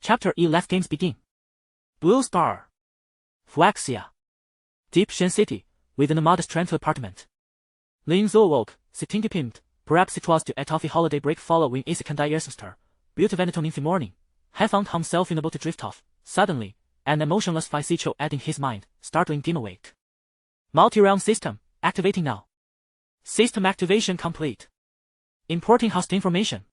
Chapter 11 Games begin. Blue Star. Fuaxia. Deep Shen City, within a modest rental apartment. Lin Xu awoke, sitting depimed. Perhaps it was to a toffee holiday break following a second semester. Beauty Veneton in the morning. Had found himself unable to drift off. Suddenly, an emotionless physical adding his mind, startling dim awake. Multi-realm system, activating now. System activation complete. Importing host information.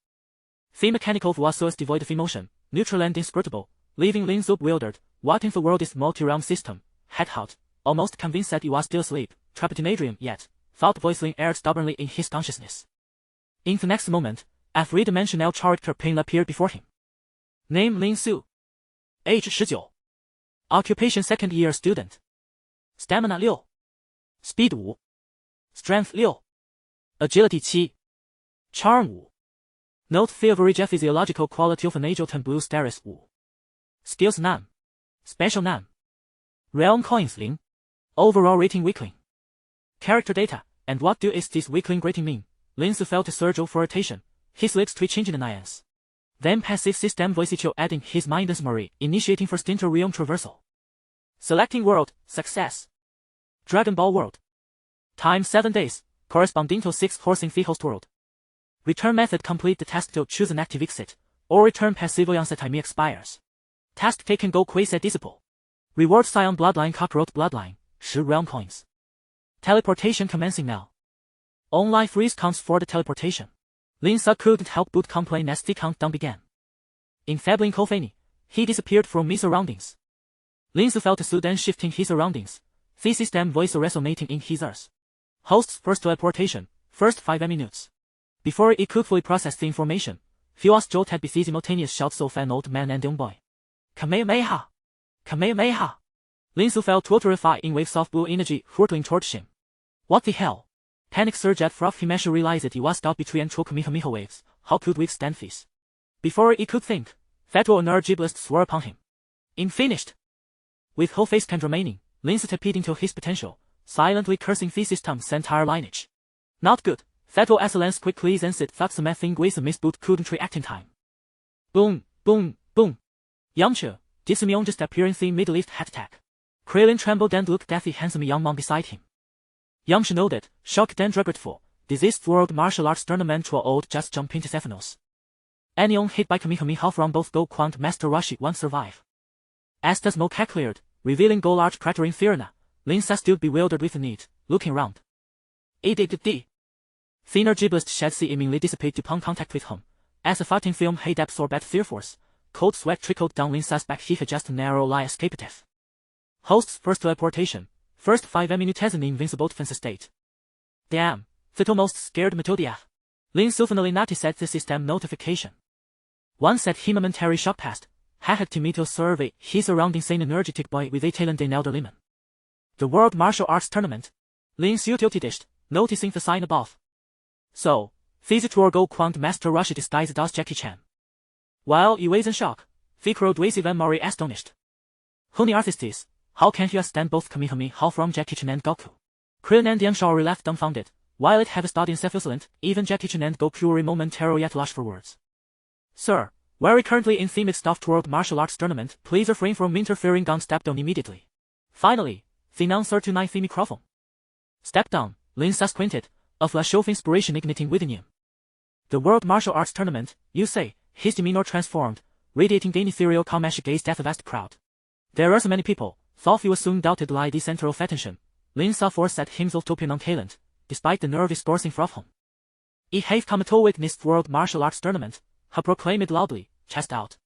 The mechanical was devoid of emotion, neutral and inscrutable, leaving Lin Xu bewildered. What in the world is multi-realm system? Head hot, almost convinced that he was still asleep, trapped in a dream yet, thought voice Lin aired stubbornly in his consciousness. In the next moment, a three-dimensional character pane appeared before him. Name Lin Xu. Age 19. Occupation second year student. Stamina 6. Speed 5. Strength 6. Agility 7. Charm 5. Note the average physiological quality of an adult blue status 5. Skills 9. Special 9. Realm coins 0. Overall rating weakling. Character data, and what is this weakling rating mean? Lin Xu felt a surge of irritation, his legs twitching in annoyance. Then passive system voice adding his mind summary, initiating first inter-realm traversal. Selecting world, success. Dragon Ball world. Time 7 days, corresponding to 6 horse in the host world. Return method complete the task to choose an active exit, or return passively once time expires. Task taken go quiz at disciple. Reward Scion Bloodline Cockroach Bloodline, 10 realm coins. Teleportation commencing now. Online freeze counts for the teleportation. Lin Xu couldn't help but complain as the countdown began. In Fabling Kofani, he disappeared from his surroundings. Lin Xu felt a sudden shift in his surroundings, the system voice resonating in his ears. Host's first teleportation, first 5 minutes. Before he could fully process the information, he was jolted by the simultaneous shouts of an old man and young boy. Kamehameha! Kamehameha! Lin Xu felt terrified in waves of blue energy hurtling towards him. What the hell? Panic surged at through him as he realized that he was caught between two Kamehameha waves. How could we withstand this? Before he could think, fatal energy blasts swore upon him. Finished. With whole face can remaining, Lin Xu tapped into his potential, silently cursing the system's entire lineage. Not good. Fatal excellence quickly sensed that the thing with a misboot couldn't react in time. Boom, boom, boom. Yamcha, did Simeon just appear in the mid-lift head attack? Krillin trembled and looked at the handsome young man beside him. Yamcha nodded, shocked and regretful. Did this world martial arts tournament or old just jump into Stephanos? Anyone hit by Kamehameha from both Go Quant Master Roshi won't survive. As the smoke had cleared, revealing Go large crater in Thirna, Lin Xu stood bewildered with the need, looking around. D. The energy blast shed seemingly dissipated upon contact with him. As a fighting film had absorbed at their force, cold sweat trickled down Lin Xu's back. He had just a narrow lie escape path. Host's first teleportation, first 5 minutes as an invincible defense state. Damn, that almost scared Metodia. Lin Xu finally noticed the system notification. Once at him momentary shock passed, had to meet a survey his surroundings an energetic boy with a talent in elderly man. The World Martial Arts Tournament. Lin Xu tilted, noticing the sign above. So, Physical Go Quant Master Roshi disguised as Jackie Chan. While he was in shock, the crowd was even more astonished. Who on earth is this? How can he stand both Kamehameha from Jackie Chan and Goku? Krillin and Yang Shao were left dumbfounded, while it had studied self-excellent, even Jackie Chan and Goku were momentarily at loss for words. Sir, we're currently in the midst of World Martial Arts Tournament, please refrain from interfering and step down immediately. Finally, the announcer tonight the microphone. Step down, Lin Xu squinted, a flash of inspiration igniting within him. The World Martial Arts Tournament, you say, his demeanor transformed, radiating the ethereal calm as he gazed at the vast crowd. There are so many people, thought he was soon doubted lie the center of attention. Lin Xu forced himself to appear non-talent, despite the nervous coursing from him. I have come to witness the World Martial Arts Tournament, he proclaimed loudly, chest out.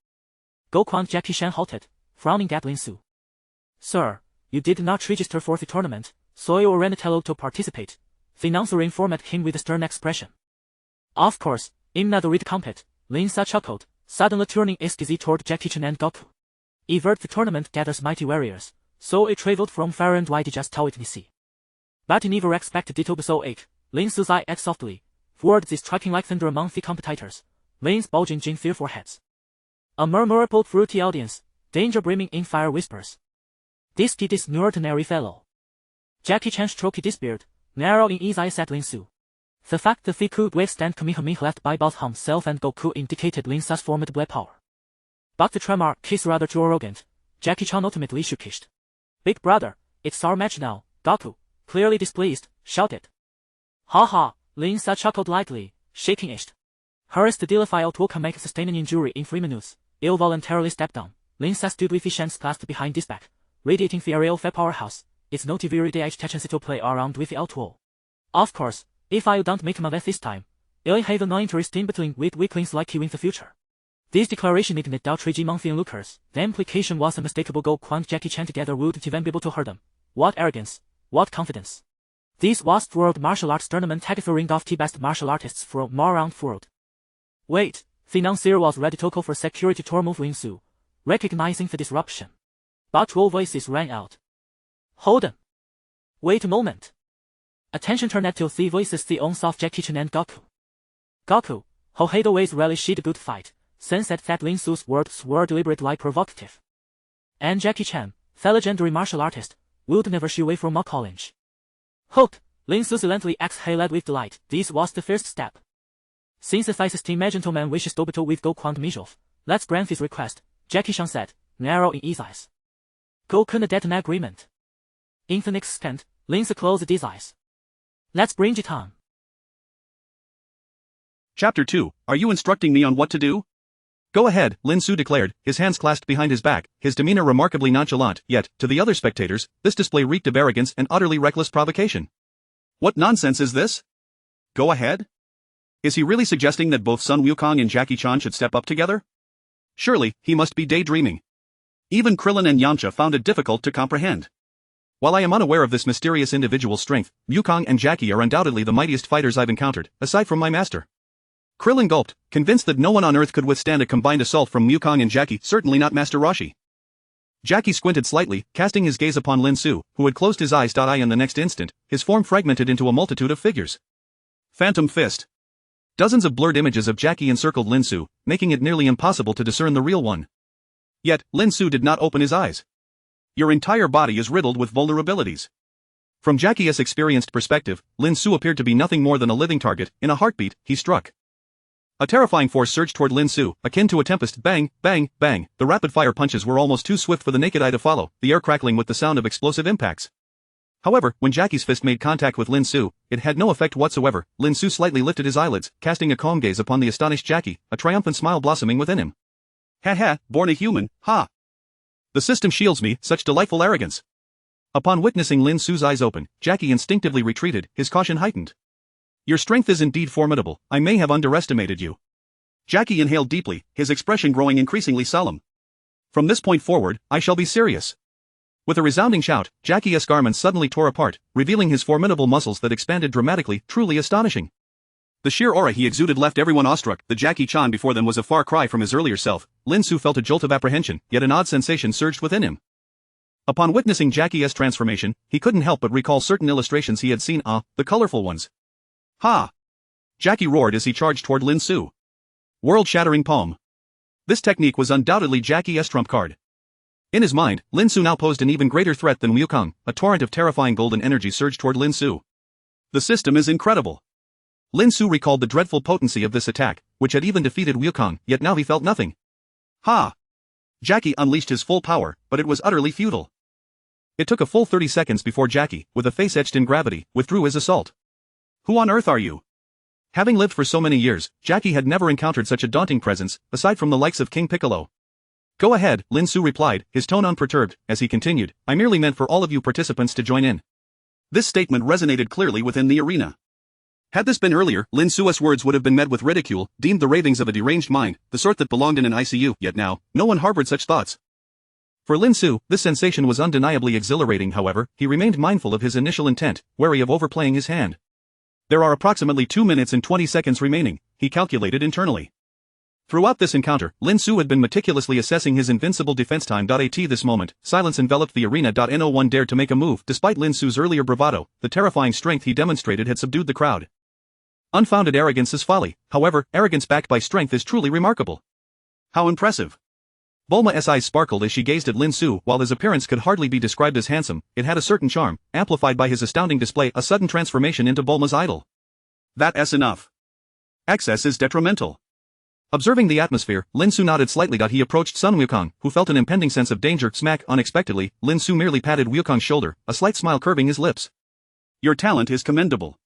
Go Quant Jackie Chan halted, frowning at Lin Xu. Sir, you did not register for the tournament, so you weren't allowed to participate. The announcer informed him with a stern expression. Of course, I'm not read compet, Lin Xu chuckled, suddenly turning his gaze toward Jackie Chan and Goku. Evert the tournament gathers mighty warriors, so it traveled from far and wide just to witness. But he never expected it to be so quick. Lin Xu's eye ached softly, words striking like thunder among the competitors, veins bulging in their foreheads. A murmur pulled through the audience, danger brimming in fire whispers. This kid is no ordinary fellow. Jackie Chan stroked his beard, narrow in his eyes at Lin Xu. The fact that he could withstand Kamehameha left by both himself and Goku indicated Lin Xu's formidable power. But the trademark case rather too arrogant, Jackie Chan ultimately shookished. Big brother, it's our match now, Gaku, clearly displeased, shouted. Ha ha, Lin Xu chuckled lightly, shaking it. Hurries to dealify tool can make sustain an injury in 3 minutes. Il voluntarily stepped down. Lin Xu stood with his hands clasped behind his back, radiating the aerial fat powerhouse. It's no very etched to play around with the L tool. Of course, if I don't make my bet this time, I'll have no interest in between with weaklings like you in the future. This declaration ignited Daltrigi among the onlookers. The implication was unmistakable. Goku and Jackie Chan together would even be able to hurt them. What arrogance, what confidence. This was the World Martial Arts Tournament tag the ring of the best martial artists from all around the world. Wait, the announcer was ready to call for security to remove Lin Xu, recognizing the disruption. But all voices rang out. Hold on. Wait a moment. Attention turned to the voices the owns of Jackie Chan and Gaku. Gaku, who had always relished a good fight, sensed that Lin Xu's words were deliberately provocative. And Jackie Chan, the legendary martial artist, would never shy away from a challenge. Hooked, Lin Xu silently exhaled with delight. This was the first step. Since the fight-esteemed gentleman wishes to battle with Goku and Mijov, let's grant his request, Jackie Chan said, narrowing his eyes. Goku nodded an agreement. In the next second, Lin Xu closed his eyes. Let's bring it on. Chapter 2, Are you instructing me on what to do? Go ahead, Lin Xu declared, his hands clasped behind his back, his demeanor remarkably nonchalant, yet, to the other spectators, this display reeked of arrogance and utterly reckless provocation. What nonsense is this? Go ahead? Is he really suggesting that both Sun Wukong and Jackie Chan should step up together? Surely, he must be daydreaming. Even Krillin and Yamcha found it difficult to comprehend. While I am unaware of this mysterious individual strength, Wukong and Jackie are undoubtedly the mightiest fighters I've encountered, aside from my master. Krillin gulped, convinced that no one on Earth could withstand a combined assault from Wukong and Jackie, certainly not Master Roshi. Jackie squinted slightly, casting his gaze upon Lin Xu, who had closed his eyes. In the next instant, his form fragmented into a multitude of figures. Phantom Fist. Dozens of blurred images of Jackie encircled Lin Xu, making it nearly impossible to discern the real one. Yet, Lin Xu did not open his eyes. Your entire body is riddled with vulnerabilities. From Jackie's experienced perspective, Lin Xu appeared to be nothing more than a living target. In a heartbeat, he struck. A terrifying force surged toward Lin Xu, akin to a tempest. Bang, bang, bang. The rapid-fire punches were almost too swift for the naked eye to follow, the air crackling with the sound of explosive impacts. However, when Jackie's fist made contact with Lin Xu, it had no effect whatsoever. Lin Xu slightly lifted his eyelids, casting a calm gaze upon the astonished Jackie, a triumphant smile blossoming within him. Ha ha, born a human, ha! The system shields me, such delightful arrogance. Upon witnessing Lin Xu's eyes open, Jackie instinctively retreated, his caution heightened. Your strength is indeed formidable, I may have underestimated you. Jackie inhaled deeply, his expression growing increasingly solemn. From this point forward, I shall be serious. With a resounding shout, Jackie's garments suddenly tore apart, revealing his formidable muscles that expanded dramatically, truly astonishing. The sheer aura he exuded left everyone awestruck. The Jackie Chan before them was a far cry from his earlier self. Lin Xu felt a jolt of apprehension, yet an odd sensation surged within him. Upon witnessing Jackie's transformation, he couldn't help but recall certain illustrations he had seen. The colorful ones. Ha! Jackie roared as he charged toward Lin Xu. World-shattering palm. This technique was undoubtedly Jackie's trump card. In his mind, Lin Xu now posed an even greater threat than Wukong. A torrent of terrifying golden energy surged toward Lin Xu. The system is incredible. Lin Xu recalled the dreadful potency of this attack, which had even defeated Wukong, yet now he felt nothing. Ha! Jackie unleashed his full power, but it was utterly futile. It took a full 30 seconds before Jackie, with a face etched in gravity, withdrew his assault. Who on earth are you? Having lived for so many years, Jackie had never encountered such a daunting presence, aside from the likes of King Piccolo. Go ahead, Lin Xu replied, his tone unperturbed, as he continued, I merely meant for all of you participants to join in. This statement resonated clearly within the arena. Had this been earlier, Lin Xu's words would have been met with ridicule, deemed the ravings of a deranged mind, the sort that belonged in an ICU, yet now, no one harbored such thoughts. For Lin Xu, this sensation was undeniably exhilarating. However, he remained mindful of his initial intent, wary of overplaying his hand. There are approximately 2 minutes and 20 seconds remaining, he calculated internally. Throughout this encounter, Lin Xu had been meticulously assessing his invincible defense time. At this moment, silence enveloped the arena. No one dared to make a move. Despite Lin Xu's earlier bravado, the terrifying strength he demonstrated had subdued the crowd. Unfounded arrogance is folly, however, arrogance backed by strength is truly remarkable. How impressive. Bulma's eyes sparkled as she gazed at Lin Xu. While his appearance could hardly be described as handsome, it had a certain charm, amplified by his astounding display, a sudden transformation into Bulma's idol. That's enough. Excess is detrimental. Observing the atmosphere, Lin Xu nodded slightly. He approached Sun Wukong, who felt an impending sense of danger. Smack, unexpectedly, Lin Xu merely patted Wukong's shoulder, a slight smile curving his lips. Your talent is commendable.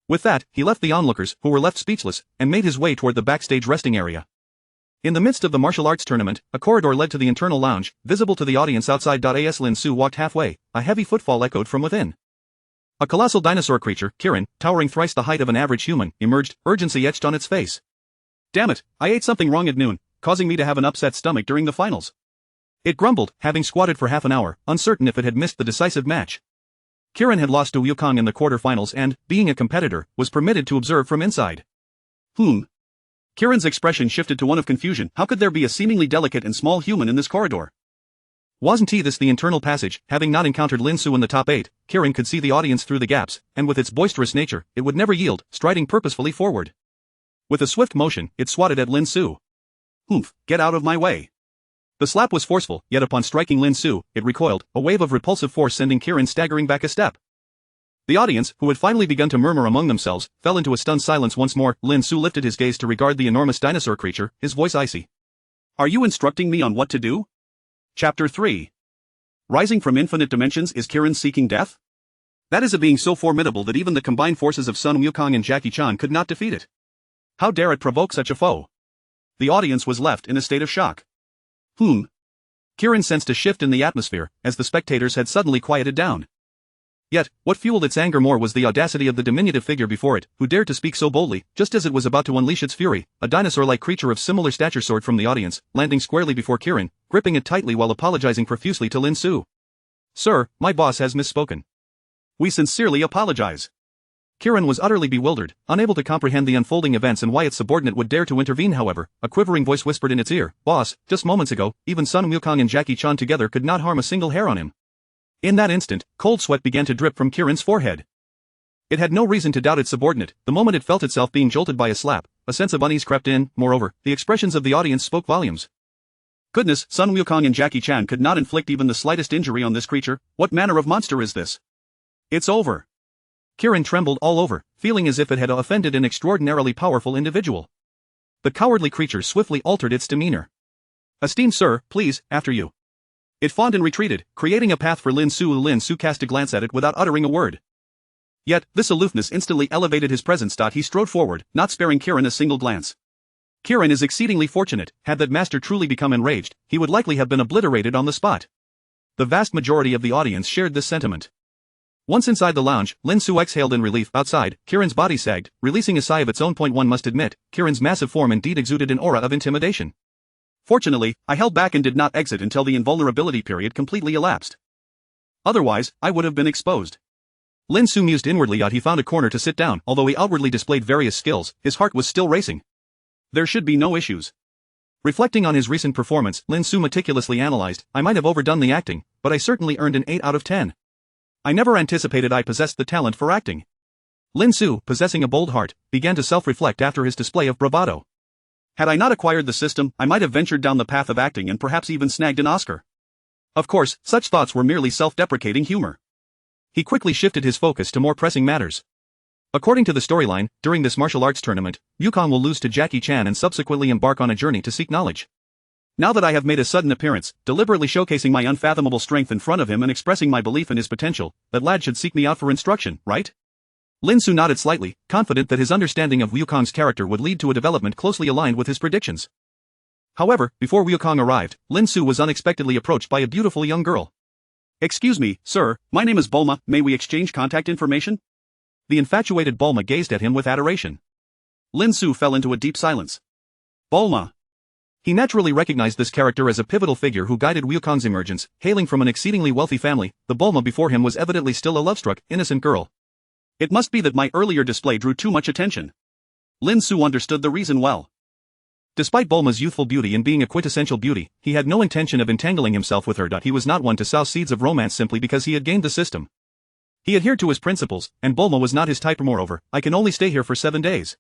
With that, he left the onlookers, who were left speechless, and made his way toward the backstage resting area. In the midst of the martial arts tournament, a corridor led to the internal lounge, visible to the audience outside. As Lin Xu walked halfway, a heavy footfall echoed from within. A colossal dinosaur creature, Giren, towering thrice the height of an average human, emerged, urgency etched on its face. Damn it, I ate something wrong at noon, causing me to have an upset stomach during the finals. It grumbled, having squatted for half an hour, uncertain if it had missed the decisive match. Giren had lost to Wukong in the quarterfinals and, being a competitor, was permitted to observe from inside. Giren's expression shifted to one of confusion. How could there be a seemingly delicate and small human in this corridor? Wasn't this the internal passage? Having not encountered Lin Xu in the top 8, Giren could see the audience through the gaps, and with its boisterous nature, it would never yield, striding purposefully forward. With a swift motion, it swatted at Lin Xu. Get out of my way. The slap was forceful, yet upon striking Lin Xu, it recoiled, a wave of repulsive force sending Giren staggering back a step. The audience, who had finally begun to murmur among themselves, fell into a stunned silence once more. Lin Xu lifted his gaze to regard the enormous dinosaur creature, his voice icy. Are you instructing me on what to do? Chapter 3. Rising from infinite dimensions, is Giren seeking death? That is a being so formidable that even the combined forces of Sun Wukong and Jackie Chan could not defeat it. How dare it provoke such a foe? The audience was left in a state of shock. Giren sensed a shift in the atmosphere, as the spectators had suddenly quieted down. Yet, what fueled its anger more was the audacity of the diminutive figure before it, who dared to speak so boldly, just as it was about to unleash its fury. A dinosaur-like creature of similar stature soared from the audience, landing squarely before Giren, gripping it tightly while apologizing profusely to Lin Xu. Sir, my boss has misspoken. We sincerely apologize. Giren was utterly bewildered, unable to comprehend the unfolding events and why its subordinate would dare to intervene. However, a quivering voice whispered in its ear, Boss, just moments ago, even Sun Wukong and Jackie Chan together could not harm a single hair on him. In that instant, cold sweat began to drip from Giren's forehead. It had no reason to doubt its subordinate. The moment it felt itself being jolted by a slap, a sense of unease crept in. Moreover, the expressions of the audience spoke volumes. Goodness, Sun Wukong and Jackie Chan could not inflict even the slightest injury on this creature. What manner of monster is this? It's over. Giren trembled all over, feeling as if it had offended an extraordinarily powerful individual. The cowardly creature swiftly altered its demeanor. Esteemed sir, please, after you. It fawned and retreated, creating a path for Lin Xu. Lin Xu cast a glance at it without uttering a word. Yet, this aloofness instantly elevated his presence. He strode forward, not sparing Giren a single glance. Giren is exceedingly fortunate. Had that master truly become enraged, he would likely have been obliterated on the spot. The vast majority of the audience shared this sentiment. Once inside the lounge, Lin Xu exhaled in relief. Outside, Giren's body sagged, releasing a sigh of its own. One must admit, Giren's massive form indeed exuded an aura of intimidation. Fortunately, I held back and did not exit until the invulnerability period completely elapsed. Otherwise, I would have been exposed. Lin Xu mused inwardly. He found a corner to sit down. Although he outwardly displayed various skills, his heart was still racing. There should be no issues. Reflecting on his recent performance, Lin Xu meticulously analyzed, I might have overdone the acting, but I certainly earned an 8 out of 10. I never anticipated I possessed the talent for acting. Lin Xu, possessing a bold heart, began to self-reflect after his display of bravado. Had I not acquired the system, I might have ventured down the path of acting and perhaps even snagged an Oscar. Of course, such thoughts were merely self-deprecating humor. He quickly shifted his focus to more pressing matters. According to the storyline, during this martial arts tournament, Wukong will lose to Jackie Chan and subsequently embark on a journey to seek knowledge. Now that I have made a sudden appearance, deliberately showcasing my unfathomable strength in front of him and expressing my belief in his potential, that lad should seek me out for instruction, right? Lin Xu nodded slightly, confident that his understanding of Wukong's character would lead to a development closely aligned with his predictions. However, before Wukong arrived, Lin Xu was unexpectedly approached by a beautiful young girl. Excuse me, sir, my name is Bulma, may we exchange contact information? The infatuated Bulma gazed at him with adoration. Lin Xu fell into a deep silence. Bulma. He naturally recognized this character as a pivotal figure who guided Wukong's emergence. Hailing from an exceedingly wealthy family, the Bulma before him was evidently still a love-struck, innocent girl. It must be that my earlier display drew too much attention. Lin Xu understood the reason well. Despite Bulma's youthful beauty and being a quintessential beauty, he had no intention of entangling himself with her. He was not one to sow seeds of romance simply because he had gained the system. He adhered to his principles, and Bulma was not his type. Moreover, I can only stay here for 7 days.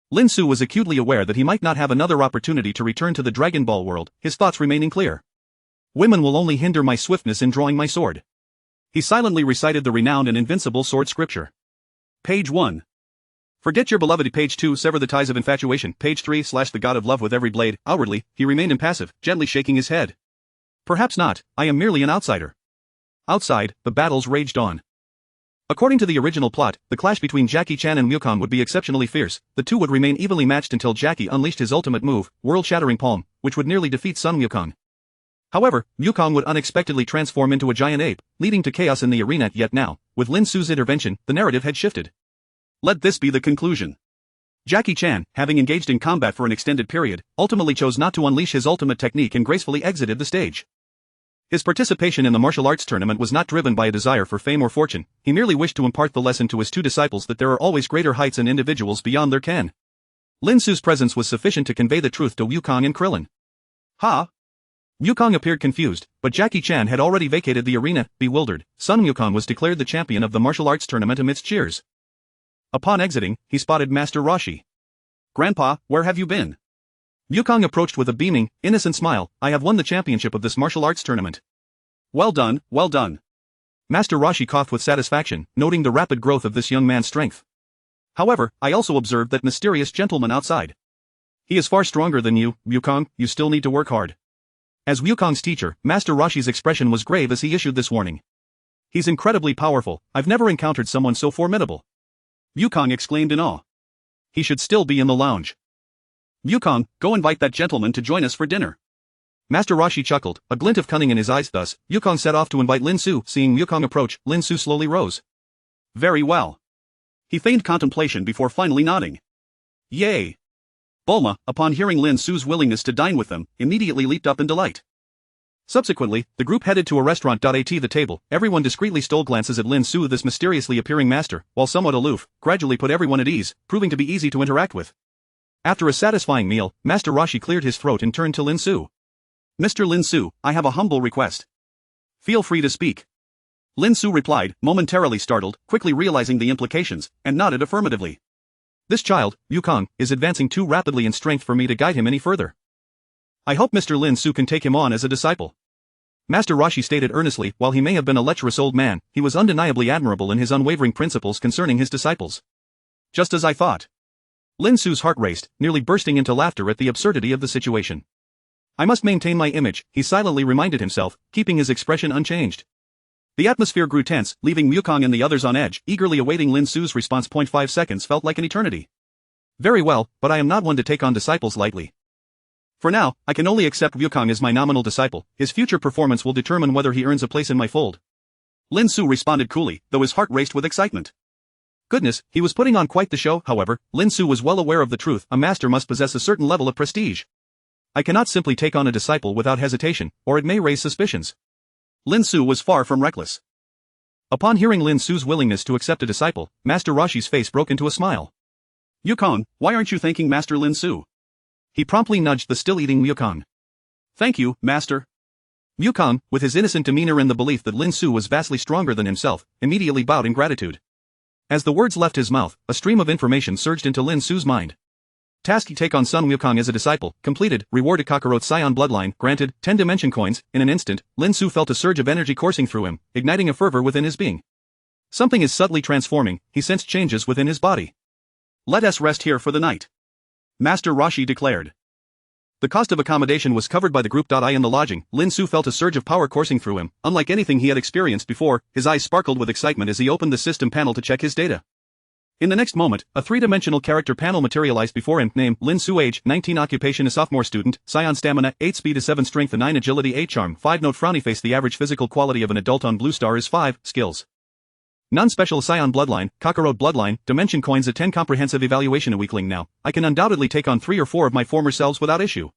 Lin Xu was acutely aware that he might not have another opportunity to return to the Dragon Ball world, his thoughts remaining clear. Women will only hinder my swiftness in drawing my sword. He silently recited the renowned and invincible sword scripture. Page 1. Forget your beloved. Page 2. Sever the ties of infatuation. Page 3. Slash the god of love with every blade. Outwardly, he remained impassive, gently shaking his head. Perhaps not, I am merely an outsider. Outside, the battles raged on. According to the original plot, the clash between Jackie Chan and Wukong would be exceptionally fierce. The two would remain evenly matched until Jackie unleashed his ultimate move, world-shattering palm, which would nearly defeat Sun Wukong. However, Wukong would unexpectedly transform into a giant ape, leading to chaos in the arena. Yet now, with Lin Xu's intervention, the narrative had shifted. Let this be the conclusion. Jackie Chan, having engaged in combat for an extended period, ultimately chose not to unleash his ultimate technique and gracefully exited the stage. His participation in the martial arts tournament was not driven by a desire for fame or fortune. He merely wished to impart the lesson to his two disciples that there are always greater heights and individuals beyond their ken. Lin Xu's presence was sufficient to convey the truth to Wukong and Krillin. Ha! Wukong appeared confused, but Jackie Chan had already vacated the arena. Bewildered, Sun Wukong was declared the champion of the martial arts tournament amidst cheers. Upon exiting, he spotted Master Roshi. Grandpa, where have you been? Wukong approached with a beaming, innocent smile. I have won the championship of this martial arts tournament. Well done, well done. Master Roshi coughed with satisfaction, noting the rapid growth of this young man's strength. However, I also observed that mysterious gentleman outside. He is far stronger than you, Wukong. You still need to work hard. As Wukong's teacher, Master Roshi's expression was grave as he issued this warning. He's incredibly powerful. I've never encountered someone so formidable. Wukong exclaimed in awe. He should still be in the lounge. Wukong, go invite that gentleman to join us for dinner. Master Roshi chuckled, a glint of cunning in his eyes. Thus, Wukong set off to invite Lin Xu. Seeing Wukong approach, Lin Xu slowly rose. Very well. He feigned contemplation before finally nodding. Yay! Bulma, upon hearing Lin Xu's willingness to dine with them, immediately leaped up in delight. Subsequently, the group headed to a restaurant. At the table, everyone discreetly stole glances at Lin Xu. This mysteriously appearing master, while somewhat aloof, gradually put everyone at ease, proving to be easy to interact with. After a satisfying meal, Master Roshi cleared his throat and turned to Lin Xu. Mr. Lin Xu, I have a humble request. Feel free to speak. Lin Xu replied, momentarily startled, quickly realizing the implications, and nodded affirmatively. This child, Wukong, is advancing too rapidly in strength for me to guide him any further. I hope Mr. Lin Xu can take him on as a disciple. Master Roshi stated earnestly. While he may have been a lecherous old man, he was undeniably admirable in his unwavering principles concerning his disciples. Just as I thought. Lin Xu's heart raced, nearly bursting into laughter at the absurdity of the situation. I must maintain my image, he silently reminded himself, keeping his expression unchanged. The atmosphere grew tense, leaving Wukong and the others on edge, eagerly awaiting Lin Xu's response. 5 seconds felt like an eternity. Very well, but I am not one to take on disciples lightly. For now, I can only accept Wukong as my nominal disciple. His future performance will determine whether he earns a place in my fold. Lin Xu responded coolly, though his heart raced with excitement. Goodness, he was putting on quite the show. However, Lin Xu was well aware of the truth. A master must possess a certain level of prestige. I cannot simply take on a disciple without hesitation, or it may raise suspicions. Lin Xu was far from reckless. Upon hearing Lin Xu's willingness to accept a disciple, Master Roshi's face broke into a smile. Wukong, why aren't you thanking Master Lin Xu? He promptly nudged the still-eating Wukong. Thank you, Master. Wukong, with his innocent demeanor and the belief that Lin Xu was vastly stronger than himself, immediately bowed in gratitude. As the words left his mouth, a stream of information surged into Lin Xu's mind. Task: take on Sun Wukong as a disciple. Completed. Reward: Kakarot's Scion bloodline. Granted. 10 dimension coins. In an instant, Lin Xu felt a surge of energy coursing through him, igniting a fervor within his being. Something is subtly transforming. He sensed changes within his body. Let us rest here for the night. Master Roshi declared. The cost of accommodation was covered by the group. In the lodging, Lin Xu felt a surge of power coursing through him. Unlike anything he had experienced before, his eyes sparkled with excitement as he opened the system panel to check his data. In the next moment, a three-dimensional character panel materialized before him. Name: Lin Xu. Age: 19. Occupation: a sophomore student. Scion stamina: 8. Speed: 7. Strength: 9. Agility: 8. Charm: 5. Note: frowny face. The average physical quality of an adult on Blue Star is 5. Skills: non-special. Scion bloodline. Kakarot bloodline. Dimension coins: a 10. Comprehensive evaluation. A weakling. Now, I can undoubtedly take on 3 or 4 of my former selves without issue.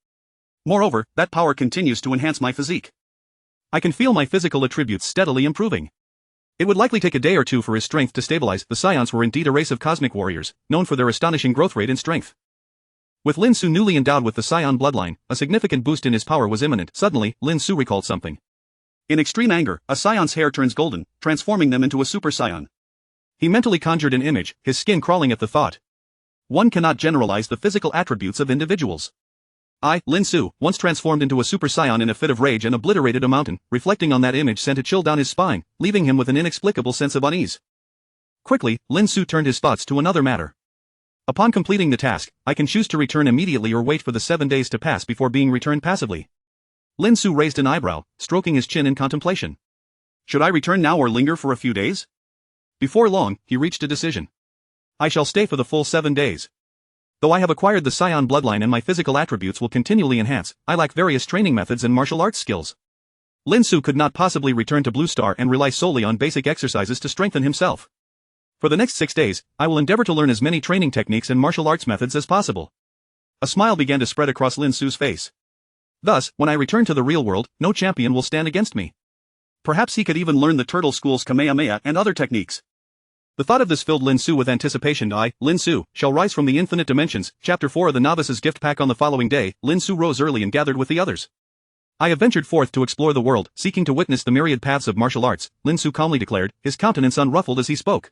Moreover, that power continues to enhance my physique. I can feel my physical attributes steadily improving. It would likely take a day or two for his strength to stabilize. The Scions were indeed a race of cosmic warriors, known for their astonishing growth rate and strength. With Lin Xu newly endowed with the Scion bloodline, a significant boost in his power was imminent. Suddenly, Lin Xu recalled something. In extreme anger, a Scion's hair turns golden, transforming them into a Super Scion. He mentally conjured an image, his skin crawling at the thought. One cannot generalize the physical attributes of individuals. I, Lin Xu, once transformed into a Super Scion in a fit of rage and obliterated a mountain. Reflecting on that image sent a chill down his spine, leaving him with an inexplicable sense of unease. Quickly, Lin Xu turned his thoughts to another matter. Upon completing the task, I can choose to return immediately or wait for the 7 days to pass before being returned passively. Lin Xu raised an eyebrow, stroking his chin in contemplation. Should I return now or linger for a few days? Before long, he reached a decision. I shall stay for the full 7 days. Though I have acquired the Scion bloodline and my physical attributes will continually enhance, I lack various training methods and martial arts skills. Lin Xu could not possibly return to Blue Star and rely solely on basic exercises to strengthen himself. For the next 6 days, I will endeavor to learn as many training techniques and martial arts methods as possible. A smile began to spread across Lin Xu's face. Thus, when I return to the real world, no champion will stand against me. Perhaps he could even learn the Turtle School's Kamehameha and other techniques. The thought of this filled Lin Xu with anticipation. I, Lin Xu, shall rise from the infinite dimensions. Chapter 4 of the Novice's Gift Pack. On the following day, Lin Xu rose early and gathered with the others. I have ventured forth to explore the world, seeking to witness the myriad paths of martial arts, Lin Xu calmly declared, his countenance unruffled as he spoke.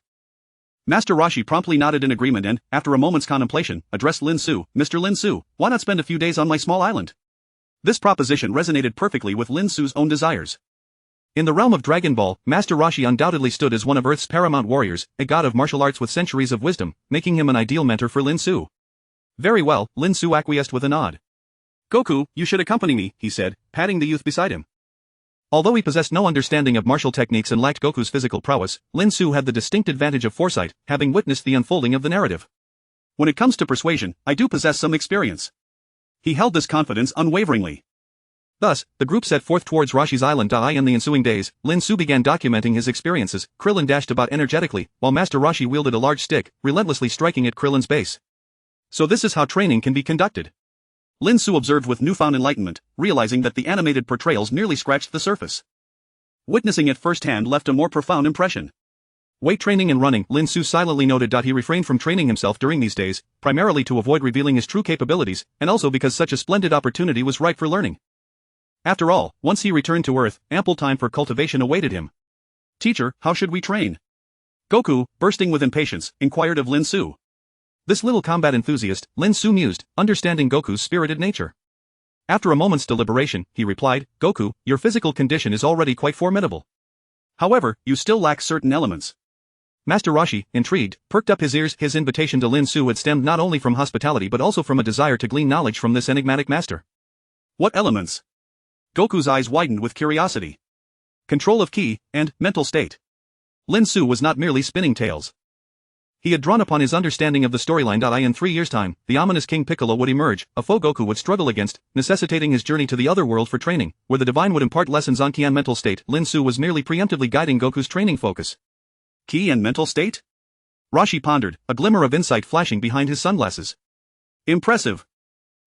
Master Roshi promptly nodded in agreement and, after a moment's contemplation, addressed Lin Xu. Mr. Lin Xu, why not spend a few days on my small island? This proposition resonated perfectly with Lin Xu's own desires. In the realm of Dragon Ball, Master Roshi undoubtedly stood as one of Earth's paramount warriors, a god of martial arts with centuries of wisdom, making him an ideal mentor for Lin Xu. Very well, Lin Xu acquiesced with a nod. Goku, you should accompany me, he said, patting the youth beside him. Although he possessed no understanding of martial techniques and lacked Goku's physical prowess, Lin Xu had the distinct advantage of foresight, having witnessed the unfolding of the narrative. When it comes to persuasion, I do possess some experience. He held this confidence unwaveringly. Thus, the group set forth towards Roshi's island. In the ensuing days, Lin Xu began documenting his experiences. Krillin dashed about energetically, while Master Roshi wielded a large stick, relentlessly striking at Krillin's base. So this is how training can be conducted. Lin Xu observed with newfound enlightenment, realizing that the animated portrayals merely scratched the surface. Witnessing it firsthand left a more profound impression. Weight training and running, Lin Xu silently noted. He refrained from training himself during these days, primarily to avoid revealing his true capabilities, and also because such a splendid opportunity was ripe for learning. After all, once he returned to Earth, ample time for cultivation awaited him. Teacher, how should we train? Goku, bursting with impatience, inquired of Lin Xu. This little combat enthusiast, Lin Xu mused, understanding Goku's spirited nature. After a moment's deliberation, he replied, Goku, your physical condition is already quite formidable. However, you still lack certain elements. Master Roshi, intrigued, perked up his ears. His invitation to Lin Xu had stemmed not only from hospitality but also from a desire to glean knowledge from this enigmatic master. What elements? Goku's eyes widened with curiosity. Control of ki, and mental state. Lin Xu was not merely spinning tales. He had drawn upon his understanding of the storyline. In 3 years' time, the ominous King Piccolo would emerge, a foe Goku would struggle against, necessitating his journey to the other world for training, where the divine would impart lessons on ki and mental state. Lin Xu was merely preemptively guiding Goku's training focus. Ki and mental state? Roshi pondered, a glimmer of insight flashing behind his sunglasses. Impressive.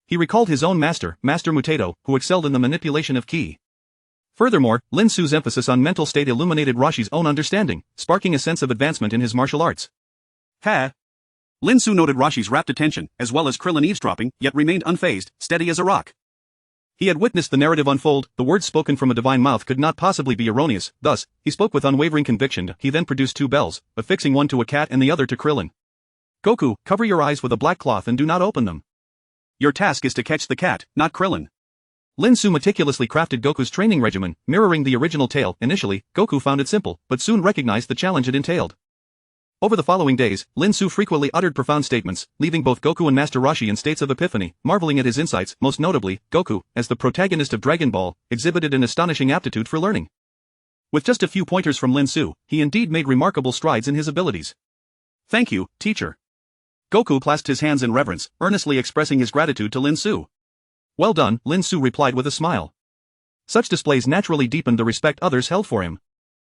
He recalled his own master, Master Mutato, who excelled in the manipulation of ki. Furthermore, Lin Xu's emphasis on mental state illuminated Roshi's own understanding, sparking a sense of advancement in his martial arts. Lin Xu noted Roshi's rapt attention, as well as Krillin eavesdropping, yet remained unfazed, steady as a rock. He had witnessed the narrative unfold. The words spoken from a divine mouth could not possibly be erroneous, thus, he spoke with unwavering conviction. He then produced 2 bells, affixing one to a cat and the other to Krillin. Goku, cover your eyes with a black cloth and do not open them. Your task is to catch the cat, not Krillin. Lin Xu meticulously crafted Goku's training regimen, mirroring the original tale. Initially, Goku found it simple, but soon recognized the challenge it entailed. Over the following days, Lin Xu frequently uttered profound statements, leaving both Goku and Master Roshi in states of epiphany, marveling at his insights. Most notably, Goku, as the protagonist of Dragon Ball, exhibited an astonishing aptitude for learning. With just a few pointers from Lin Xu, he indeed made remarkable strides in his abilities. Thank you, teacher. Goku clasped his hands in reverence, earnestly expressing his gratitude to Lin Xu. Well done, Lin Xu replied with a smile. Such displays naturally deepened the respect others held for him.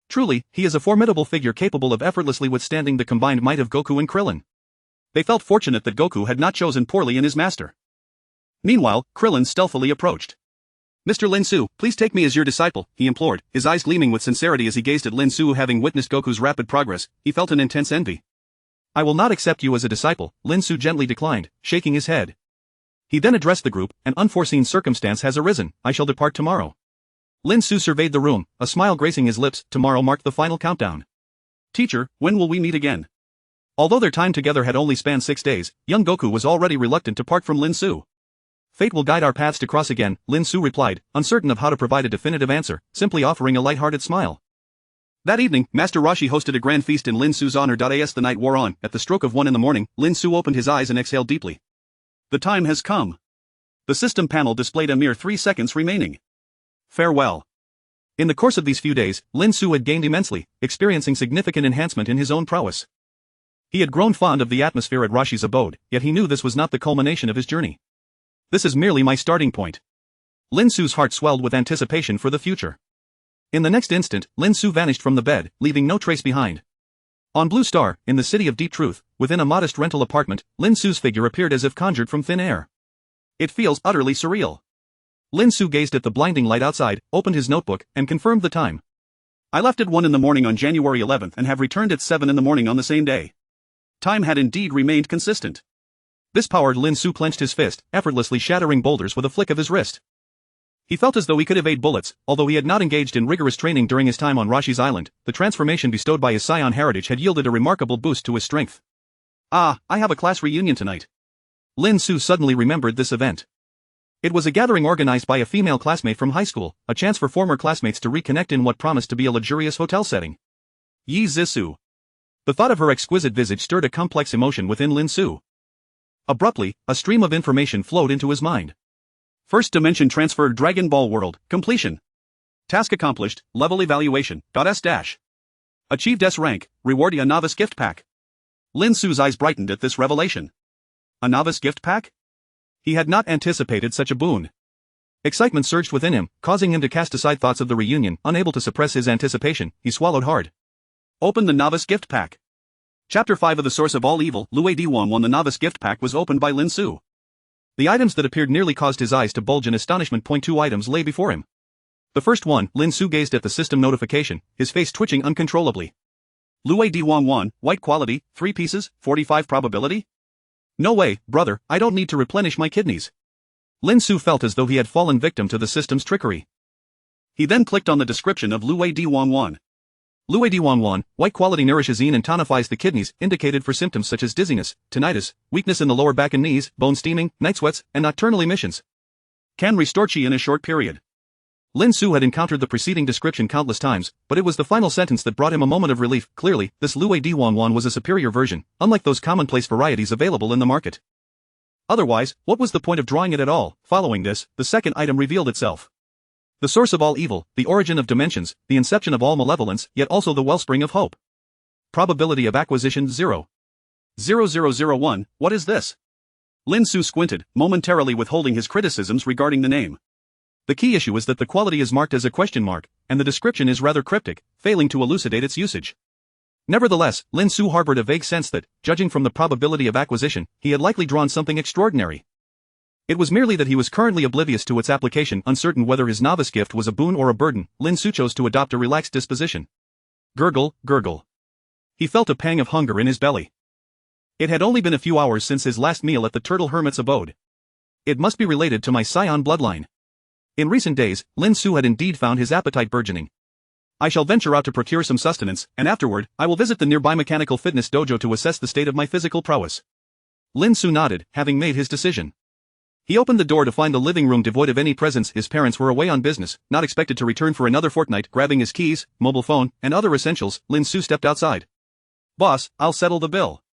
Truly, he is a formidable figure capable of effortlessly withstanding the combined might of Goku and Krillin. They felt fortunate that Goku had not chosen poorly in his master. Meanwhile, Krillin stealthily approached. Mr. Lin Xu, please take me as your disciple, he implored, his eyes gleaming with sincerity as he gazed at Lin Xu. Having witnessed Goku's rapid progress, he felt an intense envy. I will not accept you as a disciple, Lin Xu gently declined, shaking his head. He then addressed the group, an unforeseen circumstance has arisen, I shall depart tomorrow. Lin Xu surveyed the room, a smile gracing his lips. Tomorrow marked the final countdown. Teacher, when will we meet again? Although their time together had only spanned 6 days, young Goku was already reluctant to part from Lin Xu. Fate will guide our paths to cross again, Lin Xu replied, uncertain of how to provide a definitive answer, simply offering a light-hearted smile. That evening, Master Roshi hosted a grand feast in Lin Xu's honor. As the night wore on, at the stroke of 1 in the morning, Lin Xu opened his eyes and exhaled deeply. The time has come. The system panel displayed a mere 3 seconds remaining. Farewell. In the course of these few days, Lin Xu had gained immensely, experiencing significant enhancement in his own prowess. He had grown fond of the atmosphere at Roshi's abode, yet he knew this was not the culmination of his journey. This is merely my starting point. Lin Xu's heart swelled with anticipation for the future. In the next instant, Lin Xu vanished from the bed, leaving no trace behind. On Blue Star, in the City of Deep Truth, within a modest rental apartment, Lin Xu's figure appeared as if conjured from thin air. It feels utterly surreal. Lin Xu gazed at the blinding light outside, opened his notebook, and confirmed the time. I left at 1 in the morning on January 11th and have returned at 7 in the morning on the same day. Time had indeed remained consistent. This powered Lin Xu clenched his fist, effortlessly shattering boulders with a flick of his wrist. He felt as though he could evade bullets, although he had not engaged in rigorous training during his time on Roshi's island. The transformation bestowed by his scion heritage had yielded a remarkable boost to his strength. Ah, I have a class reunion tonight. Lin Xu suddenly remembered this event. It was a gathering organized by a female classmate from high school, a chance for former classmates to reconnect in what promised to be a luxurious hotel setting. Yi Zisu. The thought of her exquisite visage stirred a complex emotion within Lin Xu. Abruptly, a stream of information flowed into his mind. First dimension transferred. Dragon Ball World, completion. Task accomplished, level evaluation, S-. Achieved S rank, reward a novice gift pack. Lin Xu's eyes brightened at this revelation. A novice gift pack? He had not anticipated such a boon. Excitement surged within him, causing him to cast aside thoughts of the reunion. Unable to suppress his anticipation, he swallowed hard. Open the novice gift pack. Chapter 5 of The Source of All Evil. Lue D11. The novice gift pack was opened by Lin Xu. The items that appeared nearly caused his eyes to bulge in astonishment. 2 items lay before him. The first one, Lin Xu gazed at the system notification, his face twitching uncontrollably. Lue D11, white quality, 3 pieces, 45 probability? No way, brother, I don't need to replenish my kidneys. Lin Xu felt as though he had fallen victim to the system's trickery. He then clicked on the description of Lue D11. Lue D11, white quality nourishes and tonifies the kidneys, indicated for symptoms such as dizziness, tinnitus, weakness in the lower back and knees, bone steaming, night sweats, and nocturnal emissions. Can restore chi in a short period. Lin Xu had encountered the preceding description countless times, but it was the final sentence that brought him a moment of relief. Clearly, this Lue D11 was a superior version, unlike those commonplace varieties available in the market. Otherwise, what was the point of drawing it at all? Following this, the second item revealed itself. The source of all evil, the origin of dimensions, the inception of all malevolence, yet also the wellspring of hope. Probability of acquisition 0.0001. What is this? Lin Xu squinted, momentarily withholding his criticisms regarding the name. The key issue is that the quality is marked as a question mark, and the description is rather cryptic, failing to elucidate its usage. Nevertheless, Lin Xu harbored a vague sense that, judging from the probability of acquisition, he had likely drawn something extraordinary. It was merely that he was currently oblivious to its application. Uncertain whether his novice gift was a boon or a burden, Lin Xu chose to adopt a relaxed disposition. Gurgle, gurgle. He felt a pang of hunger in his belly. It had only been a few hours since his last meal at the Turtle Hermit's abode. It must be related to my scion bloodline. In recent days, Lin Xu had indeed found his appetite burgeoning. I shall venture out to procure some sustenance, and afterward, I will visit the nearby mechanical fitness dojo to assess the state of my physical prowess. Lin Xu nodded, having made his decision. He opened the door to find the living room devoid of any presence. His parents were away on business, not expected to return for another fortnight. Grabbing his keys, mobile phone, and other essentials, Lin Xu stepped outside. Boss, I'll settle the bill.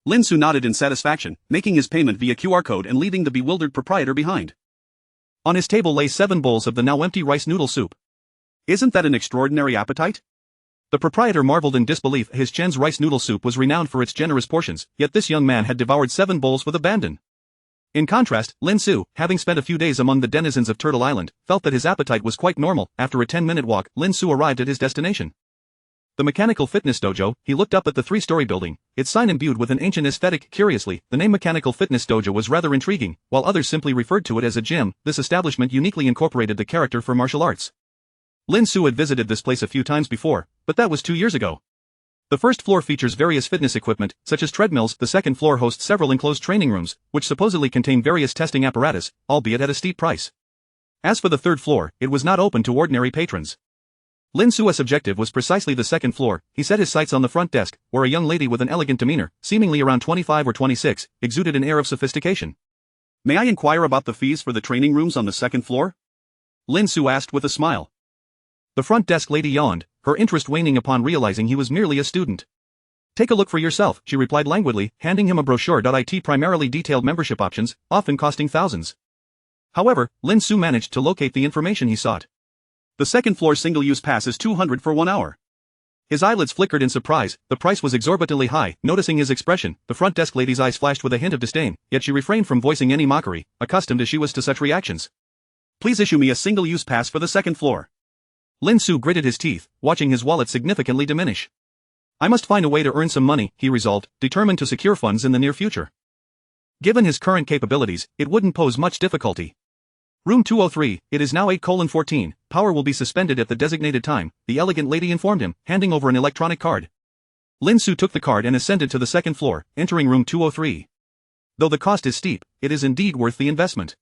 Lin Xu nodded in satisfaction, making his payment via QR code and leaving the bewildered proprietor behind. On his table lay 7 bowls of the now empty rice noodle soup. Isn't that an extraordinary appetite? The proprietor marveled in disbelief. His Chen's rice noodle soup was renowned for its generous portions, yet this young man had devoured 7 bowls with abandon. In contrast, Lin Xu, having spent a few days among the denizens of Turtle Island, felt that his appetite was quite normal. After a 10-minute walk, Lin Xu arrived at his destination. The mechanical fitness dojo. He looked up at the 3-story building, its sign imbued with an ancient aesthetic. Curiously, the name Mechanical Fitness Dojo was rather intriguing, while others simply referred to it as a gym. This establishment uniquely incorporated the character for martial arts. Lin Xu had visited this place a few times before, but that was 2 years ago. The first floor features various fitness equipment, such as treadmills. The second floor hosts several enclosed training rooms, which supposedly contain various testing apparatus, albeit at a steep price. As for the third floor, it was not open to ordinary patrons. Lin Xu's objective was precisely the second floor. He set his sights on the front desk, where a young lady with an elegant demeanor, seemingly around 25 or 26, exuded an air of sophistication. May I inquire about the fees for the training rooms on the second floor? Lin Xu asked with a smile. The front desk lady yawned, her interest waning upon realizing he was merely a student. Take a look for yourself, she replied languidly, handing him a brochure. It primarily detailed membership options, often costing thousands. However, Lin Xu managed to locate the information he sought. The second floor single-use pass is 200 for 1 hour. His eyelids flickered in surprise. The price was exorbitantly high. Noticing his expression, the front desk lady's eyes flashed with a hint of disdain, yet she refrained from voicing any mockery, accustomed as she was to such reactions. Please issue me a single-use pass for the second floor. Lin Xu gritted his teeth, watching his wallet significantly diminish. I must find a way to earn some money, he resolved, determined to secure funds in the near future. Given his current capabilities, it wouldn't pose much difficulty. Room 203, it is now 8:14, power will be suspended at the designated time, the elegant lady informed him, handing over an electronic card. Lin Xu took the card and ascended to the second floor, entering room 203. Though the cost is steep, it is indeed worth the investment.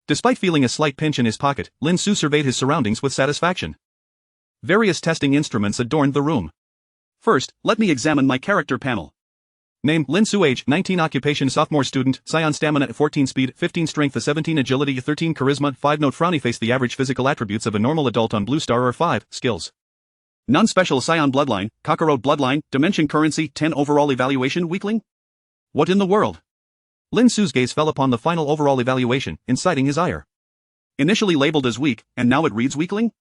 Despite feeling a slight pinch in his pocket, Lin Xu surveyed his surroundings with satisfaction. Various testing instruments adorned the room. First, let me examine my character panel. Name, Lin Xu. Age, 19. Occupation, sophomore student. Scion. Stamina, 14. Speed, 15. Strength, 17. Agility, 13. Charisma, 5. Note, frowny face. The average physical attributes of a normal adult on Blue Star are 5. Skills. Non-special. Scion bloodline, Kakarot bloodline, dimension currency, 10. Overall evaluation, weakling? What in the world? Lin Xu's gaze fell upon the final overall evaluation, inciting his ire. Initially labeled as weak, and now it reads weakling?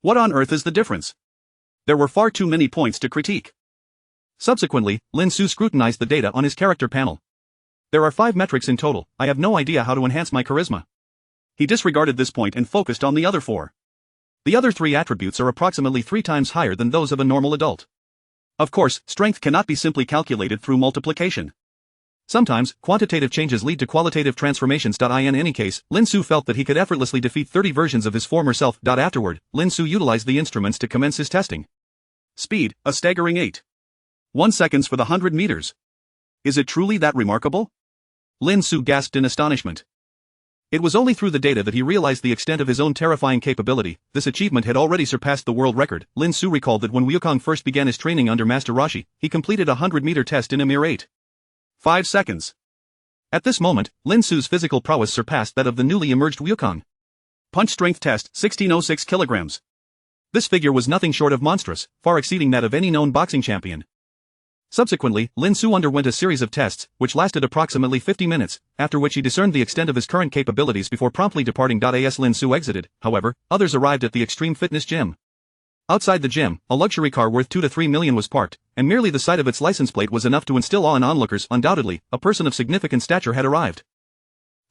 What on earth is the difference? There were far too many points to critique. Subsequently, Lin Xu scrutinized the data on his character panel. There are 5 metrics in total. I have no idea how to enhance my charisma. He disregarded this point and focused on the other 4. The other 3 attributes are approximately 3 times higher than those of a normal adult. Of course, strength cannot be simply calculated through multiplication. Sometimes, quantitative changes lead to qualitative transformations. In any case, Lin Xu felt that he could effortlessly defeat 30 versions of his former self. Afterward, Lin Xu utilized the instruments to commence his testing. Speed, a staggering 8.1 seconds for the 100 meters. Is it truly that remarkable? Lin Xu gasped in astonishment. It was only through the data that he realized the extent of his own terrifying capability. This achievement had already surpassed the world record. Lin Xu recalled that when Wukong first began his training under Master Roshi, he completed a 100-meter test in a mere 8.5 seconds. At this moment, Lin Xu's physical prowess surpassed that of the newly emerged Wukong. Punch strength test, 1606 kilograms. This figure was nothing short of monstrous, far exceeding that of any known boxing champion. Subsequently, Lin Xu underwent a series of tests, which lasted approximately 50 minutes, after which he discerned the extent of his current capabilities before promptly departing. As Lin Xu exited, however, others arrived at the Extreme Fitness Gym. Outside the gym, a luxury car worth 2 to 3 million was parked, and merely the sight of its license plate was enough to instill awe in onlookers. Undoubtedly, a person of significant stature had arrived.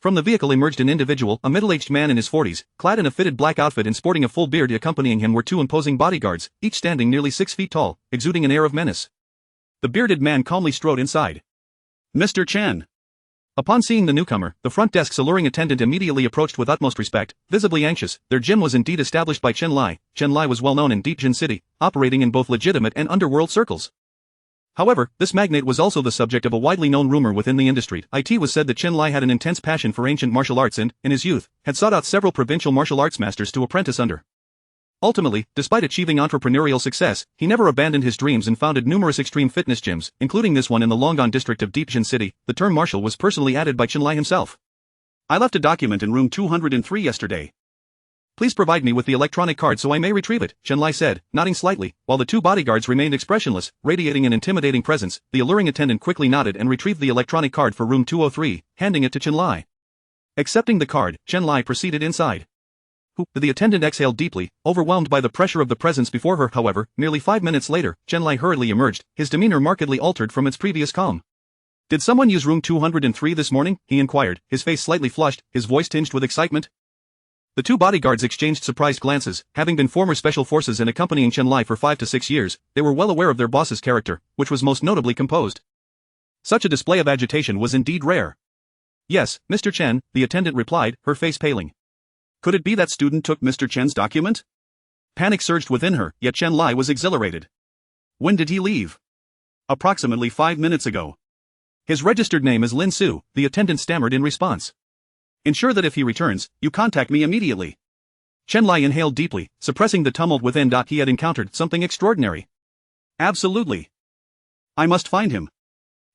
From the vehicle emerged an individual, a middle-aged man in his 40s, clad in a fitted black outfit and sporting a full beard. Accompanying him were 2 imposing bodyguards, each standing nearly 6 feet tall, exuding an air of menace. The bearded man calmly strode inside. Mr. Chen. Upon seeing the newcomer, the front desk's alluring attendant immediately approached with utmost respect, visibly anxious. Their gym was indeed established by Chen Lai. Chen Lai was well known in Deep Jin City, operating in both legitimate and underworld circles. However, this magnate was also the subject of a widely known rumor within the industry. It was said that Chen Lai had an intense passion for ancient martial arts and, in his youth, had sought out several provincial martial arts masters to apprentice under. Ultimately, despite achieving entrepreneurial success, he never abandoned his dreams and founded numerous extreme fitness gyms, including this one in the Longgang district of Deep Jin City. The term martial was personally added by Chen Lai himself. I left a document in room 203 yesterday. Please provide me with the electronic card so I may retrieve it, Chen Lai said, nodding slightly, while the 2 bodyguards remained expressionless, radiating an intimidating presence. The alluring attendant quickly nodded and retrieved the electronic card for room 203, handing it to Chen Lai. Accepting the card, Chen Lai proceeded inside. The attendant exhaled deeply, overwhelmed by the pressure of the presence before her. However, nearly 5 minutes later, Chen Lai hurriedly emerged, his demeanor markedly altered from its previous calm. Did someone use room 203 this morning? He inquired, his face slightly flushed, his voice tinged with excitement. The 2 bodyguards exchanged surprised glances. Having been former special forces and accompanying Chen Lai for 5 to 6 years, they were well aware of their boss's character, which was most notably composed. Such a display of agitation was indeed rare. Yes, Mr. Chen, the attendant replied, her face paling. Could it be that student took Mr. Chen's document? Panic surged within her, yet Chen Lai was exhilarated. When did he leave? Approximately 5 minutes ago. His registered name is Lin Xu, the attendant stammered in response. Ensure that if he returns, you contact me immediately. Chen Lai inhaled deeply, suppressing the tumult within. He had encountered something extraordinary. Absolutely. I must find him.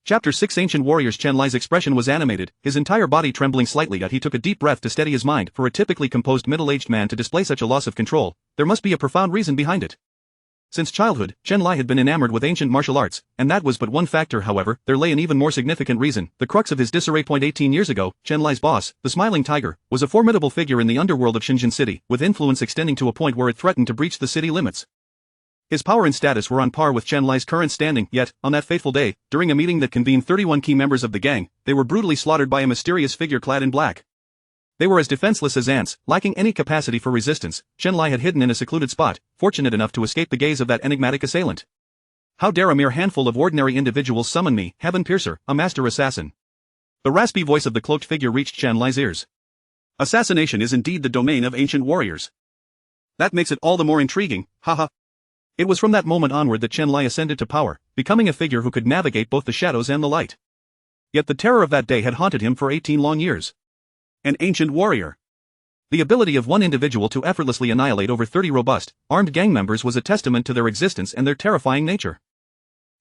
Chapter 6 Ancient Warriors. Chen Lai's expression was animated, his entire body trembling slightly. He took a deep breath to steady his mind. For a typically composed middle-aged man to display such a loss of control, there must be a profound reason behind it. Since childhood, Chen Lai had been enamored with ancient martial arts, and that was but one factor. However, there lay an even more significant reason. The crux of his disarray. 18 years ago, Chen Lai's boss, the Smiling Tiger, was a formidable figure in the underworld of Shenzhen City, with influence extending to a point where it threatened to breach the city limits. His power and status were on par with Chen Lai's current standing, yet, on that fateful day, during a meeting that convened 31 key members of the gang, they were brutally slaughtered by a mysterious figure clad in black. They were as defenseless as ants, lacking any capacity for resistance. Chen Lai had hidden in a secluded spot, fortunate enough to escape the gaze of that enigmatic assailant. How dare a mere handful of ordinary individuals summon me, Heaven Piercer, a master assassin? The raspy voice of the cloaked figure reached Chen Lai's ears. Assassination is indeed the domain of ancient warriors. That makes it all the more intriguing, haha. It was from that moment onward that Chen Lai ascended to power, becoming a figure who could navigate both the shadows and the light. Yet the terror of that day had haunted him for 18 long years. An ancient warrior. The ability of one individual to effortlessly annihilate over 30 robust, armed gang members was a testament to their existence and their terrifying nature.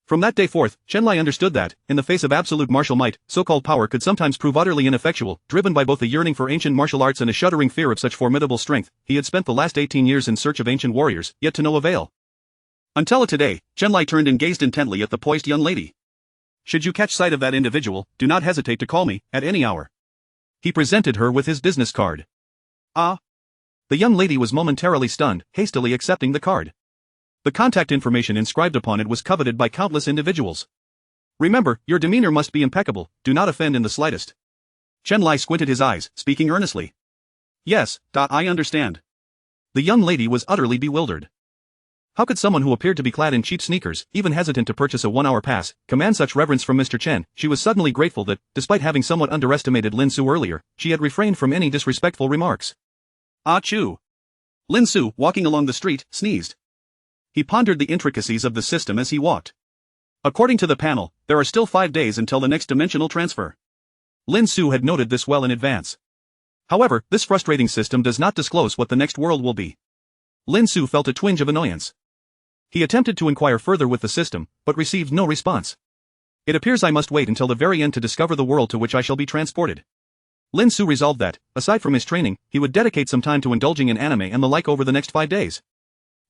From that day forth, Chen Lai understood that, in the face of absolute martial might, so-called power could sometimes prove utterly ineffectual. Driven by both a yearning for ancient martial arts and a shuddering fear of such formidable strength, he had spent the last 18 years in search of ancient warriors, yet to no avail. Until today, Chen Lai turned and gazed intently at the poised young lady. Should you catch sight of that individual, do not hesitate to call me, at any hour. He presented her with his business card. Ah. The young lady was momentarily stunned, hastily accepting the card. The contact information inscribed upon it was coveted by countless individuals. Remember, your demeanor must be impeccable, do not offend in the slightest. Chen Lai squinted his eyes, speaking earnestly. Yes, I understand. The young lady was utterly bewildered. How could someone who appeared to be clad in cheap sneakers, even hesitant to purchase a 1-hour pass, command such reverence from Mr. Chen? She was suddenly grateful that, despite having somewhat underestimated Lin Xu earlier, she had refrained from any disrespectful remarks. Ah choo. Lin Xu, walking along the street, sneezed. He pondered the intricacies of the system as he walked. According to the panel, there are still 5 days until the next dimensional transfer. Lin Xu had noted this well in advance. However, this frustrating system does not disclose what the next world will be. Lin Xu felt a twinge of annoyance. He attempted to inquire further with the system, but received no response. It appears I must wait until the very end to discover the world to which I shall be transported. Lin Xu resolved that, aside from his training, he would dedicate some time to indulging in anime and the like over the next 5 days.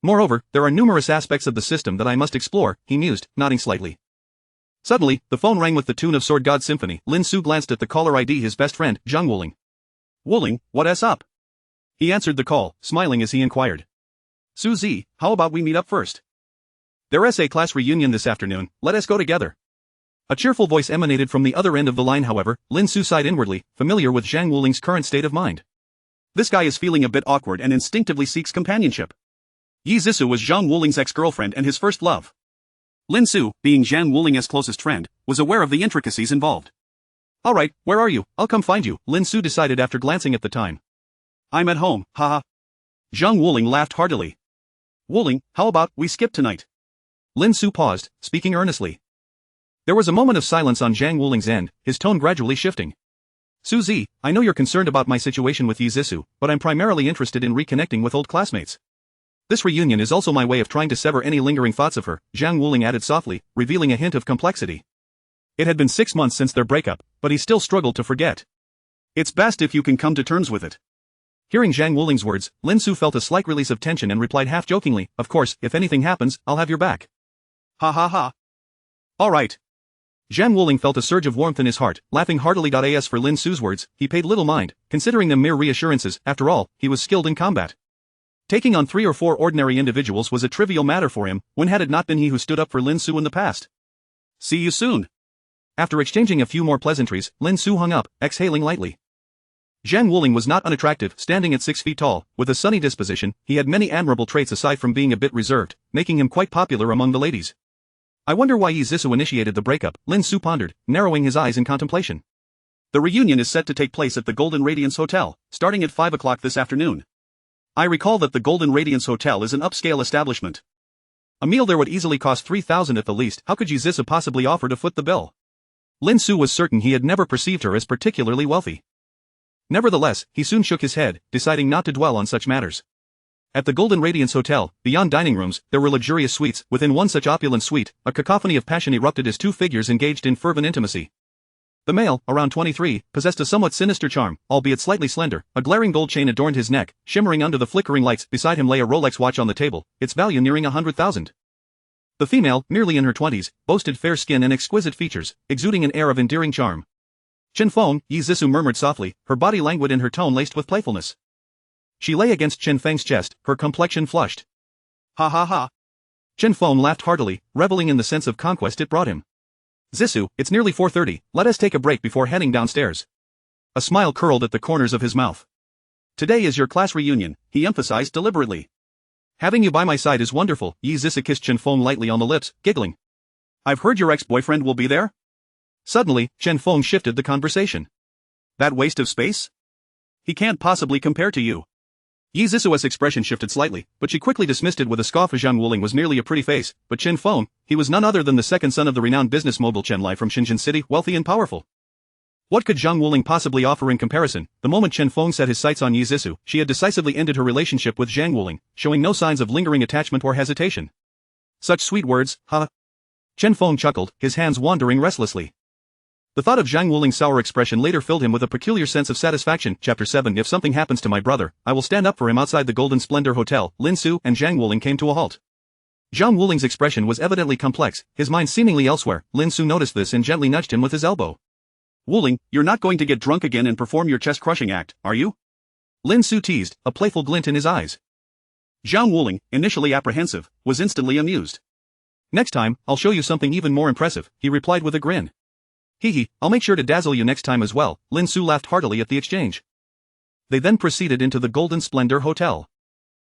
Moreover, there are numerous aspects of the system that I must explore, he mused, nodding slightly. Suddenly, the phone rang with the tune of Sword God Symphony. Lin Xu glanced at the caller ID, his best friend, Zhang Wuling. Wuling, what's up? He answered the call, smiling as he inquired. Suzy, how about we meet up first? There's a class reunion this afternoon, let us go together. A cheerful voice emanated from the other end of the line. However, Lin Xu sighed inwardly, familiar with Zhang Wuling's current state of mind. This guy is feeling a bit awkward and instinctively seeks companionship. Yi Zhisu was Zhang Wuling's ex-girlfriend and his first love. Lin Xu, being Zhang Wuling's closest friend, was aware of the intricacies involved. Alright, where are you? I'll come find you, Lin Xu decided after glancing at the time. I'm at home, haha. Zhang Wuling laughed heartily. Wuling, how about we skip tonight? Lin Xu paused, speaking earnestly. There was a moment of silence on Zhang Wuling's end, his tone gradually shifting. Suzy, I know you're concerned about my situation with Yi Zhisu, but I'm primarily interested in reconnecting with old classmates. This reunion is also my way of trying to sever any lingering thoughts of her, Zhang Wuling added softly, revealing a hint of complexity. It had been 6 months since their breakup, but he still struggled to forget. It's best if you can come to terms with it. Hearing Zhang Wuling's words, Lin Xu felt a slight release of tension and replied half-jokingly, of course, if anything happens, I'll have your back. Ha ha ha. Alright. Zhang Wuling felt a surge of warmth in his heart, laughing heartily. As for Lin Xu's words, he paid little mind, considering them mere reassurances. After all, he was skilled in combat. Taking on 3 or 4 ordinary individuals was a trivial matter for him, when had it not been he who stood up for Lin Xu in the past. See you soon. After exchanging a few more pleasantries, Lin Xu hung up, exhaling lightly. Zhang Wuling was not unattractive, standing at 6 feet tall, with a sunny disposition. He had many admirable traits aside from being a bit reserved, making him quite popular among the ladies. I wonder why Yi Zhisu initiated the breakup, Lin Xu pondered, narrowing his eyes in contemplation. The reunion is set to take place at the Golden Radiance Hotel, starting at 5 o'clock this afternoon. I recall that the Golden Radiance Hotel is an upscale establishment. A meal there would easily cost 3,000 at the least. How could Yi Zhisu possibly offer to foot the bill? Lin Xu was certain he had never perceived her as particularly wealthy. Nevertheless, he soon shook his head, deciding not to dwell on such matters. At the Golden Radiance Hotel, beyond dining rooms, there were luxurious suites. Within one such opulent suite, a cacophony of passion erupted as 2 figures engaged in fervent intimacy. The male, around 23, possessed a somewhat sinister charm, albeit slightly slender. A glaring gold chain adorned his neck, shimmering under the flickering lights. Beside him lay a Rolex watch on the table, its value nearing 100,000. The female, merely in her 20s, boasted fair skin and exquisite features, exuding an air of endearing charm. Chen Feng, Yi Zissou murmured softly, her body languid and her tone laced with playfulness. She lay against Chen Feng's chest, her complexion flushed. Ha ha ha. Chen Feng laughed heartily, reveling in the sense of conquest it brought him. Zissou, it's nearly 4:30, let us take a break before heading downstairs. A smile curled at the corners of his mouth. Today is your class reunion, he emphasized deliberately. Having you by my side is wonderful, Yi Zissou kissed Chen Feng lightly on the lips, giggling. I've heard your ex-boyfriend will be there? Suddenly, Chen Feng shifted the conversation. That waste of space? He can't possibly compare to you. Yi Zissou's expression shifted slightly, but she quickly dismissed it with a scoff. Zhang Wuling was merely a pretty face, but Chen Feng, he was none other than the second son of the renowned business mogul Chen Lai from Shenzhen City, wealthy and powerful. What could Zhang Wuling possibly offer in comparison? The moment Chen Feng set his sights on Yi Zissou, she had decisively ended her relationship with Zhang Wuling, showing no signs of lingering attachment or hesitation. Such sweet words, huh? Chen Feng chuckled, his hands wandering restlessly. The thought of Zhang Wuling's sour expression later filled him with a peculiar sense of satisfaction. Chapter 7 If something happens to my brother, I will stand up for him. Outside the Golden Splendor Hotel, Lin Xu and Zhang Wuling came to a halt. Zhang Wuling's expression was evidently complex, his mind seemingly elsewhere. Lin Xu noticed this and gently nudged him with his elbow. Wuling, you're not going to get drunk again and perform your chest-crushing act, are you? Lin Xu teased, a playful glint in his eyes. Zhang Wuling, initially apprehensive, was instantly amused. Next time, I'll show you something even more impressive, he replied with a grin. Hee, I'll make sure to dazzle you next time as well. Lin Xu laughed heartily at the exchange. They then proceeded into the Golden Splendor Hotel.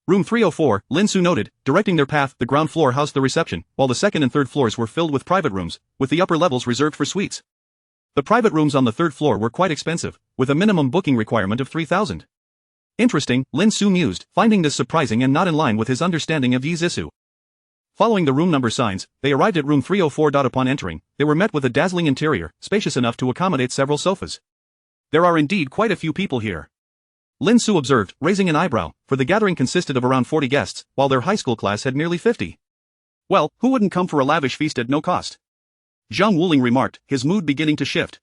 Room 304, Lin Xu noted, directing their path. The ground floor housed the reception, while the second and third floors were filled with private rooms, with the upper levels reserved for suites. The private rooms on the third floor were quite expensive, with a minimum booking requirement of 3,000. Interesting, Lin Xu mused, finding this surprising and not in line with his understanding of Yi Zissou. Following the room number signs, they arrived at room 304. Upon entering, they were met with a dazzling interior, spacious enough to accommodate several sofas. There are indeed quite a few people here. Lin Xu observed, raising an eyebrow, for the gathering consisted of around 40 guests, while their high school class had nearly 50. Well, who wouldn't come for a lavish feast at no cost? Zhang Wuling remarked, his mood beginning to shift.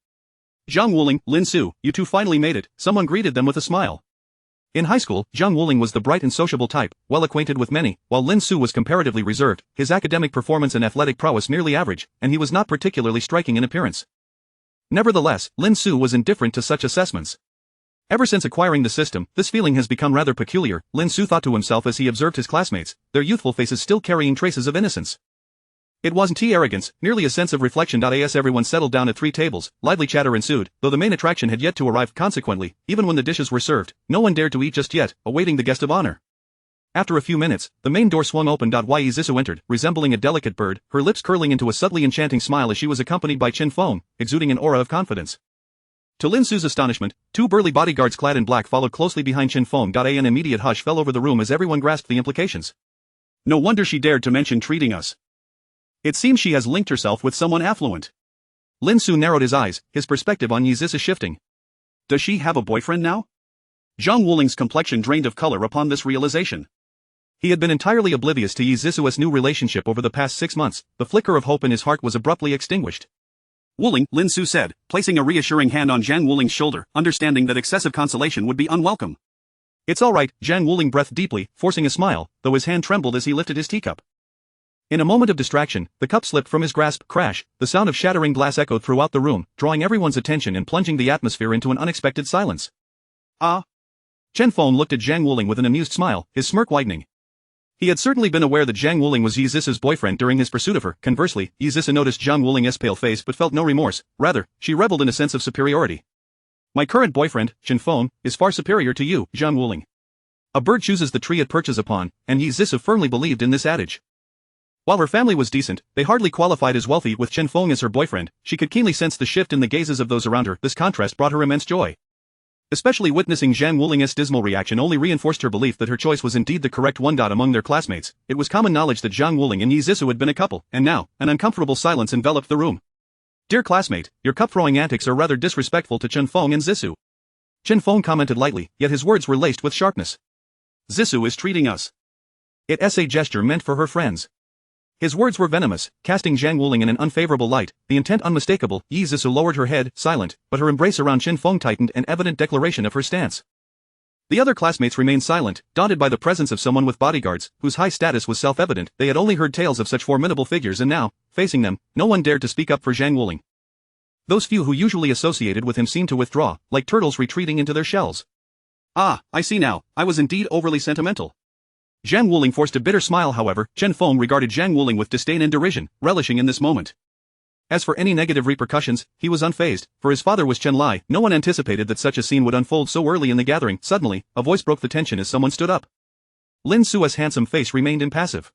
Zhang Wuling, Lin Xu, you two finally made it, someone greeted them with a smile. In high school, Zhang Wuling was the bright and sociable type, well acquainted with many, while Lin Xu was comparatively reserved, his academic performance and athletic prowess merely average, and he was not particularly striking in appearance. Nevertheless, Lin Xu was indifferent to such assessments. Ever since acquiring the system, this feeling has become rather peculiar, Lin Xu thought to himself as he observed his classmates, their youthful faces still carrying traces of innocence. It wasn't arrogance, merely a sense of reflection. As everyone settled down at 3 tables, lively chatter ensued, though the main attraction had yet to arrive. Consequently, even when the dishes were served, no one dared to eat just yet, awaiting the guest of honor. After a few minutes, the main door swung open. Yi Zissou entered, resembling a delicate bird, her lips curling into a subtly enchanting smile as she was accompanied by Chen Feng, exuding an aura of confidence. To Lin Xu's astonishment, 2 burly bodyguards clad in black followed closely behind Chen Feng. An immediate hush fell over the room as everyone grasped the implications. No wonder she dared to mention treating us. It seems she has linked herself with someone affluent. Lin Xu narrowed his eyes, his perspective on Yi Zissou shifting. Does she have a boyfriend now? Zhang Wuling's complexion drained of color upon this realization. He had been entirely oblivious to Yi Zissou's new relationship over the past 6 months. The flicker of hope in his heart was abruptly extinguished. Wuling, Lin Xu said, placing a reassuring hand on Zhang Wuling's shoulder, understanding that excessive consolation would be unwelcome. It's all right, Zhang Wuling breathed deeply, forcing a smile, though his hand trembled as he lifted his teacup. In a moment of distraction, the cup slipped from his grasp. Crash, the sound of shattering glass echoed throughout the room, drawing everyone's attention and plunging the atmosphere into an unexpected silence. Ah. Chen Feng looked at Zhang Wuling with an amused smile, his smirk widening. He had certainly been aware that Zhang Wuling was Yi Zissou's boyfriend during his pursuit of her. Conversely, Yi Zissou noticed Zhang Wuling's pale face but felt no remorse, rather, she reveled in a sense of superiority. My current boyfriend, Chen Feng, is far superior to you, Zhang Wuling. A bird chooses the tree it perches upon, and Yi Zissou firmly believed in this adage. While her family was decent, they hardly qualified as wealthy. With Chen Feng as her boyfriend, she could keenly sense the shift in the gazes of those around her. This contrast brought her immense joy. Especially witnessing Zhang Wuling's dismal reaction only reinforced her belief that her choice was indeed the correct one. Among their classmates, it was common knowledge that Zhang Wuling and Yi Zissou had been a couple, and now, an uncomfortable silence enveloped the room. Dear classmate, your cup-throwing antics are rather disrespectful to Chen Feng and Zissou. Chen Feng commented lightly, yet his words were laced with sharpness. Zissou is treating us. It's a gesture meant for her friends. His words were venomous, casting Zhang Wuling in an unfavorable light, the intent unmistakable. Yi Zisu lowered her head, silent, but her embrace around Qin Feng tightened, an evident declaration of her stance. The other classmates remained silent, daunted by the presence of someone with bodyguards, whose high status was self-evident. They had only heard tales of such formidable figures and now, facing them, no one dared to speak up for Zhang Wuling. Those few who usually associated with him seemed to withdraw, like turtles retreating into their shells. Ah, I see now, I was indeed overly sentimental. Zhang Wuling forced a bitter smile. However, Chen Feng regarded Zhang Wuling with disdain and derision, relishing in this moment. As for any negative repercussions, he was unfazed, for his father was Chen Lai. No one anticipated that such a scene would unfold so early in the gathering. Suddenly, a voice broke the tension as someone stood up. Lin Xu's handsome face remained impassive.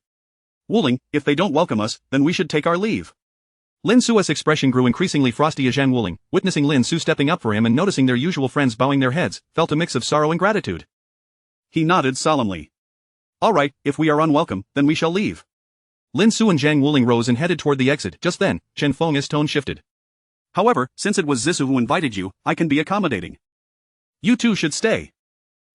Wuling, if they don't welcome us, then we should take our leave. Lin Xu's expression grew increasingly frosty as Zhang Wuling, witnessing Lin Xu stepping up for him and noticing their usual friends bowing their heads, felt a mix of sorrow and gratitude. He nodded solemnly. All right, if we are unwelcome, then we shall leave. Lin Xu and Zhang Wuling rose and headed toward the exit. Just then, Chen Feng's tone shifted. However, since it was Zisu who invited you, I can be accommodating. You two should stay.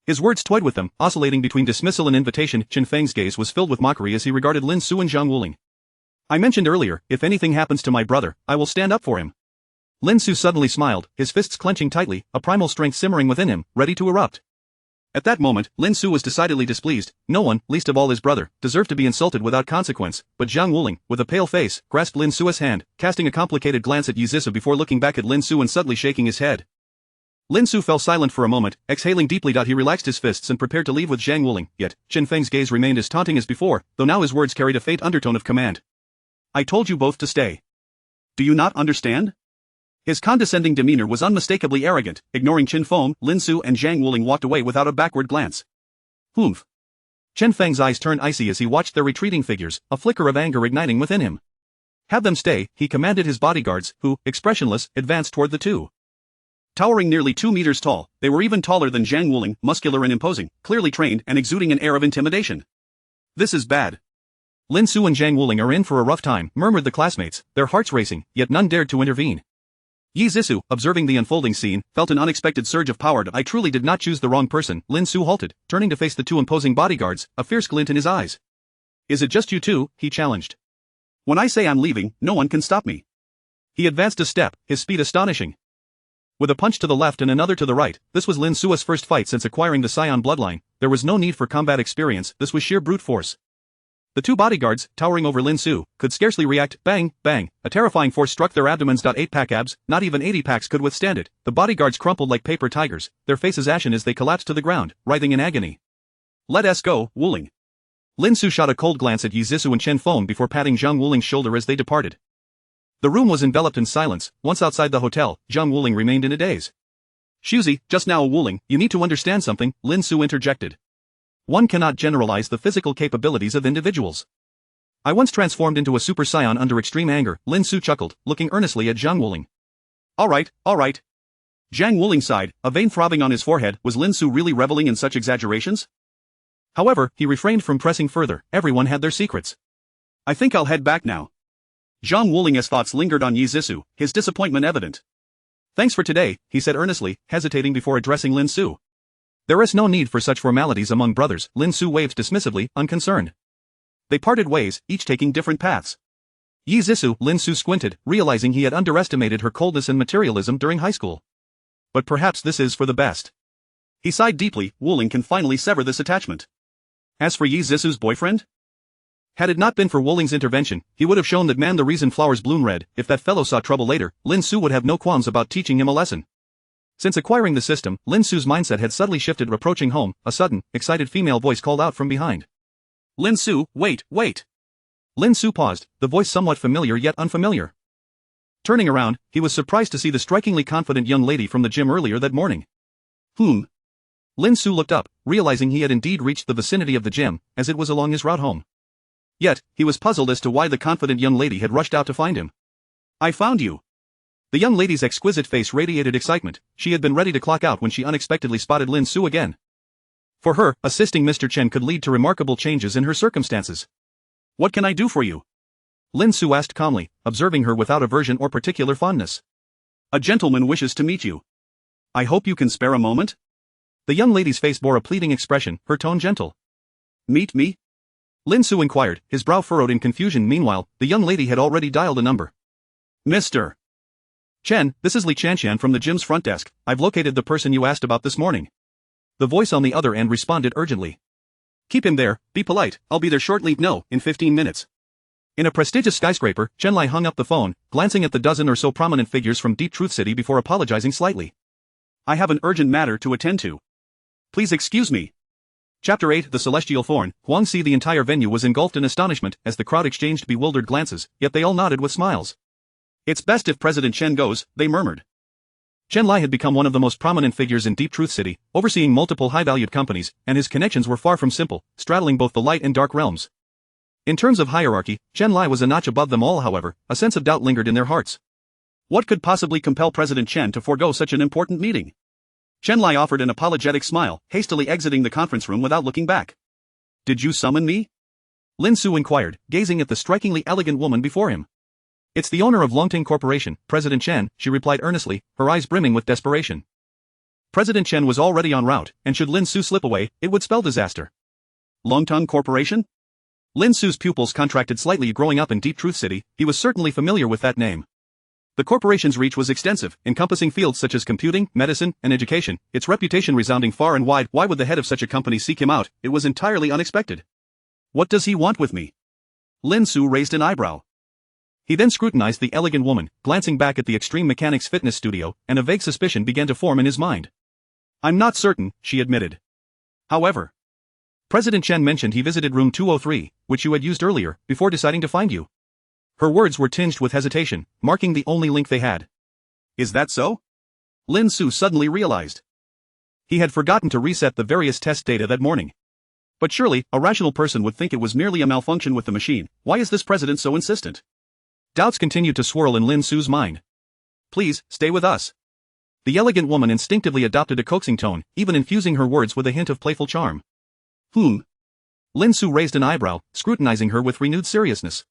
His words toyed with them, oscillating between dismissal and invitation. Chen Feng's gaze was filled with mockery as he regarded Lin Xu and Zhang Wuling. I mentioned earlier, if anything happens to my brother, I will stand up for him. Lin Xu suddenly smiled, his fists clenching tightly, a primal strength simmering within him, ready to erupt. At that moment, Lin Xu was decidedly displeased. No one, least of all his brother, deserved to be insulted without consequence, but Zhang Wuling, with a pale face, grasped Lin Xu's hand, casting a complicated glance at Yi Zisu before looking back at Lin Xu and subtly shaking his head. Lin Xu fell silent for a moment, exhaling deeply. He relaxed his fists and prepared to leave with Zhang Wuling, yet, Chen Feng's gaze remained as taunting as before, though now his words carried a faint undertone of command. I told you both to stay. Do you not understand? His condescending demeanor was unmistakably arrogant. Ignoring Chen Feng, Lin Xu and Zhang Wuling walked away without a backward glance. Humph. Chen Feng's eyes turned icy as he watched their retreating figures, a flicker of anger igniting within him. Have them stay, he commanded his bodyguards, who, expressionless, advanced toward the two. Towering nearly 2 meters tall, they were even taller than Zhang Wuling, muscular and imposing, clearly trained and exuding an air of intimidation. This is bad. Lin Xu and Zhang Wuling are in for a rough time, murmured the classmates, their hearts racing, yet none dared to intervene. Yi Zisu, observing the unfolding scene, felt an unexpected surge of power. I truly did not choose the wrong person. Lin Xu halted, turning to face the two imposing bodyguards, a fierce glint in his eyes. Is it just you two? He challenged. When I say I'm leaving, no one can stop me. He advanced a step, his speed astonishing. With a punch to the left and another to the right, this was Lin Xu's first fight since acquiring the Scion bloodline. There was no need for combat experience, this was sheer brute force. The two bodyguards, towering over Lin Xu, could scarcely react. Bang, bang, a terrifying force struck their abdomens. 8-pack abs, not even 80 packs could withstand it. The bodyguards crumpled like paper tigers, their faces ashen as they collapsed to the ground, writhing in agony. Let us go, Wuling. Lin Xu shot a cold glance at Yi Zisu and Chen Feng before patting Zhang Wuling's shoulder as they departed. The room was enveloped in silence. Once outside the hotel, Zhang Wuling remained in a daze. Shuzi, just now Wuling, you need to understand something, Lin Xu interjected. One cannot generalize the physical capabilities of individuals. I once transformed into a Super Saiyan under extreme anger, Lin Xu chuckled, looking earnestly at Zhang Wuling. Alright, alright. Zhang Wuling sighed, a vein throbbing on his forehead. Was Lin Xu really reveling in such exaggerations? However, he refrained from pressing further. Everyone had their secrets. I think I'll head back now. Zhang Wuling's thoughts lingered on Yi Zisu, his disappointment evident. Thanks for today, he said earnestly, hesitating before addressing Lin Xu. There is no need for such formalities among brothers, Lin Xu waved dismissively, unconcerned. They parted ways, each taking different paths. Yi Zisu, Lin Xu squinted, realizing he had underestimated her coldness and materialism during high school. But perhaps this is for the best. He sighed deeply. Wuling can finally sever this attachment. As for Yi Zisu's boyfriend? Had it not been for Wuling's intervention, he would have shown that man the reason flowers bloom red. If that fellow saw trouble later, Lin Xu would have no qualms about teaching him a lesson. Since acquiring the system, Lin Xu's mindset had subtly shifted. Approaching home, a sudden, excited female voice called out from behind. Lin Xu, wait, wait. Lin Xu paused, the voice somewhat familiar yet unfamiliar. Turning around, he was surprised to see the strikingly confident young lady from the gym earlier that morning. Lin Xu looked up, realizing he had indeed reached the vicinity of the gym, as it was along his route home. Yet, he was puzzled as to why the confident young lady had rushed out to find him. I found you. The young lady's exquisite face radiated excitement. She had been ready to clock out when she unexpectedly spotted Lin Xu again. For her, assisting Mr. Chen could lead to remarkable changes in her circumstances. What can I do for you? Lin Xu asked calmly, observing her without aversion or particular fondness. A gentleman wishes to meet you. I hope you can spare a moment? The young lady's face bore a pleading expression, her tone gentle. Meet me? Lin Xu inquired, his brow furrowed in confusion. Meanwhile, the young lady had already dialed a number. Mr. Chen, this is Li Chanshan from the gym's front desk. I've located the person you asked about this morning. The voice on the other end responded urgently. Keep him there, be polite, I'll be there shortly. No, in 15 minutes. In a prestigious skyscraper, Chen Lai hung up the phone, glancing at the dozen or so prominent figures from Deep Truth City before apologizing slightly. I have an urgent matter to attend to. Please excuse me. Chapter 8 The Celestial Thorn. Huang Si. The entire venue was engulfed in astonishment as the crowd exchanged bewildered glances, yet they all nodded with smiles. It's best if President Chen goes, they murmured. Chen Lai had become one of the most prominent figures in Deep Truth City, overseeing multiple high-valued companies, and his connections were far from simple, straddling both the light and dark realms. In terms of hierarchy, Chen Lai was a notch above them all. However, a sense of doubt lingered in their hearts. What could possibly compel President Chen to forego such an important meeting? Chen Lai offered an apologetic smile, hastily exiting the conference room without looking back. Did you summon me? Lin Xu inquired, gazing at the strikingly elegant woman before him. It's the owner of Longting Corporation, President Chen, she replied earnestly, her eyes brimming with desperation. President Chen was already en route, and should Lin Xu slip away, it would spell disaster. Longting Corporation? Lin Xu's pupils contracted slightly. Growing up in Deep Truth City, he was certainly familiar with that name. The corporation's reach was extensive, encompassing fields such as computing, medicine, and education, its reputation resounding far and wide. Why would the head of such a company seek him out? It was entirely unexpected. What does he want with me? Lin Xu raised an eyebrow. He then scrutinized the elegant woman, glancing back at the Extreme Mechanics Fitness Studio, and a vague suspicion began to form in his mind. I'm not certain, she admitted. However, President Chen mentioned he visited room 203, which you had used earlier, before deciding to find you. Her words were tinged with hesitation, marking the only link they had. Is that so? Lin Xu suddenly realized. He had forgotten to reset the various test data that morning. But surely, a rational person would think it was merely a malfunction with the machine. Why is this president so insistent? Doubts continued to swirl in Lin Xu's mind. Please, stay with us. The elegant woman instinctively adopted a coaxing tone, even infusing her words with a hint of playful charm. Lin Xu raised an eyebrow, scrutinizing her with renewed seriousness.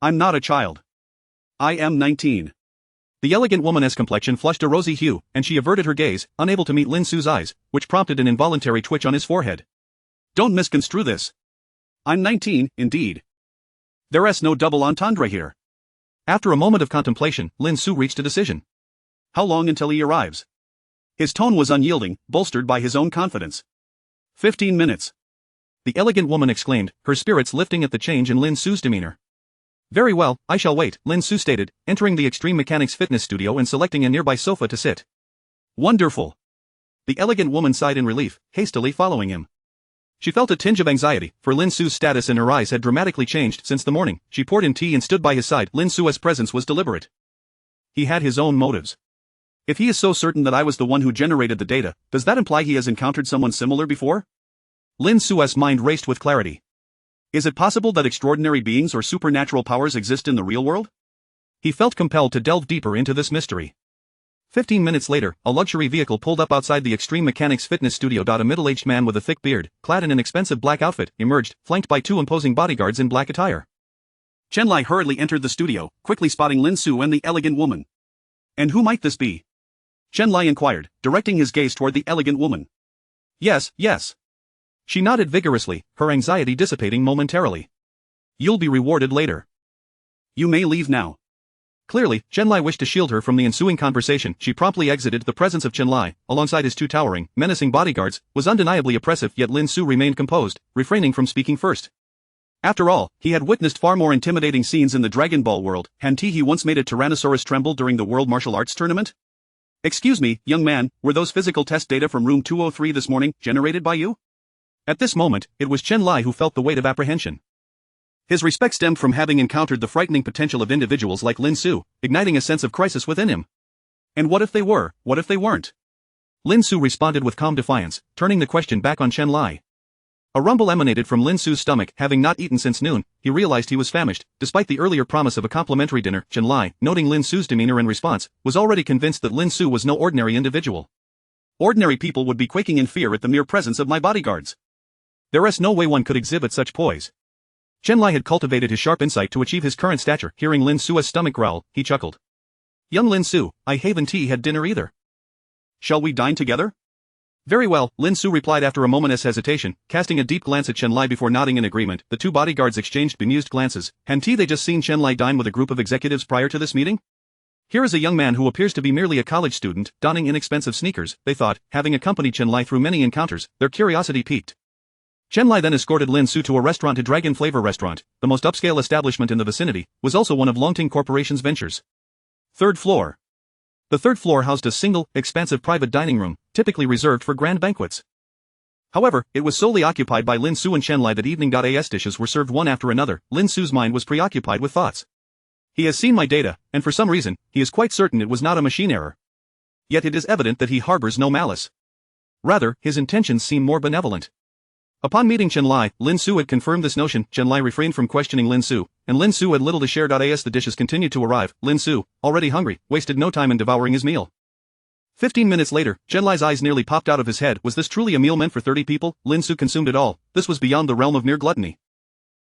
I'm not a child. I am 19. The elegant woman's complexion flushed a rosy hue, and she averted her gaze, unable to meet Lin Xu's eyes, which prompted an involuntary twitch on his forehead. Don't misconstrue this. I'm 19, indeed. There's no double entendre here. After a moment of contemplation, Lin Xu reached a decision. How long until he arrives? His tone was unyielding, bolstered by his own confidence. 15 minutes. The elegant woman exclaimed, her spirits lifting at the change in Lin Xu's demeanor. Very well, I shall wait, Lin Xu stated, entering the Extreme Mechanics Fitness Studio and selecting a nearby sofa to sit. Wonderful. The elegant woman sighed in relief, hastily following him. She felt a tinge of anxiety, for Lin Xu's status in her eyes had dramatically changed since the morning. She poured him tea and stood by his side. Lin Xu's presence was deliberate. He had his own motives. If he is so certain that I was the one who generated the data, does that imply he has encountered someone similar before? Lin Xu's mind raced with clarity. Is it possible that extraordinary beings or supernatural powers exist in the real world? He felt compelled to delve deeper into this mystery. 15 minutes later, a luxury vehicle pulled up outside the Extreme Mechanics Fitness Studio. A middle-aged man with a thick beard, clad in an expensive black outfit, emerged, flanked by two imposing bodyguards in black attire. Chen Lai hurriedly entered the studio, quickly spotting Lin Xu and the elegant woman. And who might this be? Chen Lai inquired, directing his gaze toward the elegant woman. Yes. She nodded vigorously, her anxiety dissipating momentarily. You'll be rewarded later. You may leave now. Clearly, Chen Lai wished to shield her from the ensuing conversation. She promptly exited. The presence of Chen Lai, alongside his two towering, menacing bodyguards, was undeniably oppressive, yet Lin Xu remained composed, refraining from speaking first. After all, he had witnessed far more intimidating scenes in the Dragon Ball world. Hadn't he once made a Tyrannosaurus tremble during the World Martial Arts Tournament? Excuse me, young man, were those physical test data from room 203 this morning generated by you? At this moment, it was Chen Lai who felt the weight of apprehension. His respect stemmed from having encountered the frightening potential of individuals like Lin Xu, igniting a sense of crisis within him. And what if they were, what if they weren't? Lin Xu responded with calm defiance, turning the question back on Chen Lai. A rumble emanated from Lin Xu's stomach. Having not eaten since noon, he realized he was famished. Despite the earlier promise of a complimentary dinner, Chen Lai, noting Lin Xu's demeanor and response, was already convinced that Lin Xu was no ordinary individual. Ordinary people would be quaking in fear at the mere presence of my bodyguards. There's no way one could exhibit such poise. Chen Lai had cultivated his sharp insight to achieve his current stature. Hearing Lin Xu's stomach growl, he chuckled. Young Lin Xu, I haven't had dinner either. Shall we dine together? Very well, Lin Xu replied after a moment's hesitation, casting a deep glance at Chen Lai before nodding in agreement. The two bodyguards exchanged bemused glances. Hadn't they just seen Chen Lai dine with a group of executives prior to this meeting? Here is a young man who appears to be merely a college student, donning inexpensive sneakers, they thought, having accompanied Chen Lai through many encounters, their curiosity piqued. Chen Lai then escorted Lin Xu to a restaurant, a Dragon Flavor restaurant, the most upscale establishment in the vicinity, was also one of Longting Corporation's ventures. Third floor. The third floor housed a single, expansive private dining room, typically reserved for grand banquets. However, it was solely occupied by Lin Xu and Chen Lai that evening. As dishes were served one after another, Lin Xu's mind was preoccupied with thoughts. He has seen my data, and for some reason, he is quite certain it was not a machine error. Yet it is evident that he harbors no malice. Rather, his intentions seem more benevolent. Upon meeting Chen Lai, Lin Xu had confirmed this notion. Chen Lai refrained from questioning Lin Xu, and Lin Xu had little to share. As the dishes continued to arrive, Lin Xu, already hungry, wasted no time in devouring his meal. 15 minutes later, Chen Lai's eyes nearly popped out of his head. Was this truly a meal meant for 30 people? Lin Xu consumed it all. This was beyond the realm of mere gluttony.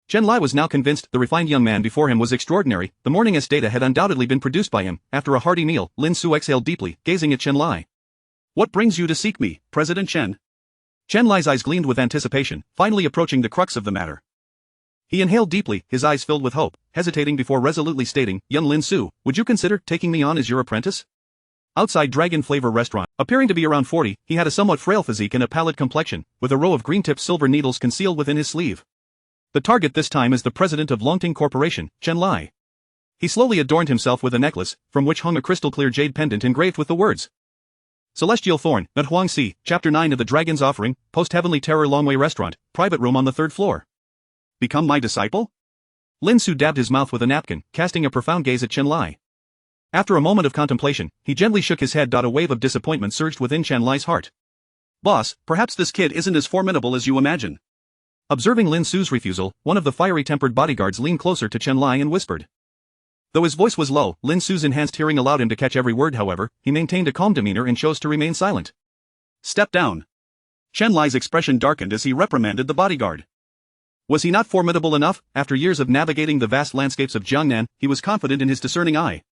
Chen Lai was now convinced the refined young man before him was extraordinary. The morning's data had undoubtedly been produced by him. After a hearty meal, Lin Xu exhaled deeply, gazing at Chen Lai. What brings you to seek me, President Chen? Chen Lai's eyes gleamed with anticipation, finally approaching the crux of the matter. He inhaled deeply, his eyes filled with hope, hesitating before resolutely stating, Young Lin Xu, would you consider taking me on as your apprentice? Outside Dragon Flavor restaurant, appearing to be around 40, he had a somewhat frail physique and a pallid complexion, with a row of green-tipped silver needles concealed within his sleeve. The target this time is the president of Longting Corporation, Chen Lai. He slowly adorned himself with a necklace, from which hung a crystal-clear jade pendant engraved with the words Celestial Thorn, Nut Huang Si, Chapter 9 of the Dragon's Offering, Post-Heavenly Terror Longway Restaurant, private room on the third floor. Become my disciple? Lin Xu dabbed his mouth with a napkin, casting a profound gaze at Chen Lai. After a moment of contemplation, he gently shook his head. A wave of disappointment surged within Chen Lai's heart. Boss, perhaps this kid isn't as formidable as you imagine. Observing Lin Xu's refusal, one of the fiery-tempered bodyguards leaned closer to Chen Lai and whispered. Though his voice was low, Lin Xu's enhanced hearing allowed him to catch every word. However, he maintained a calm demeanor and chose to remain silent. Step down. Chen Lai's expression darkened as he reprimanded the bodyguard. Was he not formidable enough? After years of navigating the vast landscapes of Jiangnan, he was confident in his discerning eye.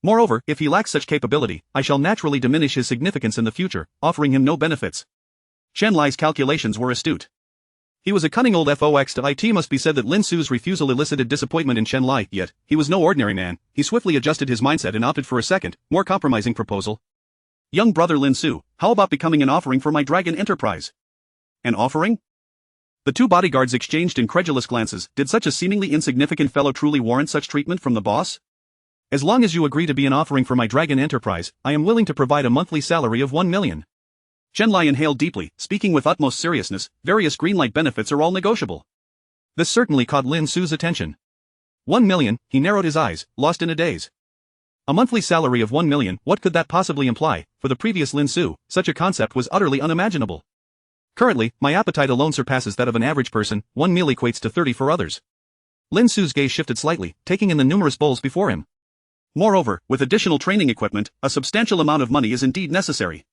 Moreover, if he lacks such capability, I shall naturally diminish his significance in the future, offering him no benefits. Chen Lai's calculations were astute. He was a cunning old fox. It must be said that Lin Xu's refusal elicited disappointment in Chen Lai, yet, he was no ordinary man. He swiftly adjusted his mindset and opted for a second, more compromising proposal. Young brother Lin Xu, how about becoming an offering for my dragon enterprise? An offering? The two bodyguards exchanged incredulous glances. Did such a seemingly insignificant fellow truly warrant such treatment from the boss? As long as you agree to be an offering for my dragon enterprise, I am willing to provide a monthly salary of 1 million. Chen Lai inhaled deeply, speaking with utmost seriousness. Various greenlight benefits are all negotiable. This certainly caught Lin Xu's attention. 1 million, he narrowed his eyes, lost in a daze. A monthly salary of 1 million, what could that possibly imply? For the previous Lin Xu, such a concept was utterly unimaginable. Currently, my appetite alone surpasses that of an average person. 1 meal equates to 30 for others. Lin Xu's gaze shifted slightly, taking in the numerous bowls before him. Moreover, with additional training equipment, a substantial amount of money is indeed necessary.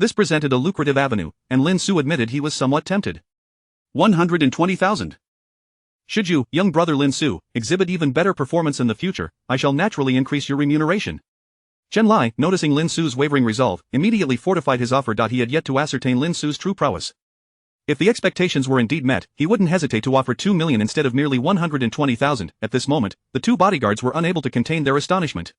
This presented a lucrative avenue, and Lin Xu admitted he was somewhat tempted. 120,000. Should you, young brother Lin Xu, exhibit even better performance in the future, I shall naturally increase your remuneration. Chen Lai, noticing Lin Xu's wavering resolve, immediately fortified his offer. He had yet to ascertain Lin Xu's true prowess. If the expectations were indeed met, he wouldn't hesitate to offer 2 million instead of merely 120,000. At this moment, the two bodyguards were unable to contain their astonishment.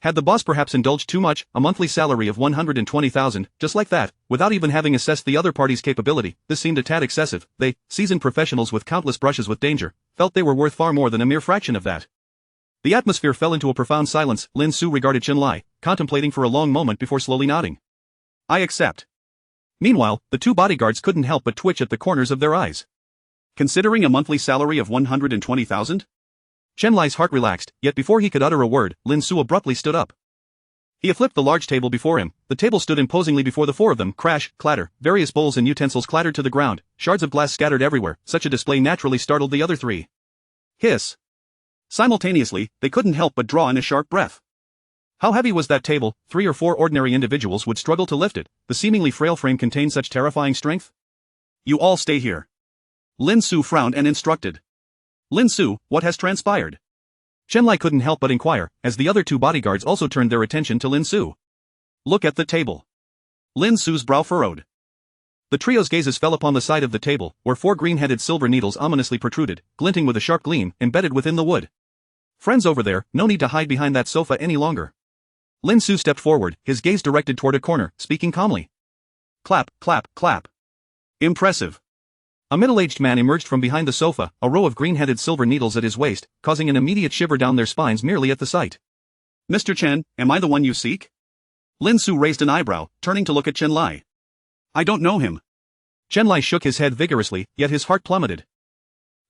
Had the boss perhaps indulged too much? A monthly salary of 120,000, just like that, without even having assessed the other party's capability, this seemed a tad excessive. They, seasoned professionals with countless brushes with danger, felt they were worth far more than a mere fraction of that. The atmosphere fell into a profound silence. Lin Xu regarded Chen Lai, contemplating for a long moment before slowly nodding. I accept. Meanwhile, the two bodyguards couldn't help but twitch at the corners of their eyes. Considering a monthly salary of 120,000? Chen Lai's heart relaxed, yet before he could utter a word, Lin Xu abruptly stood up. He flipped the large table before him. The table stood imposingly before the four of them. Crash, clatter, various bowls and utensils clattered to the ground, shards of glass scattered everywhere. Such a display naturally startled the other three. Hiss. Simultaneously, they couldn't help but draw in a sharp breath. How heavy was that table? 3 or 4 ordinary individuals would struggle to lift it. The seemingly frail frame contained such terrifying strength. You all stay here. Lin Xu frowned and instructed. Lin Xu, what has transpired? Chen Lai couldn't help but inquire, as the other two bodyguards also turned their attention to Lin Xu. Look at the table. Lin Xu's brow furrowed. The trio's gazes fell upon the side of the table, where 4 green-headed silver needles ominously protruded, glinting with a sharp gleam, embedded within the wood. Friends over there, no need to hide behind that sofa any longer. Lin Xu stepped forward, his gaze directed toward a corner, speaking calmly. Clap, clap, clap. Impressive. A middle-aged man emerged from behind the sofa, a row of green-headed silver needles at his waist, causing an immediate shiver down their spines merely at the sight. Mr. Chen, am I the one you seek? Lin Xu raised an eyebrow, turning to look at Chen Lai. I don't know him. Chen Lai shook his head vigorously, yet his heart plummeted.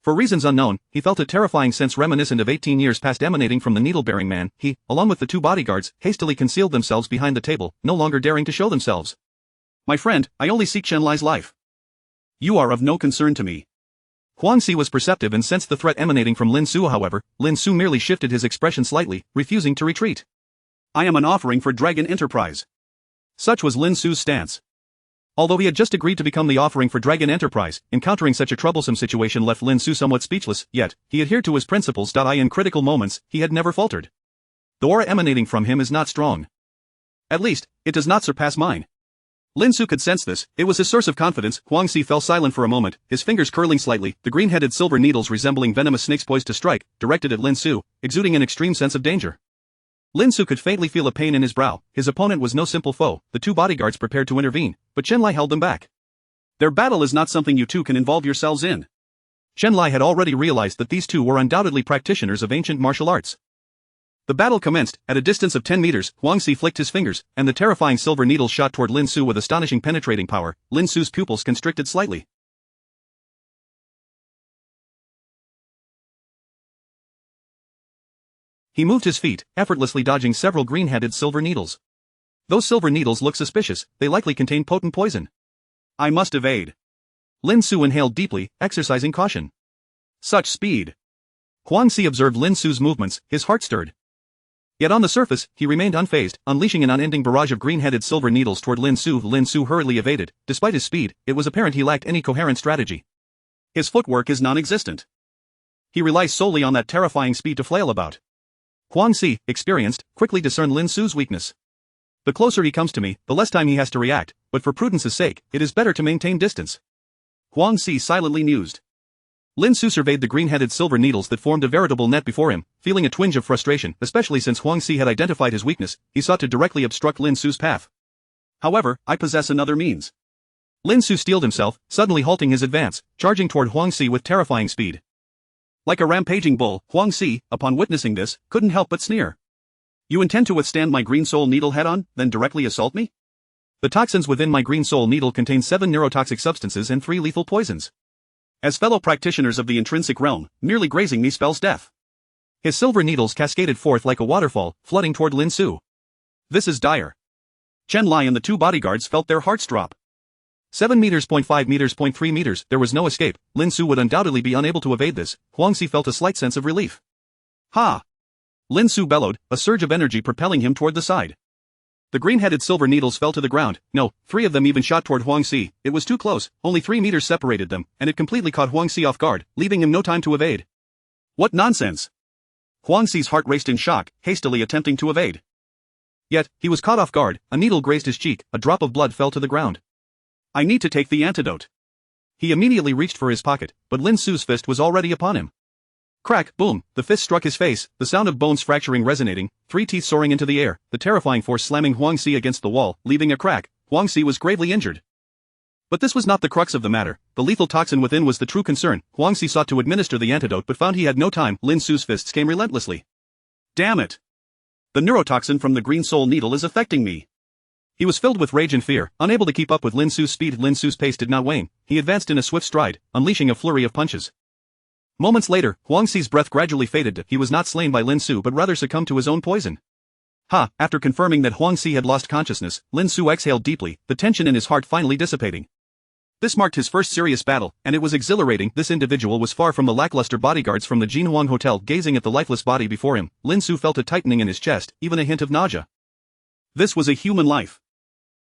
For reasons unknown, he felt a terrifying sense reminiscent of 18 years past emanating from the needle-bearing man. He, along with the 2 bodyguards, hastily concealed themselves behind the table, no longer daring to show themselves. My friend, I only seek Chen Lai's life. You are of no concern to me. Huang Si was perceptive and sensed the threat emanating from Lin Xu. However, Lin Xu merely shifted his expression slightly, refusing to retreat. I am an offering for Dragon Enterprise. Such was Lin Xu's stance. Although he had just agreed to become the offering for Dragon Enterprise, encountering such a troublesome situation left Lin Xu somewhat speechless, yet, he adhered to his principles. In critical moments, he had never faltered. The aura emanating from him is not strong. At least, it does not surpass mine. Lin Xu could sense this, it was his source of confidence. Huang Si fell silent for a moment, his fingers curling slightly, the green-headed silver needles resembling venomous snakes poised to strike, directed at Lin Xu, exuding an extreme sense of danger. Lin Xu could faintly feel a pain in his brow. His opponent was no simple foe. The 2 bodyguards prepared to intervene, but Chen Lai held them back. Their battle is not something you two can involve yourselves in. Chen Lai had already realized that these 2 were undoubtedly practitioners of ancient martial arts. The battle commenced. At a distance of 10 meters, Huang Si flicked his fingers, and the terrifying silver needles shot toward Lin Xu with astonishing penetrating power. Lin Xu's pupils constricted slightly. He moved his feet, effortlessly dodging several green-headed silver needles. Those silver needles look suspicious, they likely contain potent poison. I must evade. Lin Xu inhaled deeply, exercising caution. Such speed. Huang Si observed Lin Xu's movements, his heart stirred. Yet on the surface, he remained unfazed, unleashing an unending barrage of green-headed silver needles toward Lin Xu. Lin Xu hurriedly evaded. Despite his speed, it was apparent he lacked any coherent strategy. His footwork is non-existent. He relies solely on that terrifying speed to flail about. Huang Si, experienced, quickly discerned Lin Xu's weakness. The closer he comes to me, the less time he has to react, but for prudence's sake, it is better to maintain distance. Huang Si silently mused. Lin Xu surveyed the green-headed silver needles that formed a veritable net before him, feeling a twinge of frustration, especially since Huang Si had identified his weakness. He sought to directly obstruct Lin Xu's path. However, I possess another means. Lin Xu steeled himself, suddenly halting his advance, charging toward Huang Si with terrifying speed. Like a rampaging bull, Huang Si, upon witnessing this, couldn't help but sneer. You intend to withstand my green soul needle head-on, then directly assault me? The toxins within my green soul needle contain 7 neurotoxic substances and 3 lethal poisons. As fellow practitioners of the intrinsic realm, merely grazing me spells death. His silver needles cascaded forth like a waterfall, flooding toward Lin Xu. This is dire. Chen Lai and the 2 bodyguards felt their hearts drop. 7 meters, 0.5 meters, 0.3 meters, there was no escape. Lin Xu would undoubtedly be unable to evade this. Huang Si felt a slight sense of relief. Ha! Lin Xu bellowed, a surge of energy propelling him toward the side. The green-headed silver needles fell to the ground. No, 3 of them even shot toward Huang Si. It was too close, only 3 meters separated them, and it completely caught Huang Si off guard, leaving him no time to evade. What nonsense! Huang Si's heart raced in shock, hastily attempting to evade. Yet, he was caught off guard, a needle grazed his cheek, a drop of blood fell to the ground. I need to take the antidote. He immediately reached for his pocket, but Lin Xu's fist was already upon him. Crack, boom, the fist struck his face, the sound of bones fracturing resonating, 3 teeth soaring into the air, the terrifying force slamming Huang Si against the wall, leaving a crack. Huang Si was gravely injured. But this was not the crux of the matter. The lethal toxin within was the true concern. Huang Si sought to administer the antidote but found he had no time. Lin Xu's fists came relentlessly. Damn it! The neurotoxin from the green soul needle is affecting me. He was filled with rage and fear, unable to keep up with Lin Xu's speed. Lin Xu's pace did not wane. He advanced in a swift stride, unleashing a flurry of punches. Moments later, Huang Si's breath gradually faded. He was not slain by Lin Xu but rather succumbed to his own poison. Ha! After confirming that Huang Si had lost consciousness, Lin Xu exhaled deeply, the tension in his heart finally dissipating. This marked his first serious battle, and it was exhilarating. This individual was far from the lackluster bodyguards from the Jinhuang Hotel. Gazing at the lifeless body before him, Lin Xu felt a tightening in his chest, even a hint of nausea. This was a human life.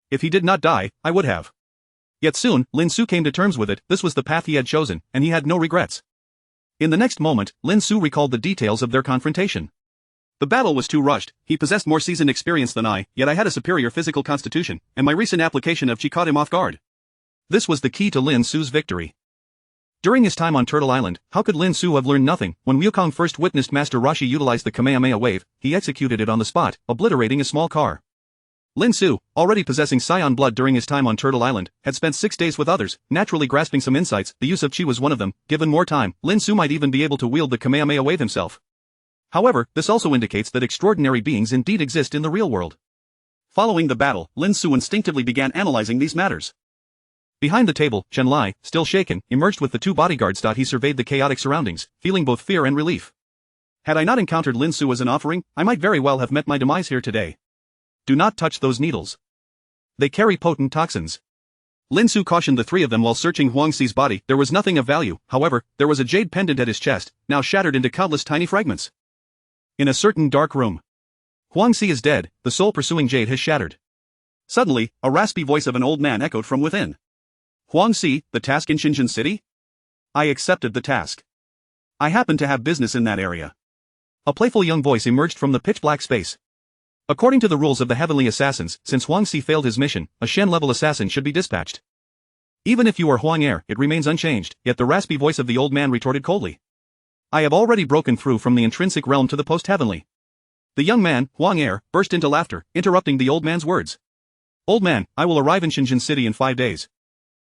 If he did not die, I would have. Yet soon, Lin Xu came to terms with it. This was the path he had chosen, and he had no regrets. In the next moment, Lin Xu recalled the details of their confrontation. The battle was too rushed. He possessed more seasoned experience than I, yet I had a superior physical constitution, and my recent application of Chi caught him off guard. This was the key to Lin Xu's victory. During his time on Turtle Island, how could Lin Xu have learned nothing? When Wukong first witnessed Master Roshi utilize the Kamehameha wave, he executed it on the spot, obliterating a small car. Lin Xu, already possessing Scion blood during his time on Turtle Island, had spent 6 days with others, naturally grasping some insights. The use of Chi was one of them. Given more time, Lin Xu might even be able to wield the Kamehameha wave himself. However, this also indicates that extraordinary beings indeed exist in the real world. Following the battle, Lin Xu instinctively began analyzing these matters. Behind the table, Chen Lai, still shaken, emerged with the 2 bodyguards. He surveyed the chaotic surroundings, feeling both fear and relief. Had I not encountered Lin Xu as an offering, I might very well have met my demise here today. Do not touch those needles. They carry potent toxins. Lin Xu cautioned the 3 of them while searching Huangxi's body. There was nothing of value, however, there was a jade pendant at his chest, now shattered into countless tiny fragments. In a certain dark room. Huangxi is dead, the soul pursuing jade has shattered. Suddenly, a raspy voice of an old man echoed from within. Huangxi, the task in Xinjiang City? I accepted the task. I happen to have business in that area. A playful young voice emerged from the pitch-black space. According to the rules of the Heavenly Assassins, since Huangxi failed his mission, a Shen-level assassin should be dispatched. Even if you are Huang Er, it remains unchanged, yet the raspy voice of the old man retorted coldly. I have already broken through from the intrinsic realm to the post-heavenly. The young man, Huang Er, burst into laughter, interrupting the old man's words. Old man, I will arrive in Xinjiang City in 5 days.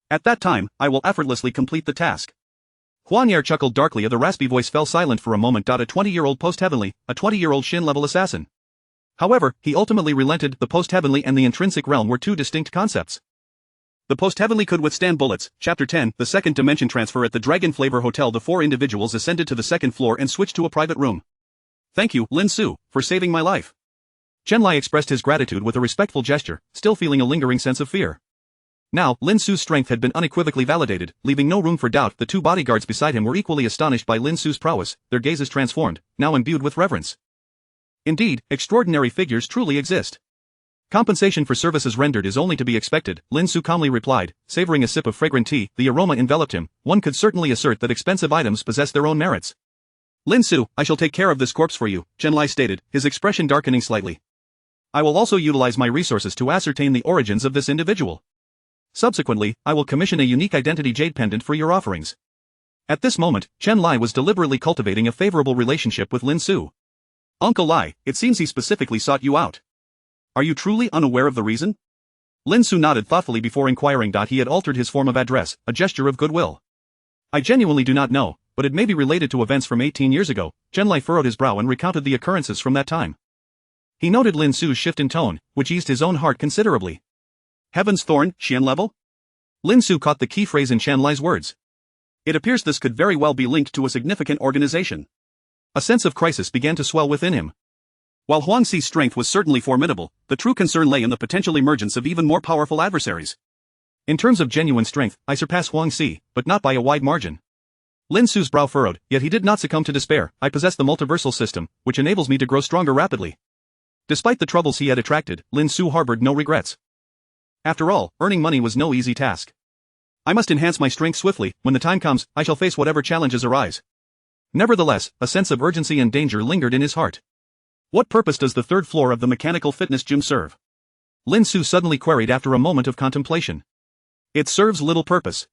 At that time, I will effortlessly complete the task. Huang Er chuckled darkly. The raspy voice fell silent for a moment. A 20-year-old post-heavenly, a 20-year-old Shin-level assassin. However, he ultimately relented. The post-heavenly and the intrinsic realm were 2 distinct concepts. The post-heavenly could withstand bullets. Chapter 10, the second dimension transfer. At the Dragon Flavor Hotel, the 4 individuals ascended to the 2nd floor and switched to a private room. Thank you, Lin Xu, for saving my life. Chen Lai expressed his gratitude with a respectful gesture, still feeling a lingering sense of fear. Now, Lin Xu's strength had been unequivocally validated, leaving no room for doubt. The 2 bodyguards beside him were equally astonished by Lin Xu's prowess, their gazes transformed, now imbued with reverence. Indeed, extraordinary figures truly exist. Compensation for services rendered is only to be expected, Lin Xu calmly replied, savoring a sip of fragrant tea. The aroma enveloped him. One could certainly assert that expensive items possess their own merits. Lin Xu, I shall take care of this corpse for you, Chen Lai stated, his expression darkening slightly. I will also utilize my resources to ascertain the origins of this individual. Subsequently, I will commission a unique identity jade pendant for your offerings. At this moment, Chen Lai was deliberately cultivating a favorable relationship with Lin Xu. Uncle Lai, it seems he specifically sought you out. Are you truly unaware of the reason? Lin Xu nodded thoughtfully before inquiring. He had altered his form of address, a gesture of goodwill. I genuinely do not know, but it may be related to events from 18 years ago. Chen Lai furrowed his brow and recounted the occurrences from that time. He noted Lin Xu's shift in tone, which eased his own heart considerably. Heaven's Thorn, Xian level? Lin Xu caught the key phrase in Chen Lai's words. It appears this could very well be linked to a significant organization. A sense of crisis began to swell within him. While Huangxi's strength was certainly formidable, the true concern lay in the potential emergence of even more powerful adversaries. In terms of genuine strength, I surpass Huangxi, but not by a wide margin. Lin Xu's brow furrowed, yet he did not succumb to despair. I possess the multiversal system, which enables me to grow stronger rapidly. Despite the troubles he had attracted, Lin Xu harbored no regrets. After all, earning money was no easy task. I must enhance my strength swiftly. When the time comes, I shall face whatever challenges arise. Nevertheless, a sense of urgency and danger lingered in his heart. What purpose does the 3rd floor of the mechanical fitness gym serve? Lin Xu suddenly queried after a moment of contemplation. It serves little purpose.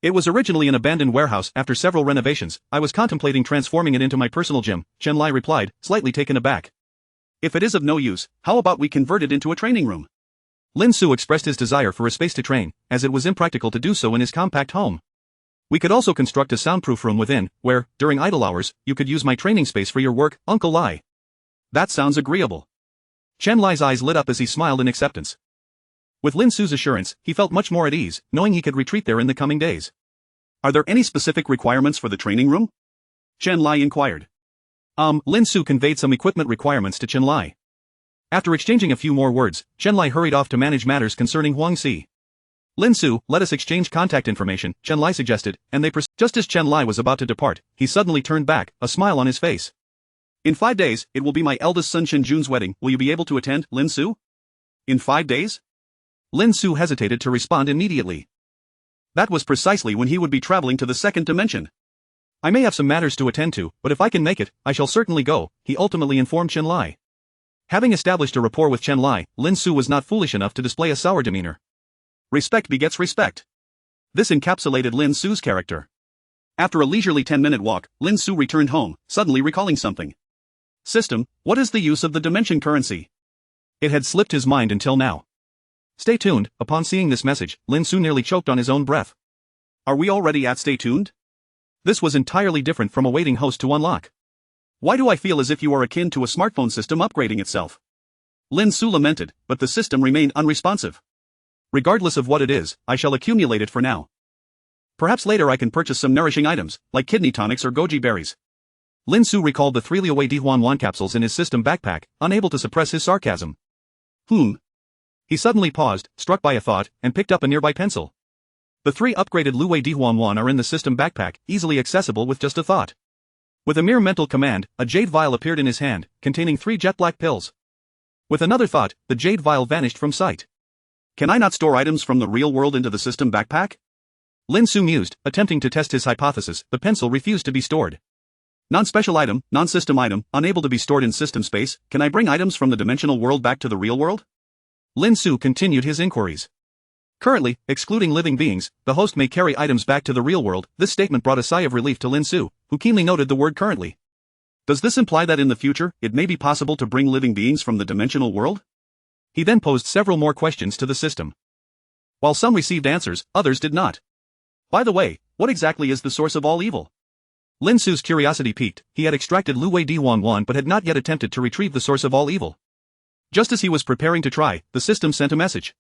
It was originally an abandoned warehouse. After several renovations, I was contemplating transforming it into my personal gym, Chen Lai replied, slightly taken aback. If it is of no use, how about we convert it into a training room? Lin Xu expressed his desire for a space to train, as it was impractical to do so in his compact home. We could also construct a soundproof room within, where, during idle hours, you could use my training space for your work, Uncle Lai. That sounds agreeable. Chen Lai's eyes lit up as he smiled in acceptance. With Lin Xu's assurance, he felt much more at ease, knowing he could retreat there in the coming days. Are there any specific requirements for the training room? Chen Lai inquired. Lin Xu conveyed some equipment requirements to Chen Lai. After exchanging a few more words, Chen Lai hurried off to manage matters concerning Huangxi. Lin Xu, let us exchange contact information, Chen Lai suggested, and they just as Chen Lai was about to depart, he suddenly turned back, a smile on his face. In 5 days, it will be my eldest son Shen Jun's wedding. Will you be able to attend, Lin Xu? In 5 days? Lin Xu hesitated to respond immediately. That was precisely when he would be traveling to the 2nd dimension. I may have some matters to attend to, but if I can make it, I shall certainly go, he ultimately informed Chen Lai. Having established a rapport with Chen Lai, Lin Xu was not foolish enough to display a sour demeanor. Respect begets respect. This encapsulated Lin Xu's character. After a leisurely 10-minute walk, Lin Xu returned home, suddenly recalling something. System, what is the use of the dimension currency? It had slipped his mind until now. Stay tuned. Upon seeing this message, Lin Xu nearly choked on his own breath. Are we already at stay tuned? This was entirely different from awaiting host to unlock. Why do I feel as if you are akin to a smartphone system upgrading itself? Lin Xu lamented, but the system remained unresponsive. Regardless of what it is, I shall accumulate it for now. Perhaps later I can purchase some nourishing items, like kidney tonics or goji berries. Lin Xu recalled the 3 Liuwei Dihuan capsules in his system backpack, unable to suppress his sarcasm. He suddenly paused, struck by a thought, and picked up a nearby pencil. The 3 upgraded Liuwei Dihuan are in the system backpack, easily accessible with just a thought. With a mere mental command, a jade vial appeared in his hand, containing 3 jet black pills. With another thought, the jade vial vanished from sight. Can I not store items from the real world into the system backpack? Lin Xu mused, attempting to test his hypothesis. The pencil refused to be stored. Non-special item, non-system item, unable to be stored in system space. Can I bring items from the dimensional world back to the real world? Lin Xu continued his inquiries. Currently, excluding living beings, the host may carry items back to the real world. This statement brought a sigh of relief to Lin Xu, who keenly noted the word currently. Does this imply that in the future, it may be possible to bring living beings from the dimensional world? He then posed several more questions to the system. While some received answers, others did not. By the way, what exactly is the source of all evil? Lin Xu's curiosity piqued. He had extracted Liuwei Dihuan but had not yet attempted to retrieve the source of all evil. Just as he was preparing to try, the system sent a message.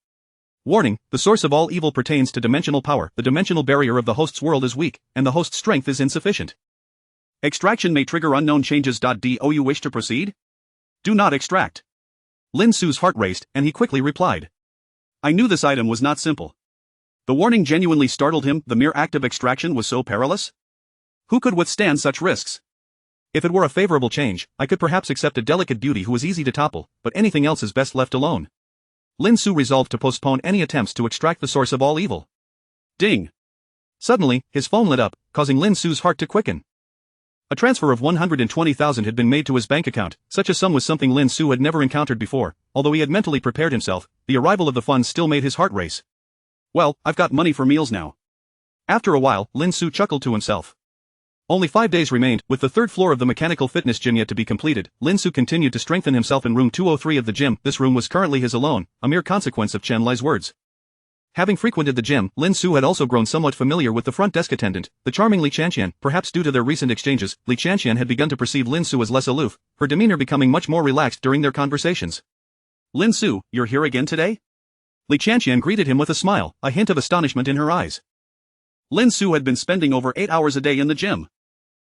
Warning, the source of all evil pertains to dimensional power. The dimensional barrier of the host's world is weak, and the host's strength is insufficient. Extraction may trigger unknown changes. Do you wish to proceed? Do not extract. Lin Xu's heart raced, and he quickly replied. I knew this item was not simple. The warning genuinely startled him. The mere act of extraction was so perilous? Who could withstand such risks? If it were a favorable change, I could perhaps accept a delicate beauty who was easy to topple, but anything else is best left alone. Lin Xu resolved to postpone any attempts to extract the source of all evil. Ding! Suddenly, his phone lit up, causing Lin Xu's heart to quicken. A transfer of 120,000 had been made to his bank account. Such a sum was something Lin Xu had never encountered before. Although he had mentally prepared himself, the arrival of the funds still made his heart race. Well, I've got money for meals now. After a while, Lin Xu chuckled to himself. Only 5 days remained. With the 3rd floor of the mechanical fitness gym yet to be completed, Lin Xu continued to strengthen himself in room 203 of the gym. This room was currently his alone, a mere consequence of Chen Lai's words. Having frequented the gym, Lin Xu had also grown somewhat familiar with the front desk attendant, the charming Li Chanqian. Perhaps due to their recent exchanges, Li Chanqian had begun to perceive Lin Xu as less aloof, her demeanor becoming much more relaxed during their conversations. Lin Xu, you're here again today? Li Chanqian greeted him with a smile, a hint of astonishment in her eyes. Lin Xu had been spending over 8 hours a day in the gym.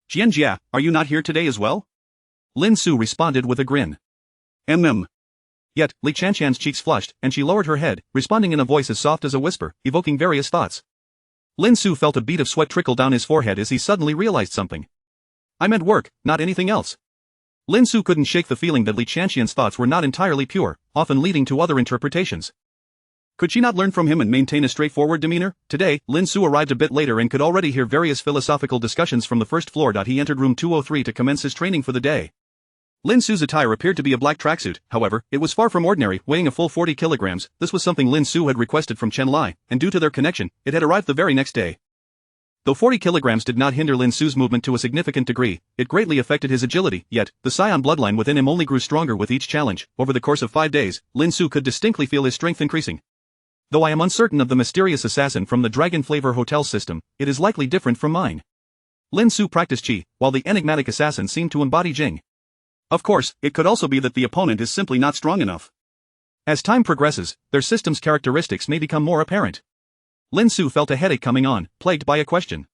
Jianjia, are you not here today as well? Lin Xu responded with a grin. Yet, Li Chanqian's cheeks flushed, and she lowered her head, responding in a voice as soft as a whisper, evoking various thoughts. Lin Xu felt a bead of sweat trickle down his forehead as he suddenly realized something. I meant work, not anything else. Lin Xu couldn't shake the feeling that Li Chanqian's thoughts were not entirely pure, often leading to other interpretations. Could she not learn from him and maintain a straightforward demeanor? Today, Lin Xu arrived a bit later and could already hear various philosophical discussions from the 1st floor. He entered room 203 to commence his training for the day. Lin Xu's attire appeared to be a black tracksuit. However, it was far from ordinary, weighing a full 40 kilograms. This was something Lin Xu had requested from Chen Lai, and due to their connection, it had arrived the very next day. Though 40 kilograms did not hinder Lin Xu's movement to a significant degree, it greatly affected his agility. Yet, the scion bloodline within him only grew stronger with each challenge. Over the course of 5 days, Lin Xu could distinctly feel his strength increasing. Though I am uncertain of the mysterious assassin from the Dragon Flavor Hotel system, it is likely different from mine. Lin Xu practiced Qi, while the enigmatic assassin seemed to embody Jing. Of course, it could also be that the opponent is simply not strong enough. As time progresses, their system's characteristics may become more apparent. Lin Xu felt a headache coming on, plagued by a question.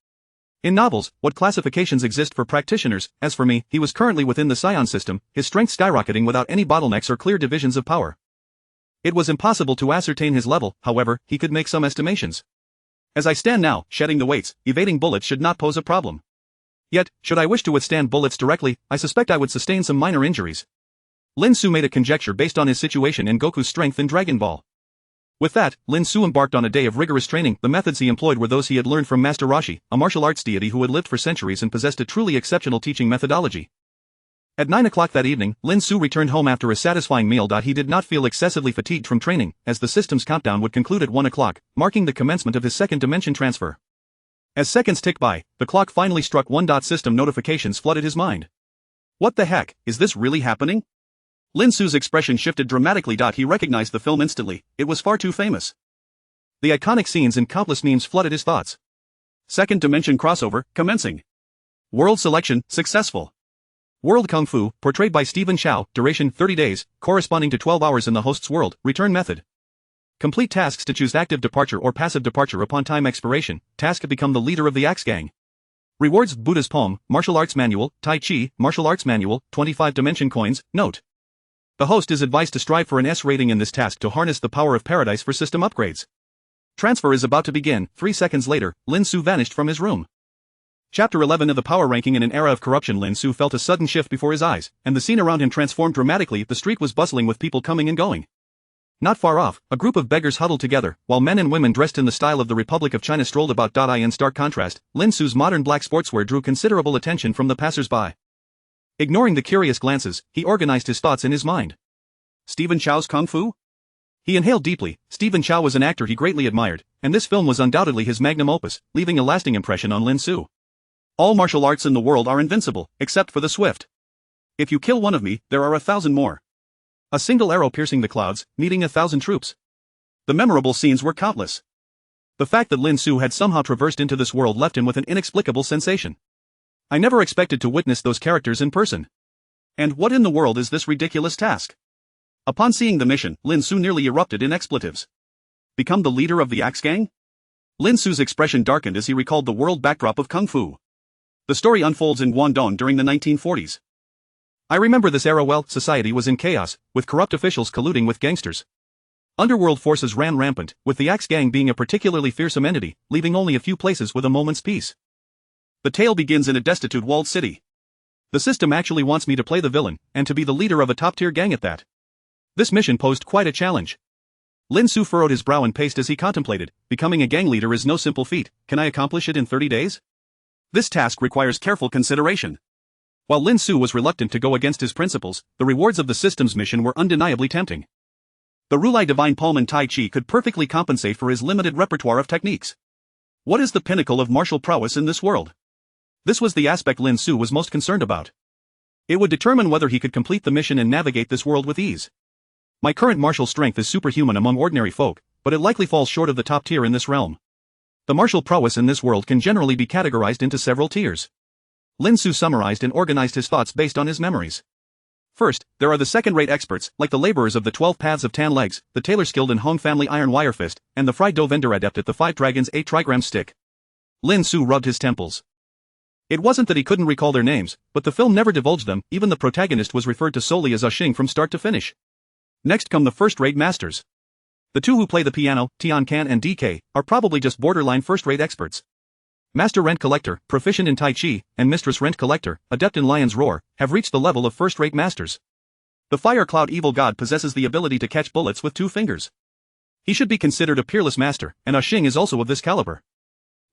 In novels, what classifications exist for practitioners? As for me, he was currently within the scion system, his strength skyrocketing without any bottlenecks or clear divisions of power. It was impossible to ascertain his level, however, he could make some estimations. As I stand now, shedding the weights, evading bullets should not pose a problem. Yet, should I wish to withstand bullets directly, I suspect I would sustain some minor injuries. Lin Xu made a conjecture based on his situation and Goku's strength in Dragon Ball. With that, Lin Xu embarked on a day of rigorous training. The methods he employed were those he had learned from Master Rashi, a martial arts deity who had lived for centuries and possessed a truly exceptional teaching methodology. At 9 o'clock that evening, Lin Xu returned home after a satisfying meal. He did not feel excessively fatigued from training, as the system's countdown would conclude at 1 o'clock, marking the commencement of his second dimension transfer. As seconds ticked by, the clock finally struck 1. System notifications flooded his mind. What the heck, is this really happening? Lin Xu's expression shifted dramatically. He recognized the film instantly, it was far too famous. The iconic scenes and countless memes flooded his thoughts. Second dimension crossover, commencing. World selection, successful. World Kung Fu, portrayed by Stephen Chow, duration 30 days, corresponding to 12 hours in the host's world, return method. Complete tasks to choose active departure or passive departure upon time expiration, task to become the leader of the Axe Gang. Rewards: Buddha's Poem, Martial Arts Manual, Tai Chi, Martial Arts Manual, 25 dimension coins, note. The host is advised to strive for an S rating in this task to harness the power of paradise for system upgrades. Transfer is about to begin. 3 seconds later, Lin Xu vanished from his room. Chapter 11 of the Power Ranking. In an era of corruption, Lin Xu felt a sudden shift before his eyes, and the scene around him transformed dramatically. The street was bustling with people coming and going. Not far off, a group of beggars huddled together, while men and women dressed in the style of the Republic of China strolled about. In stark contrast, Lin Xu's modern black sportswear drew considerable attention from the passers-by. Ignoring the curious glances, he organized his thoughts in his mind. Stephen Chow's Kung Fu? He inhaled deeply. Stephen Chow was an actor he greatly admired, and this film was undoubtedly his magnum opus, leaving a lasting impression on Lin Xu. All martial arts in the world are invincible, except for the swift. If you kill one of me, there are 1,000 more. A single arrow piercing the clouds, needing 1,000 troops. The memorable scenes were countless. The fact that Lin Xu had somehow traversed into this world left him with an inexplicable sensation. I never expected to witness those characters in person. And what in the world is this ridiculous task? Upon seeing the mission, Lin Xu nearly erupted in expletives. Become the leader of the Axe Gang? Lin Xu's expression darkened as he recalled the world backdrop of Kung Fu. The story unfolds in Guangdong during the 1940s. I remember this era well. Society was in chaos, with corrupt officials colluding with gangsters. Underworld forces ran rampant, with the Axe Gang being a particularly fearsome entity, leaving only a few places with a moment's peace. The tale begins in a destitute walled city. The system actually wants me to play the villain, and to be the leader of a top-tier gang at that. This mission posed quite a challenge. Lin Xu furrowed his brow in paste as he contemplated. Becoming a gang leader is no simple feat. Can I accomplish it in 30 days? This task requires careful consideration. While Lin Xu was reluctant to go against his principles, the rewards of the system's mission were undeniably tempting. The Rulai Divine Palm and Tai Chi could perfectly compensate for his limited repertoire of techniques. What is the pinnacle of martial prowess in this world? This was the aspect Lin Xu was most concerned about. It would determine whether he could complete the mission and navigate this world with ease. My current martial strength is superhuman among ordinary folk, but it likely falls short of the top tier in this realm. The martial prowess in this world can generally be categorized into several tiers. Lin Xu summarized and organized his thoughts based on his memories. First, there are the second-rate experts, like the laborers of the 12 Paths of Tan Legs, the tailor skilled in Hong Family Iron Wire Fist, and the fried dough vendor adept at the 5 Dragons 8 Trigram Stick. Lin Xu rubbed his temples. It wasn't that he couldn't recall their names, but the film never divulged them. Even the protagonist was referred to solely as Xing from start to finish. Next come the first-rate masters. The two who play the piano, Tian Can and DK, are probably just borderline first-rate experts. Master Rent Collector, proficient in Tai Chi, and Mistress Rent Collector, adept in Lion's Roar, have reached the level of first-rate masters. The Fire Cloud Evil God possesses the ability to catch bullets with 2 fingers. He should be considered a peerless master, and Xing is also of this caliber.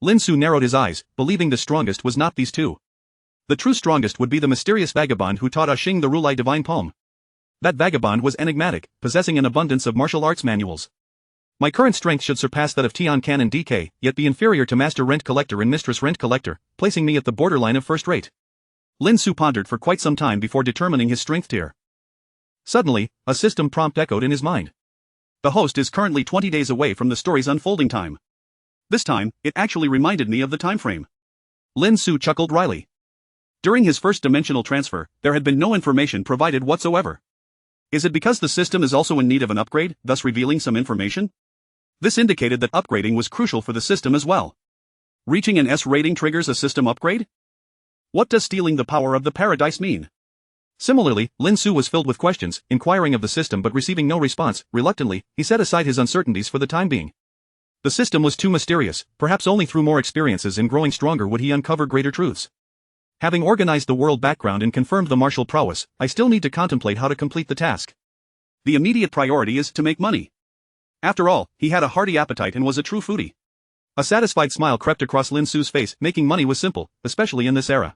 Lin Xu narrowed his eyes, believing the strongest was not these two. The true strongest would be the mysterious vagabond who taught Xing the Rulai Divine Palm. That vagabond was enigmatic, possessing an abundance of martial arts manuals. My current strength should surpass that of Tian Can and DK, yet be inferior to Master Rent Collector and Mistress Rent Collector, placing me at the borderline of first rate. Lin Xu pondered for quite some time before determining his strength tier. Suddenly, a system prompt echoed in his mind. The host is currently 20 days away from the story's unfolding time. This time, it actually reminded me of the time frame. Lin Xu chuckled wryly. During his first dimensional transfer, there had been no information provided whatsoever. Is it because the system is also in need of an upgrade, thus revealing some information? This indicated that upgrading was crucial for the system as well. Reaching an S rating triggers a system upgrade? What does stealing the power of the paradise mean? Similarly, Lin Xu was filled with questions, inquiring of the system but receiving no response. Reluctantly, he set aside his uncertainties for the time being. The system was too mysterious. Perhaps only through more experiences and growing stronger would he uncover greater truths. Having organized the world background and confirmed the martial prowess, I still need to contemplate how to complete the task. The immediate priority is to make money. After all, he had a hearty appetite and was a true foodie. A satisfied smile crept across Lin Xu's face. Making money was simple, especially in this era.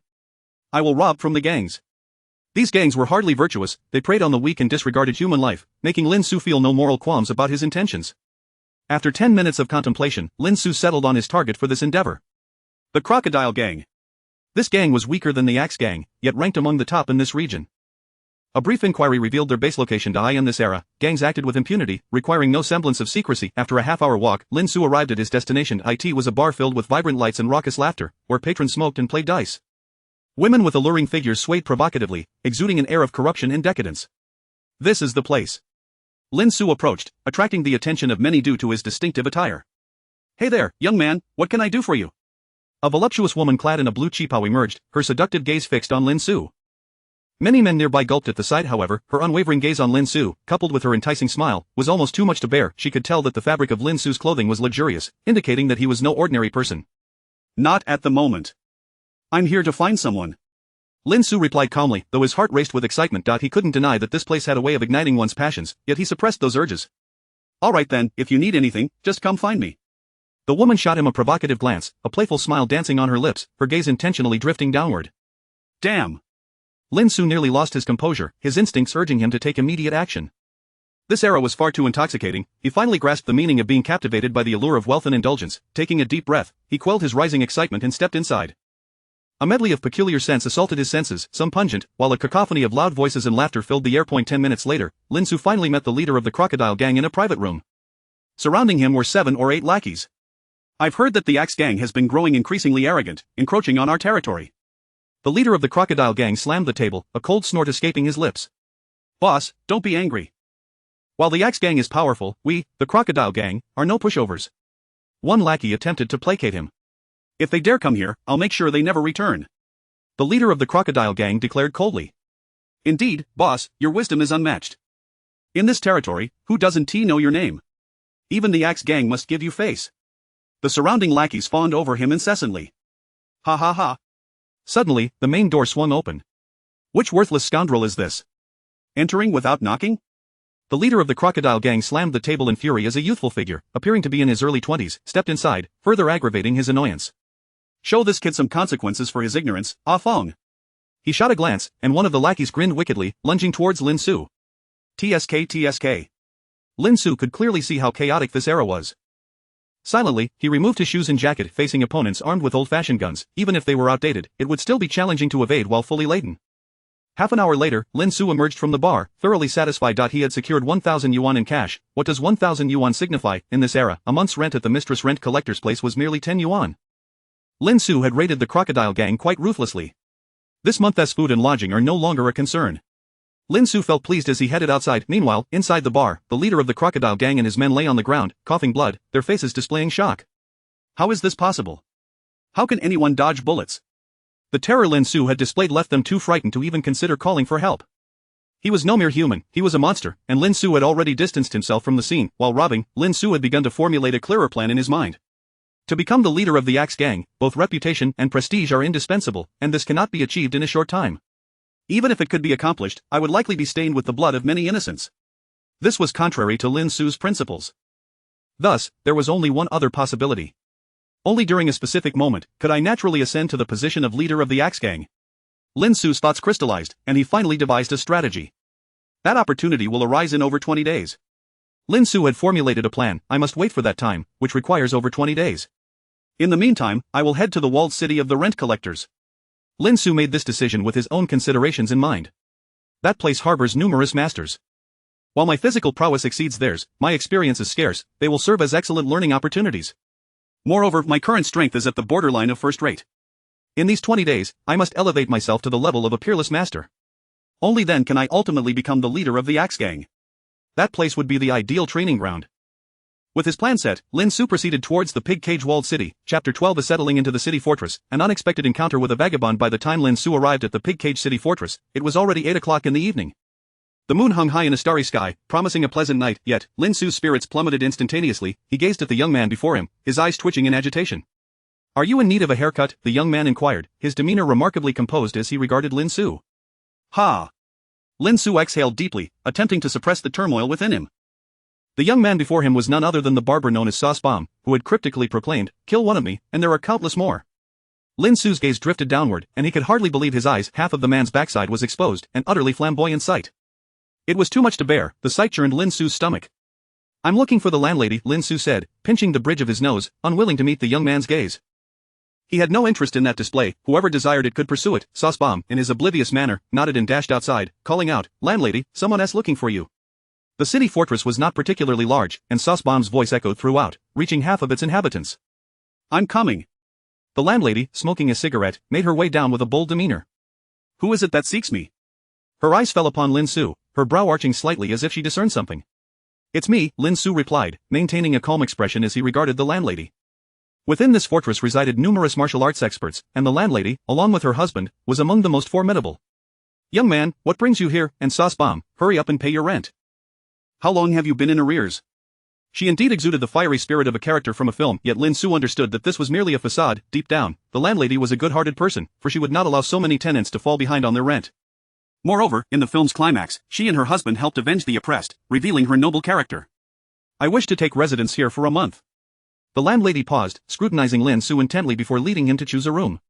I will rob from the gangs. These gangs were hardly virtuous, they preyed on the weak and disregarded human life, making Lin Xu feel no moral qualms about his intentions. After 10 minutes of contemplation, Lin Xu settled on his target for this endeavor. The Crocodile Gang. This gang was weaker than the Axe Gang, yet ranked among the top in this region. A brief inquiry revealed their base location. In this era, gangs acted with impunity, requiring no semblance of secrecy. After a half-hour walk, Lin Xu arrived at his destination. It was a bar filled with vibrant lights and raucous laughter, where patrons smoked and played dice. Women with alluring figures swayed provocatively, exuding an air of corruption and decadence. This is the place. Lin Xu approached, attracting the attention of many due to his distinctive attire. Hey there, young man, what can I do for you? A voluptuous woman clad in a blue cheapao emerged, her seductive gaze fixed on Lin Xu. Many men nearby gulped at the sight. However, her unwavering gaze on Lin Xu, coupled with her enticing smile, was almost too much to bear. She could tell that the fabric of Lin Xu's clothing was luxurious, indicating that he was no ordinary person. Not at the moment. I'm here to find someone. Lin Xu replied calmly, though his heart raced with excitement. He couldn't deny that this place had a way of igniting one's passions, yet he suppressed those urges. Alright then, if you need anything, just come find me. The woman shot him a provocative glance, a playful smile dancing on her lips, her gaze intentionally drifting downward. Damn! Lin Xu nearly lost his composure, his instincts urging him to take immediate action. This era was far too intoxicating. He finally grasped the meaning of being captivated by the allure of wealth and indulgence. Taking a deep breath, he quelled his rising excitement and stepped inside. A medley of peculiar scents assaulted his senses, some pungent, while a cacophony of loud voices and laughter filled the air. 10 minutes later, Lin Xu finally met the leader of the Crocodile Gang in a private room. Surrounding him were 7 or 8 lackeys. I've heard that the Axe Gang has been growing increasingly arrogant, encroaching on our territory. The leader of the Crocodile Gang slammed the table, a cold snort escaping his lips. Boss, don't be angry. While the Axe Gang is powerful, we, the Crocodile Gang, are no pushovers. One lackey attempted to placate him. If they dare come here, I'll make sure they never return. The leader of the Crocodile Gang declared coldly. Indeed, boss, your wisdom is unmatched. In this territory, who doesn't know your name? Even the Axe Gang must give you face. The surrounding lackeys fawned over him incessantly. Ha ha ha. Suddenly, the main door swung open. Which worthless scoundrel is this? Entering without knocking? The leader of the Crocodile Gang slammed the table in fury as a youthful figure, appearing to be in his early 20s, stepped inside, further aggravating his annoyance. Show this kid some consequences for his ignorance, Ah Fong. He shot a glance, and one of the lackeys grinned wickedly, lunging towards Lin Xu. TSK. Lin Xu could clearly see how chaotic this era was. Silently, he removed his shoes and jacket. Facing opponents armed with old-fashioned guns, even if they were outdated, it would still be challenging to evade while fully laden. Half an hour later, Lin Xu emerged from the bar, thoroughly satisfied. He had secured 1,000 yuan in cash. What does 1,000 yuan signify? In this era, a month's rent at the mistress rent collector's place was merely 10 yuan. Lin Xu had raided the Crocodile Gang quite ruthlessly. This month's food and lodging are no longer a concern. Lin Xu felt pleased as he headed outside. Meanwhile, inside the bar, the leader of the Crocodile Gang and his men lay on the ground, coughing blood, their faces displaying shock. How is this possible? How can anyone dodge bullets? The terror Lin Xu had displayed left them too frightened to even consider calling for help. He was no mere human, he was a monster, and Lin Xu had already distanced himself from the scene. While robbing, Lin Xu had begun to formulate a clearer plan in his mind. To become the leader of the Axe Gang, both reputation and prestige are indispensable, and this cannot be achieved in a short time. Even if it could be accomplished, I would likely be stained with the blood of many innocents. This was contrary to Lin Xu's principles. Thus, there was only one other possibility. Only during a specific moment could I naturally ascend to the position of leader of the Axe Gang. Lin Xu's thoughts crystallized, and he finally devised a strategy. That opportunity will arise in over 20 days. Lin Xu had formulated a plan. I must wait for that time, which requires over 20 days. In the meantime, I will head to the walled city of the rent collectors. Lin Xu made this decision with his own considerations in mind. That place harbors numerous masters. While my physical prowess exceeds theirs, my experience is scarce. They will serve as excellent learning opportunities. Moreover, my current strength is at the borderline of first rate. In these 20 days, I must elevate myself to the level of a peerless master. Only then can I ultimately become the leader of the Axe Gang. That place would be the ideal training ground. With his plan set, Lin Xu proceeded towards the pig cage walled city. Chapter 12 is settling into the city fortress, an unexpected encounter with a vagabond. By the time Lin Xu arrived at the pig cage city fortress, it was already 8 o'clock in the evening. The moon hung high in a starry sky, promising a pleasant night, yet, Lin Xu's spirits plummeted instantaneously. He gazed at the young man before him, his eyes twitching in agitation. Are you in need of a haircut? The young man inquired, his demeanor remarkably composed as he regarded Lin Xu. Ha! Lin Xu exhaled deeply, attempting to suppress the turmoil within him. The young man before him was none other than the barber known as Sauce Bomb, who had cryptically proclaimed, "Kill one of me, and there are countless more." Lin Xu's gaze drifted downward, and he could hardly believe his eyes. Half of the man's backside was exposed, an utterly flamboyant sight. It was too much to bear. The sight churned Lin Xu's stomach. "I'm looking for the landlady," Lin Xu said, pinching the bridge of his nose, unwilling to meet the young man's gaze. He had no interest in that display. Whoever desired it could pursue it. Sauce Bomb, in his oblivious manner, nodded and dashed outside, calling out, "Landlady, someone else looking for you." The city fortress was not particularly large, and Sauce Bomb's voice echoed throughout, reaching half of its inhabitants. "I'm coming." The landlady, smoking a cigarette, made her way down with a bold demeanor. "Who is it that seeks me?" Her eyes fell upon Lin Xu, her brow arching slightly as if she discerned something. "It's me," Lin Xu replied, maintaining a calm expression as he regarded the landlady. Within this fortress resided numerous martial arts experts, and the landlady, along with her husband, was among the most formidable. "Young man, what brings you here?" And Sauce Bomb, "Hurry up and pay your rent. How long have you been in arrears?" She indeed exuded the fiery spirit of a character from a film, yet Lin Xu understood that this was merely a facade. Deep down, the landlady was a good-hearted person, for she would not allow so many tenants to fall behind on their rent. Moreover, in the film's climax, she and her husband helped avenge the oppressed, revealing her noble character. "I wish to take residence here for a month." The landlady paused, scrutinizing Lin Xu intently before leading him to choose a room.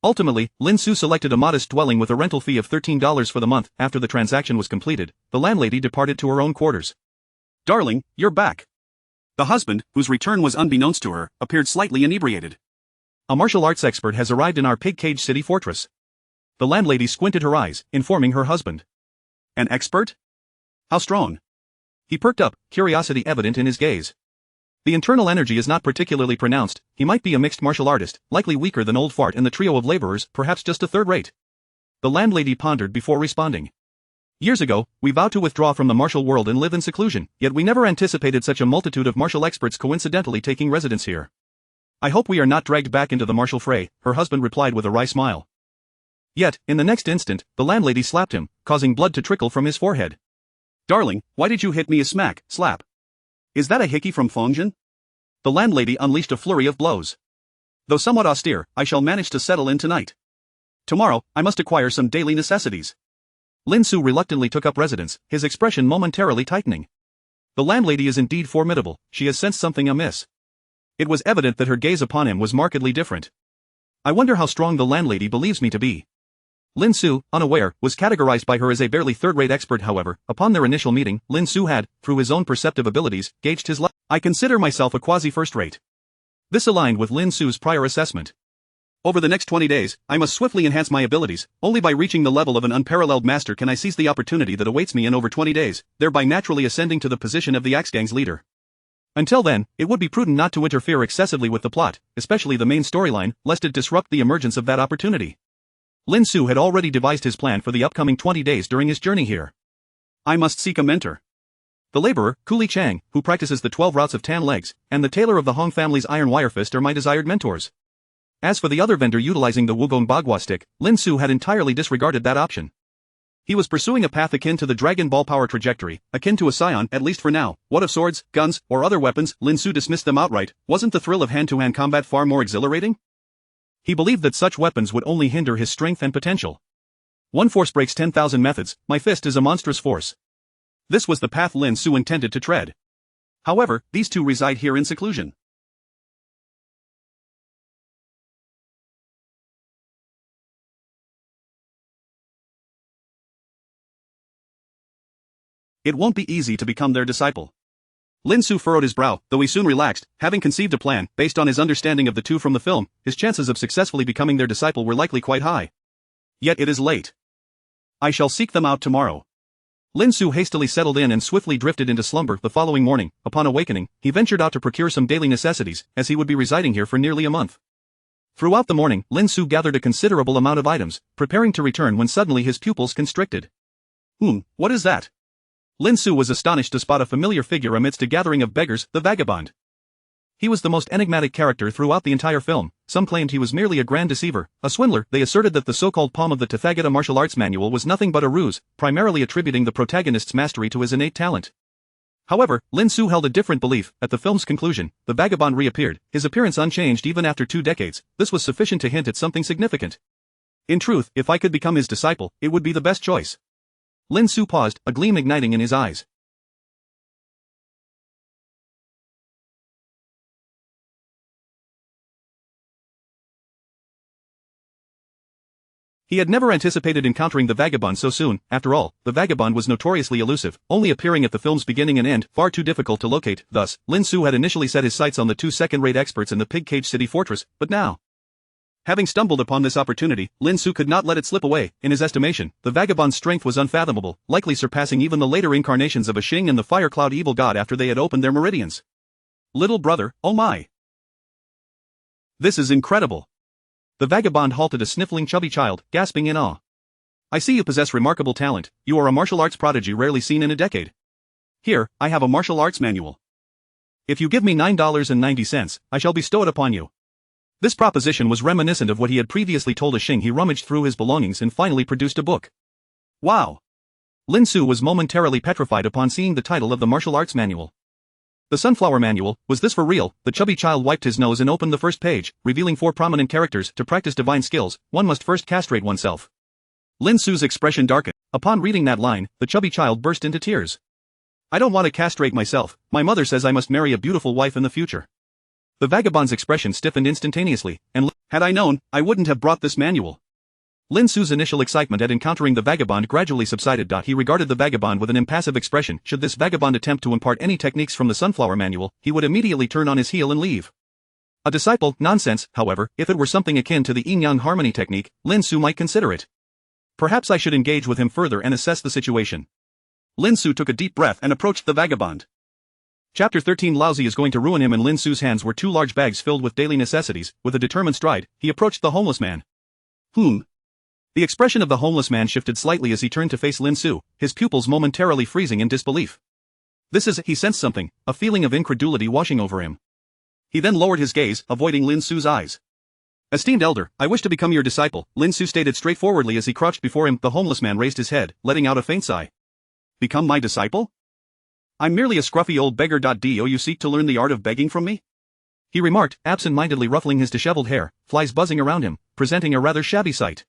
Ultimately, Lin Xu selected a modest dwelling with a rental fee of $13 for the month. After the transaction was completed, the landlady departed to her own quarters. "Darling, you're back." The husband, whose return was unbeknownst to her, appeared slightly inebriated. "A martial arts expert has arrived in our pig-cage city fortress." The landlady squinted her eyes, informing her husband. "An expert? How strong?" He perked up, curiosity evident in his gaze. "The internal energy is not particularly pronounced. He might be a mixed martial artist, likely weaker than Old Fart and the trio of laborers, perhaps just a third-rate." The landlady pondered before responding. "Years ago, we vowed to withdraw from the martial world and live in seclusion, yet we never anticipated such a multitude of martial experts coincidentally taking residence here. I hope we are not dragged back into the martial fray," her husband replied with a wry smile. Yet, in the next instant, the landlady slapped him, causing blood to trickle from his forehead. "Darling, why did you hit me a smack, slap? Is that a hickey from Fongjian?" The landlady unleashed a flurry of blows. "Though somewhat austere, I shall manage to settle in tonight. Tomorrow, I must acquire some daily necessities." Lin Xu reluctantly took up residence, his expression momentarily tightening. The landlady is indeed formidable. She has sensed something amiss. It was evident that her gaze upon him was markedly different. "I wonder how strong the landlady believes me to be." Lin Xu, unaware, was categorized by her as a barely third-rate expert. However, upon their initial meeting, Lin Xu had, through his own perceptive abilities, gauged his level. "I consider myself a quasi-first-rate." This aligned with Lin Xu's prior assessment. "Over the next 20 days, I must swiftly enhance my abilities. Only by reaching the level of an unparalleled master can I seize the opportunity that awaits me in over 20 days, thereby naturally ascending to the position of the Axe Gang's leader. Until then, it would be prudent not to interfere excessively with the plot, especially the main storyline, lest it disrupt the emergence of that opportunity." Lin Xu had already devised his plan for the upcoming 20 days during his journey here. "I must seek a mentor. The laborer, Kuli Chang, who practices the 12 routes of tan legs, and the tailor of the Hong family's iron wire fist are my desired mentors." As for the other vendor utilizing the Wugong Bagua stick, Lin Xu had entirely disregarded that option. He was pursuing a path akin to the Dragon Ball power trajectory, akin to a scion, at least for now. What of swords, guns, or other weapons? Lin Xu dismissed them outright. Wasn't the thrill of hand-to-hand combat far more exhilarating? He believed that such weapons would only hinder his strength and potential. "One force breaks 10,000 methods, my fist is a monstrous force." This was the path Lin Xu intended to tread. However, these two reside here in seclusion. It won't be easy to become their disciple. Lin Xu furrowed his brow, though he soon relaxed. Having conceived a plan, based on his understanding of the two from the film, his chances of successfully becoming their disciple were likely quite high. Yet it is late. I shall seek them out tomorrow. Lin Xu hastily settled in and swiftly drifted into slumber. The following morning, upon awakening, he ventured out to procure some daily necessities, as he would be residing here for nearly a month. Throughout the morning, Lin Xu gathered a considerable amount of items, preparing to return when suddenly his pupils constricted. What is that?" Lin Xu was astonished to spot a familiar figure amidst a gathering of beggars, the vagabond. He was the most enigmatic character throughout the entire film. Some claimed he was merely a grand deceiver, a swindler. They asserted that the so-called palm of the Tathagata martial arts manual was nothing but a ruse, primarily attributing the protagonist's mastery to his innate talent. However, Lin Xu held a different belief. At the film's conclusion, the vagabond reappeared, his appearance unchanged even after 2 decades. This was sufficient to hint at something significant. In truth, if I could become his disciple, it would be the best choice. Lin Xu paused, a gleam igniting in his eyes. He had never anticipated encountering the vagabond so soon. After all, the vagabond was notoriously elusive, only appearing at the film's beginning and end, far too difficult to locate. Thus, Lin Xu had initially set his sights on the two second-rate experts in the Pig Cage City Fortress, but now, having stumbled upon this opportunity, Lin Xu could not let it slip away. In his estimation, the vagabond's strength was unfathomable, likely surpassing even the later incarnations of a Xing and the Fire Cloud evil god after they had opened their meridians. Little brother, oh my! This is incredible! The vagabond halted a sniffling chubby child, gasping in awe. I see you possess remarkable talent. You are a martial arts prodigy rarely seen in a decade. Here, I have a martial arts manual. If you give me $9.90, I shall bestow it upon you. This proposition was reminiscent of what he had previously told a Xing. He rummaged through his belongings and finally produced a book. Wow! Lin Xu was momentarily petrified upon seeing the title of the martial arts manual. The Sunflower Manual. Was this for real? The chubby child wiped his nose and opened the first page, revealing 4 prominent characters. To practice divine skills, one must first castrate oneself. Lin Xu's expression darkened. Upon reading that line, the chubby child burst into tears. I don't want to castrate myself. My mother says I must marry a beautiful wife in the future. The vagabond's expression stiffened instantaneously, and had I known, I wouldn't have brought this manual. Lin Xu's initial excitement at encountering the vagabond gradually subsided. He regarded the vagabond with an impassive expression. Should this vagabond attempt to impart any techniques from the Sunflower Manual, he would immediately turn on his heel and leave. A disciple, nonsense. However, if it were something akin to the yin-yang harmony technique, Lin Xu might consider it. Perhaps I should engage with him further and assess the situation. Lin Xu took a deep breath and approached the vagabond. Chapter 13. Lousy is going to ruin him. In Lin Xu's hands were 2 large bags filled with daily necessities. With a determined stride, he approached the homeless man. The expression of the homeless man shifted slightly as he turned to face Lin Xu, his pupils momentarily freezing in disbelief. He sensed something, a feeling of incredulity washing over him. He then lowered his gaze, avoiding Lin Xu's eyes. Esteemed elder, I wish to become your disciple, Lin Xu stated straightforwardly as he crouched before him. The homeless man raised his head, letting out a faint sigh. Become my disciple? I'm merely a scruffy old beggar. Do you seek to learn the art of begging from me? He remarked, absent-mindedly ruffling his disheveled hair, flies buzzing around him, presenting a rather shabby sight.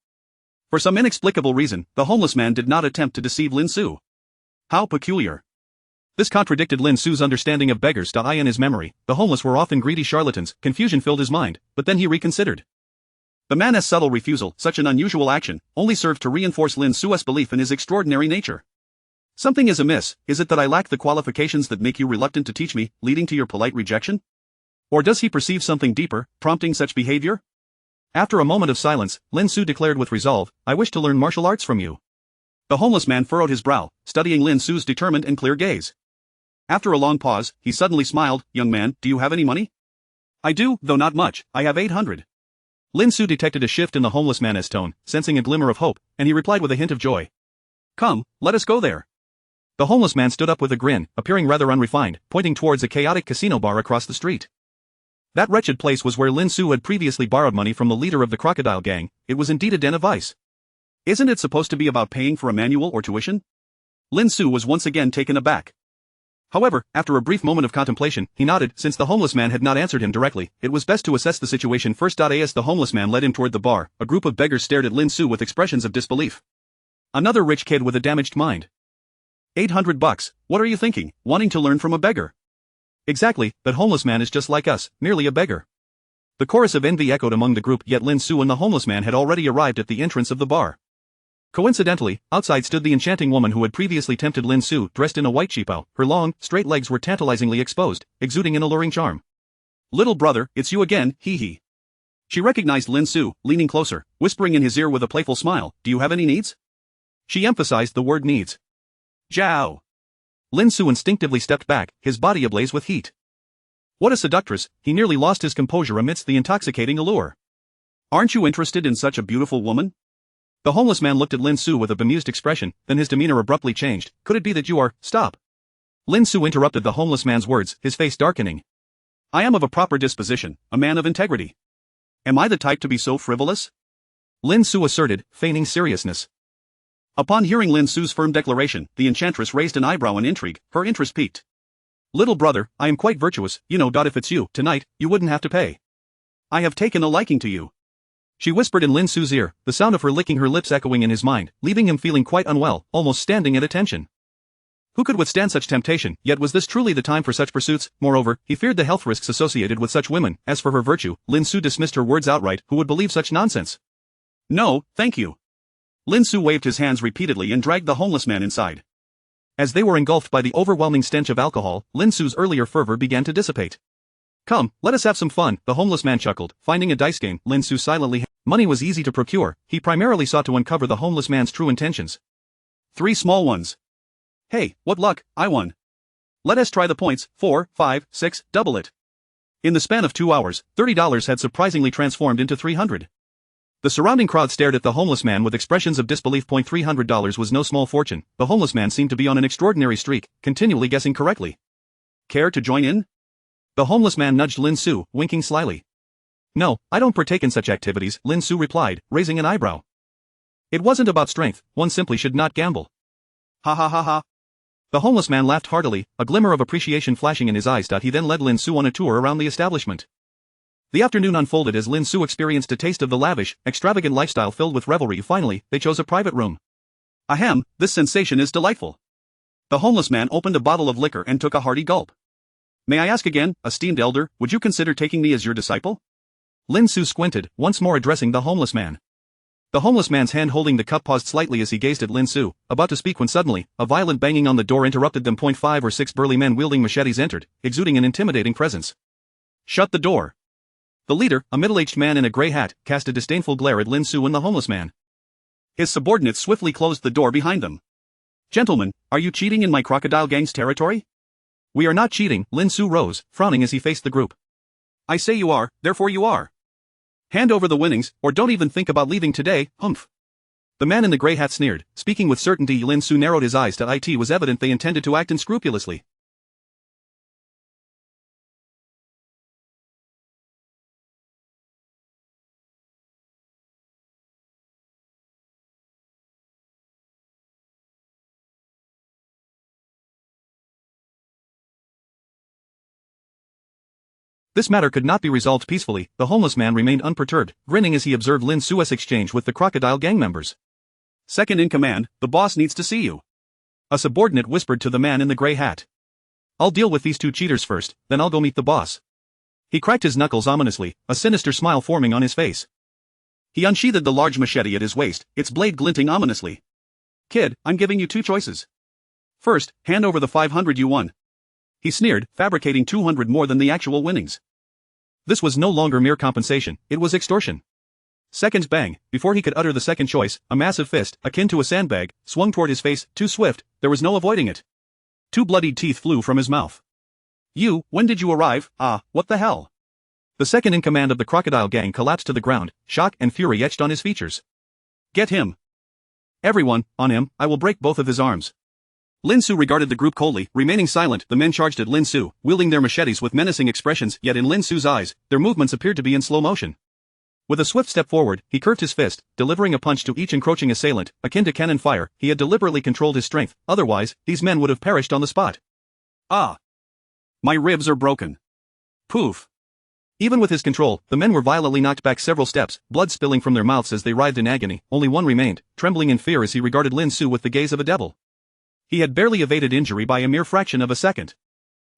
For some inexplicable reason, the homeless man did not attempt to deceive Lin Xu. How peculiar. This contradicted Lin Xu's understanding of beggars. In his memory, the homeless were often greedy charlatans. Confusion filled his mind, but then he reconsidered. The man's subtle refusal, such an unusual action, only served to reinforce Lin Xu's belief in his extraordinary nature. Something is amiss. Is it that I lack the qualifications that make you reluctant to teach me, leading to your polite rejection? Or does he perceive something deeper, prompting such behavior? After a moment of silence, Lin Xu declared with resolve, I wish to learn martial arts from you. The homeless man furrowed his brow, studying Lin Xu's determined and clear gaze. After a long pause, he suddenly smiled. Young man, do you have any money? I do, though not much. I have 800. Lin Xu detected a shift in the homeless man's tone, sensing a glimmer of hope, and he replied with a hint of joy. Come, let us go there. The homeless man stood up with a grin, appearing rather unrefined, pointing towards a chaotic casino bar across the street. That wretched place was where Lin Xu had previously borrowed money from the leader of the crocodile gang. It was indeed a den of vice. Isn't it supposed to be about paying for a manual or tuition? Lin Xu was once again taken aback. However, after a brief moment of contemplation, he nodded. Since the homeless man had not answered him directly, it was best to assess the situation first. As the homeless man led him toward the bar, a group of beggars stared at Lin Xu with expressions of disbelief. Another rich kid with a damaged mind. $800? What are you thinking, wanting to learn from a beggar? Exactly, that homeless man is just like us, merely a beggar. The chorus of envy echoed among the group, yet Lin Xu and the homeless man had already arrived at the entrance of the bar. Coincidentally, outside stood the enchanting woman who had previously tempted Lin Xu, dressed in a white cheapao. Her long, straight legs were tantalizingly exposed, exuding an alluring charm. Little brother, it's you again, hee. She recognized Lin Xu, leaning closer, whispering in his ear with a playful smile, do you have any needs? She emphasized the word needs. Zhao. Lin Xu instinctively stepped back, his body ablaze with heat. What a seductress, he nearly lost his composure amidst the intoxicating allure. Aren't you interested in such a beautiful woman? The homeless man looked at Lin Xu with a bemused expression, then his demeanor abruptly changed. Could it be that you are— Stop. Lin Xu interrupted the homeless man's words, his face darkening. I am of a proper disposition, a man of integrity. Am I the type to be so frivolous? Lin Xu asserted, feigning seriousness. Upon hearing Lin Xu's firm declaration, the enchantress raised an eyebrow in intrigue, her interest piqued. Little brother, I am quite virtuous, you know. If it's you, tonight, you wouldn't have to pay. I have taken a liking to you. She whispered in Lin Xu's ear, the sound of her licking her lips echoing in his mind, leaving him feeling quite unwell, almost standing at attention. Who could withstand such temptation? Yet was this truly the time for such pursuits? Moreover, he feared the health risks associated with such women. As for her virtue, Lin Xu dismissed her words outright. Who would believe such nonsense? No, thank you. Lin Xu waved his hands repeatedly and dragged the homeless man inside. As they were engulfed by the overwhelming stench of alcohol, Lin Xu's earlier fervor began to dissipate. Come, let us have some fun, the homeless man chuckled, finding a dice game. Lin Xu silently. Money was easy to procure, he primarily sought to uncover the homeless man's true intentions. 3 small ones. Hey, what luck, I won. Let us try the points, 4, 5, 6, double it. In the span of 2 hours, $30 had surprisingly transformed into 300. The surrounding crowd stared at the homeless man with expressions of disbelief. $300 was no small fortune. The homeless man seemed to be on an extraordinary streak, continually guessing correctly. Care to join in? The homeless man nudged Lin Xu, winking slyly. No, I don't partake in such activities, Lin Xu replied, raising an eyebrow. It wasn't about strength, one simply should not gamble. Ha ha ha ha. The homeless man laughed heartily, a glimmer of appreciation flashing in his eyes. He then led Lin Xu on a tour around the establishment. The afternoon unfolded as Lin Xu experienced a taste of the lavish, extravagant lifestyle filled with revelry. Finally, they chose a private room. Ahem, this sensation is delightful. The homeless man opened a bottle of liquor and took a hearty gulp. May I ask again, esteemed elder, would you consider taking me as your disciple? Lin Xu squinted, once more addressing the homeless man. The homeless man's hand holding the cup paused slightly as he gazed at Lin Xu, about to speak when suddenly, a violent banging on the door interrupted them. 5 or 6 burly men wielding machetes entered, exuding an intimidating presence. Shut the door. The leader, a middle-aged man in a gray hat, cast a disdainful glare at Lin Xu and the homeless man. His subordinates swiftly closed the door behind them. Gentlemen, are you cheating in my crocodile gang's territory? We are not cheating, Lin Xu rose, frowning as he faced the group. I say you are, therefore you are. Hand over the winnings, or don't even think about leaving today, humph. The man in the gray hat sneered, speaking with certainty. Lin Xu narrowed his eyes. It was evident they intended to act unscrupulously. This matter could not be resolved peacefully. The homeless man remained unperturbed, grinning as he observed Lin Xu's exchange with the crocodile gang members. Second in command, the boss needs to see you. A subordinate whispered to the man in the gray hat. I'll deal with these 2 cheaters first, then I'll go meet the boss. He cracked his knuckles ominously, a sinister smile forming on his face. He unsheathed the large machete at his waist, its blade glinting ominously. Kid, I'm giving you 2 choices. First, hand over the 500 you won. He sneered, fabricating 200 more than the actual winnings. This was no longer mere compensation, it was extortion. Second, bang, before he could utter the second choice, a massive fist, akin to a sandbag, swung toward his face, too swift, there was no avoiding it. 2 bloodied teeth flew from his mouth. You, when did you arrive? Ah, what the hell? The second in command of the crocodile gang collapsed to the ground, shock and fury etched on his features. Get him. Everyone, on him, I will break both of his arms. Lin Xu regarded the group coldly, remaining silent. The men charged at Lin Xu, wielding their machetes with menacing expressions, yet in Lin Xu's eyes, their movements appeared to be in slow motion. With a swift step forward, he curved his fist, delivering a punch to each encroaching assailant, akin to cannon fire. He had deliberately controlled his strength, otherwise, these men would have perished on the spot. Ah! My ribs are broken. Poof! Even with his control, the men were violently knocked back several steps, blood spilling from their mouths as they writhed in agony. Only one remained, trembling in fear as he regarded Lin Xu with the gaze of a devil. He had barely evaded injury by a mere fraction of a second.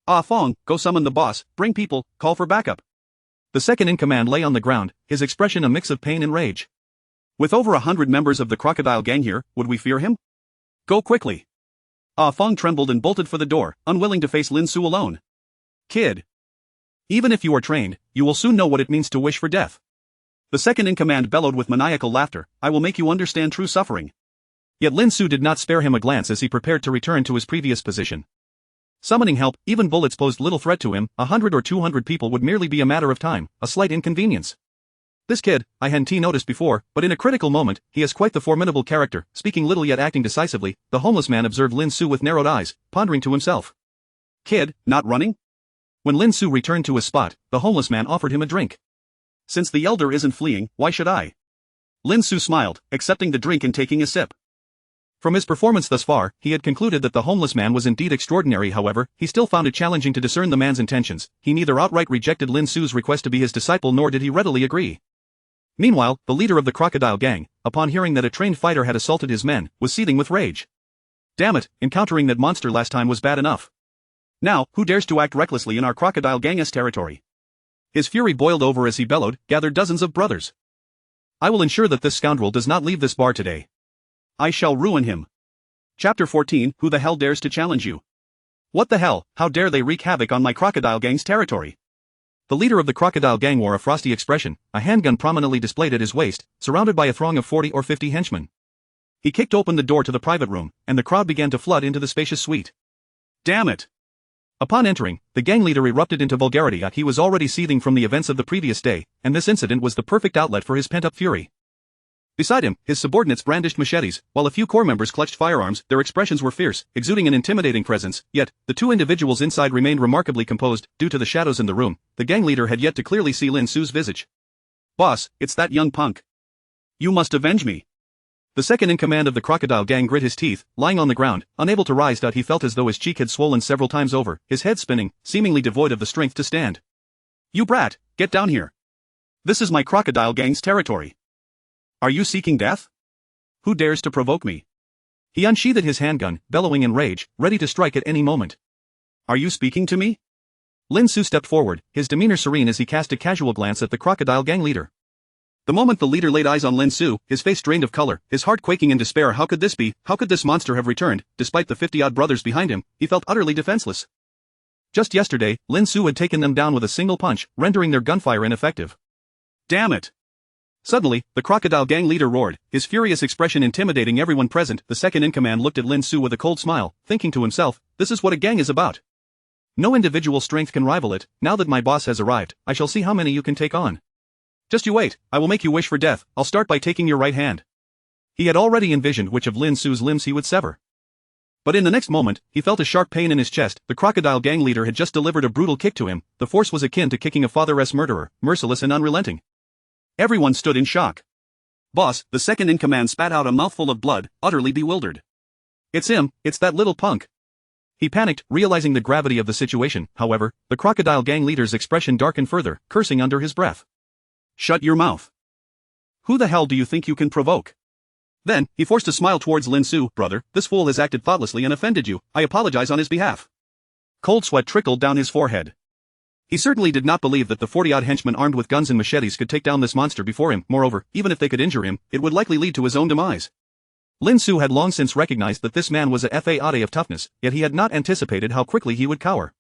Ah Fong, go summon the boss, bring people, call for backup. The second in command lay on the ground, his expression a mix of pain and rage. With over 100 members of the crocodile gang here, would we fear him? Go quickly. Ah Fong trembled and bolted for the door, unwilling to face Lin Xu alone. Kid. Even if you are trained, you will soon know what it means to wish for death. The second in command bellowed with maniacal laughter, I will make you understand true suffering. Yet Lin Xu did not spare him a glance as he prepared to return to his previous position. Summoning help, even bullets posed little threat to him. 100 or 200 people would merely be a matter of time, a slight inconvenience. This kid, I hadn't noticed before, but in a critical moment, he is quite the formidable character, speaking little yet acting decisively. The homeless man observed Lin Xu with narrowed eyes, pondering to himself. Kid, not running? When Lin Xu returned to his spot, the homeless man offered him a drink. Since the elder isn't fleeing, why should I? Lin Xu smiled, accepting the drink and taking a sip. From his performance thus far, he had concluded that the homeless man was indeed extraordinary. However, he still found it challenging to discern the man's intentions. He neither outright rejected Lin Xu's request to be his disciple nor did he readily agree. Meanwhile, the leader of the crocodile gang, upon hearing that a trained fighter had assaulted his men, was seething with rage. Damn it, encountering that monster last time was bad enough. Now, who dares to act recklessly in our crocodile gang's territory? His fury boiled over as he bellowed, gathered dozens of brothers. I will ensure that this scoundrel does not leave this bar today. I shall ruin him. Chapter 14, Who the hell dares to challenge you? What the hell, how dare they wreak havoc on my crocodile gang's territory? The leader of the crocodile gang wore a frosty expression, a handgun prominently displayed at his waist, surrounded by a throng of 40 or 50 henchmen. He kicked open the door to the private room, and the crowd began to flood into the spacious suite. Damn it! Upon entering, the gang leader erupted into vulgarity. He was already seething from the events of the previous day, and this incident was the perfect outlet for his pent-up fury. Beside him, his subordinates brandished machetes, while a few corps members clutched firearms. Their expressions were fierce, exuding an intimidating presence, yet, the two individuals inside remained remarkably composed. Due to the shadows in the room, the gang leader had yet to clearly see Lin Xu's visage. Boss, it's that young punk. You must avenge me. The second in command of the crocodile gang grit his teeth, lying on the ground, unable to rise. He felt as though his cheek had swollen several times over, his head spinning, seemingly devoid of the strength to stand. You brat, get down here. This is my crocodile gang's territory. Are you seeking death? Who dares to provoke me? He unsheathed his handgun, bellowing in rage, ready to strike at any moment. Are you speaking to me? Lin Xu stepped forward, his demeanor serene as he cast a casual glance at the crocodile gang leader. The moment the leader laid eyes on Lin Xu, his face drained of color, his heart quaking in despair. How could this be? How could this monster have returned? Despite the 50-odd brothers behind him, he felt utterly defenseless. Just yesterday, Lin Xu had taken them down with a single punch, rendering their gunfire ineffective. Damn it! Suddenly, the crocodile gang leader roared, his furious expression intimidating everyone present. The second in command looked at Lin Xu with a cold smile, thinking to himself, this is what a gang is about. No individual strength can rival it. Now that my boss has arrived, I shall see how many you can take on. Just you wait, I will make you wish for death. I'll start by taking your right hand. He had already envisioned which of Lin Xu's limbs he would sever. But in the next moment, he felt a sharp pain in his chest. The crocodile gang leader had just delivered a brutal kick to him. The force was akin to kicking a fatherless murderer, merciless and unrelenting. Everyone stood in shock. Boss, the second in command spat out a mouthful of blood, utterly bewildered. It's him, it's that little punk. He panicked, realizing the gravity of the situation. However, the crocodile gang leader's expression darkened further, cursing under his breath. Shut your mouth. Who the hell do you think you can provoke? Then, he forced a smile towards Lin Xu. Brother, this fool has acted thoughtlessly and offended you. I apologize on his behalf. Cold sweat trickled down his forehead. He certainly did not believe that the 40-odd henchmen armed with guns and machetes could take down this monster before him. Moreover, even if they could injure him, it would likely lead to his own demise. Lin Xu had long since recognized that this man was a fa of toughness, yet he had not anticipated how quickly he would cower.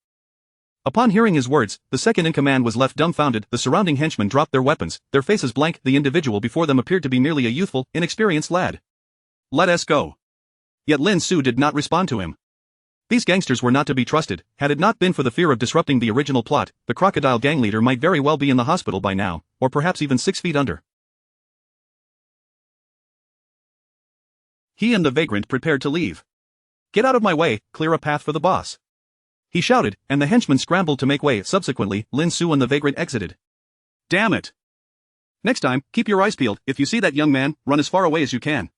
Upon hearing his words, the second in command was left dumbfounded. The surrounding henchmen dropped their weapons, their faces blank. The individual before them appeared to be merely a youthful, inexperienced lad. Let us go. Yet Lin Xu did not respond to him. These gangsters were not to be trusted. Had it not been for the fear of disrupting the original plot, the crocodile gang leader might very well be in the hospital by now, or perhaps even 6 feet under. He and the vagrant prepared to leave. Get out of my way, clear a path for the boss. He shouted, and the henchmen scrambled to make way. Subsequently, Lin Xu and the vagrant exited. Damn it! Next time, keep your eyes peeled. If you see that young man, run as far away as you can.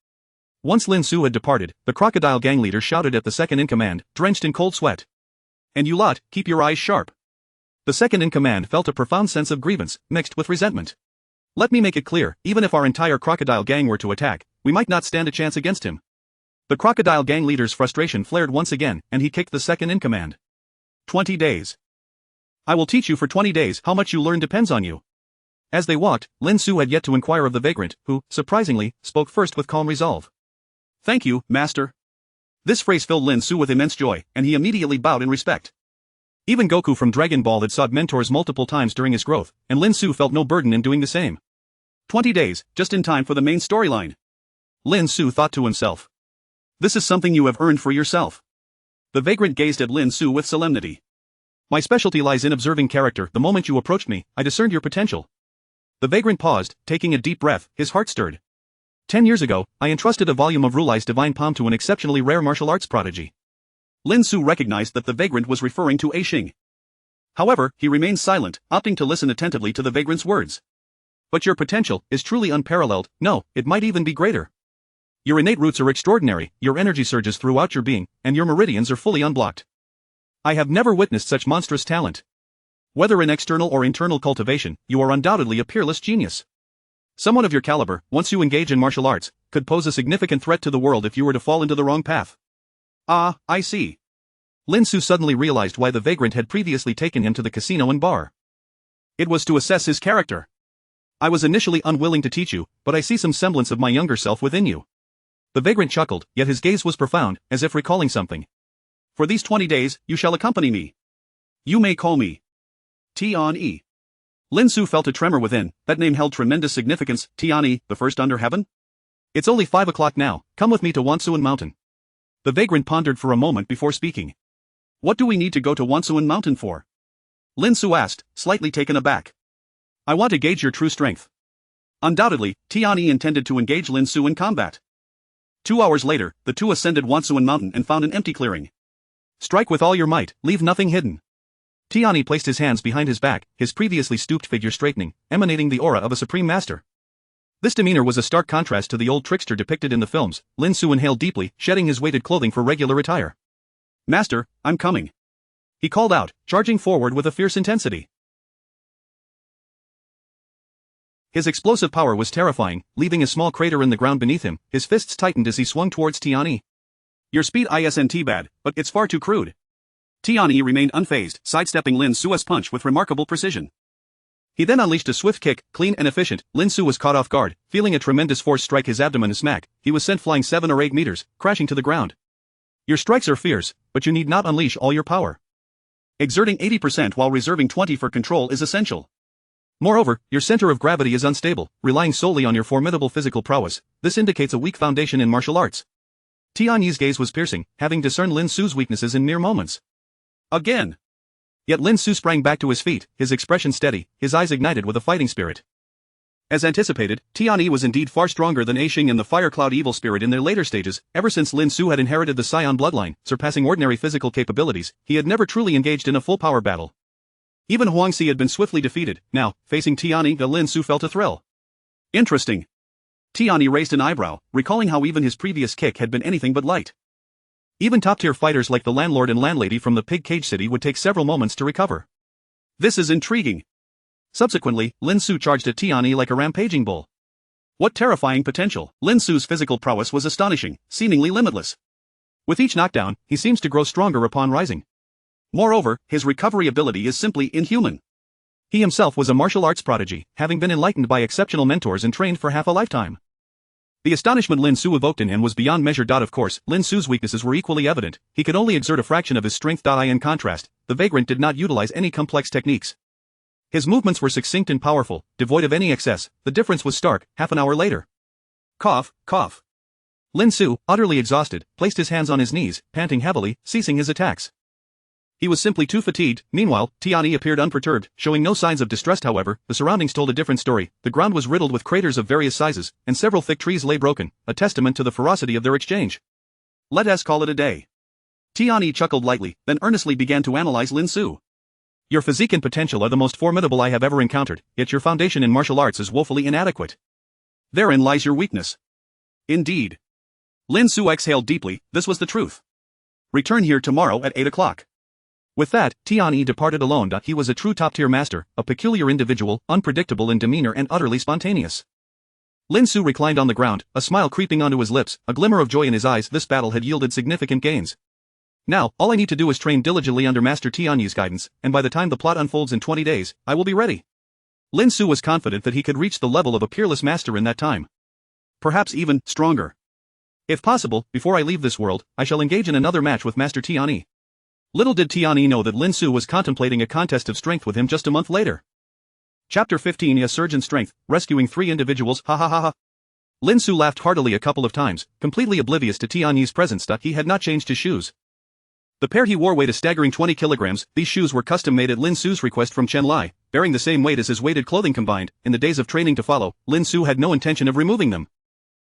Once Lin Xu had departed, the crocodile gang leader shouted at the second in command, drenched in cold sweat. And you lot, keep your eyes sharp. The second in command felt a profound sense of grievance, mixed with resentment. Let me make it clear, even if our entire crocodile gang were to attack, we might not stand a chance against him. The crocodile gang leader's frustration flared once again, and he kicked the second in command. 20 days. I will teach you for 20 days. How much you learn depends on you. As they walked, Lin Xu had yet to inquire of the vagrant, who, surprisingly, spoke first with calm resolve. Thank you, master. This phrase filled Lin Xu with immense joy, and he immediately bowed in respect. Even Goku from Dragon Ball had sought mentors multiple times during his growth, and Lin Xu felt no burden in doing the same. 20 days, just in time for the main storyline. Lin Xu thought to himself. This is something you have earned for yourself. The vagrant gazed at Lin Xu with solemnity. My specialty lies in observing character. The moment you approached me, I discerned your potential. The vagrant paused, taking a deep breath, his heart stirred. 10 years ago, I entrusted a volume of Rulai's divine palm to an exceptionally rare martial arts prodigy. Lin Xu recognized that the vagrant was referring to Xing. However, he remained silent, opting to listen attentively to the vagrant's words. But your potential is truly unparalleled. No, it might even be greater. Your innate roots are extraordinary, your energy surges throughout your being, and your meridians are fully unblocked. I have never witnessed such monstrous talent. Whether in external or internal cultivation, you are undoubtedly a peerless genius. Someone of your caliber, once you engage in martial arts, could pose a significant threat to the world if you were to fall into the wrong path. Ah, I see. Lin Xu suddenly realized why the vagrant had previously taken him to the casino and bar. It was to assess his character. I was initially unwilling to teach you, but I see some semblance of my younger self within you. The vagrant chuckled, yet his gaze was profound, as if recalling something. For these 20 days, you shall accompany me. You may call me Tian-E. Lin Xu felt a tremor within. That name held tremendous significance. Tian-E, the first under heaven? It's only 5 o'clock now, come with me to Wansuan Mountain. The vagrant pondered for a moment before speaking. What do we need to go to Wansuan Mountain for? Lin Xu asked, slightly taken aback. I want to gauge your true strength. Undoubtedly, Tian-E intended to engage Lin Xu in combat. 2 hours later, the two ascended Wansuan Mountain and found an empty clearing. Strike with all your might, leave nothing hidden. Tian-E placed his hands behind his back, his previously stooped figure straightening, emanating the aura of a supreme master. This demeanor was a stark contrast to the old trickster depicted in the films. Lin Xu inhaled deeply, shedding his weighted clothing for regular attire. Master, I'm coming. He called out, charging forward with a fierce intensity. His explosive power was terrifying, leaving a small crater in the ground beneath him. His fists tightened as he swung towards Tian-E. Your speed isn't bad, but it's far too crude. Tian-E remained unfazed, sidestepping Lin Xu's punch with remarkable precision. He then unleashed a swift kick, clean and efficient. Lin Xu was caught off guard, feeling a tremendous force strike his abdomen and smack. He was sent flying 7 or 8 meters, crashing to the ground. Your strikes are fierce, but you need not unleash all your power. Exerting 80% while reserving 20% for control is essential. Moreover, your center of gravity is unstable, relying solely on your formidable physical prowess. This indicates a weak foundation in martial arts. Tian-Yi's gaze was piercing, having discerned Lin Xu's weaknesses in mere moments. Again! Yet Lin Xu sprang back to his feet, his expression steady, his eyes ignited with a fighting spirit. As anticipated, Tian-Yi was indeed far stronger than Aixing and the Fire Cloud Evil Spirit in their later stages. Ever since Lin Xu had inherited the Scion bloodline, surpassing ordinary physical capabilities, he had never truly engaged in a full-power battle. Even Huangzi had been swiftly defeated. Now, facing Tian-Yi, Lin Xu felt a thrill. Interesting. Tian-Yi raised an eyebrow, recalling how even his previous kick had been anything but light. Even top-tier fighters like the landlord and landlady from the Pig Cage City would take several moments to recover. This is intriguing. Subsequently, Lin Xu charged at Tian-Yi like a rampaging bull. What terrifying potential! Lin Xu's physical prowess was astonishing, seemingly limitless. With each knockdown, he seems to grow stronger upon rising. Moreover, his recovery ability is simply inhuman. He himself was a martial arts prodigy, having been enlightened by exceptional mentors and trained for half a lifetime. The astonishment Lin Xu evoked in him was beyond measure. Of course, Lin Xu's weaknesses were equally evident. He could only exert a fraction of his strength. In contrast, the vagrant did not utilize any complex techniques. His movements were succinct and powerful, devoid of any excess. The difference was stark. Half an hour later. Cough, cough. Lin Xu, utterly exhausted, placed his hands on his knees, panting heavily, ceasing his attacks. He was simply too fatigued. Meanwhile, Tian-Yi appeared unperturbed, showing no signs of distress. However, the surroundings told a different story. The ground was riddled with craters of various sizes, and several thick trees lay broken, a testament to the ferocity of their exchange. Let us call it a day. Tian-Yi chuckled lightly, then earnestly began to analyze Lin Xu. Your physique and potential are the most formidable I have ever encountered, yet your foundation in martial arts is woefully inadequate. Therein lies your weakness. Indeed. Lin Xu exhaled deeply. This was the truth. Return here tomorrow at 8 o'clock. With that, Tian-Yi departed alone. He was a true top-tier master, a peculiar individual, unpredictable in demeanor and utterly spontaneous. Lin Xu reclined on the ground, a smile creeping onto his lips, a glimmer of joy in his eyes. This battle had yielded significant gains. Now, all I need to do is train diligently under Master Tian-Yi's guidance, and by the time the plot unfolds in 20 days, I will be ready. Lin Xu was confident that he could reach the level of a peerless master in that time. Perhaps even stronger. If possible, before I leave this world, I shall engage in another match with Master Tian-Yi. Little did Tian-Yi know that Lin Xu was contemplating a contest of strength with him just a month later. Chapter 15. A Surge in Strength, Rescuing 3 Individuals. Ha ha ha ha. Lin Xu laughed heartily a couple of times, completely oblivious to Tian-Yi's presence. He had not changed his shoes. The pair he wore weighed a staggering 20 kilograms. These shoes were custom made at Lin Xu's request from Chen Lai, bearing the same weight as his weighted clothing combined. In the days of training to follow, Lin Xu had no intention of removing them.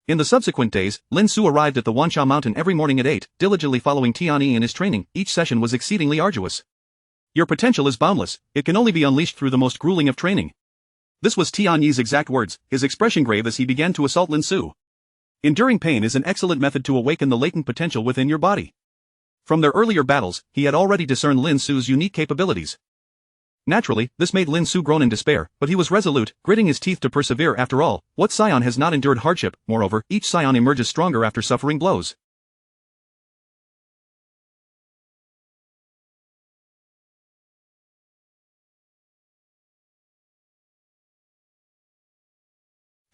In the subsequent days, Lin Xu arrived at the Wansha Mountain every morning at 8, diligently following Tian-Yi in his training. Each session was exceedingly arduous. Your potential is boundless, it can only be unleashed through the most grueling of training. This was Tian-Yi's exact words, his expression grave as he began to assault Lin Xu. Enduring pain is an excellent method to awaken the latent potential within your body. From their earlier battles, he had already discerned Lin Xu's unique capabilities. Naturally, this made Lin Xu groan in despair, but he was resolute, gritting his teeth to persevere. After all, what scion has not endured hardship? Moreover, each scion emerges stronger after suffering blows.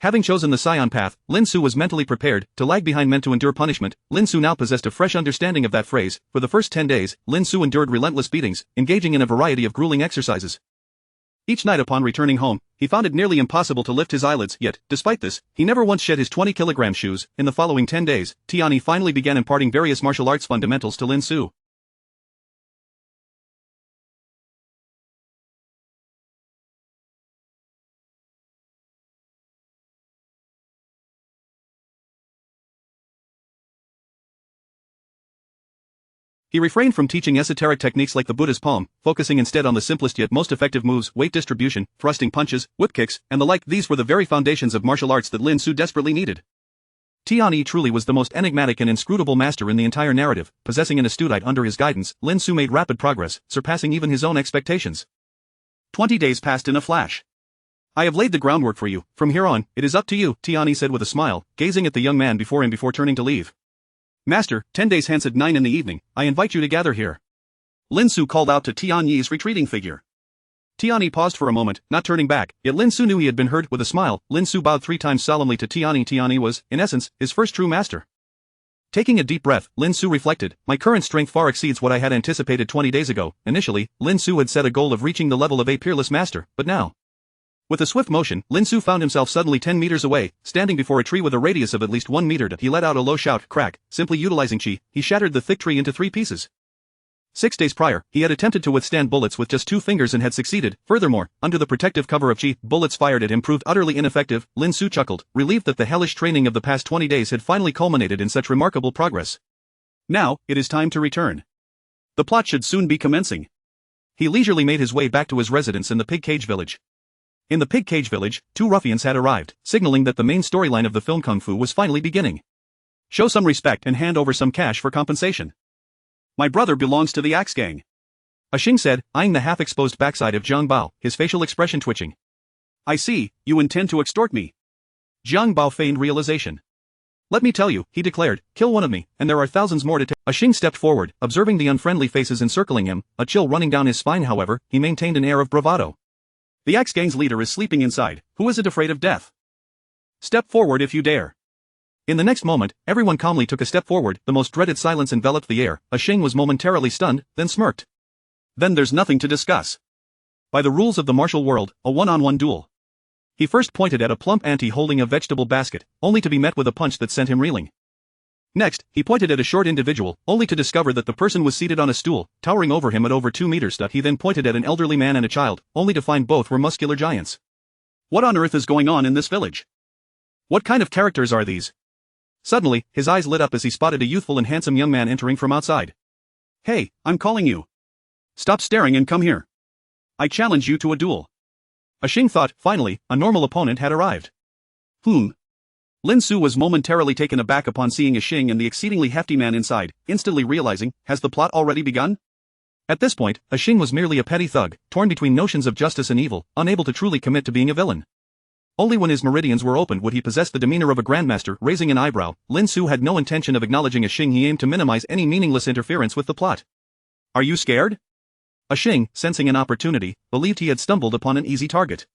Having chosen the Scion path, Lin Xu was mentally prepared to lag behind meant to endure punishment. Lin Xu now possessed a fresh understanding of that phrase. For the first 10 days, Lin Xu endured relentless beatings, engaging in a variety of grueling exercises. Each night upon returning home, he found it nearly impossible to lift his eyelids, yet, despite this, he never once shed his 20-kilogram shoes. In the following 10 days, Tianyi finally began imparting various martial arts fundamentals to Lin Xu. He refrained from teaching esoteric techniques like the Buddha's palm, focusing instead on the simplest yet most effective moves: weight distribution, thrusting punches, whip kicks, and the like. These were the very foundations of martial arts that Lin Xu desperately needed. Tianyi truly was the most enigmatic and inscrutable master in the entire narrative. Possessing an astute eye under his guidance, Lin Xu made rapid progress, surpassing even his own expectations. 20 days passed in a flash. I have laid the groundwork for you. From here on, it is up to you, Tianyi said with a smile, gazing at the young man before him before turning to leave. Master, 10 days hence at 9 in the evening, I invite you to gather here. Lin Xu called out to Tianyi's retreating figure. Tianyi paused for a moment, not turning back, yet Lin Xu knew he had been heard. With a smile, Lin Xu bowed 3 times solemnly to Tianyi. Tianyi was, in essence, his first true master. Taking a deep breath, Lin Xu reflected, my current strength far exceeds what I had anticipated 20 days ago. Initially, Lin Xu had set a goal of reaching the level of a peerless master, but now, with a swift motion, Lin Xu found himself suddenly 10 meters away, standing before a tree with a radius of at least 1 meter. He let out a low shout. Crack. Simply utilizing chi, he shattered the thick tree into 3 pieces. 6 days prior, he had attempted to withstand bullets with just 2 fingers and had succeeded. Furthermore, under the protective cover of chi, bullets fired at him proved utterly ineffective. Lin Xu chuckled, relieved that the hellish training of the past 20 days had finally culminated in such remarkable progress. Now, it is time to return. The plot should soon be commencing. He leisurely made his way back to his residence in the pig cage village. In the pig cage village, 2 ruffians had arrived, signaling that the main storyline of the film Kung Fu was finally beginning. Show some respect and hand over some cash for compensation. My brother belongs to the Axe Gang. A Xing said, eyeing the half-exposed backside of Jiang Bao, his facial expression twitching. I see, you intend to extort me. Jiang Bao feigned realization. Let me tell you, he declared, kill one of me, and there are thousands more to take. A Xing stepped forward, observing the unfriendly faces encircling him, a chill running down his spine. However, he maintained an air of bravado. The Axe Gang's leader is sleeping inside. Who isn't afraid of death? Step forward if you dare. In the next moment, everyone calmly took a step forward. The most dreaded silence enveloped the air. A Xing was momentarily stunned, then smirked. Then there's nothing to discuss. By the rules of the martial world, a one-on-one duel. He first pointed at a plump auntie holding a vegetable basket, only to be met with a punch that sent him reeling. Next, he pointed at a short individual, only to discover that the person was seated on a stool, towering over him at over 2 meters. He then pointed at an elderly man and a child, only to find both were muscular giants. What on earth is going on in this village? What kind of characters are these? Suddenly, his eyes lit up as he spotted a youthful and handsome young man entering from outside. Hey, I'm calling you. Stop staring and come here. I challenge you to a duel. A Xing thought, finally, a normal opponent had arrived. Lin Xu was momentarily taken aback upon seeing a Xing and the exceedingly hefty man inside, instantly realizing, has the plot already begun? At this point, a Xing was merely a petty thug, torn between notions of justice and evil, unable to truly commit to being a villain. Only when his meridians were opened would he possess the demeanor of a grandmaster. Raising an eyebrow, Lin Xu had no intention of acknowledging a Xing. He aimed to minimize any meaningless interference with the plot. Are you scared? A Xing, sensing an opportunity, believed he had stumbled upon an easy target.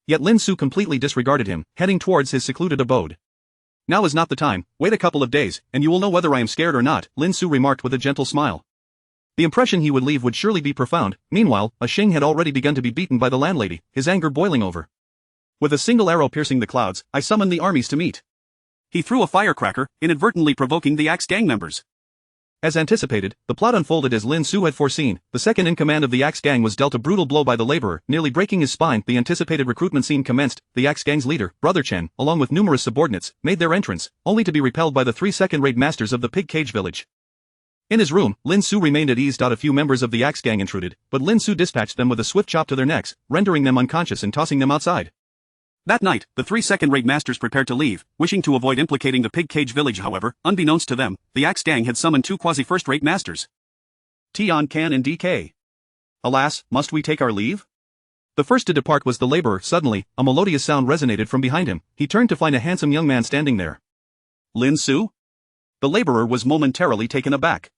Yet Lin Xu completely disregarded him, heading towards his secluded abode. Now is not the time, wait a couple of days, and you will know whether I am scared or not, Lin Xu remarked with a gentle smile. The impression he would leave would surely be profound. Meanwhile, a Xing had already begun to be beaten by the landlady, his anger boiling over. With a single arrow piercing the clouds, I summoned the armies to meet. He threw a firecracker, inadvertently provoking the Axe Gang members. As anticipated, the plot unfolded as Lin Xu had foreseen. The second in command of the Axe Gang was dealt a brutal blow by the laborer, nearly breaking his spine. The anticipated recruitment scene commenced. The Axe Gang's leader, Brother Chen, along with numerous subordinates, made their entrance, only to be repelled by the 3 second-rate masters of the pig cage village. In his room, Lin Xu remained at ease. A few members of the Axe Gang intruded, but Lin Xu dispatched them with a swift chop to their necks, rendering them unconscious and tossing them outside. That night, the 3 second-rate masters prepared to leave, wishing to avoid implicating the pig cage village. However, unbeknownst to them, the Axe Gang had summoned 2 quasi-first-rate masters, Tian Can and DK. Alas, must we take our leave? The first to depart was the laborer. Suddenly, a melodious sound resonated from behind him. He turned to find a handsome young man standing there. Lin Xu? The laborer was momentarily taken aback.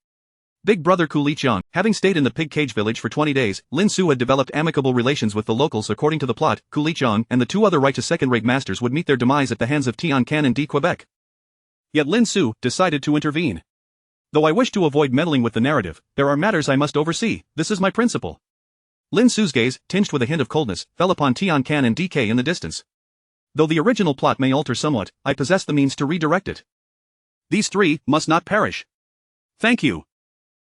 Big brother Ku Liqiang. Having stayed in the pig cage village for 20 days, Lin Xu had developed amicable relations with the locals. According to the plot, Ku Liqiang and the two other righteous second-rate masters would meet their demise at the hands of Tian Can and D. Quebec. Yet Lin Xu decided to intervene. Though I wish to avoid meddling with the narrative, there are matters I must oversee. This is my principle. Lin Xu's gaze, tinged with a hint of coldness, fell upon Tian Can and DK in the distance. Though the original plot may alter somewhat, I possess the means to redirect it. These three must not perish. Thank you.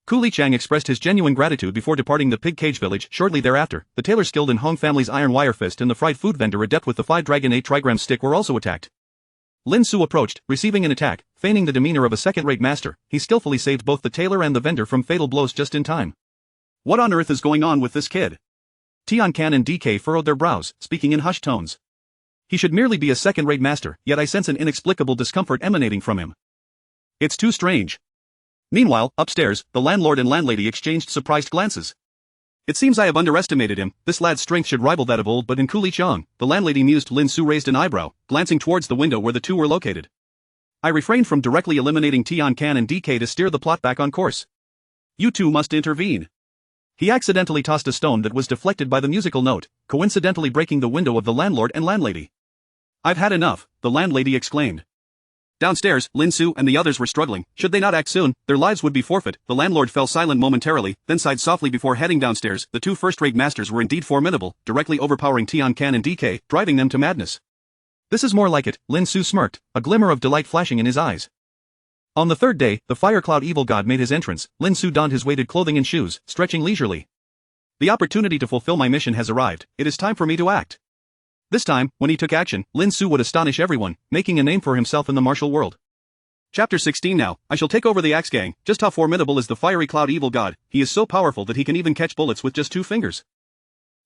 Ku Liqiang expressed his genuine gratitude before departing the pig cage village. Shortly thereafter, the tailor skilled in Hong family's iron wire fist and the fried food vendor adept with the 5-dragon 8 trigram stick were also attacked. Lin Xu approached, receiving an attack, feigning the demeanor of a second-rate master. He skillfully saved both the tailor and the vendor from fatal blows just in time. What on earth is going on with this kid? Tian Can and DK furrowed their brows, speaking in hushed tones. He should merely be a second-rate master, yet I sense an inexplicable discomfort emanating from him. It's too strange. Meanwhile, upstairs, the landlord and landlady exchanged surprised glances. It seems I have underestimated him. This lad's strength should rival that of old, but in Ku Liqiang, the landlady mused. Lin Xu raised an eyebrow, glancing towards the window where the two were located. I refrained from directly eliminating Tian Can and DK to steer the plot back on course. You two must intervene. He accidentally tossed a stone that was deflected by the musical note, coincidentally breaking the window of the landlord and landlady. I've had enough, the landlady exclaimed. Downstairs, Lin Xu and the others were struggling. Should they not act soon, their lives would be forfeit. The landlord fell silent momentarily, then sighed softly before heading downstairs. The two first-rate masters were indeed formidable, directly overpowering Tian Can and DK, driving them to madness. This is more like it, Lin Xu smirked, a glimmer of delight flashing in his eyes. On the third day, the fire cloud evil god made his entrance. Lin Xu donned his weighted clothing and shoes, stretching leisurely. The opportunity to fulfill my mission has arrived. It is time for me to act. This time, when he took action, Lin Xu would astonish everyone, making a name for himself in the martial world. Chapter 16 Now, I shall take over the Axe Gang. Just how formidable is the fiery cloud evil god? He is so powerful that he can even catch bullets with just 2 fingers.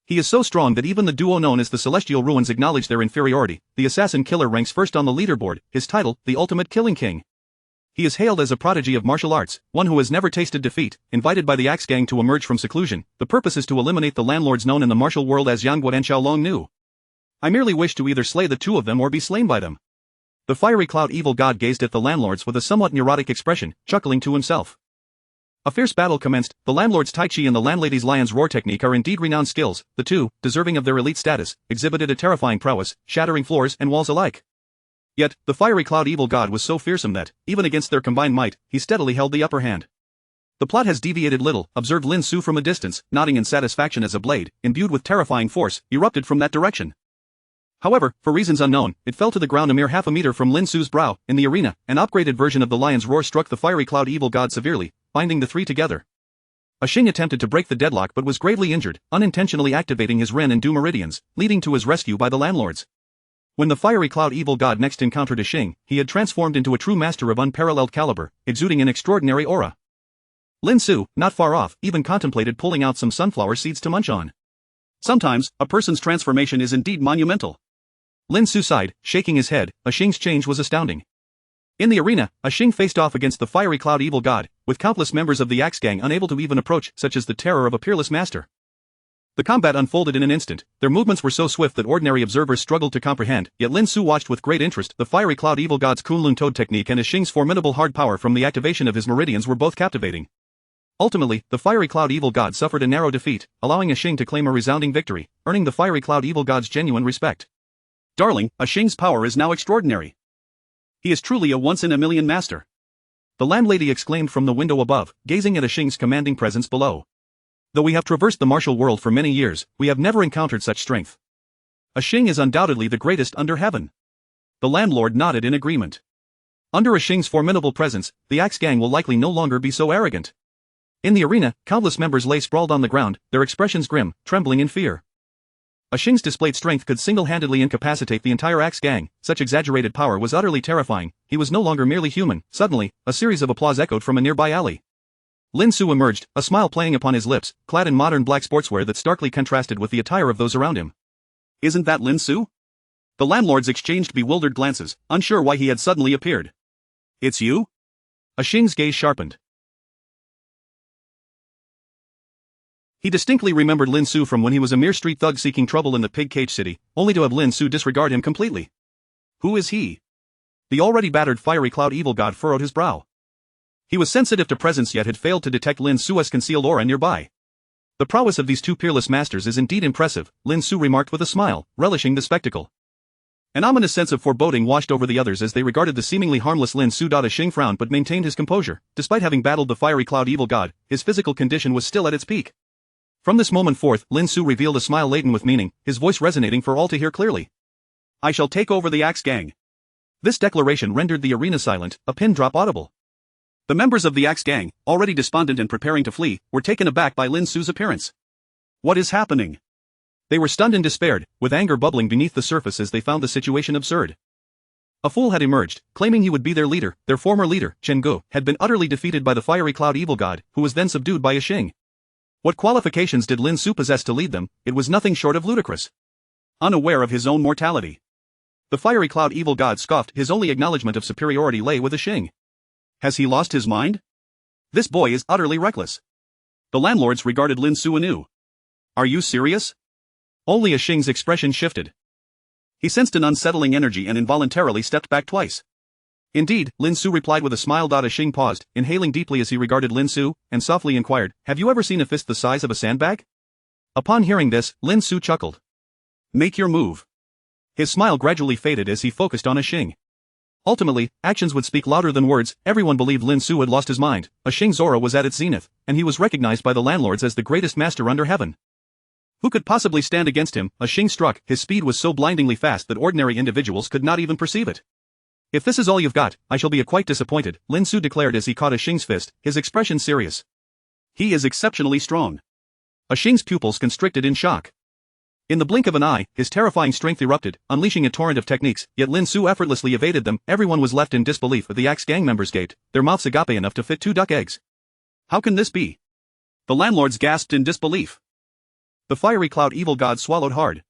He is so strong that even the duo known as the Celestial Ruins acknowledge their inferiority. The assassin killer ranks first on the leaderboard, his title, the Ultimate Killing King. He is hailed as a prodigy of martial arts, one who has never tasted defeat. Invited by the Axe Gang to emerge from seclusion, the purpose is to eliminate the landlords known in the martial world as Yangguo and Xiaolong Nu. I merely wish to either slay the two of them or be slain by them. The fiery cloud evil god gazed at the landlords with a somewhat neurotic expression, chuckling to himself. A fierce battle commenced. The landlord's Tai Chi and the landlady's lion's roar technique are indeed renowned skills. The two, deserving of their elite status, exhibited a terrifying prowess, shattering floors and walls alike. Yet, the fiery cloud evil god was so fearsome that, even against their combined might, he steadily held the upper hand. The plot has deviated little, observed Lin Xu from a distance, nodding in satisfaction as a blade, imbued with terrifying force, erupted from that direction. However, for reasons unknown, it fell to the ground a mere half a meter from Lin Xu's brow. In the arena, an upgraded version of the lion's roar struck the fiery cloud evil god severely, binding the three together. A Xing attempted to break the deadlock but was gravely injured, unintentionally activating his Ren and Du meridians, leading to his rescue by the landlords. When the fiery cloud evil god next encountered a Xing, he had transformed into a true master of unparalleled caliber, exuding an extraordinary aura. Lin Xu, not far off, even contemplated pulling out some sunflower seeds to munch on. Sometimes, a person's transformation is indeed monumental. Lin Xu sighed, shaking his head. A Xing's change was astounding. In the arena, a Xing faced off against the fiery cloud evil god, with countless members of the Axe Gang unable to even approach, such as the terror of a peerless master. The combat unfolded in an instant. Their movements were so swift that ordinary observers struggled to comprehend, yet Lin Xu watched with great interest. The fiery cloud evil god's Kunlun Toad technique and a Xing's formidable hard power from the activation of his meridians were both captivating. Ultimately, the fiery cloud evil god suffered a narrow defeat, allowing a Xing to claim a resounding victory, earning the fiery cloud evil god's genuine respect. Darling, a Xing's power is now extraordinary. He is truly a once-in-a-million master. The landlady exclaimed from the window above, gazing at a Xing's commanding presence below. Though we have traversed the martial world for many years, we have never encountered such strength. A Xing is undoubtedly the greatest under heaven. The landlord nodded in agreement. Under a Xing's formidable presence, the Axe Gang will likely no longer be so arrogant. In the arena, countless members lay sprawled on the ground, their expressions grim, trembling in fear. A Xing's displayed strength could single-handedly incapacitate the entire Axe Gang. Such exaggerated power was utterly terrifying. He was no longer merely human. Suddenly, a series of applause echoed from a nearby alley. Lin Xu emerged, a smile playing upon his lips, clad in modern black sportswear that starkly contrasted with the attire of those around him. Isn't that Lin Xu? The landlords exchanged bewildered glances, unsure why he had suddenly appeared. It's you? A Xing's gaze sharpened. He distinctly remembered Lin Xu from when he was a mere street thug seeking trouble in the pig cage city, only to have Lin Xu disregard him completely. Who is he? The already battered fiery cloud evil god furrowed his brow. He was sensitive to presence yet had failed to detect Lin Xu's concealed aura nearby. The prowess of these two peerless masters is indeed impressive, Lin Xu remarked with a smile, relishing the spectacle. An ominous sense of foreboding washed over the others as they regarded the seemingly harmless Lin Xu. Xing frowned but maintained his composure. Despite having battled the fiery cloud evil god, his physical condition was still at its peak. From this moment forth, Lin Xu revealed a smile laden with meaning, his voice resonating for all to hear clearly. I shall take over the Axe Gang. This declaration rendered the arena silent, a pin drop audible. The members of the Axe Gang, already despondent and preparing to flee, were taken aback by Lin Xu's appearance. What is happening? They were stunned and despaired, with anger bubbling beneath the surface as they found the situation absurd. A fool had emerged, claiming he would be their leader. Their former leader, Chen Gu, had been utterly defeated by the fiery cloud evil god, who was then subdued by a Xing. What qualifications did Lin Xu possess to lead them? It was nothing short of ludicrous. Unaware of his own mortality, the fiery cloud evil god scoffed. His only acknowledgement of superiority lay with a Xing. Has he lost his mind? This boy is utterly reckless. The landlords regarded Lin Xu anew. Are you serious? Only a Xing's expression shifted. He sensed an unsettling energy and involuntarily stepped back twice. Indeed, Lin Xu replied with a smile. A Xing paused, inhaling deeply as he regarded Lin Xu, and softly inquired, have you ever seen a fist the size of a sandbag? Upon hearing this, Lin Xu chuckled. Make your move. His smile gradually faded as he focused on a Xing. Ultimately, actions would speak louder than words. Everyone believed Lin Xu had lost his mind. A Xing's aura was at its zenith, and he was recognized by the landlords as the greatest master under heaven. Who could possibly stand against him? A Xing struck. His speed was so blindingly fast that ordinary individuals could not even perceive it. If this is all you've got, I shall be quite disappointed, Lin Xu declared as he caught a Xing's fist, his expression serious. He is exceptionally strong. A Xing's pupils constricted in shock. In the blink of an eye, his terrifying strength erupted, unleashing a torrent of techniques, yet Lin Xu effortlessly evaded them. Everyone was left in disbelief. The Axe Gang members gaped, their mouths agape enough to fit 2 duck eggs. How can this be? The landlords gasped in disbelief. The fiery cloud evil god swallowed hard.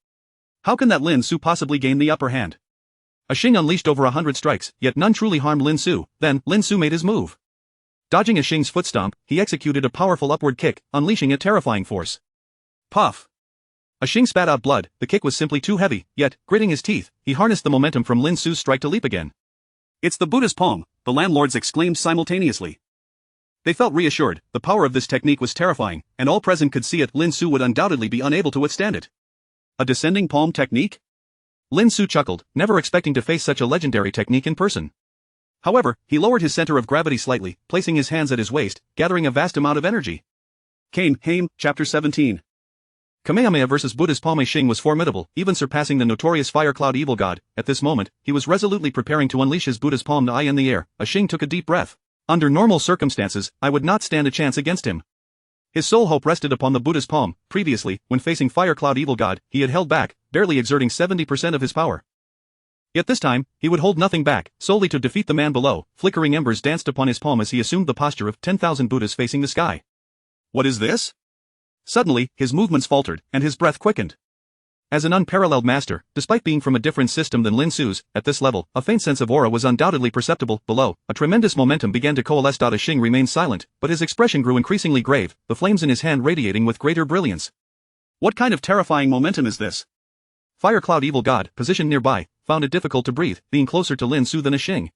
How can that Lin Xu possibly gain the upper hand? A Xing unleashed over 100 strikes, yet none truly harmed Lin Xu. Then, Lin Xu made his move. Dodging a Xing's foot stomp, he executed a powerful upward kick, unleashing a terrifying force. Puff! A Xing spat out blood. The kick was simply too heavy, yet, gritting his teeth, he harnessed the momentum from Lin Xu's strike to leap again. It's the Buddha's palm, the landlords exclaimed simultaneously. They felt reassured. The power of this technique was terrifying, and all present could see it. Lin Xu would undoubtedly be unable to withstand it. A descending palm technique? Lin Xu chuckled, never expecting to face such a legendary technique in person. However, he lowered his center of gravity slightly, placing his hands at his waist, gathering a vast amount of energy. Haim, Chapter 17. Kamehameha vs Buddha's palm. A Xing was formidable, even surpassing the notorious fire cloud evil god. At this moment, he was resolutely preparing to unleash his Buddha's palm. In the air, a Xing took a deep breath. Under normal circumstances, I would not stand a chance against him. His sole hope rested upon the Buddha's palm. Previously, when facing fire cloud evil god, he had held back, barely exerting 70% of his power. Yet this time, he would hold nothing back, solely to defeat the man below. Flickering embers danced upon his palm as he assumed the posture of 10,000 Buddhas facing the sky. What is this? Suddenly, his movements faltered, and his breath quickened. As an unparalleled master, despite being from a different system than Lin Xu's, at this level, a faint sense of aura was undoubtedly perceptible. Below, a tremendous momentum began to coalesce. A Xing remained silent, but his expression grew increasingly grave, the flames in his hand radiating with greater brilliance. What kind of terrifying momentum is this? Fire Cloud Evil God, positioned nearby, found it difficult to breathe, being closer to Lin Xu than a Xing.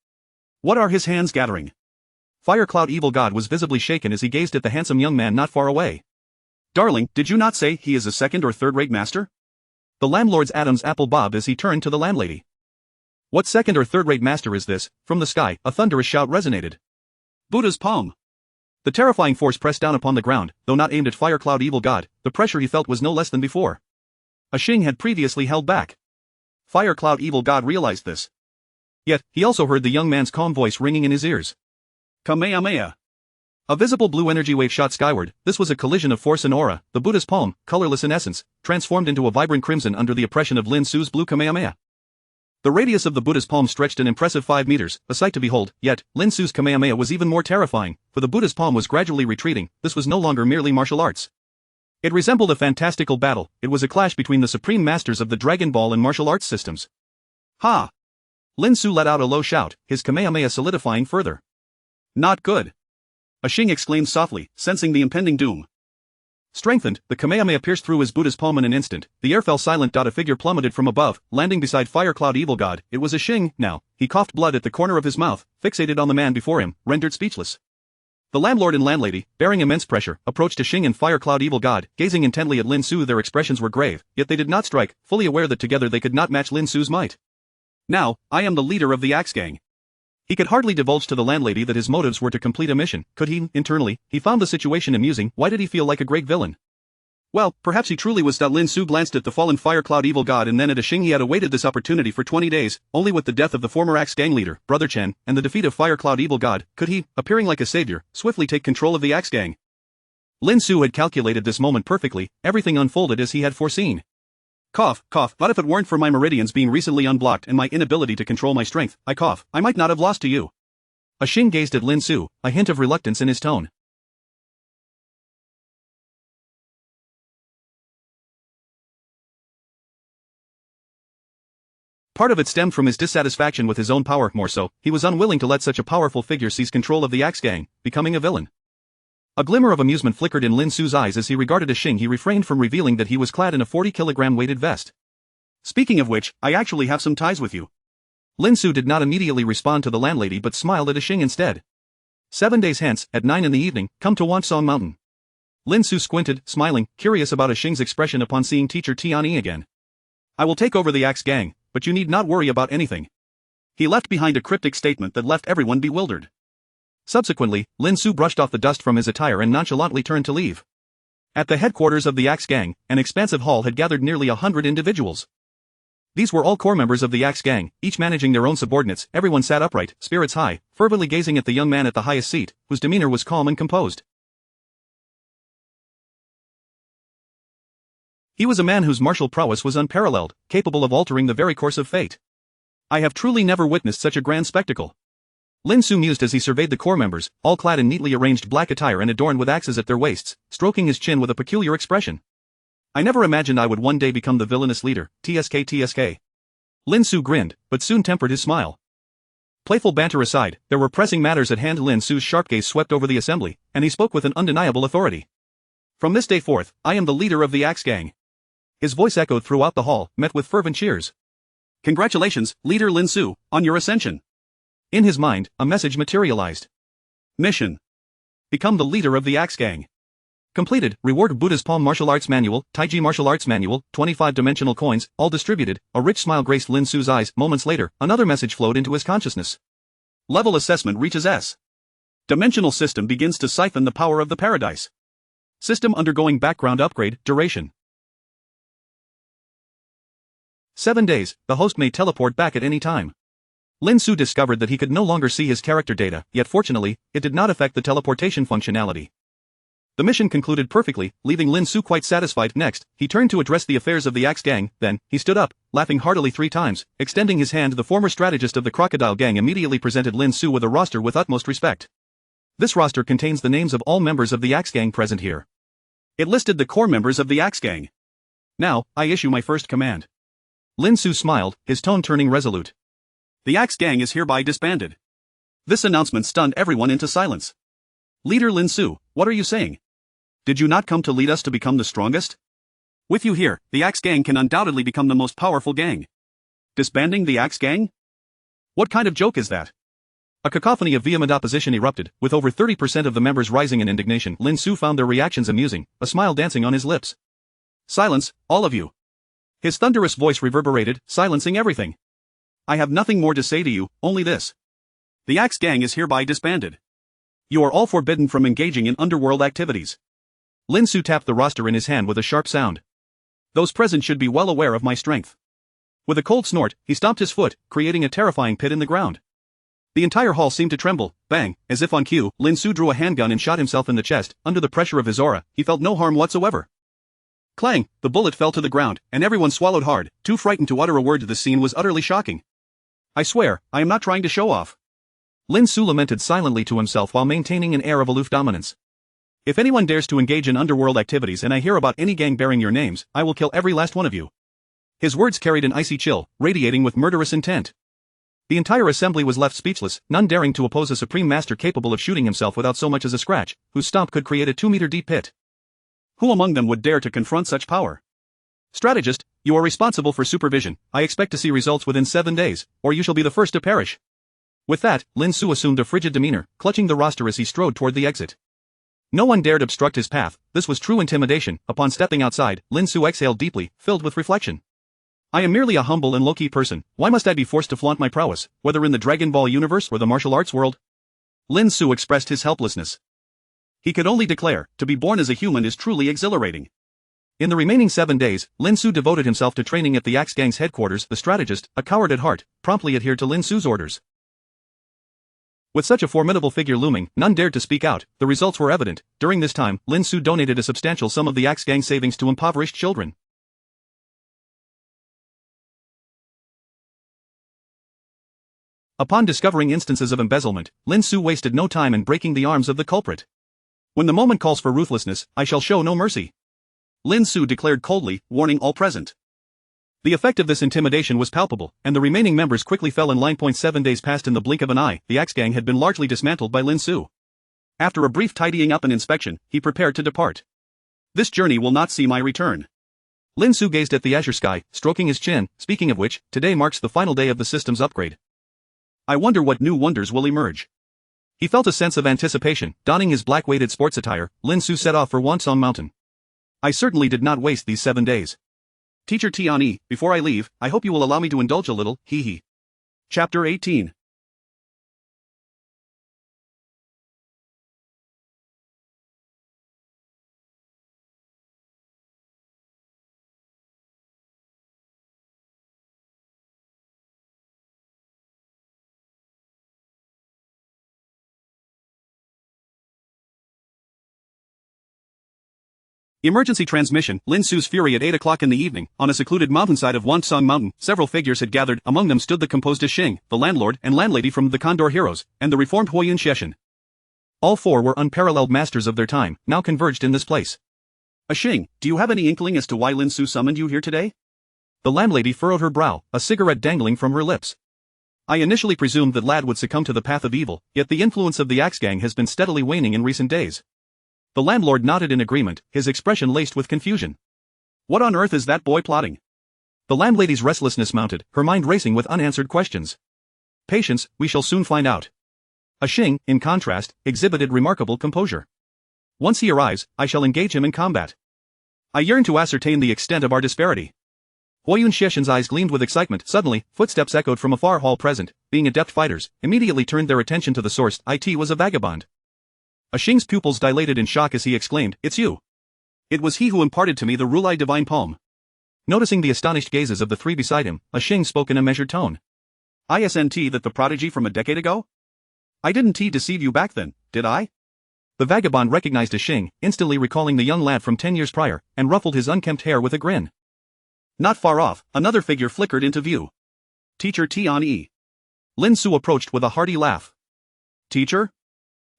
What are his hands gathering? Fire Cloud Evil God was visibly shaken as he gazed at the handsome young man not far away. Darling, did you not say he is a second or third-rate master? The landlord's Adam's apple bobbed as he turned to the landlady. What second or third-rate master is this? From the sky, a thunderous shout resonated. Buddha's palm. The terrifying force pressed down upon the ground, though not aimed at Fire Cloud Evil God, the pressure he felt was no less than before. A Xing had previously held back. Fire Cloud Evil God realized this. Yet, he also heard the young man's calm voice ringing in his ears. Kamehameha. A visible blue energy wave shot skyward. This was a collision of force and aura. The Buddha's palm, colorless in essence, transformed into a vibrant crimson under the oppression of Lin Xu's blue Kamehameha. The radius of the Buddha's palm stretched an impressive 5 meters, a sight to behold. Yet, Lin Xu's Kamehameha was even more terrifying, for the Buddha's palm was gradually retreating. This was no longer merely martial arts. It resembled a fantastical battle. It was a clash between the supreme masters of the Dragon Ball and martial arts systems. Ha! Lin Xu let out a low shout, his Kamehameha solidifying further. Not good. A Xing exclaimed softly, sensing the impending doom. Strengthened, the Kamehameha pierced through his Buddha's palm in an instant. The air fell silent. A figure plummeted from above, landing beside Fire Cloud Evil God. It was a Xing. Now, he coughed blood at the corner of his mouth, fixated on the man before him, rendered speechless. The landlord and landlady, bearing immense pressure, approached a Xing and Fire Cloud Evil God, gazing intently at Lin Xu. Their expressions were grave, yet they did not strike, fully aware that together they could not match Lin Xu's might. Now, I am the leader of the Axe Gang. He could hardly divulge to the landlady that his motives were to complete a mission. Could he? Internally, he found the situation amusing. Why did he feel like a great villain? Well, perhaps he truly was. Lin Xu glanced at the fallen Fire Cloud Evil God and then at a Xing. He had awaited this opportunity for 20 days, only with the death of the former Axe Gang leader, Brother Chen, and the defeat of Fire Cloud Evil God, could he, appearing like a savior, swiftly take control of the Axe Gang. Lin Xu had calculated this moment perfectly, everything unfolded as he had foreseen. Cough, cough, but if it weren't for my meridians being recently unblocked and my inability to control my strength, I might not have lost to you. A Xing gazed at Lin Xu, a hint of reluctance in his tone. Part of it stemmed from his dissatisfaction with his own power. More so, he was unwilling to let such a powerful figure seize control of the Axe Gang, becoming a villain. A glimmer of amusement flickered in Lin Xu's eyes as he regarded a Xing. He refrained from revealing that he was clad in a 40-kilogram weighted vest. Speaking of which, I actually have some ties with you. Lin Xu did not immediately respond to the landlady but smiled at a Xing instead. 7 days hence, at 9 in the evening, come to Wansong Mountain. Lin Xu squinted, smiling, curious about a Xing's expression upon seeing teacher Tianyi again. I will take over the Axe Gang, but you need not worry about anything. He left behind a cryptic statement that left everyone bewildered. Subsequently, Lin Xu brushed off the dust from his attire and nonchalantly turned to leave. At the headquarters of the Axe Gang, an expansive hall had gathered nearly 100 individuals. These were all core members of the Axe Gang, each managing their own subordinates. Everyone sat upright, spirits high, fervently gazing at the young man at the highest seat, whose demeanor was calm and composed. He was a man whose martial prowess was unparalleled, capable of altering the very course of fate. I have truly never witnessed such a grand spectacle. Lin Xu mused as he surveyed the core members, all clad in neatly arranged black attire and adorned with axes at their waists, stroking his chin with a peculiar expression. I never imagined I would one day become the villainous leader, TSK. Lin Xu grinned, but soon tempered his smile. Playful banter aside, there were pressing matters at hand. Lin Xu's sharp gaze swept over the assembly, and he spoke with an undeniable authority. From this day forth, I am the leader of the Axe Gang. His voice echoed throughout the hall, met with fervent cheers. Congratulations, Leader Lin Xu, on your ascension. In his mind, a message materialized. Mission: become the leader of the Axe Gang. Completed, reward Buddha's Palm Martial Arts Manual, Taiji Martial Arts Manual, 25-dimensional coins, all distributed. A rich smile graced Lin Xu's eyes. Moments later, another message flowed into his consciousness. Level assessment reaches S. Dimensional system begins to siphon the power of the paradise. System undergoing background upgrade. Duration: 7 days. The host may teleport back at any time. Lin Xu discovered that he could no longer see his character data, yet fortunately, it did not affect the teleportation functionality. The mission concluded perfectly, leaving Lin Xu quite satisfied. Next, he turned to address the affairs of the Axe Gang. Then, he stood up, laughing heartily 3 times, extending his hand. The former strategist of the Crocodile Gang immediately presented Lin Xu with a roster with utmost respect. This roster contains the names of all members of the Axe Gang present here. It listed the core members of the Axe Gang. Now, I issue my first command. Lin Xu smiled, his tone turning resolute. The Axe Gang is hereby disbanded. This announcement stunned everyone into silence. Leader Lin Xu, what are you saying? Did you not come to lead us to become the strongest? With you here, the Axe Gang can undoubtedly become the most powerful gang. Disbanding the Axe Gang? What kind of joke is that? A cacophony of vehement opposition erupted, with over 30% of the members rising in indignation. Lin Xu found their reactions amusing, a smile dancing on his lips. Silence, all of you. His thunderous voice reverberated, silencing everything. I have nothing more to say to you, only this. The Axe Gang is hereby disbanded. You are all forbidden from engaging in underworld activities. Lin Xu tapped the roster in his hand with a sharp sound. Those present should be well aware of my strength. With a cold snort, he stomped his foot, creating a terrifying pit in the ground. The entire hall seemed to tremble. Bang, as if on cue, Lin Xu drew a handgun and shot himself in the chest. Under the pressure of his aura, he felt no harm whatsoever. Clang, the bullet fell to the ground, and everyone swallowed hard, too frightened to utter a word. The scene was utterly shocking. I swear, I am not trying to show off. Lin Xu lamented silently to himself while maintaining an air of aloof dominance. If anyone dares to engage in underworld activities and I hear about any gang bearing your names, I will kill every last one of you. His words carried an icy chill, radiating with murderous intent. The entire assembly was left speechless, none daring to oppose a supreme master capable of shooting himself without so much as a scratch, whose stomp could create a 2-meter deep pit. Who among them would dare to confront such power? Strategist, you are responsible for supervision. I expect to see results within 7 days, or you shall be the first to perish. With that, Lin Xu assumed a frigid demeanor, clutching the roster as he strode toward the exit. No one dared obstruct his path. This was true intimidation. Upon stepping outside, Lin Xu exhaled deeply, filled with reflection. I am merely a humble and low-key person. Why must I be forced to flaunt my prowess, whether in the Dragon Ball universe or the martial arts world? Lin Xu expressed his helplessness. He could only declare, to be born as a human is truly exhilarating. In the remaining 7 days, Lin Xu devoted himself to training at the Axe Gang's headquarters. The strategist, a coward at heart, promptly adhered to Lin Xu's orders. With such a formidable figure looming, none dared to speak out. The results were evident. During this time, Lin Xu donated a substantial sum of the Axe Gang savings to impoverished children. Upon discovering instances of embezzlement, Lin Xu wasted no time in breaking the arms of the culprit. When the moment calls for ruthlessness, I shall show no mercy, Lin Xu declared coldly, warning all present. The effect of this intimidation was palpable, and the remaining members quickly fell in line. 7 days passed in the blink of an eye. The Axe Gang had been largely dismantled by Lin Xu. After a brief tidying up and inspection, he prepared to depart. This journey will not see my return. Lin Xu gazed at the azure sky, stroking his chin. Speaking of which, today marks the final day of the system's upgrade. I wonder what new wonders will emerge. He felt a sense of anticipation. Donning his black weighted sports attire, Lin Xu set off for Wansong Mountain. I certainly did not waste these 7 days. Teacher Tianyi, before I leave, I hope you will allow me to indulge a little, hee hee. Chapter 18. Emergency transmission. Lin Xu's fury at 8 o'clock in the evening. On a secluded mountainside of Wansong Mountain, several figures had gathered. Among them stood the composed Xing, the landlord and landlady from the Condor Heroes, and the reformed Huoyun Xexin. All four were unparalleled masters of their time, now converged in this place. Xing, do you have any inkling as to why Lin Xu summoned you here today? The landlady furrowed her brow, a cigarette dangling from her lips. I initially presumed that lad would succumb to the path of evil, yet the influence of the Axe Gang has been steadily waning in recent days. The landlord nodded in agreement, his expression laced with confusion. What on earth is that boy plotting? The landlady's restlessness mounted, her mind racing with unanswered questions. Patience, we shall soon find out. Xing, in contrast, exhibited remarkable composure. Once he arrives, I shall engage him in combat. I yearn to ascertain the extent of our disparity. Huoyun Xexin's eyes gleamed with excitement. Suddenly, footsteps echoed from afar. All present, being adept fighters, immediately turned their attention to the source. It was a vagabond. Xing's pupils dilated in shock as he exclaimed, "It's you!" It was he who imparted to me the Rulai divine palm. Noticing the astonished gazes of the three beside him, Xing spoke in a measured tone. Isn't that the prodigy from a decade ago? I didn't deceive you back then, did I? The vagabond recognized Xing, instantly recalling the young lad from 10 years prior, and ruffled his unkempt hair with a grin. Not far off, another figure flickered into view. Teacher Tianyi. Lin Xu approached with a hearty laugh. Teacher?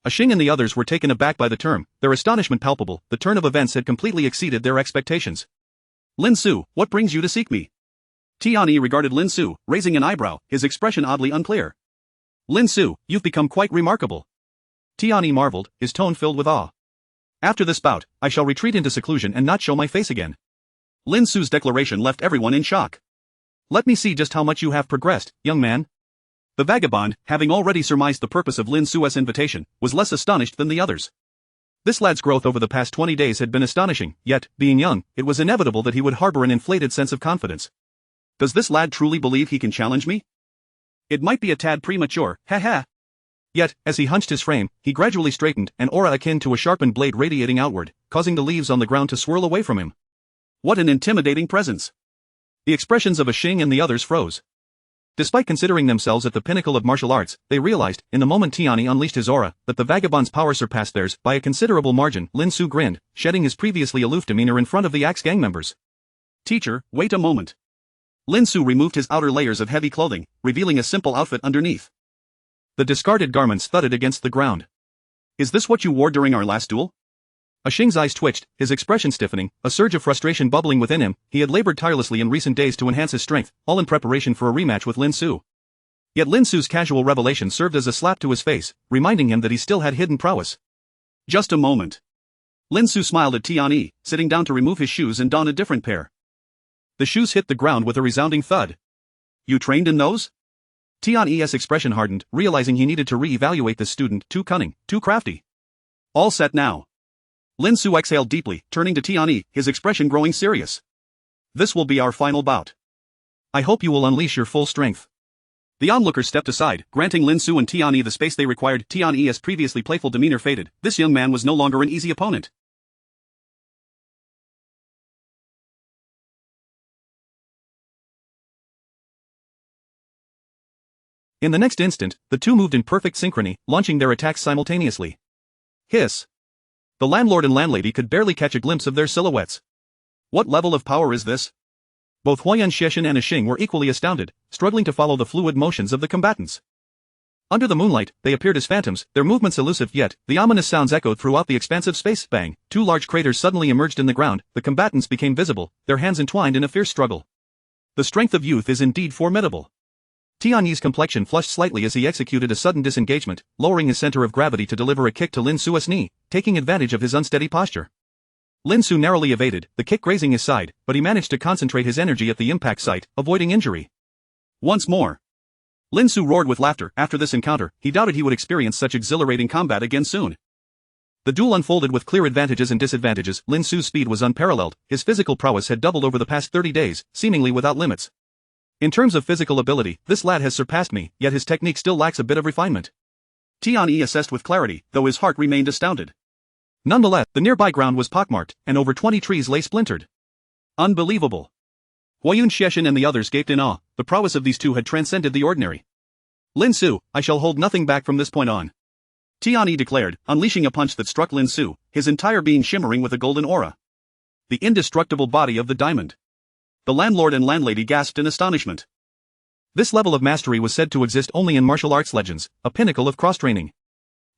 Xing and the others were taken aback by the term, their astonishment palpable. The turn of events had completely exceeded their expectations. Lin Xu, what brings you to seek me? Tianyi regarded Lin Xu, raising an eyebrow, his expression oddly unclear. Lin Xu, you've become quite remarkable. Tianyi marveled, his tone filled with awe. After this bout, I shall retreat into seclusion and not show my face again. Lin Xu's declaration left everyone in shock. Let me see just how much you have progressed, young man. The vagabond, having already surmised the purpose of Lin Xu's invitation, was less astonished than the others. This lad's growth over the past 20 days had been astonishing, yet, being young, it was inevitable that he would harbor an inflated sense of confidence. Does this lad truly believe he can challenge me? It might be a tad premature, ha. Yet, as he hunched his frame, he gradually straightened, an aura akin to a sharpened blade radiating outward, causing the leaves on the ground to swirl away from him. What an intimidating presence! The expressions of Xing and the others froze. Despite considering themselves at the pinnacle of martial arts, they realized, in the moment Tianyi unleashed his aura, that the vagabond's power surpassed theirs by a considerable margin. Lin Xu grinned, shedding his previously aloof demeanor in front of the Axe Gang members. Teacher, wait a moment. Lin Xu removed his outer layers of heavy clothing, revealing a simple outfit underneath. The discarded garments thudded against the ground. Is this what you wore during our last duel? Xing's eyes twitched, his expression stiffening, a surge of frustration bubbling within him. He had labored tirelessly in recent days to enhance his strength, all in preparation for a rematch with Lin Xu. Yet Lin Xu's casual revelation served as a slap to his face, reminding him that he still had hidden prowess. Just a moment. Lin Xu smiled at Tianyi, sitting down to remove his shoes and don a different pair. The shoes hit the ground with a resounding thud. You trained in those? Tian's expression hardened, realizing he needed to re-evaluate this student, too cunning, too crafty. All set now. Lin Xu exhaled deeply, turning to Tian, his expression growing serious. This will be our final bout. I hope you will unleash your full strength. The onlookers stepped aside, granting Lin Xu and Tian the space they required. Tian's previously playful demeanor faded. This young man was no longer an easy opponent. In the next instant, the two moved in perfect synchrony, launching their attacks simultaneously. Hiss! The landlord and landlady could barely catch a glimpse of their silhouettes. What level of power is this? Both Huayan Xiexin and Xing were equally astounded, struggling to follow the fluid motions of the combatants. Under the moonlight, they appeared as phantoms, their movements elusive, yet the ominous sounds echoed throughout the expansive space. Bang! Two large craters suddenly emerged in the ground, the combatants became visible, their hands entwined in a fierce struggle. The strength of youth is indeed formidable. Tian's complexion flushed slightly as he executed a sudden disengagement, lowering his center of gravity to deliver a kick to Lin Xu's knee, taking advantage of his unsteady posture. Lin Xu narrowly evaded, the kick grazing his side, but he managed to concentrate his energy at the impact site, avoiding injury. Once more. Lin Xu roared with laughter. After this encounter, he doubted he would experience such exhilarating combat again soon. The duel unfolded with clear advantages and disadvantages. Lin Xu's speed was unparalleled, his physical prowess had doubled over the past 30 days, seemingly without limits. In terms of physical ability, this lad has surpassed me, yet his technique still lacks a bit of refinement. Tian assessed with clarity, though his heart remained astounded. Nonetheless, the nearby ground was pockmarked, and over 20 trees lay splintered. Unbelievable. Huayan Xiexin and the others gaped in awe, the prowess of these two had transcended the ordinary. Lin Xu, I shall hold nothing back from this point on. Tian declared, unleashing a punch that struck Lin Xu, his entire being shimmering with a golden aura. The indestructible body of the diamond. The landlord and landlady gasped in astonishment. This level of mastery was said to exist only in martial arts legends, a pinnacle of cross-training.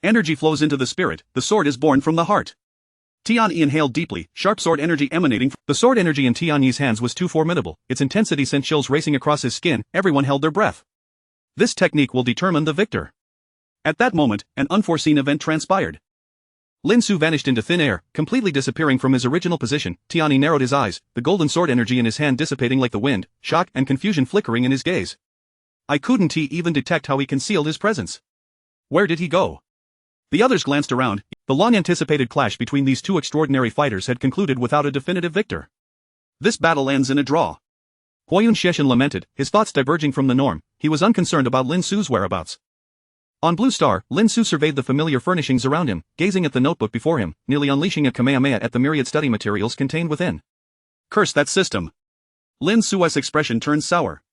Energy flows into the spirit, the sword is born from the heart. Tian inhaled deeply, sharp sword energy emanating from the sword energy in Tian's hands was too formidable, its intensity sent chills racing across his skin, everyone held their breath. This technique will determine the victor. At that moment, an unforeseen event transpired. Lin Xu vanished into thin air, completely disappearing from his original position. Tian narrowed his eyes, the golden sword energy in his hand dissipating like the wind, shock and confusion flickering in his gaze. I couldn't even detect how he concealed his presence. Where did he go? The others glanced around. The long-anticipated clash between these two extraordinary fighters had concluded without a definitive victor. This battle ends in a draw. Huayan Xiexin lamented, his thoughts diverging from the norm. He was unconcerned about Lin Xu's whereabouts. On Blue Star, Lin Xu surveyed the familiar furnishings around him, gazing at the notebook before him, nearly unleashing a Kamehameha at the myriad study materials contained within. Curse that system. Lin Xu's expression turned sour.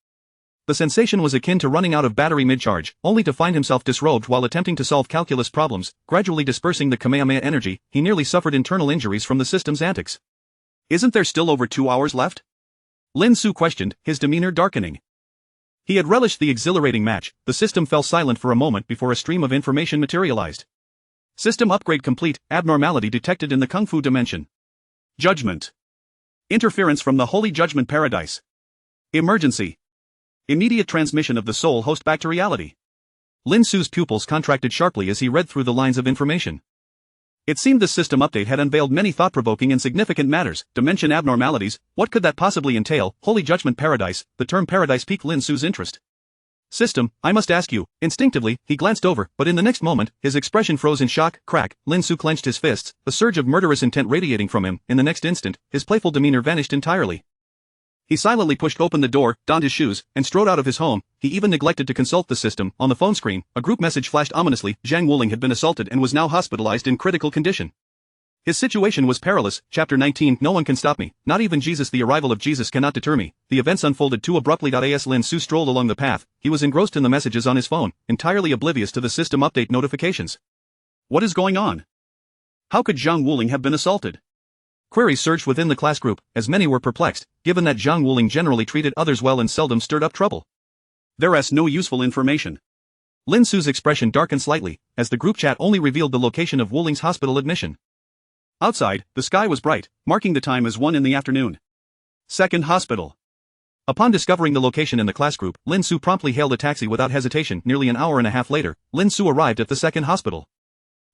The sensation was akin to running out of battery mid-charge, only to find himself disrobed while attempting to solve calculus problems, gradually dispersing the Kamehameha energy. He nearly suffered internal injuries from the system's antics. Isn't there still over 2 hours left? Lin Xu questioned, his demeanor darkening. He had relished the exhilarating match. The system fell silent for a moment before a stream of information materialized. System upgrade complete, abnormality detected in the Kung Fu dimension. Judgment. Interference from the Holy Judgment Paradise. Emergency. Immediate transmission of the soul host back to reality. Lin Xu's pupils contracted sharply as he read through the lines of information. It seemed the system update had unveiled many thought-provoking and significant matters. Dimension abnormalities, what could that possibly entail? Holy Judgment Paradise, the term paradise piqued Lin Xu's interest. System, I must ask you. Instinctively, he glanced over, but in the next moment, his expression froze in shock. Crack, Lin Xu clenched his fists, a surge of murderous intent radiating from him. In the next instant, his playful demeanor vanished entirely. He silently pushed open the door, donned his shoes, and strode out of his home. He even neglected to consult the system. On the phone screen, a group message flashed ominously. Zhang Wuling had been assaulted and was now hospitalized in critical condition. His situation was perilous. Chapter 19. No one can stop me. Not even Jesus. The arrival of Jesus cannot deter me. The events unfolded too abruptly. As Lin Xu strolled along the path, he was engrossed in the messages on his phone, entirely oblivious to the system update notifications. What is going on? How could Zhang Wuling have been assaulted? Queries surged within the class group, as many were perplexed, given that Zhang Wuling generally treated others well and seldom stirred up trouble. There's no useful information. Lin Xu's expression darkened slightly, as the group chat only revealed the location of Wuling's hospital admission. Outside, the sky was bright, marking the time as 1 in the afternoon. Second hospital. Upon discovering the location in the class group, Lin Xu promptly hailed a taxi without hesitation. Nearly an hour and a half later, Lin Xu arrived at the second hospital.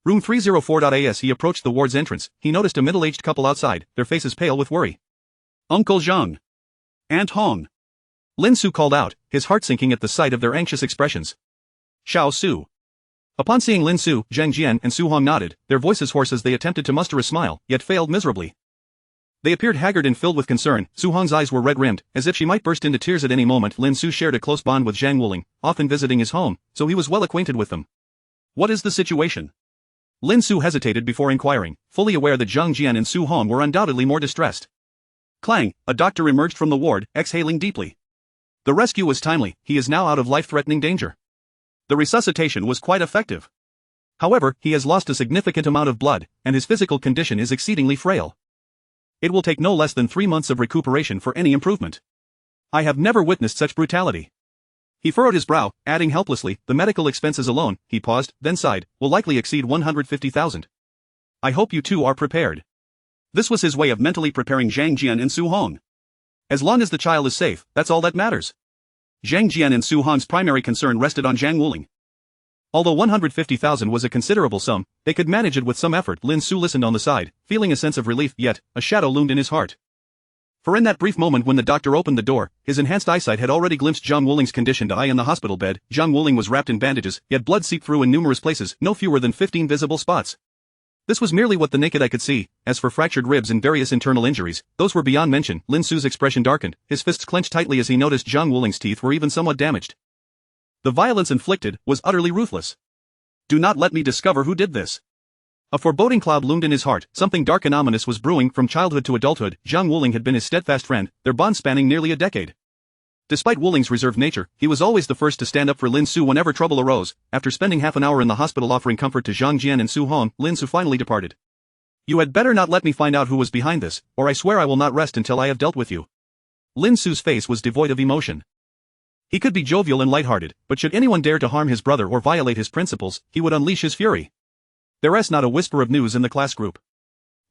Room 304. As he approached the ward's entrance, he noticed a middle-aged couple outside, their faces pale with worry. Uncle Zhang. Aunt Hong. Lin Xu called out, his heart sinking at the sight of their anxious expressions. Xiao Su. Upon seeing Lin Xu, Zhang Jian and Su Hong nodded, their voices hoarse as they attempted to muster a smile, yet failed miserably. They appeared haggard and filled with concern. Su Hong's eyes were red-rimmed, as if she might burst into tears at any moment. Lin Xu shared a close bond with Zhang Wuling, often visiting his home, so he was well acquainted with them. What is the situation? Lin Xu hesitated before inquiring, fully aware that Zhang Jian and Su Hong were undoubtedly more distressed. Clang, a doctor emerged from the ward, exhaling deeply. The rescue was timely, he is now out of life-threatening danger. The resuscitation was quite effective. However, he has lost a significant amount of blood, and his physical condition is exceedingly frail. It will take no less than 3 months of recuperation for any improvement. I have never witnessed such brutality. He furrowed his brow, adding helplessly, the medical expenses alone, he paused, then sighed, will likely exceed 150,000. I hope you two are prepared. This was his way of mentally preparing Zhang Jian and Su Hong. As long as the child is safe, that's all that matters. Zhang Jian and Su Hong's primary concern rested on Zhang Wuling. Although 150,000 was a considerable sum, they could manage it with some effort. Lin Xu listened on the side, feeling a sense of relief, yet a shadow loomed in his heart. For in that brief moment when the doctor opened the door, his enhanced eyesight had already glimpsed Zhang Wuling's conditioned eye in the hospital bed. Zhang Wuling was wrapped in bandages, yet blood seeped through in numerous places, no fewer than 15 visible spots. This was merely what the naked eye could see. As for fractured ribs and various internal injuries, those were beyond mention. Lin Xu's expression darkened, his fists clenched tightly as he noticed Zhang Wuling's teeth were even somewhat damaged. The violence inflicted was utterly ruthless. Do not let me discover who did this. A foreboding cloud loomed in his heart. Something dark and ominous was brewing. From childhood to adulthood, Zhang Wuling had been his steadfast friend, their bond spanning nearly a decade. Despite Wuling's reserved nature, he was always the first to stand up for Lin Xu whenever trouble arose. After spending half an hour in the hospital offering comfort to Zhang Jian and Su Hong, Lin Xu finally departed. You had better not let me find out who was behind this, or I swear I will not rest until I have dealt with you. Lin Xu's face was devoid of emotion. He could be jovial and lighthearted, but should anyone dare to harm his brother or violate his principles, he would unleash his fury. There is not a whisper of news in the class group.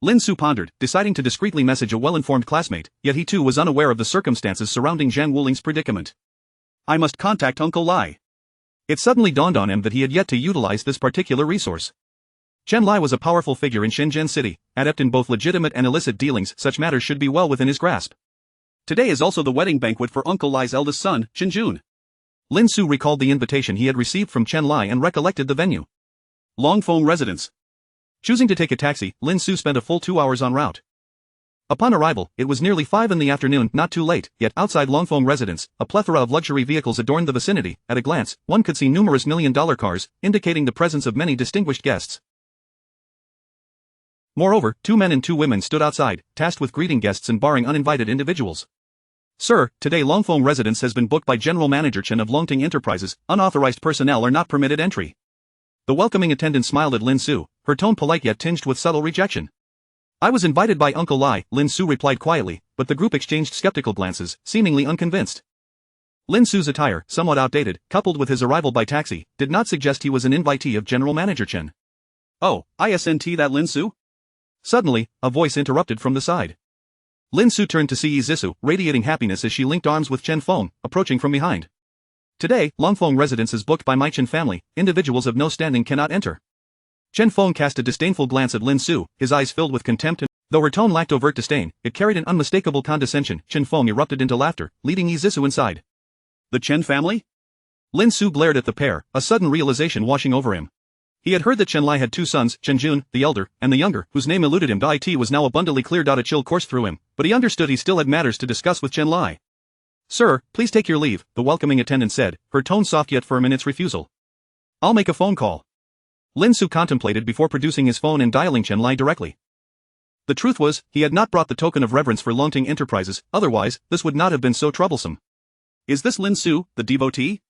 Lin Xu pondered, deciding to discreetly message a well-informed classmate, yet he too was unaware of the circumstances surrounding Zhang Wuling's predicament. I must contact Uncle Lai. It suddenly dawned on him that he had yet to utilize this particular resource. Chen Lai was a powerful figure in Shenzhen City, adept in both legitimate and illicit dealings. Such matters should be well within his grasp. Today is also the wedding banquet for Uncle Lai's eldest son, Chen Jun. Lin Xu recalled the invitation he had received from Chen Lai and recollected the venue. Longfeng residence. Choosing to take a taxi, Lin Xu spent a full 2 hours en route. Upon arrival, it was nearly 5 in the afternoon, not too late, yet outside Longfeng residence, a plethora of luxury vehicles adorned the vicinity. At a glance, one could see numerous million-dollar cars, indicating the presence of many distinguished guests. Moreover, 2 men and 2 women stood outside, tasked with greeting guests and barring uninvited individuals. Sir, today Longfeng residence has been booked by General Manager Chen of Longting Enterprises. Unauthorized personnel are not permitted entry. The welcoming attendant smiled at Lin Xu, her tone polite yet tinged with subtle rejection. I was invited by Uncle Lai, Lin Xu replied quietly, but the group exchanged skeptical glances, seemingly unconvinced. Lin Xu's attire, somewhat outdated, coupled with his arrival by taxi, did not suggest he was an invitee of General Manager Chen. Oh, isn't that Lin Xu? Suddenly, a voice interrupted from the side. Lin Xu turned to see Zisu, radiating happiness as she linked arms with Chen Feng, approaching from behind. Today, Longfeng residence is booked by my Chen family. Individuals of no standing cannot enter. Chen Feng cast a disdainful glance at Lin Xu, his eyes filled with contempt, and though her tone lacked overt disdain, it carried an unmistakable condescension. Chen Feng erupted into laughter, leading Zisu inside. The Chen family? Lin Xu glared at the pair, a sudden realization washing over him. He had heard that Chen Lai had 2 sons, Chen Jun, the elder, and the younger, whose name eluded him. It was now abundantly clear. A chill coursed through him, but he understood he still had matters to discuss with Chen Lai. Sir, please take your leave, the welcoming attendant said, her tone soft yet firm in its refusal. I'll make a phone call. Lin Xu contemplated before producing his phone and dialing Chen Lai directly. The truth was, he had not brought the token of reverence for Longting Enterprises, otherwise, this would not have been so troublesome. Is this Lin Xu, the devotee?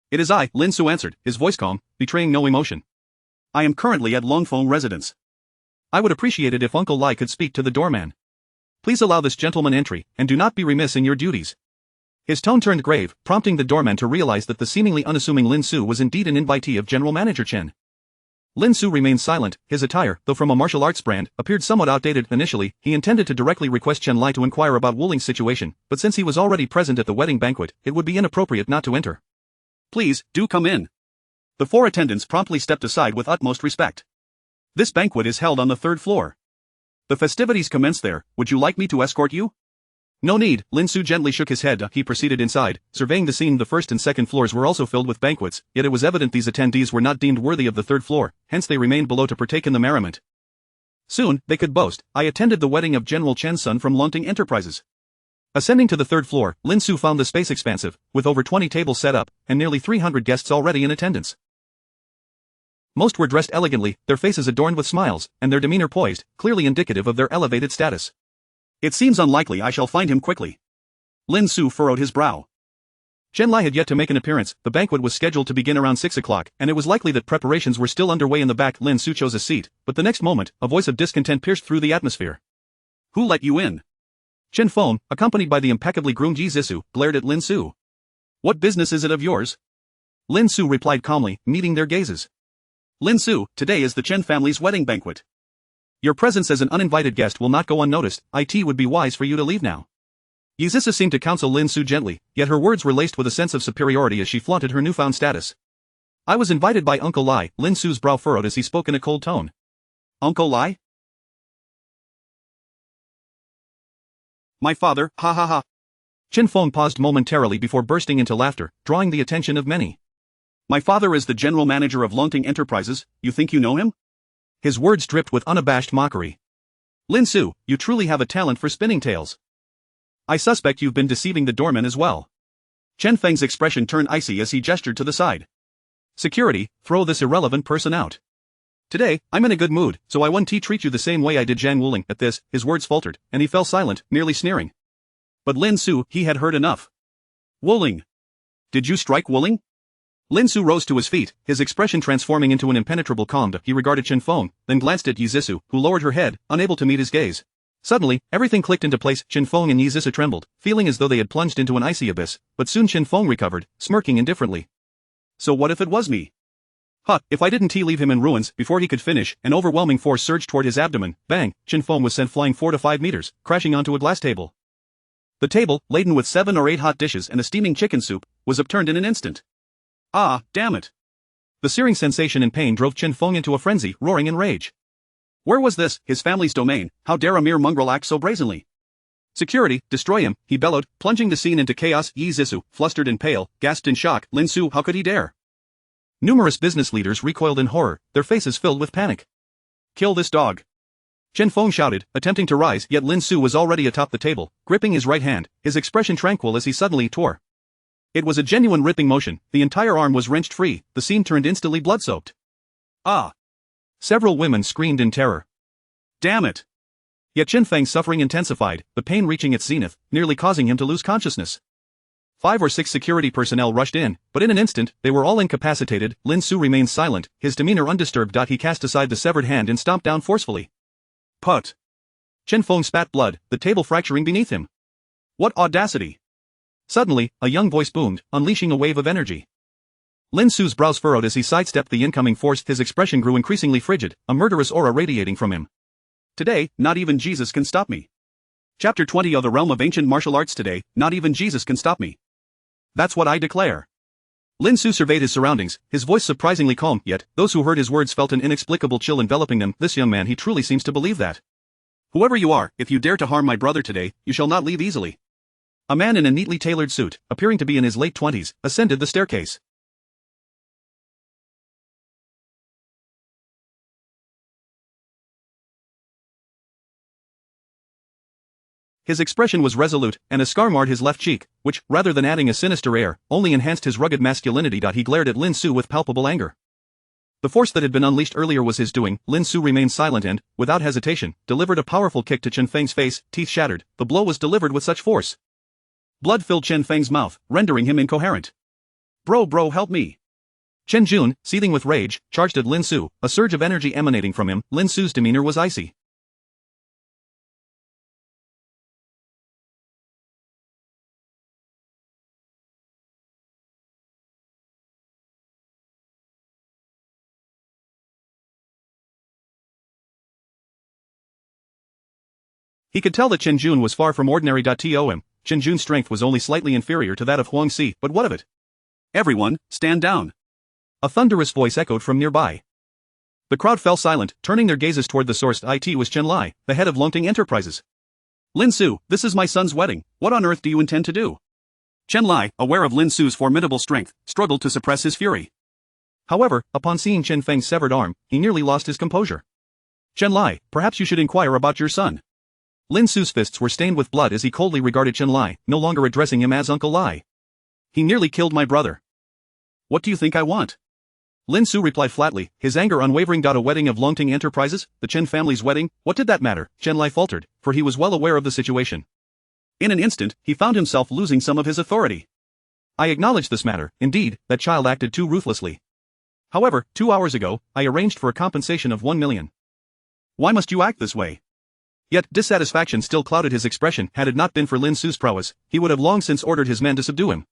It is I, Lin Xu answered, his voice calm, betraying no emotion. I am currently at Longfeng residence. I would appreciate it if Uncle Lai could speak to the doorman. Please allow this gentleman entry, and do not be remiss in your duties. His tone turned grave, prompting the doorman to realize that the seemingly unassuming Lin Xu was indeed an invitee of General Manager Chen. Lin Xu remained silent. His attire, though from a martial arts brand, appeared somewhat outdated. Initially, he intended to directly request Chen Lai to inquire about Wuling's situation, but since he was already present at the wedding banquet, it would be inappropriate not to enter. Please, do come in. The 4 attendants promptly stepped aside with utmost respect. This banquet is held on the 3rd floor. The festivities commence there. Would you like me to escort you? No need, Lin Xu gently shook his head. He proceeded inside, surveying the scene. The first and second floors were also filled with banquets, yet it was evident these attendees were not deemed worthy of the third floor, hence they remained below to partake in the merriment. Soon, they could boast, I attended the wedding of General Chen's son from Longting Enterprises. Ascending to the third floor, Lin Xu found the space expansive, with over 20 tables set up, and nearly 300 guests already in attendance. Most were dressed elegantly, their faces adorned with smiles, and their demeanor poised, clearly indicative of their elevated status. It seems unlikely I shall find him quickly. Lin Xu furrowed his brow. Chen Lai had yet to make an appearance. The banquet was scheduled to begin around 6 o'clock, and it was likely that preparations were still underway in the back. Lin Xu chose a seat, but the next moment, a voice of discontent pierced through the atmosphere. Who let you in? Chen Feng, accompanied by the impeccably groomed Yi Zissou, glared at Lin Xu. What business is it of yours? Lin Xu replied calmly, meeting their gazes. Lin Xu, today is the Chen family's wedding banquet. Your presence as an uninvited guest will not go unnoticed. It would be wise for you to leave now. Yi Zissou seemed to counsel Lin Xu gently, yet her words were laced with a sense of superiority as she flaunted her newfound status. I was invited by Uncle Lai. Lin Xu's brow furrowed as he spoke in a cold tone. Uncle Lai? My father, ha ha ha. Chen Feng paused momentarily before bursting into laughter, drawing the attention of many. My father is the general manager of Longting Enterprises. You think you know him? His words dripped with unabashed mockery. Lin Xu, you truly have a talent for spinning tales. I suspect you've been deceiving the doorman as well. Chen Feng's expression turned icy as he gestured to the side. Security, throw this irrelevant person out. Today, I'm in a good mood, so I won't treat you the same way I did Zhang Wuling. At this, his words faltered, and he fell silent, nearly sneering. But Lin Xu, he had heard enough. Wuling. Did you strike Wuling? Lin Xu rose to his feet, his expression transforming into an impenetrable calm. He regarded Chen Feng, then glanced at Yi Zissou, who lowered her head, unable to meet his gaze. Suddenly, everything clicked into place. Chen Feng and Yi Zissou trembled, feeling as though they had plunged into an icy abyss, but soon Chen Feng recovered, smirking indifferently. So what if it was me? Huh, if I didn't leave him in ruins. Before he could finish, an overwhelming force surged toward his abdomen. Bang, Chen Feng was sent flying 4 to 5 meters, crashing onto a glass table. The table, laden with 7 or 8 hot dishes and a steaming chicken soup, was upturned in an instant. Ah, damn it. The searing sensation and pain drove Chen Feng into a frenzy, roaring in rage. Where was this, his family's domain? How dare a mere mongrel act so brazenly? Security, destroy him, he bellowed, plunging the scene into chaos. Yi Zissou, flustered and pale, gasped in shock. Lin Xu, how could he dare? Numerous business leaders recoiled in horror, their faces filled with panic. Kill this dog. Chen Feng shouted, attempting to rise, yet Lin Xu was already atop the table, gripping his right hand, his expression tranquil as he suddenly tore. It was a genuine ripping motion, the entire arm was wrenched free, the scene turned instantly blood-soaked. Ah! Several women screamed in terror. Damn it! Yet Chen Feng's suffering intensified, the pain reaching its zenith, nearly causing him to lose consciousness. 5 or 6 security personnel rushed in, but in an instant, they were all incapacitated. Lin Xu remained silent, his demeanor undisturbed. He cast aside the severed hand and stomped down forcefully. Put! Chen Feng spat blood, the table fracturing beneath him. What audacity! Suddenly, a young voice boomed, unleashing a wave of energy. Lin Xu's brows furrowed as he sidestepped the incoming force. His expression grew increasingly frigid, a murderous aura radiating from him. Today, not even Jesus can stop me. Chapter 20 of the Realm of Ancient Martial Arts. Today, not even Jesus can stop me. That's what I declare. Lin Xu surveyed his surroundings, his voice surprisingly calm, yet, those who heard his words felt an inexplicable chill enveloping them. This young man, he truly seems to believe that. Whoever you are, if you dare to harm my brother today, you shall not leave easily. A man in a neatly tailored suit, appearing to be in his late 20s, ascended the staircase. His expression was resolute, and a scar marred his left cheek, which, rather than adding a sinister air, only enhanced his rugged masculinity. He glared at Lin Xu with palpable anger. The force that had been unleashed earlier was his doing. Lin Xu remained silent and, without hesitation, delivered a powerful kick to Chen Feng's face, teeth shattered. The blow was delivered with such force. Blood filled Chen Feng's mouth, rendering him incoherent. Bro, help me. Chen Jun, seething with rage, charged at Lin Xu, a surge of energy emanating from him. Lin Xu's demeanor was icy. He could tell that Chen Jun was far from ordinary. To him, Chen Jun's strength was only slightly inferior to that of Huang Si, but what of it? Everyone, stand down. A thunderous voice echoed from nearby. The crowd fell silent, turning their gazes toward the source. It was Chen Lai, the head of Longting Enterprises. Lin Xu, this is my son's wedding, what on earth do you intend to do? Chen Lai, aware of Lin Xu's formidable strength, struggled to suppress his fury. However, upon seeing Chen Feng's severed arm, he nearly lost his composure. Chen Lai, perhaps you should inquire about your son. Lin Xu's fists were stained with blood as he coldly regarded Chen Lai, no longer addressing him as Uncle Lai. He nearly killed my brother. What do you think I want? Lin Xu replied flatly, his anger unwavering. A wedding of Longting Enterprises, the Chen family's wedding, what did that matter? Chen Lai faltered, for he was well aware of the situation. In an instant, he found himself losing some of his authority. I acknowledge this matter, indeed, that child acted too ruthlessly. However, 2 hours ago, I arranged for a compensation of 1 million. Why must you act this way? Yet, dissatisfaction still clouded his expression. Had it not been for Lin Xu's prowess, he would have long since ordered his men to subdue him.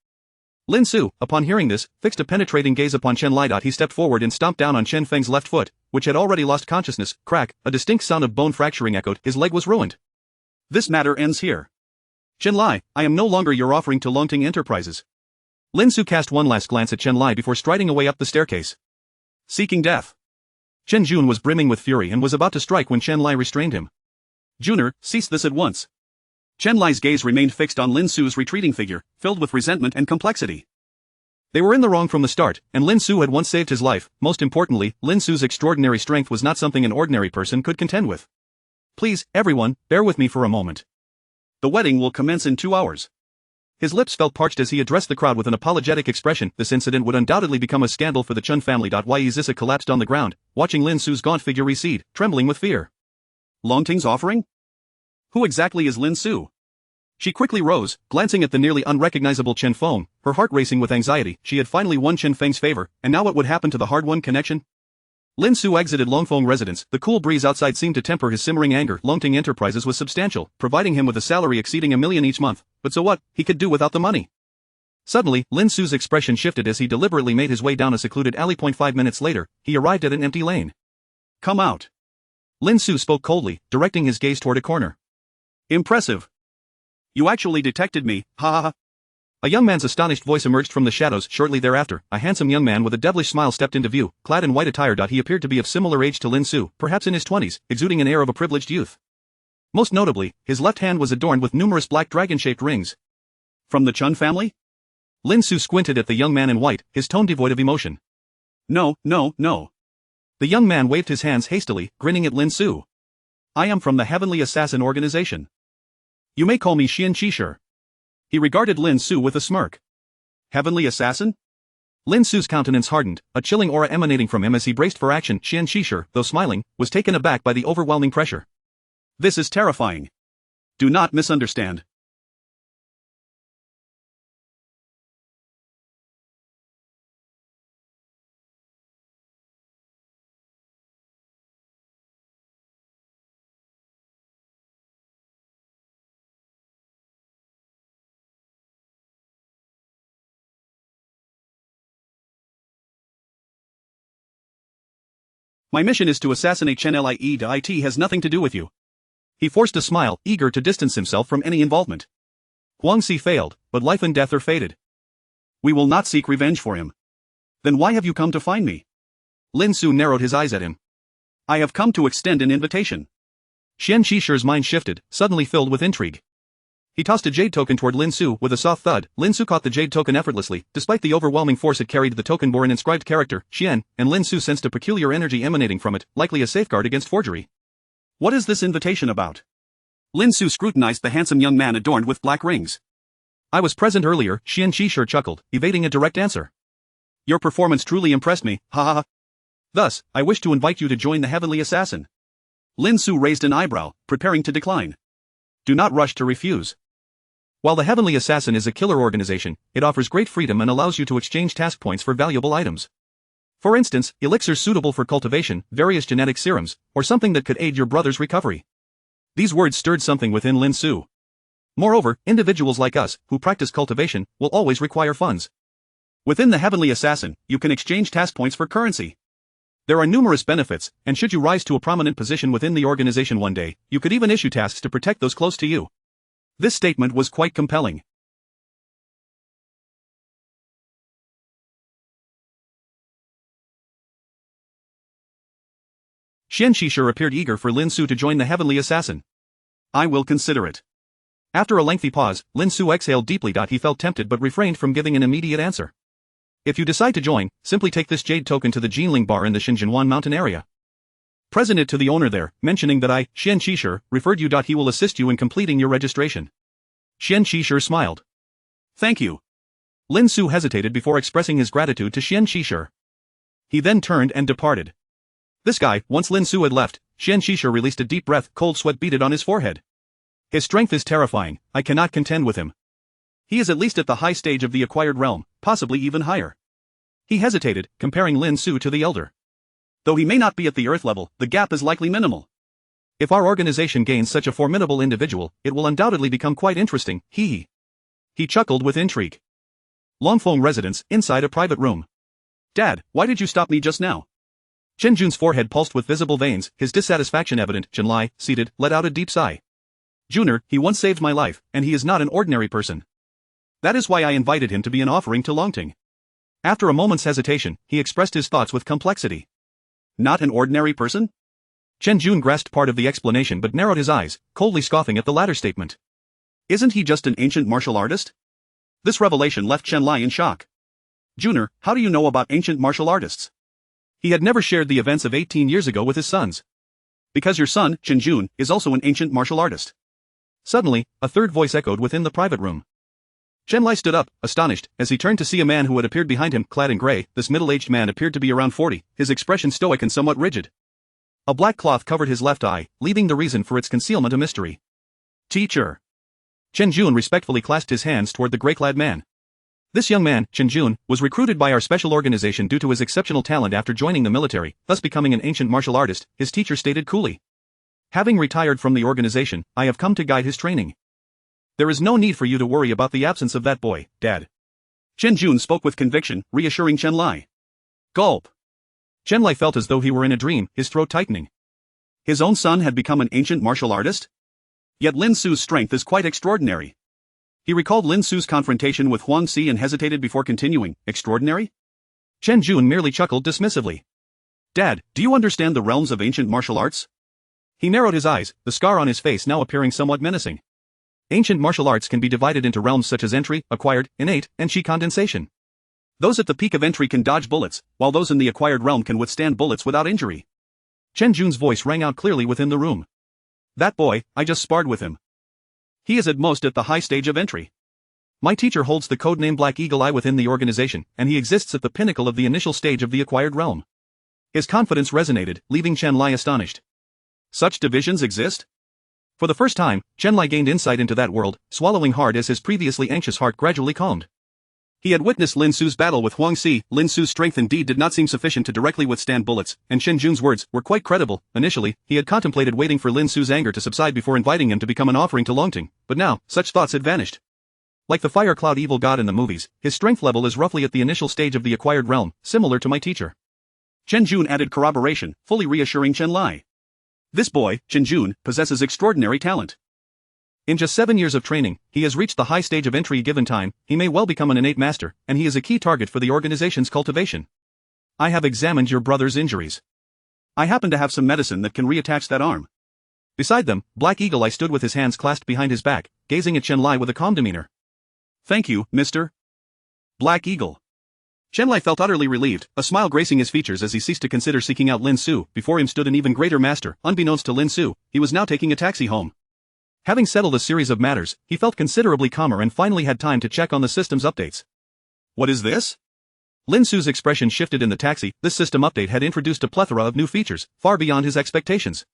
Lin Xu, upon hearing this, fixed a penetrating gaze upon Chen Lai. He stepped forward and stomped down on Chen Feng's left foot, which had already lost consciousness. Crack, a distinct sound of bone fracturing echoed. His leg was ruined. This matter ends here. Chen Lai, I am no longer your offering to Longting Enterprises. Lin Xu cast one last glance at Chen Lai before striding away up the staircase. Seeking death. Chen Jun was brimming with fury and was about to strike when Chen Lai restrained him. Juner, cease this at once. Chen Lai's gaze remained fixed on Lin Xu's retreating figure, filled with resentment and complexity. They were in the wrong from the start, and Lin Xu had once saved his life. Most importantly, Lin Xu's extraordinary strength was not something an ordinary person could contend with. Please, everyone, bear with me for a moment. The wedding will commence in 2 hours. His lips felt parched as he addressed the crowd with an apologetic expression. This incident would undoubtedly become a scandal for the Chun family. Yi Zissa collapsed on the ground, watching Lin Xu's gaunt figure recede, trembling with fear. Longting's offering? Who exactly is Lin Xu? She quickly rose, glancing at the nearly unrecognizable Chen Feng, her heart racing with anxiety. She had finally won Chen Feng's favor, and now what would happen to the hard-won connection? Lin Xu exited Longfeng residence. The cool breeze outside seemed to temper his simmering anger. Longting Enterprises was substantial, providing him with a salary exceeding 1 million each month, but so what? He could do without the money. Suddenly, Lin Xu's expression shifted as he deliberately made his way down a secluded alley. 5 minutes later, he arrived at an empty lane. Come out. Lin Xu spoke coldly, directing his gaze toward a corner. Impressive. You actually detected me, ha ha ha. A young man's astonished voice emerged from the shadows. Shortly thereafter, a handsome young man with a devilish smile stepped into view, clad in white attire. He appeared to be of similar age to Lin Xu, perhaps in his 20s, exuding an air of a privileged youth. Most notably, his left hand was adorned with numerous black dragon-shaped rings. From the Chun family? Lin Xu squinted at the young man in white, his tone devoid of emotion. No. The young man waved his hands hastily, grinning at Lin Xu. I am from the Heavenly Assassin Organization. You may call me Xian Qishir. He regarded Lin Xu with a smirk. Heavenly Assassin? Lin Xu's countenance hardened, a chilling aura emanating from him as he braced for action. Xian Qishir, though smiling, was taken aback by the overwhelming pressure. This is terrifying. Do not misunderstand. My mission is to assassinate Chen Lie. It has nothing to do with you. He forced a smile, eager to distance himself from any involvement. Guangxi failed, but life and death are fated. We will not seek revenge for him. Then why have you come to find me? Lin Xu narrowed his eyes at him. I have come to extend an invitation. Xian Qishir's mind shifted, suddenly filled with intrigue. He tossed a jade token toward Lin Xu with a soft thud. Lin Xu caught the jade token effortlessly, despite the overwhelming force it carried. The token bore an inscribed character, Xian, and Lin Xu sensed a peculiar energy emanating from it, likely a safeguard against forgery. What is this invitation about? Lin Xu scrutinized the handsome young man adorned with black rings. I was present earlier, Xian Qishir chuckled, evading a direct answer. Your performance truly impressed me, ha ha ha. Thus, I wish to invite you to join the Heavenly Assassin. Lin Xu raised an eyebrow, preparing to decline. Do not rush to refuse. While the Heavenly Assassin is a killer organization, it offers great freedom and allows you to exchange task points for valuable items. For instance, elixirs suitable for cultivation, various genetic serums, or something that could aid your brother's recovery. These words stirred something within Lin Xu. Moreover, individuals like us, who practice cultivation, will always require funds. Within the Heavenly Assassin, you can exchange task points for currency. There are numerous benefits, and should you rise to a prominent position within the organization one day, you could even issue tasks to protect those close to you. This statement was quite compelling. Xian Qishir appeared eager for Lin Xu to join the Heavenly Assassin. I will consider it. After a lengthy pause, Lin Xu exhaled deeply. He felt tempted but refrained from giving an immediate answer. If you decide to join, simply take this jade token to the Jinling bar in the Xinjianwan mountain area. Present it to the owner there, mentioning that I, Xian Qishir, referred you. He will assist you in completing your registration. Xian Qishir smiled. Thank you. Lin Xu hesitated before expressing his gratitude to Xian Qishir. He then turned and departed. This guy, once Lin Xu had left, Xian Qishir released a deep breath. Cold sweat beaded on his forehead. His strength is terrifying. I cannot contend with him. He is at least at the high stage of the acquired realm, possibly even higher. He hesitated, comparing Lin Xu to the elder. Though he may not be at the Earth level, the gap is likely minimal. If our organization gains such a formidable individual, it will undoubtedly become quite interesting. He chuckled with intrigue. Longfeng residence, inside a private room. Dad, why did you stop me just now? Chen Jun's forehead pulsed with visible veins, his dissatisfaction evident. Chen Lai, seated, let out a deep sigh. Junior, he once saved my life, and he is not an ordinary person. That is why I invited him to be an offering to Longting. After a moment's hesitation, he expressed his thoughts with complexity. Not an ordinary person? Chen Jun grasped part of the explanation but narrowed his eyes, coldly scoffing at the latter statement. Isn't he just an ancient martial artist? This revelation left Chen Lai in shock. Junior, how do you know about ancient martial artists? He had never shared the events of 18 years ago with his sons. Because your son, Chen Jun, is also an ancient martial artist. Suddenly, a third voice echoed within the private room. Chen Lai stood up, astonished, as he turned to see a man who had appeared behind him, clad in gray. This middle-aged man appeared to be around 40, his expression stoic and somewhat rigid. A black cloth covered his left eye, leaving the reason for its concealment a mystery. Teacher. Chen Jun respectfully clasped his hands toward the gray-clad man. This young man, Chen Jun, was recruited by our special organization due to his exceptional talent after joining the military, thus becoming an ancient martial artist, his teacher stated coolly. Having retired from the organization, I have come to guide his training. There is no need for you to worry about the absence of that boy, Dad. Chen Jun spoke with conviction, reassuring Chen Lai. Gulp. Chen Lai felt as though he were in a dream, his throat tightening. His own son had become an ancient martial artist? Yet Lin Xu's strength is quite extraordinary. He recalled Lin Xu's confrontation with Huang Xi and hesitated before continuing. Extraordinary? Chen Jun merely chuckled dismissively. Dad, do you understand the realms of ancient martial arts? He narrowed his eyes, the scar on his face now appearing somewhat menacing. Ancient martial arts can be divided into realms such as entry, acquired, innate, and Qi condensation. Those at the peak of entry can dodge bullets, while those in the acquired realm can withstand bullets without injury. Chen Jun's voice rang out clearly within the room. That boy, I just sparred with him. He is at most at the high stage of entry. My teacher holds the codename Black Eagle Eye within the organization, and he exists at the pinnacle of the initial stage of the acquired realm. His confidence resonated, leaving Chen Lai astonished. Such divisions exist? For the first time, Chen Lai gained insight into that world, swallowing hard as his previously anxious heart gradually calmed. He had witnessed Lin Xu's battle with Huang Xi. Lin Xu's strength indeed did not seem sufficient to directly withstand bullets, and Chen Jun's words were quite credible. Initially, he had contemplated waiting for Lin Xu's anger to subside before inviting him to become an offering to Longting, but now, such thoughts had vanished. Like the fire cloud evil god in the movies, his strength level is roughly at the initial stage of the acquired realm, similar to my teacher. Chen Jun added corroboration, fully reassuring Chen Lai. This boy, Chen Jun, possesses extraordinary talent. In just 7 years of training, he has reached the high stage of entry. Given time, he may well become an innate master, and he is a key target for the organization's cultivation. I have examined your brother's injuries. I happen to have some medicine that can reattach that arm. Beside them, Black Eagle Eye stood with his hands clasped behind his back, gazing at Chen Lai with a calm demeanor. Thank you, Mr. Black Eagle. Chen Lai felt utterly relieved, a smile gracing his features as he ceased to consider seeking out Lin Xu. Before him stood an even greater master. Unbeknownst to Lin Xu, he was now taking a taxi home. Having settled a series of matters, he felt considerably calmer and finally had time to check on the system's updates. What is this? Lin Xu's expression shifted in the taxi. This system update had introduced a plethora of new features, far beyond his expectations.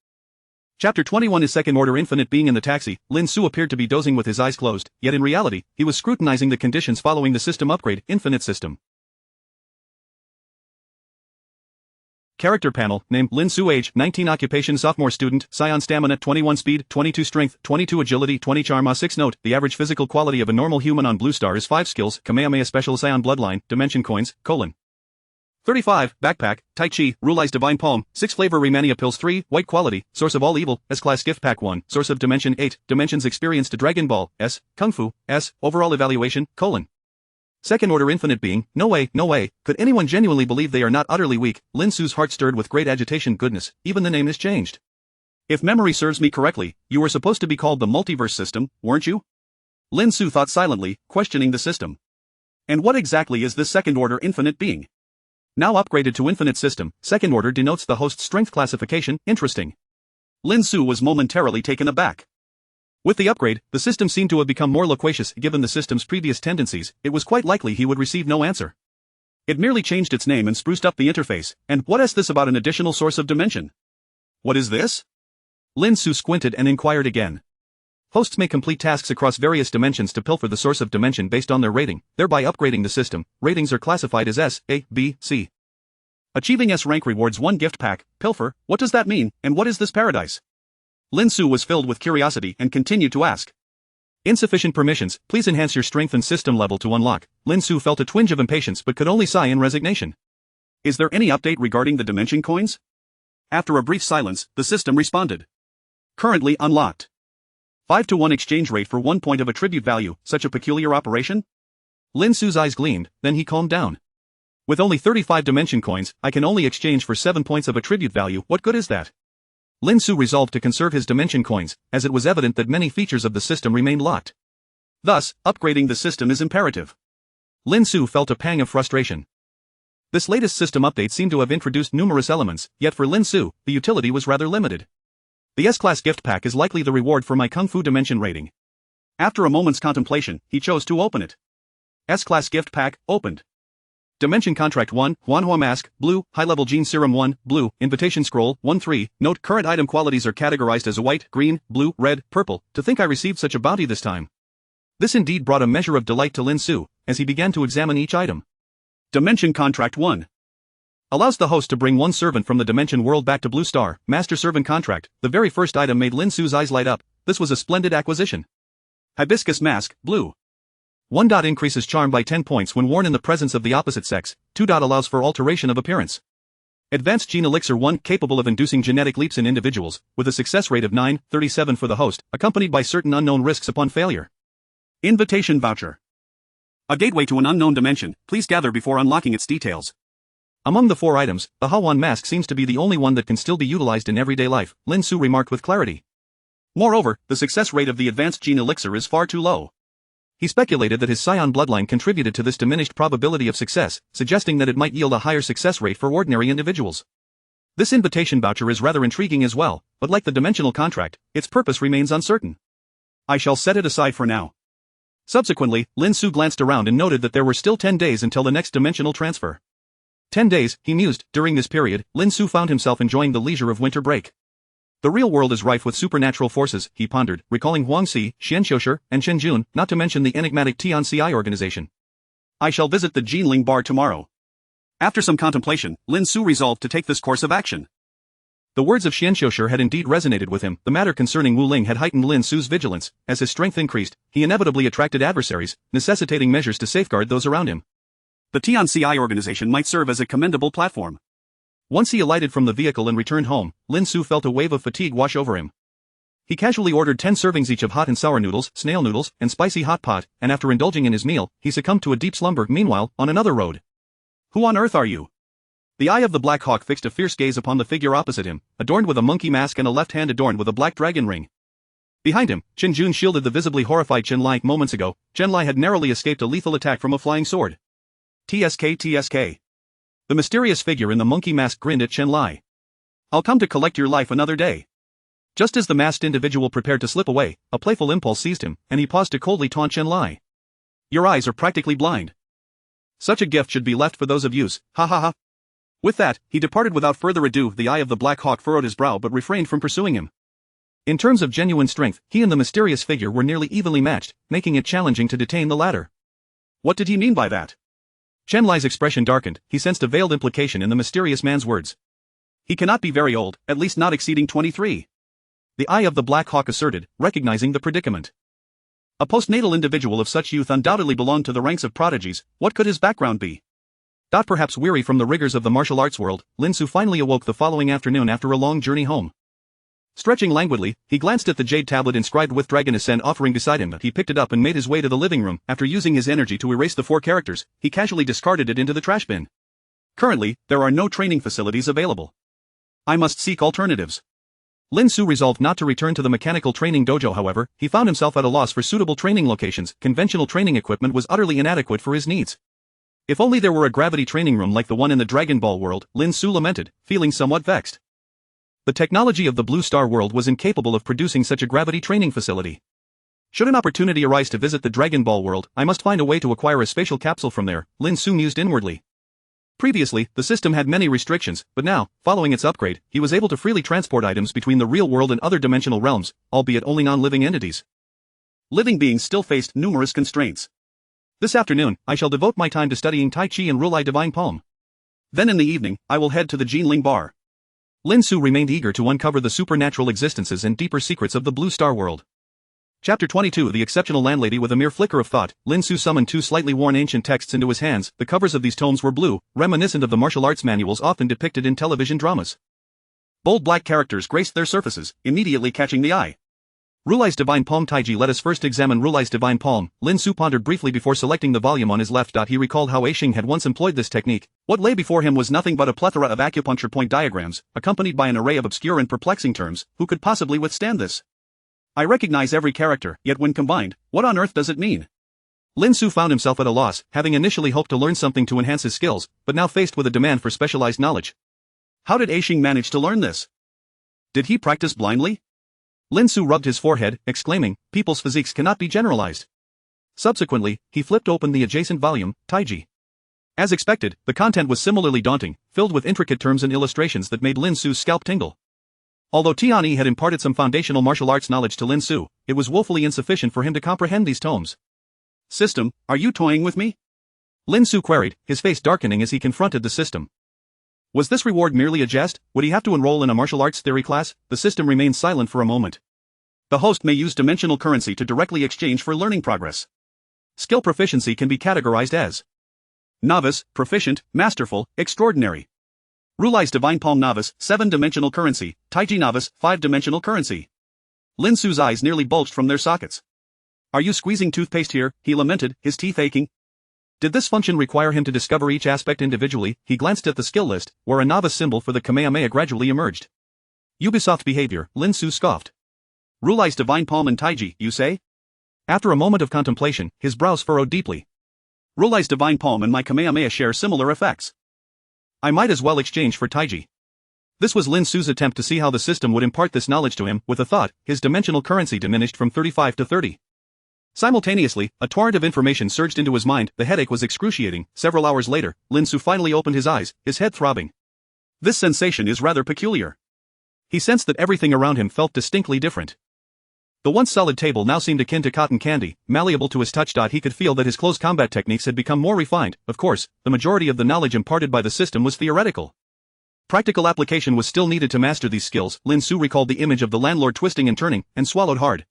Chapter 21 is Second Order Infinite. Being in the taxi, Lin Xu appeared to be dozing with his eyes closed, yet in reality, he was scrutinizing the conditions following the system upgrade. Infinite system. Character panel, name, Lin Xu. Age, 19. Occupation, sophomore student. Scion stamina, 21. Speed, 22. Strength, 22. Agility, 20. Charm. 6. Note, the average physical quality of a normal human on Blue Star is 5. Skills, Kamehameha Special Scion Bloodline, Dimension Coins, : 35, Backpack, Tai Chi, Rulei's Divine Palm, 6 Flavor Rehmannia Pills 3, White Quality, Source of All Evil, S-Class Gift Pack 1, Source of Dimension 8, Dimensions Experience to Dragon Ball, S, Kung Fu, S, Overall Evaluation, : Second Order Infinite Being, no way, could anyone genuinely believe they are not utterly weak? Lin Xu's heart stirred with great agitation. Goodness, even the name is changed. If memory serves me correctly, you were supposed to be called the Multiverse System, weren't you? Lin Xu thought silently, questioning the system. And what exactly is this second-order infinite being? Now upgraded to infinite system, second order denotes the host's strength classification, interesting. Lin Xu was momentarily taken aback. With the upgrade, the system seemed to have become more loquacious. Given the system's previous tendencies, it was quite likely he would receive no answer. It merely changed its name and spruced up the interface, and what is this about an additional source of dimension? What is this? Lin Xu squinted and inquired again. Hosts may complete tasks across various dimensions to pilfer the source of dimension based on their rating, thereby upgrading the system. Ratings are classified as S, A, B, C. Achieving S rank rewards 1 gift pack. Pilfer, what does that mean, and what is this paradise? Lin Xu was filled with curiosity and continued to ask. Insufficient permissions, please enhance your strength and system level to unlock. Lin Xu felt a twinge of impatience but could only sigh in resignation. Is there any update regarding the dimension coins? After a brief silence, the system responded. Currently unlocked. 5-to-1 exchange rate for 1 point of attribute value, such a peculiar operation? Lin Xu's eyes gleamed, then he calmed down. With only 35 dimension coins, I can only exchange for 7 points of attribute value. What good is that? Lin Xu resolved to conserve his dimension coins, as it was evident that many features of the system remained locked. Thus, upgrading the system is imperative. Lin Xu felt a pang of frustration. This latest system update seemed to have introduced numerous elements, yet for Lin Xu, the utility was rather limited. The S-Class gift pack is likely the reward for my Kung Fu dimension rating. After a moment's contemplation, he chose to open it. S-Class gift pack, opened. Dimension Contract 1, Huanhua Mask, Blue, High-Level Gene Serum 1, Blue, Invitation Scroll, 1-3, Note current item qualities are categorized as white, green, blue, red, purple. To think I received such a bounty this time. This indeed brought a measure of delight to Lin Xu, as he began to examine each item. Dimension Contract 1. Allows the host to bring 1 servant from the dimension world back to Blue Star. Master Servant Contract. The very first item made Lin Xu's eyes light up. This was a splendid acquisition. Hibiscus Mask, Blue. 1. Increases charm by 10 points when worn in the presence of the opposite sex. 2. Allows for alteration of appearance. Advanced Gene Elixir 1, capable of inducing genetic leaps in individuals, with a success rate of 9.37 for the host, accompanied by certain unknown risks upon failure. Invitation Voucher. A gateway to an unknown dimension. Please gather before unlocking its details. Among the 4 items, the Hawan mask seems to be the only one that can still be utilized in everyday life, Lin Xu remarked with clarity. Moreover, the success rate of the advanced gene elixir is far too low. He speculated that his scion bloodline contributed to this diminished probability of success, suggesting that it might yield a higher success rate for ordinary individuals. This invitation voucher is rather intriguing as well, but like the dimensional contract, its purpose remains uncertain. I shall set it aside for now. Subsequently, Lin Xu glanced around and noted that there were still 10 days until the next dimensional transfer. 10 days, he mused. During this period, Lin Xu found himself enjoying the leisure of winter break. The real world is rife with supernatural forces, he pondered, recalling Huangxi, Xianxiushi, and Shenjun, not to mention the enigmatic Tianci organization. I shall visit the Jinling Bar tomorrow. After some contemplation, Lin Xu resolved to take this course of action. The words of Xianxiushi had indeed resonated with him. The matter concerning Wu Ling had heightened Lin Xu's vigilance. As his strength increased, he inevitably attracted adversaries, necessitating measures to safeguard those around him. The Tianci organization might serve as a commendable platform. Once he alighted from the vehicle and returned home, Lin Xu felt a wave of fatigue wash over him. He casually ordered 10 servings each of hot and sour noodles, snail noodles, and spicy hot pot, and after indulging in his meal, he succumbed to a deep slumber. Meanwhile, on another road. Who on earth are you? The eye of the Black Hawk fixed a fierce gaze upon the figure opposite him, adorned with a monkey mask and a left hand adorned with a black dragon ring. Behind him, Chen Jun shielded the visibly horrified Chen Lai. Moments ago, Chen Lai had narrowly escaped a lethal attack from a flying sword. TSK. The mysterious figure in the monkey mask grinned at Chen Lai. I'll come to collect your life another day. Just as the masked individual prepared to slip away, a playful impulse seized him, and he paused to coldly taunt Chen Lai. Your eyes are practically blind. Such a gift should be left for those of use, ha ha ha. With that, he departed without further ado. The eye of the Black Hawk furrowed his brow but refrained from pursuing him. In terms of genuine strength, he and the mysterious figure were nearly evenly matched, making it challenging to detain the latter. What did he mean by that? Chen Lai's expression darkened. He sensed a veiled implication in the mysterious man's words. He cannot be very old, at least not exceeding 23. The eye of the Black Hawk asserted, recognizing the predicament. A postnatal individual of such youth undoubtedly belonged to the ranks of prodigies. What could his background be? Perhaps weary from the rigors of the martial arts world, Lin Xu finally awoke the following afternoon after a long journey home. Stretching languidly, he glanced at the jade tablet inscribed with Dragon Ascend offering beside him. He picked it up and made his way to the living room. After using his energy to erase the 4 characters, he casually discarded it into the trash bin. Currently, there are no training facilities available. I must seek alternatives. Lin Xu resolved not to return to the mechanical training dojo. However, he found himself at a loss for suitable training locations. Conventional training equipment was utterly inadequate for his needs. If only there were a gravity training room like the one in the Dragon Ball world, Lin Xu lamented, feeling somewhat vexed. The technology of the Blue Star world was incapable of producing such a gravity training facility. Should an opportunity arise to visit the Dragon Ball world, I must find a way to acquire a spatial capsule from there, Lin Xu mused inwardly. Previously, the system had many restrictions, but now, following its upgrade, he was able to freely transport items between the real world and other dimensional realms, albeit only non-living entities. Living beings still faced numerous constraints. This afternoon, I shall devote my time to studying Tai Chi and Rulai Divine Palm. Then in the evening, I will head to the Jinling Bar. Lin Xu remained eager to uncover the supernatural existences and deeper secrets of the Blue Star world. Chapter 22 The Exceptional Landlady. With a mere flicker of thought, Lin Xu summoned two slightly worn ancient texts into his hands. The covers of these tomes were blue, reminiscent of the martial arts manuals often depicted in television dramas. Bold black characters graced their surfaces, immediately catching the eye. Rulai's Divine Palm. Taiji. Let us first examine Rulai's Divine Palm. Lin Xu pondered briefly before selecting the volume on his left. He recalled how Aixing had once employed this technique. What lay before him was nothing but a plethora of acupuncture point diagrams, accompanied by an array of obscure and perplexing terms. Who could possibly withstand this? I recognize every character, yet when combined, what on earth does it mean? Lin Xu found himself at a loss, having initially hoped to learn something to enhance his skills, but now faced with a demand for specialized knowledge. How did Aixing manage to learn this? Did he practice blindly? Lin Xu rubbed his forehead, exclaiming, people's physiques cannot be generalized. Subsequently, he flipped open the adjacent volume, Taiji. As expected, the content was similarly daunting, filled with intricate terms and illustrations that made Lin Xu's scalp tingle. Although Tianyi had imparted some foundational martial arts knowledge to Lin Xu, it was woefully insufficient for him to comprehend these tomes. System, are you toying with me? Lin Xu queried, his face darkening as he confronted the system. Was this reward merely a jest? Would he have to enroll in a martial arts theory class? The system remained silent for a moment. The host may use dimensional currency to directly exchange for learning progress. Skill proficiency can be categorized as novice, proficient, masterful, extraordinary. Rulai's Divine Palm. Novice, 7-dimensional currency. Taiji. Novice, 5-dimensional currency. Lin Xu's eyes nearly bulged from their sockets. Are you squeezing toothpaste here? He lamented, his teeth aching. Did this function require him to discover each aspect individually? He glanced at the skill list, where a novice symbol for the Kamehameha gradually emerged. Ubisoft behavior, Lin Xu scoffed. Rulai's Divine Palm and Taiji, you say? After a moment of contemplation, his brows furrowed deeply. Rulai's Divine Palm and my Kamehameha share similar effects. I might as well exchange for Taiji. This was Lin Xu's attempt to see how the system would impart this knowledge to him. With a thought, his dimensional currency diminished from 35 to 30. Simultaneously, a torrent of information surged into his mind. The headache was excruciating. Several hours later, Lin Xu finally opened his eyes, his head throbbing. This sensation is rather peculiar. He sensed that everything around him felt distinctly different. The once solid table now seemed akin to cotton candy, malleable to his touch. He could feel that his close combat techniques had become more refined. Of course, the majority of the knowledge imparted by the system was theoretical. Practical application was still needed to master these skills. Lin Xu recalled the image of the landlord twisting and turning, and swallowed hard.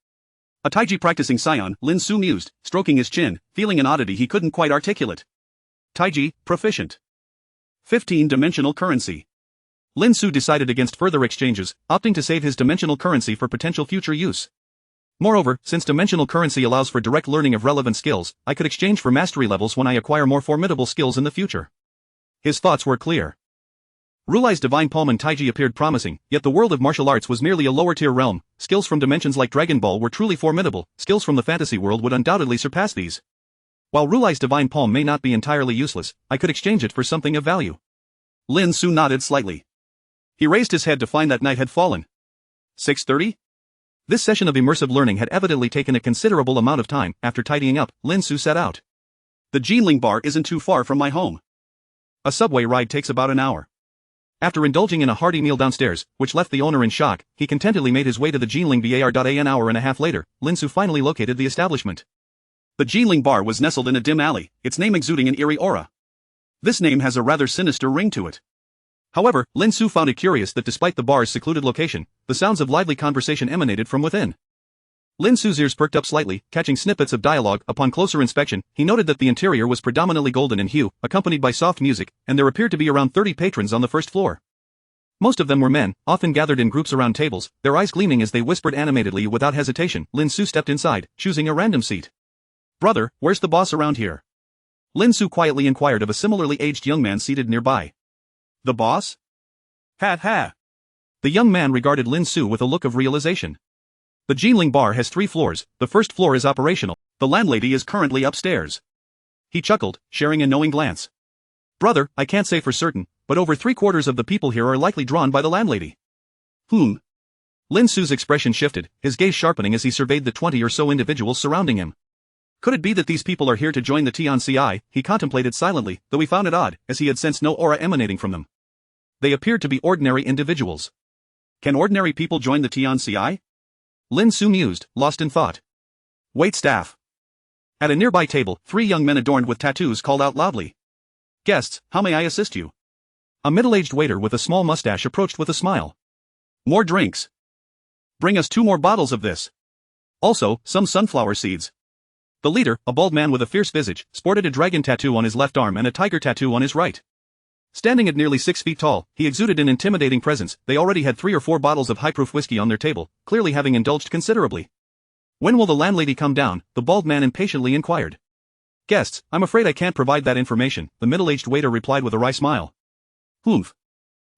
A Taiji practicing scion, Lin Xu mused, stroking his chin, feeling an oddity he couldn't quite articulate. Taiji, proficient. 15-dimensional currency. Lin Xu decided against further exchanges, opting to save his dimensional currency for potential future use. Moreover, since dimensional currency allows for direct learning of relevant skills, I could exchange for mastery levels when I acquire more formidable skills in the future. His thoughts were clear. Rulai's Divine Palm and Taiji appeared promising, yet the world of martial arts was merely a lower-tier realm. Skills from dimensions like Dragon Ball were truly formidable. Skills from the fantasy world would undoubtedly surpass these. While Rulai's Divine Palm may not be entirely useless, I could exchange it for something of value. Lin Xu nodded slightly. He raised his head to find that night had fallen. 6:30? This session of immersive learning had evidently taken a considerable amount of time. After tidying up, Lin Xu set out. The Jinling Bar isn't too far from my home. A subway ride takes about an hour. After indulging in a hearty meal downstairs, which left the owner in shock, he contentedly made his way to the Jinling Bar. An hour and a half later, Lin Xu finally located the establishment. The Jinling Bar was nestled in a dim alley, its name exuding an eerie aura. This name has a rather sinister ring to it. However, Lin Xu found it curious that despite the bar's secluded location, the sounds of lively conversation emanated from within. Lin Xu's ears perked up slightly, catching snippets of dialogue. Upon closer inspection, he noted that the interior was predominantly golden in hue, accompanied by soft music, and there appeared to be around 30 patrons on the first floor. Most of them were men, often gathered in groups around tables, their eyes gleaming as they whispered animatedly. Without hesitation, Lin Xu stepped inside, choosing a random seat. Brother, where's the boss around here? Lin Xu quietly inquired of a similarly aged young man seated nearby. The boss? Ha ha. The young man regarded Lin Xu with a look of realization. The Jinling bar has 3 floors, the first floor is operational, the landlady is currently upstairs. He chuckled, sharing a knowing glance. Brother, I can't say for certain, but over 3/4 of the people here are likely drawn by the landlady. Lin Xu's expression shifted, his gaze sharpening as he surveyed the 20 or so individuals surrounding him. Could it be that these people are here to join the TNCI? He contemplated silently, though he found it odd, as he had sensed no aura emanating from them. They appeared to be ordinary individuals. Can ordinary people join the TNCI? Lin Xu mused, lost in thought. Wait staff. At a nearby table, 3 young men adorned with tattoos called out loudly. Guests, how may I assist you? A middle-aged waiter with a small mustache approached with a smile. More drinks. Bring us 2 more bottles of this. Also, some sunflower seeds. The leader, a bald man with a fierce visage, sported a dragon tattoo on his left arm and a tiger tattoo on his right. Standing at nearly 6 feet tall, he exuded an intimidating presence. They already had 3 or 4 bottles of high-proof whiskey on their table, clearly having indulged considerably. When will the landlady come down? The bald man impatiently inquired. Guests, I'm afraid I can't provide that information, the middle-aged waiter replied with a wry smile. Humph.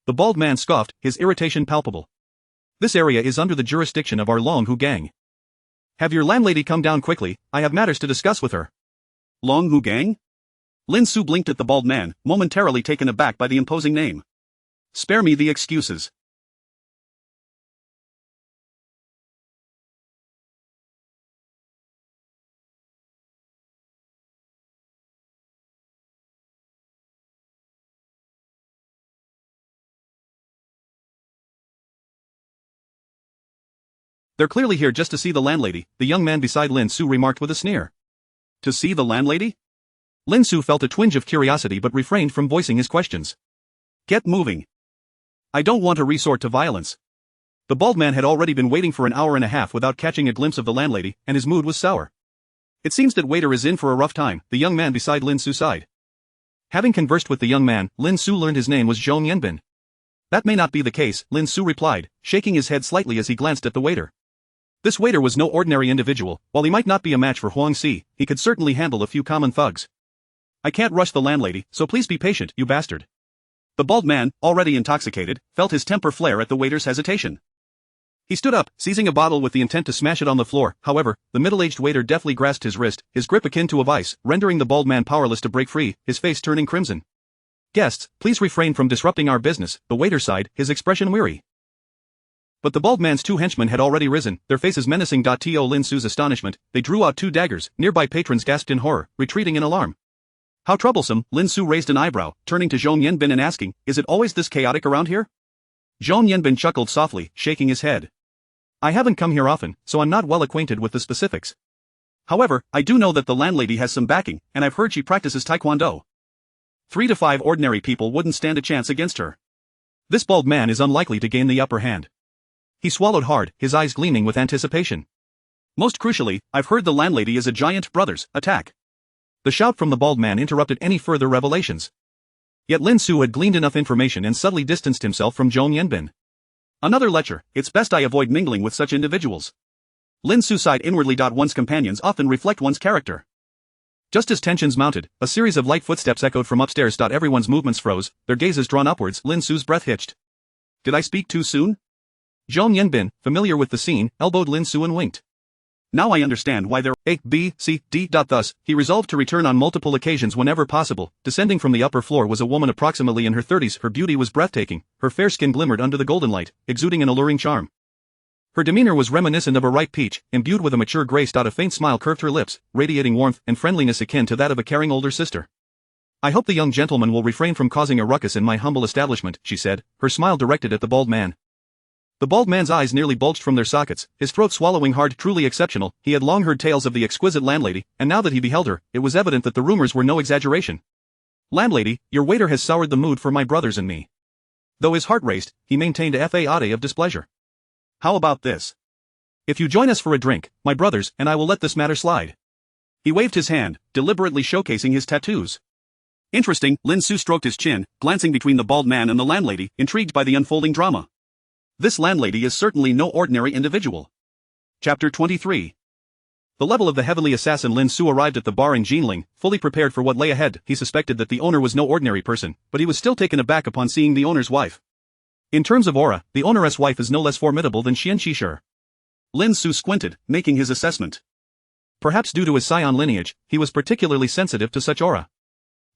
The bald man scoffed, his irritation palpable. This area is under the jurisdiction of our Long Hu gang. Have your landlady come down quickly, I have matters to discuss with her. Long Hu gang? Lin Xu blinked at the bald man, momentarily taken aback by the imposing name. Spare me the excuses. They're clearly here just to see the landlady, the young man beside Lin Xu remarked with a sneer. To see the landlady? Lin Xu felt a twinge of curiosity but refrained from voicing his questions. Get moving. I don't want to resort to violence. The bald man had already been waiting for an hour and a half without catching a glimpse of the landlady, and his mood was sour. It seems that waiter is in for a rough time, the young man beside Lin Xu sighed. Having conversed with the young man, Lin Xu learned his name was Zhong Yanbin. That may not be the case, Lin Xu replied, shaking his head slightly as he glanced at the waiter. This waiter was no ordinary individual. While he might not be a match for Huang Si, he could certainly handle a few common thugs. I can't rush the landlady, so please be patient, you bastard. The bald man, already intoxicated, felt his temper flare at the waiter's hesitation. He stood up, seizing a bottle with the intent to smash it on the floor. However, the middle-aged waiter deftly grasped his wrist, his grip akin to a vice, rendering the bald man powerless to break free, his face turning crimson. Guests, please refrain from disrupting our business, the waiter sighed, his expression weary. But the bald man's 2 henchmen had already risen, their faces menacing. To Lin Xu's astonishment, they drew out 2 daggers. Nearby patrons gasped in horror, retreating in alarm. How troublesome, Lin Xu raised an eyebrow, turning to Zhong Yanbin and asking, is it always this chaotic around here? Zhong Yanbin chuckled softly, shaking his head. I haven't come here often, so I'm not well acquainted with the specifics. However, I do know that the landlady has some backing, and I've heard she practices taekwondo. 3 to 5 ordinary people wouldn't stand a chance against her. This bald man is unlikely to gain the upper hand. He swallowed hard, his eyes gleaming with anticipation. Most crucially, I've heard the landlady is a giant. Brothers, attack. The shout from the bald man interrupted any further revelations. Yet Lin Xu had gleaned enough information and subtly distanced himself from Zhong Yanbin. Another lecture, it's best I avoid mingling with such individuals. Lin Xu sighed inwardly. One's companions often reflect one's character. Just as tensions mounted, a series of light footsteps echoed from upstairs. Everyone's movements froze, their gazes drawn upwards. Lin Xu's breath hitched. Did I speak too soon? Zhong Yanbin, familiar with the scene, elbowed Lin Xu and winked. Now I understand why there A, B, C, D. Thus, he resolved to return on multiple occasions whenever possible. Descending from the upper floor was a woman approximately in her 30s. Her beauty was breathtaking, her fair skin glimmered under the golden light, exuding an alluring charm. Her demeanor was reminiscent of a ripe peach, imbued with a mature grace. A faint smile curved her lips, radiating warmth and friendliness akin to that of a caring older sister. I hope the young gentleman will refrain from causing a ruckus in my humble establishment, she said, her smile directed at the bald man. The bald man's eyes nearly bulged from their sockets, his throat swallowing hard. Truly exceptional, he had long heard tales of the exquisite landlady, and now that he beheld her, it was evident that the rumors were no exaggeration. Landlady, your waiter has soured the mood for my brothers and me. Though his heart raced, he maintained a facade of displeasure. How about this? If you join us for a drink, my brothers, and I will let this matter slide. He waved his hand, deliberately showcasing his tattoos. Interesting, Lin Xu stroked his chin, glancing between the bald man and the landlady, intrigued by the unfolding drama. This landlady is certainly no ordinary individual. Chapter 23. The level of the heavenly assassin Lin Xu arrived at the bar in Jinling, fully prepared for what lay ahead. He suspected that the owner was no ordinary person, but he was still taken aback upon seeing the owner's wife. In terms of aura, the owneress wife is no less formidable than Xian Qishir. Lin Xu squinted, making his assessment. Perhaps due to his scion lineage, he was particularly sensitive to such aura.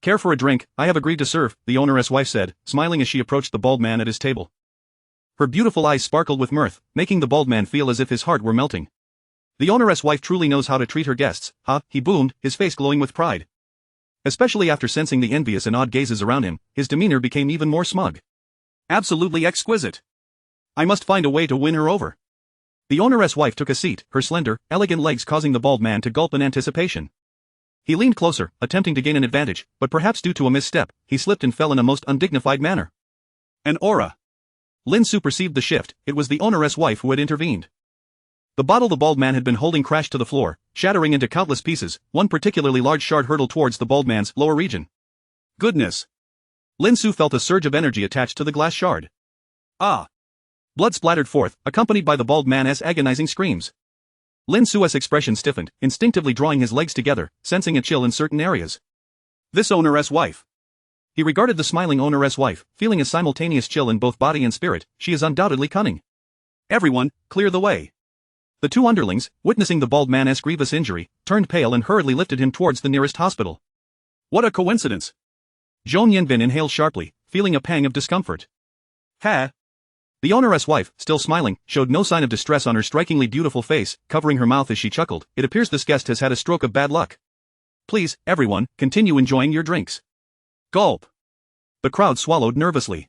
Care for a drink? I have agreed to serve, the owneress wife said, smiling as she approached the bald man at his table. Her beautiful eyes sparkled with mirth, making the bald man feel as if his heart were melting. The owneress wife truly knows how to treat her guests, huh? He boomed, his face glowing with pride. Especially after sensing the envious and odd gazes around him, his demeanor became even more smug. Absolutely exquisite. I must find a way to win her over. The owneress wife took a seat, her slender, elegant legs causing the bald man to gulp in anticipation. He leaned closer, attempting to gain an advantage, but perhaps due to a misstep, he slipped and fell in a most undignified manner. An aura. Lin Xu perceived the shift, it was the owneress wife who had intervened. The bottle the bald man had been holding crashed to the floor, shattering into countless pieces, one particularly large shard hurtled towards the bald man's lower region. Goodness! Lin Xu felt a surge of energy attached to the glass shard. Ah! Blood splattered forth, accompanied by the bald man's agonizing screams. Lin Xu's expression stiffened, instinctively drawing his legs together, sensing a chill in certain areas. This owneress wife. He regarded the smiling owneress wife, feeling a simultaneous chill in both body and spirit. She is undoubtedly cunning. Everyone, clear the way. The two underlings, witnessing the bald man's grievous injury, turned pale and hurriedly lifted him towards the nearest hospital. What a coincidence! Zhong Yanbin inhaled sharply, feeling a pang of discomfort. Ha! The owneress wife, still smiling, showed no sign of distress on her strikingly beautiful face, covering her mouth as she chuckled. It appears this guest has had a stroke of bad luck. Please, everyone, continue enjoying your drinks. Gulp. The crowd swallowed nervously.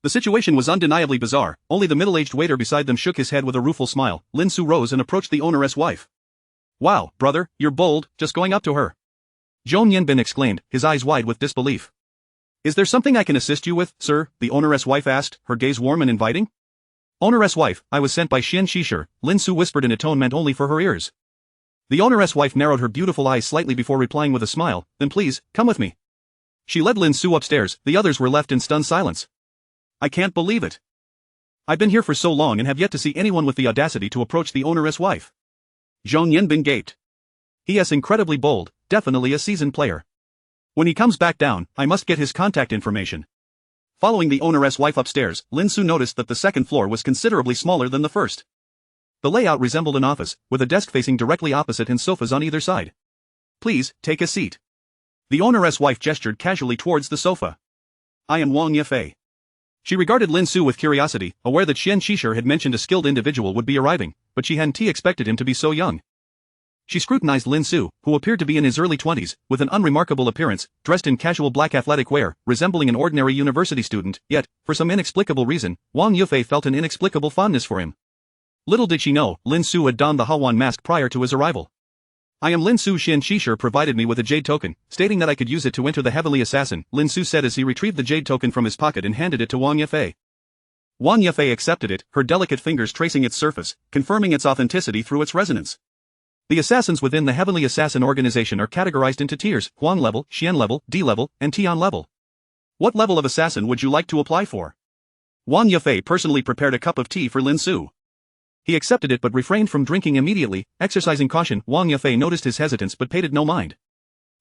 The situation was undeniably bizarre, only the middle-aged waiter beside them shook his head with a rueful smile. Lin Xu rose and approached the owneress wife. Wow, brother, you're bold, just going up to her. Zhong Yanbin exclaimed, his eyes wide with disbelief. Is there something I can assist you with, sir? The owneress wife asked, her gaze warm and inviting. Owneress wife, I was sent by Xian Qishir, Lin Xu whispered in a tone meant only for her ears. The owneress wife narrowed her beautiful eyes slightly before replying with a smile, then please, come with me. She led Lin Xu upstairs, the others were left in stunned silence. I can't believe it. I've been here for so long and have yet to see anyone with the audacity to approach the owneress wife. Zhong Yanbin gaped. He is incredibly bold, definitely a seasoned player. When he comes back down, I must get his contact information. Following the owneress wife upstairs, Lin Xu noticed that the second floor was considerably smaller than the first. The layout resembled an office, with a desk facing directly opposite and sofas on either side. Please, take a seat. The owneress wife gestured casually towards the sofa. I am Wang Yefei. She regarded Lin Xu with curiosity, aware that Xian Qishir had mentioned a skilled individual would be arriving, but she hadn't expected him to be so young. She scrutinized Lin Xu, who appeared to be in his early 20s, with an unremarkable appearance, dressed in casual black athletic wear, resembling an ordinary university student, yet, for some inexplicable reason, Wang Yefei felt an inexplicable fondness for him. Little did she know, Lin Xu had donned the Hawan mask prior to his arrival. I am Lin Xu. Xian Qishir provided me with a jade token, stating that I could use it to enter the Heavenly Assassin, Lin Xu said as he retrieved the jade token from his pocket and handed it to Wang Yefei. Wang Yefei accepted it, her delicate fingers tracing its surface, confirming its authenticity through its resonance. The assassins within the Heavenly Assassin organization are categorized into tiers: Huang level, Xian level, D level, and Tian level. What level of assassin would you like to apply for? Wang Yefei personally prepared a cup of tea for Lin Xu. He accepted it but refrained from drinking immediately, exercising caution. Wang Yefei noticed his hesitance but paid it no mind.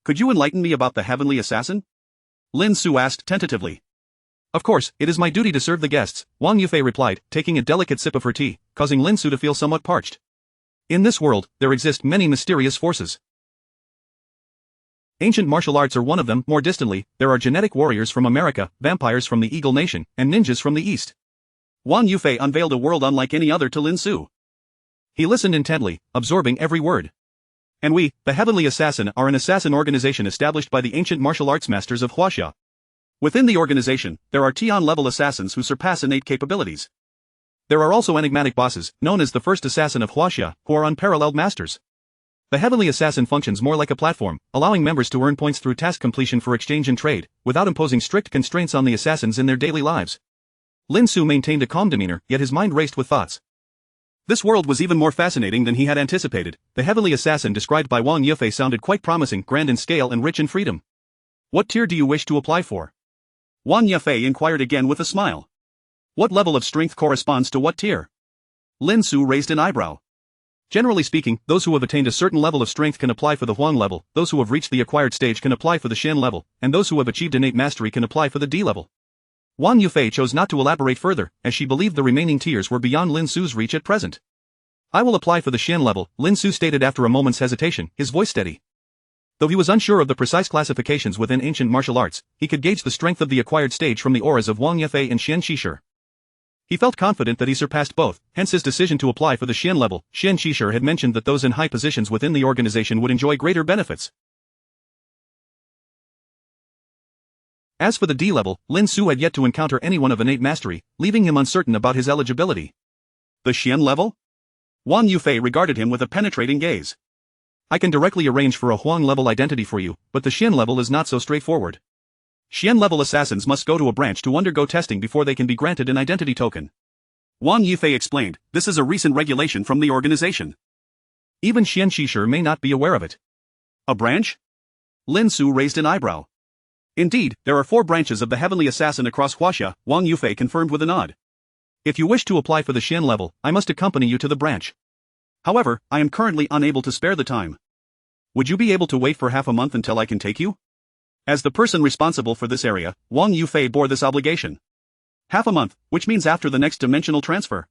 Could you enlighten me about the Heavenly Assassin? Lin Xu asked tentatively. Of course, it is my duty to serve the guests, Wang Yefei replied, taking a delicate sip of her tea, causing Lin Xu to feel somewhat parched. In this world, there exist many mysterious forces. Ancient martial arts are one of them. More distantly, there are genetic warriors from America, vampires from the Eagle Nation, and ninjas from the East. Wang Yefei unveiled a world unlike any other to Lin Xu. He listened intently, absorbing every word. And we, the Heavenly Assassin, are an assassin organization established by the ancient martial arts masters of Huaxia. Within the organization, there are Tian-level assassins who surpass innate capabilities. There are also enigmatic bosses, known as the first assassin of Huaxia, who are unparalleled masters. The Heavenly Assassin functions more like a platform, allowing members to earn points through task completion for exchange and trade, without imposing strict constraints on the assassins in their daily lives. Lin Xu maintained a calm demeanor, yet his mind raced with thoughts. This world was even more fascinating than he had anticipated. The Heavenly Assassin described by Wang Yefei sounded quite promising, grand in scale and rich in freedom. What tier do you wish to apply for? Wang Yefei inquired again with a smile. What level of strength corresponds to what tier? Lin Xu raised an eyebrow. Generally speaking, those who have attained a certain level of strength can apply for the Huang level, those who have reached the acquired stage can apply for the Xian level, and those who have achieved innate mastery can apply for the D level. Wang Yufei chose not to elaborate further, as she believed the remaining tiers were beyond Lin Xu's reach at present. I will apply for the Xian level, Lin Xu stated after a moment's hesitation, his voice steady. Though he was unsure of the precise classifications within ancient martial arts, he could gauge the strength of the acquired stage from the auras of Wang Yufei and Xian Qishir. He felt confident that he surpassed both, hence his decision to apply for the Xian level. Xian Qishir had mentioned that those in high positions within the organization would enjoy greater benefits. As for the D level, Lin Xu had yet to encounter anyone of innate mastery, leaving him uncertain about his eligibility. The Xian level? Wang Yufei regarded him with a penetrating gaze. I can directly arrange for a Huang level identity for you, but the Xian level is not so straightforward. Xian level assassins must go to a branch to undergo testing before they can be granted an identity token. Wang Yufei explained, this is a recent regulation from the organization. Even Xian Qishir may not be aware of it. A branch? Lin Xu raised an eyebrow. Indeed, there are 4 branches of the Heavenly Assassin across Huaxia, Wang Yufei confirmed with a nod. If you wish to apply for the Xian level, I must accompany you to the branch. However, I am currently unable to spare the time. Would you be able to wait for half a month until I can take you? As the person responsible for this area, Wang Yufei bore this obligation. Half a month, which means after the next dimensional transfer.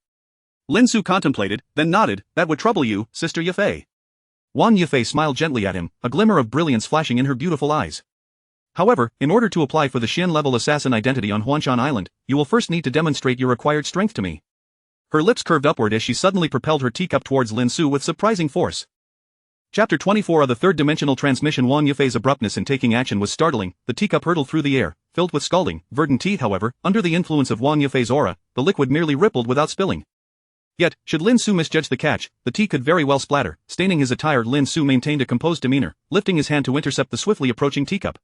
Lin Xu contemplated, then nodded, that would trouble you, Sister Yufei. Wang Yufei smiled gently at him, a glimmer of brilliance flashing in her beautiful eyes. However, in order to apply for the Xian level assassin identity on Huanshan Island, you will first need to demonstrate your acquired strength to me. Her lips curved upward as she suddenly propelled her teacup towards Lin Xu with surprising force. Chapter 24 of the third-dimensional transmission. Wang Yufei's abruptness in taking action was startling. The teacup hurtled through the air, filled with scalding, verdant tea. However, under the influence of Wang Yufei's aura, the liquid merely rippled without spilling. Yet, should Lin Xu misjudge the catch, the tea could very well splatter, staining his attire. Lin Xu maintained a composed demeanor, lifting his hand to intercept the swiftly approaching teacup.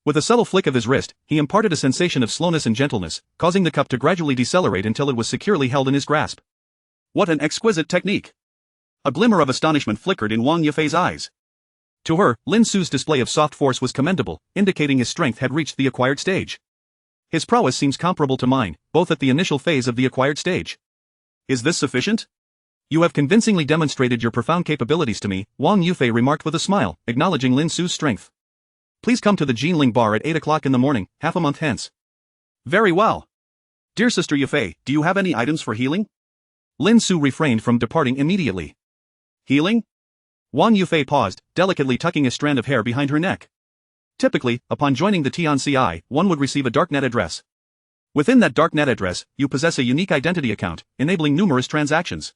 With a subtle flick of his wrist, he imparted a sensation of slowness and gentleness, causing the cup to gradually decelerate until it was securely held in his grasp. What an exquisite technique! A glimmer of astonishment flickered in Wang Yufei's eyes. To her, Lin Xu's display of soft force was commendable, indicating his strength had reached the acquired stage. His prowess seems comparable to mine, both at the initial phase of the acquired stage. Is this sufficient? You have convincingly demonstrated your profound capabilities to me, Wang Yufei remarked with a smile, acknowledging Lin Xu's strength. Please come to the Jinling bar at 8 o'clock in the morning, half a month hence. Very well. Dear Sister Yufei, do you have any items for healing? Lin Xu refrained from departing immediately. Healing? Wang Yufei paused, delicately tucking a strand of hair behind her neck. Typically, upon joining the TNCI, one would receive a darknet address. Within that darknet address, you possess a unique identity account, enabling numerous transactions.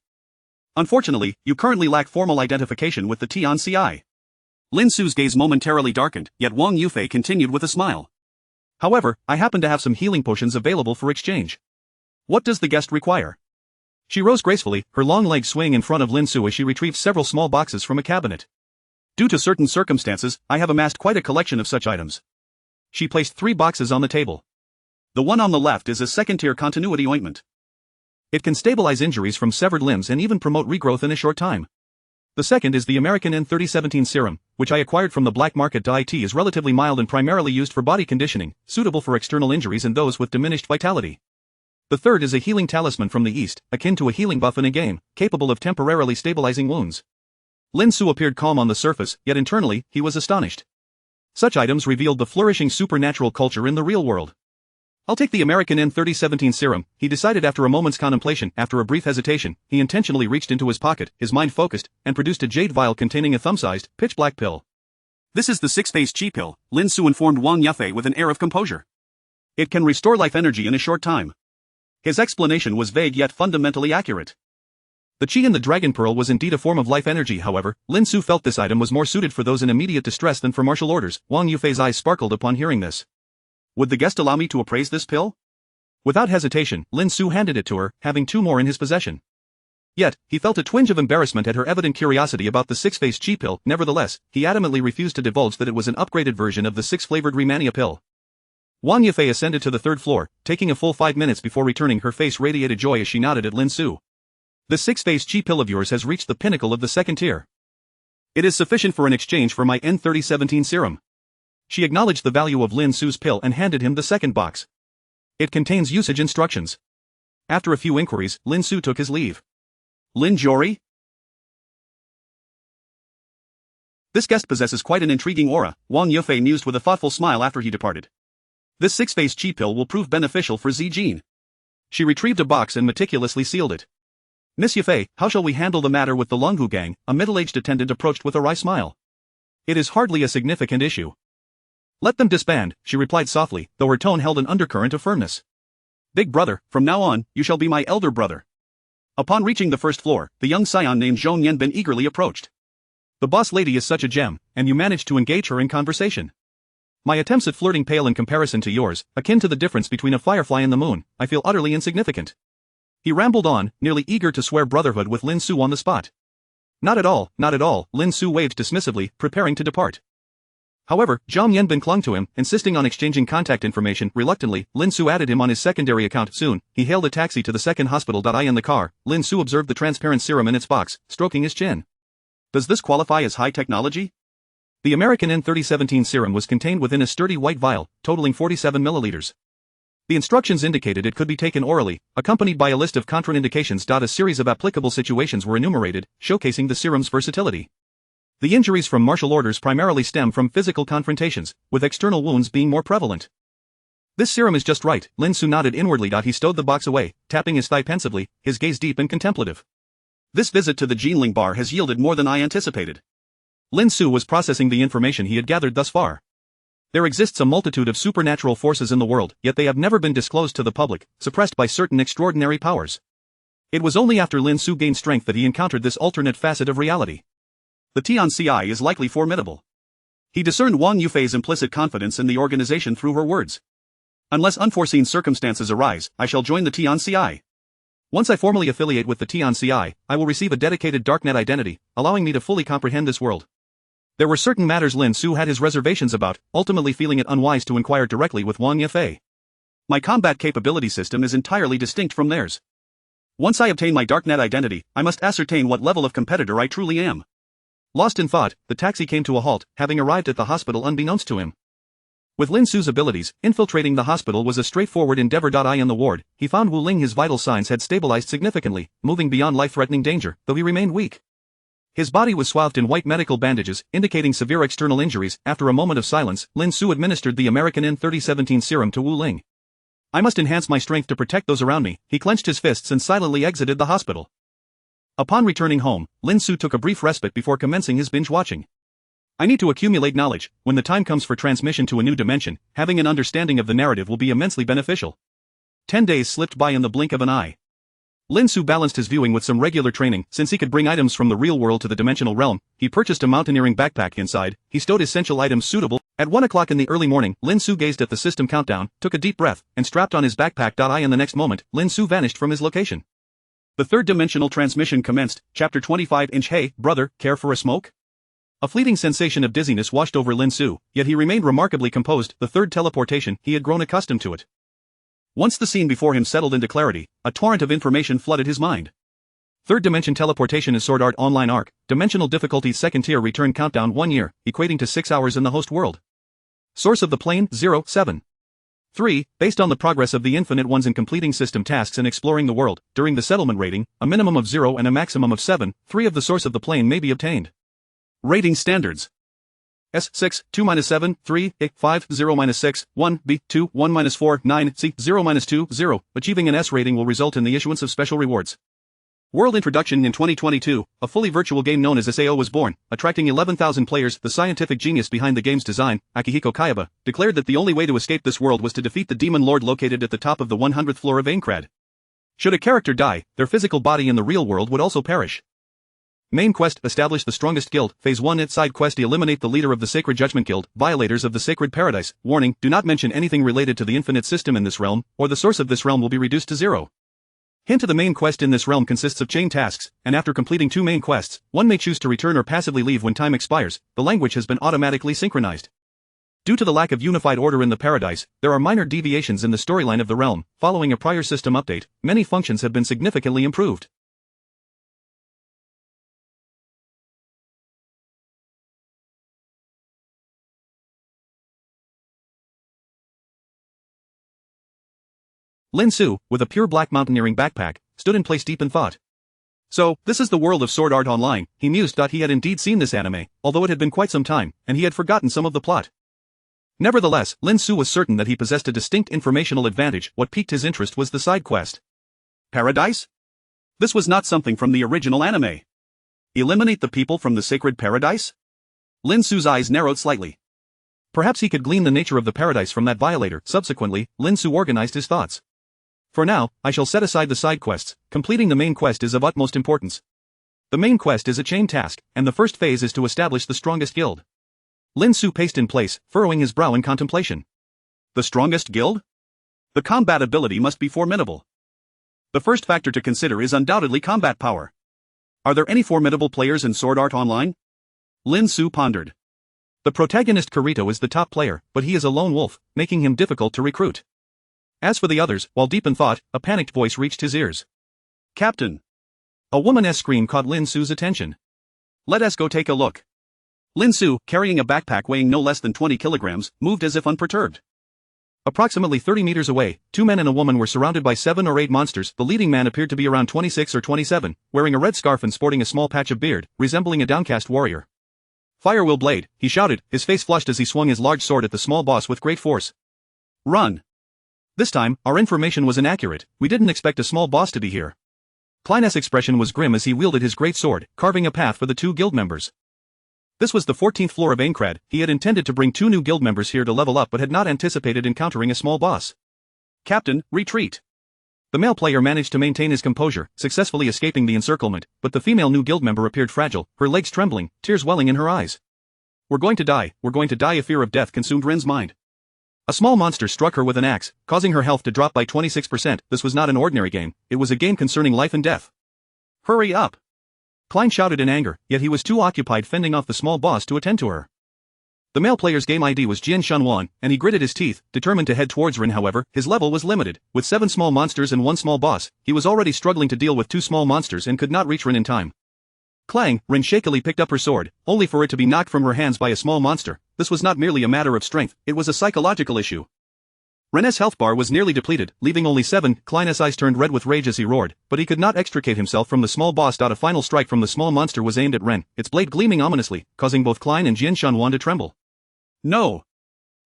Unfortunately, you currently lack formal identification with the TNCI. Lin Xu's gaze momentarily darkened, yet Wang Yufei continued with a smile. However, I happen to have some healing potions available for exchange. What does the guest require? She rose gracefully, her long legs swaying in front of Lin Xu as she retrieved several small boxes from a cabinet. Due to certain circumstances, I have amassed quite a collection of such items. She placed 3 boxes on the table. The one on the left is a second-tier continuity ointment. It can stabilize injuries from severed limbs and even promote regrowth in a short time. The second is the American N3017 serum, which I acquired from the black market. It is relatively mild and primarily used for body conditioning, suitable for external injuries and those with diminished vitality. The third is a healing talisman from the East, akin to a healing buff in a game, capable of temporarily stabilizing wounds. Lin Xu appeared calm on the surface, yet internally, he was astonished. Such items revealed the flourishing supernatural culture in the real world. I'll take the American N3017 serum, he decided after a moment's contemplation. After a brief hesitation, he intentionally reached into his pocket, his mind focused, and produced a jade vial containing a thumb-sized, pitch-black pill. This is the 6-phase chi pill, Lin Xu informed Wang Yufei with an air of composure. It can restore life energy in a short time. His explanation was vague yet fundamentally accurate. The chi in the dragon pearl was indeed a form of life energy. However, Lin Xu felt this item was more suited for those in immediate distress than for martial orders. Wang Yufei's eyes sparkled upon hearing this. Would the guest allow me to appraise this pill? Without hesitation, Lin Xu handed it to her, having 2 more in his possession. Yet, he felt a twinge of embarrassment at her evident curiosity about the 6-phase chi pill. Nevertheless, he adamantly refused to divulge that it was an upgraded version of the 6-flavored Remania pill. Wang Yufei ascended to the 3rd floor, taking a full 5 minutes before returning. Her face radiated joy as she nodded at Lin Xu. The 6-phase chi pill of yours has reached the pinnacle of the 2nd tier. It is sufficient for an exchange for my N3017 serum. She acknowledged the value of Lin Xu's pill and handed him the 2nd box. It contains usage instructions. After a few inquiries, Lin Xu took his leave. Lin Jori? This guest possesses quite an intriguing aura, Wang Yufei mused with a thoughtful smile after he departed. This 6-phase chi pill will prove beneficial for Zijin. She retrieved a box and meticulously sealed it. Miss Yafei, how shall we handle the matter with the Longhu gang? A middle-aged attendant approached with a wry smile. It is hardly a significant issue. Let them disband, she replied softly, though her tone held an undercurrent of firmness. Big brother, from now on, you shall be my elder brother. Upon reaching the first floor, the young scion named Zhong Yanbin eagerly approached. The boss lady is such a gem, and you managed to engage her in conversation. My attempts at flirting pale in comparison to yours, akin to the difference between a firefly and the moon, I feel utterly insignificant. He rambled on, nearly eager to swear brotherhood with Lin Xu on the spot. Not at all, not at all, Lin Xu waved dismissively, preparing to depart. However, Zhang Yanbin clung to him, insisting on exchanging contact information. Reluctantly, Lin Xu added him on his secondary account. Soon, he hailed a taxi to the second hospital. In the car, Lin Xu observed the transparent serum in its box, stroking his chin. Does this qualify as high technology? The American N3017 serum was contained within a sturdy white vial, totaling 47 milliliters. The instructions indicated it could be taken orally, accompanied by a list of contraindications. A series of applicable situations were enumerated, showcasing the serum's versatility. The injuries from martial orders primarily stem from physical confrontations, with external wounds being more prevalent. This serum is just right, Lin Xu nodded inwardly. He stowed the box away, tapping his thigh pensively, his gaze deep and contemplative. This visit to the Jinling bar has yielded more than I anticipated. Lin Xu was processing the information he had gathered thus far. There exists a multitude of supernatural forces in the world, yet they have never been disclosed to the public, suppressed by certain extraordinary powers. It was only after Lin Xu gained strength that he encountered this alternate facet of reality. The Tian Ci is likely formidable. He discerned Wang Yufei's implicit confidence in the organization through her words. Unless unforeseen circumstances arise, I shall join the Tian Ci. Once I formally affiliate with the Tian Ci, I will receive a dedicated darknet identity, allowing me to fully comprehend this world. There were certain matters Lin Xu had his reservations about, ultimately feeling it unwise to inquire directly with Wang Yufei. My combat capability system is entirely distinct from theirs. Once I obtain my darknet identity, I must ascertain what level of competitor I truly am. Lost in thought, the taxi came to a halt, having arrived at the hospital unbeknownst to him. With Lin Xu's abilities, infiltrating the hospital was a straightforward endeavor. In the ward, he found Wu Ling. His vital signs had stabilized significantly, moving beyond life-threatening danger, though he remained weak. His body was swathed in white medical bandages, indicating severe external injuries. After a moment of silence, Lin Xu administered the American N3017 serum to Wu Ling. I must enhance my strength to protect those around me. He clenched his fists and silently exited the hospital. Upon returning home, Lin Xu took a brief respite before commencing his binge-watching. I need to accumulate knowledge. When the time comes for transmission to a new dimension, having an understanding of the narrative will be immensely beneficial. 10 days slipped by in the blink of an eye. Lin Xu balanced his viewing with some regular training. Since he could bring items from the real world to the dimensional realm, he purchased a mountaineering backpack. Inside, he stowed essential items suitable. At 1 o'clock in the early morning, Lin Xu gazed at the system countdown, took a deep breath, and strapped on his backpack. In the next moment, Lin Xu vanished from his location. The third dimensional transmission commenced. Chapter 25. Hey, brother, care for a smoke? A fleeting sensation of dizziness washed over Lin Xu, yet he remained remarkably composed. The third teleportation, he had grown accustomed to it. Once the scene before him settled into clarity, a torrent of information flooded his mind. Third dimension teleportation is Sword Art Online Arc, dimensional difficulty second tier, return countdown 1 year, equating to 6 hours in the host world. Source of the plane 07. 3. Based on the progress of the Infinite Ones in completing system tasks and exploring the world, during the settlement rating, a minimum of 0 and a maximum of 7, 3 of the source of the plane may be obtained. Rating standards. S6, 2-7, 3, A, 5, 0-6, 1, B, 2, 1-4, 9, C, 0-2, 0. Achieving an S rating will result in the issuance of special rewards. World introduction. In 2022, a fully virtual game known as SAO was born, attracting 11,000 players. The scientific genius behind the game's design, Akihiko Kayaba, declared that the only way to escape this world was to defeat the demon lord located at the top of the 100th floor of Aincrad. Should a character die, their physical body in the real world would also perish. Main quest: establish the strongest guild. Phase 1. Side quest: eliminate the leader of the Sacred Judgment Guild, violators of the Sacred Paradise. Warning: do not mention anything related to the infinite system in this realm, or the source of this realm will be reduced to 0. Hint: the main quest in this realm consists of chain tasks, and after completing 2 main quests, one may choose to return or passively leave when time expires. The language has been automatically synchronized. Due to the lack of unified order in the paradise, there are minor deviations in the storyline of the realm. Following a prior system update, many functions have been significantly improved. Lin Xu, with a pure black mountaineering backpack, stood in place deep in thought. So, this is the world of Sword Art Online, he mused. He had indeed seen this anime, although it had been quite some time, and he had forgotten some of the plot. Nevertheless, Lin Xu was certain that he possessed a distinct informational advantage. What piqued his interest was the side quest. Paradise? This was not something from the original anime. Eliminate the people from the sacred paradise? Lin Xu's eyes narrowed slightly. Perhaps he could glean the nature of the paradise from that violator. Subsequently, Lin Xu organized his thoughts. For now, I shall set aside the side quests. Completing the main quest is of utmost importance. The main quest is a chain task, and the first phase is to establish the strongest guild. Lin Xu paced in place, furrowing his brow in contemplation. The strongest guild? The combat ability must be formidable. The first factor to consider is undoubtedly combat power. Are there any formidable players in Sword Art Online? Lin Xu pondered. The protagonist Kirito is the top player, but he is a lone wolf, making him difficult to recruit. As for the others, while deep in thought, a panicked voice reached his ears. Captain! A woman's scream caught Lin Xu's attention. Let us go take a look. Lin Xu, carrying a backpack weighing no less than 20 kilograms, moved as if unperturbed. Approximately 30 meters away, 2 men and a woman were surrounded by 7 or 8 monsters. The leading man appeared to be around 26 or 27, wearing a red scarf and sporting a small patch of beard, resembling a downcast warrior. Fire will blade, he shouted, his face flushed as he swung his large sword at the small boss with great force. Run! This time, our information was inaccurate, we didn't expect a small boss to be here. Klein's expression was grim as he wielded his great sword, carving a path for the 2 guild members. This was the 14th floor of Aincrad. He had intended to bring 2 new guild members here to level up but had not anticipated encountering a small boss. Captain, retreat! The male player managed to maintain his composure, successfully escaping the encirclement, but the female new guild member appeared fragile, her legs trembling, tears welling in her eyes. We're going to die, a fear of death consumed Ren's mind. A small monster struck her with an axe, causing her health to drop by 26%. This was not an ordinary game, it was a game concerning life and death. Hurry up! Klein shouted in anger, yet he was too occupied fending off the small boss to attend to her. The male player's game ID was Jian Shanwan, and he gritted his teeth, determined to head towards Ren. However, his level was limited. With 7 small monsters and 1 small boss, he was already struggling to deal with 2 small monsters and could not reach Ren in time. Clang, Ren shakily picked up her sword, only for it to be knocked from her hands by a small monster. This was not merely a matter of strength, it was a psychological issue. Ren's health bar was nearly depleted, leaving only 7. Klein's eyes turned red with rage as he roared, but he could not extricate himself from the small boss. A final strike from the small monster was aimed at Ren, its blade gleaming ominously, causing both Klein and Jian Shanwan to tremble. No!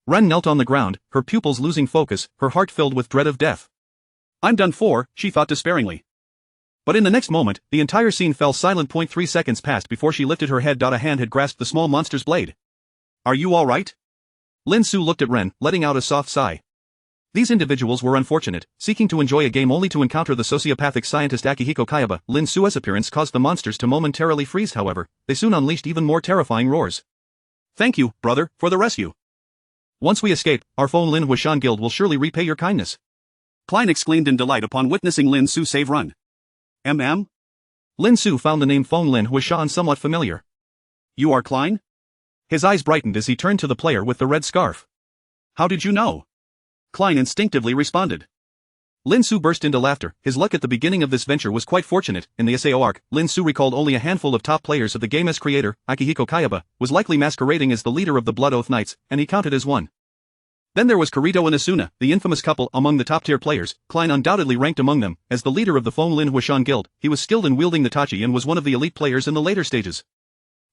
Ren knelt on the ground, her pupils losing focus, her heart filled with dread of death. I'm done for, she thought despairingly. But in the next moment, the entire scene fell silent. 3 seconds passed before she lifted her head. A hand had grasped the small monster's blade. Are you alright? Lin Xu looked at Ren, letting out a soft sigh. These individuals were unfortunate, seeking to enjoy a game only to encounter the sociopathic scientist Akihiko Kayaba. Lin Xu's appearance caused the monsters to momentarily freeze. However, they soon unleashed even more terrifying roars. Thank you, brother, for the rescue. Once we escape, our Feng Lin Huishan Guild will surely repay your kindness. Klein exclaimed in delight upon witnessing Lin Xu save Ren. Lin Xu found the name Feng Lin Huishan somewhat familiar. You are Klein? His eyes brightened as he turned to the player with the red scarf. How did you know? Klein instinctively responded. Lin Xu burst into laughter. His luck at the beginning of this venture was quite fortunate. In the SAO arc, Lin Xu recalled only a handful of top players of the game's creator, Akihiko Kayaba, was likely masquerading as the leader of the Blood Oath Knights, and he counted as one. Then there was Kirito and Asuna, the infamous couple among the top-tier players. Klein undoubtedly ranked among them. As the leader of the Feng Lin Huishan Guild, he was skilled in wielding the tachi and was one of the elite players in the later stages.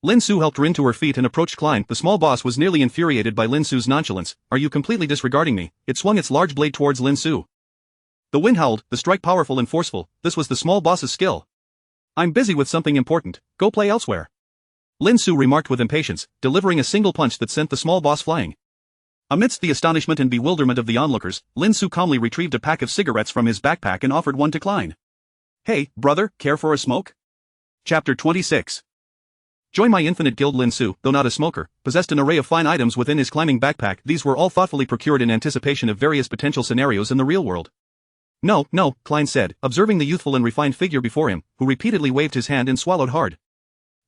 Lin Xu helped Rin to her feet and approached Klein. The small boss was nearly infuriated by Lin Xu's nonchalance. Are you completely disregarding me? It swung its large blade towards Lin Xu. The wind howled, the strike powerful and forceful. This was the small boss's skill. I'm busy with something important, go play elsewhere. Lin Xu remarked with impatience, delivering a single punch that sent the small boss flying. Amidst the astonishment and bewilderment of the onlookers, Lin Xu calmly retrieved a pack of cigarettes from his backpack and offered one to Klein. Hey, brother, care for a smoke? Chapter 26. Join my infinite guild. Lin Xu, though not a smoker, possessed an array of fine items within his climbing backpack. These were all thoughtfully procured in anticipation of various potential scenarios in the real world. No, Klein said, observing the youthful and refined figure before him, who repeatedly waved his hand and swallowed hard.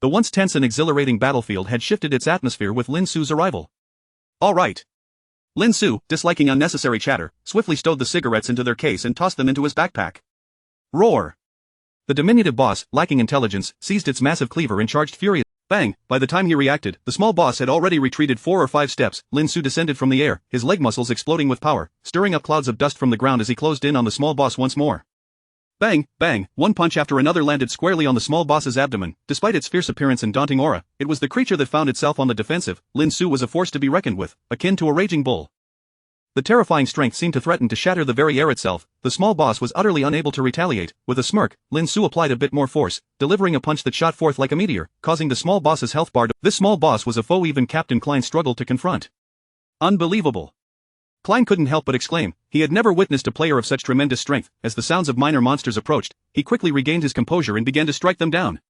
The once tense and exhilarating battlefield had shifted its atmosphere with Lin Xu's arrival. All right. Lin Xu, disliking unnecessary chatter, swiftly stowed the cigarettes into their case and tossed them into his backpack. Roar! The diminutive boss, lacking intelligence, seized its massive cleaver and charged furiously. Bang! By the time he reacted, the small boss had already retreated 4 or 5 steps. Lin Xu descended from the air, his leg muscles exploding with power, stirring up clouds of dust from the ground as he closed in on the small boss once more. Bang, bang, one punch after another landed squarely on the small boss's abdomen. Despite its fierce appearance and daunting aura, it was the creature that found itself on the defensive. Lin Xu was a force to be reckoned with, akin to a raging bull. The terrifying strength seemed to threaten to shatter the very air itself. The small boss was utterly unable to retaliate. With a smirk, Lin Xu applied a bit more force, delivering a punch that shot forth like a meteor, causing the small boss's health bar to— This small boss was a foe even Captain Klein struggled to confront. Unbelievable. Klein couldn't help but exclaim. He had never witnessed a player of such tremendous strength. As the sounds of minor monsters approached, he quickly regained his composure and began to strike them down.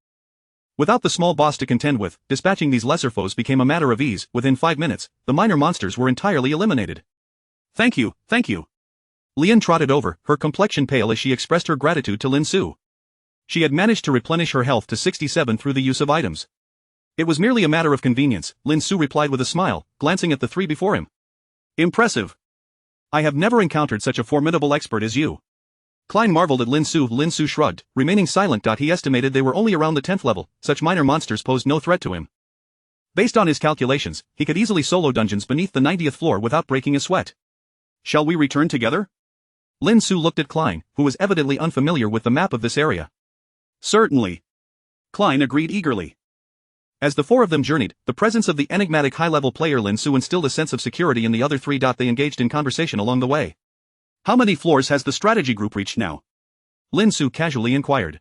Without the small boss to contend with, dispatching these lesser foes became a matter of ease. Within 5 minutes, the minor monsters were entirely eliminated. Thank you, thank you. Lian trotted over, her complexion pale as she expressed her gratitude to Lin Xu. She had managed to replenish her health to 67 through the use of items. It was merely a matter of convenience, Lin Xu replied with a smile, glancing at the three before him. Impressive. I have never encountered such a formidable expert as you. Klein marveled at Lin Xu. Lin Xu shrugged, remaining silent. He estimated they were only around the 10th level. Such minor monsters posed no threat to him. Based on his calculations, he could easily solo dungeons beneath the 90th floor without breaking a sweat. Shall we return together? Lin Xu looked at Klein, who was evidently unfamiliar with the map of this area. Certainly. Klein agreed eagerly. As the four of them journeyed, the presence of the enigmatic high-level player Lin Xu instilled a sense of security in the other three. They engaged in conversation along the way. How many floors has the strategy group reached now? Lin Xu casually inquired.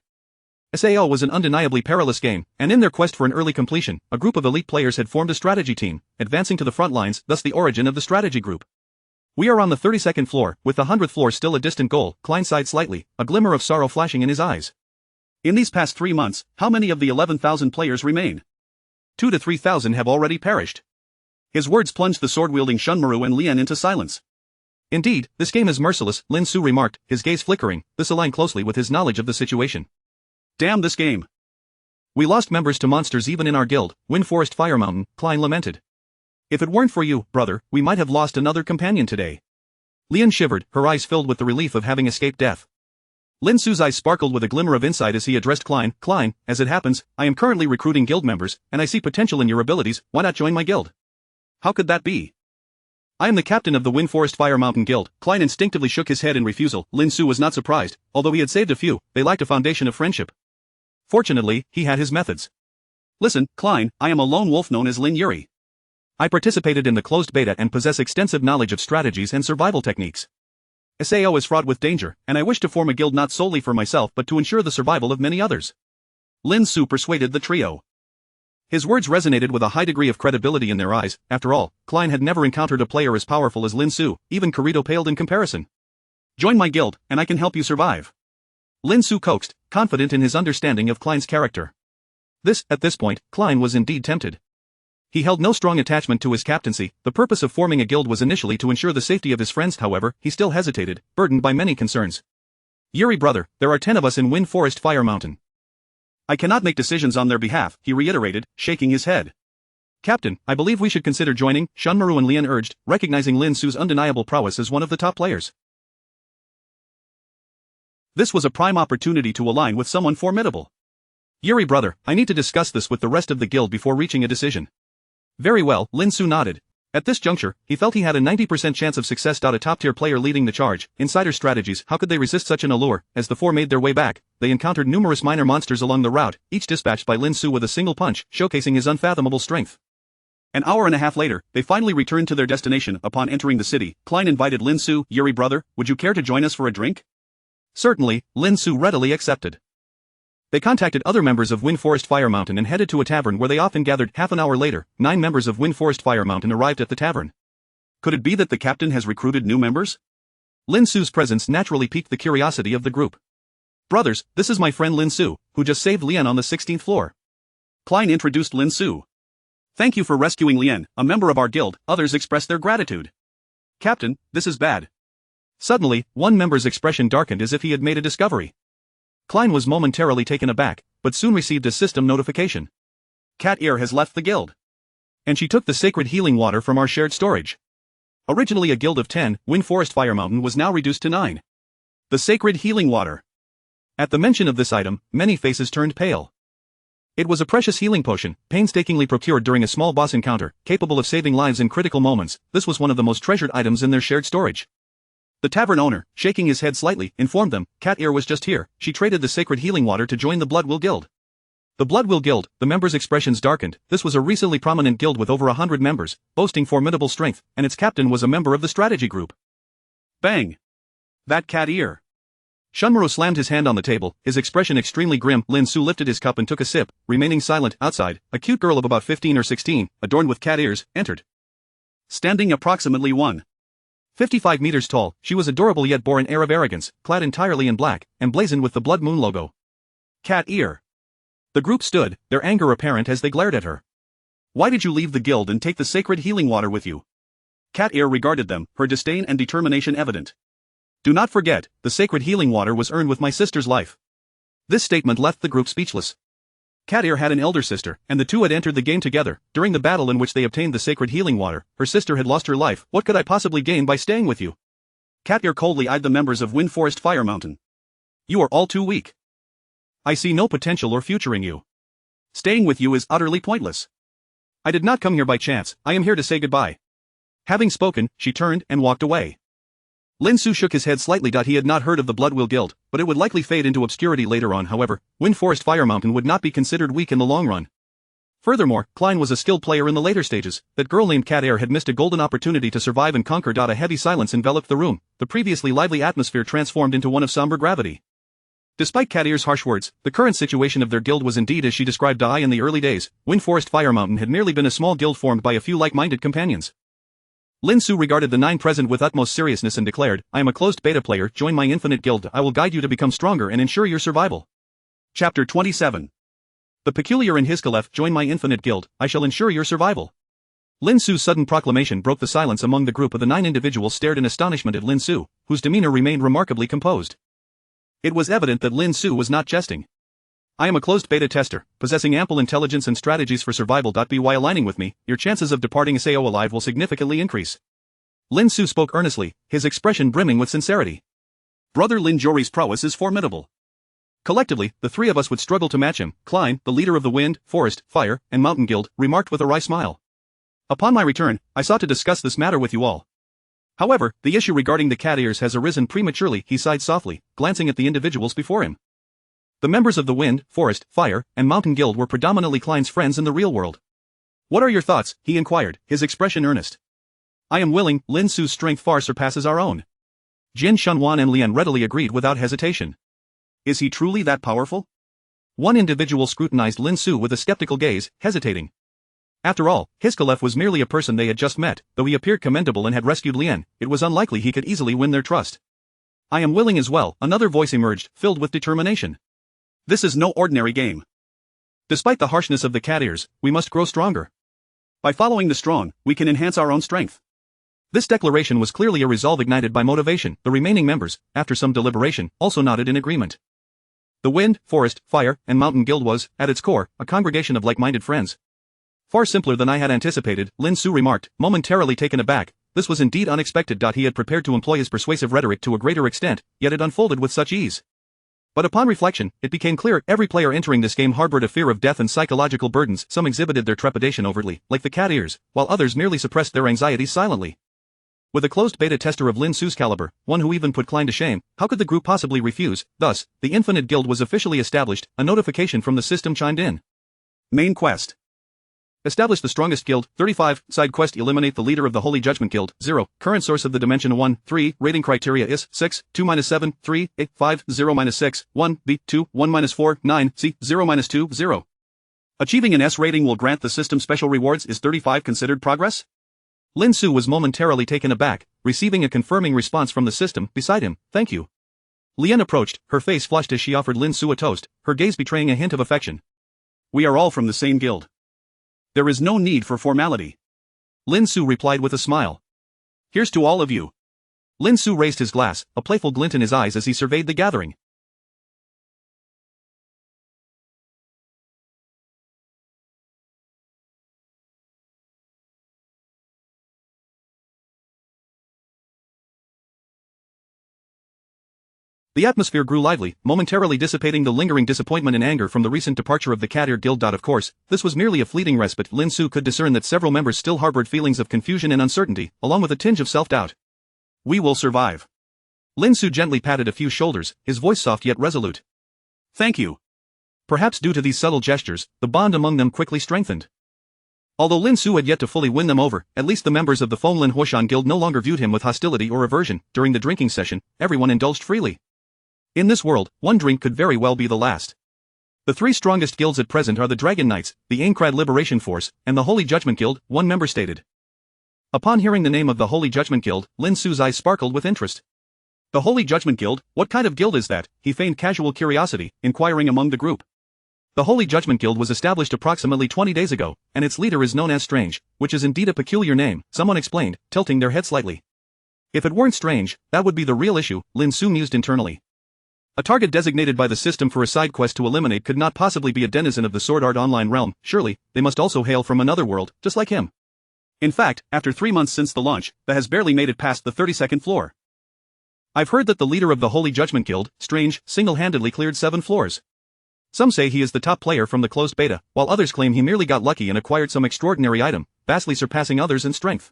SAO was an undeniably perilous game, and in their quest for an early completion, a group of elite players had formed a strategy team, advancing to the front lines, thus the origin of the strategy group. We are on the 32nd floor, with the 100th floor still a distant goal. Klein sighed slightly, a glimmer of sorrow flashing in his eyes. In these past 3 months, how many of the 11,000 players remain? 2,000 to 3,000 have already perished. His words plunged the sword-wielding Shunmaru and Lian into silence. Indeed, this game is merciless, Lin Xu remarked, his gaze flickering. This aligned closely with his knowledge of the situation. Damn this game. We lost members to monsters even in our guild, Wind Forest Fire Mountain, Klein lamented. If it weren't for you, brother, we might have lost another companion today. Lian shivered, her eyes filled with the relief of having escaped death. Lin Xu's eyes sparkled with a glimmer of insight as he addressed Klein. Klein, as it happens, I am currently recruiting guild members, and I see potential in your abilities. Why not join my guild? How could that be? I am the captain of the Wind Forest Fire Mountain Guild. Klein instinctively shook his head in refusal. Lin Xu was not surprised, although he had saved a few, they lacked a foundation of friendship. Fortunately, he had his methods. Listen, Klein, I am a lone wolf known as Lin Yuri. I participated in the closed beta and possess extensive knowledge of strategies and survival techniques. SAO is fraught with danger, and I wish to form a guild not solely for myself but to ensure the survival of many others. Lin Xu persuaded the trio. His words resonated with a high degree of credibility in their eyes. After all, Klein had never encountered a player as powerful as Lin Xu, even Kirito paled in comparison. Join my guild, and I can help you survive. Lin Xu coaxed, confident in his understanding of Klein's character. At this point, Klein was indeed tempted. He held no strong attachment to his captaincy. The purpose of forming a guild was initially to ensure the safety of his friends. However, he still hesitated, burdened by many concerns. Yuri brother, there are 10 of us in Wind Forest Fire Mountain. I cannot make decisions on their behalf, he reiterated, shaking his head. Captain, I believe we should consider joining, Shunmaru and Lian urged, recognizing Lin Xu's undeniable prowess as one of the top players. This was a prime opportunity to align with someone formidable. Yuri brother, I need to discuss this with the rest of the guild before reaching a decision. Very well, Lin Xu nodded. At this juncture, he felt he had a 90% chance of success. A top-tier player leading the charge, insider strategies, how could they resist such an allure? As the four made their way back, they encountered numerous minor monsters along the route, each dispatched by Lin Xu with a single punch, showcasing his unfathomable strength. An hour and a half later, they finally returned to their destination. Upon entering the city, Klein invited Lin Xu. Yuri brother, would you care to join us for a drink? Certainly, Lin Xu readily accepted. They contacted other members of Wind Forest Fire Mountain and headed to a tavern where they often gathered. Half an hour later, 9 members of Wind Forest Fire Mountain arrived at the tavern. Could it be that the captain has recruited new members? Lin Xu's presence naturally piqued the curiosity of the group. Brothers, this is my friend Lin Xu, who just saved Lian on the 16th floor. Klein introduced Lin Xu. Thank you for rescuing Lian, a member of our guild. Others expressed their gratitude. Captain, this is bad. Suddenly, one member's expression darkened as if he had made a discovery. Klein was momentarily taken aback, but soon received a system notification. Cat Ear has left the guild. And she took the sacred healing water from our shared storage. Originally a guild of 10, Wind Forest Fire Mountain was now reduced to 9. The sacred healing water. At the mention of this item, many faces turned pale. It was a precious healing potion, painstakingly procured during a small boss encounter, capable of saving lives in critical moments. This was one of the most treasured items in their shared storage. The tavern owner, shaking his head slightly, informed them, Cat Ear was just here, she traded the sacred healing water to join the Bloodwill Guild. The Bloodwill Guild, the members' expressions darkened. This was a recently prominent guild with over 100 members, boasting formidable strength, and its captain was a member of the strategy group. Bang! That Cat Ear. Shunmuro slammed his hand on the table, his expression extremely grim. Lin Xu lifted his cup and took a sip, remaining silent. Outside, a cute girl of about 15 or 16, adorned with cat ears, entered. Standing approximately 1.55 meters tall, she was adorable yet bore an air of arrogance, clad entirely in black, emblazoned with the Blood Moon logo. Cat Ear. The group stood, their anger apparent as they glared at her. Why did you leave the guild and take the sacred healing water with you? Cat Ear regarded them, her disdain and determination evident. Do not forget, the sacred healing water was earned with my sister's life. This statement left the group speechless. Cat Ear had an elder sister, and the two had entered the game together. During the battle in which they obtained the sacred healing water, her sister had lost her life. What could I possibly gain by staying with you? Cat Ear coldly eyed the members of Wind Forest Fire Mountain. You are all too weak. I see no potential or future in you. Staying with you is utterly pointless. I did not come here by chance, I am here to say goodbye. Having spoken, she turned and walked away. Lin Xu shook his head slightly. He had not heard of the Bloodwill Guild, but it would likely fade into obscurity later on. However, Wind Forest Fire Mountain would not be considered weak in the long run. Furthermore, Klein was a skilled player in the later stages. That girl named Cat Ear had missed a golden opportunity to survive and conquer. A heavy silence enveloped the room, the previously lively atmosphere transformed into one of somber gravity. Despite Cat Ear's harsh words, the current situation of their guild was indeed as she described. In the early days, Wind Forest Fire Mountain had merely been a small guild formed by a few like-minded companions. Lin Xu regarded the 9 present with utmost seriousness and declared, I am a closed beta player, join my infinite guild, I will guide you to become stronger and ensure your survival. Chapter 27. The peculiar in Hiskalef, join my infinite guild, I shall ensure your survival. Lin Xu's sudden proclamation broke the silence among the group of the 9 individuals stared in astonishment at Lin Xu, whose demeanor remained remarkably composed. It was evident that Lin Xu was not jesting. I am a closed beta tester, possessing ample intelligence and strategies for survival. By aligning with me, your chances of departing SAO alive will significantly increase. Lin Xu spoke earnestly, his expression brimming with sincerity. Brother Lin Jori's prowess is formidable. Collectively, the 3 of us would struggle to match him. Klein, the leader of the Wind, Forest, Fire, and Mountain Guild, remarked with a wry smile. Upon my return, I sought to discuss this matter with you all. However, the issue regarding the cat ears has arisen prematurely. He sighed softly, glancing at the individuals before him. The members of the Wind, Forest, Fire, and Mountain Guild were predominantly Klein's friends in the real world. What are your thoughts? He inquired, his expression earnest. I am willing. Lin Xu's strength far surpasses our own. Jin Shunwan and Lian readily agreed without hesitation. Is he truly that powerful? One individual scrutinized Lin Xu with a skeptical gaze, hesitating. After all, Hiskalef was merely a person they had just met. Though he appeared commendable and had rescued Lian, it was unlikely he could easily win their trust. I am willing as well, another voice emerged, filled with determination. This is no ordinary game. Despite the harshness of the cat ears, we must grow stronger. By following the strong, we can enhance our own strength. This declaration was clearly a resolve ignited by motivation. The remaining members, after some deliberation, also nodded in agreement. The Wind, Forest, Fire, and Mountain Guild was, at its core, a congregation of like-minded friends. Far simpler than I had anticipated, Lin Xu remarked, momentarily taken aback. This was indeed unexpected. He had prepared to employ his persuasive rhetoric to a greater extent, yet it unfolded with such ease. But upon reflection, it became clear every player entering this game harbored a fear of death and psychological burdens. Some exhibited their trepidation overtly, like the cat ears, while others merely suppressed their anxieties silently. With a closed beta tester of Lin Xu's caliber, one who even put Klein to shame, how could the group possibly refuse? Thus, the Infinite Guild was officially established. A notification from the system chimed in. Main quest. Establish the strongest guild. 35. Side quest. Eliminate the leader of the Holy Judgment Guild. 0. Current source of the dimension 1. 3. Rating criteria is 6. 2-7. 3. 8. 5. 0-6. 1. B. 2. 1-4. 9. C. 0-2. 0. Achieving an S rating will grant the system special rewards. Is 35 considered progress? Lin Xu was momentarily taken aback, receiving a confirming response from the system beside him. Thank you. Lian approached, her face flushed as she offered Lin Xu a toast, her gaze betraying a hint of affection. We are all from the same guild. There is no need for formality. Lin Xu replied with a smile. Here's to all of you. Lin Xu raised his glass, a playful glint in his eyes as he surveyed the gathering. The atmosphere grew lively, momentarily dissipating the lingering disappointment and anger from the recent departure of the Cat-Eared Guild. Of course, this was merely a fleeting respite. Lin Xu could discern that several members still harbored feelings of confusion and uncertainty, along with a tinge of self-doubt. We will survive. Lin Xu gently patted a few shoulders, his voice soft yet resolute. Thank you. Perhaps due to these subtle gestures, the bond among them quickly strengthened. Although Lin Xu had yet to fully win them over, at least the members of the Fonlin Huoshan Guild no longer viewed him with hostility or aversion. During the drinking session, everyone indulged freely. In this world, one drink could very well be the last. The three strongest guilds at present are the Dragon Knights, the Aincrad Liberation Force, and the Holy Judgment Guild, one member stated. Upon hearing the name of the Holy Judgment Guild, Lin Xu's eyes sparkled with interest. The Holy Judgment Guild? What kind of guild is that? He feigned casual curiosity, inquiring among the group. The Holy Judgment Guild was established approximately 20 days ago, and its leader is known as Strange, which is indeed a peculiar name, someone explained, tilting their head slightly. If it weren't Strange, that would be the real issue, Lin Xu mused internally. A target designated by the system for a side quest to eliminate could not possibly be a denizen of the Sword Art Online realm. Surely, they must also hail from another world, just like him. In fact, after 3 months since the launch, that has barely made it past the 32nd floor. I've heard that the leader of the Holy Judgment Guild, Strange, single-handedly cleared 7 floors. Some say he is the top player from the closed beta, while others claim he merely got lucky and acquired some extraordinary item, vastly surpassing others in strength.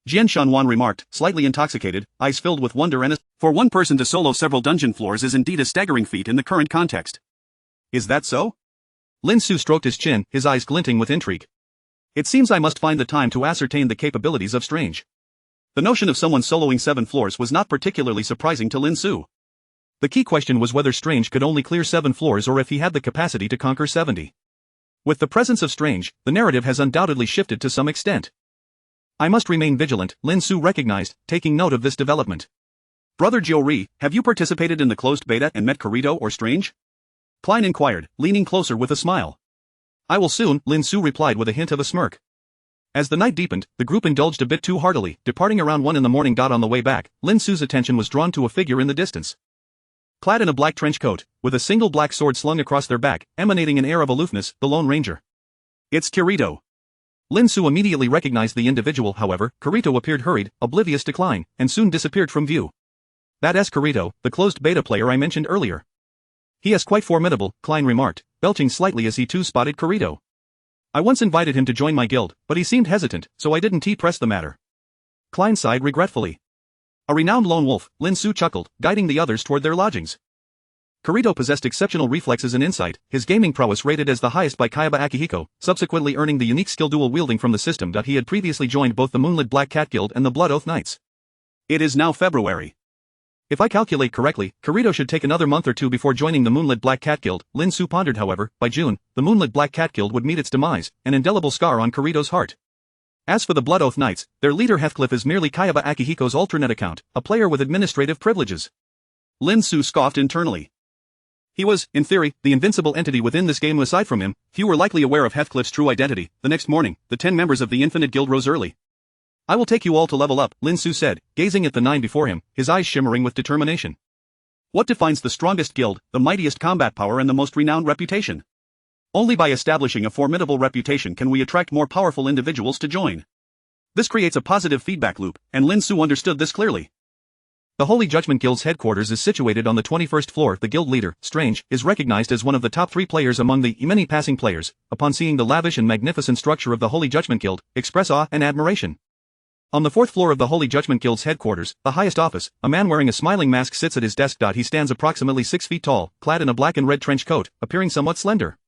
Jian Shanwan remarked, slightly intoxicated, eyes filled with wonder and for one person to solo several dungeon floors is indeed a staggering feat in the current context. Is that so? Lin Xu stroked his chin, his eyes glinting with intrigue. It seems I must find the time to ascertain the capabilities of Strange. The notion of someone soloing 7 floors was not particularly surprising to Lin Xu. The key question was whether Strange could only clear 7 floors or if he had the capacity to conquer 70. With the presence of Strange, the narrative has undoubtedly shifted to some extent. I must remain vigilant, Lin Xu recognized, taking note of this development. Brother Jiuri, have you participated in the closed beta and met Kirito or Strange? Klein inquired, leaning closer with a smile. I will soon, Lin Xu replied with a hint of a smirk. As the night deepened, the group indulged a bit too heartily. Departing around 1 in the morning. On the way back, Lin Xu's attention was drawn to a figure in the distance. Clad in a black trench coat, with a single black sword slung across their back, emanating an air of aloofness, the Lone Ranger. It's Kirito. Lin Xu immediately recognized the individual. However, Kirito appeared hurried, oblivious to Klein, and soon disappeared from view. That's Kirito, the closed beta player I mentioned earlier. He is quite formidable, Klein remarked, belching slightly as he too spotted Kirito. I once invited him to join my guild, but he seemed hesitant, so I didn't press the matter. Klein sighed regretfully. A renowned lone wolf, Lin Xu chuckled, guiding the others toward their lodgings. Kirito possessed exceptional reflexes and insight, his gaming prowess rated as the highest by Kayaba Akihiko, subsequently earning the unique skill dual wielding from the system. He had previously joined both the Moonlit Black Cat Guild and the Blood Oath Knights. It is now February. If I calculate correctly, Kirito should take another month or 2 before joining the Moonlit Black Cat Guild. Lin Xu pondered. However, by June, the Moonlit Black Cat Guild would meet its demise, an indelible scar on Kirito's heart. As for the Blood Oath Knights, their leader Heathcliff is merely Kayaba Akihiko's alternate account, a player with administrative privileges. Lin Xu scoffed internally. He was, in theory, the invincible entity within this game. Aside from him, few were likely aware of Heathcliff's true identity. The next morning, the 10 members of the Infinite Guild rose early. I will take you all to level up, Lin Xu said, gazing at the 9 before him, his eyes shimmering with determination. What defines the strongest guild, the mightiest combat power and the most renowned reputation? Only by establishing a formidable reputation can we attract more powerful individuals to join. This creates a positive feedback loop, and Lin Xu understood this clearly. The Holy Judgment Guild's headquarters is situated on the 21st floor. The guild leader, Strange, is recognized as one of the top 3 players among the many passing players. Upon seeing the lavish and magnificent structure of the Holy Judgment Guild, express awe and admiration. On the 4th floor of the Holy Judgment Guild's headquarters, the highest office, a man wearing a smiling mask sits at his desk. He stands approximately 6 feet tall, clad in a black and red trench coat, appearing somewhat slender.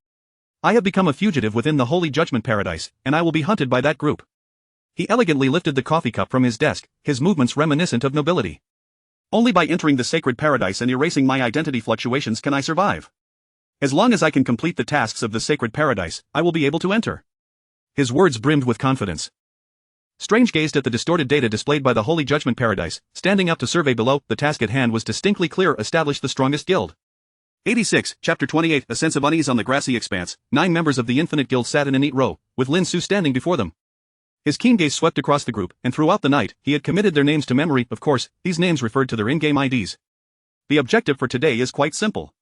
I have become a fugitive within the Holy Judgment Paradise, and I will be hunted by that group. He elegantly lifted the coffee cup from his desk, his movements reminiscent of nobility. Only by entering the sacred paradise and erasing my identity fluctuations can I survive. As long as I can complete the tasks of the sacred paradise, I will be able to enter. His words brimmed with confidence. Strange gazed at the distorted data displayed by the Holy Judgment Paradise, standing up to survey below. The task at hand was distinctly clear: establish the strongest guild. 86, Chapter 28. A sense of unease on the grassy expanse. 9 members of the Infinite Guild sat in a neat row, with Lin Xu standing before them. His keen gaze swept across the group, and throughout the night, he had committed their names to memory. Of course, these names referred to their in-game IDs. The objective for today is quite simple.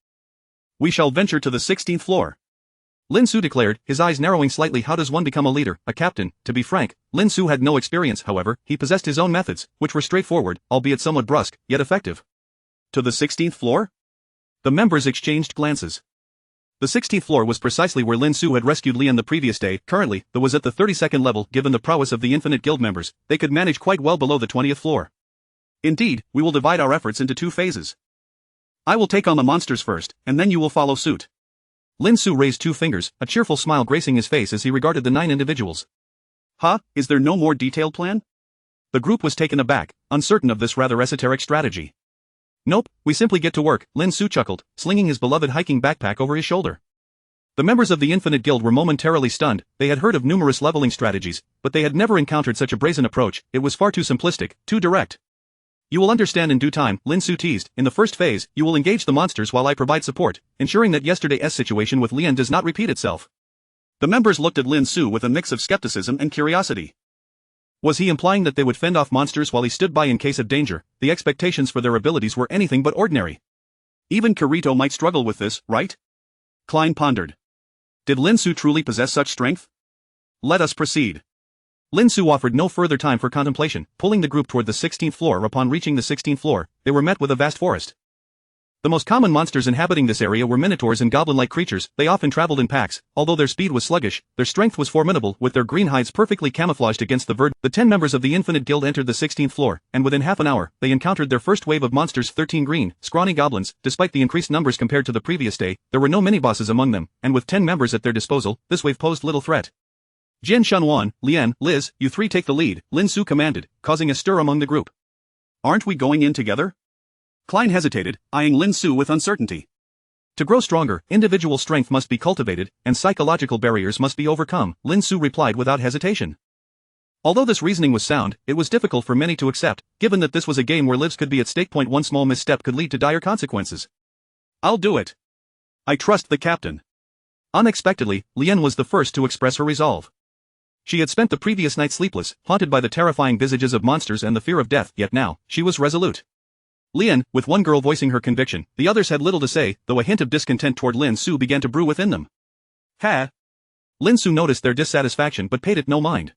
We shall venture to the 16th floor. Lin Xu declared, his eyes narrowing slightly. How does one become a leader, a captain? To be frank, Lin Xu had no experience. However, he possessed his own methods, which were straightforward, albeit somewhat brusque, yet effective. To the 16th floor? The members exchanged glances. The 16th floor was precisely where Lin Xu had rescued Lian the previous day. Currently, the was at the 32nd level. Given the prowess of the Infinite Guild members, they could manage quite well below the 20th floor. Indeed, we will divide our efforts into 2 phases. I will take on the monsters first, and then you will follow suit. Lin Xu raised 2 fingers, a cheerful smile gracing his face as he regarded the 9 individuals. Huh, is there no more detailed plan? The group was taken aback, uncertain of this rather esoteric strategy. Nope, we simply get to work, Lin Xu chuckled, slinging his beloved hiking backpack over his shoulder. The members of the Infinite Guild were momentarily stunned. They had heard of numerous leveling strategies, but they had never encountered such a brazen approach. It was far too simplistic, too direct. You will understand in due time, Lin Xu teased. In the first phase, you will engage the monsters while I provide support, ensuring that yesterday's situation with Lian does not repeat itself. The members looked at Lin Xu with a mix of skepticism and curiosity. Was he implying that they would fend off monsters while he stood by in case of danger? The expectations for their abilities were anything but ordinary. Even Kirito might struggle with this, right? Klein pondered. Did Lin Xu truly possess such strength? Let us proceed. Lin Xu offered no further time for contemplation, pulling the group toward the 16th floor. Upon reaching the 16th floor, they were met with a vast forest. The most common monsters inhabiting this area were minotaurs and goblin-like creatures. They often traveled in packs. Although their speed was sluggish, their strength was formidable, with their green hides perfectly camouflaged against the verdant. The 10 members of the Infinite Guild entered the 16th floor, and within half an hour, they encountered their first wave of monsters. 13 green, scrawny goblins. Despite the increased numbers compared to the previous day, there were no mini-bosses among them, and with 10 members at their disposal, this wave posed little threat. Jian Shanwan, Lian, Liz, you 3 take the lead, Lin Xu commanded, causing a stir among the group. Aren't we going in together? Klein hesitated, eyeing Lin Xu with uncertainty. To grow stronger, individual strength must be cultivated, and psychological barriers must be overcome, Lin Xu replied without hesitation. Although this reasoning was sound, it was difficult for many to accept, given that this was a game where lives could be at stake. One small misstep could lead to dire consequences. I'll do it. I trust the captain. Unexpectedly, Lian was the first to express her resolve. She had spent the previous night sleepless, haunted by the terrifying visages of monsters and the fear of death, yet now, she was resolute. Lian, with one girl voicing her conviction, the others had little to say, though a hint of discontent toward Lin Xu began to brew within them. Lin Xu noticed their dissatisfaction but paid it no mind.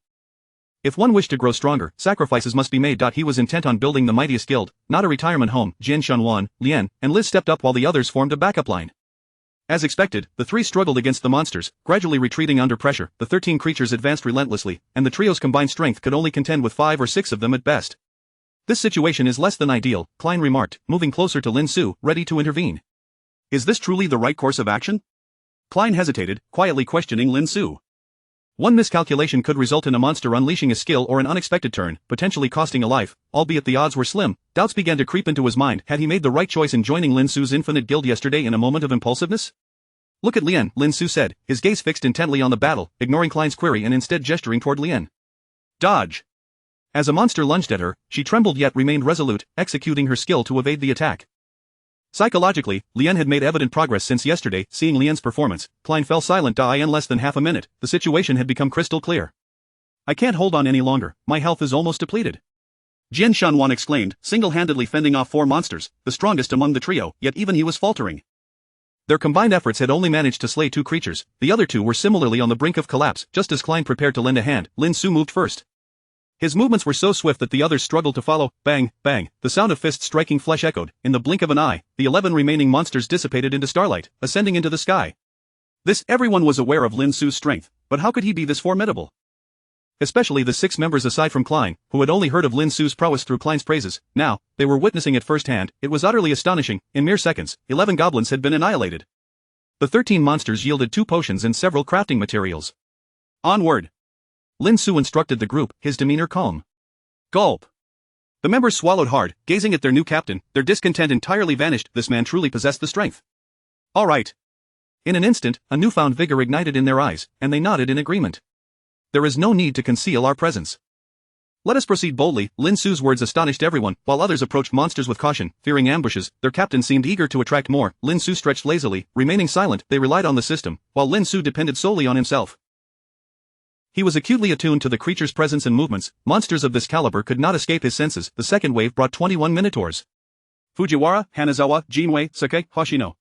If one wished to grow stronger, sacrifices must be made. He was intent on building the mightiest guild, not a retirement home. Jian Shanwan, Lian, and Liz stepped up while the others formed a backup line. As expected, the 3 struggled against the monsters, gradually retreating under pressure. The 13 creatures advanced relentlessly, and the trio's combined strength could only contend with 5 or 6 of them at best. This situation is less than ideal, Klein remarked, moving closer to Lin Xu, ready to intervene. Is this truly the right course of action? Klein hesitated, quietly questioning Lin Xu. One miscalculation could result in a monster unleashing a skill or an unexpected turn, potentially costing a life, albeit the odds were slim. Doubts began to creep into his mind. Had he made the right choice in joining Lin Xu's Infinite Guild yesterday in a moment of impulsiveness? Look at Lian, Lin Xu said, his gaze fixed intently on the battle, ignoring Klein's query and instead gesturing toward Lian. Dodge. As a monster lunged at her, she trembled yet remained resolute, executing her skill to evade the attack. Psychologically, Lian had made evident progress since yesterday. Seeing Lian's performance, Klein fell silent. In less than half a minute, the situation had become crystal clear. I can't hold on any longer, my health is almost depleted. Jian Shanwan exclaimed, single-handedly fending off 4 monsters, the strongest among the trio, yet even he was faltering. Their combined efforts had only managed to slay 2 creatures, the other 2 were similarly on the brink of collapse. Just as Klein prepared to lend a hand, Lin Xu moved first. His movements were so swift that the others struggled to follow. Bang, bang, the sound of fists striking flesh echoed. In the blink of an eye, the 11 remaining monsters dissipated into starlight, ascending into the sky. Everyone was aware of Lin Xu's strength, but how could he be this formidable? Especially the 6 members aside from Klein, who had only heard of Lin Xu's prowess through Klein's praises. Now, they were witnessing it firsthand. It was utterly astonishing. In mere seconds, 11 goblins had been annihilated. The 13 monsters yielded 2 potions and several crafting materials. Onward! Lin Xu instructed the group, his demeanor calm. Gulp. The members swallowed hard, gazing at their new captain. Their discontent entirely vanished. This man truly possessed the strength. All right. In an instant, a newfound vigor ignited in their eyes, and they nodded in agreement. There is no need to conceal our presence. Let us proceed boldly. Lin Xu's words astonished everyone, while others approached monsters with caution, fearing ambushes. Their captain seemed eager to attract more. Lin Xu stretched lazily, remaining silent. They relied on the system, while Lin Xu depended solely on himself. He was acutely attuned to the creature's presence and movements. Monsters of this caliber could not escape his senses. The second wave brought 21 minotaurs. Fujiwara, Hanazawa, Jinwei, Sake, Hoshino.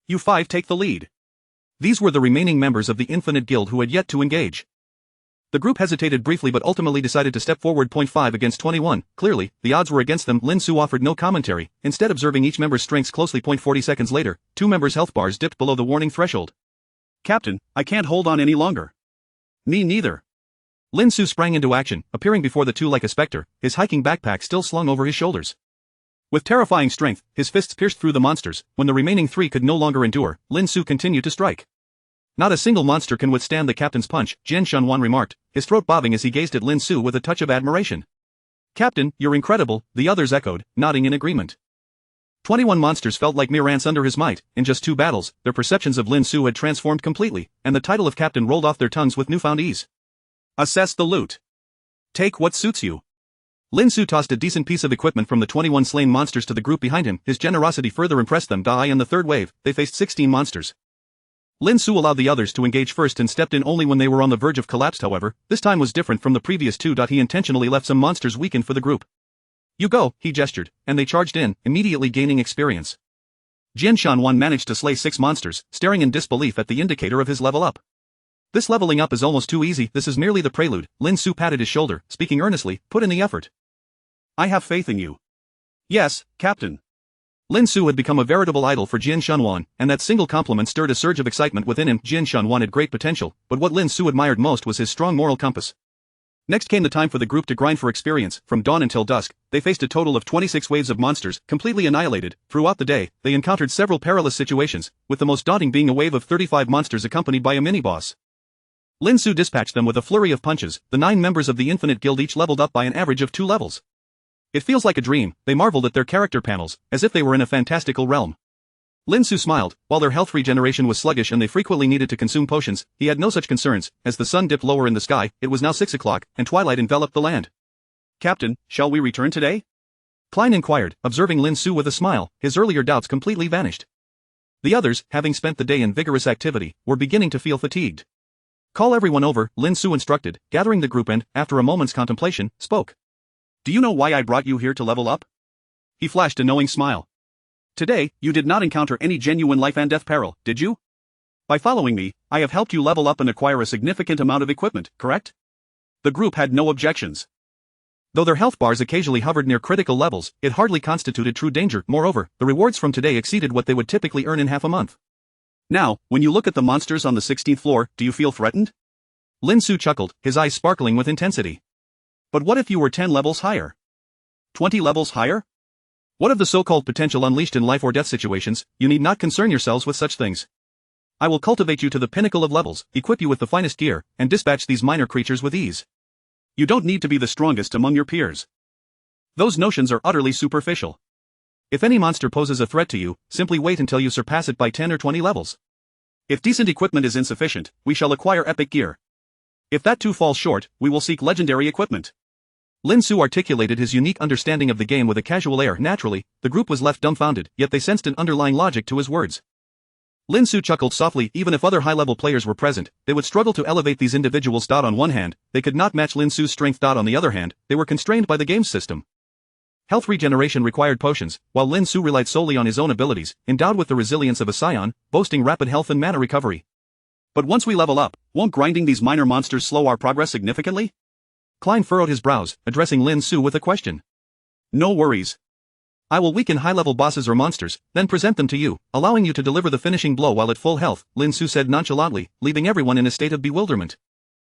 You 5 take the lead. These were the remaining members of the Infinite Guild who had yet to engage. The group hesitated briefly but ultimately decided to step forward. 5 against 21. Clearly, the odds were against them. Lin Xu offered no commentary, instead observing each member's strengths closely. 40 seconds later, 2 members' health bars dipped below the warning threshold. Captain, I can't hold on any longer. Me neither. Lin Xu sprang into action, appearing before the two like a specter, his hiking backpack still slung over his shoulders. With terrifying strength, his fists pierced through the monsters. When the remaining three could no longer endure, Lin Xu continued to strike. Not a single monster can withstand the captain's punch, Jian Shanwan remarked, his throat bobbing as he gazed at Lin Xu with a touch of admiration. Captain, you're incredible, the others echoed, nodding in agreement. 21 monsters felt like mere ants under his might. In just 2 battles, their perceptions of Lin Xu had transformed completely, and the title of captain rolled off their tongues with newfound ease. Assess the loot. Take what suits you. Lin Xu tossed a decent piece of equipment from the 21 slain monsters to the group behind him. His generosity further impressed them. In the third wave, they faced 16 monsters. Lin Xu allowed the others to engage first and stepped in only when they were on the verge of collapse. However, this time was different from the previous 2. He intentionally left some monsters weakened for the group. You go, he gestured, and they charged in, immediately gaining experience. Jian Shanwan managed to slay 6 monsters, staring in disbelief at the indicator of his level up. This leveling up is almost too easy. This is merely the prelude. Lin Xu patted his shoulder, speaking earnestly, put in the effort. I have faith in you. Yes, Captain. Lin Xu had become a veritable idol for Jian Shanwan, and that single compliment stirred a surge of excitement within him. Jian Shanwan had great potential, but what Lin Xu admired most was his strong moral compass. Next came the time for the group to grind for experience. From dawn until dusk, they faced a total of 26 waves of monsters, completely annihilated. Throughout the day, they encountered several perilous situations, with the most daunting being a wave of 35 monsters accompanied by a mini-boss. Lin Xu dispatched them with a flurry of punches. The 9 members of the Infinite Guild each leveled up by an average of 2 levels. It feels like a dream, they marveled at their character panels, as if they were in a fantastical realm. Lin Xu smiled. While their health regeneration was sluggish and they frequently needed to consume potions, he had no such concerns. As the sun dipped lower in the sky, it was now 6 o'clock, and twilight enveloped the land. Captain, shall we return today? Klein inquired, observing Lin Xu with a smile. His earlier doubts completely vanished. The others, having spent the day in vigorous activity, were beginning to feel fatigued. Call everyone over, Lin Xu instructed, gathering the group and, after a moment's contemplation, spoke. Do you know why I brought you here to level up? He flashed a knowing smile. Today, you did not encounter any genuine life and death peril, did you? By following me, I have helped you level up and acquire a significant amount of equipment, correct? The group had no objections. Though their health bars occasionally hovered near critical levels, it hardly constituted true danger. Moreover, the rewards from today exceeded what they would typically earn in half a month. Now, when you look at the monsters on the 16th floor, do you feel threatened? Lin Xu chuckled, his eyes sparkling with intensity. But what if you were 10 levels higher? 20 levels higher? What of the so-called potential unleashed in life or death situations? You need not concern yourselves with such things. I will cultivate you to the pinnacle of levels, equip you with the finest gear, and dispatch these minor creatures with ease. You don't need to be the strongest among your peers. Those notions are utterly superficial. If any monster poses a threat to you, simply wait until you surpass it by 10 or 20 levels. If decent equipment is insufficient, we shall acquire epic gear. If that too falls short, we will seek legendary equipment. Lin Xu articulated his unique understanding of the game with a casual air. Naturally, the group was left dumbfounded, yet they sensed an underlying logic to his words. Lin Xu chuckled softly. Even if other high-level players were present, they would struggle to elevate these individuals. On one hand, they could not match Lin Xu's strength. On the other hand, they were constrained by the game's system. Health regeneration required potions, while Lin Xu relied solely on his own abilities, endowed with the resilience of a scion, boasting rapid health and mana recovery. But once we level up, won't grinding these minor monsters slow our progress significantly? Klein furrowed his brows, addressing Lin Xu with a question. No worries. I will weaken high-level bosses or monsters, then present them to you, allowing you to deliver the finishing blow while at full health, Lin Xu said nonchalantly, leaving everyone in a state of bewilderment.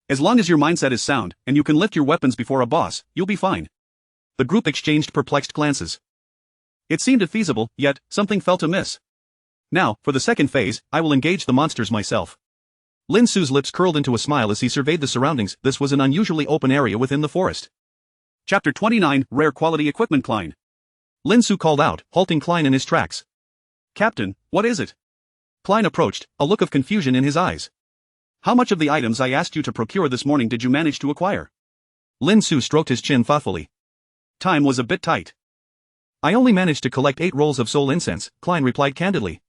As long as your mindset is sound, and you can lift your weapons before a boss, you'll be fine. The group exchanged perplexed glances. It seemed feasible, yet, something felt amiss. Now, for the second phase, I will engage the monsters myself. Lin Xu's lips curled into a smile as he surveyed the surroundings. This was an unusually open area within the forest. Chapter 29, Rare Quality Equipment. Klein. Lin Xu called out, halting Klein in his tracks. Captain, what is it? Klein approached, a look of confusion in his eyes. How much of the items I asked you to procure this morning did you manage to acquire? Lin Xu stroked his chin thoughtfully. Time was a bit tight. I only managed to collect 8 rolls of soul incense, Klein replied candidly.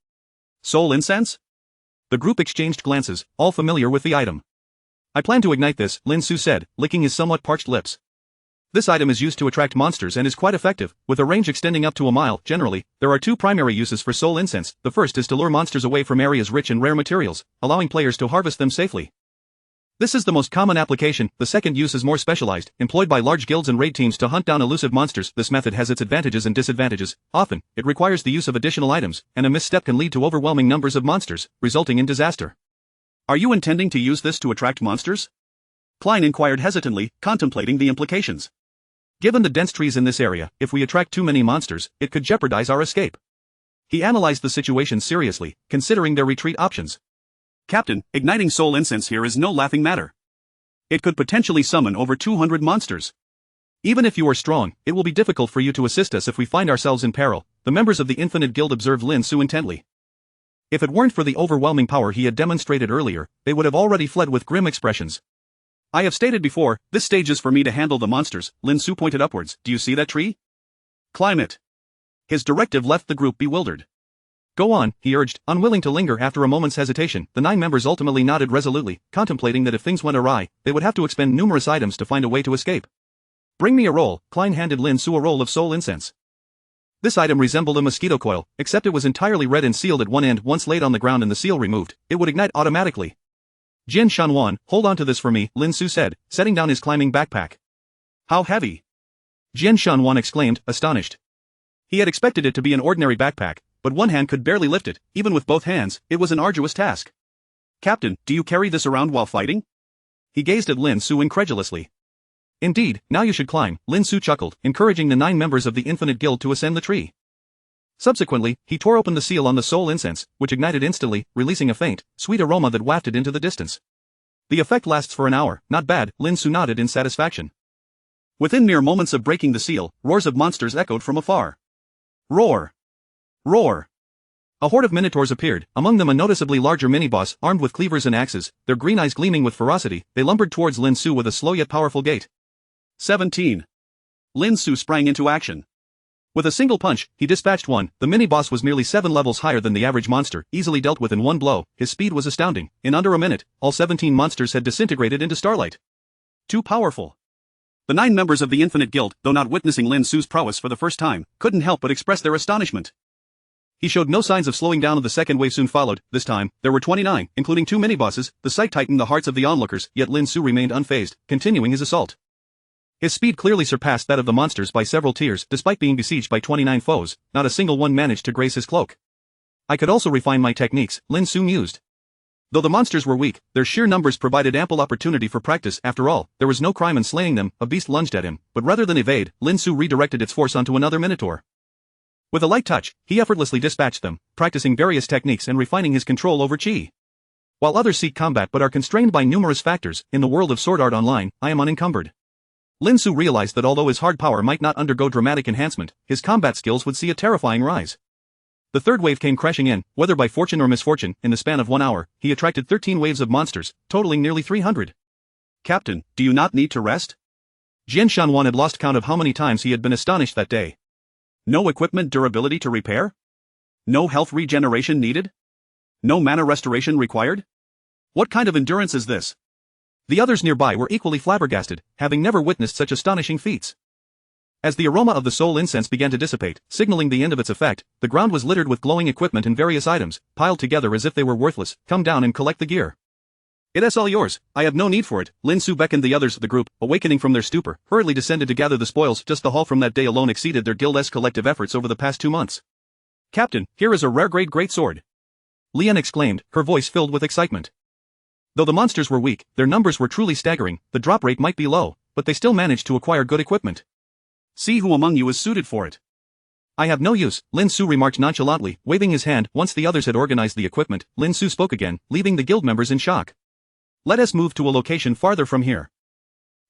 Soul incense? The group exchanged glances, all familiar with the item. I plan to ignite this, Lin Xu said, licking his somewhat parched lips. This item is used to attract monsters and is quite effective, with a range extending up to a mile. Generally, there are 2 primary uses for soul incense. The first is to lure monsters away from areas rich in rare materials, allowing players to harvest them safely. This is the most common application. The second use is more specialized, employed by large guilds and raid teams to hunt down elusive monsters. This method has its advantages and disadvantages. Often, it requires the use of additional items, and a misstep can lead to overwhelming numbers of monsters, resulting in disaster. Are you intending to use this to attract monsters? Klein inquired hesitantly, contemplating the implications. Given the dense trees in this area, if we attract too many monsters, it could jeopardize our escape. He analyzed the situation seriously, considering their retreat options. Captain, igniting soul incense here is no laughing matter. It could potentially summon over 200 monsters. Even if you are strong, it will be difficult for you to assist us if we find ourselves in peril. The members of the Infinite Guild observed Lin Xu intently. If it weren't for the overwhelming power he had demonstrated earlier, they would have already fled with grim expressions. I have stated before, this stage is for me to handle the monsters. Lin Xu pointed upwards. Do you see that tree? Climb it. His directive left the group bewildered. Go on, he urged, unwilling to linger. After a moment's hesitation. The 9 members ultimately nodded resolutely, contemplating that if things went awry, they would have to expend numerous items to find a way to escape. Bring me a roll. Klein handed Lin Xu a roll of soul incense. This item resembled a mosquito coil, except it was entirely red and sealed at one end. Once laid on the ground and the seal removed, it would ignite automatically. Jin Shanwan, hold on to this for me, Lin Xu said, setting down his climbing backpack. How heavy? Jin Shanwan exclaimed, astonished. He had expected it to be an ordinary backpack, but one hand could barely lift it. Even with both hands, it was an arduous task. Captain, do you carry this around while fighting? He gazed at Lin Xu incredulously. Indeed, now you should climb, Lin Xu chuckled, encouraging the 9 members of the Infinite Guild to ascend the tree. Subsequently, he tore open the seal on the soul incense, which ignited instantly, releasing a faint, sweet aroma that wafted into the distance. The effect lasts for an hour. Not bad, Lin Xu nodded in satisfaction. Within mere moments of breaking the seal, roars of monsters echoed from afar. Roar! Roar! A horde of minotaurs appeared, among them a noticeably larger mini-boss armed with cleavers and axes, their green eyes gleaming with ferocity. They lumbered towards Lin Xu with a slow yet powerful gait. 17. Lin Xu sprang into action. With a single punch, he dispatched one. The mini-boss was merely 7 levels higher than the average monster, easily dealt with in one blow. His speed was astounding. In under a minute, all 17 monsters had disintegrated into starlight. Too powerful. The 9 members of the Infinite Guild, though not witnessing Lin Xu's prowess for the first time, couldn't help but express their astonishment. He showed no signs of slowing down. The second wave soon followed. This time, there were 29, including 2 mini-bosses. The sight tightened the hearts of the onlookers, yet Lin Xu remained unfazed, continuing his assault. His speed clearly surpassed that of the monsters by several tiers. Despite being besieged by 29 foes, not a single one managed to graze his cloak. I could also refine my techniques, Lin Xu mused. Though the monsters were weak, their sheer numbers provided ample opportunity for practice. After all, there was no crime in slaying them. A beast lunged at him, but rather than evade, Lin Xu redirected its force onto another minotaur. With a light touch, he effortlessly dispatched them, practicing various techniques and refining his control over chi. While others seek combat but are constrained by numerous factors, in the world of Sword Art Online, I am unencumbered. Lin Xu realized that although his hard power might not undergo dramatic enhancement, his combat skills would see a terrifying rise. The third wave came crashing in. Whether by fortune or misfortune, in the span of 1 hour, he attracted 13 waves of monsters, totaling nearly 300. Captain, do you not need to rest? Jian Shanwan had lost count of how many times he had been astonished that day. No equipment durability to repair? No health regeneration needed? No mana restoration required? What kind of endurance is this? The others nearby were equally flabbergasted, having never witnessed such astonishing feats. As the aroma of the soul incense began to dissipate, signaling the end of its effect, the ground was littered with glowing equipment and various items, piled together as if they were worthless. Come down and collect the gear. It is all yours. I have no need for it. Lin Xu beckoned the others of the group, awakening from their stupor, hurriedly descended to gather the spoils. Just the haul from that day alone exceeded their guild's collective efforts over the past 2 months. Captain, here is a rare grade great sword. Lian exclaimed, her voice filled with excitement. Though the monsters were weak, their numbers were truly staggering. The drop rate might be low, but they still managed to acquire good equipment. See who among you is suited for it. I have no use, Lin Xu remarked nonchalantly, waving his hand. Once the others had organized the equipment, Lin Xu spoke again, leaving the guild members in shock. Let us move to a location farther from here.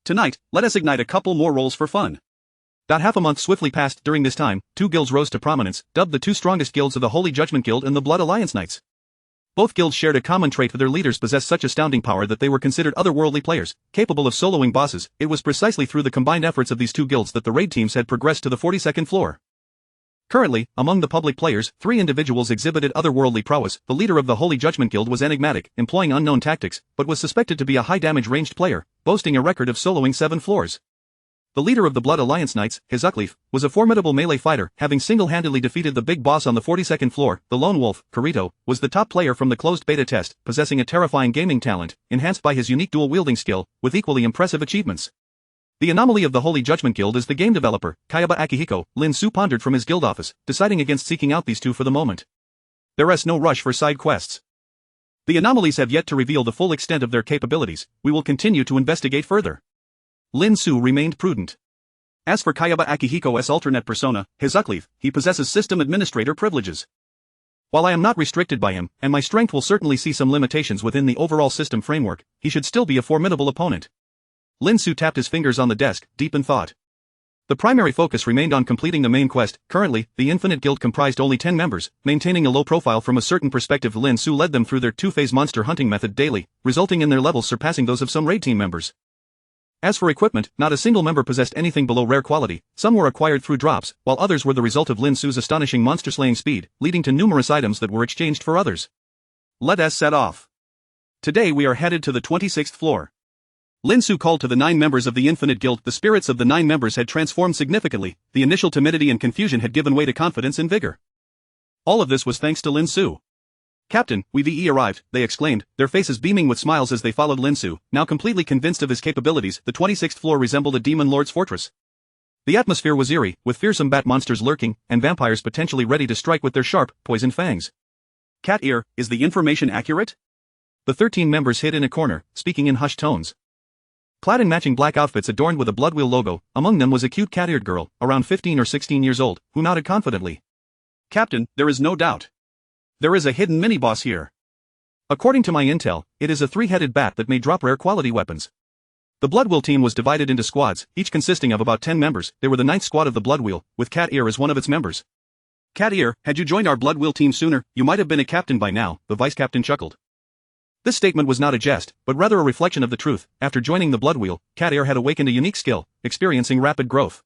Tonight, let us ignite a couple more rolls for fun. Half a month swiftly passed. During this time, 2 guilds rose to prominence, dubbed the 2 strongest guilds of the Holy Judgment Guild and the Blood Alliance Knights. Both guilds shared a common trait: their leaders possessed such astounding power that they were considered otherworldly players, capable of soloing bosses. It was precisely through the combined efforts of these 2 guilds that the raid teams had progressed to the 42nd floor. Currently, among the public players, 3 individuals exhibited otherworldly prowess. The leader of the Holy Judgment Guild was enigmatic, employing unknown tactics, but was suspected to be a high-damage ranged player, boasting a record of soloing 7 floors. The leader of the Blood Alliance Knights, Hizucleaf, was a formidable melee fighter, having single-handedly defeated the big boss on the 42nd floor. The lone wolf, Kirito, was the top player from the closed beta test, possessing a terrifying gaming talent, enhanced by his unique dual-wielding skill, with equally impressive achievements. The anomaly of the Holy Judgment Guild is the game developer, Kayaba Akihiko. Lin Xu pondered from his guild office, deciding against seeking out these 2 for the moment. There is no rush for side quests. The anomalies have yet to reveal the full extent of their capabilities. We will continue to investigate further. Lin Xu remained prudent. As for Kayaba Akihiko's alternate persona, Hizucleave, he possesses system administrator privileges. While I am not restricted by him, and my strength will certainly see some limitations within the overall system framework, he should still be a formidable opponent. Lin Xu tapped his fingers on the desk, deep in thought. The primary focus remained on completing the main quest. Currently, the Infinite Guild comprised only 10 members, maintaining a low profile from a certain perspective. Lin Xu led them through their two-phase monster hunting method daily, resulting in their levels surpassing those of some raid team members. As for equipment, not a single member possessed anything below rare quality. Some were acquired through drops, while others were the result of Lin Xu's astonishing monster-slaying speed, leading to numerous items that were exchanged for others. Let us set off. Today we are headed to the 26th floor. Lin Xu called to the 9 members of the Infinite Guild. The spirits of the 9 members had transformed significantly. The initial timidity and confusion had given way to confidence and vigor. All of this was thanks to Lin Xu. "Captain, we've arrived," they exclaimed, their faces beaming with smiles as they followed Lin Xu. Now completely convinced of his capabilities, the 26th floor resembled a demon lord's fortress. The atmosphere was eerie, with fearsome bat monsters lurking, and vampires potentially ready to strike with their sharp, poisoned fangs. "Cat ear, is the information accurate?" The 13 members hid in a corner, speaking in hushed tones. Clad in matching black outfits adorned with a Bloodwheel logo, among them was a cute cat-eared girl, around 15 or 16 years old, who nodded confidently. "Captain, there is no doubt. There is a hidden mini-boss here. According to my intel, it is a 3-headed bat that may drop rare quality weapons." The Bloodwheel team was divided into squads, each consisting of about 10 members. They were the 9th squad of the Bloodwheel, with Cat Ear as one of its members. "Cat Ear, had you joined our Bloodwheel team sooner, you might have been a captain by now," the vice-captain chuckled. This statement was not a jest, but rather a reflection of the truth. After joining the Bloodwheel, Cat Ear had awakened a unique skill, experiencing rapid growth.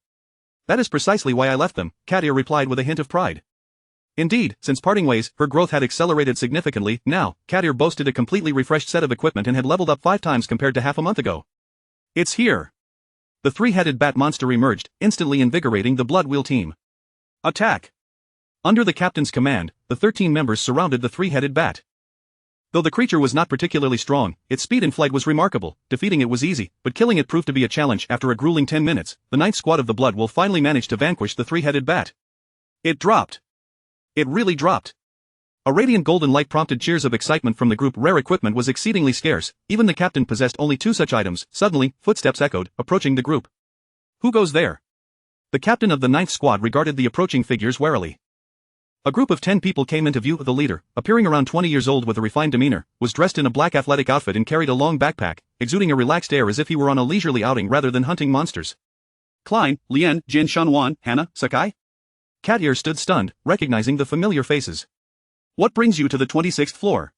"That is precisely why I left them," Cat Ear replied with a hint of pride. Indeed, since parting ways, her growth had accelerated significantly. Now, Cat Ear boasted a completely refreshed set of equipment and had leveled up 5 times compared to half a month ago. "It's here." The 3-headed bat monster emerged, instantly invigorating the Bloodwheel team. "Attack!" Under the captain's command, the 13 members surrounded the 3-headed bat. Though the creature was not particularly strong, its speed in flight was remarkable. Defeating it was easy, but killing it proved to be a challenge. After a grueling 10 minutes, the 9th squad of the Bloodwheel finally managed to vanquish the 3-headed bat. It dropped. It really dropped. A radiant golden light prompted cheers of excitement from the group. Rare equipment was exceedingly scarce. Even the captain possessed only 2 such items. Suddenly, footsteps echoed, approaching the group. "Who goes there?" The captain of the 9th squad regarded the approaching figures warily. A group of 10 people came into view. The leader, appearing around 20 years old with a refined demeanor, was dressed in a black athletic outfit and carried a long backpack, exuding a relaxed air as if he were on a leisurely outing rather than hunting monsters. "Klein, Lian, Jin Shanwan, Hannah, Sakai?" Cat Ear stood stunned, recognizing the familiar faces. "What brings you to the 26th floor?"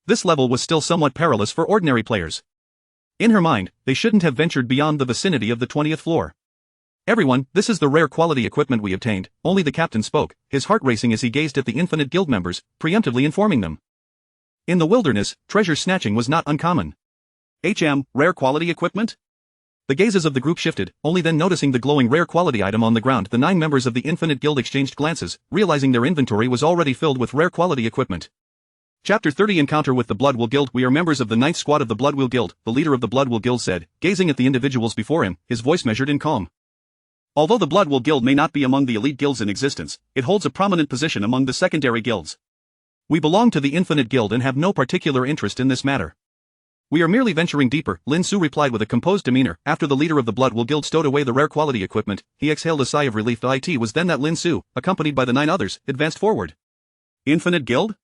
This level was still somewhat perilous for ordinary players. In her mind, they shouldn't have ventured beyond the vicinity of the 20th floor. "Everyone, this is the rare quality equipment we obtained." Only the captain spoke, his heart racing as he gazed at the Infinite Guild members, preemptively informing them. In the wilderness, treasure snatching was not uncommon. Rare quality equipment? The gazes of the group shifted, only then noticing the glowing rare quality item on the ground. The 9 members of the Infinite Guild exchanged glances, realizing their inventory was already filled with rare quality equipment. Chapter 30 Encounter with the Bloodwheel Guild. "We are members of the 9th squad of the Bloodwheel Guild," the leader of the Bloodwheel Guild said, gazing at the individuals before him, his voice measured and calm. "Although the Bloodwheel Guild may not be among the elite guilds in existence, it holds a prominent position among the secondary guilds. We belong to the Infinite Guild and have no particular interest in this matter. We are merely venturing deeper," Lin Xu replied with a composed demeanor. After the leader of the Bloodwheel Guild stowed away the rare quality equipment, he exhaled a sigh of relief. It was then that Lin Xu, accompanied by the 9 others, advanced forward. "Infinite Guild?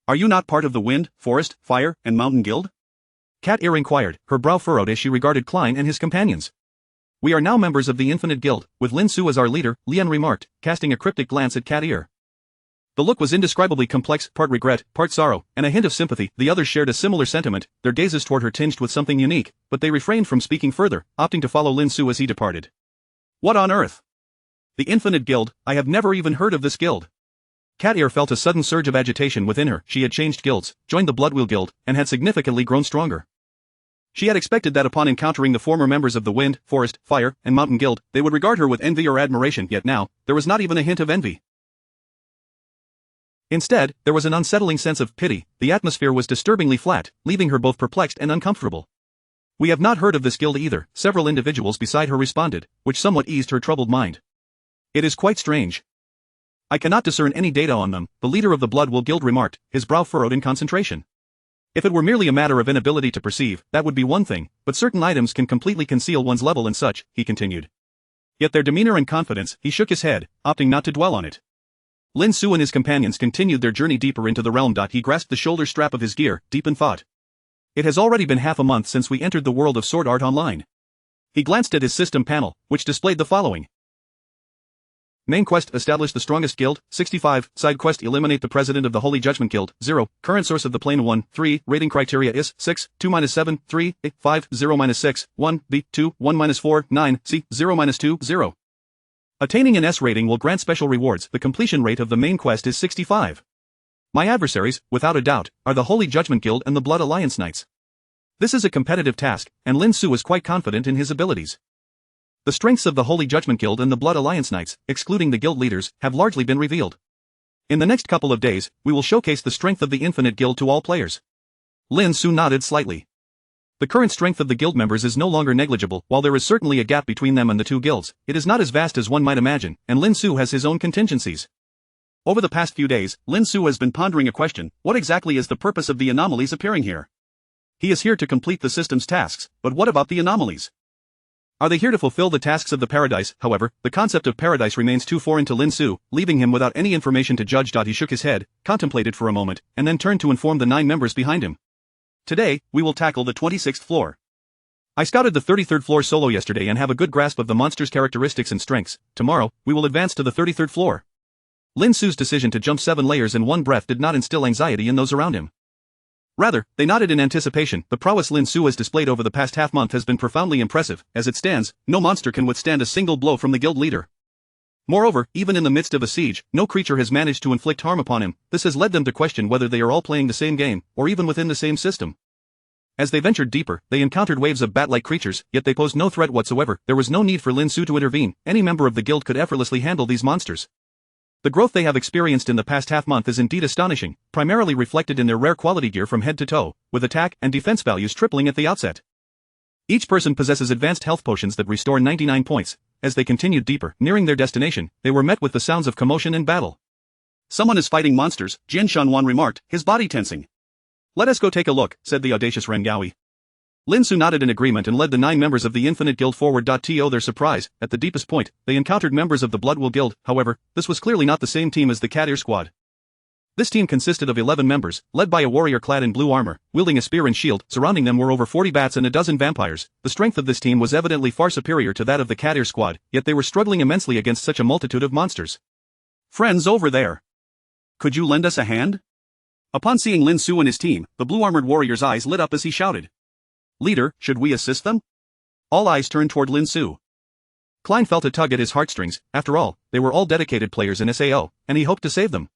Are you not part of the Wind, Forest, Fire, and Mountain Guild?" Cat Ear inquired, her brow furrowed as she regarded Klein and his companions. "We are now members of the Infinite Guild, with Lin Xu as our leader," Lian remarked, casting a cryptic glance at Cat Ear. The look was indescribably complex, part regret, part sorrow, and a hint of sympathy. The others shared a similar sentiment, their gazes toward her tinged with something unique, but they refrained from speaking further, opting to follow Lin Xu as he departed. "What on earth? The Infinite Guild? I have never even heard of this guild." Cat Ear felt a sudden surge of agitation within her. She had changed guilds, joined the Bloodwheel Guild, and had significantly grown stronger. She had expected that upon encountering the former members of the Wind, Forest, Fire, and Mountain Guild, they would regard her with envy or admiration, yet now, there was not even a hint of envy. Instead, there was an unsettling sense of pity. The atmosphere was disturbingly flat, leaving her both perplexed and uncomfortable. "We have not heard of this guild either," several individuals beside her responded, which somewhat eased her troubled mind. "It is quite strange. I cannot discern any data on them," the leader of the Bloodwheel Guild remarked, his brow furrowed in concentration. If it were merely a matter of inability to perceive, that would be one thing, but certain items can completely conceal one's level and such, he continued. Yet their demeanor and confidence, he shook his head, opting not to dwell on it. Lin Xu and his companions continued their journey deeper into the realm. He grasped the shoulder strap of his gear, deep in thought. It has already been half a month since we entered the world of Sword Art Online. He glanced at his system panel, which displayed the following. Main quest: establish the strongest guild, 65, side quest: eliminate the president of the Holy Judgment Guild, 0, current source of the plane 1, 3, rating criteria is, 6, 2-7, 3, A, 5, 0-6, 1, B, 2, 1-4, 9, C, 0-2, 0. Attaining an S rating will grant special rewards. The completion rate of the main quest is 65. My adversaries, without a doubt, are the Holy Judgment Guild and the Blood Alliance Knights. This is a competitive task, and Lin Xu is quite confident in his abilities. The strengths of the Holy Judgment Guild and the Blood Alliance Knights, excluding the guild leaders, have largely been revealed. In the next couple of days, we will showcase the strength of the Infinite Guild to all players. Lin Xu nodded slightly. The current strength of the guild members is no longer negligible. While there is certainly a gap between them and the two guilds, it is not as vast as one might imagine, and Lin Xu has his own contingencies. Over the past few days, Lin Xu has been pondering a question: what exactly is the purpose of the anomalies appearing here? He is here to complete the system's tasks, but what about the anomalies? Are they here to fulfill the tasks of the paradise? However, the concept of paradise remains too foreign to Lin Xu, leaving him without any information to judge. He shook his head, contemplated for a moment, and then turned to inform the 9 members behind him. Today, we will tackle the 26th floor. I scouted the 33rd floor solo yesterday and have a good grasp of the monster's characteristics and strengths. Tomorrow, we will advance to the 33rd floor. Lin Xu's decision to jump 7 layers in one breath did not instill anxiety in those around him. Rather, they nodded in anticipation. The prowess Lin Xu has displayed over the past half-month has been profoundly impressive. As it stands, no monster can withstand a single blow from the guild leader. Moreover, even in the midst of a siege, no creature has managed to inflict harm upon him. This has led them to question whether they are all playing the same game, or even within the same system. As they ventured deeper, they encountered waves of bat-like creatures, yet they posed no threat whatsoever. There was no need for Lin Xu to intervene. Any member of the guild could effortlessly handle these monsters. The growth they have experienced in the past half-month is indeed astonishing, primarily reflected in their rare quality gear from head to toe, with attack and defense values tripling at the outset. Each person possesses advanced health potions that restore 99 points. As they continued deeper, nearing their destination, they were met with the sounds of commotion and battle. Someone is fighting monsters, Jian Shanwan remarked, his body tensing. Let us go take a look, said the audacious Ren Gaoi. Lin Xu nodded in agreement and led the 9 members of the Infinite Guild forward. To their surprise, at the deepest point, they encountered members of the Bloodwill Guild. However, this was clearly not the same team as the Cat Ear Squad. This team consisted of 11 members, led by a warrior clad in blue armor, wielding a spear and shield. Surrounding them were over 40 bats and a dozen vampires. The strength of this team was evidently far superior to that of the Cat Ear Squad, yet they were struggling immensely against such a multitude of monsters. Friends over there, could you lend us a hand? Upon seeing Lin Xu and his team, the blue-armored warrior's eyes lit up as he shouted. Leader, should we assist them? All eyes turned toward Lin Xu. Klein felt a tug at his heartstrings. After all, they were all dedicated players in SAO, and he hoped to save them.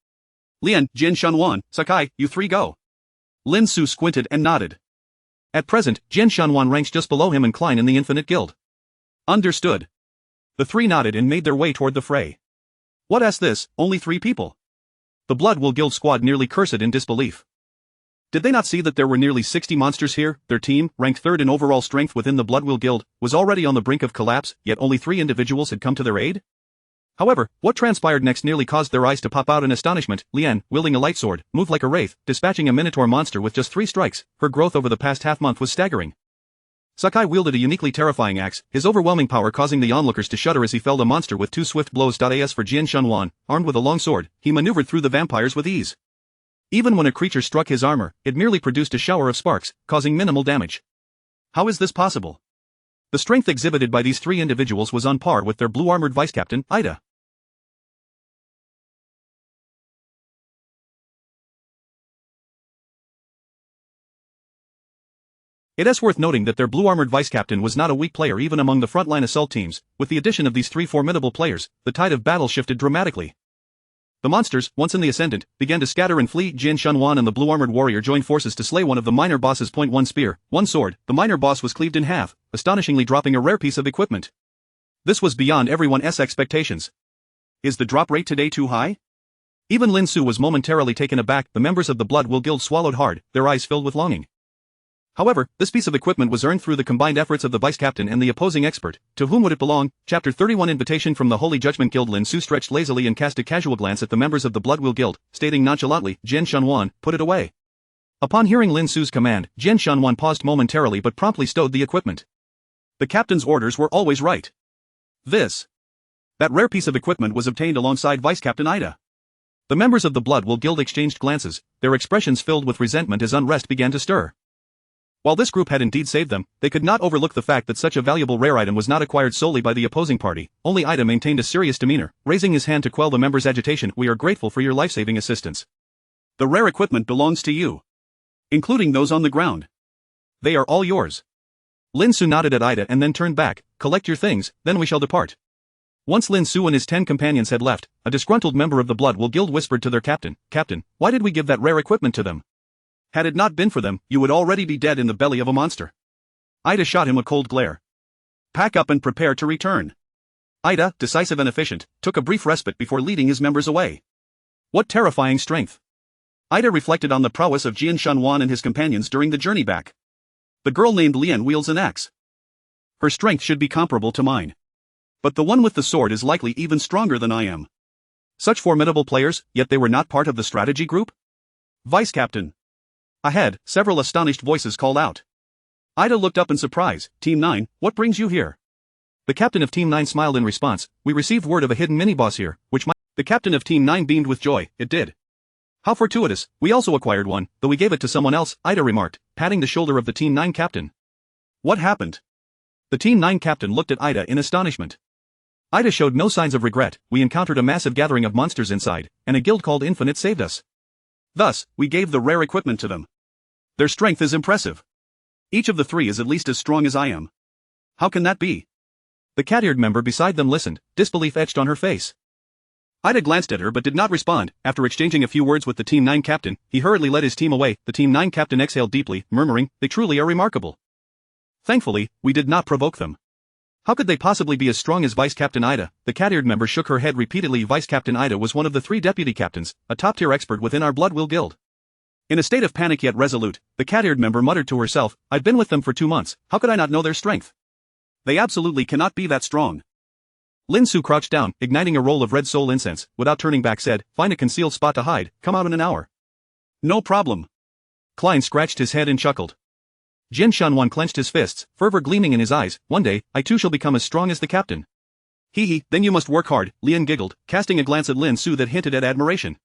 Lian, Jian Shanwan, Sakai, you 3 go. Lin Xu squinted and nodded. At present, Jian Shanwan ranks just below him and Klein in the Infinite Guild. Understood. The 3 nodded and made their way toward the fray. What asked this? Only 3 people. The Bloodwill Guild squad nearly cursed in disbelief. Did they not see that there were nearly 60 monsters here? Their team, ranked 3rd in overall strength within the Bloodwill Guild, was already on the brink of collapse, yet only 3 individuals had come to their aid? However, what transpired next nearly caused their eyes to pop out in astonishment. Lian, wielding a light sword, moved like a wraith, dispatching a minotaur monster with just 3 strikes. Her growth over the past half-month was staggering. Sakai wielded a uniquely terrifying axe, his overwhelming power causing the onlookers to shudder as he felled a monster with 2 swift blows. As for Jian Shanwan, armed with a long sword, he maneuvered through the vampires with ease. Even when a creature struck his armor, it merely produced a shower of sparks, causing minimal damage. How is this possible? The strength exhibited by these 3 individuals was on par with their blue-armored vice-captain, Ida. It is worth noting that their blue-armored vice-captain was not a weak player even among the frontline assault teams. With the addition of these 3 formidable players, the tide of battle shifted dramatically. The monsters, once in the ascendant, began to scatter and flee. Jian Shanwan and the blue-armored warrior joined forces to slay one of the minor boss's. 1 spear, 1 sword. The minor boss was cleaved in half, astonishingly dropping a rare piece of equipment. This was beyond everyone's expectations. Is the drop rate today too high? Even Lin Xu was momentarily taken aback. The members of the Bloodwill Guild swallowed hard, their eyes filled with longing. However, this piece of equipment was earned through the combined efforts of the vice-captain and the opposing expert. To whom would it belong? Chapter 31 Invitation from the Holy Judgment Guild. Lin Xu stretched lazily and cast a casual glance at the members of the Bloodwill Guild, stating nonchalantly, Jian Shanwan, put it away. Upon hearing Lin Xu's command, Jian Shanwan paused momentarily but promptly stowed the equipment. The captain's orders were always right. That rare piece of equipment was obtained alongside Vice Captain Ida. The members of the Blood Will Guild exchanged glances, their expressions filled with resentment as unrest began to stir. While this group had indeed saved them, they could not overlook the fact that such a valuable rare item was not acquired solely by the opposing party. Only Ida maintained a serious demeanor, raising his hand to quell the members' agitation. We are grateful for your life-saving assistance. The rare equipment belongs to you, including those on the ground. They are all yours. Lin Xu nodded at Ida and then turned back. Collect your things, then we shall depart. Once Lin Xu and his 10 companions had left, a disgruntled member of the Blood Will Guild whispered to their captain, Captain, why did we give that rare equipment to them? Had it not been for them, you would already be dead in the belly of a monster. Ida shot him a cold glare. Pack up and prepare to return. Ida, decisive and efficient, took a brief respite before leading his members away. What terrifying strength! Ida reflected on the prowess of Jian Shanwan and his companions during the journey back. The girl named Lian wields an axe. Her strength should be comparable to mine. But the one with the sword is likely even stronger than I am. Such formidable players, yet they were not part of the strategy group? Vice Captain. Ahead, several astonished voices called out. Ida looked up in surprise. Team 9, what brings you here? The captain of Team 9 smiled in response. We received word of a hidden mini-boss here, which might... The captain of Team 9 beamed with joy. It did. How fortuitous, we also acquired one, though we gave it to someone else, Ida remarked, patting the shoulder of the Team 9 captain. What happened? The Team 9 captain looked at Ida in astonishment. Ida showed no signs of regret. We encountered a massive gathering of monsters inside, and a guild called Infinite saved us. Thus, we gave the rare equipment to them. Their strength is impressive. Each of the 3 is at least as strong as I am. How can that be? The cat-eared member beside them listened, disbelief etched on her face. Ida glanced at her but did not respond. After exchanging a few words with the Team 9 captain, he hurriedly led his team away. The Team 9 captain exhaled deeply, murmuring, they truly are remarkable. Thankfully, we did not provoke them. How could they possibly be as strong as Vice Captain Ida? The cat-eared member shook her head repeatedly. Vice Captain Ida was one of the 3 deputy captains, a top-tier expert within our Blood Will Guild. In a state of panic yet resolute, the cat-eared member muttered to herself, I've been with them for 2 months, how could I not know their strength? They absolutely cannot be that strong. Lin Xu crouched down, igniting a roll of red soul incense, without turning back said, find a concealed spot to hide, come out in an hour. No problem. Klein scratched his head and chuckled. Jian Shanwan clenched his fists, fervor gleaming in his eyes. One day, I too shall become as strong as the captain. Hee, then you must work hard, Lian giggled, casting a glance at Lin Xu that hinted at admiration.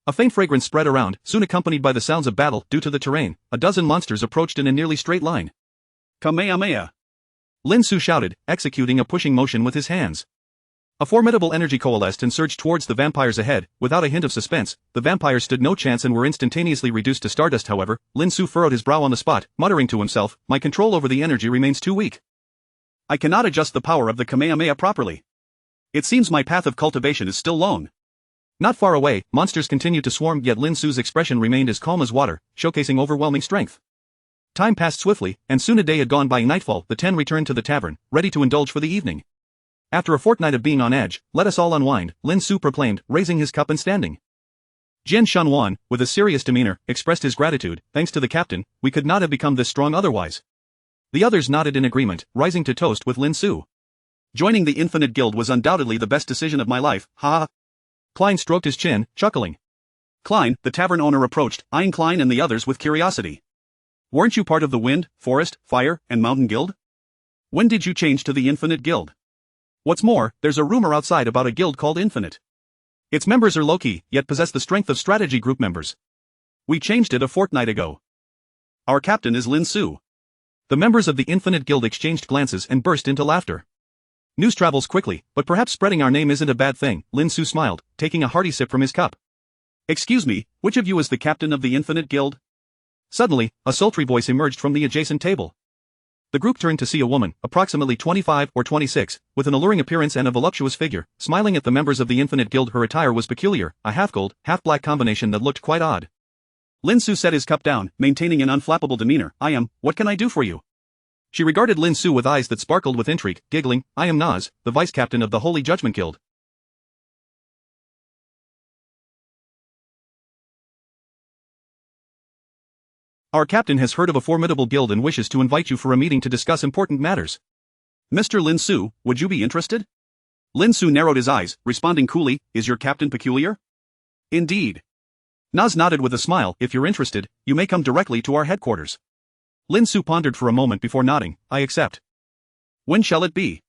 A faint fragrance spread around, soon accompanied by the sounds of battle. Due to the terrain, a dozen monsters approached in a nearly straight line. Kamehameha! Lin Xu shouted, executing a pushing motion with his hands. A formidable energy coalesced and surged towards the vampires ahead. Without a hint of suspense, the vampires stood no chance and were instantaneously reduced to stardust. However, Lin Xu furrowed his brow on the spot, muttering to himself, my control over the energy remains too weak. I cannot adjust the power of the Kamehameha properly. It seems my path of cultivation is still long. Not far away, monsters continued to swarm, yet Lin Xu's expression remained as calm as water, showcasing overwhelming strength. Time passed swiftly, and soon a day had gone by. Nightfall, the 10 returned to the tavern, ready to indulge for the evening. After a fortnight of being on edge, let us all unwind, Lin Xu proclaimed, raising his cup and standing. Jian Shanwan, with a serious demeanor, expressed his gratitude. Thanks to the captain, we could not have become this strong otherwise. The others nodded in agreement, rising to toast with Lin Xu. Joining the Infinite Guild was undoubtedly the best decision of my life, ha. Klein stroked his chin, chuckling. Klein, the tavern owner approached, eyeing Klein and the others with curiosity. Weren't you part of the Wind, Forest, Fire, and Mountain Guild? When did you change to the Infinite Guild? What's more, there's a rumor outside about a guild called Infinite. Its members are low-key, yet possess the strength of strategy group members. We changed it a fortnight ago. Our captain is Lin Xu. The members of the Infinite Guild exchanged glances and burst into laughter. News travels quickly, but perhaps spreading our name isn't a bad thing, Lin Xu smiled, taking a hearty sip from his cup. Excuse me, which of you is the captain of the Infinite Guild? Suddenly, a sultry voice emerged from the adjacent table. The group turned to see a woman, approximately 25 or 26, with an alluring appearance and a voluptuous figure, smiling at the members of the Infinite Guild. Her attire was peculiar, a half-gold, half-black combination that looked quite odd. Lin Xu set his cup down, maintaining an unflappable demeanor. What can I do for you? She regarded Lin Xu with eyes that sparkled with intrigue, giggling, I am Naz, the vice captain of the Holy Judgment Guild. Our captain has heard of a formidable guild and wishes to invite you for a meeting to discuss important matters. Mr. Lin Xu, would you be interested? Lin Xu narrowed his eyes, responding coolly, is your captain peculiar? Indeed. Nas nodded with a smile. If you're interested, you may come directly to our headquarters. Lin Xu pondered for a moment before nodding. I accept. When shall it be?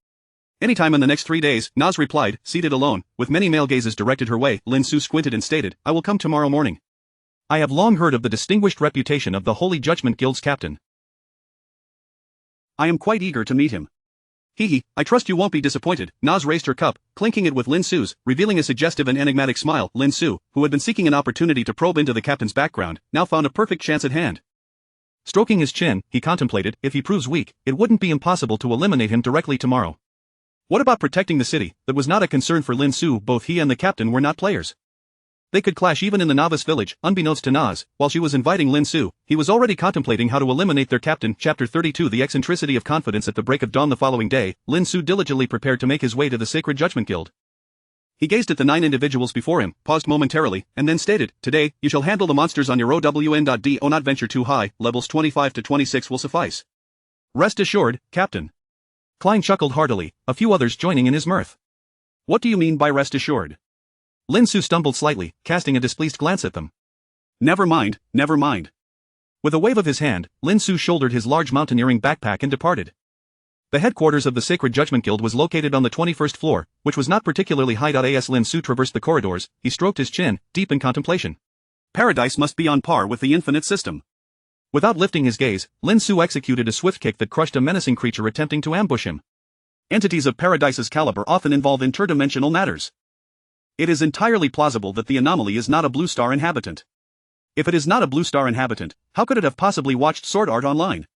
Anytime in the next 3 days, Nas replied, seated alone, with many male gazes directed her way. Lin Xu squinted and stated, I will come tomorrow morning. I have long heard of the distinguished reputation of the Holy Judgment Guild's captain. I am quite eager to meet him. Hee, I trust you won't be disappointed. Nas raised her cup, clinking it with Lin Xu's, revealing a suggestive and enigmatic smile. Lin Xu, who had been seeking an opportunity to probe into the captain's background, now found a perfect chance at hand. Stroking his chin, he contemplated, if he proves weak, it wouldn't be impossible to eliminate him directly tomorrow. What about protecting the city? That was not a concern for Lin Xu. Both he and the captain were not players. They could clash even in the novice village. Unbeknownst to Nas, while she was inviting Lin Xu, he was already contemplating how to eliminate their captain. Chapter 32 The eccentricity of confidence. At the break of dawn the following day, Lin Xu diligently prepared to make his way to the Sacred Judgment Guild. He gazed at the 9 individuals before him, paused momentarily, and then stated, Today, you shall handle the monsters on your OWN.do. Not venture too high, levels 25 to 26 will suffice. Rest assured, Captain. Klein chuckled heartily, a few others joining in his mirth. What do you mean by rest assured? Lin Xu stumbled slightly, casting a displeased glance at them. Never mind, never mind. With a wave of his hand, Lin Xu shouldered his large mountaineering backpack and departed. The headquarters of the Sacred Judgment Guild was located on the 21st floor, which was not particularly high. As Lin Xu traversed the corridors, he stroked his chin, deep in contemplation. Paradise must be on par with the infinite system. Without lifting his gaze, Lin Xu executed a swift kick that crushed a menacing creature attempting to ambush him. Entities of Paradise's caliber often involve interdimensional matters. It is entirely plausible that the anomaly is not a Blue Star inhabitant. If it is not a Blue Star inhabitant, how could it have possibly watched Sword Art Online?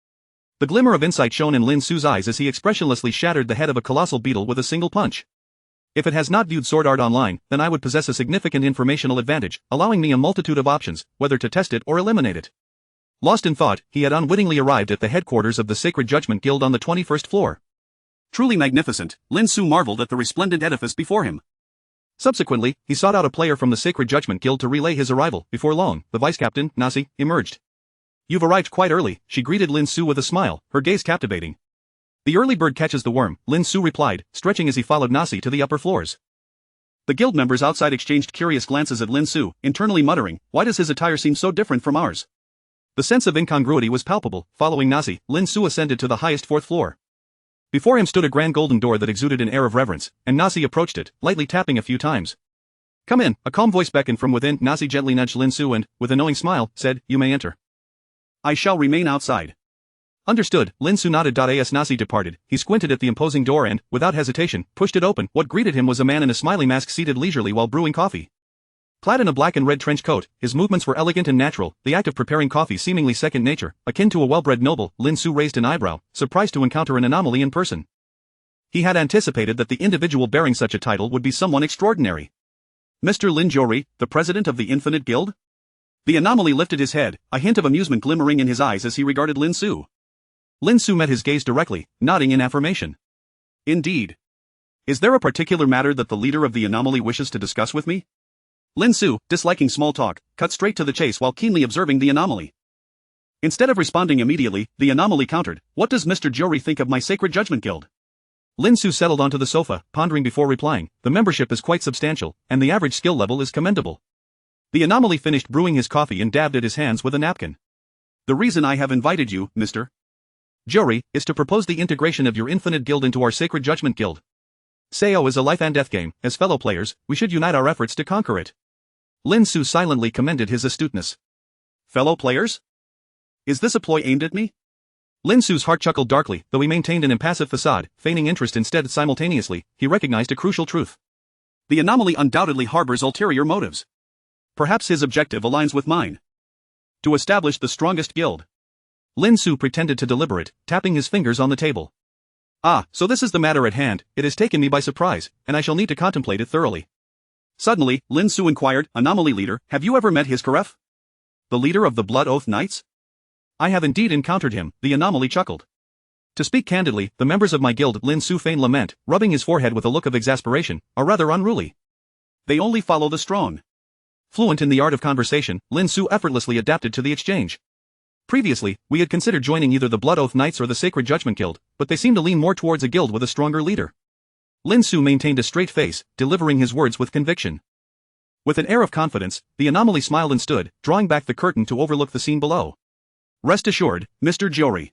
The glimmer of insight shone in Lin Xu's eyes as he expressionlessly shattered the head of a colossal beetle with a single punch. If it has not viewed Sword Art Online, then I would possess a significant informational advantage, allowing me a multitude of options, whether to test it or eliminate it. Lost in thought, he had unwittingly arrived at the headquarters of the Sacred Judgment Guild on the 21st floor. Truly magnificent, Lin Xu marveled at the resplendent edifice before him. Subsequently, he sought out a player from the Sacred Judgment Guild to relay his arrival. Before long, the vice-captain, Nasi, emerged. You've arrived quite early, she greeted Lin Xu with a smile, her gaze captivating. The early bird catches the worm, Lin Xu replied, stretching as he followed Nasi to the upper floors. The guild members outside exchanged curious glances at Lin Xu, internally muttering, why does his attire seem so different from ours? The sense of incongruity was palpable. Following Nasi, Lin Xu ascended to the highest 4th floor. Before him stood a grand golden door that exuded an air of reverence, and Nasi approached it, lightly tapping a few times. Come in, a calm voice beckoned from within. Nasi gently nudged Lin Xu and, with a knowing smile, said, you may enter. I shall remain outside. Understood, Lin Xu nodded. As Nasi departed, he squinted at the imposing door and, without hesitation, pushed it open. What greeted him was a man in a smiley mask seated leisurely while brewing coffee. Clad in a black and red trench coat, his movements were elegant and natural, the act of preparing coffee seemingly second nature, akin to a well-bred noble. Lin Xu raised an eyebrow, surprised to encounter an anomaly in person. He had anticipated that the individual bearing such a title would be someone extraordinary. Mr. Lin Xu, the president of the Infinite Guild? The anomaly lifted his head, a hint of amusement glimmering in his eyes as he regarded Lin Xu. Lin Xu met his gaze directly, nodding in affirmation. Indeed. Is there a particular matter that the leader of the anomaly wishes to discuss with me? Lin Xu, disliking small talk, cut straight to the chase while keenly observing the anomaly. Instead of responding immediately, the anomaly countered, what does Mr. Xu think of my Sacred Judgment Guild? Lin Xu settled onto the sofa, pondering before replying, the membership is quite substantial, and the average skill level is commendable. The anomaly finished brewing his coffee and dabbed at his hands with a napkin. The reason I have invited you, Mr. Xu, is to propose the integration of your Infinite Guild into our Sacred Judgment Guild. SAO is a life and death game. As fellow players, we should unite our efforts to conquer it. Lin Xu silently commended his astuteness. Fellow players? Is this a ploy aimed at me? Lin Xu's heart chuckled darkly, though he maintained an impassive facade, feigning interest instead. Simultaneously, he recognized a crucial truth. The anomaly undoubtedly harbors ulterior motives. Perhaps his objective aligns with mine. To establish the strongest guild. Lin Xu pretended to deliberate, tapping his fingers on the table. Ah, so this is the matter at hand. It has taken me by surprise, and I shall need to contemplate it thoroughly. Suddenly, Lin Xu inquired, Anomaly Leader, have you ever met his Karef? The leader of the Blood Oath Knights? I have indeed encountered him, the anomaly chuckled. To speak candidly, the members of my guild, Lin Xu feigned lament, rubbing his forehead with a look of exasperation, are rather unruly. They only follow the strong. Fluent in the art of conversation, Lin Xu effortlessly adapted to the exchange. Previously, we had considered joining either the Blood Oath Knights or the Sacred Judgment Guild, but they seemed to lean more towards a guild with a stronger leader. Lin Xu maintained a straight face, delivering his words with conviction. With an air of confidence, the anomaly smiled and stood, drawing back the curtain to overlook the scene below. Rest assured, Mr. Giori.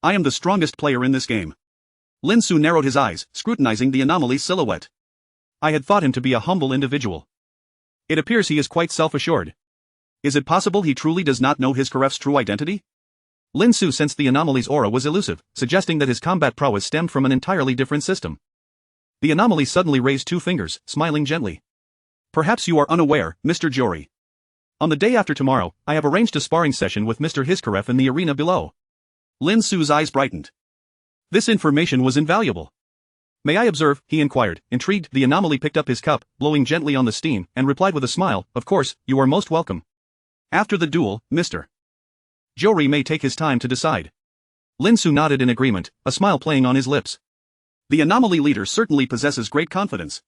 I am the strongest player in this game. Lin Xu narrowed his eyes, scrutinizing the anomaly's silhouette. I had thought him to be a humble individual. It appears he is quite self-assured. Is it possible he truly does not know his Karef's true identity? Lin Xu sensed the anomaly's aura was elusive, suggesting that his combat prowess stemmed from an entirely different system. The anomaly suddenly raised two fingers, smiling gently. Perhaps you are unaware, Mr. Giori. On the day after tomorrow, I have arranged a sparring session with Mr. Hiskaref in the arena below. Lin Xu's eyes brightened. This information was invaluable. May I observe? He inquired, intrigued. The anomaly picked up his cup, blowing gently on the steam, and replied with a smile, of course, you are most welcome. After the duel, Mr. Giori may take his time to decide. Lin Xu nodded in agreement, a smile playing on his lips. The anomaly leader certainly possesses great confidence.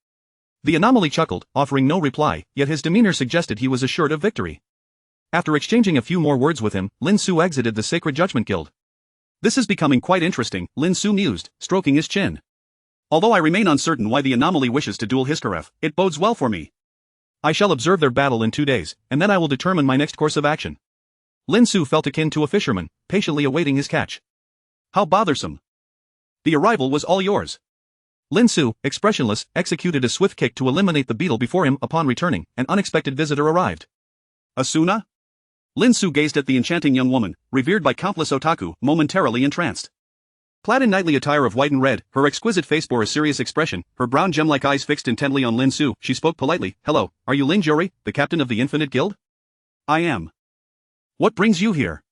The anomaly chuckled, offering no reply, yet his demeanor suggested he was assured of victory. After exchanging a few more words with him, Lin Xu exited the Sacred Judgment Guild. This is becoming quite interesting, Lin Xu mused, stroking his chin. Although I remain uncertain why the anomaly wishes to duel Hiskaref, it bodes well for me. I shall observe their battle in 2 days, and then I will determine my next course of action. Lin Xu felt akin to a fisherman, patiently awaiting his catch. How bothersome. The arrival was all yours. Lin Xu, expressionless, executed a swift kick to eliminate the beetle before him. Upon returning, an unexpected visitor arrived. Asuna? Lin Xu gazed at the enchanting young woman, revered by countless otaku, momentarily entranced. Clad in knightly attire of white and red, her exquisite face bore a serious expression, her brown gem-like eyes fixed intently on Lin Xu. She spoke politely. Hello, are you Lin Giori, the captain of the Infinite Guild? I am. What brings you here?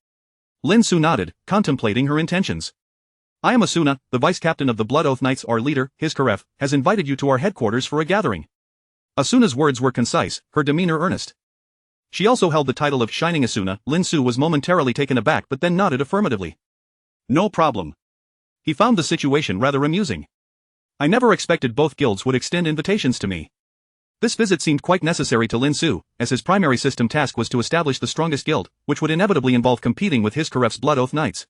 Lin Xu nodded, contemplating her intentions. I am Asuna, the vice-captain of the Blood Oath Knights. Our leader, Hiskaref, has invited you to our headquarters for a gathering. Asuna's words were concise, her demeanor earnest. She also held the title of Shining Asuna. Lin Xu was momentarily taken aback but then nodded affirmatively. No problem. He found the situation rather amusing. I never expected both guilds would extend invitations to me. This visit seemed quite necessary to Lin Xu, as his primary system task was to establish the strongest guild, which would inevitably involve competing with Hiskaref's Blood Oath Knights.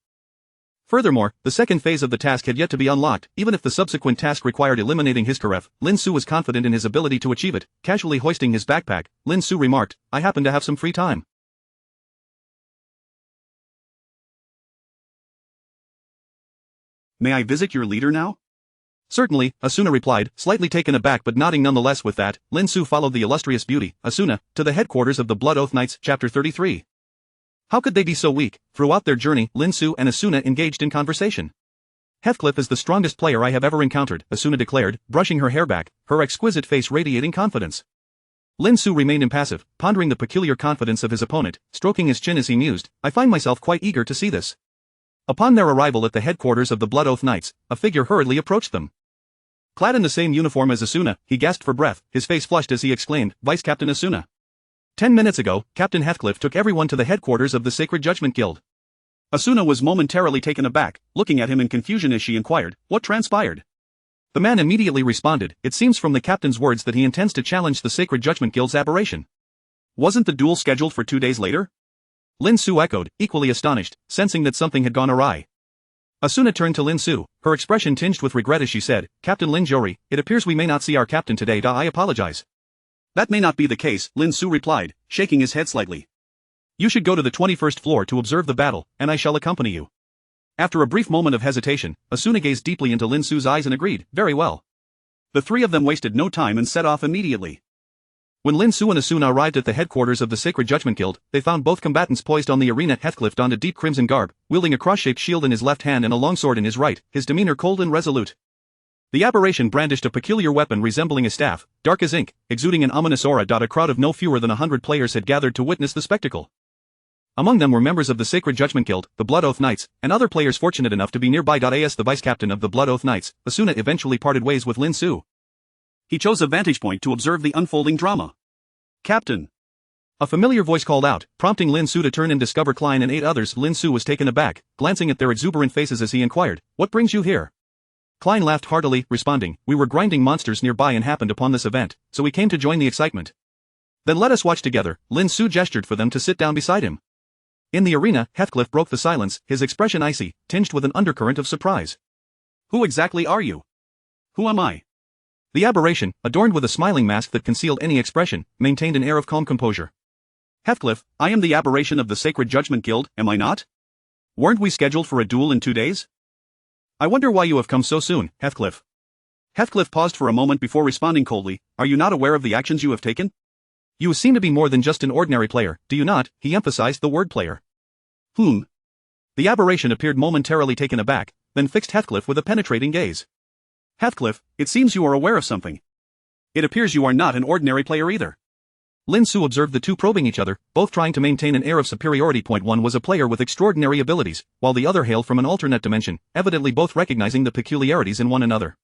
Furthermore, the second phase of the task had yet to be unlocked. Even if the subsequent task required eliminating Hiskaref, Lin Xu was confident in his ability to achieve it. Casually hoisting his backpack, Lin Xu remarked, I happen to have some free time. May I visit your leader now? Certainly, Asuna replied, slightly taken aback but nodding nonetheless. With that, Lin Xu followed the illustrious beauty, Asuna, to the headquarters of the Blood Oath Knights. Chapter 33. How could they be so weak? Throughout their journey, Lin Xu and Asuna engaged in conversation. Heathcliff is the strongest player I have ever encountered, Asuna declared, brushing her hair back, her exquisite face radiating confidence. Lin Xu remained impassive, pondering the peculiar confidence of his opponent, stroking his chin as he mused, I find myself quite eager to see this. Upon their arrival at the headquarters of the Blood Oath Knights, a figure hurriedly approached them. Clad in the same uniform as Asuna, he gasped for breath, his face flushed as he exclaimed, Vice-Captain Asuna. 10 minutes ago, Captain Heathcliff took everyone to the headquarters of the Sacred Judgment Guild. Asuna was momentarily taken aback, looking at him in confusion as she inquired, what transpired? The man immediately responded, it seems from the captain's words that he intends to challenge the Sacred Judgment Guild's aberration. Wasn't the duel scheduled for 2 days later? Lin Xu echoed, equally astonished, sensing that something had gone awry. Asuna turned to Lin Xu, her expression tinged with regret as she said, Captain Lin Giori, it appears we may not see our captain today. I apologize. That may not be the case, Lin Xu replied, shaking his head slightly. You should go to the 21st floor to observe the battle, and I shall accompany you. After a brief moment of hesitation, Asuna gazed deeply into Lin Xu's eyes and agreed, very well. The three of them wasted no time and set off immediately. When Lin Xu and Asuna arrived at the headquarters of the Sacred Judgment Guild, they found both combatants poised on the arena. Heathcliff donned a deep crimson garb, wielding a cross-shaped shield in his left hand and a longsword in his right, his demeanor cold and resolute. The aberration brandished a peculiar weapon resembling a staff, dark as ink, exuding an ominous aura. A crowd of no fewer than 100 players had gathered to witness the spectacle. Among them were members of the Sacred Judgment Guild, the Blood Oath Knights, and other players fortunate enough to be nearby. As the vice-captain of the Blood Oath Knights, Asuna eventually parted ways with Lin Xu. He chose a vantage point to observe the unfolding drama. Captain! A familiar voice called out, prompting Lin Xu to turn and discover Klein and 8 others. Lin Xu was taken aback, glancing at their exuberant faces as he inquired, what brings you here? Klein laughed heartily, responding, we were grinding monsters nearby and happened upon this event, so we came to join the excitement. Then let us watch together. Lin Xu gestured for them to sit down beside him. In the arena, Heathcliff broke the silence, his expression icy, tinged with an undercurrent of surprise. Who exactly are you? Who am I? The aberration, adorned with a smiling mask that concealed any expression, maintained an air of calm composure. Heathcliff, I am the aberration of the Sacred Judgment Guild, am I not? Weren't we scheduled for a duel in 2 days? I wonder why you have come so soon, Heathcliff. Heathcliff paused for a moment before responding coldly, are you not aware of the actions you have taken? You seem to be more than just an ordinary player, do you not? He emphasized the word player. The aberration appeared momentarily taken aback, then fixed Heathcliff with a penetrating gaze. Heathcliff, it seems you are aware of something. It appears you are not an ordinary player either. Lin Xu observed the two probing each other, both trying to maintain an air of superiority. One was a player with extraordinary abilities, while the other hailed from an alternate dimension, evidently both recognizing the peculiarities in one another.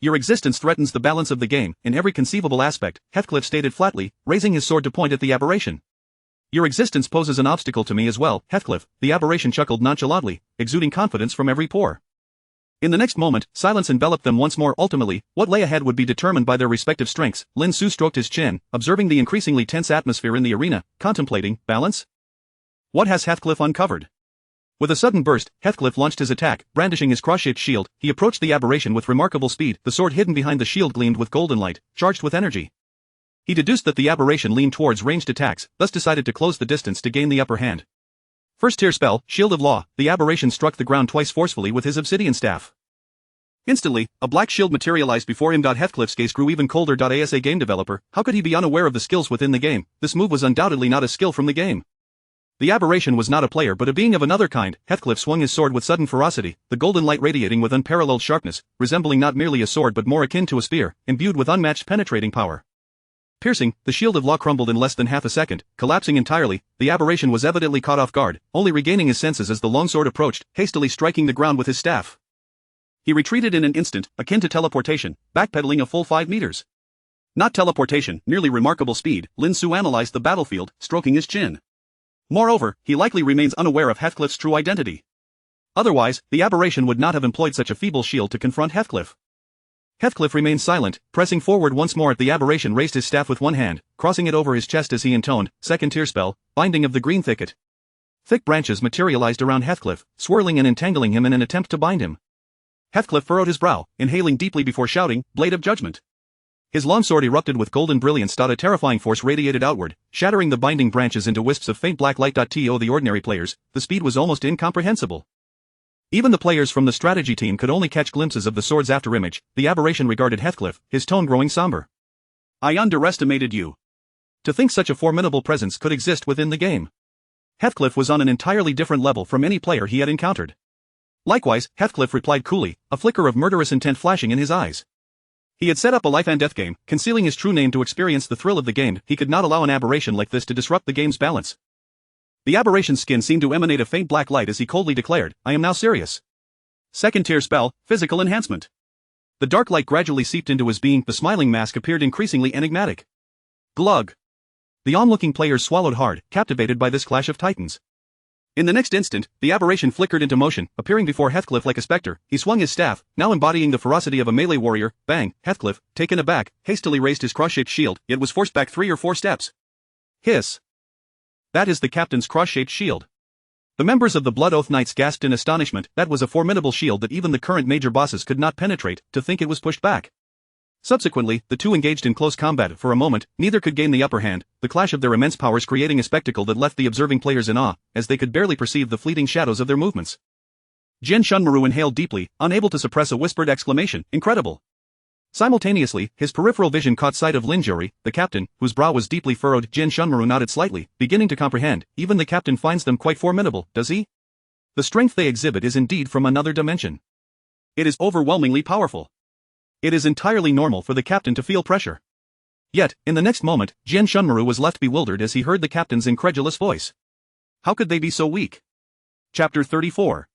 Your existence threatens the balance of the game, in every conceivable aspect, Heathcliff stated flatly, raising his sword to point at the aberration. Your existence poses an obstacle to me as well, Heathcliff, the aberration chuckled nonchalantly, exuding confidence from every pore. In the next moment, silence enveloped them once more. Ultimately, what lay ahead would be determined by their respective strengths. Lin Xu stroked his chin, observing the increasingly tense atmosphere in the arena, contemplating, balance? What has Heathcliff uncovered? With a sudden burst, Heathcliff launched his attack, brandishing his cross-shaped shield. He approached the aberration with remarkable speed. The sword hidden behind the shield gleamed with golden light, charged with energy. He deduced that the aberration leaned towards ranged attacks, thus decided to close the distance to gain the upper hand. First tier spell, Shield of Law. The aberration struck the ground twice forcefully with his obsidian staff. Instantly, a black shield materialized before him. Heathcliff's gaze grew even colder. As a game developer, how could he be unaware of the skills within the game? This move was undoubtedly not a skill from the game. The aberration was not a player but a being of another kind. Heathcliff swung his sword with sudden ferocity, the golden light radiating with unparalleled sharpness, resembling not merely a sword but more akin to a spear, imbued with unmatched penetrating power. Piercing, the Shield of Law crumbled in less than half a second, collapsing entirely. The aberration was evidently caught off guard, only regaining his senses as the longsword approached, hastily striking the ground with his staff. He retreated in an instant, akin to teleportation, backpedaling a full 5 meters. Not teleportation, merely remarkable speed. Lin Xu analyzed the battlefield, stroking his chin. Moreover, he likely remains unaware of Heathcliff's true identity. Otherwise, the aberration would not have employed such a feeble shield to confront Heathcliff. Heathcliff remained silent, pressing forward once more. The aberration raised his staff with one hand, crossing it over his chest as he intoned, second tier spell, Binding of the Green Thicket. Thick branches materialized around Heathcliff, swirling and entangling him in an attempt to bind him. Heathcliff furrowed his brow, inhaling deeply before shouting, Blade of Judgment. His longsword erupted with golden brilliance. A terrifying force radiated outward, shattering the binding branches into wisps of faint black light. To the ordinary players, the speed was almost incomprehensible. Even the players from the strategy team could only catch glimpses of the sword's afterimage. The aberration regarded Heathcliff, his tone growing somber. I underestimated you. To think such a formidable presence could exist within the game. Heathcliff was on an entirely different level from any player he had encountered. Likewise, Heathcliff replied coolly, a flicker of murderous intent flashing in his eyes. He had set up a life and death game, concealing his true name to experience the thrill of the game. He could not allow an aberration like this to disrupt the game's balance. The aberration's skin seemed to emanate a faint black light as he coldly declared, I am now serious. Second tier spell, Physical Enhancement. The dark light gradually seeped into his being. The smiling mask appeared increasingly enigmatic. Glug. The onlooking players swallowed hard, captivated by this clash of titans. In the next instant, the aberration flickered into motion, appearing before Heathcliff like a specter. He swung his staff, now embodying the ferocity of a melee warrior. Bang! Heathcliff, taken aback, hastily raised his cross-shaped shield, yet was forced back 3 or 4 steps. Hiss. That is the captain's cross-shaped shield. The members of the Blood Oath Knights gasped in astonishment. That was a formidable shield that even the current major bosses could not penetrate. To think it was pushed back. Subsequently, the two engaged in close combat. For a moment, neither could gain the upper hand, the clash of their immense powers creating a spectacle that left the observing players in awe, as they could barely perceive the fleeting shadows of their movements. Jian Shunmaru inhaled deeply, unable to suppress a whispered exclamation, incredible. Simultaneously, his peripheral vision caught sight of Lin Xu, the captain, whose brow was deeply furrowed. Jian Shunmaru nodded slightly, beginning to comprehend. Even the captain finds them quite formidable, does he? The strength they exhibit is indeed from another dimension. It is overwhelmingly powerful. It is entirely normal for the captain to feel pressure. Yet, in the next moment, Jian Shunmaru was left bewildered as he heard the captain's incredulous voice. How could they be so weak? Chapter 34.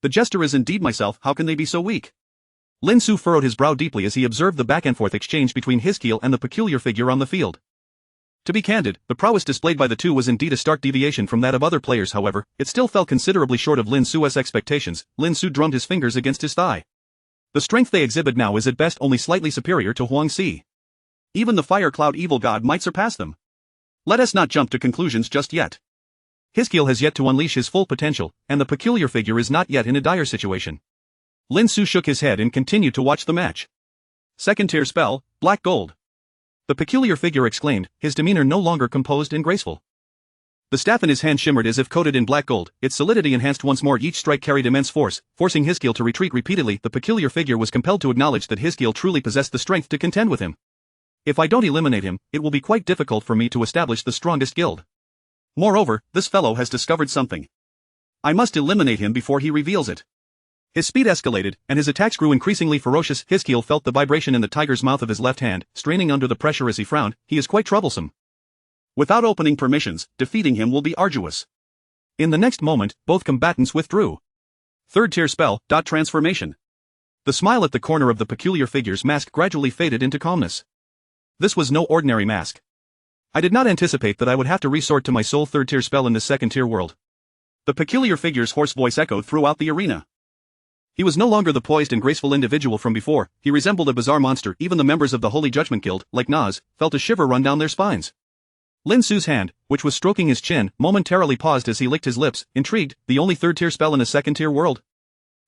The jester is indeed myself. How can they be so weak? Lin Xu furrowed his brow deeply as he observed the back-and-forth exchange between his keel and the peculiar figure on the field. To be candid, the prowess displayed by the two was indeed a stark deviation from that of other players. However, it still fell considerably short of Lin Xu's expectations. Lin Xu drummed his fingers against his thigh. The strength they exhibit now is at best only slightly superior to Huang Si. Even the Fire Cloud Evil God might surpass them. Let us not jump to conclusions just yet. Hiskiel has yet to unleash his full potential, and the peculiar figure is not yet in a dire situation. Lin Xu shook his head and continued to watch the match. Second tier spell, Black Gold. The peculiar figure exclaimed, his demeanor no longer composed and graceful. The staff in his hand shimmered as if coated in black gold, its solidity enhanced once more. Each strike carried immense force, forcing Hiskiel to retreat repeatedly. The peculiar figure was compelled to acknowledge that Hiskiel truly possessed the strength to contend with him. If I don't eliminate him, it will be quite difficult for me to establish the strongest guild. Moreover, this fellow has discovered something. I must eliminate him before he reveals it. His speed escalated, and his attacks grew increasingly ferocious. Hiskiel felt the vibration in the tiger's mouth of his left hand, straining under the pressure as he frowned. He is quite troublesome. Without opening permissions, defeating him will be arduous. In the next moment, both combatants withdrew. Third tier spell, Transformation. The smile at the corner of the peculiar figure's mask gradually faded into calmness. This was no ordinary mask. I did not anticipate that I would have to resort to my sole third tier spell in this second tier world. The peculiar figure's hoarse voice echoed throughout the arena. He was no longer the poised and graceful individual from before. He resembled a bizarre monster. Even the members of the Holy Judgment Guild, like Nas, felt a shiver run down their spines. Lin Xu's hand, which was stroking his chin, momentarily paused as he licked his lips, intrigued. The only third-tier spell in a second-tier world?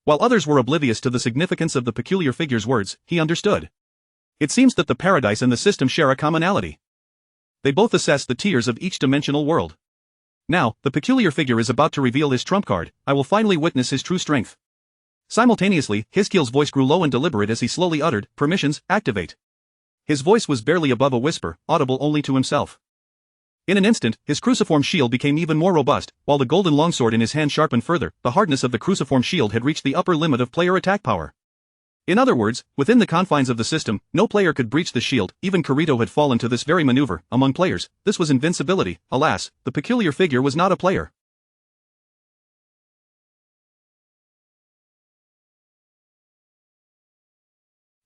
While others were oblivious to the significance of the peculiar figure's words, he understood. It seems that the paradise and the system share a commonality. They both assess the tiers of each dimensional world. Now, the peculiar figure is about to reveal his trump card. I will finally witness his true strength. Simultaneously, Hiskiel's voice grew low and deliberate as he slowly uttered, "Permissions, activate." His voice was barely above a whisper, audible only to himself. In an instant, his cruciform shield became even more robust, while the golden longsword in his hand sharpened further. The hardness of the cruciform shield had reached the upper limit of player attack power. In other words, within the confines of the system, no player could breach the shield. Even Kirito had fallen to this very maneuver. Among players, this was invincibility. Alas, the peculiar figure was not a player.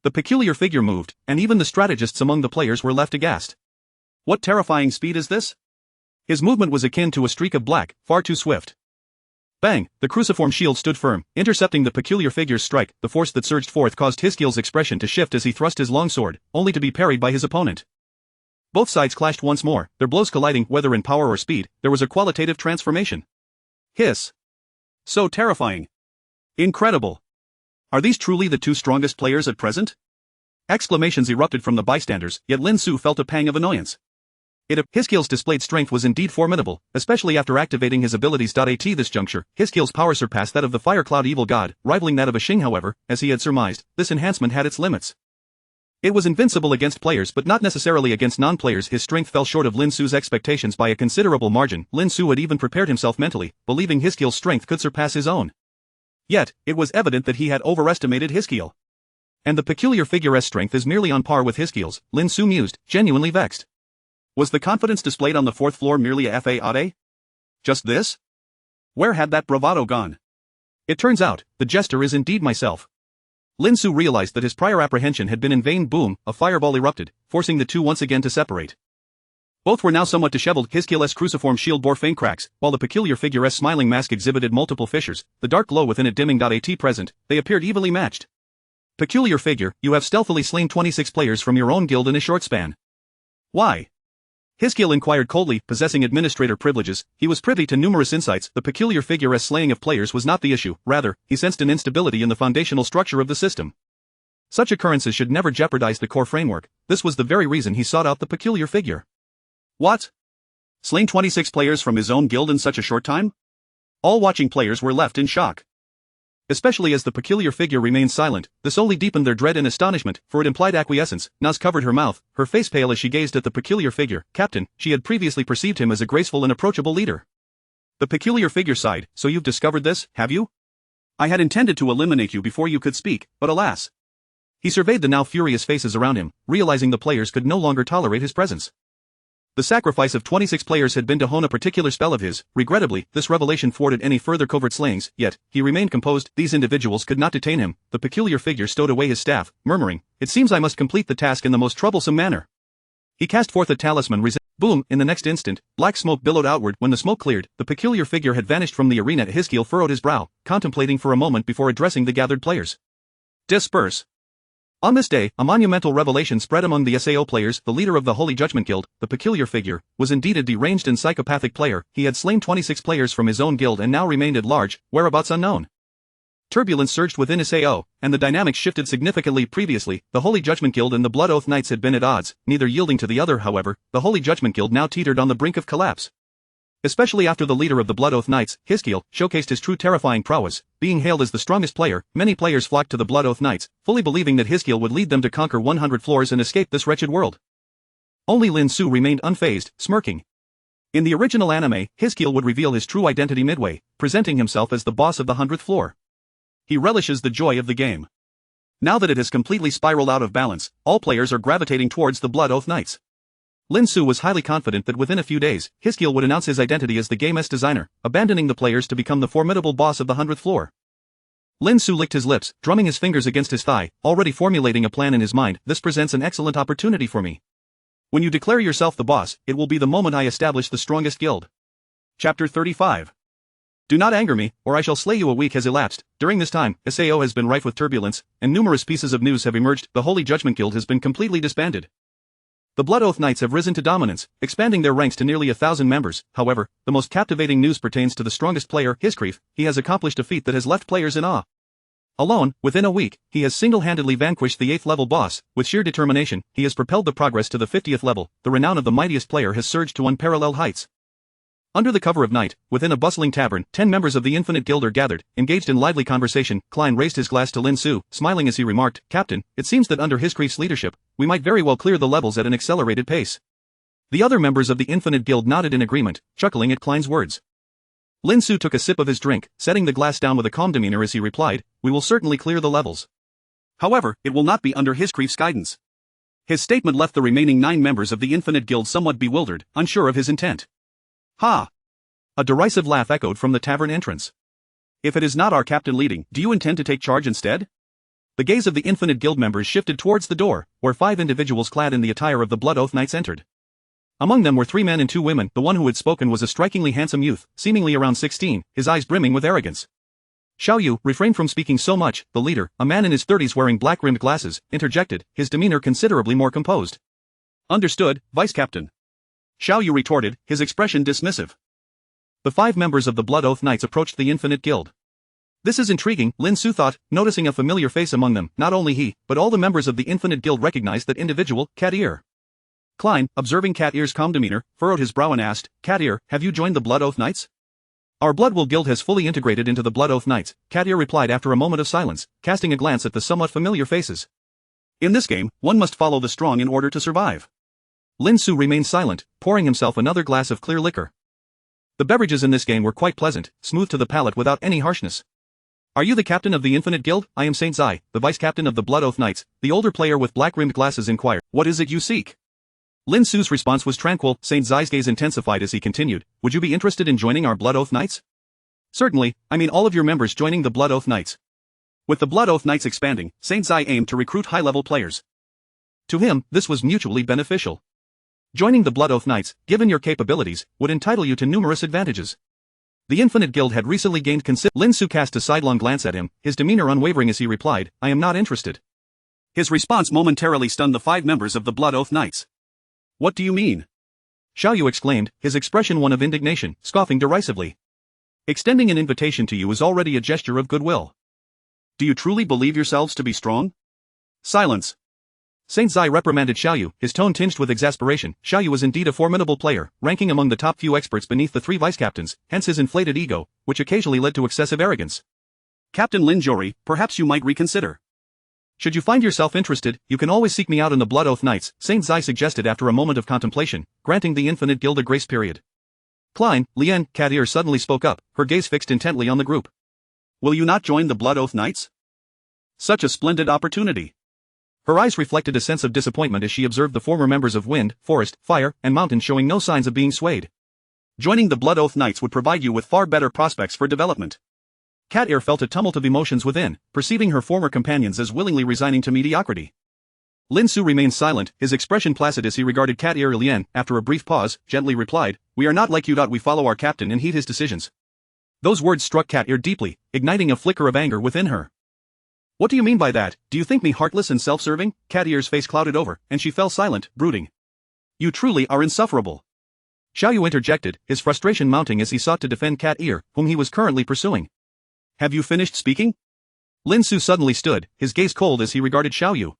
The peculiar figure moved, and even the strategists among the players were left aghast. What terrifying speed is this? His movement was akin to a streak of black, far too swift. Bang! The cruciform shield stood firm, intercepting the peculiar figure's strike. The force that surged forth caused Hiskiel's expression to shift as he thrust his longsword, only to be parried by his opponent. Both sides clashed once more, their blows colliding. Whether in power or speed, there was a qualitative transformation. Hiss! So terrifying! Incredible! Are these truly the two strongest players at present? Exclamations erupted from the bystanders, yet Lin Xu felt a pang of annoyance. Hiskiel's displayed strength was indeed formidable, especially after activating his abilities. At this juncture, Hiskiel's power surpassed that of the Fire Cloud Evil God, rivaling that of a Xing. However, as he had surmised, this enhancement had its limits. It was invincible against players but not necessarily against non-players. His strength fell short of Lin Xu's expectations by a considerable margin. Lin Xu had even prepared himself mentally, believing Hiskiel's strength could surpass his own. Yet, it was evident that he had overestimated Hiskiel. And the peculiar figure's strength is merely on par with Hiskiel's, Lin Xu mused, genuinely vexed. Was the confidence displayed on the fourth floor merely a facade? Just this? Where had that bravado gone? It turns out, the jester is indeed myself. Lin Xu realized that his prior apprehension had been in vain. Boom, a fireball erupted, forcing the two once again to separate. Both were now somewhat disheveled. Hiskiel's cruciform shield bore faint cracks, while the peculiar figure's smiling mask exhibited multiple fissures, the dark glow within it dimming. At present, they appeared evenly matched. Peculiar figure, you have stealthily slain 26 players from your own guild in a short span. Why? Hiskiel inquired coldly. Possessing administrator privileges, he was privy to numerous insights. The peculiar figure's slaying of players was not the issue, rather, he sensed an instability in the foundational structure of the system. Such occurrences should never jeopardize the core framework. This was the very reason he sought out the peculiar figure. What? Slain 26 players from his own guild in such a short time? All watching players were left in shock. Especially as the peculiar figure remained silent, this only deepened their dread and astonishment, for it implied acquiescence. Nas covered her mouth, her face pale as she gazed at the peculiar figure. Captain, she had previously perceived him as a graceful and approachable leader. The peculiar figure sighed. So you've discovered this, have you? I had intended to eliminate you before you could speak, but alas. He surveyed the now furious faces around him, realizing the players could no longer tolerate his presence. The sacrifice of 26 players had been to hone a particular spell of his. Regrettably, this revelation thwarted any further covert slayings, yet, he remained composed. These individuals could not detain him. The peculiar figure stowed away his staff, murmuring, "It seems I must complete the task in the most troublesome manner." He cast forth a talisman. Boom! In the next instant, black smoke billowed outward. When the smoke cleared, the peculiar figure had vanished from the arena. Hiskiel furrowed his brow, contemplating for a moment before addressing the gathered players. Disperse. On this day, a monumental revelation spread among the SAO players. The leader of the Holy Judgment Guild, the peculiar figure, was indeed a deranged and psychopathic player. He had slain 26 players from his own guild and now remained at large, whereabouts unknown. Turbulence surged within SAO, and the dynamics shifted significantly. Previously, the Holy Judgment Guild and the Blood Oath Knights had been at odds, neither yielding to the other. However, the Holy Judgment Guild now teetered on the brink of collapse. Especially after the leader of the Blood Oath Knights, Hiskiel, showcased his true terrifying prowess. Being hailed as the strongest player, many players flocked to the Blood Oath Knights, fully believing that Hiskiel would lead them to conquer 100 floors and escape this wretched world. Only Lin Xu remained unfazed, smirking. In the original anime, Hiskiel would reveal his true identity midway, presenting himself as the boss of the 100th floor. He relishes the joy of the game. Now that it has completely spiraled out of balance, all players are gravitating towards the Blood Oath Knights. Lin Xu was highly confident that within a few days, Hiskiel would announce his identity as the game's designer, abandoning the players to become the formidable boss of the 100th floor. Lin Xu licked his lips, drumming his fingers against his thigh, already formulating a plan in his mind. This presents an excellent opportunity for me. When you declare yourself the boss, it will be the moment I establish the strongest guild. Chapter 35. Do not anger me, or I shall slay you. A week has elapsed. During this time, SAO has been rife with turbulence, and numerous pieces of news have emerged. The Holy Judgment Guild has been completely disbanded. The Blood Oath Knights have risen to dominance, expanding their ranks to nearly 1,000 members. However, the most captivating news pertains to the strongest player, Hiskreef. He has accomplished a feat that has left players in awe. Alone, within a week, he has single-handedly vanquished the 8th level boss. With sheer determination, he has propelled the progress to the 50th level. The renown of the mightiest player has surged to unparalleled heights. Under the cover of night, within a bustling tavern, 10 members of the Infinite Guild are gathered, engaged in lively conversation. Klein raised his glass to Lin Xu, smiling as he remarked, "Captain, it seems that under Hiskreef's leadership, we might very well clear the levels at an accelerated pace." The other members of the Infinite Guild nodded in agreement, chuckling at Klein's words. Lin Xu took a sip of his drink, setting the glass down with a calm demeanor as he replied, "We will certainly clear the levels. However, it will not be under Hiskreef's guidance." His statement left the remaining 9 members of the Infinite Guild somewhat bewildered, unsure of his intent. "Ha!" A derisive laugh echoed from the tavern entrance. "If it is not our captain leading, do you intend to take charge instead?" The gaze of the Infinite Guild members shifted towards the door, where 5 individuals clad in the attire of the Blood Oath Knights entered. Among them were 3 men and 2 women. The one who had spoken was a strikingly handsome youth, seemingly around 16, his eyes brimming with arrogance. "Xiao Yu, refrain from speaking so much." The leader, a man in his 30s wearing black-rimmed glasses, interjected, his demeanor considerably more composed. "Understood, Vice Captain." Xiao Yu retorted, his expression dismissive. The 5 members of the Blood Oath Knights approached the Infinite Guild. This is intriguing, Lin Xu thought, noticing a familiar face among them. Not only he, but all the members of the Infinite Guild recognized that individual, Cat Ear. Klein, observing Cat Ear's calm demeanor, furrowed his brow and asked, "Cat Ear, have you joined the Blood Oath Knights?" "Our Bloodwill Guild has fully integrated into the Blood Oath Knights," Cat Ear replied after a moment of silence, casting a glance at the somewhat familiar faces. "In this game, one must follow the strong in order to survive." Lin Xu remained silent, pouring himself another glass of clear liquor. The beverages in this game were quite pleasant, smooth to the palate without any harshness. "Are you the captain of the Infinite Guild?" "I am Saint Zai, the vice captain of the Blood Oath Knights," the older player with black-rimmed glasses inquired. "What is it you seek?" Lin Xu's response was tranquil. Saint Zai's gaze intensified as he continued, "Would you be interested in joining our Blood Oath Knights?" "Certainly, I mean all of your members joining the Blood Oath Knights." With the Blood Oath Knights expanding, Saint Zai aimed to recruit high-level players. To him, this was mutually beneficial. Joining the Blood Oath Knights, given your capabilities, would entitle you to numerous advantages. The Infinite Guild had recently gained Lin Xu cast a sidelong glance at him, his demeanor unwavering as he replied, "I am not interested." His response momentarily stunned the 5 members of the Blood Oath Knights. "What do you mean?" Xiao Yu exclaimed, his expression one of indignation, scoffing derisively. "Extending an invitation to you is already a gesture of goodwill. Do you truly believe yourselves to be strong?" "Silence." Saint Zai reprimanded Xiao Yu, his tone tinged with exasperation. Xiao Yu was indeed a formidable player, ranking among the top few experts beneath the 3 vice-captains, hence his inflated ego, which occasionally led to excessive arrogance. "Captain Lin Jori, perhaps you might reconsider. Should you find yourself interested, you can always seek me out in the Blood Oath Knights," Saint Zai suggested after a moment of contemplation, granting the Infinite Guild a grace period. Klein, Lien, Cat Ear suddenly spoke up, her gaze fixed intently on the group. "Will you not join the Blood Oath Knights? Such a splendid opportunity." Her eyes reflected a sense of disappointment as she observed the former members of Wind, Forest, Fire, and Mountain showing no signs of being swayed. "Joining the Blood Oath Knights would provide you with far better prospects for development." Cat Ear felt a tumult of emotions within, perceiving her former companions as willingly resigning to mediocrity. Lin Xu remained silent, his expression placid as he regarded Cat Ear. Lien, after a brief pause, gently replied, "We are not like you. We follow our captain and heed his decisions." Those words struck Cat Ear deeply, igniting a flicker of anger within her. What do you mean by that? Do you think me heartless and self-serving? Cat Ear's face clouded over, and she fell silent, brooding. You truly are insufferable. Xiao Yu interjected, his frustration mounting as he sought to defend Cat Ear, whom he was currently pursuing. Have you finished speaking? Lin Xu suddenly stood, his gaze cold as he regarded Xiao Yu.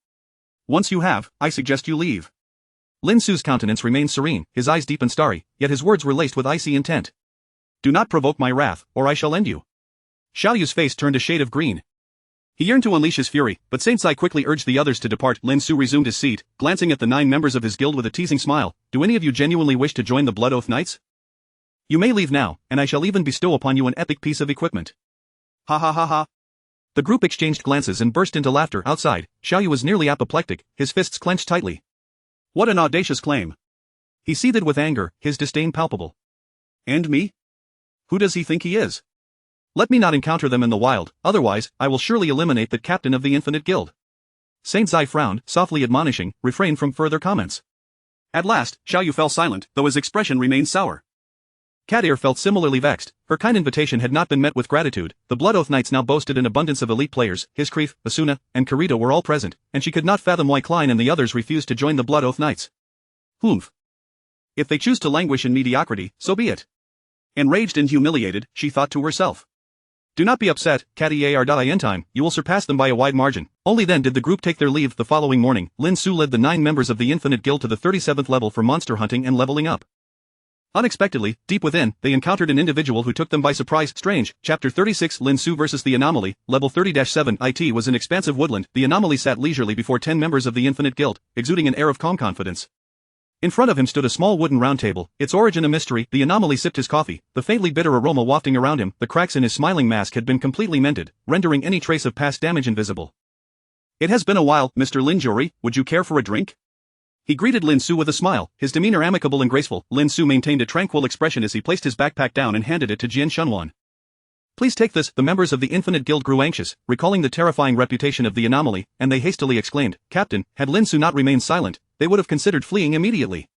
Once you have, I suggest you leave. Lin Xu's countenance remained serene, his eyes deep and starry, yet his words were laced with icy intent. Do not provoke my wrath, or I shall end you. Xiao Yu's face turned a shade of green. He yearned to unleash his fury, but Saint Sai quickly urged the others to depart. Lin Xu resumed his seat, glancing at the 9 members of his guild with a teasing smile. Do any of you genuinely wish to join the Blood Oath Knights? You may leave now, and I shall even bestow upon you an epic piece of equipment. Ha ha ha ha. The group exchanged glances and burst into laughter. Outside, Xiao Yu was nearly apoplectic, his fists clenched tightly. What an audacious claim. He seethed with anger, his disdain palpable. And me? Who does he think he is? Let me not encounter them in the wild, otherwise, I will surely eliminate the captain of the Infinite Guild. Saint Zai frowned, softly admonishing, refrain from further comments. At last, Xiao Yu fell silent, though his expression remained sour. Cat Ear felt similarly vexed. Her kind invitation had not been met with gratitude. The Blood Oath Knights now boasted an abundance of elite players. Hiskreef, Asuna, and Kirito were all present, and she could not fathom why Klein and the others refused to join the Blood Oath Knights. Humph. If they choose to languish in mediocrity, so be it. Enraged and humiliated, she thought to herself. Do not be upset, Cat Ear. In time, you will surpass them by a wide margin. Only then did the group take their leave. The following morning, Lin Xu led the 9 members of the Infinite Guild to the 37th level for monster hunting and leveling up. Unexpectedly, deep within, they encountered an individual who took them by surprise. Strange. Chapter 36 Lin Xu vs. the Anomaly, Level 30-7 IT was an expansive woodland. The Anomaly sat leisurely before 10 members of the Infinite Guild, exuding an air of calm confidence. In front of him stood a small wooden round table, its origin a mystery. The Anomaly sipped his coffee, the faintly bitter aroma wafting around him. The cracks in his smiling mask had been completely mended, rendering any trace of past damage invisible. It has been a while, Mr. Lin Xu, would you care for a drink? He greeted Lin Xu with a smile, his demeanor amicable and graceful. Lin Xu maintained a tranquil expression as he placed his backpack down and handed it to Jian Shunwan. Please take this. The members of the Infinite Guild grew anxious, recalling the terrifying reputation of the Anomaly, and they hastily exclaimed, Captain, had Lin Xu not remained silent, they would have considered fleeing immediately.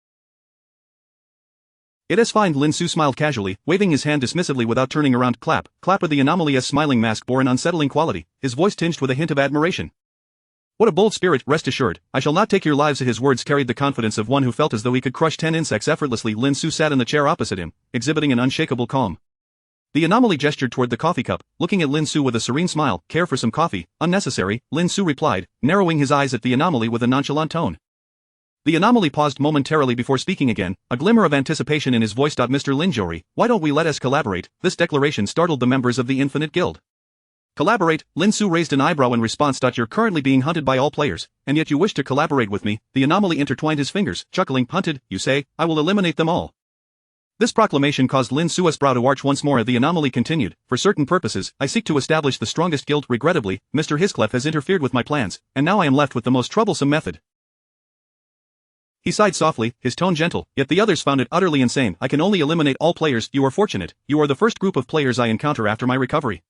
It is fine. Lin Xu smiled casually, waving his hand dismissively without turning around. Clap, clap. The Anomaly's smiling mask bore an unsettling quality, his voice tinged with a hint of admiration. What a bold spirit. Rest assured, I shall not take your lives. His words carried the confidence of one who felt as though he could crush 10 insects effortlessly. Lin Xu sat in the chair opposite him, exhibiting an unshakable calm. The Anomaly gestured toward the coffee cup, looking at Lin Xu with a serene smile. Care for some coffee? Unnecessary, Lin Xu replied, narrowing his eyes at the Anomaly with a nonchalant tone. The Anomaly paused momentarily before speaking again, a glimmer of anticipation in his voice. Mr. Lin Xu, why don't we let us collaborate? This declaration startled the members of the Infinite Guild. Collaborate? Lin Xu raised an eyebrow in response. You're currently being hunted by all players, and yet you wish to collaborate with me. The Anomaly intertwined his fingers, chuckling. Hunted, you say? I will eliminate them all. This proclamation caused Lin Xu's brow to arch once more. The Anomaly continued, for certain purposes, I seek to establish the strongest guild. Regrettably, Mr. Hisclef has interfered with my plans, and now I am left with the most troublesome method. He sighed softly, his tone gentle, yet the others found it utterly insane. I can only eliminate all players. You are fortunate, you are the first group of players I encounter after my recovery.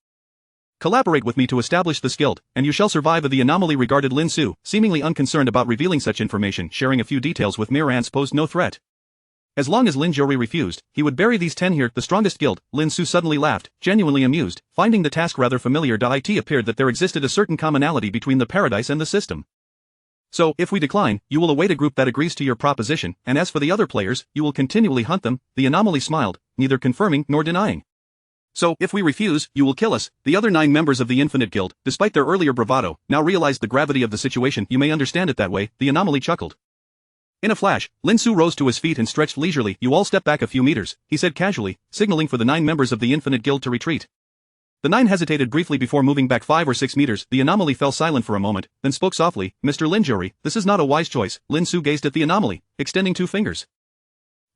Collaborate with me to establish this guild, and you shall survive. The Anomaly regarded Lin Xu, seemingly unconcerned about revealing such information. Sharing a few details with mere ants posed no threat. As long as Lin Xu refused, he would bury these 10 here. The strongest guild. Lin Xu suddenly laughed, genuinely amused, finding the task rather familiar. It appeared that there existed a certain commonality between the paradise and the system. So, if we decline, you will await a group that agrees to your proposition, and as for the other players, you will continually hunt them. The Anomaly smiled, neither confirming nor denying. So, if we refuse, you will kill us. The other 9 members of the Infinite Guild, despite their earlier bravado, now realized the gravity of the situation. You may understand it that way, the Anomaly chuckled. In a flash, Lin Xu rose to his feet and stretched leisurely. You all step back a few meters, he said casually, signaling for the 9 members of the Infinite Guild to retreat. The 9 hesitated briefly before moving back 5 or 6 meters. The Anomaly fell silent for a moment, then spoke softly, Mr. Lin Xu, this is not a wise choice. Lin Xu gazed at the Anomaly, extending 2 fingers.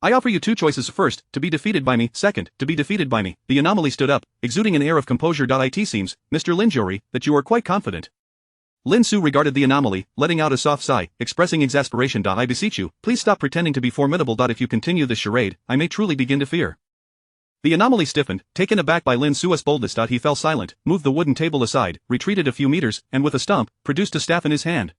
I offer you 2 choices. First, to be defeated by me. Second, to be defeated by me. The Anomaly stood up, exuding an air of composure. It seems, Mr. Lin Xu, that you are quite confident. Lin Xu regarded the Anomaly, letting out a soft sigh, expressing exasperation. I beseech you, please stop pretending to be formidable. If you continue this charade, I may truly begin to fear. The Anomaly stiffened, taken aback by Lin Xu's boldness. He fell silent, moved the wooden table aside, retreated a few meters, and with a stomp, produced a staff in his hand.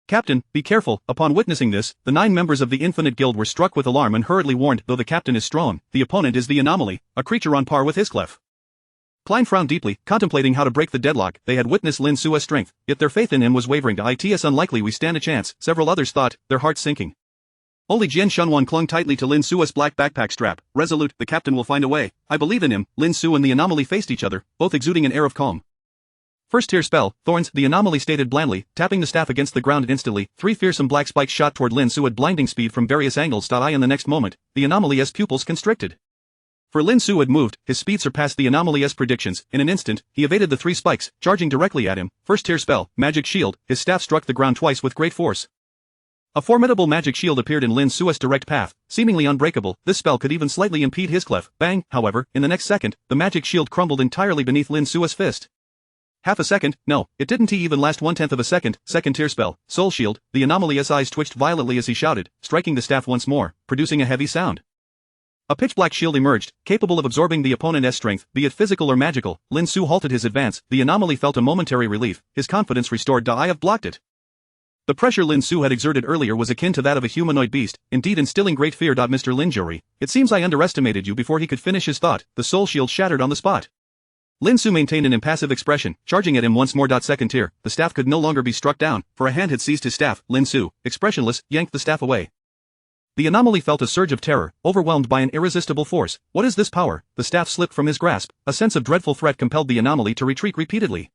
Captain, be careful. Upon witnessing this, the 9 members of the Infinite Guild were struck with alarm and hurriedly warned. Though the captain is strong, the opponent is the Anomaly, a creature on par with Hisclef. Klein frowned deeply, contemplating how to break the deadlock. They had witnessed Lin Xu's strength, yet their faith in him was wavering. It's unlikely we stand a chance, several others thought, their hearts sinking. Only Jian Shunwan clung tightly to Lin Xu's black backpack strap, resolute. The captain will find a way. I believe in him. Lin Xu and the anomaly faced each other, both exuding an air of calm. First tier spell, Thorns, the anomaly stated blandly, tapping the staff against the ground instantly. 3 fearsome black spikes shot toward Lin Xu at blinding speed from various angles. In the next moment, the anomaly's pupils constricted. For Lin Xu had moved, his speed surpassed the anomaly's predictions. In an instant, he evaded the 3 spikes, charging directly at him. First tier spell, Magic Shield, his staff struck the ground twice with great force. A formidable magic shield appeared in Lin Xu's direct path, seemingly unbreakable. This spell could even slightly impede his clef. Bang, however, in the next second, the magic shield crumbled entirely beneath Lin Xu's fist. Half a second, no, it didn't even last 1/10 of a second. Second tier spell, Soul Shield, the anomaly's eyes twitched violently as he shouted, striking the staff once more, producing a heavy sound. A pitch-black shield emerged, capable of absorbing the opponent's strength, be it physical or magical. Lin Xu halted his advance. The anomaly felt a momentary relief, his confidence restored. I have blocked it. The pressure Lin Xu had exerted earlier was akin to that of a humanoid beast, indeed instilling great fear. Mr. Lin Zhuri, it seems I underestimated you. Before he could finish his thought, the soul shield shattered on the spot. Lin Xu maintained an impassive expression, charging at him once more. Second tier, the staff could no longer be struck down, for a hand had seized his staff. Lin Xu, expressionless, yanked the staff away. The anomaly felt a surge of terror, overwhelmed by an irresistible force. What is this power? The staff slipped from his grasp, a sense of dreadful threat compelled the anomaly to retreat repeatedly.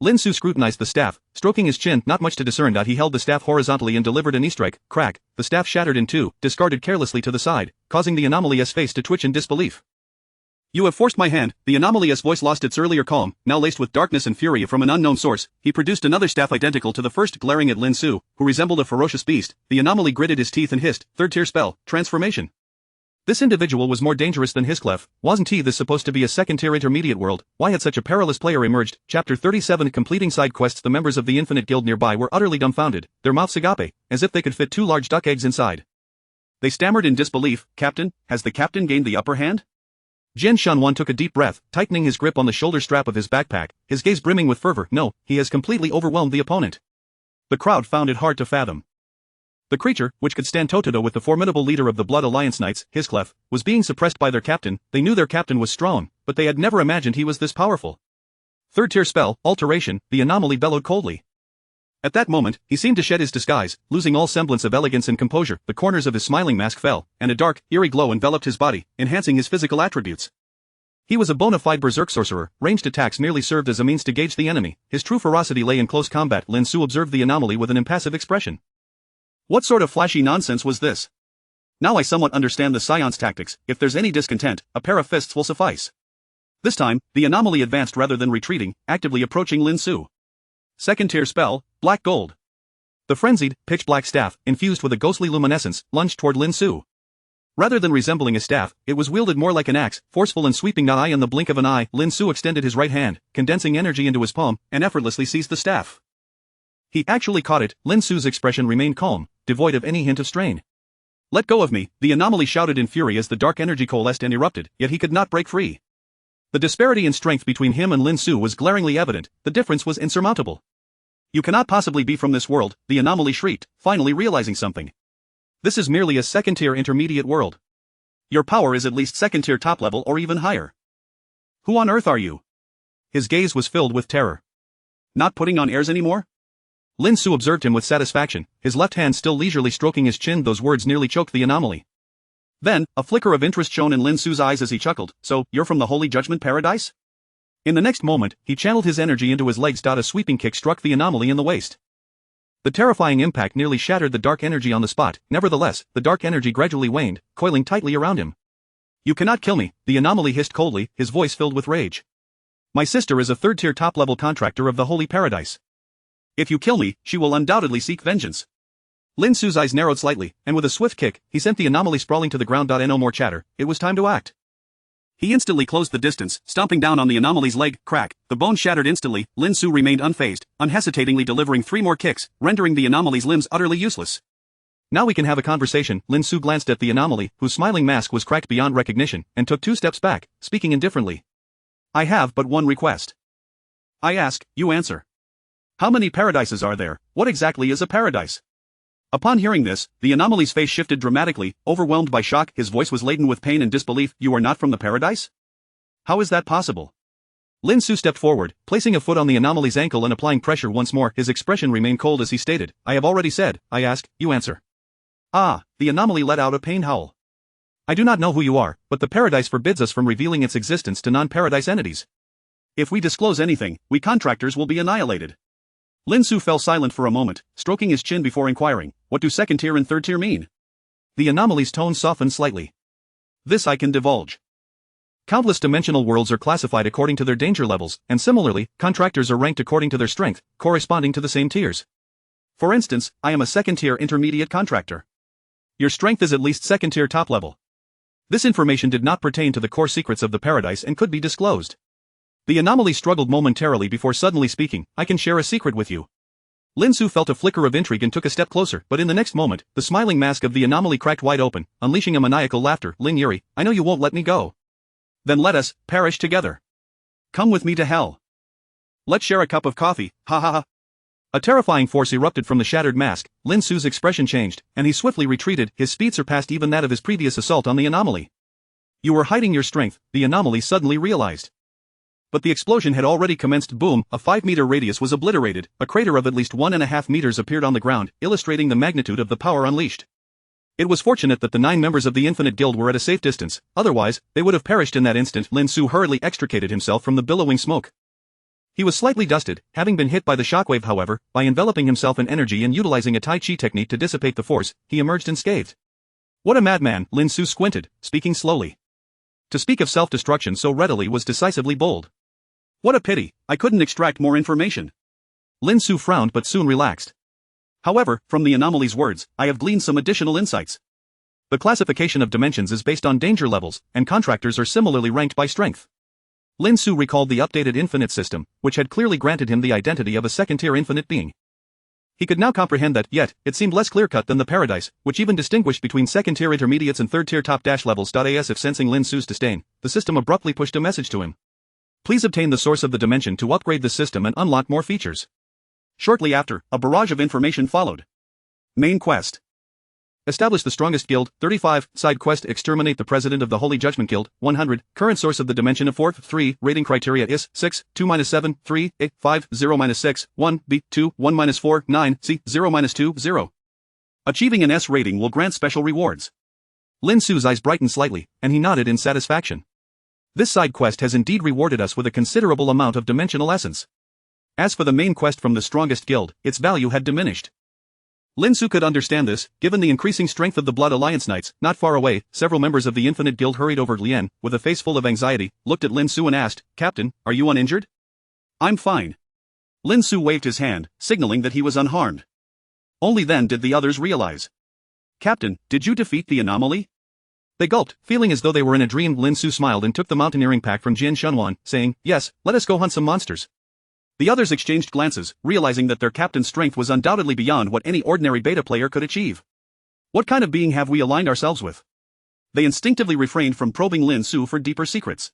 Lin Xu scrutinized the staff, stroking his chin. Not much to discern. He held the staff horizontally and delivered an e-strike. Crack, the staff shattered in 2, discarded carelessly to the side, causing the anomaly's face to twitch in disbelief. You have forced my hand. The anomaly's voice lost its earlier calm, now laced with darkness and fury from an unknown source. He produced another staff identical to the first, glaring at Lin Xu, who resembled a ferocious beast. The anomaly gritted his teeth and hissed, third tier spell, Transformation. This individual was more dangerous than his clef. Wasn't this supposed to be a second-tier intermediate world? Why had such a perilous player emerged? Chapter 37. Completing side quests. The members of the Infinite Guild nearby were utterly dumbfounded, their mouths agape, as if they could fit 2 large duck eggs inside. They stammered in disbelief. Captain, has the captain gained the upper hand? Jian Shunwan took a deep breath, tightening his grip on the shoulder strap of his backpack, his gaze brimming with fervor. No, he has completely overwhelmed the opponent. The crowd found it hard to fathom. The creature, which could stand toe-to-toe with the formidable leader of the Blood Alliance Knights, his clef, was being suppressed by their captain. They knew their captain was strong, but they had never imagined he was this powerful. Third tier spell, Alteration, the anomaly bellowed coldly. At that moment, he seemed to shed his disguise, losing all semblance of elegance and composure. The corners of his smiling mask fell, and a dark, eerie glow enveloped his body, enhancing his physical attributes. He was a bona fide berserk sorcerer. Ranged attacks merely served as a means to gauge the enemy. His true ferocity lay in close combat. Lin Xu observed the anomaly with an impassive expression. What sort of flashy nonsense was this? Now I somewhat understand the Scion's tactics. If there's any discontent, a pair of fists will suffice. This time, the anomaly advanced rather than retreating, actively approaching Lin Xu. Second tier spell, Black Gold. The frenzied, pitch-black staff, infused with a ghostly luminescence, lunged toward Lin Xu. Rather than resembling a staff, it was wielded more like an axe, forceful and sweeping. In the blink of an eye, Lin Xu extended his right hand, condensing energy into his palm, and effortlessly seized the staff. He actually caught it. Lin Xu's expression remained calm, devoid of any hint of strain. Let go of me, the anomaly shouted in fury as the dark energy coalesced and erupted, yet he could not break free. The disparity in strength between him and Lin Xu was glaringly evident, the difference was insurmountable. You cannot possibly be from this world, the anomaly shrieked, finally realizing something. This is merely a second-tier intermediate world. Your power is at least second-tier top level or even higher. Who on earth are you? His gaze was filled with terror. Not putting on airs anymore? Lin Xu observed him with satisfaction, his left hand still leisurely stroking his chin. Those words nearly choked the anomaly. Then, a flicker of interest shone in Lin Xu's eyes as he chuckled. So, you're from the Holy Judgment Paradise? In the next moment, he channeled his energy into his legs. A sweeping kick struck the anomaly in the waist. The terrifying impact nearly shattered the dark energy on the spot. Nevertheless, the dark energy gradually waned, coiling tightly around him. You cannot kill me, the anomaly hissed coldly, his voice filled with rage. My sister is a third-tier top-level contractor of the Holy Paradise. If you kill me, she will undoubtedly seek vengeance. Lin Xu's eyes narrowed slightly, and with a swift kick, he sent the anomaly sprawling to the ground. No more chatter, it was time to act. He instantly closed the distance, stomping down on the anomaly's leg. Crack, the bone shattered instantly. Lin Xu remained unfazed, unhesitatingly delivering 3 more kicks, rendering the anomaly's limbs utterly useless. Now we can have a conversation. Lin Xu glanced at the anomaly, whose smiling mask was cracked beyond recognition, and took 2 steps back, speaking indifferently. I have but one request. I ask, you answer. How many paradises are there? What exactly is a paradise? Upon hearing this, the anomaly's face shifted dramatically, overwhelmed by shock. His voice was laden with pain and disbelief. You are not from the paradise? How is that possible? Lin Xu stepped forward, placing a foot on the anomaly's ankle and applying pressure once more. His expression remained cold as he stated, I have already said, I ask, you answer. Ah, the anomaly let out a pained howl. I do not know who you are, but the paradise forbids us from revealing its existence to non-paradise entities. If we disclose anything, we contractors will be annihilated. Lin Xu fell silent for a moment, stroking his chin before inquiring, what do second tier and third tier mean? The anomaly's tone softened slightly. This I can divulge. Countless dimensional worlds are classified according to their danger levels, and similarly, contractors are ranked according to their strength, corresponding to the same tiers. For instance, I am a second-tier intermediate contractor. Your strength is at least second-tier top level. This information did not pertain to the core secrets of the paradise and could be disclosed. The anomaly struggled momentarily before suddenly speaking, I can share a secret with you. Lin Xu felt a flicker of intrigue and took a step closer, but in the next moment, the smiling mask of the anomaly cracked wide open, unleashing a maniacal laughter. Lin Yuri, I know you won't let me go. Then let us perish together. Come with me to hell. Let's share a cup of coffee, ha ha ha. A terrifying force erupted from the shattered mask. Lin Xu's expression changed, and he swiftly retreated. His speed surpassed even that of his previous assault on the anomaly. You were hiding your strength, the anomaly suddenly realized. But the explosion had already commenced. Boom, a 5-meter radius was obliterated, a crater of at least 1.5 meters appeared on the ground, illustrating the magnitude of the power unleashed. It was fortunate that the 9 members of the Infinite Guild were at a safe distance, otherwise, they would have perished in that instant. Lin Xu hurriedly extricated himself from the billowing smoke. He was slightly dusted, having been hit by the shockwave. However, by enveloping himself in energy and utilizing a Tai Chi technique to dissipate the force, he emerged unscathed. What a madman, Lin Xu squinted, speaking slowly. To speak of self-destruction so readily was decisively bold. What a pity, I couldn't extract more information. Lin Xu frowned but soon relaxed. However, from the anomaly's words, I have gleaned some additional insights. The classification of dimensions is based on danger levels, and contractors are similarly ranked by strength. Lin Xu recalled the updated infinite system, which had clearly granted him the identity of a second-tier infinite being. He could now comprehend that, yet, it seemed less clear-cut than the paradise, which even distinguished between second-tier intermediates and third-tier top-levels. As if sensing Lin Xu's disdain, the system abruptly pushed a message to him. Please obtain the source of the dimension to upgrade the system and unlock more features. Shortly after, a barrage of information followed. Main quest. Establish the strongest guild. 35. Side quest. Exterminate the president of the Holy Judgment Guild. 100. Current source of the dimension of 4. 3. Rating criteria is 6, 2-7, 3, A, 5, 0-6, 1, B, 2, 1-4, 9, C, 0-2, 0. Achieving an S rating will grant special rewards. Lin Xu's eyes brightened slightly, and he nodded in satisfaction. This side quest has indeed rewarded us with a considerable amount of dimensional essence. As for the main quest from the strongest guild, its value had diminished. Lin Xu could understand this, given the increasing strength of the Blood Alliance Knights. Not far away, several members of the Infinite Guild hurried over. Lien, with a face full of anxiety, looked at Lin Xu and asked, Captain, are you uninjured? I'm fine. Lin Xu waved his hand, signaling that he was unharmed. Only then did the others realize. Captain, did you defeat the anomaly? They gulped, feeling as though they were in a dream. Lin Xu smiled and took the mountaineering pack from Jin Shunwan, saying, yes, let us go hunt some monsters. The others exchanged glances, realizing that their captain's strength was undoubtedly beyond what any ordinary beta player could achieve. What kind of being have we aligned ourselves with? They instinctively refrained from probing Lin Xu for deeper secrets.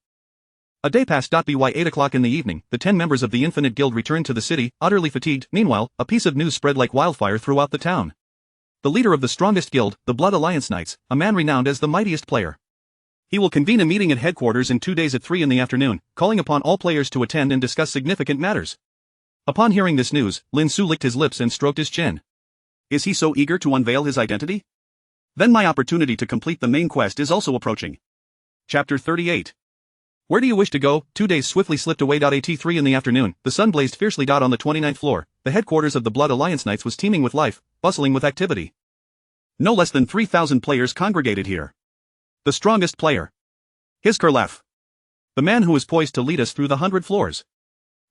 A day passed. By 8 o'clock in the evening, the 10 members of the Infinite Guild returned to the city, utterly fatigued. Meanwhile, a piece of news spread like wildfire throughout the town. The leader of the strongest guild, the Blood Alliance Knights, a man renowned as the mightiest player. He will convene a meeting at headquarters in 2 days at 3 in the afternoon, calling upon all players to attend and discuss significant matters. Upon hearing this news, Lin Xu licked his lips and stroked his chin. Is he so eager to unveil his identity? Then my opportunity to complete the main quest is also approaching. Chapter 38. Where do you wish to go? 2 days swiftly slipped away. At 3 in the afternoon, the sun blazed fiercely. On the 29th floor, the headquarters of the Blood Alliance Knights was teeming with life, bustling with activity. No less than 3,000 players congregated here. The strongest player. His Kurlef. The man who was poised to lead us through the 100 floors.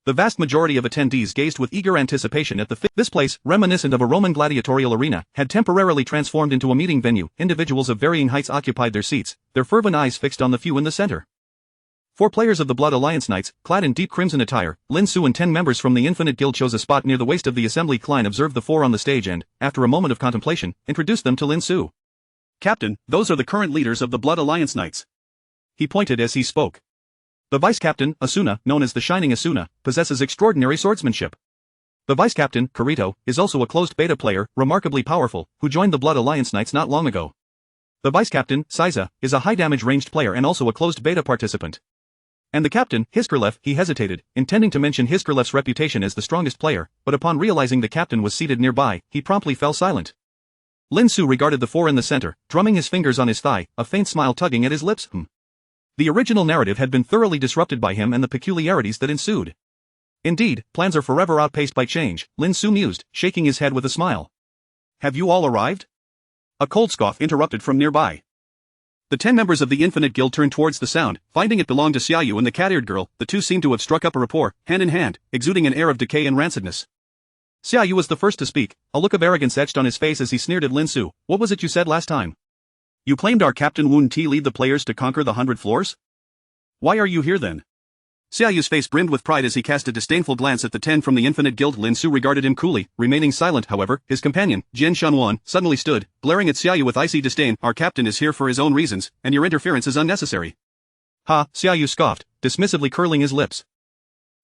The vast majority of attendees gazed with eager anticipation at this place, reminiscent of a Roman gladiatorial arena, had temporarily transformed into a meeting venue. Individuals of varying heights occupied their seats, their fervent eyes fixed on the few in the center. 4 players of the Blood Alliance Knights, clad in deep crimson attire, Lin Xu and 10 members from the Infinite Guild chose a spot near the waist of the assembly. Klein observed the 4 on the stage and, after a moment of contemplation, introduced them to Lin Xu. Captain, those are the current leaders of the Blood Alliance Knights. He pointed as he spoke. The vice-captain, Asuna, known as the Shining Asuna, possesses extraordinary swordsmanship. The vice-captain, Kirito, is also a closed beta player, remarkably powerful, who joined the Blood Alliance Knights not long ago. The vice-captain, Saiza, is a high-damage ranged player and also a closed beta participant. And the captain, Hiskerlev, he hesitated, intending to mention Hiskerlev's reputation as the strongest player, but upon realizing the captain was seated nearby, he promptly fell silent. Lin Xu regarded the four in the center, drumming his fingers on his thigh, a faint smile tugging at his lips. The original narrative had been thoroughly disrupted by him and the peculiarities that ensued. Indeed, plans are forever outpaced by change, Lin Xu mused, shaking his head with a smile. Have you all arrived? A cold scoff interrupted from nearby. The 10 members of the Infinite Guild turned towards the sound, finding it belonged to Xiaoyu and the cat-eared girl. The two seemed to have struck up a rapport, hand in hand, exuding an air of decay and rancidness. Xiaoyu was the first to speak, a look of arrogance etched on his face as he sneered at Lin Xu. What was it you said last time? You claimed our Captain Wen Ti lead the players to conquer the 100 floors? Why are you here then? Xiaoyu's face brimmed with pride as he cast a disdainful glance at the 10 from the Infinite Guild. Lin Xu regarded him coolly, remaining silent. However, his companion, Jian Shanwan, suddenly stood, glaring at Xiaoyu with icy disdain. Our captain is here for his own reasons, and your interference is unnecessary. Ha, Xiaoyu scoffed, dismissively curling his lips.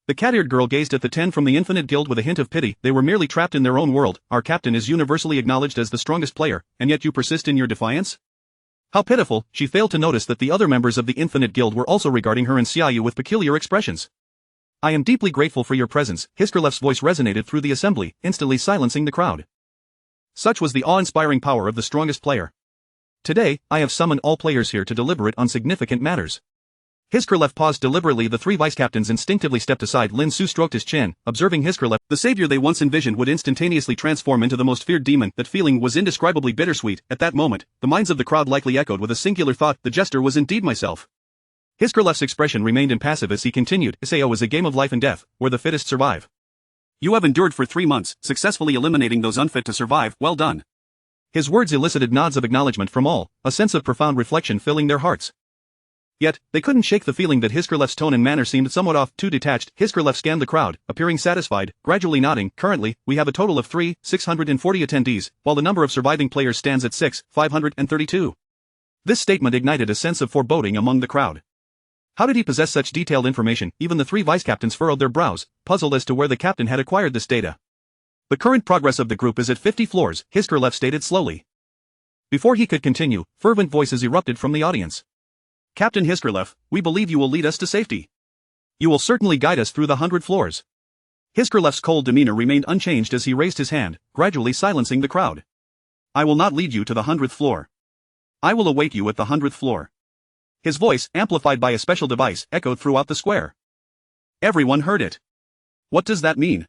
The cat-eared girl gazed at the 10 from the Infinite Guild with a hint of pity. They were merely trapped in their own world. Our captain is universally acknowledged as the strongest player, and yet you persist in your defiance? How pitiful. She failed to notice that the other members of the Infinite Guild were also regarding her and Xiaoyu with peculiar expressions. I am deeply grateful for your presence. Hiskerlev's voice resonated through the assembly, instantly silencing the crowd. Such was the awe-inspiring power of the strongest player. Today, I have summoned all players here to deliberate on significant matters. Hiskerlev paused deliberately. The three vice-captains instinctively stepped aside. Lin Xu stroked his chin, observing Hiskerlev. The savior they once envisioned would instantaneously transform into the most feared demon. That feeling was indescribably bittersweet. At that moment, the minds of the crowd likely echoed with a singular thought: the jester was indeed myself. Hiskerlev's expression remained impassive as he continued. SAO is a game of life and death, where the fittest survive. You have endured for 3 months, successfully eliminating those unfit to survive. Well done. His words elicited nods of acknowledgement from all, a sense of profound reflection filling their hearts. Yet, they couldn't shake the feeling that Hiskerlev's tone and manner seemed somewhat off, too detached. Hiskerlev scanned the crowd, appearing satisfied, gradually nodding. Currently, we have a total of 640 attendees, while the number of surviving players stands at 532. This statement ignited a sense of foreboding among the crowd. How did he possess such detailed information? Even the three vice-captains furrowed their brows, puzzled as to where the captain had acquired this data. The current progress of the group is at 50 floors, Hiskerlev stated slowly. Before he could continue, fervent voices erupted from the audience. Captain Hiskerlev, we believe you will lead us to safety. You will certainly guide us through the 100 floors. Hiskerlev's cold demeanor remained unchanged as he raised his hand, gradually silencing the crowd. I will not lead you to the 100th floor. I will await you at the 100th floor. His voice, amplified by a special device, echoed throughout the square. Everyone heard it. What does that mean?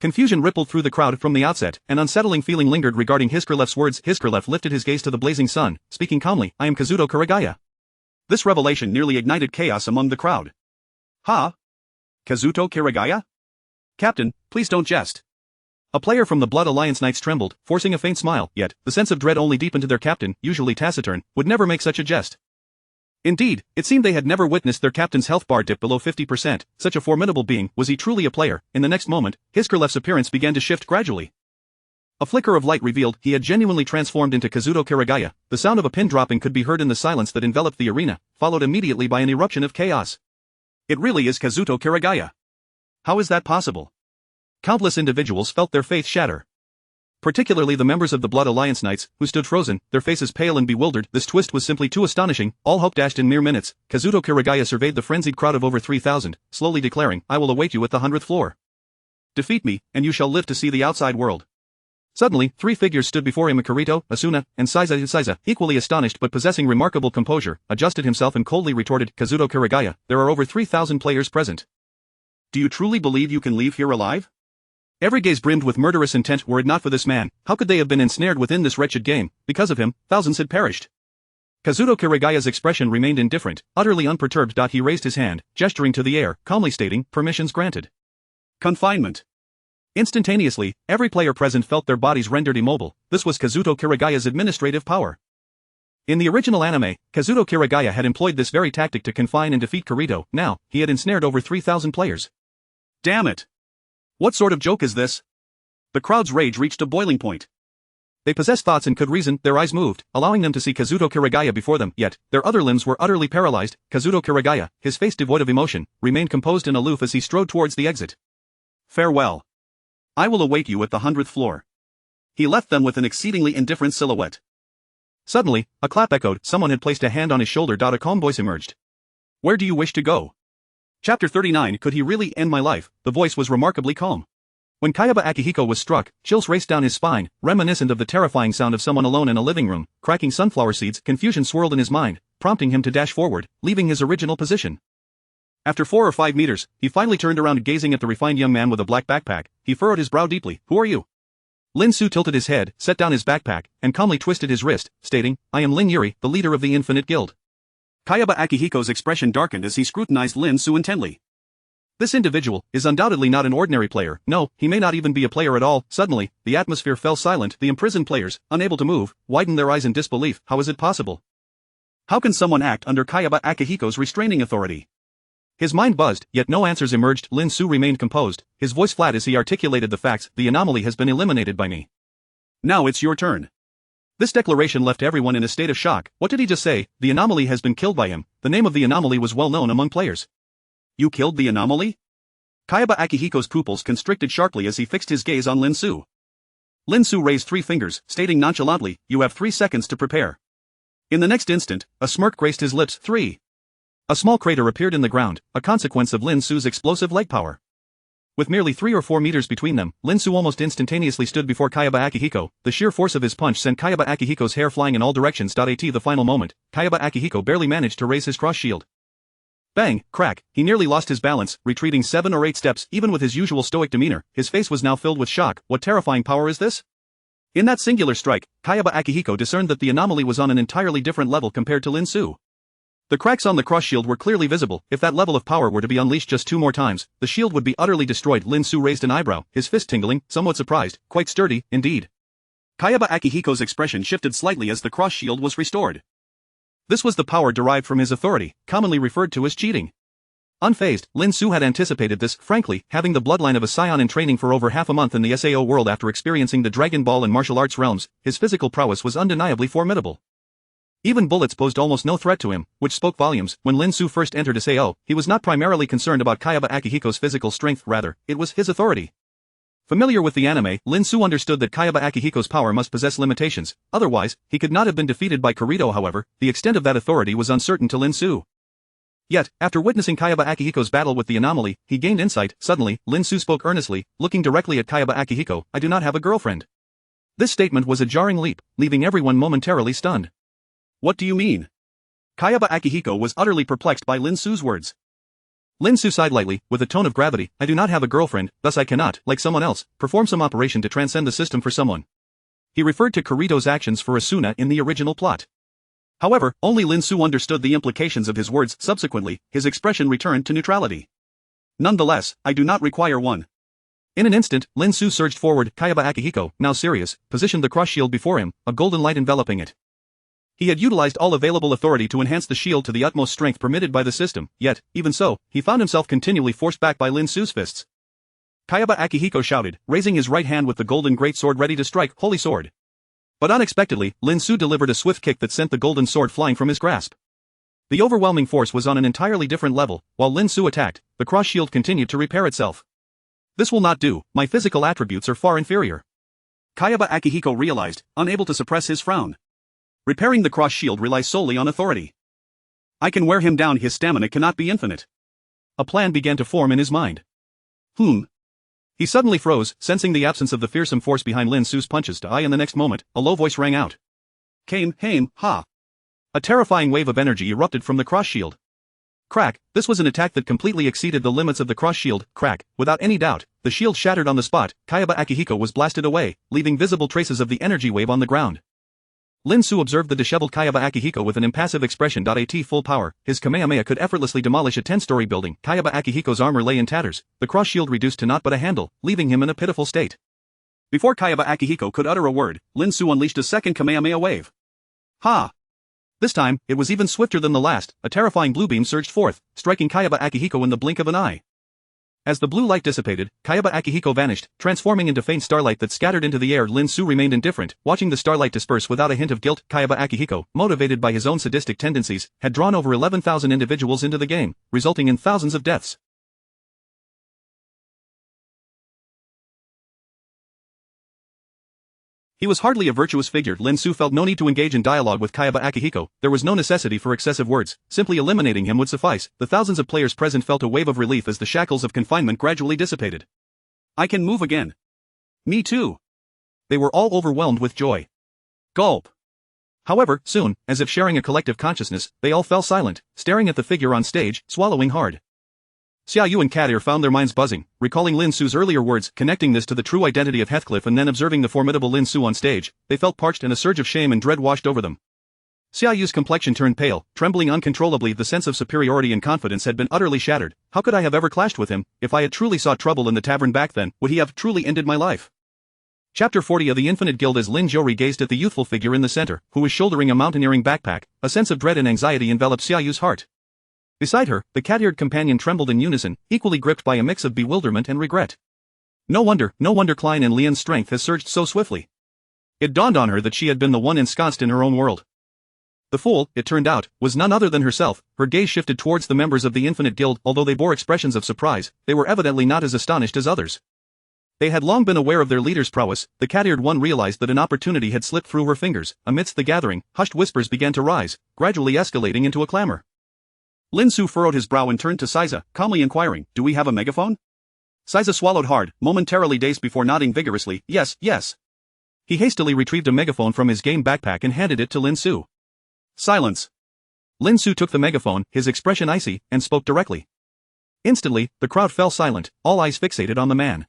Confusion rippled through the crowd from the outset. An unsettling feeling lingered regarding Hiskerlev's words. Hiskerlev lifted his gaze to the blazing sun, speaking calmly. I am Kazuto Kuragaya. This revelation nearly ignited chaos among the crowd. Ha? Kazuto Kuragaya? Captain, please don't jest. A player from the Blood Alliance Knights trembled, forcing a faint smile, yet, the sense of dread only deepened to their captain, usually taciturn, would never make such a jest. Indeed, it seemed they had never witnessed their captain's health bar dip below 50%, such a formidable being. Was he truly a player? In the next moment, Hiskerlev's appearance began to shift gradually. A flicker of light revealed he had genuinely transformed into Kazuto Kuragaya. The sound of a pin dropping could be heard in the silence that enveloped the arena, followed immediately by an eruption of chaos. It really is Kazuto Kuragaya. How is that possible? Countless individuals felt their faith shatter. Particularly the members of the Blood Alliance Knights, who stood frozen, their faces pale and bewildered. This twist was simply too astonishing, all hope dashed in mere minutes. Kazuto Kuragaya surveyed the frenzied crowd of over 3,000, slowly declaring, I will await you at the 100th floor. Defeat me, and you shall live to see the outside world. Suddenly, 3 figures stood before him. Kirito, Asuna, and Saiza, equally astonished but possessing remarkable composure, adjusted himself and coldly retorted, Kazuto Kuragaya, there are over 3,000 players present. Do you truly believe you can leave here alive? Every gaze brimmed with murderous intent. Were it not for this man, how could they have been ensnared within this wretched game? Because of him, thousands had perished. Kazuto Kuragaya's expression remained indifferent, utterly unperturbed. He raised his hand, gesturing to the air, calmly stating, permissions granted. Confinement. Instantaneously, every player present felt their bodies rendered immobile. This was Kazuto Kuragaya's administrative power. In the original anime, Kazuto Kuragaya had employed this very tactic to confine and defeat Kirito. Now, he had ensnared over 3,000 players. Damn it! What sort of joke is this? The crowd's rage reached a boiling point. They possessed thoughts and could reason. Their eyes moved, allowing them to see Kazuto Kuragaya before them, yet, their other limbs were utterly paralyzed. Kazuto Kuragaya, his face devoid of emotion, remained composed and aloof as he strode towards the exit. Farewell. I will await you at the 100th floor. He left them with an exceedingly indifferent silhouette. Suddenly, a clap echoed. Someone had placed a hand on his shoulder. A calm voice emerged. Where do you wish to go? Chapter 39. Could he really end my life? The voice was remarkably calm. When Kayaba Akihiko was struck, chills raced down his spine, reminiscent of the terrifying sound of someone alone in a living room, cracking sunflower seeds. Confusion swirled in his mind, prompting him to dash forward, leaving his original position. After 4 or 5 meters, he finally turned around, gazing at the refined young man with a black backpack. He furrowed his brow deeply. Who are you? Lin Xu tilted his head, set down his backpack, and calmly twisted his wrist, stating, I am Lin Yuri, the leader of the Infinite Guild. Kayaba Akihiko's expression darkened as he scrutinized Lin Xu intently. This individual is undoubtedly not an ordinary player. No, he may not even be a player at all. Suddenly, the atmosphere fell silent. The imprisoned players, unable to move, widened their eyes in disbelief. How is it possible? How can someone act under Kayaba Akihiko's restraining authority? His mind buzzed, yet no answers emerged. Lin Xu remained composed, his voice flat as he articulated the facts. The anomaly has been eliminated by me. Now it's your turn. This declaration left everyone in a state of shock. What did he just say? The anomaly has been killed by him. The name of the anomaly was well known among players. You killed the anomaly? Kayaba Akihiko's pupils constricted sharply as he fixed his gaze on Lin Xu. Lin Xu raised 3 fingers, stating nonchalantly, you have 3 seconds to prepare. In the next instant, a smirk graced his lips. 3. A small crater appeared in the ground, a consequence of Lin Xu's explosive leg power. With merely 3 or 4 meters between them, Lin Xu almost instantaneously stood before Kayaba Akihiko. The sheer force of his punch sent Kayaba Akihiko's hair flying in all directions. At the final moment, Kayaba Akihiko barely managed to raise his cross shield. Bang, crack, he nearly lost his balance, retreating 7 or 8 steps. Even with his usual stoic demeanor, his face was now filled with shock. What terrifying power is this? In that singular strike, Kayaba Akihiko discerned that the anomaly was on an entirely different level compared to Lin Xu. The cracks on the cross shield were clearly visible. If that level of power were to be unleashed just 2 more times, the shield would be utterly destroyed. Lin Xu raised an eyebrow, his fist tingling, somewhat surprised, quite sturdy, indeed. Kayaba Akihiko's expression shifted slightly as the cross shield was restored. This was the power derived from his authority, commonly referred to as cheating. Unfazed, Lin Xu had anticipated this. Frankly, having the bloodline of a scion in training for over half a month in the SAO world after experiencing the Dragon Ball and martial arts realms, his physical prowess was undeniably formidable. Even bullets posed almost no threat to him, which spoke volumes. When Lin Xu first entered SAO, he was not primarily concerned about Kayaba Akihiko's physical strength, rather, it was his authority. Familiar with the anime, Lin Xu understood that Kayaba Akihiko's power must possess limitations, otherwise, he could not have been defeated by Kirito. However, the extent of that authority was uncertain to Lin Xu. Yet, after witnessing Kayaba Akihiko's battle with the anomaly, he gained insight. Suddenly, Lin Xu spoke earnestly, looking directly at Kayaba Akihiko, I do not have a girlfriend. This statement was a jarring leap, leaving everyone momentarily stunned. What do you mean? Kayaba Akihiko was utterly perplexed by Lin Xu's words. Lin Xu sighed lightly, with a tone of gravity, I do not have a girlfriend, thus I cannot, like someone else, perform some operation to transcend the system for someone. He referred to Kirito's actions for Asuna in the original plot. However, only Lin Xu understood the implications of his words. Subsequently, his expression returned to neutrality. Nonetheless, I do not require one. In an instant, Lin Xu surged forward. Kayaba Akihiko, now serious, positioned the cross shield before him, a golden light enveloping it. He had utilized all available authority to enhance the shield to the utmost strength permitted by the system, yet, even so, he found himself continually forced back by Lin Xu's fists. Kayaba Akihiko shouted, raising his right hand with the golden great sword ready to strike. Holy sword! But unexpectedly, Lin Xu delivered a swift kick that sent the golden sword flying from his grasp. The overwhelming force was on an entirely different level. While Lin Xu attacked, the cross shield continued to repair itself. This will not do, my physical attributes are far inferior. Kayaba Akihiko realized, unable to suppress his frown. Repairing the cross shield relies solely on authority. I can wear him down, his stamina cannot be infinite. A plan began to form in his mind. He suddenly froze, sensing the absence of the fearsome force behind Lin Xu's punches. In the next moment, a low voice rang out. Haim, ha! A terrifying wave of energy erupted from the cross shield. Crack, this was an attack that completely exceeded the limits of the cross shield. Crack, without any doubt, the shield shattered on the spot. Kayaba Akihiko was blasted away, leaving visible traces of the energy wave on the ground. Lin Xu observed the disheveled Kayaba Akihiko with an impassive expression. At full power, his Kamehameha could effortlessly demolish a 10-story building. Kayaba Akihiko's armor lay in tatters, the cross shield reduced to naught but a handle, leaving him in a pitiful state. Before Kayaba Akihiko could utter a word, Lin Xu unleashed a second Kamehameha wave. Ha! This time, it was even swifter than the last. A terrifying blue beam surged forth, striking Kayaba Akihiko in the blink of an eye. As the blue light dissipated, Kayaba Akihiko vanished, transforming into faint starlight that scattered into the air. Lin Xu remained indifferent, watching the starlight disperse without a hint of guilt. Kayaba Akihiko, motivated by his own sadistic tendencies, had drawn over 11,000 individuals into the game, resulting in thousands of deaths. He was hardly a virtuous figure. Lin Xu felt no need to engage in dialogue with Kayaba Akihiko. There was no necessity for excessive words, simply eliminating him would suffice. The thousands of players present felt a wave of relief as the shackles of confinement gradually dissipated. I can move again. Me too. They were all overwhelmed with joy. Gulp. However, soon, as if sharing a collective consciousness, they all fell silent, staring at the figure on stage, swallowing hard. Xiaoyu and Kadir found their minds buzzing, recalling Lin Xu's earlier words, connecting this to the true identity of Heathcliff, and then observing the formidable Lin Xu on stage. They felt parched and a surge of shame and dread washed over them. Xiaoyu's complexion turned pale, trembling uncontrollably. The sense of superiority and confidence had been utterly shattered. How could I have ever clashed with him? If I had truly sought trouble in the tavern back then, would he have truly ended my life? Chapter 40 of the Infinite Guild. As Lin Zhori gazed at the youthful figure in the center, who was shouldering a mountaineering backpack, a sense of dread and anxiety enveloped Xiaoyu's heart. Beside her, the cat-eared companion trembled in unison, equally gripped by a mix of bewilderment and regret. No wonder Klein and Lian's strength has surged so swiftly. It dawned on her that she had been the one ensconced in her own world. The fool, it turned out, was none other than herself. Her gaze shifted towards the members of the Infinite Guild. Although they bore expressions of surprise, they were evidently not as astonished as others. They had long been aware of their leader's prowess. The cat-eared one realized that an opportunity had slipped through her fingers. Amidst the gathering, hushed whispers began to rise, gradually escalating into a clamor. Lin Xu furrowed his brow and turned to Saiza, calmly inquiring, "Do we have a megaphone?" Saiza swallowed hard, momentarily dazed before nodding vigorously, "Yes, yes." He hastily retrieved a megaphone from his game backpack and handed it to Lin Xu. "Silence." Lin Xu took the megaphone, his expression icy, and spoke directly. Instantly, the crowd fell silent, all eyes fixated on the man.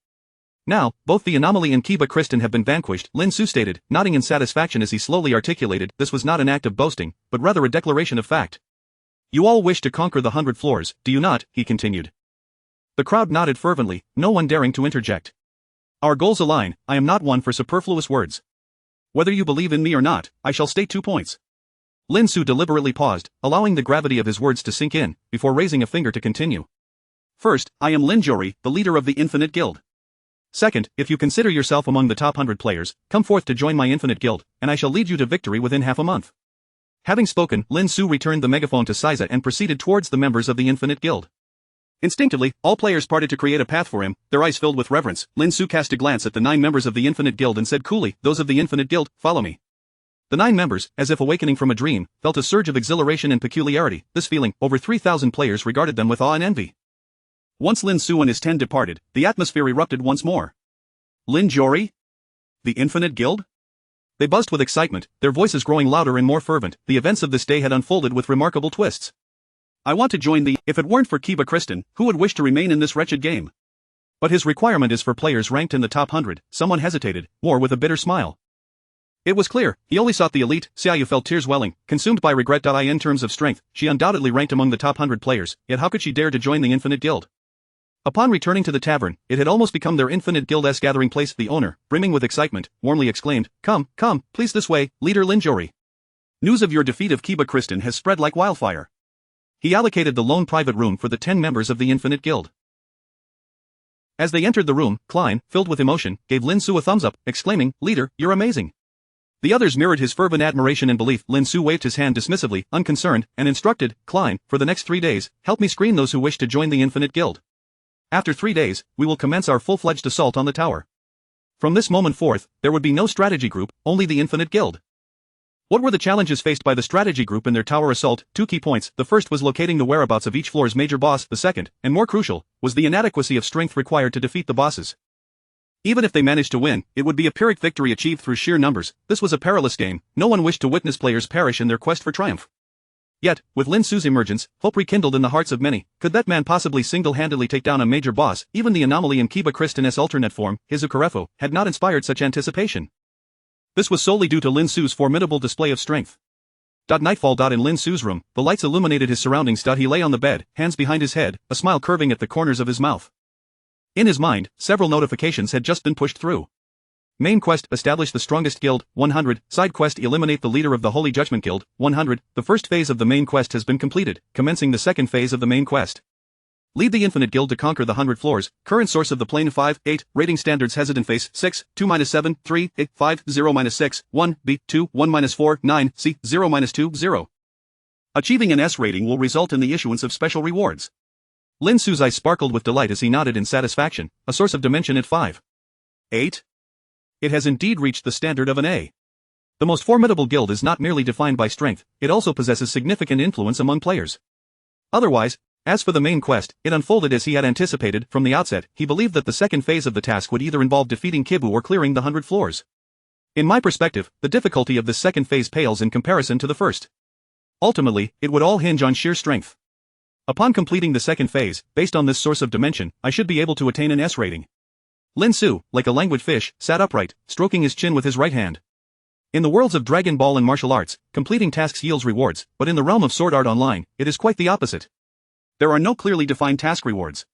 "Now, both the anomaly and Kiba Kristen have been vanquished," Lin Xu stated, nodding in satisfaction as he slowly articulated. This was not an act of boasting, but rather a declaration of fact. "You all wish to conquer the 100 floors, do you not?" he continued. The crowd nodded fervently, no one daring to interject. "Our goals align. I am not one for superfluous words. Whether you believe in me or not, I shall state 2 points. Lin Xu deliberately paused, allowing the gravity of his words to sink in, before raising a finger to continue. "First, I am Lin Zhori, the leader of the Infinite Guild. Second, if you consider yourself among the top 100 players, come forth to join my Infinite Guild, and I shall lead you to victory within half a month." Having spoken, Lin Xu returned the megaphone to Saiza and proceeded towards the members of the Infinite Guild. Instinctively, all players parted to create a path for him, their eyes filled with reverence. Lin Xu cast a glance at the 9 members of the Infinite Guild and said coolly, "Those of the Infinite Guild, follow me." The 9 members, as if awakening from a dream, felt a surge of exhilaration and peculiarity. This feeling, over 3,000 players regarded them with awe and envy. Once Lin Xu and his 10 departed, the atmosphere erupted once more. "Lin Zhori? The Infinite Guild?" They buzzed with excitement, their voices growing louder and more fervent. The events of this day had unfolded with remarkable twists. "I want to join the. If it weren't for Kiba Kristen, who would wish to remain in this wretched game? But his requirement is for players ranked in the top 100, someone hesitated, more with a bitter smile. It was clear, he only sought the elite. Xiaoyu felt tears welling, consumed by regret. In terms of strength, she undoubtedly ranked among the top 100 players, yet how could she dare to join the Infinite Guild? Upon returning to the tavern, it had almost become their Infinite Guild's gathering place. The owner, brimming with excitement, warmly exclaimed, "Come, please this way, leader Lin Zhori. News of your defeat of Kiba Kristen has spread like wildfire." He allocated the lone private room for the 10 members of the Infinite Guild. As they entered the room, Klein, filled with emotion, gave Lin Xu a thumbs up, exclaiming, "Leader, you're amazing." The others mirrored his fervent admiration and belief. Lin Xu waved his hand dismissively, unconcerned, and instructed, "Klein, for the next 3 days, help me screen those who wish to join the Infinite Guild. After 3 days, we will commence our full-fledged assault on the tower. From this moment forth, there would be no strategy group, only the Infinite Guild." What were the challenges faced by the strategy group in their tower assault? 2 key points. The first was locating the whereabouts of each floor's major boss. The second, and more crucial, was the inadequacy of strength required to defeat the bosses. Even if they managed to win, it would be a Pyrrhic victory achieved through sheer numbers. This was a perilous game. No one wished to witness players perish in their quest for triumph. Yet, with Lin Xu's emergence, hope rekindled in the hearts of many. Could that man possibly single-handedly take down a major boss? Even the anomaly in Kiba Kristen's alternate form, his Ukarefo, had not inspired such anticipation. This was solely due to Lin Xu's formidable display of strength. Nightfall. In Lin Xu's room, the lights illuminated his surroundings. He lay on the bed, hands behind his head, a smile curving at the corners of his mouth. In his mind, several notifications had just been pushed through. Main quest, establish the strongest guild, 100. Side quest, eliminate the leader of the Holy Judgment Guild, 100. The first phase of the main quest has been completed, commencing the second phase of the main quest. Lead the Infinite Guild to conquer the 100 floors. Current source of the plane 5, 8. Rating standards hesitant face 6, 2-7, 3, 8, 5, 0-6, 1, B, 2, 1-4, 9, C, 0-2, 0. Achieving an S rating will result in the issuance of special rewards. Lin Xu's eyes sparkled with delight as he nodded in satisfaction. A source of dimension at 5. 8. It has indeed reached the standard of an A. The most formidable guild is not merely defined by strength, it also possesses significant influence among players. Otherwise, as for the main quest, it unfolded as he had anticipated. From the outset, he believed that the second phase of the task would either involve defeating Kibu or clearing the 100 floors. In my perspective, the difficulty of this second phase pales in comparison to the first. Ultimately, it would all hinge on sheer strength. Upon completing the second phase, based on this source of dimension, I should be able to attain an S rating. Lin Xu, like a languid fish, sat upright, stroking his chin with his right hand. In the worlds of Dragon Ball and martial arts, completing tasks yields rewards, but in the realm of Sword Art Online, it is quite the opposite. There are no clearly defined task rewards.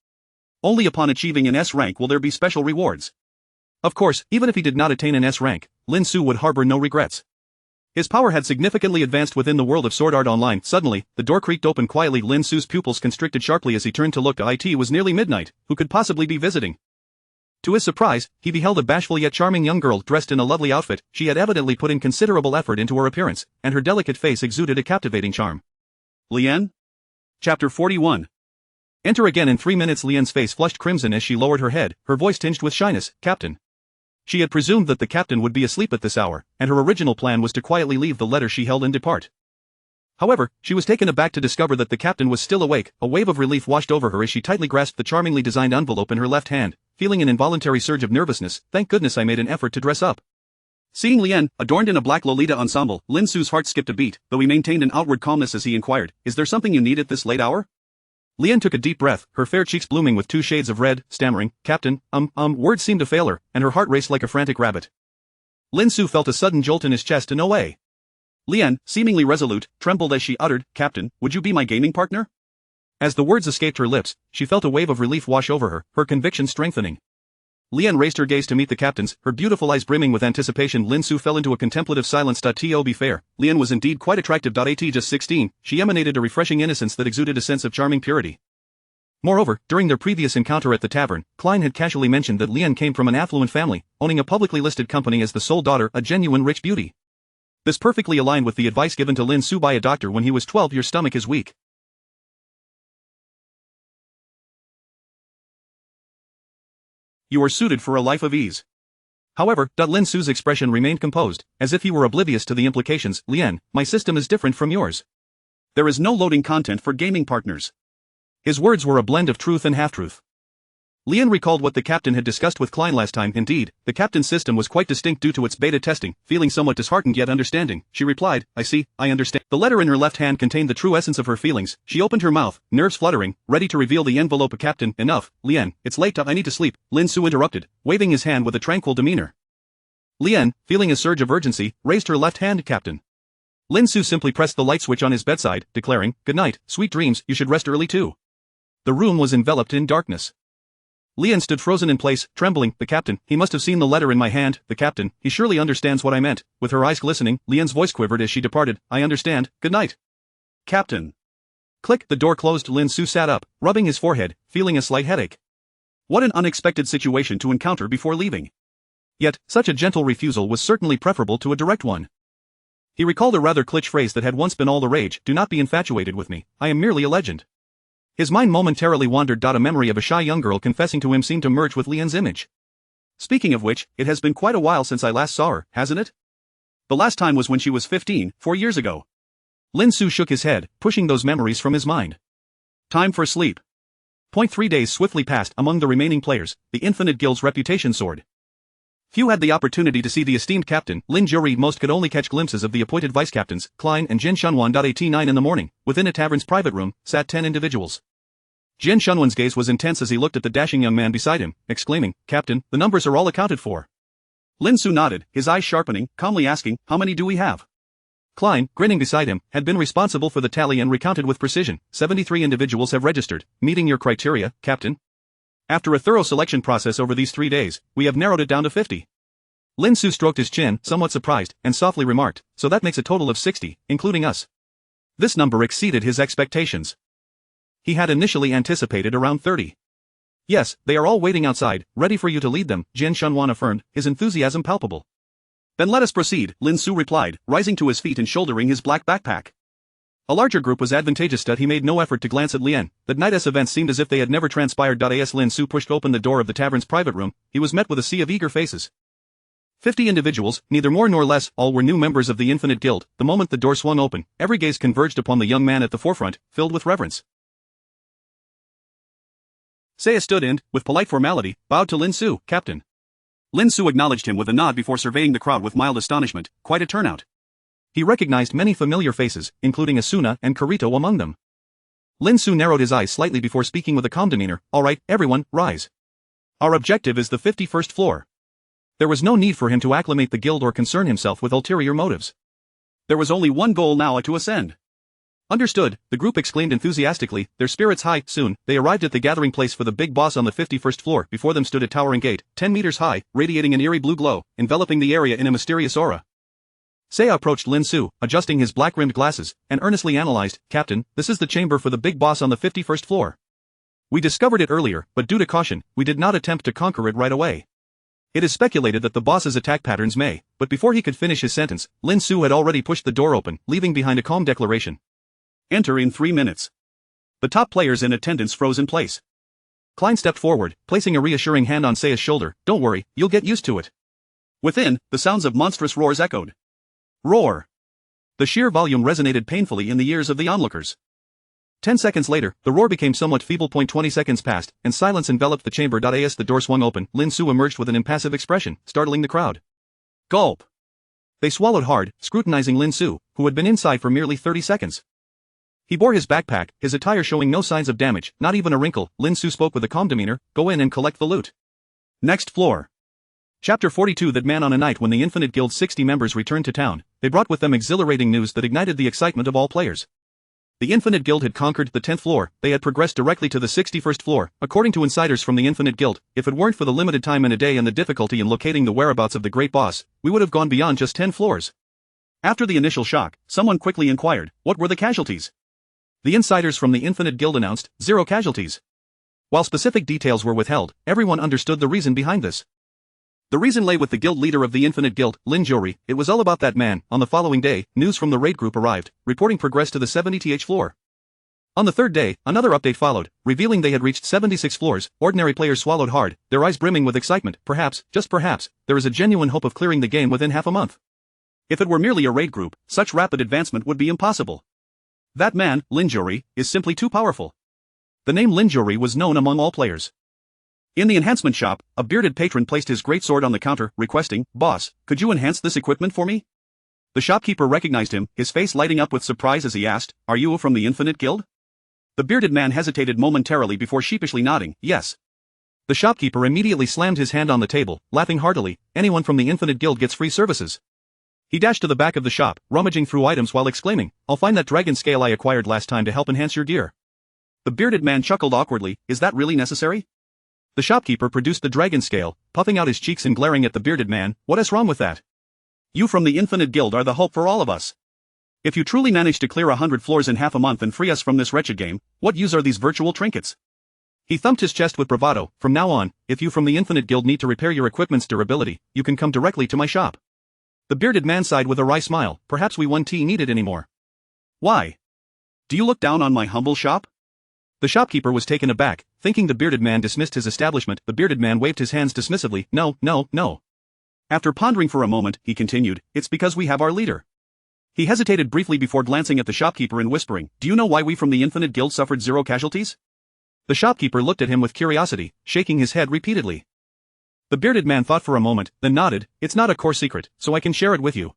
Only upon achieving an S rank will there be special rewards. Of course, even if he did not attain an S rank, Lin Xu would harbor no regrets. His power had significantly advanced within the world of Sword Art Online. Suddenly, the door creaked open quietly. Lin Xu's pupils constricted sharply as he turned to look. It was nearly midnight. Who could possibly be visiting? To his surprise, he beheld a bashful yet charming young girl dressed in a lovely outfit. She had evidently put in considerable effort into her appearance, and her delicate face exuded a captivating charm. Lian? Chapter 41. Enter again in 3 minutes. Lian's face flushed crimson as she lowered her head, her voice tinged with shyness. Captain. She had presumed that the captain would be asleep at this hour, and her original plan was to quietly leave the letter she held and depart. However, she was taken aback to discover that the captain was still awake. A wave of relief washed over her as she tightly grasped the charmingly designed envelope in her left hand, feeling an involuntary surge of nervousness. Thank goodness I made an effort to dress up. Seeing Lian, adorned in a black Lolita ensemble, Lin Xu's heart skipped a beat, though he maintained an outward calmness as he inquired, "Is there something you need at this late hour?" Lian took a deep breath, her fair cheeks blooming with 2 shades of red, stammering, "Captain, words seemed to fail her, and her heart raced like a frantic rabbit." Lin Xu felt a sudden jolt in his chest. No way. Lian, seemingly resolute, trembled as she uttered, "Captain, would you be my gaming partner?" As the words escaped her lips, she felt a wave of relief wash over her conviction strengthening. Lian raised her gaze to meet the captain's, her beautiful eyes brimming with anticipation. Lin Xu fell into a contemplative silence. To be fair, Lian was indeed quite attractive. At just 16, she emanated a refreshing innocence that exuded a sense of charming purity. Moreover, during their previous encounter at the tavern, Klein had casually mentioned that Lian came from an affluent family, owning a publicly listed company as the sole daughter, a genuine rich beauty. This perfectly aligned with the advice given to Lin Xu by a doctor when he was 12. Your stomach is weak. You are suited for a life of ease. However, Lin Xu's expression remained composed, as if he were oblivious to the implications. Lian, my system is different from yours. There is no loading content for gaming partners. His words were a blend of truth and half-truth. Lian recalled what the captain had discussed with Klein last time. Indeed, the captain's system was quite distinct due to its beta testing. Feeling somewhat disheartened yet understanding, she replied, "I see, I understand." The letter in her left hand contained the true essence of her feelings. She opened her mouth, nerves fluttering, ready to reveal the envelope. "Captain, enough, Lian, it's late. I need to sleep," Lin Xu interrupted, waving his hand with a tranquil demeanor. Lian, feeling a surge of urgency, raised her left hand. "Captain." Lin Xu simply pressed the light switch on his bedside, declaring, "Good night, sweet dreams, you should rest early too." The room was enveloped in darkness. Lian stood frozen in place, trembling. "The captain, he must have seen the letter in my hand. The captain, he surely understands what I meant." With her eyes glistening, Lian's voice quivered as she departed. "I understand, good night." "Captain." Click, the door closed. Lin Xu sat up, rubbing his forehead, feeling a slight headache. What an unexpected situation to encounter before leaving. Yet, such a gentle refusal was certainly preferable to a direct one. He recalled a rather kitsch phrase that had once been all the rage, "Do not be infatuated with me, I am merely a legend." His mind momentarily wandered. A memory of a shy young girl confessing to him seemed to merge with Lian's image. Speaking of which, it has been quite a while since I last saw her, hasn't it? The last time was when she was 15, 4 years ago. Lin Xu shook his head, pushing those memories from his mind. Time for sleep. 3 days swiftly passed. Among the remaining players, the Infinite Guild's reputation soared. Few had the opportunity to see the esteemed captain, Lin Xu. Most could only catch glimpses of the appointed vice-captains, Klein and Jin Shunwan. At 9 in the morning, within a tavern's private room, sat 10 individuals. Jin Shunwan's gaze was intense as he looked at the dashing young man beside him, exclaiming, "Captain, the numbers are all accounted for." Lin Xu nodded, his eyes sharpening, calmly asking, "How many do we have?" Klein, grinning beside him, had been responsible for the tally and recounted with precision. 73 individuals have registered, meeting your criteria, Captain. After a thorough selection process over these 3 days, we have narrowed it down to 50. Lin Xu stroked his chin, somewhat surprised, and softly remarked, "So that makes a total of 60, including us." This number exceeded his expectations. He had initially anticipated around 30. "Yes, they are all waiting outside, ready for you to lead them," Jin Shunwan affirmed, his enthusiasm palpable. "Then let us proceed," Lin Xu replied, rising to his feet and shouldering his black backpack. A larger group was advantageous. He made no effort to glance at Lian. The night's events seemed as if they had never transpired. As Lin Xu pushed open the door of the tavern's private room, he was met with a sea of eager faces. 50 individuals, neither more nor less, all were new members of the Infinite Guild. The moment the door swung open, every gaze converged upon the young man at the forefront, filled with reverence. Seiya stood and, with polite formality, bowed to Lin Xu, Captain. Lin Xu acknowledged him with a nod before surveying the crowd with mild astonishment. Quite a turnout. He recognized many familiar faces, including Asuna and Kirito among them. Lin Xu narrowed his eyes slightly before speaking with a calm demeanor. All right, everyone, rise. Our objective is the 51st floor. There was no need for him to acclimate the guild or concern himself with ulterior motives. There was only one goal now: to ascend. Understood, the group exclaimed enthusiastically, their spirits high. Soon, they arrived at the gathering place for the big boss on the 51st floor. Before them stood a towering gate, 10 meters high, radiating an eerie blue glow, enveloping the area in a mysterious aura. Seiya approached Lin Xu, adjusting his black-rimmed glasses, and earnestly analyzed, Captain, this is the chamber for the big boss on the 51st floor. We discovered it earlier, but due to caution, we did not attempt to conquer it right away. It is speculated that the boss's attack patterns may, but before he could finish his sentence, Lin Xu had already pushed the door open, leaving behind a calm declaration. Enter in 3 minutes. The top players in attendance froze in place. Klein stepped forward, placing a reassuring hand on Seiya's shoulder. Don't worry, you'll get used to it. Within, the sounds of monstrous roars echoed. Roar! The sheer volume resonated painfully in the ears of the onlookers. 10 seconds later, the roar became somewhat feeble. 20 seconds passed, and silence enveloped the chamber. As the door swung open, Lin Xu emerged with an impassive expression, startling the crowd. Gulp! They swallowed hard, scrutinizing Lin Xu, who had been inside for merely 30 seconds. He bore his backpack, his attire showing no signs of damage, not even a wrinkle. Lin Xu spoke with a calm demeanor, go in and collect the loot. Next floor. Chapter 42. That man. On a night when the Infinite Guild's 60 members returned to town, they brought with them exhilarating news that ignited the excitement of all players. The Infinite Guild had conquered the 10th floor. They had progressed directly to the 61st floor. According to insiders from the Infinite Guild, if it weren't for the limited time in a day and the difficulty in locating the whereabouts of the great boss, we would have gone beyond just 10 floors. After the initial shock, someone quickly inquired, what were the casualties? The insiders from the Infinite Guild announced, 0 casualties. While specific details were withheld, everyone understood the reason behind this. The reason lay with the guild leader of the Infinite Guild, Lin Xu. It was all about that man. On the following day, news from the raid group arrived, reporting progress to the 70th floor. On the third day, another update followed, revealing they had reached 76 floors. Ordinary players swallowed hard, their eyes brimming with excitement. Perhaps, just perhaps, there is a genuine hope of clearing the game within half a month. If it were merely a raid group, such rapid advancement would be impossible. That man, Lin Xu, is simply too powerful. The name Lin Xu was known among all players. In the enhancement shop, a bearded patron placed his great sword on the counter, requesting, Boss, could you enhance this equipment for me? The shopkeeper recognized him, his face lighting up with surprise as he asked, Are you from the Infinite Guild? The bearded man hesitated momentarily before sheepishly nodding, yes. The shopkeeper immediately slammed his hand on the table, laughing heartily, anyone from the Infinite Guild gets free services. He dashed to the back of the shop, rummaging through items while exclaiming, I'll find that dragon scale I acquired last time to help enhance your gear. The bearded man chuckled awkwardly, is that really necessary? The shopkeeper produced the dragon scale, puffing out his cheeks and glaring at the bearded man, what is wrong with that? You from the Infinite Guild are the hope for all of us. If you truly manage to clear 100 floors in half a month and free us from this wretched game, what use are these virtual trinkets? He thumped his chest with bravado, from now on, if you from the Infinite Guild need to repair your equipment's durability, you can come directly to my shop. The bearded man sighed with a wry smile, perhaps we won't need it anymore. Why? Do you look down on my humble shop? The shopkeeper was taken aback, thinking the bearded man dismissed his establishment. The bearded man waved his hands dismissively, no. After pondering for a moment, he continued, it's because we have our leader. He hesitated briefly before glancing at the shopkeeper and whispering, do you know why we from the Infinite Guild suffered 0 casualties? The shopkeeper looked at him with curiosity, shaking his head repeatedly. The bearded man thought for a moment, then nodded, it's not a core secret, so I can share it with you.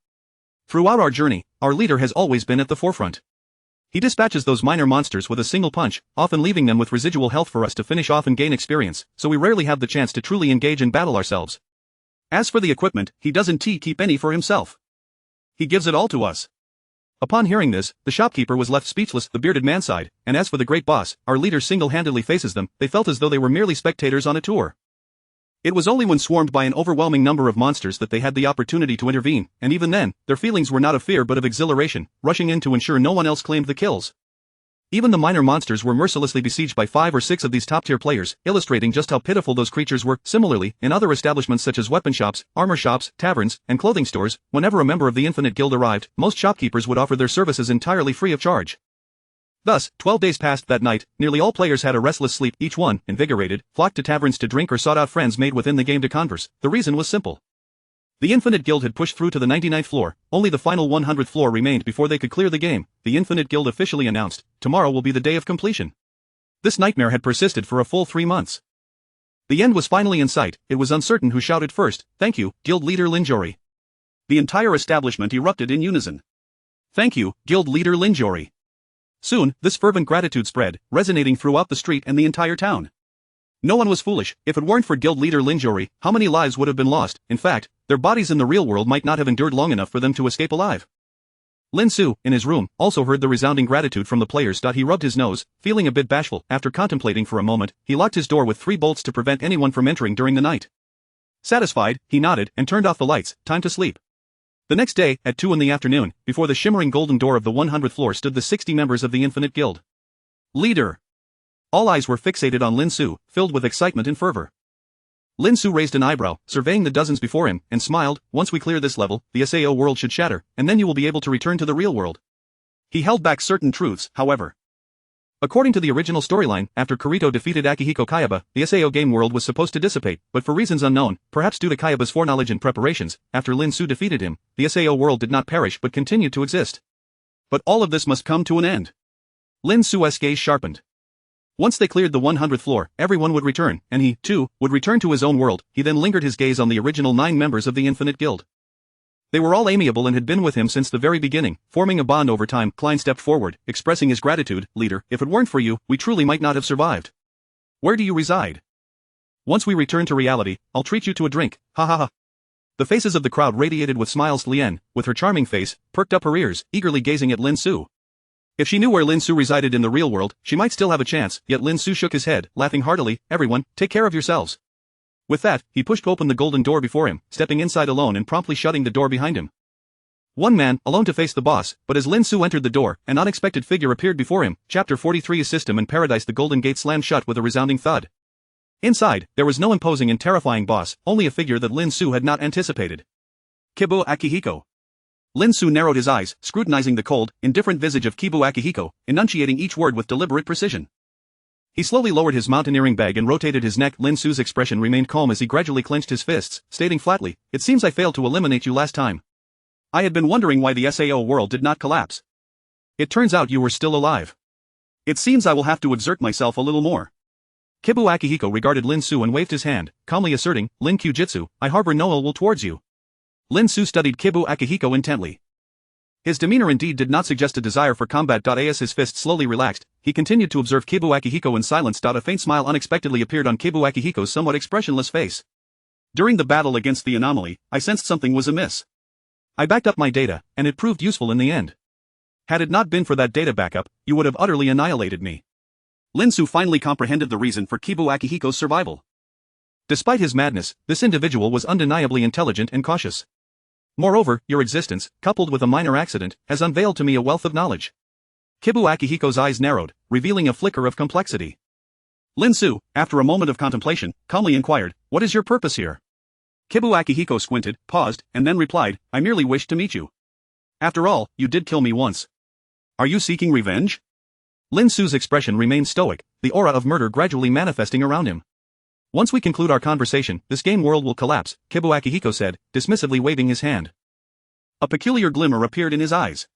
Throughout our journey, our leader has always been at the forefront. He dispatches those minor monsters with a single punch, often leaving them with residual health for us to finish off and gain experience, so we rarely have the chance to truly engage in battle ourselves. As for the equipment, he doesn't keep any for himself. He gives it all to us. Upon hearing this, the shopkeeper was left speechless. The bearded man sighed, and as for the great boss, our leader single-handedly faces them. They felt as though they were merely spectators on a tour. It was only when swarmed by an overwhelming number of monsters that they had the opportunity to intervene, and even then, their feelings were not of fear but of exhilaration, rushing in to ensure no one else claimed the kills. Even the minor monsters were mercilessly besieged by 5 or 6 of these top-tier players, illustrating just how pitiful those creatures were. Similarly, in other establishments such as weapon shops, armor shops, taverns, and clothing stores, whenever a member of the Infinite Guild arrived, most shopkeepers would offer their services entirely free of charge. Thus, 12 days passed. That night, nearly all players had a restless sleep. Each one, invigorated, flocked to taverns to drink or sought out friends made within the game to converse. The reason was simple. The Infinite Guild had pushed through to the 99th floor, only the final 100th floor remained before they could clear the game. The Infinite Guild officially announced, tomorrow will be the day of completion. This nightmare had persisted for a full 3 months. The end was finally in sight. It was uncertain who shouted first. Thank you, Guild Leader Lin Xu. The entire establishment erupted in unison. Thank you, Guild Leader Lin Xu. Soon, this fervent gratitude spread, resonating throughout the street and the entire town. No one was foolish. If it weren't for Guild Leader Lin Xu, how many lives would have been lost? In fact, their bodies in the real world might not have endured long enough for them to escape alive. Lin Xu, in his room, also heard the resounding gratitude from the players. He rubbed his nose, feeling a bit bashful. After contemplating for a moment, he locked his door with 3 bolts to prevent anyone from entering during the night. Satisfied, he nodded and turned off the lights. Time to sleep. The next day, at 2 in the afternoon, before the shimmering golden door of the 100th floor stood the 60 members of the Infinite Guild. Leader! All eyes were fixated on Lin Xu, filled with excitement and fervor. Lin Xu raised an eyebrow, surveying the dozens before him, and smiled. Once we clear this level, the SAO world should shatter, and then you will be able to return to the real world. He held back certain truths, however. According to the original storyline, after Kirito defeated Akihiko Kayaba, the SAO game world was supposed to dissipate, but for reasons unknown, perhaps due to Kayaba's foreknowledge and preparations, after Lin Xu defeated him, the SAO world did not perish but continued to exist. But all of this must come to an end. Lin Xu's gaze sharpened. Once they cleared the 100th floor, everyone would return, and he, too, would return to his own world. He then lingered his gaze on the original 9 members of the Infinite Guild. They were all amiable and had been with him since the very beginning, forming a bond over time. Klein stepped forward, expressing his gratitude. Leader, if it weren't for you, we truly might not have survived. Where do you reside? Once we return to reality, I'll treat you to a drink. Ha ha ha. The faces of the crowd radiated with smiles. Lien, with her charming face, perked up her ears, eagerly gazing at Lin Xu. If she knew where Lin Xu resided in the real world, she might still have a chance, yet Lin Xu shook his head, laughing heartily. Everyone, take care of yourselves. With that, he pushed open the golden door before him, stepping inside alone and promptly shutting the door behind him. One man, alone to face the boss, but as Lin Xu entered the door, an unexpected figure appeared before him. Chapter 43 A System in Paradise. The golden gate slammed shut with a resounding thud. Inside, there was no imposing and terrifying boss, only a figure that Lin Xu had not anticipated. Kibu Akihiko. Lin Xu narrowed his eyes, scrutinizing the cold, indifferent visage of Kibu Akihiko, enunciating each word with deliberate precision. He slowly lowered his mountaineering bag and rotated his neck. Lin Xu's expression remained calm as he gradually clenched his fists, stating flatly, "It seems I failed to eliminate you last time. I had been wondering why the SAO world did not collapse. It turns out you were still alive. It seems I will have to exert myself a little more." Kibu Akihiko regarded Lin Xu and waved his hand, calmly asserting, "Lin Kyujitsu, I harbor no ill will towards you." Lin Xu studied Kibu Akihiko intently. His demeanor indeed did not suggest a desire for combat. As his fist slowly relaxed, he continued to observe Kibu Akihiko in silence. A faint smile unexpectedly appeared on Kibu Akihiko's somewhat expressionless face. During the battle against the anomaly, I sensed something was amiss. I backed up my data, and it proved useful in the end. Had it not been for that data backup, you would have utterly annihilated me. Lin Xu finally comprehended the reason for Kibu Akihiko's survival. Despite his madness, this individual was undeniably intelligent and cautious. Moreover, your existence, coupled with a minor accident, has unveiled to me a wealth of knowledge. Kibu Akihiko's eyes narrowed, revealing a flicker of complexity. Lin Xu, after a moment of contemplation, calmly inquired, "What is your purpose here?" Kibu Akihiko squinted, paused, and then replied, "I merely wished to meet you. After all, you did kill me once. Are you seeking revenge?" Lin Xu's expression remained stoic, the aura of murder gradually manifesting around him. "Once we conclude our conversation, this game world will collapse," Kibu Akihiko said, dismissively waving his hand. A peculiar glimmer appeared in his eyes.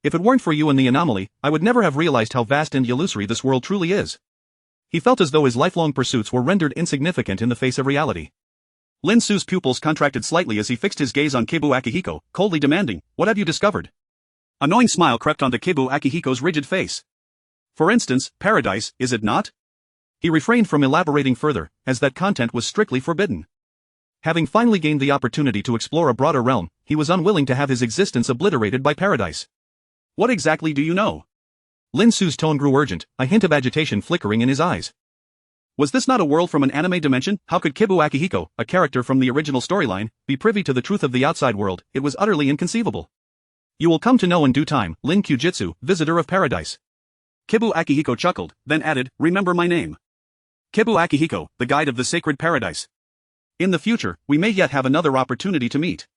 "If it weren't for you and the anomaly, I would never have realized how vast and illusory this world truly is." He felt as though his lifelong pursuits were rendered insignificant in the face of reality. Lin Xu's pupils contracted slightly as he fixed his gaze on Kibu Akihiko, coldly demanding, "What have you discovered?" A knowing smile crept onto Kibu Akihiko's rigid face. "For instance, paradise, is it not?" He refrained from elaborating further, as that content was strictly forbidden. Having finally gained the opportunity to explore a broader realm, he was unwilling to have his existence obliterated by paradise. "What exactly do you know?" Lin Xu's tone grew urgent, a hint of agitation flickering in his eyes. Was this not a world from an anime dimension? How could Kibu Akihiko, a character from the original storyline, be privy to the truth of the outside world? It was utterly inconceivable. "You will come to know in due time, Lin Kyujitsu, visitor of paradise." Kibu Akihiko chuckled, then added, "Remember my name. Kibu Akihiko, the guide of the sacred paradise. In the future, we may yet have another opportunity to meet."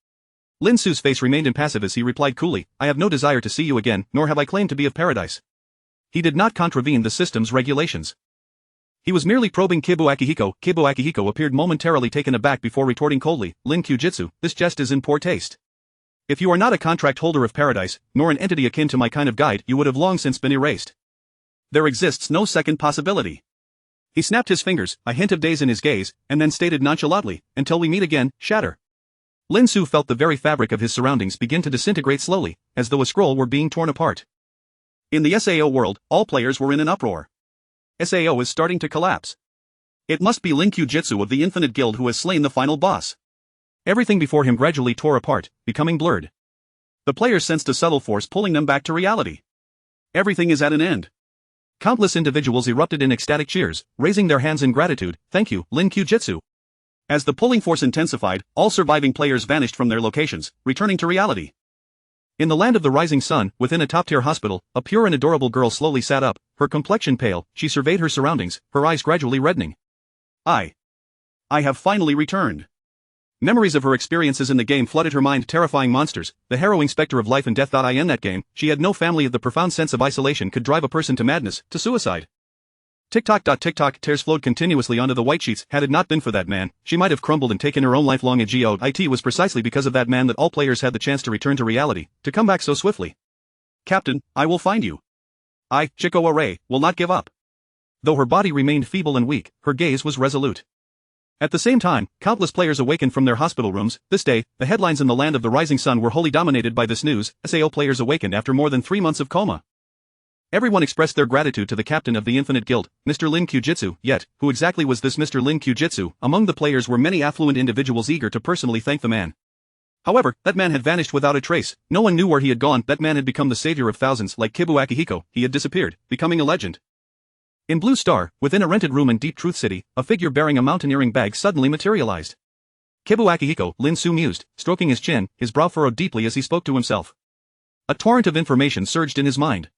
Lin Xu's face remained impassive as he replied coolly, "I have no desire to see you again, nor have I claimed to be of paradise." He did not contravene the system's regulations. He was merely probing Kibu Akihiko. Kibu Akihiko appeared momentarily taken aback before retorting coldly, Lin Xu, this jest is in poor taste. If you are not a contract holder of paradise, nor an entity akin to my kind of guide, you would have long since been erased. There exists no second possibility. He snapped his fingers, a hint of daze in his gaze, and then stated nonchalantly, until we meet again, shatter. Lin Xu felt the very fabric of his surroundings begin to disintegrate slowly, as though a scroll were being torn apart. In the SAO world, all players were in an uproar. SAO is starting to collapse. It must be Lin Xu of the Infinite Guild who has slain the final boss. Everything before him gradually tore apart, becoming blurred. The players sensed a subtle force pulling them back to reality. Everything is at an end. Countless individuals erupted in ecstatic cheers, raising their hands in gratitude. Thank you, Lin Xu. As the pulling force intensified, all surviving players vanished from their locations, returning to reality. In the land of the rising sun, within a top-tier hospital, a pure and adorable girl slowly sat up, her complexion pale. She surveyed her surroundings, her eyes gradually reddening. I have finally returned. Memories of her experiences in the game flooded her mind. Terrifying monsters, the harrowing specter of life and death. In that game, she had no family. The profound sense of isolation could drive a person to madness, to suicide. Tick-tock. Tears flowed continuously onto the white sheets. Had it not been for that man, she might have crumbled and taken her own life long ago. It was precisely because of that man that all players had the chance to return to reality, to come back so swiftly. Captain, I will find you. Chico Array, will not give up. Though her body remained feeble and weak, her gaze was resolute. At the same time, countless players awakened from their hospital rooms. This day, the headlines in the land of the rising sun were wholly dominated by this news. SAO players awakened after more than 3 months of coma. Everyone expressed their gratitude to the captain of the Infinite Guild, Mr. Lin Xu. Yet, who exactly was this Mr. Lin Xu? Among the players were many affluent individuals eager to personally thank the man. However, that man had vanished without a trace. No one knew where he had gone. That man had become the savior of thousands. Like Kibu Akihiko, he had disappeared, becoming a legend. In Blue Star, within a rented room in Deep Truth City, a figure bearing a mountaineering bag suddenly materialized. Kibu Akihiko, Lin Xu mused, stroking his chin, his brow furrowed deeply as he spoke to himself. A torrent of information surged in his mind.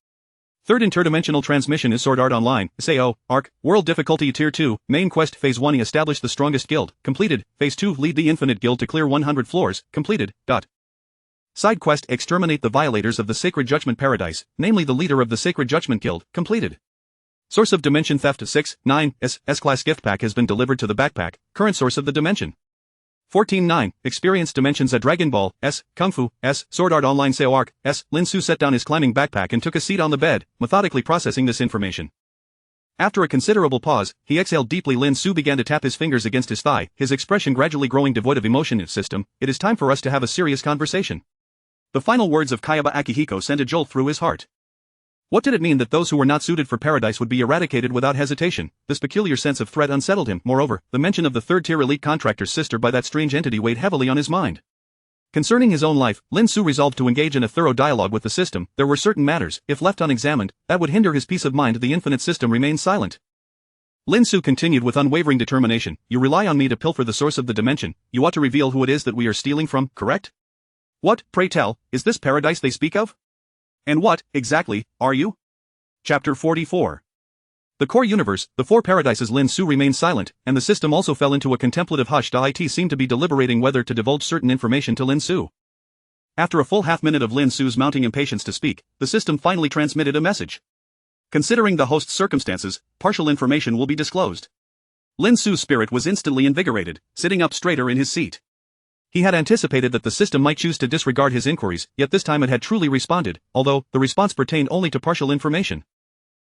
Third interdimensional transmission is Sword Art Online, SAO, Arc, World Difficulty Tier 2, Main Quest Phase 1 Establish the Strongest Guild, completed, Phase 2 Lead the Infinite Guild to clear 100 floors, completed, Side Quest Exterminate the Violators of the Sacred Judgment Paradise, namely the leader of the Sacred Judgment Guild, completed. Source of Dimension Theft 6, 9, S-Class Gift Pack has been delivered to the backpack, current source of the dimension. 14-9, Experience Dimensions at Dragon Ball, S, Kung Fu, S, Sword Art Online SAO Arc, S, Lin Xu set down his climbing backpack and took a seat on the bed, methodically processing this information. After a considerable pause, he exhaled deeply. Lin Xu began to tap his fingers against his thigh, his expression gradually growing devoid of emotion. System, it is time for us to have a serious conversation. The final words of Kayaba Akihiko sent a jolt through his heart. What did it mean that those who were not suited for paradise would be eradicated without hesitation? This peculiar sense of threat unsettled him. Moreover, the mention of the third-tier elite contractor's sister by that strange entity weighed heavily on his mind. Concerning his own life, Lin Xu resolved to engage in a thorough dialogue with the system. There were certain matters, if left unexamined, that would hinder his peace of mind. The infinite system remained silent. Lin Xu continued with unwavering determination. You rely on me to pilfer the source of the dimension. You ought to reveal who it is that we are stealing from, correct? What, pray tell, is this paradise they speak of? And what, exactly, are you? Chapter 44. The core universe, the four paradises. Lin Xu remained silent, and the system also fell into a contemplative hush. It seemed to be deliberating whether to divulge certain information to Lin Xu. After a full half-minute of Lin Xu's mounting impatience to speak, the system finally transmitted a message. Considering the host's circumstances, partial information will be disclosed. Lin Xu's spirit was instantly invigorated, sitting up straighter in his seat. He had anticipated that the system might choose to disregard his inquiries, yet this time it had truly responded, although the response pertained only to partial information.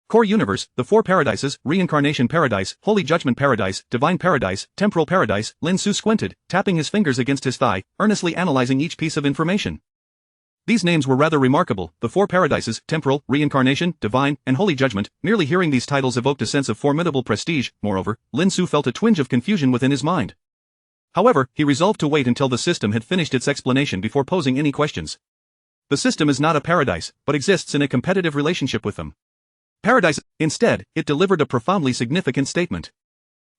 Core universe, the four paradises, reincarnation paradise, holy judgment paradise, divine paradise, temporal paradise. Lin Xu squinted, tapping his fingers against his thigh, earnestly analyzing each piece of information. These names were rather remarkable, the four paradises, temporal, reincarnation, divine, and holy judgment. Merely hearing these titles evoked a sense of formidable prestige. Moreover, Lin Xu felt a twinge of confusion within his mind. However, he resolved to wait until the system had finished its explanation before posing any questions. The system is not a paradise, but exists in a competitive relationship with them. Paradise, instead, it delivered a profoundly significant statement.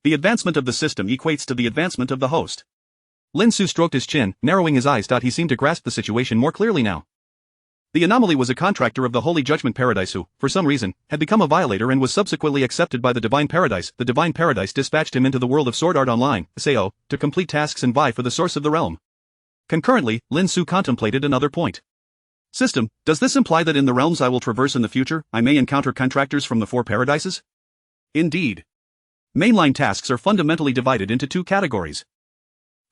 The advancement of the system equates to the advancement of the host. Lin Xu stroked his chin, narrowing his eyes. He seemed to grasp the situation more clearly now. The anomaly was a contractor of the Holy Judgment Paradise who, for some reason, had become a violator and was subsequently accepted by the Divine Paradise. The Divine Paradise dispatched him into the world of Sword Art Online, SAO, to complete tasks and vie for the source of the realm. Concurrently, Lin Xu contemplated another point. System, does this imply that in the realms I will traverse in the future, I may encounter contractors from the four paradises? Indeed. Mainline tasks are fundamentally divided into two categories.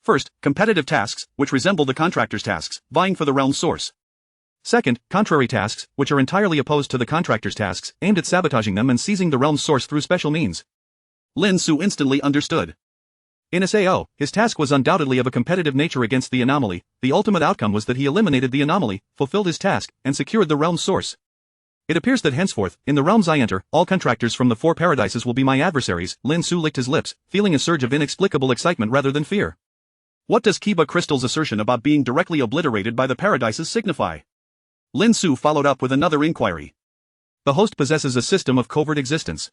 First, competitive tasks, which resemble the contractor's tasks, vying for the realm's source. Second, contrary tasks, which are entirely opposed to the contractor's tasks, aimed at sabotaging them and seizing the realm's source through special means. Lin Xu instantly understood. In SAO, his task was undoubtedly of a competitive nature against the anomaly. The ultimate outcome was that he eliminated the anomaly, fulfilled his task, and secured the realm's source. It appears that henceforth, in the realms I enter, all contractors from the four paradises will be my adversaries. Lin Xu licked his lips, feeling a surge of inexplicable excitement rather than fear. What does Kiba Crystal's assertion about being directly obliterated by the paradises signify? Lin Xu followed up with another inquiry. The host possesses a system of covert existence.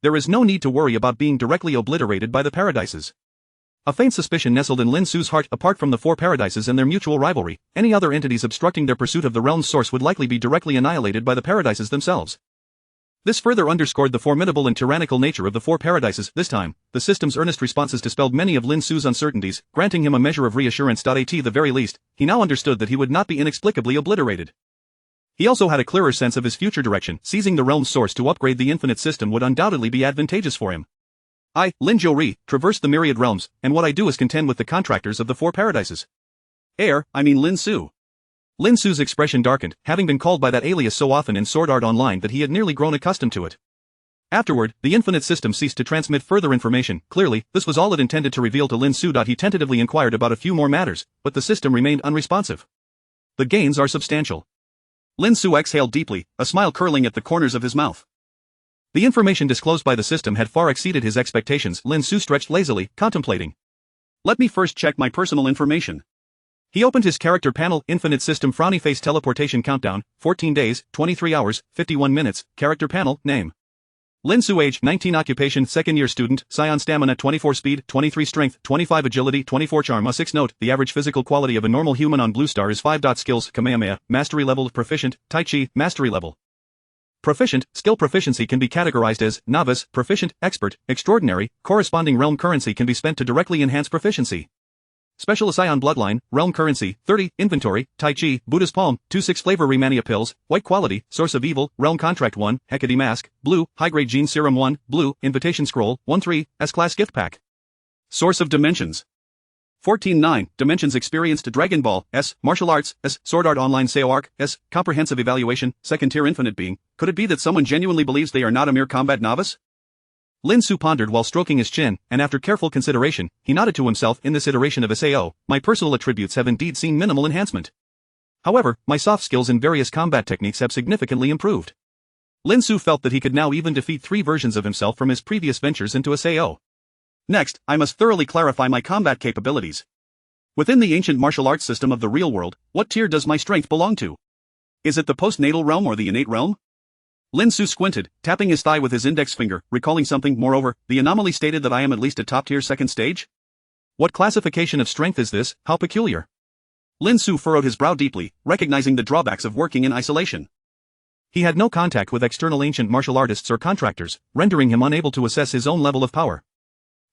There is no need to worry about being directly obliterated by the paradises. A faint suspicion nestled in Lin Xu's heart. Apart from the four paradises and their mutual rivalry, any other entities obstructing their pursuit of the realm's source would likely be directly annihilated by the paradises themselves. This further underscored the formidable and tyrannical nature of the four paradises. This time, the system's earnest responses dispelled many of Lin Xu's uncertainties, granting him a measure of reassurance. At the very least, he now understood that he would not be inexplicably obliterated. He also had a clearer sense of his future direction. Seizing the realm's source to upgrade the infinite system would undoubtedly be advantageous for him. I, Lin Zhou, traverse the myriad realms, and what I do is contend with the contractors of the four paradises. Lin Xu. Lin Xu's expression darkened, having been called by that alias so often in Sword Art Online that he had nearly grown accustomed to it. Afterward, the infinite system ceased to transmit further information. Clearly, this was all it intended to reveal to Lin Xu. He tentatively inquired about a few more matters, but the system remained unresponsive. The gains are substantial. Lin Xu exhaled deeply, a smile curling at the corners of his mouth. The information disclosed by the system had far exceeded his expectations. Lin Xu stretched lazily, contemplating. Let me first check my personal information. He opened his character panel. Infinite system. Frowny face. Teleportation countdown, 14 days, 23 hours, 51 minutes, character panel, name. Lin Xu. Age, 19. Occupation, second year student. Scion. Stamina, 24. Speed, 23. Strength, 25. Agility, 24. Charm. A 6 note, the average physical quality of a normal human on Blue Star is 5. Skills, Kamehameha, mastery level. Proficient, Tai Chi, mastery level. Proficient, skill proficiency can be categorized as novice, proficient, expert, extraordinary. Corresponding realm currency can be spent to directly enhance proficiency. Special Scion bloodline, realm currency, 30, inventory, Tai Chi, Buddha's palm, 2-6 flavor Remania pills, white quality, source of evil, realm contract 1, Hecate mask, blue, high-grade gene serum 1, blue, invitation scroll, 1-3, S-class gift pack. Source of dimensions. 14-9, dimensions experienced Dragon Ball, S, martial arts, S, Sword Art Online SAO arc, S, comprehensive evaluation, second tier infinite being. Could it be that someone genuinely believes they are not a mere combat novice? Lin Xu pondered while stroking his chin, and after careful consideration, he nodded to himself. In this iteration of SAO, my personal attributes have indeed seen minimal enhancement. However, my soft skills in various combat techniques have significantly improved. Lin Xu felt that he could now even defeat 3 versions of himself from his previous ventures into SAO. Next, I must thoroughly clarify my combat capabilities. Within the ancient martial arts system of the real world, what tier does my strength belong to? Is it the postnatal realm or the innate realm? Lin Xu squinted, tapping his thigh with his index finger, recalling something. Moreover, the anomaly stated that I am at least a top-tier second stage? What classification of strength is this? How peculiar. Lin Xu furrowed his brow deeply, recognizing the drawbacks of working in isolation. He had no contact with external ancient martial artists or contractors, rendering him unable to assess his own level of power.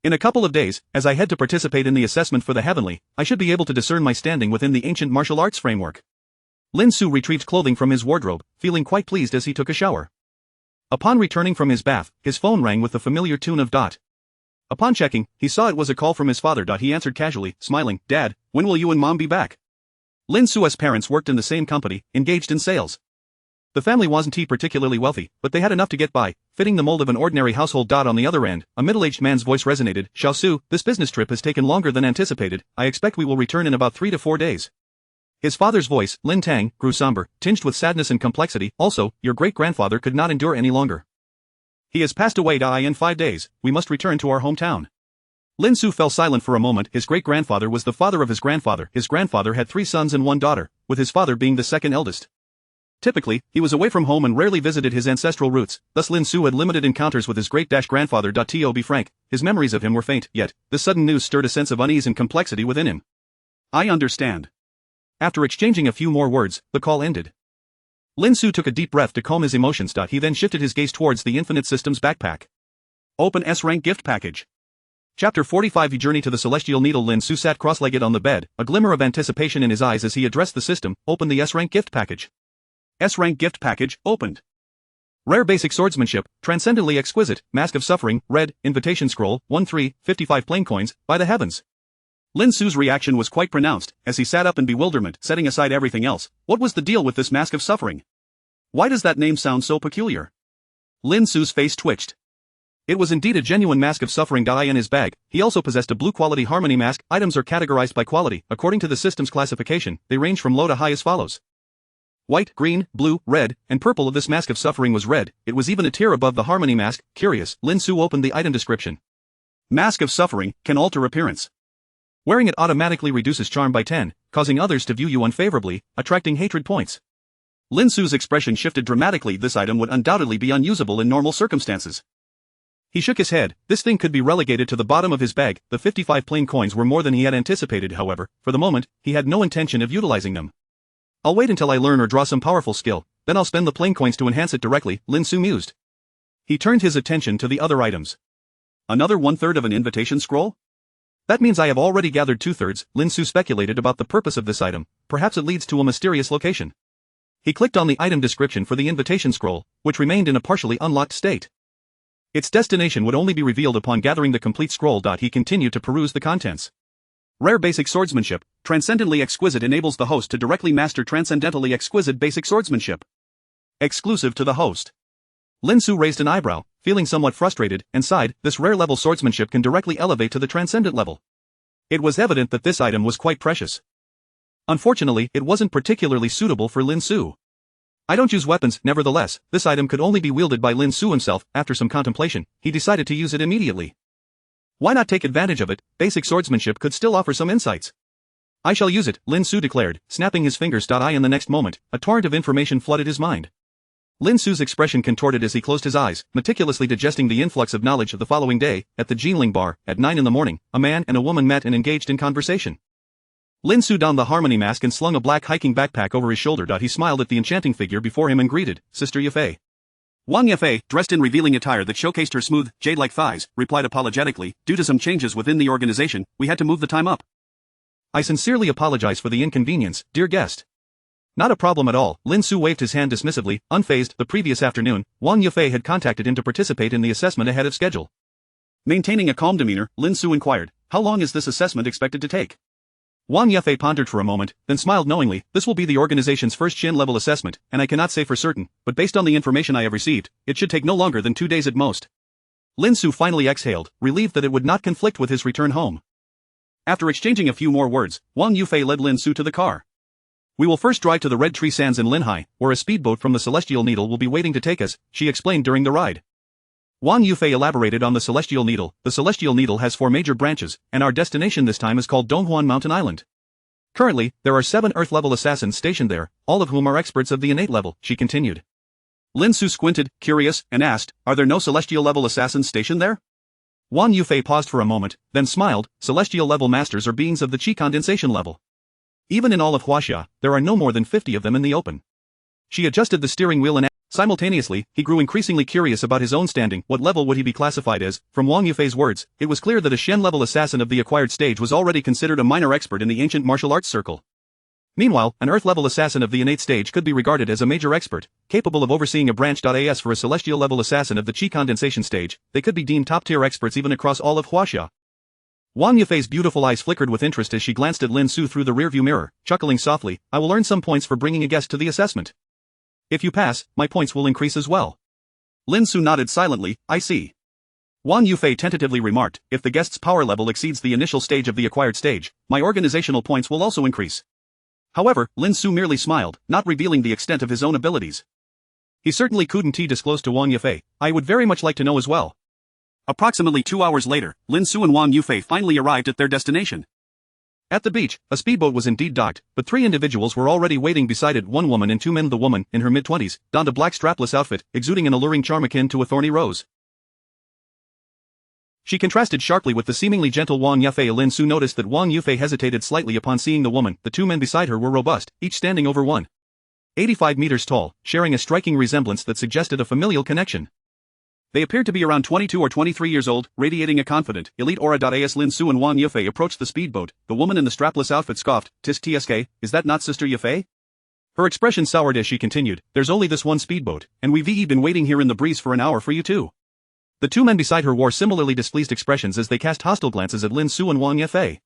In a couple of days, as I head to participate in the assessment for the heavenly, I should be able to discern my standing within the ancient martial arts framework. Lin Xu retrieved clothing from his wardrobe, feeling quite pleased as he took a shower. Upon returning from his bath, his phone rang with the familiar tune of Dot. Upon checking, he saw it was a call from his father. He answered casually, smiling, Dad, when will you and Mom be back? Lin Xu's parents worked in the same company, engaged in sales. The family wasn't particularly wealthy, but they had enough to get by, fitting the mold of an ordinary household. On the other end, a middle-aged man's voice resonated, Xiao Su, this business trip has taken longer than anticipated. I expect we will return in about 3 to 4 days. His father's voice, Lin Tang, grew somber, tinged with sadness and complexity. Also, your great-grandfather could not endure any longer. He has passed away. In 5 days, we must return to our hometown. Lin Xu fell silent for a moment. His great-grandfather was the father of his grandfather. His grandfather had 3 sons and 1 daughter, with his father being the second eldest. Typically, he was away from home and rarely visited his ancestral roots, thus Lin Xu had limited encounters with his great-grandfather. To be frank, his memories of him were faint, yet, this sudden news stirred a sense of unease and complexity within him. I understand. After exchanging a few more words, the call ended. Lin Xu took a deep breath to calm his emotions. He then shifted his gaze towards the Infinite Systems backpack. Open S-rank gift package. Chapter 45. Journey to the Celestial Needle. Lin Xu sat cross-legged on the bed, a glimmer of anticipation in his eyes as he addressed the system. Open the S-rank gift package. S-rank gift package, opened. Rare basic swordsmanship, transcendently exquisite, mask of suffering, red, invitation scroll, 1-3, 55 plain coins, by the heavens. Lin Xu's reaction was quite pronounced, as he sat up in bewilderment, setting aside everything else. What was the deal with this mask of suffering? Why does that name sound so peculiar? Lin Xu's face twitched. It was indeed a genuine mask of suffering in his bag. He also possessed a blue quality harmony mask. Items are categorized by quality. According to the system's classification, they range from low to high as follows. White, green, blue, red, and purple. Of this mask of suffering was red. It was even a tier above the harmony mask. Curious, Lin Xu opened the item description. Mask of suffering, can alter appearance. Wearing it automatically reduces charm by 10, causing others to view you unfavorably, attracting hatred points. Lin Xu's expression shifted dramatically. This item would undoubtedly be unusable in normal circumstances. He shook his head. This thing could be relegated to the bottom of his bag. The 55 plain coins were more than he had anticipated. However, for the moment, he had no intention of utilizing them. I'll wait until I learn or draw some powerful skill, then I'll spend the plain coins to enhance it directly, Lin Xu mused. He turned his attention to the other items. Another 1/3 of an invitation scroll? That means I have already gathered 2/3, Lin Xu speculated about the purpose of this item. Perhaps it leads to a mysterious location. He clicked on the item description for the invitation scroll, which remained in a partially unlocked state. Its destination would only be revealed upon gathering the complete scroll. He continued to peruse the contents. Rare basic swordsmanship, transcendently exquisite, enables the host to directly master transcendentally exquisite basic swordsmanship. Exclusive to the host. Lin Xu raised an eyebrow, feeling somewhat frustrated, and sighed. This rare level swordsmanship can directly elevate to the transcendent level. It was evident that this item was quite precious. Unfortunately, it wasn't particularly suitable for Lin Xu. I don't use weapons. Nevertheless, this item could only be wielded by Lin Xu himself. After some contemplation, he decided to use it immediately. Why not take advantage of it? Basic swordsmanship could still offer some insights. I shall use it, Lin Xu declared, snapping his fingers. In the next moment, a torrent of information flooded his mind. Lin Xu's expression contorted as he closed his eyes, meticulously digesting the influx of knowledge of the following day. At the Jinling bar, at 9 in the morning, a man and a woman met and engaged in conversation. Lin Xu donned the harmony mask and slung a black hiking backpack over his shoulder. He smiled at the enchanting figure before him and greeted, Sister Yafei. Wang Yafei, dressed in revealing attire that showcased her smooth, jade-like thighs, replied apologetically, due to some changes within the organization, we had to move the time up. I sincerely apologize for the inconvenience, dear guest. Not a problem at all, Lin Xu waved his hand dismissively. Unfazed, the previous afternoon, Wang Yafei had contacted him to participate in the assessment ahead of schedule. Maintaining a calm demeanor, Lin Xu inquired, how long is this assessment expected to take? Wang Yafei pondered for a moment, then smiled knowingly. This will be the organization's first Shin-level assessment, and I cannot say for certain, but based on the information I have received, it should take no longer than 2 days at most. Lin Xu finally exhaled, relieved that it would not conflict with his return home. After exchanging a few more words, Wang Yafei led Lin Xu to the car. We will first drive to the Red Tree Sands in Linhai, where a speedboat from the Celestial Needle will be waiting to take us, she explained during the ride. Wang Yafei elaborated on the Celestial Needle. The Celestial Needle has 4 major branches, and our destination this time is called Donghuan Mountain Island. Currently, there are 7 Earth-level assassins stationed there, all of whom are experts of the innate level, she continued. Lin Xu squinted, curious, and asked, are there no Celestial-level assassins stationed there? Wang Yafei paused for a moment, then smiled. Celestial-level masters are beings of the Qi condensation level. Even in all of Huaxia, there are no more than 50 of them in the open. She adjusted the steering wheel and simultaneously, he grew increasingly curious about his own standing. What level would he be classified as? From Wang Yafei's words, it was clear that a Shen-level assassin of the acquired stage was already considered a minor expert in the ancient martial arts circle. Meanwhile, an Earth-level assassin of the innate stage could be regarded as a major expert, capable of overseeing a branch. As for a Celestial-level assassin of the Qi condensation stage, they could be deemed top-tier experts even across all of Huaxia. Wang Yafei's beautiful eyes flickered with interest as she glanced at Lin Xu through the rearview mirror, chuckling softly, I will earn some points for bringing a guest to the assessment. If you pass, my points will increase as well. Lin Xu nodded silently, I see. Wang Yafei tentatively remarked, if the guest's power level exceeds the initial stage of the acquired stage, my organizational points will also increase. However, Lin Xu merely smiled, not revealing the extent of his own abilities. He certainly couldn't disclose to Wang Yafei, I would very much like to know as well. Approximately 2 hours later, Lin Xu and Wang Yafei finally arrived at their destination. At the beach, a speedboat was indeed docked, but 3 individuals were already waiting beside it, 1 woman and 2 men. The woman, in her mid-20s, donned a black strapless outfit, exuding an alluring charm akin to a thorny rose. She contrasted sharply with the seemingly gentle Wang Yafei. Lin Xu noticed that Wang Yafei hesitated slightly upon seeing the woman. The 2 men beside her were robust, each standing over 1.85 meters tall, sharing a striking resemblance that suggested a familial connection. They appeared to be around 22 or 23 years old, radiating a confident, elite aura. As Lin Xu and Wang Yafei approached the speedboat, the woman in the strapless outfit scoffed, Tisk Tsk, is that not Sister Yafei? Her expression soured as she continued, there's only this one speedboat, and we've been waiting here in the breeze for an hour for you too. The two men beside her wore similarly displeased expressions as they cast hostile glances at Lin Xu and Wang Yefei.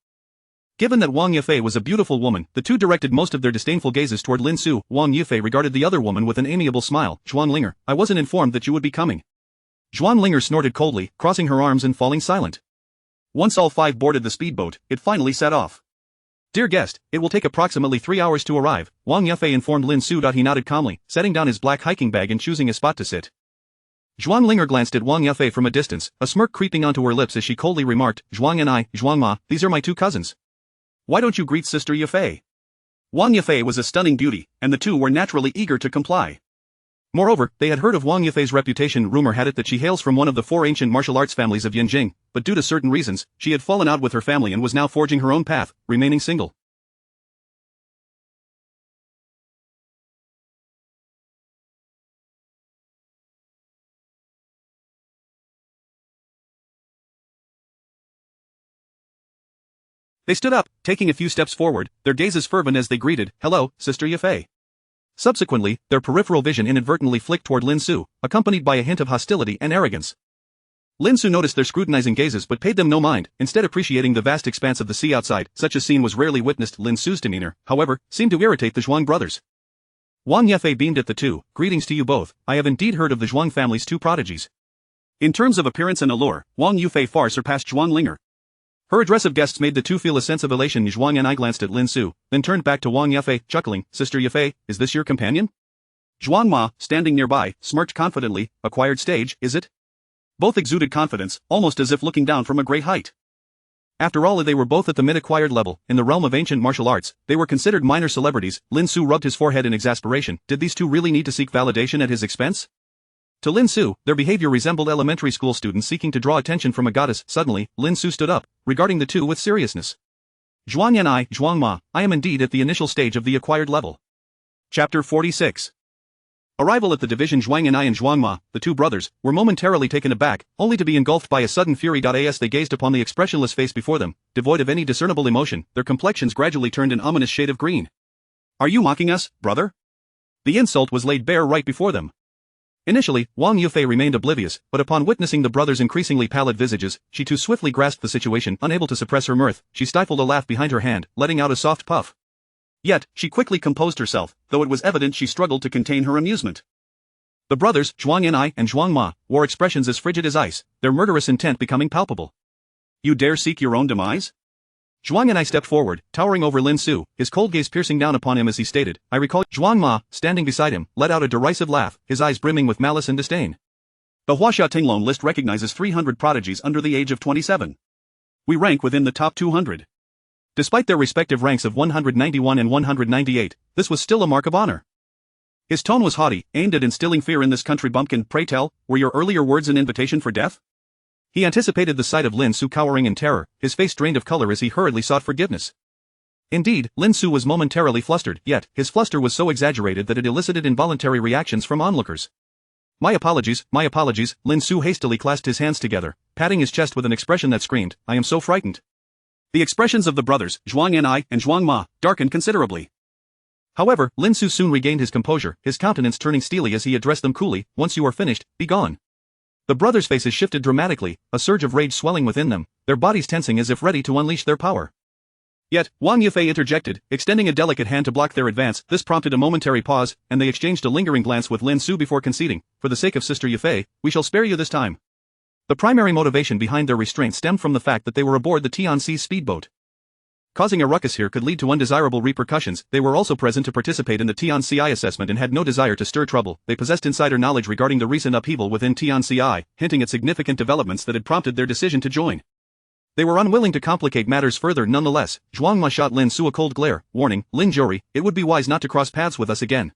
Given that Wang Yefei was a beautiful woman, the two directed most of their disdainful gazes toward Lin Xu. Wang Yefei regarded the other woman with an amiable smile. Zhuanlinger, I wasn't informed that you would be coming. Zhuanlinger snorted coldly, crossing her arms and falling silent. Once all five boarded the speedboat, it finally set off. Dear guest, it will take approximately 3 hours to arrive, Wang Yefei informed Lin Xu. He nodded calmly, setting down his black hiking bag and choosing a spot to sit. Zhuanlinger glanced at Wang Yefei from a distance, a smirk creeping onto her lips as she coldly remarked, Zhuang and I, Zhuang Ma, these are my two cousins. Why don't you greet Sister Yefei? Wang Yefei was a stunning beauty, and the two were naturally eager to comply. Moreover, they had heard of Wang Yefei's reputation. Rumor had it that she hails from one of the 4 ancient martial arts families of Yanjing, but due to certain reasons, she had fallen out with her family and was now forging her own path, remaining single. They stood up, taking a few steps forward, their gazes fervent as they greeted, hello, Sister Yefei. Subsequently, their peripheral vision inadvertently flicked toward Lin Xu, accompanied by a hint of hostility and arrogance. Lin Xu noticed their scrutinizing gazes but paid them no mind, instead appreciating the vast expanse of the sea outside. Such a scene was rarely witnessed. Lin Xu's demeanor, however, seemed to irritate the Zhuang brothers. Wang Yefei beamed at the two, greetings to you both, I have indeed heard of the Zhuang family's two prodigies. In terms of appearance and allure, Wang Yefei far surpassed Zhuanlinger. Her address of guests made the two feel a sense of elation. Zhuang and I glanced at Lin Xu, then turned back to Wang Yefei, chuckling, Sister Yefei, is this your companion? Zhuang Ma, standing nearby, smirked confidently, acquired stage, is it? Both exuded confidence, almost as if looking down from a great height. After all, they were both at the mid-acquired level. In the realm of ancient martial arts, they were considered minor celebrities. Lin Xu rubbed his forehead in exasperation. Did these two really need to seek validation at his expense? To Lin Xu, their behavior resembled elementary school students seeking to draw attention from a goddess. Suddenly, Lin Xu stood up, regarding the two with seriousness. Zhuang and I, Zhuang Ma, I am indeed at the initial stage of the acquired level. Chapter 46. Arrival at the division. Zhuang and I and Zhuang Ma, the two brothers, were momentarily taken aback, only to be engulfed by a sudden fury. As they gazed upon the expressionless face before them, devoid of any discernible emotion, their complexions gradually turned an ominous shade of green. Are you mocking us, brother? The insult was laid bare right before them. Initially, Wang Yefei remained oblivious, but upon witnessing the brothers' increasingly pallid visages, she too swiftly grasped the situation. Unable to suppress her mirth, she stifled a laugh behind her hand, letting out a soft puff. Yet, she quickly composed herself, though it was evident she struggled to contain her amusement. The brothers, Zhuang and I and Zhuang Ma, wore expressions as frigid as ice, their murderous intent becoming palpable. You dare seek your own demise? Zhuang and I stepped forward, towering over Lin Xu, his cold gaze piercing down upon him as he stated, I recall. Zhuang Ma, standing beside him, let out a derisive laugh, his eyes brimming with malice and disdain. The Huaxia Tinglong list recognizes 300 prodigies under the age of 27. We rank within the top 200. Despite their respective ranks of 191 and 198, this was still a mark of honor. His tone was haughty, aimed at instilling fear in this country. Bumpkin, pray tell, were your earlier words an invitation for death? He anticipated the sight of Lin Xu cowering in terror, his face drained of color as he hurriedly sought forgiveness. Indeed, Lin Xu was momentarily flustered, yet, his fluster was so exaggerated that it elicited involuntary reactions from onlookers. My apologies, Lin Xu hastily clasped his hands together, patting his chest with an expression that screamed, I am so frightened. The expressions of the brothers, Zhuang and I and Zhuang Ma, darkened considerably. However, Lin Xu soon regained his composure, his countenance turning steely as he addressed them coolly, once you are finished, be gone. The brothers' faces shifted dramatically, a surge of rage swelling within them, their bodies tensing as if ready to unleash their power. Yet, Wang Yefei interjected, extending a delicate hand to block their advance. This prompted a momentary pause, and they exchanged a lingering glance with Lin Xu before conceding, for the sake of Sister Yefei, we shall spare you this time. The primary motivation behind their restraint stemmed from the fact that they were aboard the Tianxi speedboat. Causing a ruckus here could lead to undesirable repercussions. They were also present to participate in the Tianxi assessment and had no desire to stir trouble. They possessed insider knowledge regarding the recent upheaval within Tianxi, hinting at significant developments that had prompted their decision to join. They were unwilling to complicate matters further. Nonetheless, Zhuang Ma shot Lin Xu a cold glare, warning, Lin Zhuri, it would be wise not to cross paths with us again.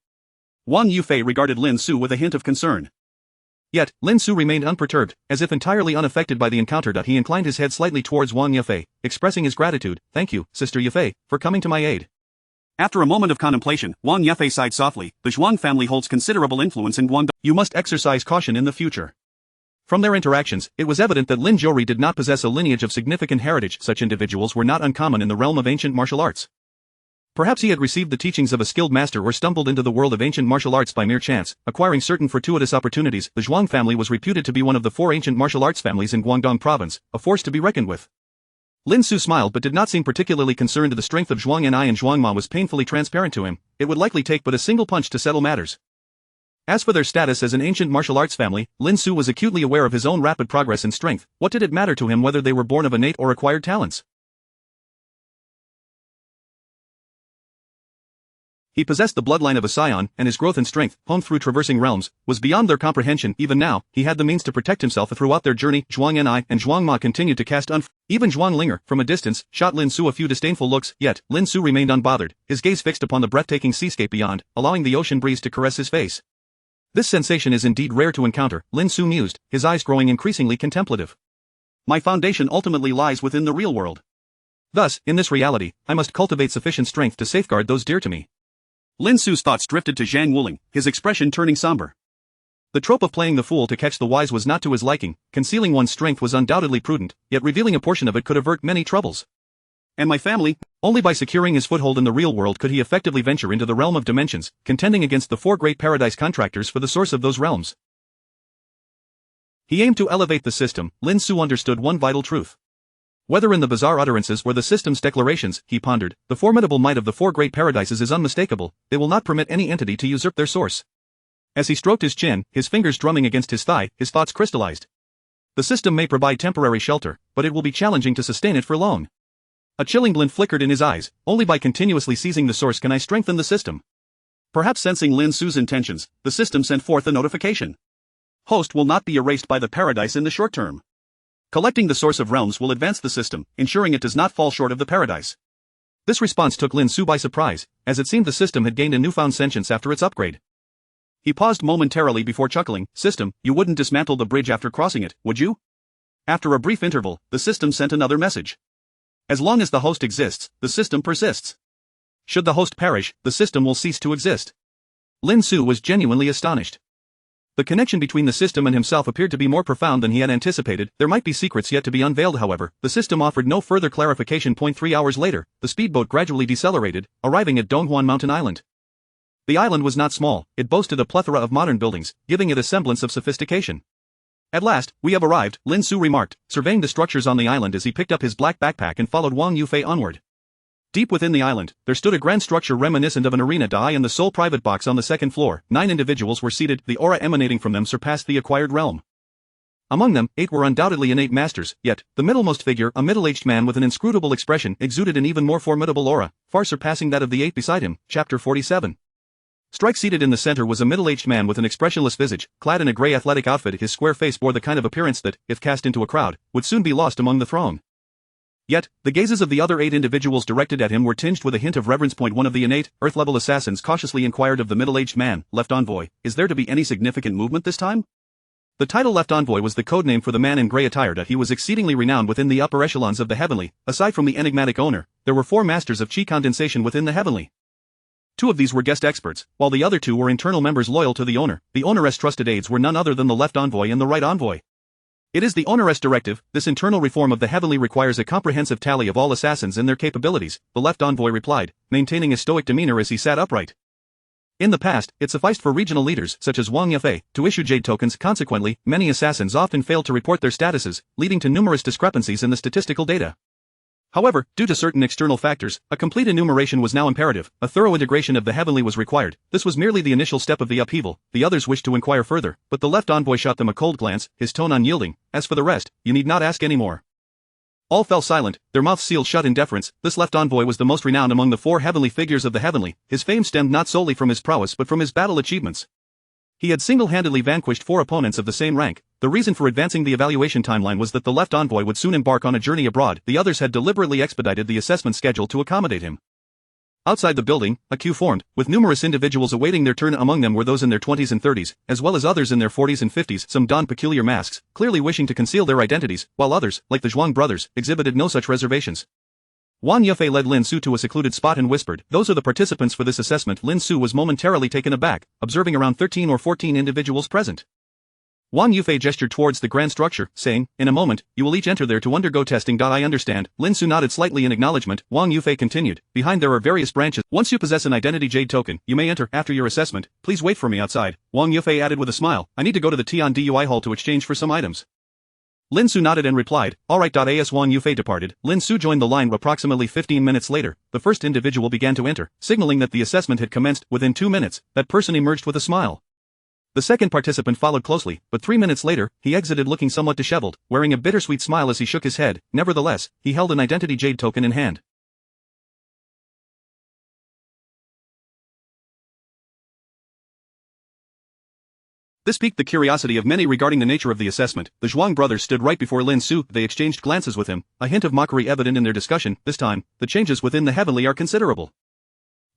Wang Yefei regarded Lin Xu with a hint of concern. Yet, Lin Xu remained unperturbed, as if entirely unaffected by the encounter. He inclined his head slightly towards Wang Yefei, expressing his gratitude, thank you, Sister Yefei, for coming to my aid. After a moment of contemplation, Wang Yefei sighed softly, the Zhuang family holds considerable influence in Guangdong. You must exercise caution in the future. From their interactions, it was evident that Lin Zhuri did not possess a lineage of significant heritage. Such individuals were not uncommon in the realm of ancient martial arts. Perhaps he had received the teachings of a skilled master or stumbled into the world of ancient martial arts by mere chance, acquiring certain fortuitous opportunities. The Zhuang family was reputed to be one of the 4 ancient martial arts families in Guangdong province, a force to be reckoned with. Lin Xu smiled but did not seem particularly concerned. The strength of Zhuang Ni and Zhuang Ma was painfully transparent to him. It would likely take but a single punch to settle matters. As for their status as an ancient martial arts family, Lin Xu was acutely aware of his own rapid progress in strength. What did it matter to him whether they were born of innate or acquired talents? He possessed the bloodline of a scion, and his growth in strength, honed through traversing realms, was beyond their comprehension. Even now, he had the means to protect himself. Throughout their journey, Zhuang Ni and Zhuang Ma continued to cast Even Zhuang Linger, from a distance, shot Lin Xu a few disdainful looks, yet, Lin Xu remained unbothered, his gaze fixed upon the breathtaking seascape beyond, allowing the ocean breeze to caress his face. This sensation is indeed rare to encounter, Lin Xu mused, his eyes growing increasingly contemplative. My foundation ultimately lies within the real world. Thus, in this reality, I must cultivate sufficient strength to safeguard those dear to me. Lin Xu's thoughts drifted to Zhang Wuling, his expression turning somber. The trope of playing the fool to catch the wise was not to his liking. Concealing one's strength was undoubtedly prudent, yet revealing a portion of it could avert many troubles. And my family? Only by securing his foothold in the real world could he effectively venture into the realm of dimensions, contending against the 4 great paradise contractors for the source of those realms. He aimed to elevate the system. Lin Xu understood one vital truth. Whether in the bizarre utterances or the system's declarations, he pondered, the formidable might of the 4 great paradises is unmistakable. They will not permit any entity to usurp their source. As he stroked his chin, his fingers drumming against his thigh, his thoughts crystallized. The system may provide temporary shelter, but it will be challenging to sustain it for long. A chilling glint flickered in his eyes. Only by continuously seizing the source can I strengthen the system. Perhaps sensing Lin Xu's intentions, the system sent forth a notification. Host will not be erased by the paradise in the short term. Collecting the source of realms will advance the system, ensuring it does not fall short of the paradise. This response took Lin Xu by surprise, as it seemed the system had gained a newfound sentience after its upgrade. He paused momentarily before chuckling. System, you wouldn't dismantle the bridge after crossing it, would you? After a brief interval, the system sent another message. As long as the host exists, the system persists. Should the host perish, the system will cease to exist. Lin Xu was genuinely astonished. The connection between the system and himself appeared to be more profound than he had anticipated. There might be secrets yet to be unveiled. However, the system offered no further clarification. 3 hours later, the speedboat gradually decelerated, arriving at Donghuan Mountain Island. The island was not small, it boasted a plethora of modern buildings, giving it a semblance of sophistication. At last, we have arrived, Lin Xu remarked, surveying the structures on the island as he picked up his black backpack and followed Wang Yufei onward. Deep within the island, there stood a grand structure reminiscent of an arena. In the sole private box on the 2nd floor, 9 individuals were seated. The aura emanating from them surpassed the acquired realm. Among them, 8 were undoubtedly innate masters, yet, the middlemost figure, a middle-aged man with an inscrutable expression, exuded an even more formidable aura, far surpassing that of the 8 beside him. Chapter 47. Seated in the center was a middle-aged man with an expressionless visage, clad in a gray athletic outfit. His square face bore the kind of appearance that, if cast into a crowd, would soon be lost among the throng. Yet, the gazes of the other 8 individuals directed at him were tinged with a hint of reverence. One of the innate, Earth-level assassins cautiously inquired of the middle-aged man, Left Envoy, is there to be any significant movement this time? The title Left Envoy was the codename for the man in gray attire. He was exceedingly renowned within the upper echelons of the heavenly. Aside from the enigmatic owner, there were 4 masters of chi condensation within the heavenly. 2 of these were guest experts, while the other 2 were internal members loyal to the owner. The owner's trusted aides were none other than the Left Envoy and the Right Envoy. It is the owner's directive. This internal reform of the heavenly requires a comprehensive tally of all assassins and their capabilities, the Left Envoy replied, maintaining a stoic demeanor as he sat upright. In the past, it sufficed for regional leaders, such as Wang Yufei, to issue jade tokens. Consequently, many assassins often failed to report their statuses, leading to numerous discrepancies in the statistical data. However, due to certain external factors, a complete enumeration was now imperative. A thorough integration of the heavenly was required. This was merely the initial step of the upheaval. The others wished to inquire further, but the Left Envoy shot them a cold glance, his tone unyielding. As for the rest, you need not ask any more. All fell silent, their mouths sealed shut in deference. This Left Envoy was the most renowned among the 4 heavenly figures of the heavenly. His fame stemmed not solely from his prowess but from his battle achievements. He had single-handedly vanquished 4 opponents of the same rank. The reason for advancing the evaluation timeline was that the Left Envoy would soon embark on a journey abroad. The others had deliberately expedited the assessment schedule to accommodate him. Outside the building, a queue formed, with numerous individuals awaiting their turn. Among them were those in their 20s and 30s, as well as others in their 40s and 50s. Some donned peculiar masks, clearly wishing to conceal their identities, while others, like the Zhuang brothers, exhibited no such reservations. Wang Yufei led Lin Xu to a secluded spot and whispered, "Those are the participants for this assessment." Lin Xu was momentarily taken aback, observing around 13 or 14 individuals present. Wang Yufei gestured towards the grand structure, saying, "In a moment, you will each enter there to undergo testing." I understand. Lin Xu nodded slightly in acknowledgement. Wang Yufei continued, "Behind there are various branches. Once you possess an identity jade token, you may enter. After your assessment, please wait for me outside." Wang Yufei added with a smile, "I need to go to the Tian Dui hall to exchange for some items." Lin Xu nodded and replied, "Alright." As Wang Yufei departed, Lin Xu joined the line. Approximately 15 minutes later, the first individual began to enter, signaling that the assessment had commenced. Within 2 minutes, that person emerged with a smile. The second participant followed closely, but 3 minutes later, he exited looking somewhat disheveled, wearing a bittersweet smile as he shook his head. Nevertheless, he held an identity jade token in hand. This piqued the curiosity of many regarding the nature of the assessment. The Zhuang brothers stood right before Lin Xu. They exchanged glances with him, a hint of mockery evident in their discussion. This time, the changes within the heavenly are considerable.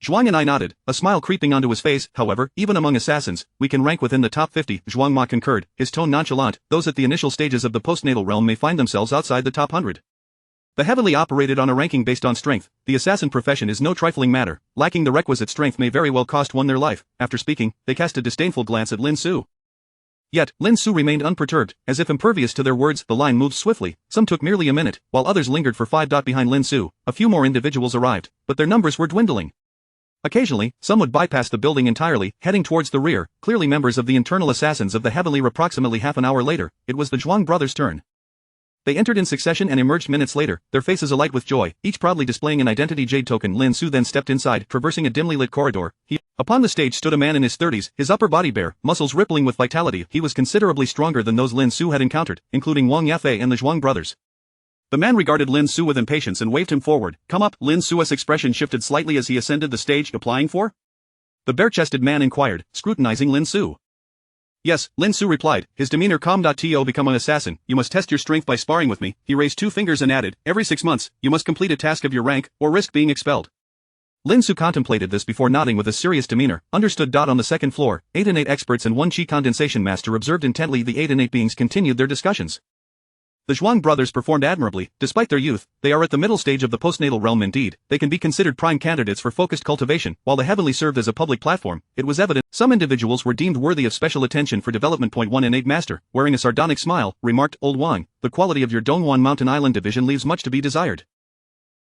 Zhuang and I nodded, a smile creeping onto his face. However, even among assassins, we can rank within the top 50. Zhuang Ma concurred, his tone nonchalant. Those at the initial stages of the postnatal realm may find themselves outside the top 100. The heavenly operated on a ranking based on strength. The assassin profession is no trifling matter. Lacking the requisite strength may very well cost one their life. After speaking, they cast a disdainful glance at Lin Xu. Yet, Lin Xu remained unperturbed, as if impervious to their words. The line moved swiftly. Some took merely a minute, while others lingered for 5. Behind Lin Xu, a few more individuals arrived, but their numbers were dwindling. Occasionally, some would bypass the building entirely, heading towards the rear, clearly members of the internal assassins of the heavenly. Approximately half an hour later, it was the Zhuang brothers' turn. They entered in succession and emerged minutes later, their faces alight with joy, each proudly displaying an identity jade token. Lin Xu then stepped inside, traversing a dimly lit corridor. Upon the stage stood a man in his 30s, his upper body bare, muscles rippling with vitality. He was considerably stronger than those Lin Xu had encountered, including Wang Yafei and the Zhuang brothers. The man regarded Lin Xu with impatience and waved him forward. "Come up." Lin Xu's expression shifted slightly as he ascended the stage. "Applying for?" the bare-chested man inquired, scrutinizing Lin Xu. "Yes," Lin Xu replied, his demeanor calm. To become an assassin, you must test your strength by sparring with me. He raised 2 fingers and added, "Every 6 months, you must complete a task of your rank, or risk being expelled." Lin Xu contemplated this before nodding with a serious demeanor. Understood. On the second floor, 8 innate experts and 1 chi condensation master observed intently. The 8 innate beings continued their discussions. The Zhuang brothers performed admirably. Despite their youth, they are at the middle stage of the postnatal realm. Indeed, they can be considered prime candidates for focused cultivation. While the heavenly served as a public platform, it was evident some individuals were deemed worthy of special attention for development. 1 Innate master, wearing a sardonic smile, remarked, "Old Wang, the quality of your Donghuan Mountain Island division leaves much to be desired."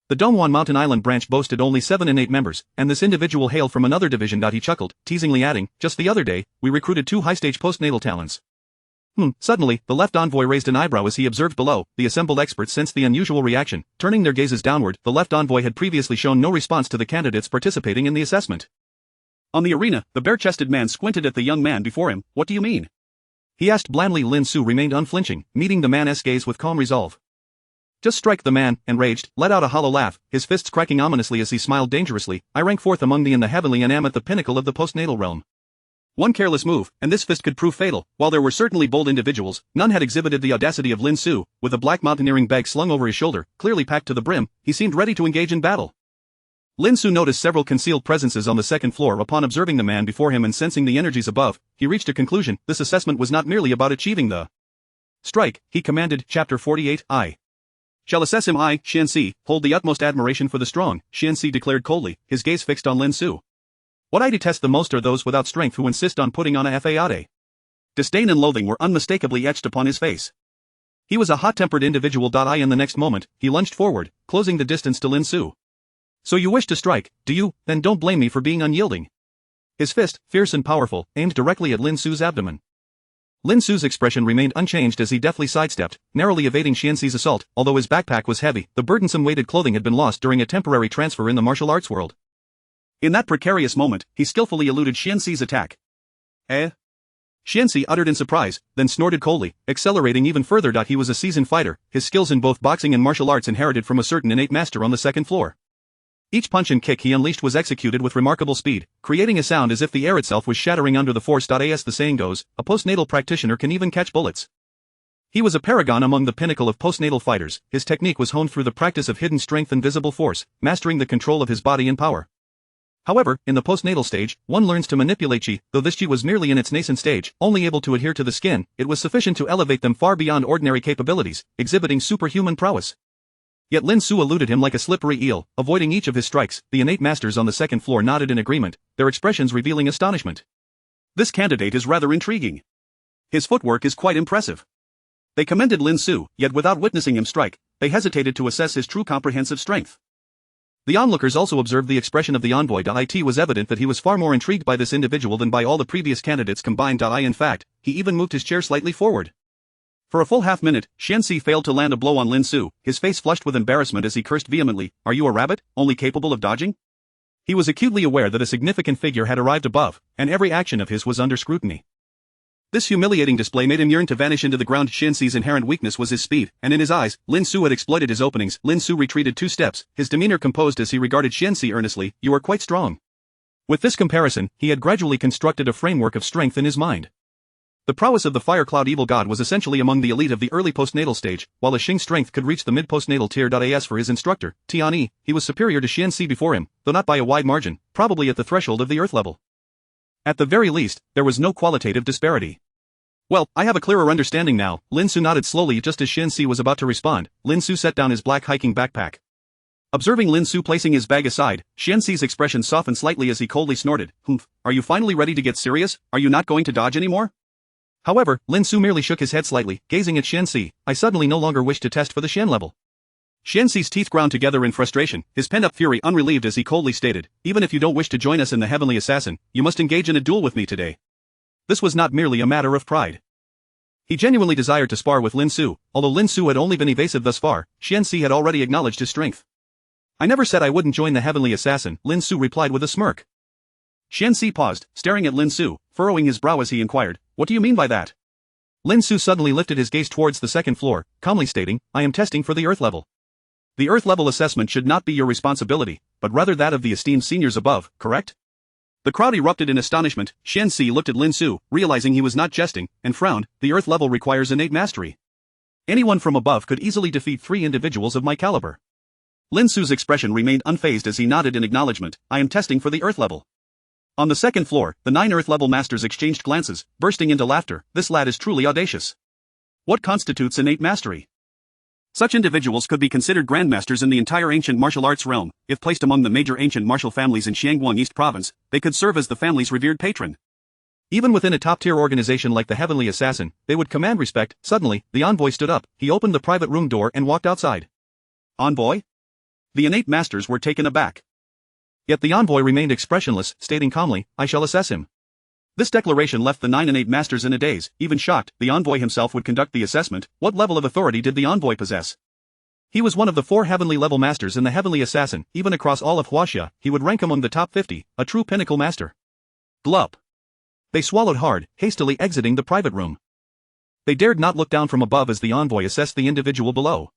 The Donghuan Mountain Island branch boasted only 7 innate members, and this individual hailed from another division. He chuckled, teasingly adding, "Just the other day, we recruited 2 high-stage postnatal talents." Suddenly, the left envoy raised an eyebrow as he observed below. The assembled experts sensed the unusual reaction, turning their gazes downward. The left envoy had previously shown no response to the candidates participating in the assessment. On the arena, the bare-chested man squinted at the young man before him. "What do you mean?" he asked blandly. Lin Xu remained unflinching, meeting the man's gaze with calm resolve. "Just strike." The man, enraged, let out a hollow laugh, his fists cracking ominously as he smiled dangerously. "I rank 4th among thee in the heavenly and am at the pinnacle of the postnatal realm. One careless move, and this fist could prove fatal." While there were certainly bold individuals, none had exhibited the audacity of Lin Xu. With a black mountaineering bag slung over his shoulder, clearly packed to the brim, he seemed ready to engage in battle. Lin Xu noticed several concealed presences on the second floor. Upon observing the man before him and sensing the energies above, he reached a conclusion. This assessment was not merely about achieving the strike, he commanded. Chapter 48. I shall assess him. I, Xianxi, hold the utmost admiration for the strong, Xianxi declared coldly, his gaze fixed on Lin Xu. "What I detest the most are those without strength who insist on putting on a fade." Disdain and loathing were unmistakably etched upon his face. He was a hot-tempered individual. In the next moment, he lunged forward, closing the distance to Lin Xu. "So you wish to strike, do you? Then don't blame me for being unyielding." His fist, fierce and powerful, aimed directly at Lin Xu's abdomen. Lin Xu's expression remained unchanged as he deftly sidestepped, narrowly evading Xianxi's assault. Although his backpack was heavy, the burdensome weighted clothing had been lost during a temporary transfer in the martial arts world. In that precarious moment, he skillfully eluded Xianxi's attack. "Eh?" Xianxi uttered in surprise, then snorted coldly, accelerating even further. He was a seasoned fighter, his skills in both boxing and martial arts inherited from a certain innate master on the second floor. Each punch and kick he unleashed was executed with remarkable speed, creating a sound as if the air itself was shattering under the force. As the saying goes, a postnatal practitioner can even catch bullets. He was a paragon among the pinnacle of postnatal fighters. His technique was honed through the practice of hidden strength and visible force, mastering the control of his body and power. However, in the postnatal stage, one learns to manipulate chi. Though this chi was merely in its nascent stage, only able to adhere to the skin, it was sufficient to elevate them far beyond ordinary capabilities, exhibiting superhuman prowess. Yet Lin Xu eluded him like a slippery eel, avoiding each of his strikes. The innate masters on the second floor nodded in agreement, their expressions revealing astonishment. "This candidate is rather intriguing. His footwork is quite impressive. They commended Lin Xu, yet without witnessing him strike, they hesitated to assess his true comprehensive strength. The onlookers also observed the expression of the envoy. It was evident that he was far more intrigued by this individual than by all the previous candidates combined. In fact, he even moved his chair slightly forward. For a full half-minute, Xianxi failed to land a blow on Lin Xu, his face flushed with embarrassment as he cursed vehemently, "Are you a rabbit, only capable of dodging?" He was acutely aware that a significant figure had arrived above, and every action of his was under scrutiny. This humiliating display made him yearn to vanish into the ground. Xianxi's inherent weakness was his speed, and in his eyes, Lin Xu had exploited his openings. Lin Xu retreated 2 steps, his demeanor composed as he regarded Xianxi earnestly. "You are quite strong." With this comparison, he had gradually constructed a framework of strength in his mind. The prowess of the Fire Cloud Evil God was essentially among the elite of the early postnatal stage, while a Xing strength could reach the mid-postnatal tier. As for his instructor, Tianyi, he was superior to Xianxi before him, though not by a wide margin, probably at the threshold of the Earth level. At the very least, there was no qualitative disparity. "Well, I have a clearer understanding now." Lin Xu nodded slowly. Just as Xianxi was about to respond, Lin Xu set down his black hiking backpack. Observing Lin Xu placing his bag aside, Xianxi's expression softened slightly as he coldly snorted, "Humph, are you finally ready to get serious? Are you not going to dodge anymore?" However, Lin Xu merely shook his head slightly, gazing at Xianxi. "I suddenly no longer wish to test for the Xian level." Xianxi's teeth ground together in frustration, his pent-up fury unrelieved as he coldly stated, "Even if you don't wish to join us in the Heavenly Assassin, you must engage in a duel with me today." This was not merely a matter of pride. He genuinely desired to spar with Lin Xu. Although Lin Xu had only been evasive thus far, Xianxi had already acknowledged his strength. "I never said I wouldn't join the Heavenly Assassin," Lin Xu replied with a smirk. Xianxi paused, staring at Lin Xu, furrowing his brow as he inquired, "What do you mean by that?" Lin Xu suddenly lifted his gaze towards the second floor, calmly stating, "I am testing for the Earth level. The Earth level assessment should not be your responsibility, but rather that of the esteemed seniors above, correct?" The crowd erupted in astonishment. Xianxi looked at Lin Xu, realizing he was not jesting, and frowned. "The Earth level requires innate mastery. Anyone from above could easily defeat 3 individuals of my caliber." Lin Xu's expression remained unfazed as he nodded in acknowledgement. "I am testing for the Earth level." On the second floor, the 9 Earth level masters exchanged glances, bursting into laughter. "This lad is truly audacious. What constitutes innate mastery? Such individuals could be considered grandmasters in the entire ancient martial arts realm. If placed among the major ancient martial families in Xiangguang East Province, they could serve as the family's revered patron. Even within a top-tier organization like the Heavenly Assassin, they would command respect." Suddenly, the envoy stood up, he opened the private room door and walked outside. "Envoy?" The innate masters were taken aback. Yet the envoy remained expressionless, stating calmly, "I shall assess him." This declaration left the 9 innate masters in a daze. Even shocked, the envoy himself would conduct the assessment. What level of authority did the envoy possess? He was one of the 4 heavenly level masters in the Heavenly Assassin. Even across all of Huaxia, he would rank among the top 50, a true pinnacle master. Glup. They swallowed hard, hastily exiting the private room. They dared not look down from above as the envoy assessed the individual below.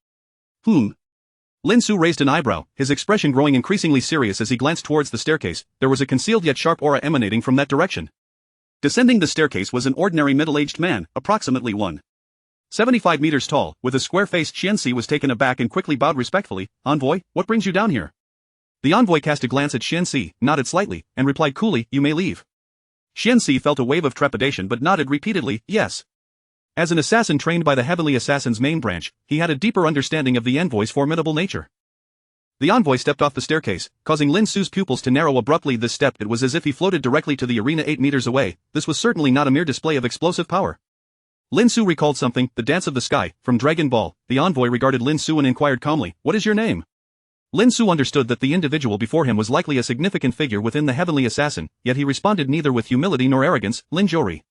Lin Xu raised an eyebrow, his expression growing increasingly serious as he glanced towards the staircase. There was a concealed yet sharp aura emanating from that direction. Descending the staircase was an ordinary middle-aged man, approximately 1.75 meters tall, with a square face. Xianxi was taken aback and quickly bowed respectfully. "Envoy, what brings you down here?" The envoy cast a glance at Xianxi, nodded slightly, and replied coolly, "You may leave." Xianxi felt a wave of trepidation but nodded repeatedly, "Yes." As an assassin trained by the Heavenly Assassin's main branch, he had a deeper understanding of the envoy's formidable nature. The envoy stepped off the staircase, causing Lin Xu's pupils to narrow abruptly. This step, it was as if he floated directly to the arena 8 meters away. This was certainly not a mere display of explosive power. Lin Xu recalled something, the dance of the sky, from Dragon Ball. The envoy regarded Lin Xu and inquired calmly, "What is your name?" Lin Xu understood that the individual before him was likely a significant figure within the Heavenly Assassin, yet he responded neither with humility nor arrogance. "Lin Zhori."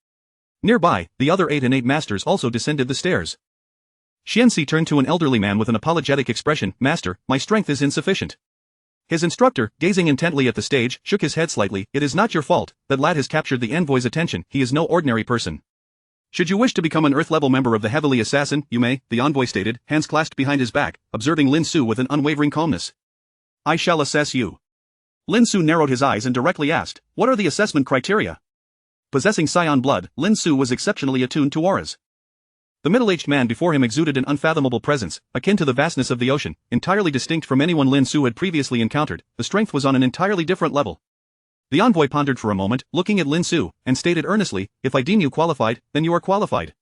Nearby, the other 8 innate masters also descended the stairs. Xianxi turned to an elderly man with an apologetic expression. "Master, my strength is insufficient." His instructor, gazing intently at the stage, shook his head slightly. "It is not your fault. That lad has captured the envoy's attention. He is no ordinary person. Should you wish to become an Earth-level member of the Heavenly Assassin, you may," the envoy stated, hands clasped behind his back, observing Lin Xu with an unwavering calmness. "I shall assess you." Lin Xu narrowed his eyes and directly asked, "What are the assessment criteria?" Possessing Scion blood, Lin Xu was exceptionally attuned to auras. The middle-aged man before him exuded an unfathomable presence, akin to the vastness of the ocean, entirely distinct from anyone Lin Xu had previously encountered. The strength was on an entirely different level. The envoy pondered for a moment, looking at Lin Xu, and stated earnestly, "If I deem you qualified, then you are qualified."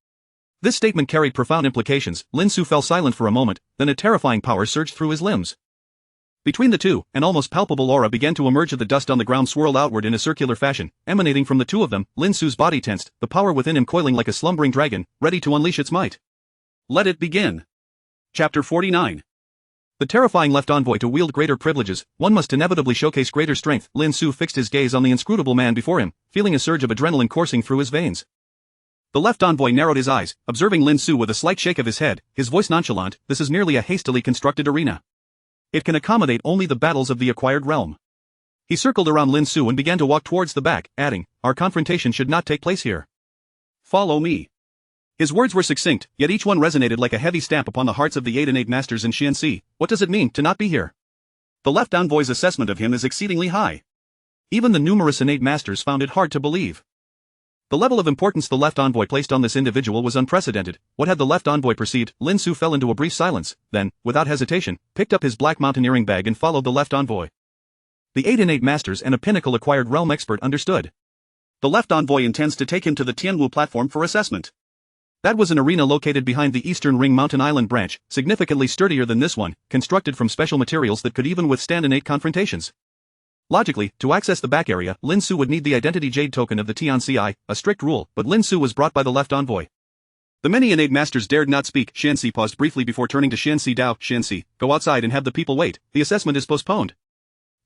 This statement carried profound implications. Lin Xu fell silent for a moment, then a terrifying power surged through his limbs. Between the two, an almost palpable aura began to emerge as the dust on the ground swirled outward in a circular fashion, emanating from the two of them. Lin Xu's body tensed, the power within him coiling like a slumbering dragon, ready to unleash its might. Let it begin. Chapter 49. The terrifying left envoy to wield greater privileges, one must inevitably showcase greater strength. Lin Xu fixed his gaze on the inscrutable man before him, feeling a surge of adrenaline coursing through his veins. The left envoy narrowed his eyes, observing Lin Xu with a slight shake of his head, his voice nonchalant. This is merely a hastily constructed arena. It can accommodate only the battles of the acquired realm. He circled around Lin Xu and began to walk towards the back, adding, our confrontation should not take place here. Follow me. His words were succinct, yet each one resonated like a heavy stamp upon the hearts of the 8 and 8 masters in Xianxi. What does it mean to not be here? The left envoy's assessment of him is exceedingly high. Even the numerous innate masters found it hard to believe. The level of importance the left envoy placed on this individual was unprecedented. What had the left envoy perceived? Lin Xu fell into a brief silence, then, without hesitation, picked up his black mountaineering bag and followed the left envoy. The 8 and 8 masters and a pinnacle acquired realm expert understood. The left envoy intends to take him to the Tianwu platform for assessment. That was an arena located behind the Eastern Ring Mountain Island branch, significantly sturdier than this one, constructed from special materials that could even withstand innate confrontations. Logically, to access the back area, Lin Xu would need the identity jade token of the Tianci, a strict rule, but Lin Xu was brought by the left envoy. The many innate masters dared not speak. Xianxi paused briefly before turning to Xianxi Dao. Xianxi, go outside and have the people wait, the assessment is postponed.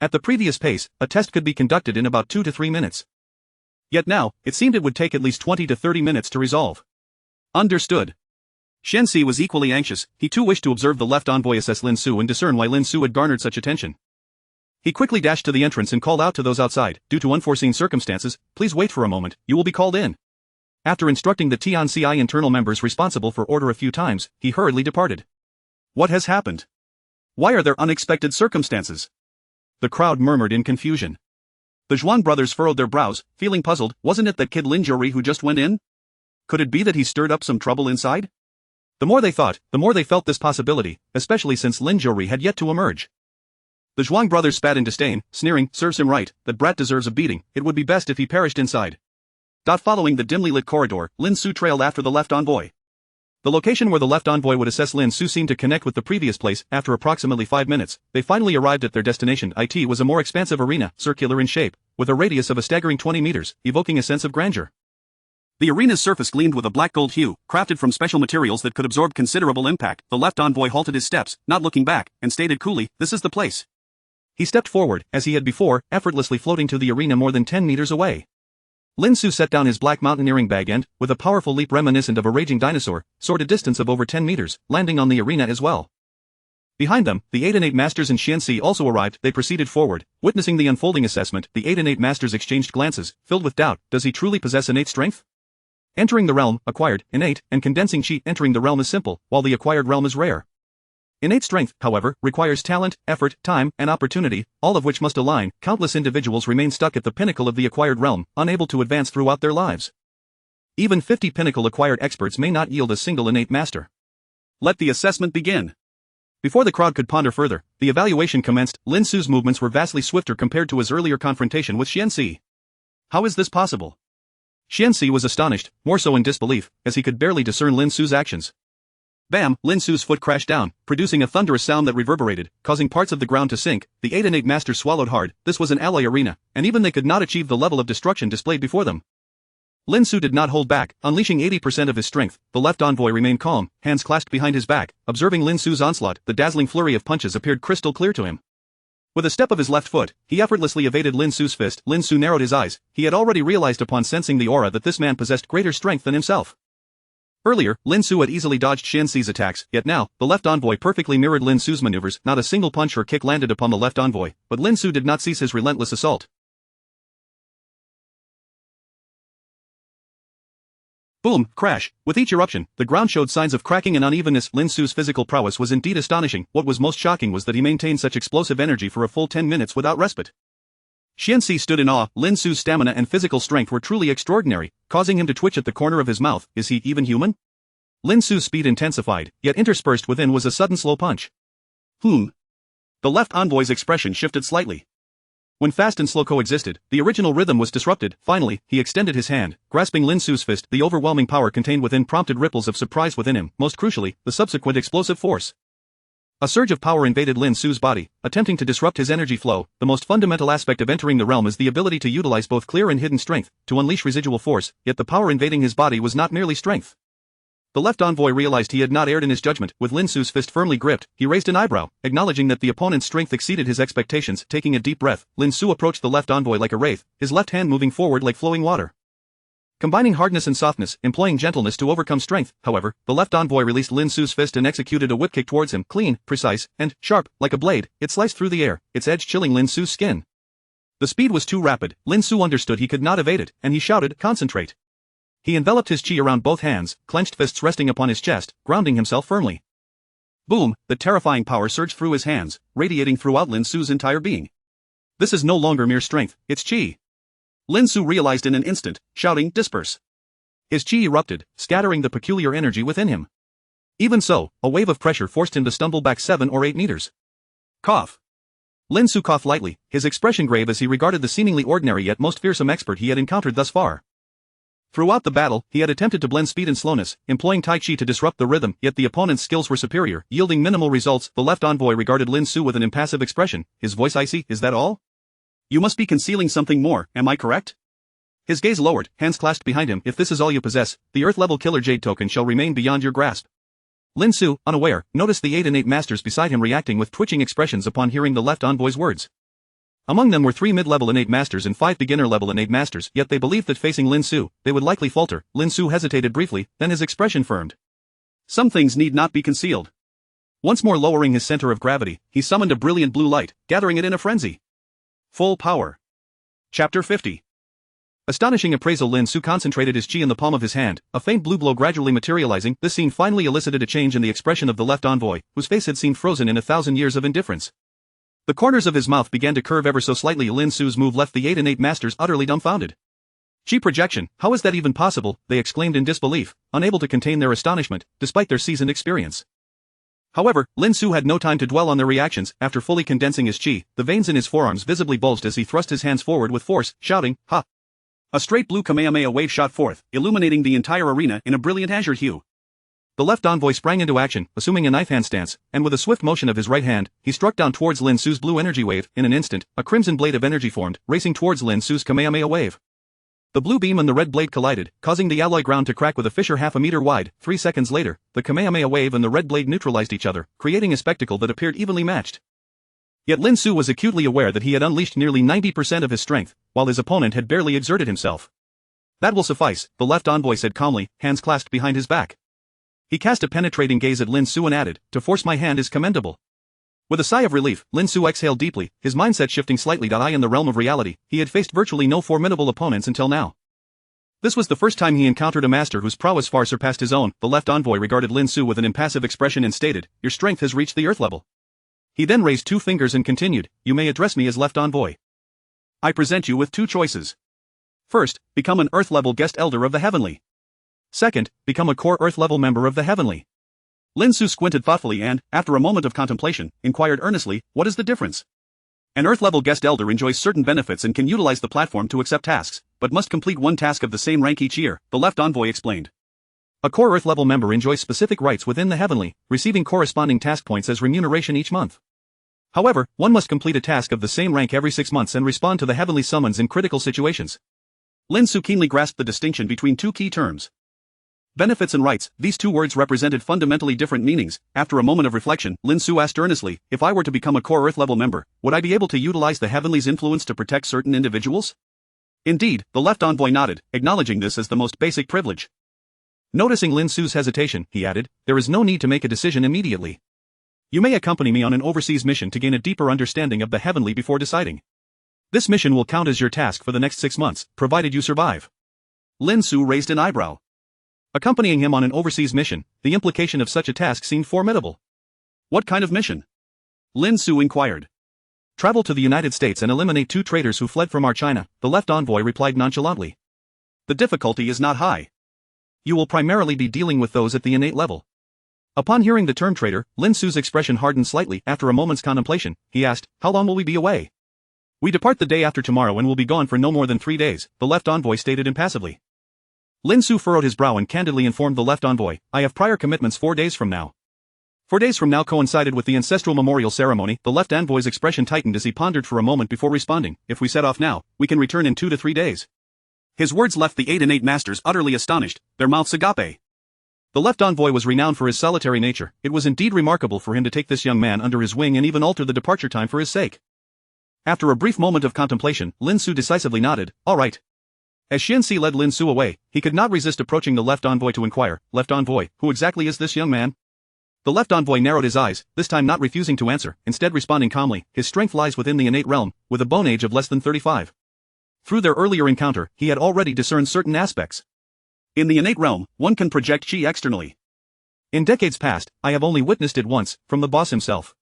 At the previous pace, a test could be conducted in about 2 to 3 minutes. Yet now, it seemed it would take at least 20 to 30 minutes to resolve. Understood. Xianxi was equally anxious. He too wished to observe the left envoy assess Lin Xu and discern why Lin Xu had garnered such attention. He quickly dashed to the entrance and called out to those outside, due to unforeseen circumstances, please wait for a moment, you will be called in. After instructing the Tianci internal members responsible for order a few times, he hurriedly departed. What has happened? Why are there unexpected circumstances? The crowd murmured in confusion. The Zhuang brothers furrowed their brows, feeling puzzled. Wasn't it that kid Lin Zhuri who just went in? Could it be that he stirred up some trouble inside? The more they thought, the more they felt this possibility, especially since Lin Zhuri had yet to emerge. The Zhuang brothers spat in disdain, sneering, serves him right, that brat deserves a beating, it would be best if he perished inside. Following the dimly lit corridor, Lin Xu trailed after the left envoy. The location where the left envoy would assess Lin Xu seemed to connect with the previous place. After approximately 5 minutes, they finally arrived at their destination. It was a more expansive arena, circular in shape, with a radius of a staggering 20 meters, evoking a sense of grandeur. The arena's surface gleamed with a black gold hue, crafted from special materials that could absorb considerable impact. The left envoy halted his steps, not looking back, and stated coolly, this is the place. He stepped forward, as he had before, effortlessly floating to the arena more than 10 meters away. Lin Xu set down his black mountaineering bag and, with a powerful leap reminiscent of a raging dinosaur, soared a distance of over 10 meters, landing on the arena as well. Behind them, the 8 and 8 masters in Xianxi also arrived. They proceeded forward, witnessing the unfolding assessment. The 8 and 8 masters exchanged glances, filled with doubt. Does he truly possess innate strength? Entering the realm, acquired, innate, and condensing chi. Entering the realm is simple, while the acquired realm is rare. Innate strength, however, requires talent, effort, time, and opportunity, all of which must align. Countless individuals remain stuck at the pinnacle of the acquired realm, unable to advance throughout their lives. Even 50 pinnacle acquired experts may not yield a single innate master. Let the assessment begin. Before the crowd could ponder further, the evaluation commenced. Lin Xu's movements were vastly swifter compared to his earlier confrontation with Xianxi. How is this possible? Xianxi was astonished, more so in disbelief, as he could barely discern Lin Xu's actions. Bam! Lin Xu's foot crashed down, producing a thunderous sound that reverberated, causing parts of the ground to sink. The 8 and 8 masters swallowed hard. This was an alloy arena, and even they could not achieve the level of destruction displayed before them. Lin Xu did not hold back, unleashing 80% of his strength. The left envoy remained calm, hands clasped behind his back, observing Lin Xu's onslaught. The dazzling flurry of punches appeared crystal clear to him. With a step of his left foot, he effortlessly evaded Lin Xu's fist. Lin Xu narrowed his eyes. He had already realized upon sensing the aura that this man possessed greater strength than himself. Earlier, Lin Xu had easily dodged Xianxi's attacks, yet now, the left envoy perfectly mirrored Lin Xu's maneuvers. Not a single punch or kick landed upon the left envoy, but Lin Xu did not cease his relentless assault. Boom, crash. With each eruption, the ground showed signs of cracking and unevenness. Lin Xu's physical prowess was indeed astonishing. What was most shocking was that he maintained such explosive energy for a full 10 minutes without respite. Xianxi stood in awe. Lin Xu's stamina and physical strength were truly extraordinary, causing him to twitch at the corner of his mouth. Is he even human? Lin Xu's speed intensified, yet interspersed within was a sudden slow punch. The left envoy's expression shifted slightly. When fast and slow coexisted, the original rhythm was disrupted. Finally, he extended his hand, grasping Lin Xu's fist. The overwhelming power contained within prompted ripples of surprise within him, most crucially, the subsequent explosive force. A surge of power invaded Lin Xu's body, attempting to disrupt his energy flow. The most fundamental aspect of entering the realm is the ability to utilize both clear and hidden strength, to unleash residual force, yet the power invading his body was not merely strength. The left envoy realized he had not erred in his judgment. With Lin Xu's fist firmly gripped, he raised an eyebrow, acknowledging that the opponent's strength exceeded his expectations. Taking a deep breath, Lin Xu approached the left envoy like a wraith, his left hand moving forward like flowing water. Combining hardness and softness, employing gentleness to overcome strength, however, the left envoy released Lin Xu's fist and executed a whip kick towards him, clean, precise, and sharp, like a blade. It sliced through the air, its edge chilling Lin Xu's skin. The speed was too rapid. Lin Xu understood he could not evade it, and he shouted, "Concentrate." He enveloped his chi around both hands, clenched fists resting upon his chest, grounding himself firmly. Boom! The terrifying power surged through his hands, radiating throughout Lin Xu's entire being. This is no longer mere strength, it's chi. Lin Xu realized in an instant, shouting, "Disperse." His chi erupted, scattering the peculiar energy within him. Even so, a wave of pressure forced him to stumble back 7 or 8 meters. Cough. Lin Xu coughed lightly, his expression grave as he regarded the seemingly ordinary yet most fearsome expert he had encountered thus far. Throughout the battle, he had attempted to blend speed and slowness, employing Tai Chi to disrupt the rhythm, yet the opponent's skills were superior, yielding minimal results. The left envoy regarded Lin Xu with an impassive expression, his voice icy. "Is that all? You must be concealing something more, am I correct?" His gaze lowered, hands clasped behind him. "If this is all you possess, the Earth-level Killer Jade token shall remain beyond your grasp." Lin Xu, unaware, noticed the 8 and 8 masters beside him reacting with twitching expressions upon hearing the left envoy's words. Among them were 3 mid-level innate masters and 5 beginner-level innate masters, yet they believed that facing Lin Xu, they would likely falter. Lin Xu hesitated briefly, then his expression firmed. "Some things need not be concealed." Once more lowering his center of gravity, he summoned a brilliant blue light, gathering it in a frenzy. Full power. Chapter 50. Astonishing appraisal. Lin Xu concentrated his chi in the palm of his hand, a faint blue glow gradually materializing. This scene finally elicited a change in the expression of the left envoy, whose face had seemed frozen in 1,000 years of indifference. The corners of his mouth began to curve ever so slightly. Lin Xu's move left the 8 and 8 masters utterly dumbfounded. "Chi projection, how is that even possible?" they exclaimed in disbelief, unable to contain their astonishment, despite their seasoned experience. However, Lin Xu had no time to dwell on their reactions. After fully condensing his chi, the veins in his forearms visibly bulged as he thrust his hands forward with force, shouting, "Ha!" A straight blue Kamehameha wave shot forth, illuminating the entire arena in a brilliant azure hue. The left envoy sprang into action, assuming a knife hand stance, and with a swift motion of his right hand, he struck down towards Lin Xu's blue energy wave. In an instant, a crimson blade of energy formed, racing towards Lin Xu's Kamehameha wave. The blue beam and the red blade collided, causing the alloy ground to crack with a fissure half a meter wide. 3 seconds later, the Kamehameha wave and the red blade neutralized each other, creating a spectacle that appeared evenly matched. Yet Lin Xu was acutely aware that he had unleashed nearly 90% of his strength, while his opponent had barely exerted himself. "That will suffice," the left envoy said calmly, hands clasped behind his back. He cast a penetrating gaze at Lin Xu and added, "To force my hand is commendable." With a sigh of relief, Lin Xu exhaled deeply, his mindset shifting slightly. In the realm of reality, he had faced virtually no formidable opponents until now. This was the first time he encountered a master whose prowess far surpassed his own. The left envoy regarded Lin Xu with an impassive expression and stated, "Your strength has reached the earth level." He then raised 2 fingers and continued, "You may address me as left envoy. I present you with 2 choices. First, become an earth-level guest elder of the heavenly. Second, become a core earth-level member of the heavenly." Lin Xu squinted thoughtfully and, after a moment of contemplation, inquired earnestly, "What is the difference?" "An earth-level guest elder enjoys certain benefits and can utilize the platform to accept tasks, but must complete 1 task of the same rank each year," the left envoy explained. "A core earth-level member enjoys specific rights within the heavenly, receiving corresponding task points as remuneration each month. However, one must complete a task of the same rank every 6 months and respond to the heavenly summons in critical situations." Lin Xu keenly grasped the distinction between 2 key terms. Benefits and rights. These 2 words represented fundamentally different meanings. After a moment of reflection, Lin Xu asked earnestly, "If I were to become a core Earth-level member, would I be able to utilize the Heavenly's influence to protect certain individuals?" Indeed, the left envoy nodded, acknowledging this as the most basic privilege. Noticing Lin Xu's hesitation, he added, "There is no need to make a decision immediately. You may accompany me on an overseas mission to gain a deeper understanding of the Heavenly before deciding. This mission will count as your task for the next 6 months, provided you survive." Lin Xu raised an eyebrow. Accompanying him on an overseas mission, the implication of such a task seemed formidable. "What kind of mission?" Lin Xu inquired. "Travel to the United States and eliminate 2 traitors who fled from our China," the left envoy replied nonchalantly. "The difficulty is not high. You will primarily be dealing with those at the innate level." Upon hearing the term traitor, Lin Xu's expression hardened slightly. After a moment's contemplation, he asked, "How long will we be away?" "We depart the day after tomorrow and will be gone for no more than 3 days, the left envoy stated impassively. Lin Xu furrowed his brow and candidly informed the left envoy, "I have prior commitments 4 days from now." 4 days from now coincided with the ancestral memorial ceremony. The left envoy's expression tightened as he pondered for a moment before responding. If we set off now, we can return in 2 to 3 days. His words left the 8 and 8 masters utterly astonished, their mouths agape. The left envoy was renowned for his solitary nature. It was indeed remarkable for him to take this young man under his wing and even alter the departure time for his sake. After a brief moment of contemplation, Lin Xu decisively nodded, all right. As Xianxi led Lin Xu away, he could not resist approaching the left envoy to inquire, Left envoy, who exactly is this young man? The left envoy narrowed his eyes, this time not refusing to answer, instead responding calmly, his strength lies within the innate realm, with a bone age of less than 35. Through their earlier encounter, he had already discerned certain aspects. In the innate realm, one can project chi externally. In decades past, I have only witnessed it once, from the boss himself.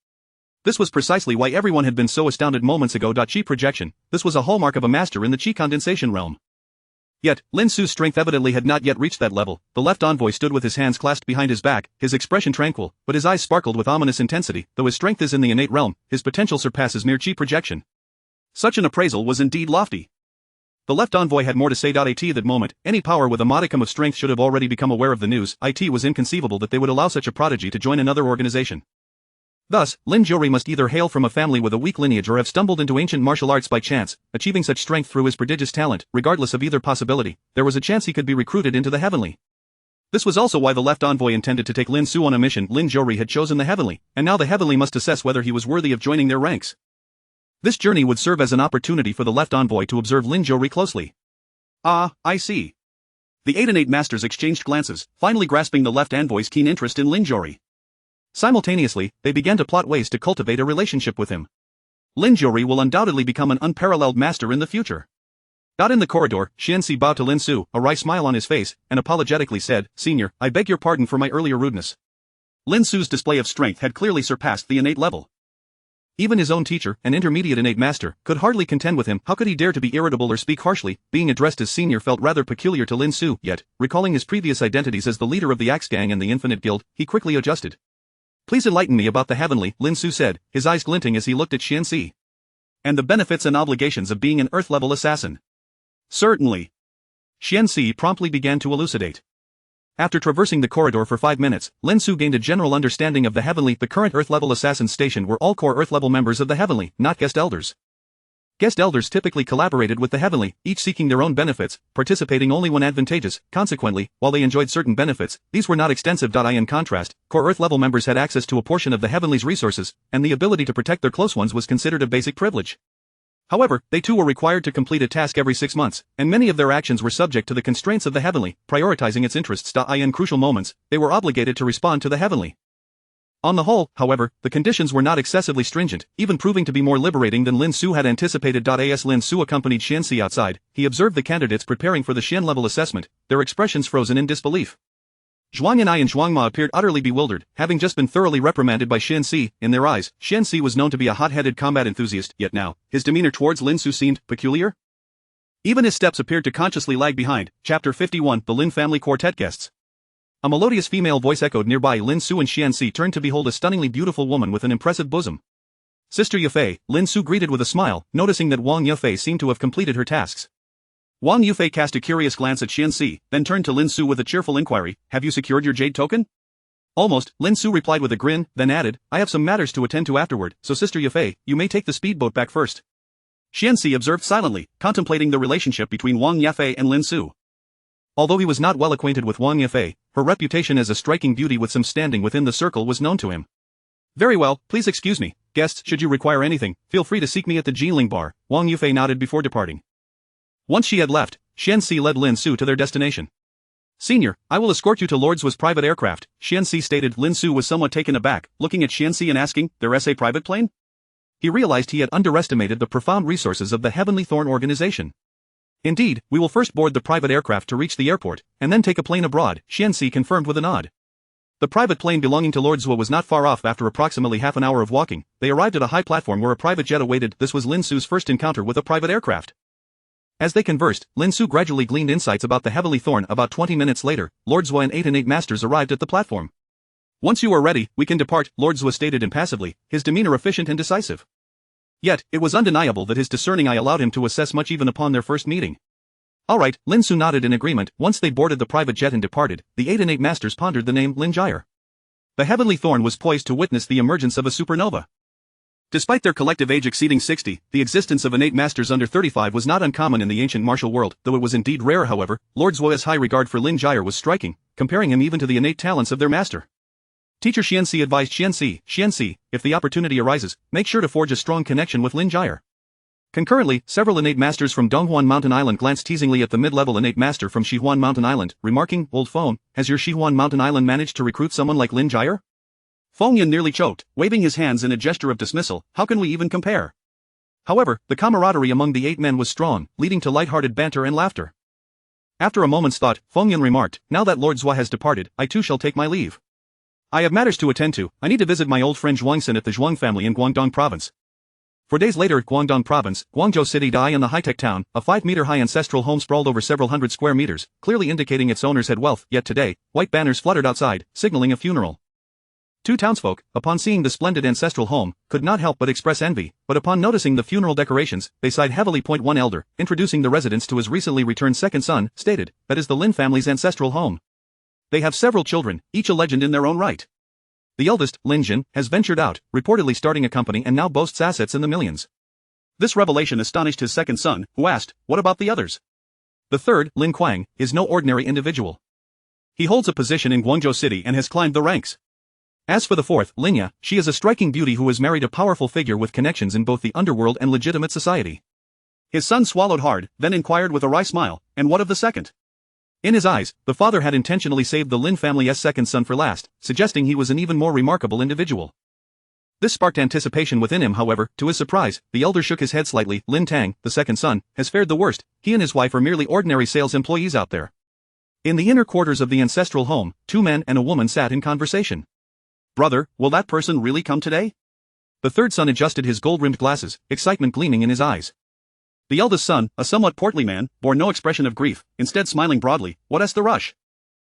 This was precisely why everyone had been so astounded moments ago. Chi projection, this was a hallmark of a master in the chi condensation realm. Yet, Lin Xu's strength evidently had not yet reached that level. The left envoy stood with his hands clasped behind his back, his expression tranquil, but his eyes sparkled with ominous intensity. Though his strength is in the innate realm, his potential surpasses mere chi projection. Such an appraisal was indeed lofty. The left envoy had more to say. At that moment, any power with a modicum of strength should have already become aware of the news. It was inconceivable that they would allow such a prodigy to join another organization. Thus, Lin Xu must either hail from a family with a weak lineage or have stumbled into ancient martial arts by chance, achieving such strength through his prodigious talent. Regardless of either possibility, there was a chance he could be recruited into the heavenly. This was also why the left envoy intended to take Lin Xu on a mission. Lin Xu had chosen the heavenly, and now the heavenly must assess whether he was worthy of joining their ranks. This journey would serve as an opportunity for the left envoy to observe Lin Xu closely. Ah, I see. The 8 and 8 masters exchanged glances, finally grasping the left envoy's keen interest in Lin Xu. Simultaneously, they began to plot ways to cultivate a relationship with him. Lin Xu will undoubtedly become an unparalleled master in the future. Out in the corridor, Xianxi bowed to Lin Xu, a wry smile on his face, and apologetically said, Senior, I beg your pardon for my earlier rudeness. Lin Xu's display of strength had clearly surpassed the innate level. Even his own teacher, an intermediate innate master, could hardly contend with him. How could he dare to be irritable or speak harshly? Being addressed as senior felt rather peculiar to Lin Xu, yet, recalling his previous identities as the leader of the Axe Gang and the Infinite Guild, he quickly adjusted. Please enlighten me about the heavenly, Lin Xu said, his eyes glinting as he looked at Xianxi. And the benefits and obligations of being an Earth-level assassin. Certainly. Xianxi promptly began to elucidate. After traversing the corridor for 5 minutes, Lin Xu gained a general understanding of the heavenly. The current Earth-level assassins stationed were all core Earth-level members of the heavenly, not guest elders. Guest elders typically collaborated with the heavenly, each seeking their own benefits, participating only when advantageous. Consequently, while they enjoyed certain benefits, these were not extensive. In contrast, core Earth-level members had access to a portion of the heavenly's resources, and the ability to protect their close ones was considered a basic privilege. However, they too were required to complete a task every 6 months, and many of their actions were subject to the constraints of the heavenly, prioritizing its interests. In crucial moments, they were obligated to respond to the heavenly. On the whole, however, the conditions were not excessively stringent, even proving to be more liberating than Lin Xu had anticipated. As Lin Xu accompanied Xianxi outside, he observed the candidates preparing for the Xian-level assessment, their expressions frozen in disbelief. Zhuang Yanai and Zhuang Ma appeared utterly bewildered, having just been thoroughly reprimanded by Xianxi. In their eyes, Xianxi was known to be a hot-headed combat enthusiast, yet now, his demeanor towards Lin Xu seemed peculiar. Even his steps appeared to consciously lag behind. Chapter 51, The Lin Family Quartet Guests. A melodious female voice echoed nearby. Lin Xu and Xianxi turned to behold a stunningly beautiful woman with an impressive bosom. Sister Yufei, Lin Xu greeted with a smile, noticing that Wang Yufei seemed to have completed her tasks. Wang Yufei cast a curious glance at Xianxi, then turned to Lin Xu with a cheerful inquiry, have you secured your jade token? Almost, Lin Xu replied with a grin, then added, I have some matters to attend to afterward, so Sister Yufei, you may take the speedboat back first. Xianxi observed silently, contemplating the relationship between Wang Yufei and Lin Xu. Although he was not well acquainted with Wang Yufei, her reputation as a striking beauty with some standing within the circle was known to him. Very well, please excuse me, guests, should you require anything, feel free to seek me at the Jinling bar. Wang Yufei nodded before departing. Once she had left, Xianxi led Lin Xu to their destination. Senior, I will escort you to Lord Zuo's private aircraft, Xianxi stated. Lin Xu was somewhat taken aback, looking at Xianxi and asking, their SA private plane? He realized he had underestimated the profound resources of the Heavenly Thorn organization. Indeed, we will first board the private aircraft to reach the airport, and then take a plane abroad, Xianxi confirmed with a nod. The private plane belonging to Lord Zuo was not far off. After approximately half an hour of walking, they arrived at a high platform where a private jet awaited. This was Lin Xu's first encounter with a private aircraft. As they conversed, Lin Xu gradually gleaned insights about the Heavenly Thorn. About 20 minutes later, Lord Zuo and 8 and 8 masters arrived at the platform. Once you are ready, we can depart, Lord Zuo stated impassively, his demeanor efficient and decisive. Yet, it was undeniable that his discerning eye allowed him to assess much even upon their first meeting. Alright, Lin Xu nodded in agreement. Once they boarded the private jet and departed, the 8 and 8 masters pondered the name Lin Jier. The heavenly thorn was poised to witness the emergence of a supernova. Despite their collective age exceeding 60, the existence of innate masters under 35 was not uncommon in the ancient martial world, though it was indeed rare. However, Lord Zuoya's high regard for Lin Xu was striking, comparing him even to the innate talents of their master. Teacher Xianxi advised Xianxi, if the opportunity arises, make sure to forge a strong connection with Lin Xu. Concurrently, several innate masters from Donghuan Mountain Island glanced teasingly at the mid-level innate master from Shihuan Mountain Island, remarking, "Old Feng, has your Shihuan Mountain Island managed to recruit someone like Lin Xu?" Feng Yan nearly choked, waving his hands in a gesture of dismissal. How can we even compare? However, the camaraderie among the 8 men was strong, leading to light-hearted banter and laughter. After a moment's thought, Feng Yan remarked, "Now that Lord Zhua has departed, I too shall take my leave. I have matters to attend to. I need to visit my old friend Zhuangsen at the Zhuang family in Guangdong province." 4 days later at Guangdong province, Guangzhou city Dai in the high-tech town, a 5-meter-high ancestral home sprawled over several hundred square meters, clearly indicating its owners had wealth. Yet today, white banners fluttered outside, signaling a funeral. 2 townsfolk, upon seeing the splendid ancestral home, could not help but express envy, but upon noticing the funeral decorations, they sighed heavily. One elder, introducing the residents to his recently returned second son, stated, "That is the Lin family's ancestral home. They have several children, each a legend in their own right. The eldest, Lin Jin, has ventured out, reportedly starting a company and now boasts assets in the millions." This revelation astonished his second son, who asked, "What about the others?" The third, Lin Kuang, is no ordinary individual. He holds a position in Guangzhou city and has climbed the ranks. As for the fourth, Linya, she is a striking beauty who has married a powerful figure with connections in both the underworld and legitimate society. His son swallowed hard, then inquired with a wry smile, "And what of the second?" In his eyes, the father had intentionally saved the Lin family's second son for last, suggesting he was an even more remarkable individual. This sparked anticipation within him. However, to his surprise, the elder shook his head slightly. Lin Tang, the second son, has fared the worst. He and his wife are merely ordinary sales employees out there. In the inner quarters of the ancestral home, 2 men and a woman sat in conversation. "Brother, will that person really come today?" The third son adjusted his gold-rimmed glasses, excitement gleaming in his eyes. The eldest son, a somewhat portly man, bore no expression of grief, instead smiling broadly. "What's the rush?"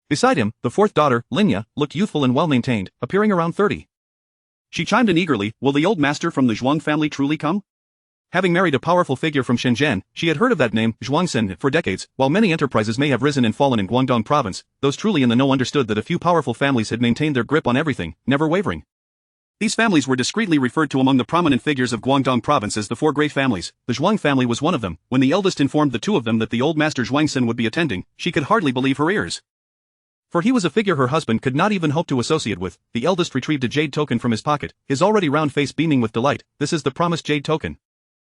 Beside him, the fourth daughter, Linya, looked youthful and well-maintained, appearing around 30. She chimed in eagerly, "Will the old master from the Zhuang family truly come?" Having married a powerful figure from Shenzhen, she had heard of that name, Zhuangsen, for decades. While many enterprises may have risen and fallen in Guangdong province, those truly in the know understood that a few powerful families had maintained their grip on everything, never wavering. These families were discreetly referred to among the prominent figures of Guangdong province as the 4 great families. The Zhuang family was one of them. When the eldest informed the 2 of them that the old master Zhuangsen would be attending, she could hardly believe her ears. For he was a figure her husband could not even hope to associate with. The eldest retrieved a jade token from his pocket, his already round face beaming with delight. "This is the promised jade token."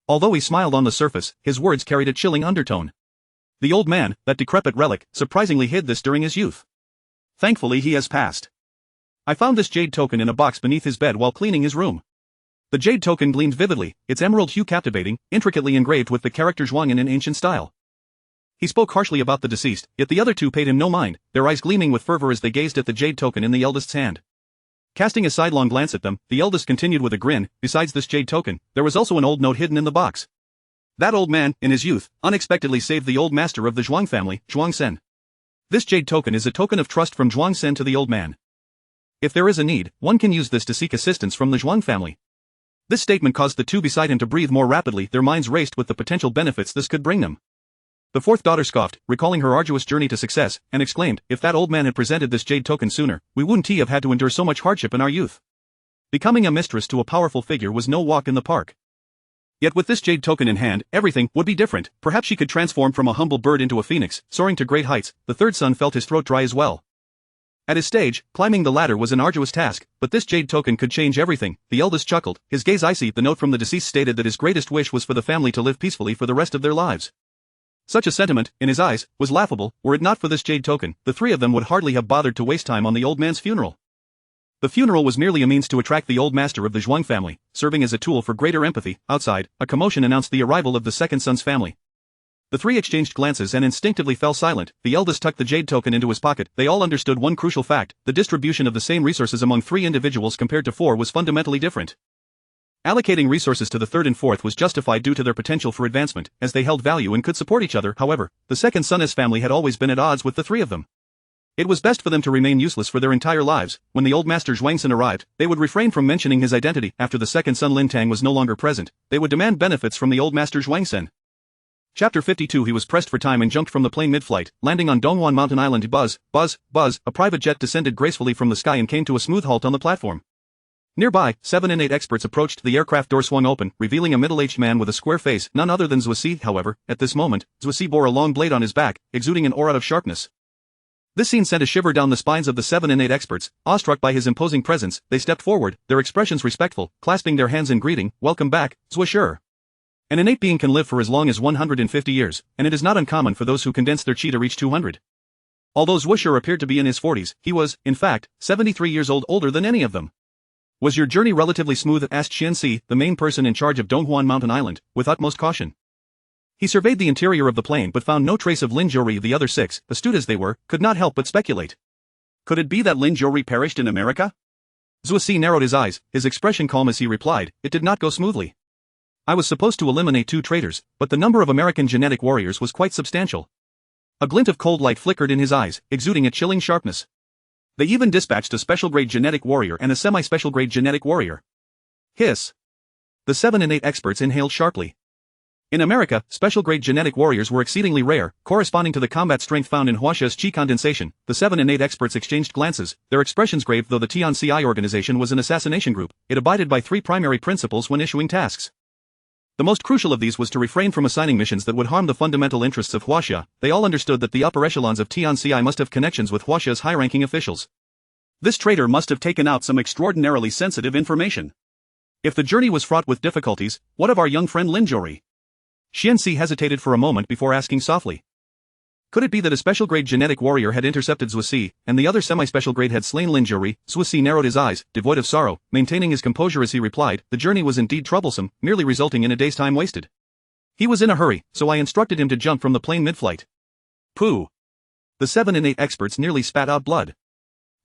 Although he smiled on the surface, his words carried a chilling undertone. The old man, that decrepit relic, surprisingly hid this during his youth. "Thankfully he has passed. I found this jade token in a box beneath his bed while cleaning his room." The jade token gleamed vividly, its emerald hue captivating, intricately engraved with the character Zhuang in an ancient style. He spoke harshly about the deceased, yet the other 2 paid him no mind, their eyes gleaming with fervor as they gazed at the jade token in the eldest's hand. Casting a sidelong glance at them, the eldest continued with a grin, "Besides this jade token, there was also an old note hidden in the box. That old man, in his youth, unexpectedly saved the old master of the Zhuang family, Zhuangsen. This jade token is a token of trust from Zhuangsen to the old man. If there is a need, one can use this to seek assistance from the Zhuang family." This statement caused the 2 beside him to breathe more rapidly. Their minds raced with the potential benefits this could bring them. The fourth daughter scoffed, recalling her arduous journey to success, and exclaimed, "If that old man had presented this jade token sooner, we wouldn't have had to endure so much hardship in our youth." Becoming a mistress to a powerful figure was no walk in the park. Yet with this jade token in hand, everything would be different. Perhaps she could transform from a humble bird into a phoenix, soaring to great heights. The third son felt his throat dry as well. At his stage, climbing the ladder was an arduous task, but this jade token could change everything. The eldest chuckled, his gaze icy. The note from the deceased stated that his greatest wish was for the family to live peacefully for the rest of their lives. Such a sentiment, in his eyes, was laughable. Were it not for this jade token, the 3 of them would hardly have bothered to waste time on the old man's funeral. The funeral was merely a means to attract the old master of the Zhuang family, serving as a tool for greater empathy. Outside, a commotion announced the arrival of the second son's family. The 3 exchanged glances and instinctively fell silent. The eldest tucked the jade token into his pocket. They all understood one crucial fact: the distribution of the same resources among 3 individuals compared to 4 was fundamentally different. Allocating resources to the third and fourth was justified due to their potential for advancement, as they held value and could support each other. However, the second son's family had always been at odds with the 3 of them. It was best for them to remain useless for their entire lives. When the old master Zhuangsen arrived, they would refrain from mentioning his identity. After the second son Lin Tang was no longer present, they would demand benefits from the old master Zhuangsen. Chapter 52. He was pressed for time and jumped from the plane mid-flight, landing on Dongguan Mountain Island. Buzz, buzz, buzz, a private jet descended gracefully from the sky and came to a smooth halt on the platform. Nearby, 7 and 8 experts approached. The aircraft door swung open, revealing a middle-aged man with a square face, none other than Zhuoxi. However, at this moment, Zhuoxi bore a long blade on his back, exuding an aura of sharpness. This scene sent a shiver down the spines of the 7 and 8 experts. Awestruck by his imposing presence, they stepped forward, their expressions respectful, clasping their hands in greeting. Welcome back, Zhuoxi. An innate being can live for as long as 150 years, and it is not uncommon for those who condense their chi to reach 200. Although Zhuoxi appeared to be in his 40s, he was, in fact, 73 years old, older than any of them. Was your journey relatively smooth? Asked Qianxi, the main person in charge of Dongguan Mountain Island, with utmost caution. He surveyed the interior of the plane but found no trace of Lin Xu. The other 6, astute as they were, could not help but speculate. Could it be that Lin Xu perished in America? Zhuoxi narrowed his eyes, his expression calm as he replied, it did not go smoothly. I was supposed to eliminate 2 traitors, but the number of American genetic warriors was quite substantial. A glint of cold light flickered in his eyes, exuding a chilling sharpness. They even dispatched a special-grade genetic warrior and a semi-special-grade genetic warrior. Hiss. The 7 and 8 experts inhaled sharply. In America, special-grade genetic warriors were exceedingly rare, corresponding to the combat strength found in Huaxia's chi condensation. The 7 and 8 experts exchanged glances, their expressions grave. Though the TNCI organization was an assassination group, it abided by 3 primary principles when issuing tasks. The most crucial of these was to refrain from assigning missions that would harm the fundamental interests of Huaxia. They all understood that the upper echelons of TNCI must have connections with Huaxia's high-ranking officials. This traitor must have taken out some extraordinarily sensitive information. If the journey was fraught with difficulties, what of our young friend Lin Xu? Qianxi hesitated for a moment before asking softly. Could it be that a special-grade genetic warrior had intercepted Zhuoxi, and the other semi-special grade had slain Lin Xu? Zhuoxi narrowed his eyes, devoid of sorrow, maintaining his composure as he replied, the journey was indeed troublesome, merely resulting in a day's time wasted. He was in a hurry, so I instructed him to jump from the plane mid-flight. Pooh. The 7 and 8 experts nearly spat out blood.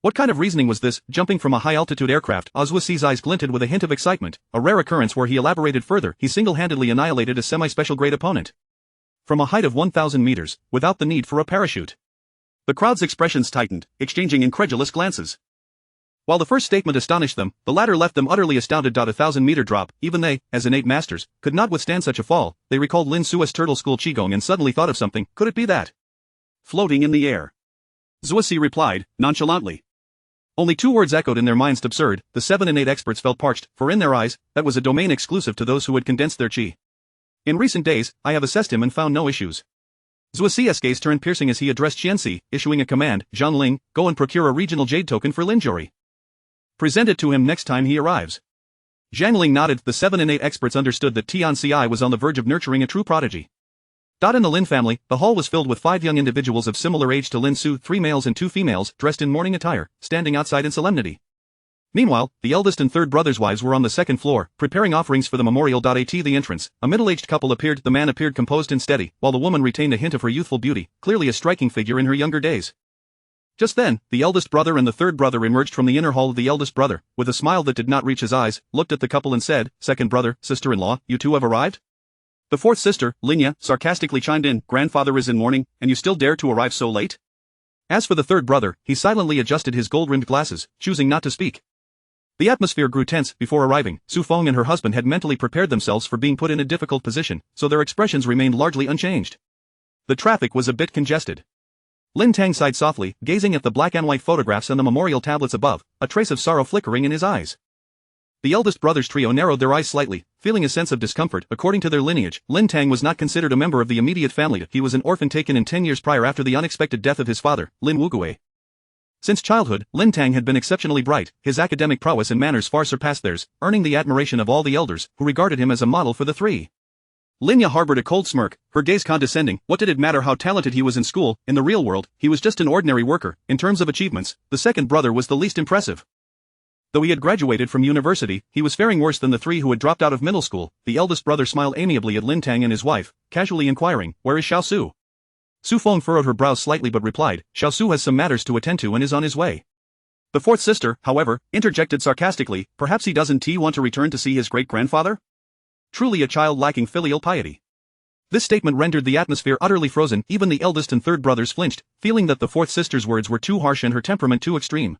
What kind of reasoning was this, jumping from a high-altitude aircraft? Zhuoxi's eyes glinted with a hint of excitement, a rare occurrence where he elaborated further. He single-handedly annihilated a semi-special grade opponent. From a height of 1,000 meters, without the need for a parachute. The crowd's expressions tightened, exchanging incredulous glances. While the first statement astonished them, the latter left them utterly astounded. A 1,000-meter drop, even they, as innate masters, could not withstand such a fall. They recalled Lin Xu's turtle school qigong and suddenly thought of something. Could it be that? Floating in the air. Zhuoxi replied, nonchalantly. Only 2 words echoed in their minds. Absurd. The 7 and 8 experts felt parched, for in their eyes, that was a domain exclusive to those who had condensed their qi. In recent days, I have assessed him and found no issues. Zhuoxi's gaze turned piercing as he addressed Qianxi, issuing a command, Zhang, go and procure a regional jade token for Lin Xu. Present it to him next time he arrives. Zhang Ling nodded. The 7 and 8 experts understood that TNCI was on the verge of nurturing a true prodigy. In the Lin family, the hall was filled with 5 young individuals of similar age to Lin Xu, 3 males and 2 females, dressed in mourning attire, standing outside in solemnity. Meanwhile, the eldest and third brothers' wives were on the second floor, preparing offerings for the memorial. At the entrance, a middle-aged couple appeared. The man appeared composed and steady, while the woman retained a hint of her youthful beauty, clearly a striking figure in her younger days. Just then, the eldest brother and the third brother emerged from the inner hall. The eldest brother, with a smile that did not reach his eyes, looked at the couple and said, second brother, sister-in-law, you two have arrived? The fourth sister, Linya, sarcastically chimed in, grandfather is in mourning, and you still dare to arrive so late? As for the third brother, he silently adjusted his gold-rimmed glasses, choosing not to speak. The atmosphere grew tense. Before arriving, Su Feng and her husband had mentally prepared themselves for being put in a difficult position, so their expressions remained largely unchanged. The traffic was a bit congested. Lin Tang sighed softly, gazing at the black and white photographs and the memorial tablets above, a trace of sorrow flickering in his eyes. The eldest brother's trio narrowed their eyes slightly, feeling a sense of discomfort. According to their lineage, Lin Tang was not considered a member of the immediate family. He was an orphan taken in 10 years prior after the unexpected death of his father, Lin Wuguei. Since childhood, Lin Tang had been exceptionally bright. His academic prowess and manners far surpassed theirs, earning the admiration of all the elders, who regarded him as a model for the 3. Linya harbored a cold smirk, her gaze condescending. What did it matter how talented he was in school? In the real world, he was just an ordinary worker. In terms of achievements, the second brother was the least impressive. Though he had graduated from university, he was faring worse than the 3 who had dropped out of middle school. The eldest brother smiled amiably at Lin Tang and his wife, casually inquiring, where is Xiao Su? Su Feng furrowed her brows slightly but replied, Xiao Su has some matters to attend to and is on his way. The fourth sister, however, interjected sarcastically, perhaps he doesn't want to return to see his great-grandfather? Truly a child lacking filial piety. This statement rendered the atmosphere utterly frozen. Even the eldest and third brothers flinched, feeling that the fourth sister's words were too harsh and her temperament too extreme.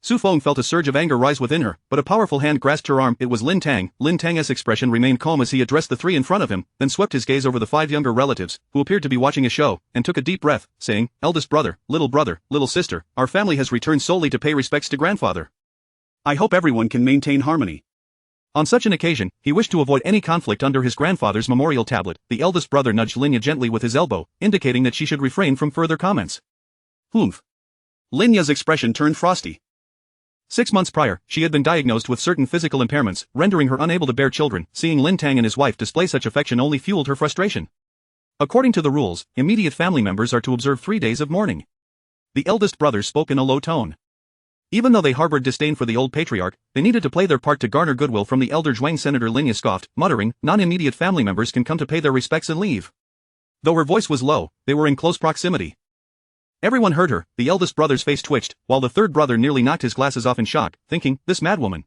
Su Feng felt a surge of anger rise within her, but a powerful hand grasped her arm. It was Lin Tang. Lin Tang's expression remained calm as he addressed the three in front of him, then swept his gaze over the 5 younger relatives, who appeared to be watching a show, and took a deep breath, saying, "Eldest brother, little sister, our family has returned solely to pay respects to grandfather. I hope everyone can maintain harmony." On such an occasion, he wished to avoid any conflict under his grandfather's memorial tablet. The eldest brother nudged Linya gently with his elbow, indicating that she should refrain from further comments. Humph. Linya's expression turned frosty. 6 months prior, she had been diagnosed with certain physical impairments, rendering her unable to bear children. Seeing Lin Tang and his wife display such affection only fueled her frustration. According to the rules, immediate family members are to observe 3 days of mourning. The eldest brothers spoke in a low tone. Even though they harbored disdain for the old patriarch, they needed to play their part to garner goodwill from the elder Zhuang. Senator Linya scoffed, muttering, "Non-immediate family members can come to pay their respects and leave." Though her voice was low, they were in close proximity. Everyone heard her. The eldest brother's face twitched, while the third brother nearly knocked his glasses off in shock, thinking, "This madwoman."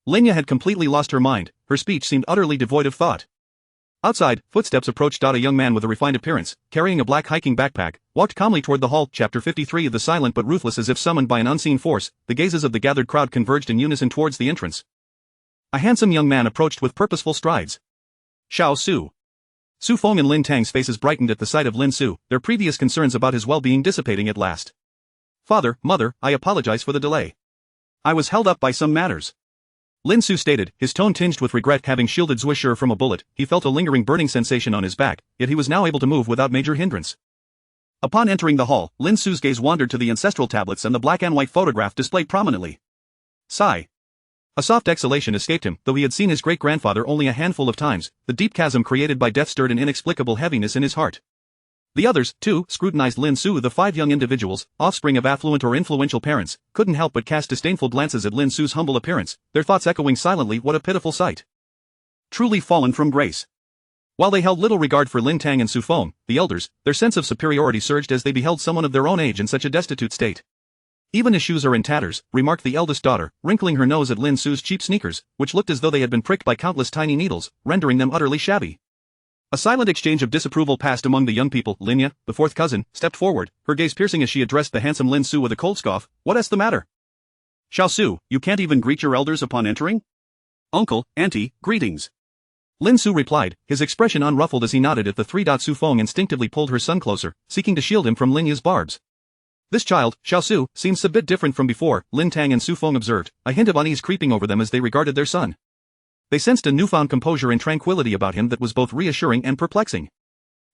Linya had completely lost her mind. Her speech seemed utterly devoid of thought. Outside, footsteps approached. A young man with a refined appearance, carrying a black hiking backpack, walked calmly toward the hall. Chapter 53 of the silent but ruthless. As if summoned by an unseen force, the gazes of the gathered crowd converged in unison towards the entrance. A handsome young man approached with purposeful strides. Xiao Su. Su Feng and Lin Tang's faces brightened at the sight of Lin Xu, their previous concerns about his well-being dissipating at last. "Father, mother, I apologize for the delay. I was held up by some matters," Lin Xu stated, his tone tinged with regret. Having shielded Zhuishir from a bullet, he felt a lingering burning sensation on his back, yet he was now able to move without major hindrance. Upon entering the hall, Lin Xu's gaze wandered to the ancestral tablets and the black and white photograph displayed prominently. Sigh. A soft exhalation escaped him. Though he had seen his great-grandfather only a handful of times, the deep chasm created by death stirred an inexplicable heaviness in his heart. The others, too, scrutinized Lin Xu. The 5 young individuals, offspring of affluent or influential parents, couldn't help but cast disdainful glances at Lin Xu's humble appearance, their thoughts echoing silently, "What a pitiful sight. Truly fallen from grace." While they held little regard for Lin Tang and Su Feng, the elders, their sense of superiority surged as they beheld someone of their own age in such a destitute state. "Even his shoes are in tatters," remarked the eldest daughter, wrinkling her nose at Lin Xu's cheap sneakers, which looked as though they had been pricked by countless tiny needles, rendering them utterly shabby. A silent exchange of disapproval passed among the young people. Linya, the 4th cousin, stepped forward, her gaze piercing as she addressed the handsome Lin Xu with a cold scoff. "What's the matter? Xiao Su, you can't even greet your elders upon entering?" "Uncle, auntie, greetings," Lin Xu replied, his expression unruffled as he nodded at the 3. Su Feng instinctively pulled her son closer, seeking to shield him from Linya's barbs. "This child, Xiao Su, seems a bit different from before," Lin Tang and Su Feng observed, a hint of unease creeping over them as they regarded their son. They sensed a newfound composure and tranquility about him that was both reassuring and perplexing.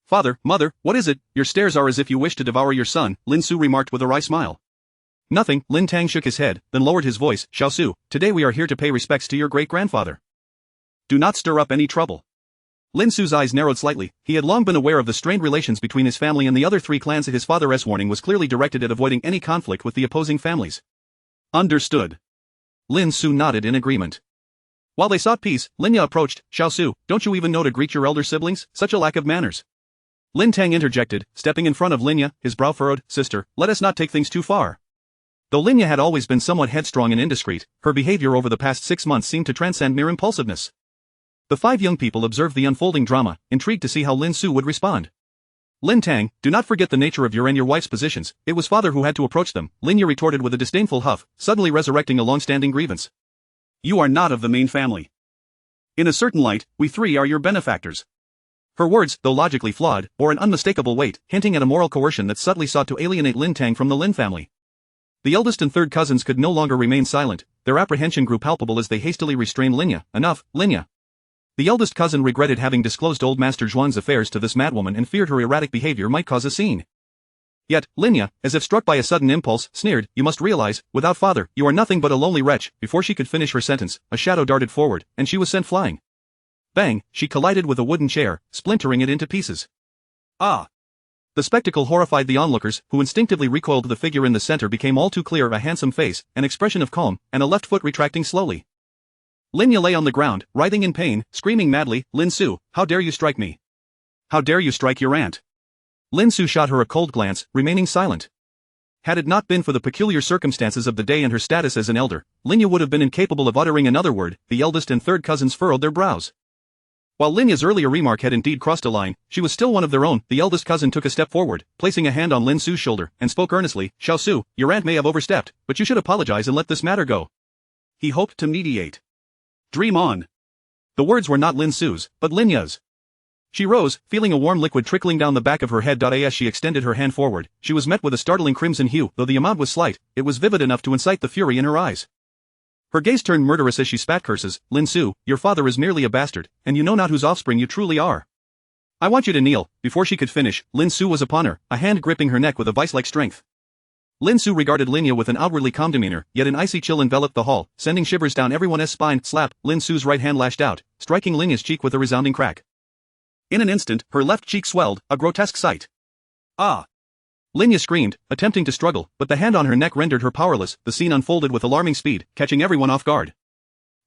"Father, mother, what is it? Your stares are as if you wish to devour your son," Lin Xu remarked with a wry smile. "Nothing," Lin Tang shook his head, then lowered his voice. "Xiao Su, today we are here to pay respects to your great-grandfather. Do not stir up any trouble." Lin Xu's eyes narrowed slightly. He had long been aware of the strained relations between his family and the other 3 clans. His father's warning was clearly directed at avoiding any conflict with the opposing families. "Understood." Lin Xu nodded in agreement. While they sought peace, Linya approached. "Xiao Su, don't you even know to greet your elder siblings? Such a lack of manners." Lin Tang interjected, stepping in front of Linya, his brow furrowed. "Sister, let us not take things too far." Though Linya had always been somewhat headstrong and indiscreet, her behavior over the past 6 months seemed to transcend mere impulsiveness. The 5 young people observed the unfolding drama, intrigued to see how Lin Xu would respond. "Lin Tang, do not forget the nature of your and your wife's positions. It was father who had to approach them," Linya retorted with a disdainful huff, suddenly resurrecting a long-standing grievance. "You are not of the main family. In a certain light, we 3 are your benefactors." Her words, though logically flawed, bore an unmistakable weight, hinting at a moral coercion that subtly sought to alienate Lin Tang from the Lin family. The eldest and 3rd cousins could no longer remain silent. Their apprehension grew palpable as they hastily restrained Linya. "Enough, Linya." The eldest cousin regretted having disclosed old Master Zhuang's affairs to this madwoman and feared her erratic behavior might cause a scene. Yet, Linya, as if struck by a sudden impulse, sneered, "You must realize, without father, you are nothing but a lonely wretch." Before she could finish her sentence, a shadow darted forward, and she was sent flying. Bang, she collided with a wooden chair, splintering it into pieces. "Ah!" The spectacle horrified the onlookers, who instinctively recoiled. The figure in the center became all too clear, a handsome face, an expression of calm, and a left foot retracting slowly. Linya lay on the ground, writhing in pain, screaming madly, "Lin Xu, how dare you strike me? How dare you strike your aunt?" Lin Xu shot her a cold glance, remaining silent. Had it not been for the peculiar circumstances of the day and her status as an elder, Linya would have been incapable of uttering another word. The eldest and 3rd cousins furrowed their brows. While Linya's earlier remark had indeed crossed a line, she was still one of their own. The eldest cousin took a step forward, placing a hand on Lin Xu's shoulder, and spoke earnestly. Xiao Su, your aunt may have overstepped, but you should apologize and let this matter go. He hoped to mediate. Dream on. The words were not Lin Xu's, but Linya's. She rose, feeling a warm liquid trickling down the back of her head. As she extended her hand forward, she was met with a startling crimson hue. Though the amount was slight, it was vivid enough to incite the fury in her eyes. Her gaze turned murderous as she spat curses. Lin Xu, your father is merely a bastard, and you know not whose offspring you truly are. I want you to kneel. Before she could finish, Lin Xu was upon her, a hand gripping her neck with a vice-like strength. Lin Xu regarded Linya with an outwardly calm demeanor, yet an icy chill enveloped the hall, sending shivers down everyone's spine. Slap, Lin Xu's right hand lashed out, striking Linya's cheek with a resounding crack. In an instant, her left cheek swelled, a grotesque sight. Ah! Linya screamed, attempting to struggle, but the hand on her neck rendered her powerless. The scene unfolded with alarming speed, catching everyone off guard.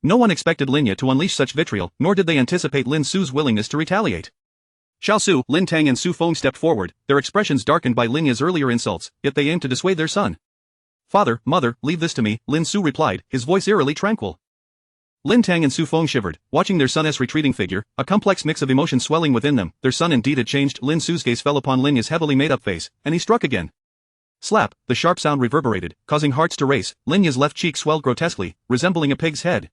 No one expected Linya to unleash such vitriol, nor did they anticipate Lin Xu's willingness to retaliate. Xiao Su, Lin Tang and Su Feng stepped forward, their expressions darkened by Linya's earlier insults, yet they aimed to dissuade their son. Father, mother, leave this to me, Lin Xu replied, his voice eerily tranquil. Lin Tang and Su Feng shivered, watching their son's retreating figure, a complex mix of emotion swelling within them. Their son indeed had changed. Lin Xu's gaze fell upon Linya's heavily made-up face, and he struck again. Slap, the sharp sound reverberated, causing hearts to race. Linya's left cheek swelled grotesquely, resembling a pig's head.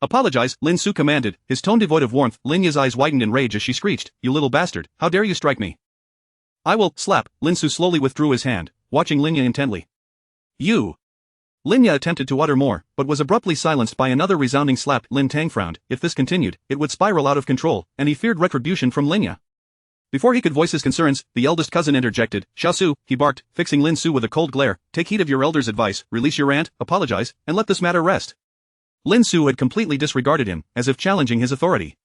Apologize, Lin Xu commanded, his tone devoid of warmth. Linya's eyes widened in rage as she screeched, you little bastard, how dare you strike me? I will, slap, Lin Xu slowly withdrew his hand, watching Linya intently. You! Linya attempted to utter more, but was abruptly silenced by another resounding slap. Lin Tang frowned. If this continued, it would spiral out of control, and he feared retribution from Linya. Before he could voice his concerns, the eldest cousin interjected. Xiao Su, he barked, fixing Lin Xu with a cold glare, take heed of your elder's advice, release your aunt, apologize, and let this matter rest. Lin Xu had completely disregarded him, as if challenging his authority.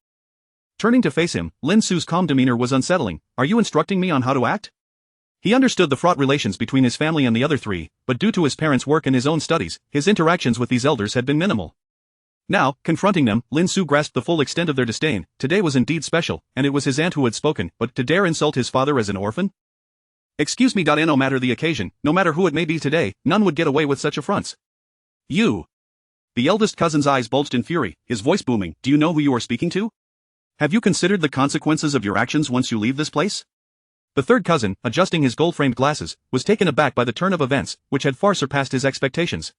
Turning to face him, Lin Xu's calm demeanor was unsettling. Are you instructing me on how to act? He understood the fraught relations between his family and the other three, but due to his parents' work and his own studies, his interactions with these elders had been minimal. Now, confronting them, Lin Xu grasped the full extent of their disdain. Today was indeed special, and it was his aunt who had spoken, but to dare insult his father as an orphan? Excuse me. No matter the occasion, no matter who it may be today, none would get away with such affronts. You! The eldest cousin's eyes bulged in fury, his voice booming. Do you know who you are speaking to? Have you considered the consequences of your actions once you leave this place? The third cousin, adjusting his gold-framed glasses, was taken aback by the turn of events, which had far surpassed his expectations.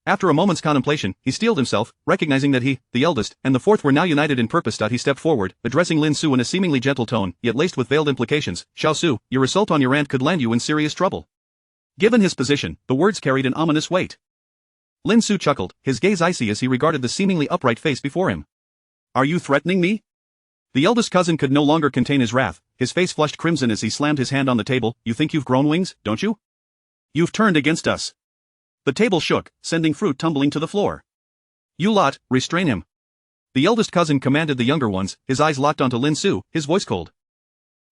After a moment's contemplation, he steeled himself, recognizing that he, the eldest, and the fourth were now united in purpose. He stepped forward, addressing Lin Xu in a seemingly gentle tone, yet laced with veiled implications. Xiao Su, your assault on your aunt could land you in serious trouble. Given his position, the words carried an ominous weight. Lin Xu chuckled, his gaze icy as he regarded the seemingly upright face before him. Are you threatening me? The eldest cousin could no longer contain his wrath, his face flushed crimson as he slammed his hand on the table. You think you've grown wings, don't you? You've turned against us. The table shook, sending fruit tumbling to the floor. You lot, restrain him. The eldest cousin commanded the younger ones, his eyes locked onto Lin Xu, his voice cold.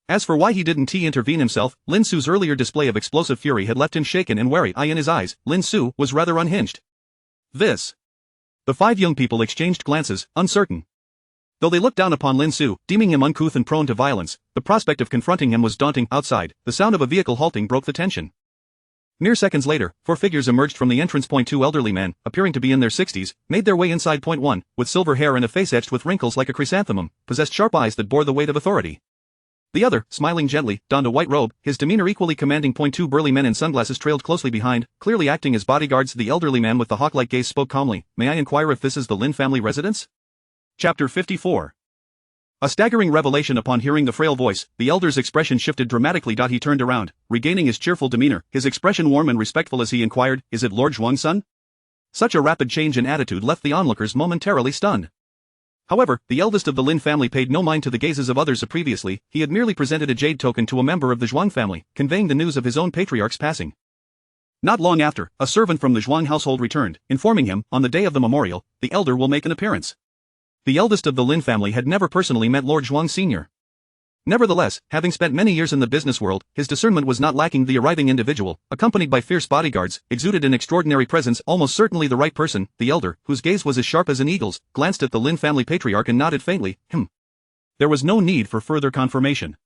As for why he didn't intervene himself, Lin Xu's earlier display of explosive fury had left him shaken and wary. In his eyes, Lin Xu was rather unhinged. This. The five young people exchanged glances, uncertain. Though they looked down upon Lin Xu, deeming him uncouth and prone to violence, the prospect of confronting him was daunting. Outside, the sound of a vehicle halting broke the tension. Mere seconds later, 4 figures emerged from the entrance. 2 elderly men, appearing to be in their 60s, made their way inside. 1, with silver hair and a face etched with wrinkles like a chrysanthemum, possessed sharp eyes that bore the weight of authority. The other, smiling gently, donned a white robe, his demeanor equally commanding. 2 burly men in sunglasses trailed closely behind, clearly acting as bodyguards. The elderly man with the hawk-like gaze spoke calmly. May I inquire if this is the Lin family residence? Chapter 54. A staggering revelation. Upon hearing the frail voice, the elder's expression shifted dramatically. He turned around, regaining his cheerful demeanor, his expression warm and respectful as he inquired, is it Lord Zhuang's son? Such a rapid change in attitude left the onlookers momentarily stunned. However, the eldest of the Lin family paid no mind to the gazes of others. Previously, he had merely presented a jade token to a member of the Zhuang family, conveying the news of his own patriarch's passing. Not long after, a servant from the Zhuang household returned, informing him, on the day of the memorial, the elder will make an appearance. The eldest of the Lin family had never personally met Lord Zhuang Sr. Nevertheless, having spent many years in the business world, his discernment was not lacking. The arriving individual, accompanied by fierce bodyguards, exuded an extraordinary presence. Almost certainly the right person. The elder, whose gaze was as sharp as an eagle's, glanced at the Lin family patriarch and nodded faintly. There was no need for further confirmation.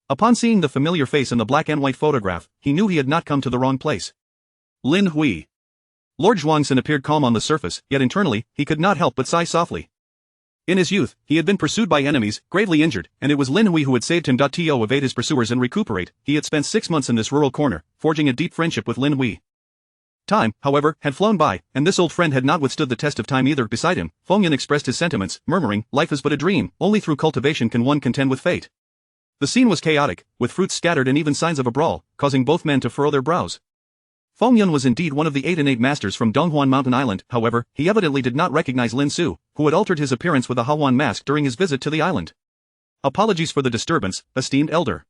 Upon seeing the familiar face in the black and white photograph, he knew he had not come to the wrong place. Lin Hui. Lord Zhuang's appeared calm on the surface, yet internally, he could not help but sigh softly. In his youth, he had been pursued by enemies, gravely injured, and it was Lin Xu who had saved him. To evade his pursuers and recuperate, he had spent 6 months in this rural corner, forging a deep friendship with Lin Xu. Time, however, had flown by, and this old friend had not withstood the test of time either. Beside him, Fengyan expressed his sentiments, murmuring, "Life is but a dream, only through cultivation can one contend with fate." The scene was chaotic, with fruits scattered and even signs of a brawl, causing both men to furrow their brows. Fengyan was indeed one of the 8 innate masters from Donghuan Mountain Island. However, he evidently did not recognize Lin Xu, who had altered his appearance with a Hawan mask during his visit to the island. "Apologies for the disturbance, esteemed elder.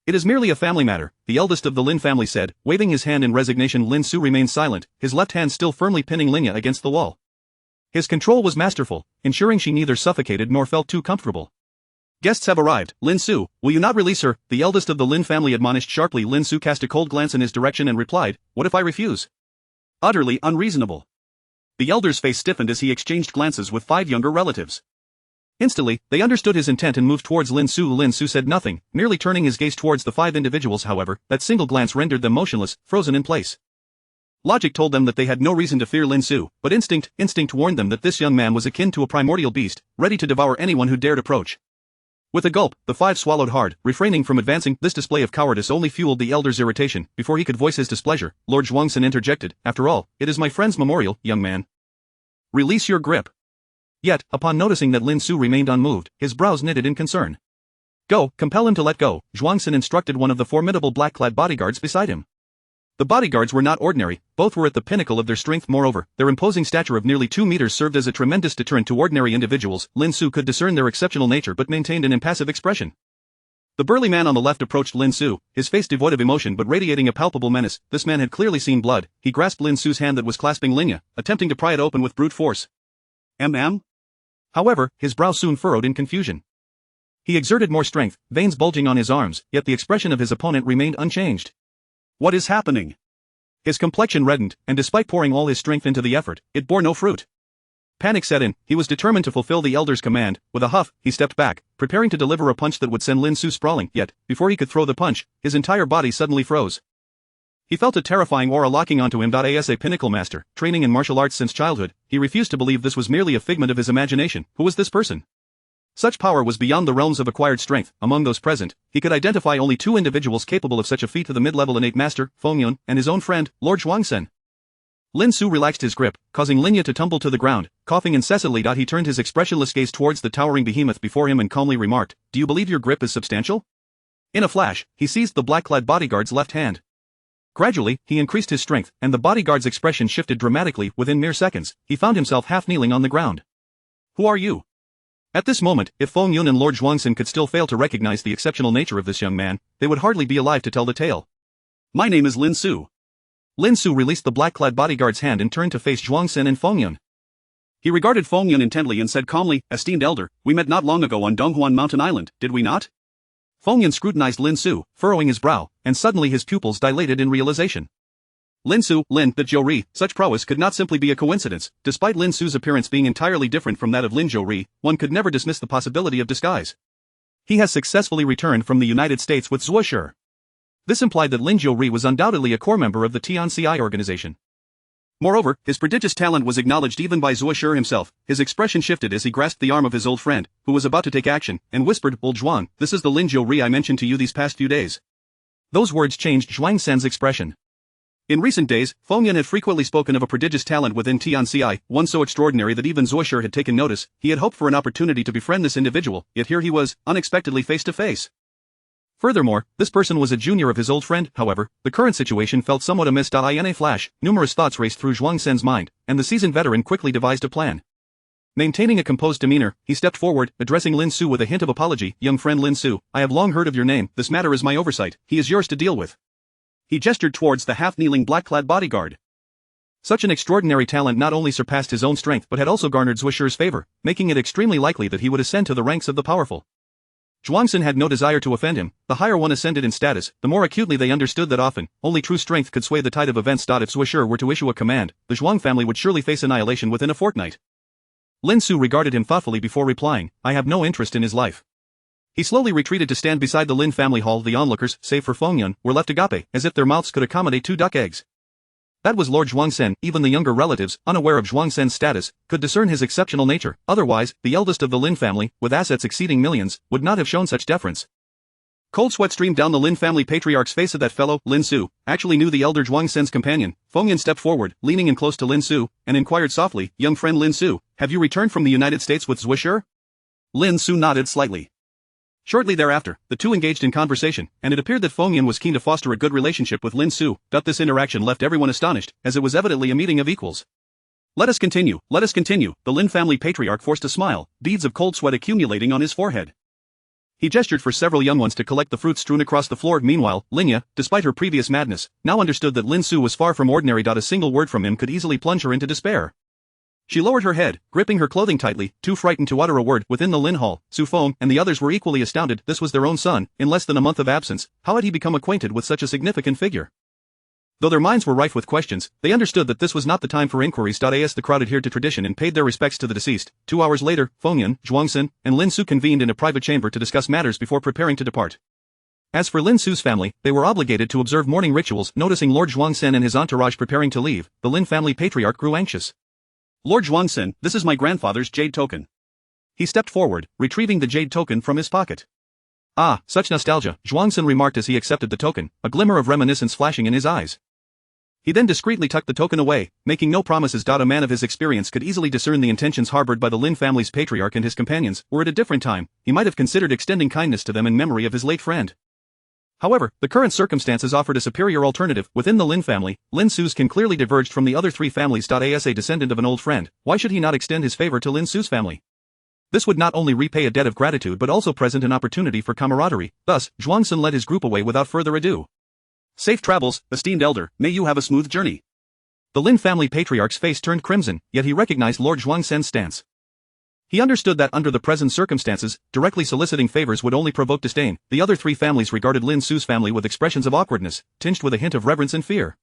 It is merely a family matter," the eldest of the Lin family said, waving his hand in resignation. Lin Xu remained silent, his left hand still firmly pinning Linya against the wall. His control was masterful, ensuring she neither suffocated nor felt too comfortable. "Guests have arrived, Lin Xu, will you not release her?" the eldest of the Lin family admonished sharply. Lin Xu cast a cold glance in his direction and replied, "What if I refuse?" "Utterly unreasonable." The elder's face stiffened as he exchanged glances with 5 younger relatives. Instantly, they understood his intent and moved towards Lin Xu. Lin Xu said nothing, merely turning his gaze towards the 5 individuals. However, that single glance rendered them motionless, frozen in place. Logic told them that they had no reason to fear Lin Xu, but instinct warned them that this young man was akin to a primordial beast, ready to devour anyone who dared approach. With a gulp, the 5 swallowed hard, refraining from advancing. This display of cowardice only fueled the elder's irritation. Before he could voice his displeasure, Lord Zhuangxin interjected, "After all, it is my friend's memorial, young man. Release your grip." Yet, upon noticing that Lin Xu remained unmoved, his brows knitted in concern. "Go, compel him to let go," Zhuangxin instructed one of the formidable black-clad bodyguards beside him. The bodyguards were not ordinary, both were at the pinnacle of their strength. Moreover, their imposing stature of nearly 2 meters served as a tremendous deterrent to ordinary individuals. Lin Xu could discern their exceptional nature but maintained an impassive expression. The burly man on the left approached Lin Xu, his face devoid of emotion but radiating a palpable menace. This man had clearly seen blood. He grasped Lin Xu's hand that was clasping Linya, attempting to pry it open with brute force. However, his brow soon furrowed in confusion. He exerted more strength, veins bulging on his arms, yet the expression of his opponent remained unchanged. "What is happening?" His complexion reddened, and despite pouring all his strength into the effort, it bore no fruit. Panic set in. He was determined to fulfill the elder's command. With a huff, he stepped back, preparing to deliver a punch that would send Lin Xu sprawling. Yet, before he could throw the punch, his entire body suddenly froze. He felt a terrifying aura locking onto him. As a pinnacle master, training in martial arts since childhood, he refused to believe this was merely a figment of his imagination. Who was this person? Such power was beyond the realms of acquired strength. Among those present, he could identify only 2 individuals capable of such a feat: the mid-level innate master, Fengyan, and his own friend, Lord Zhuangxin. Lin Xu relaxed his grip, causing Linya to tumble to the ground, coughing incessantly. He turned his expressionless gaze towards the towering behemoth before him and calmly remarked, "Do you believe your grip is substantial?" In a flash, he seized the black-clad bodyguard's left hand. Gradually, he increased his strength, and the bodyguard's expression shifted dramatically. Within mere seconds, he found himself half kneeling on the ground. "Who are you?" At this moment, if Fengyan and Lord Zhuangxin could still fail to recognize the exceptional nature of this young man, they would hardly be alive to tell the tale. "My name is Lin Xu." Lin Xu released the black-clad bodyguard's hand and turned to face Zhuangxin and Fengyan. He regarded Fengyan intently and said calmly, "Esteemed elder, we met not long ago on Donghuan Mountain Island, did we not?" Fengyan scrutinized Lin Xu, furrowing his brow, and suddenly his pupils dilated in realization. Lin Xu, Lin, that Zhou-Ri, such prowess could not simply be a coincidence. Despite Lin Xu's appearance being entirely different from that of Lin Zhou-Ri, one could never dismiss the possibility of disguise. He has successfully returned from the United States with Zuosher. This implied that Lin Zhou-Ri was undoubtedly a core member of the TNCI organization. Moreover, his prodigious talent was acknowledged even by Zuosher himself. His expression shifted as he grasped the arm of his old friend, who was about to take action, and whispered, "Old Zhuang, this is the Lin Zhou-Ri I mentioned to you these past few days." Those words changed Zhuangxin's expression. In recent days, Fengyan had frequently spoken of a prodigious talent within TNCI, one so extraordinary that even Zuosher had taken notice. He had hoped for an opportunity to befriend this individual, yet here he was, unexpectedly face to face. Furthermore, this person was a junior of his old friend. However, the current situation felt somewhat amiss. In a flash, numerous thoughts raced through Zhuangxin's mind, and the seasoned veteran quickly devised a plan. Maintaining a composed demeanor, he stepped forward, addressing Lin Xu with a hint of apology. "Young friend Lin Xu, I have long heard of your name. This matter is my oversight. He is yours to deal with." He gestured towards the half-kneeling black-clad bodyguard. Such an extraordinary talent not only surpassed his own strength but had also garnered Zuosher's favor, making it extremely likely that he would ascend to the ranks of the powerful. Zhuangxin had no desire to offend him. The higher one ascended in status, the more acutely they understood that often, only true strength could sway the tide of events. If Zuosher were to issue a command, the Zhuang family would surely face annihilation within a fortnight. Lin Xu regarded him thoughtfully before replying, "I have no interest in his life." He slowly retreated to stand beside the Lin family hall. The onlookers, save for Fengyan, were left agape, as if their mouths could accommodate 2 duck eggs. That was Lord Zhuangsen. Even the younger relatives, unaware of Zhuangsen's status, could discern his exceptional nature. Otherwise, the eldest of the Lin family, with assets exceeding millions, would not have shown such deference. Cold sweat streamed down the Lin family patriarch's face. Of that fellow, Lin Xu, actually knew the elder Zhuangsen's companion. Fengyan stepped forward, leaning in close to Lin Xu, and inquired softly, "Young friend Lin Xu, have you returned from the United States with Zwisher?" Lin Xu nodded slightly. Shortly thereafter, the two engaged in conversation, and it appeared that Fengyan was keen to foster a good relationship with Lin Xu. This interaction left everyone astonished, as it was evidently a meeting of equals. Let us continue, the Lin family patriarch forced a smile, beads of cold sweat accumulating on his forehead. He gestured for several young ones to collect the fruits strewn across the floor. Meanwhile, Linya, despite her previous madness, now understood that Lin Xu was far from ordinary. A single word from him could easily plunge her into despair. She lowered her head, gripping her clothing tightly, too frightened to utter a word. Within the Lin hall, Su Feng and the others were equally astounded. This was their own son. In less than a month of absence, how had he become acquainted with such a significant figure? Though their minds were rife with questions, they understood that this was not the time for inquiries. As the crowd adhered to tradition and paid their respects to the deceased, 2 hours later, Fengyan, Zhuangsen, and Lin Xu convened in a private chamber to discuss matters before preparing to depart. As for Lin Xu's family, they were obligated to observe morning rituals. Noticing Lord Zhuangsen and his entourage preparing to leave, the Lin family patriarch grew anxious. "Lord Zhuangsen, this is my grandfather's jade token." He stepped forward, retrieving the jade token from his pocket. "Ah, such nostalgia," Zhuangsen remarked as he accepted the token, a glimmer of reminiscence flashing in his eyes. He then discreetly tucked the token away, making no promises. A man of his experience could easily discern the intentions harbored by the Lin family's patriarch and his companions. Were at a different time, he might have considered extending kindness to them in memory of his late friend. However, the current circumstances offered a superior alternative. Within the Lin family, Lin Xu's kin clearly diverged from the other 3 families. As a descendant of an old friend, why should he not extend his favor to Lin Xu's family? This would not only repay a debt of gratitude but also present an opportunity for camaraderie. Thus, Zhuangsen led his group away without further ado. "Safe travels, esteemed elder, may you have a smooth journey." The Lin family patriarch's face turned crimson, yet he recognized Lord Zhuangsen's stance. He understood that under the present circumstances, directly soliciting favors would only provoke disdain. The other 3 families regarded Lin Xu's family with expressions of awkwardness, tinged with a hint of reverence and fear.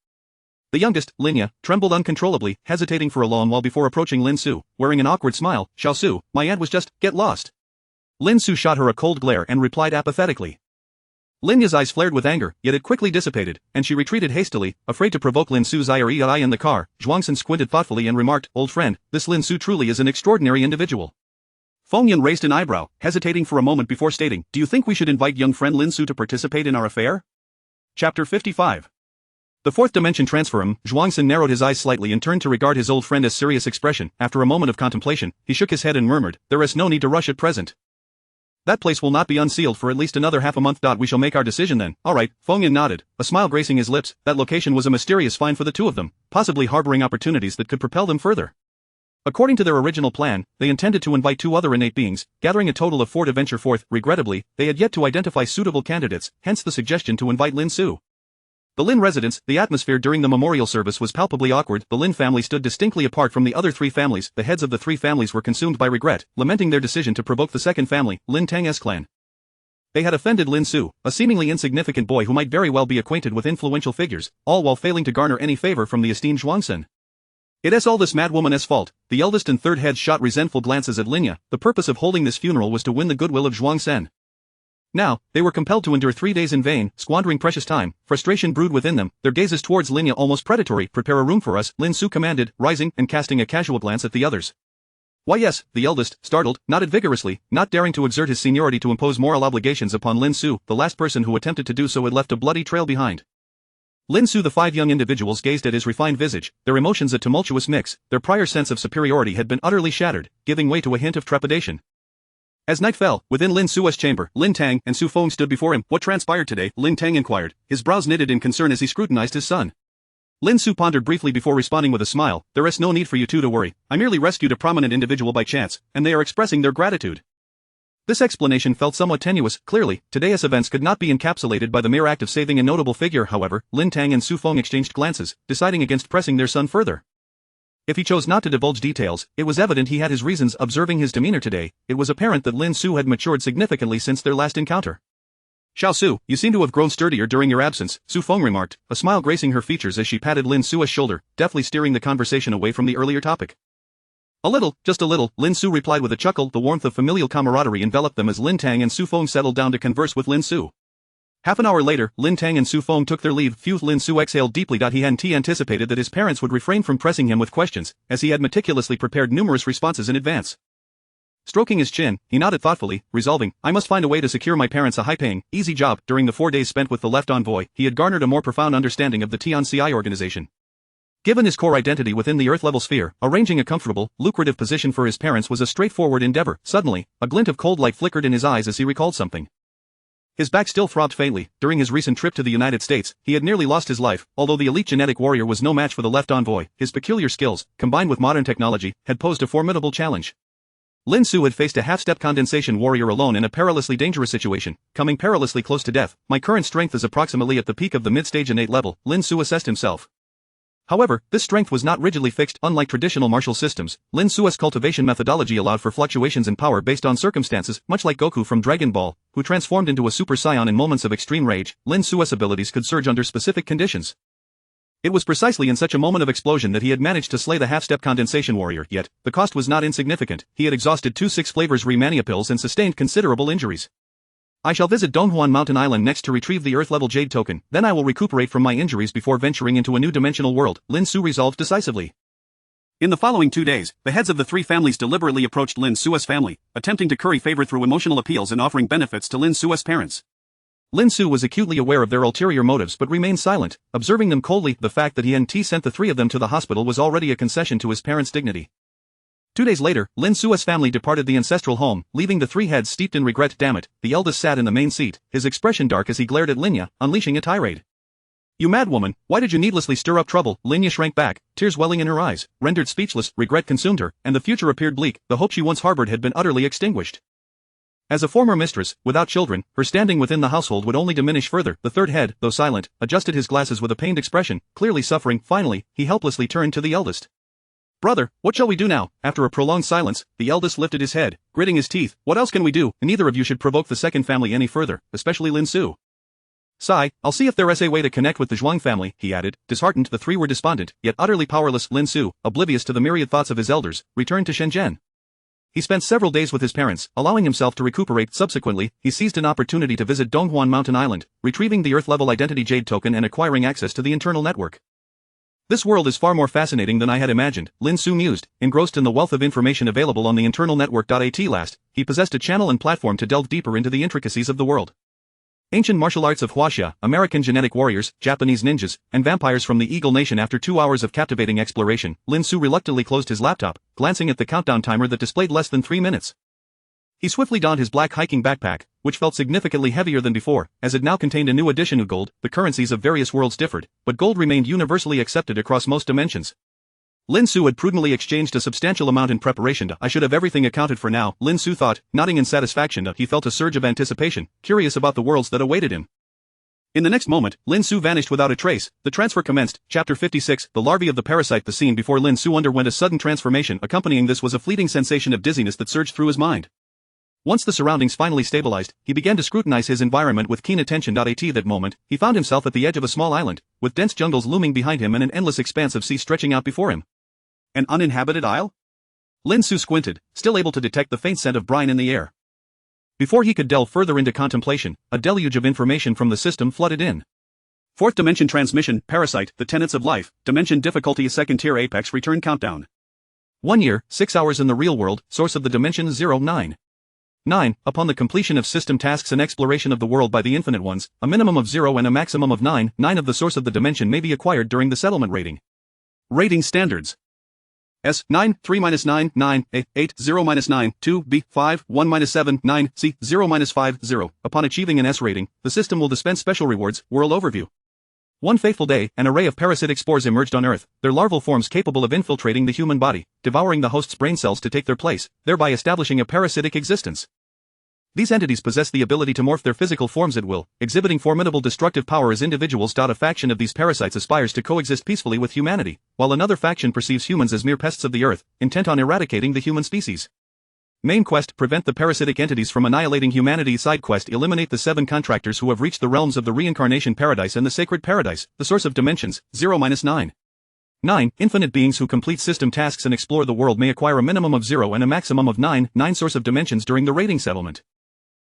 The youngest, Linya, trembled uncontrollably, hesitating for a long while before approaching Lin Xu, wearing an awkward smile. "Xiao Su, my aunt was just, get lost." Lin Xu shot her a cold glare and replied apathetically. Linya's eyes flared with anger, yet it quickly dissipated, and she retreated hastily, afraid to provoke Lin Xu's ire. In the car, Zhuangsen squinted thoughtfully and remarked, "Old friend, this Lin Xu truly is an extraordinary individual." Fengyan raised an eyebrow, hesitating for a moment before stating, "Do you think we should invite young friend Lin Xu to participate in our affair?" Chapter 55. The fourth dimension transfer. Zhuangsen narrowed his eyes slightly and turned to regard his old friend as serious expression. After a moment of contemplation, he shook his head and murmured, "There is no need to rush at present. That place will not be unsealed for at least another half a month. We shall make our decision then." "All right," Fengyan nodded, a smile gracing his lips. That location was a mysterious find for the two of them, possibly harboring opportunities that could propel them further. According to their original plan, they intended to invite 2 other innate beings, gathering a total of 4 to venture forth. Regrettably, they had yet to identify suitable candidates, hence the suggestion to invite Lin Xu. The Lin residence, the atmosphere during the memorial service was palpably awkward. The Lin family stood distinctly apart from the other 3 families. The heads of the 3 families were consumed by regret, lamenting their decision to provoke the second family, Lin Tang's clan. They had offended Lin Xu, a seemingly insignificant boy who might very well be acquainted with influential figures, all while failing to garner any favor from the esteemed Zhuangsen. "It is all this madwoman's fault." The eldest and third heads shot resentful glances at Linya. The purpose of holding this funeral was to win the goodwill of Zhuangsen. Now, they were compelled to endure 3 days in vain, squandering precious time. Frustration brewed within them, their gazes towards Linya almost predatory. "Prepare a room for us," Lin Xu commanded, rising and casting a casual glance at the others. "Why yes," the eldest, startled, nodded vigorously, not daring to exert his seniority to impose moral obligations upon Lin Xu. The last person who attempted to do so had left a bloody trail behind. Lin Xu. The 5 young individuals gazed at his refined visage, their emotions a tumultuous mix. Their prior sense of superiority had been utterly shattered, giving way to a hint of trepidation. As night fell, within Lin Xu's chamber, Lin Tang and Su Feng stood before him. "What transpired today?" Lin Tang inquired, his brows knitted in concern as he scrutinized his son. Lin Xu pondered briefly before responding with a smile, "There is no need for you two to worry. I merely rescued a prominent individual by chance, and they are expressing their gratitude." This explanation felt somewhat tenuous. Clearly, today's events could not be encapsulated by the mere act of saving a notable figure. However, Lin Tang and Su Feng exchanged glances, deciding against pressing their son further. If he chose not to divulge details, it was evident he had his reasons. Observing his demeanor today, it was apparent that Lin Xu had matured significantly since their last encounter. "Xiao Su, you seem to have grown sturdier during your absence," Su Feng remarked, a smile gracing her features as she patted Lin Xu's shoulder, deftly steering the conversation away from the earlier topic. "A little, just a little," Lin Xu replied with a chuckle. The warmth of familial camaraderie enveloped them as Lin Tang and Su Feng settled down to converse with Lin Xu. Half an hour later, Lin Tang and Su Feng took their leave. Phew, Lin Xu exhaled deeply. He hadn't anticipated that his parents would refrain from pressing him with questions, as he had meticulously prepared numerous responses in advance. Stroking his chin, he nodded thoughtfully, resolving, I must find a way to secure my parents a high-paying, easy job. During the 4 days spent with the left envoy, he had garnered a more profound understanding of the TNCI organization. Given his core identity within the Earth-level sphere, arranging a comfortable, lucrative position for his parents was a straightforward endeavor. Suddenly, a glint of cold light flickered in his eyes as he recalled something. His back still throbbed faintly. During his recent trip to the United States, he had nearly lost his life. Although the elite genetic warrior was no match for the left envoy, his peculiar skills, combined with modern technology, had posed a formidable challenge. Lin Xu had faced a half-step condensation warrior alone in a perilously dangerous situation, coming perilously close to death. My current strength is approximately at the peak of the mid-stage innate level, Lin Xu assessed himself. However, this strength was not rigidly fixed. Unlike traditional martial systems, Lin Xu's cultivation methodology allowed for fluctuations in power based on circumstances, much like Goku from Dragon Ball, who transformed into a Super Saiyan in moments of extreme rage. Lin Xu's abilities could surge under specific conditions. It was precisely in such a moment of explosion that he had managed to slay the half-step condensation warrior, yet, the cost was not insignificant. He had exhausted 2 6-flavors Remania pills and sustained considerable injuries. I shall visit Donghuan Mountain Island next to retrieve the Earth-level Jade token, then I will recuperate from my injuries before venturing into a new dimensional world, Lin Xu resolved decisively. In the following 2 days, the heads of the 3 families deliberately approached Lin Xu's family, attempting to curry favor through emotional appeals and offering benefits to Lin Xu's parents. Lin Xu was acutely aware of their ulterior motives but remained silent, observing them coldly. The fact that he hadn't sent the 3 of them to the hospital was already a concession to his parents' dignity. 2 days later, Lin Xu's family departed the ancestral home, leaving the 3 heads steeped in regret. Damn it, the eldest sat in the main seat, his expression dark as he glared at Linya, unleashing a tirade. You mad woman, why did you needlessly stir up trouble? Linya shrank back, tears welling in her eyes. Rendered speechless, regret consumed her, and the future appeared bleak. The hope she once harbored had been utterly extinguished. As a former mistress, without children, her standing within the household would only diminish further. The third head, though silent, adjusted his glasses with a pained expression, clearly suffering. Finally, he helplessly turned to the eldest. Brother, what shall we do now? After a prolonged silence, the eldest lifted his head, gritting his teeth. What else can we do? Neither of you should provoke the second family any further, especially Lin Xu. Sigh, I'll see if there is a way to connect with the Zhuang family, he added. Disheartened, the 3 were despondent, yet utterly powerless. Lin Xu, oblivious to the myriad thoughts of his elders, returned to Shenzhen. He spent several days with his parents, allowing himself to recuperate. Subsequently, he seized an opportunity to visit Donghuan Mountain Island, retrieving the Earth-level identity Jade token and acquiring access to the internal network. This world is far more fascinating than I had imagined, Lin Xu mused, engrossed in the wealth of information available on the internal network. At last, he possessed a channel and platform to delve deeper into the intricacies of the world. Ancient martial arts of Huaxia, American genetic warriors, Japanese ninjas, and vampires from the Eagle Nation. After 2 hours of captivating exploration, Lin Xu reluctantly closed his laptop, glancing at the countdown timer that displayed less than 3 minutes. He swiftly donned his black hiking backpack, which felt significantly heavier than before, as it now contained a new addition of gold. The currencies of various worlds differed, but gold remained universally accepted across most dimensions. Lin Xu had prudently exchanged a substantial amount in preparation. I should have everything accounted for now, Lin Xu thought, nodding in satisfaction. He felt a surge of anticipation, curious about the worlds that awaited him. In the next moment, Lin Xu vanished without a trace. The transfer commenced. Chapter 56, The Larvae of the Parasite. The scene before Lin Xu underwent a sudden transformation. Accompanying this was a fleeting sensation of dizziness that surged through his mind. Once the surroundings finally stabilized, he began to scrutinize his environment with keen attention. At that moment, he found himself at the edge of a small island, with dense jungles looming behind him and an endless expanse of sea stretching out before him. An uninhabited isle? Lin Xu squinted, still able to detect the faint scent of brine in the air. Before he could delve further into contemplation, a deluge of information from the system flooded in. 4th dimension transmission, parasite, the tenets of life, dimension difficulty second tier apex return countdown. 1 year, 6 hours in the real world, source of the dimension 09. 9. Upon the completion of system tasks and exploration of the world by the infinite ones, a minimum of 0 and a maximum of 9 of the source of the dimension may be acquired during the settlement rating. Rating standards. S 9 3 -9 9 A 8 0 -9 2 B 5 1 -7 9 C 0 -5 0. Upon achieving an S rating, the system will dispense special rewards. World overview. One fateful day, an array of parasitic spores emerged on Earth, their larval forms capable of infiltrating the human body, devouring the host's brain cells to take their place, thereby establishing a parasitic existence. These entities possess the ability to morph their physical forms at will, exhibiting formidable destructive power as individuals. A faction of these parasites aspires to coexist peacefully with humanity, while another faction perceives humans as mere pests of the earth, intent on eradicating the human species. Main quest: prevent the parasitic entities from annihilating humanity. Side quest: eliminate the 7 contractors who have reached the realms of the reincarnation paradise and the sacred paradise, the source of dimensions, 0-9. 9. Infinite beings who complete system tasks and explore the world may acquire a minimum of 0 and a maximum of 9 source of dimensions during the rating settlement.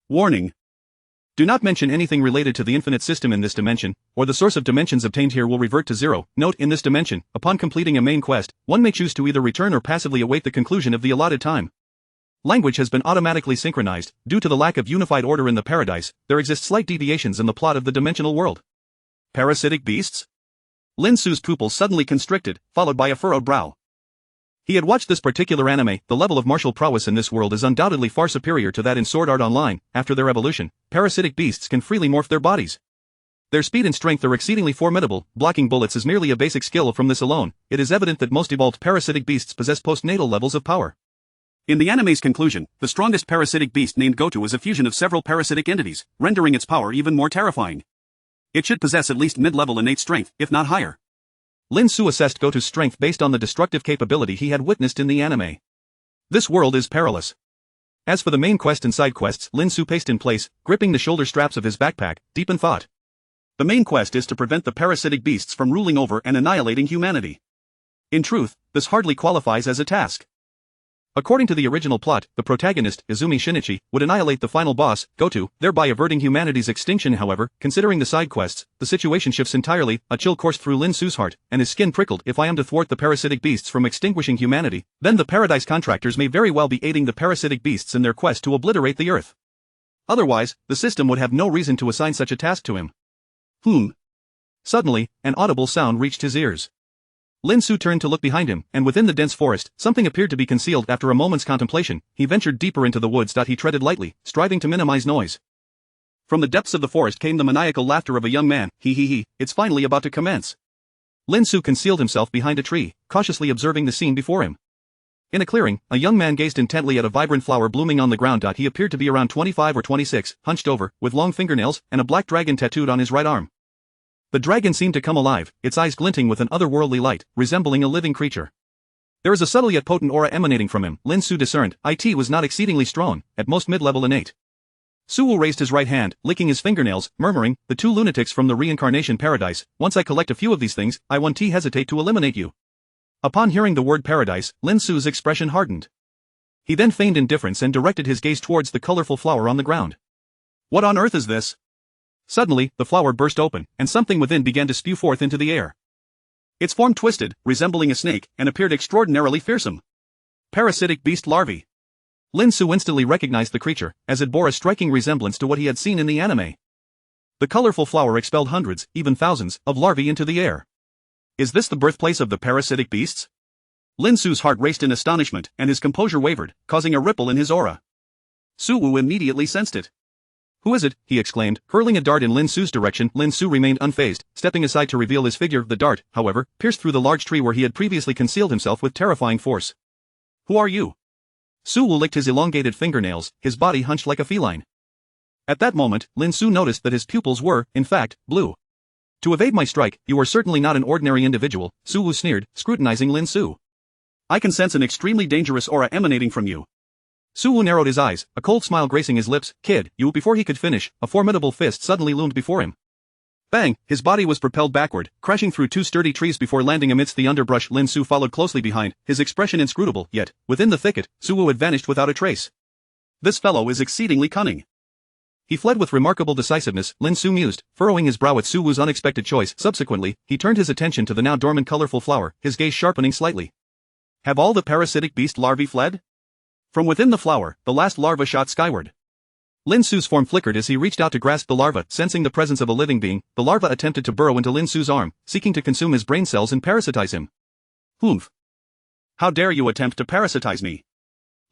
Warning. Do not mention anything related to the infinite system in this dimension, or the source of dimensions obtained here will revert to zero. Note, in this dimension, upon completing a main quest, one may choose to either return or passively await the conclusion of the allotted time. Language has been automatically synchronized. Due to the lack of unified order in the paradise, there exist slight deviations in the plot of the dimensional world. Parasitic beasts? Lin Xu's pupils suddenly constricted, followed by a furrowed brow. He had watched this particular anime. The level of martial prowess in this world is undoubtedly far superior to that in Sword Art Online. After their evolution, parasitic beasts can freely morph their bodies. Their speed and strength are exceedingly formidable. Blocking bullets is merely a basic skill. From this alone, it is evident that most evolved parasitic beasts possess postnatal levels of power. In the anime's conclusion, the strongest parasitic beast named Gotu is a fusion of several parasitic entities, rendering its power even more terrifying. It should possess at least mid-level innate strength, if not higher. Lin Xu assessed Gotu's strength based on the destructive capability he had witnessed in the anime. This world is perilous. As for the main quest and side quests, Lin Xu paced in place, gripping the shoulder straps of his backpack, deep in thought. The main quest is to prevent the parasitic beasts from ruling over and annihilating humanity. In truth, this hardly qualifies as a task. According to the original plot, the protagonist, Izumi Shinichi, would annihilate the final boss, Gotu, thereby averting humanity's extinction. However, considering the side quests, the situation shifts entirely. A chill coursed through Lin Xu's heart, and his skin prickled. If I am to thwart the parasitic beasts from extinguishing humanity, then the paradise contractors may very well be aiding the parasitic beasts in their quest to obliterate the earth. Otherwise, the system would have no reason to assign such a task to him. Suddenly, an audible sound reached his ears. Lin Xu turned to look behind him, and within the dense forest, something appeared to be concealed. After a moment's contemplation, he ventured deeper into the woods. He treaded lightly, striving to minimize noise. From the depths of the forest came the maniacal laughter of a young man. He, it's finally about to commence. Lin Xu concealed himself behind a tree, cautiously observing the scene before him. In a clearing, a young man gazed intently at a vibrant flower blooming on the ground. He appeared to be around 25 or 26, hunched over, with long fingernails, and a black dragon tattooed on his right arm. The dragon seemed to come alive, its eyes glinting with an otherworldly light, resembling a living creature. There is a subtle yet potent aura emanating from him. Lin Xu discerned. It was not exceedingly strong, at most mid-level innate. Suwu raised his right hand, licking his fingernails, murmuring, "The two lunatics from the reincarnation paradise. Once I collect a few of these things, I won't hesitate to eliminate you." Upon hearing the word paradise, Lin Xu's expression hardened. He then feigned indifference and directed his gaze towards the colorful flower on the ground. What on earth is this? Suddenly, the flower burst open, and something within began to spew forth into the air. Its form twisted, resembling a snake, and appeared extraordinarily fearsome. Parasitic beast larvae. Lin Xu instantly recognized the creature, as it bore a striking resemblance to what he had seen in the anime. The colorful flower expelled hundreds, even thousands, of larvae into the air. Is this the birthplace of the parasitic beasts? Lin Xu's heart raced in astonishment, and his composure wavered, causing a ripple in his aura. Suwu immediately sensed it. "Who is it?" he exclaimed, hurling a dart in Lin Xu's direction. Lin Xu remained unfazed, stepping aside to reveal his figure. The dart, however, pierced through the large tree where he had previously concealed himself with terrifying force. "Who are you?" Suwu licked his elongated fingernails, his body hunched like a feline. At that moment, Lin Xu noticed that his pupils were, in fact, blue. "To evade my strike, you are certainly not an ordinary individual," Suwu sneered, scrutinizing Lin Xu. "I can sense an extremely dangerous aura emanating from you." Suwu narrowed his eyes, a cold smile gracing his lips. "Kid, you." Before he could finish, a formidable fist suddenly loomed before him. Bang! His body was propelled backward, crashing through two sturdy trees before landing amidst the underbrush. Lin Xu followed closely behind, his expression inscrutable. Yet, within the thicket, Suwu had vanished without a trace. "This fellow is exceedingly cunning." He fled with remarkable decisiveness, Lin Xu mused, furrowing his brow at Suwu's unexpected choice. Subsequently, he turned his attention to the now dormant colorful flower, his gaze sharpening slightly. Have all the parasitic beast larvae fled? From within the flower, the last larva shot skyward. Lin Xu's form flickered as he reached out to grasp the larva. Sensing the presence of a living being, the larva attempted to burrow into Lin Xu's arm, seeking to consume his brain cells and parasitize him. "Humph! How dare you attempt to parasitize me?"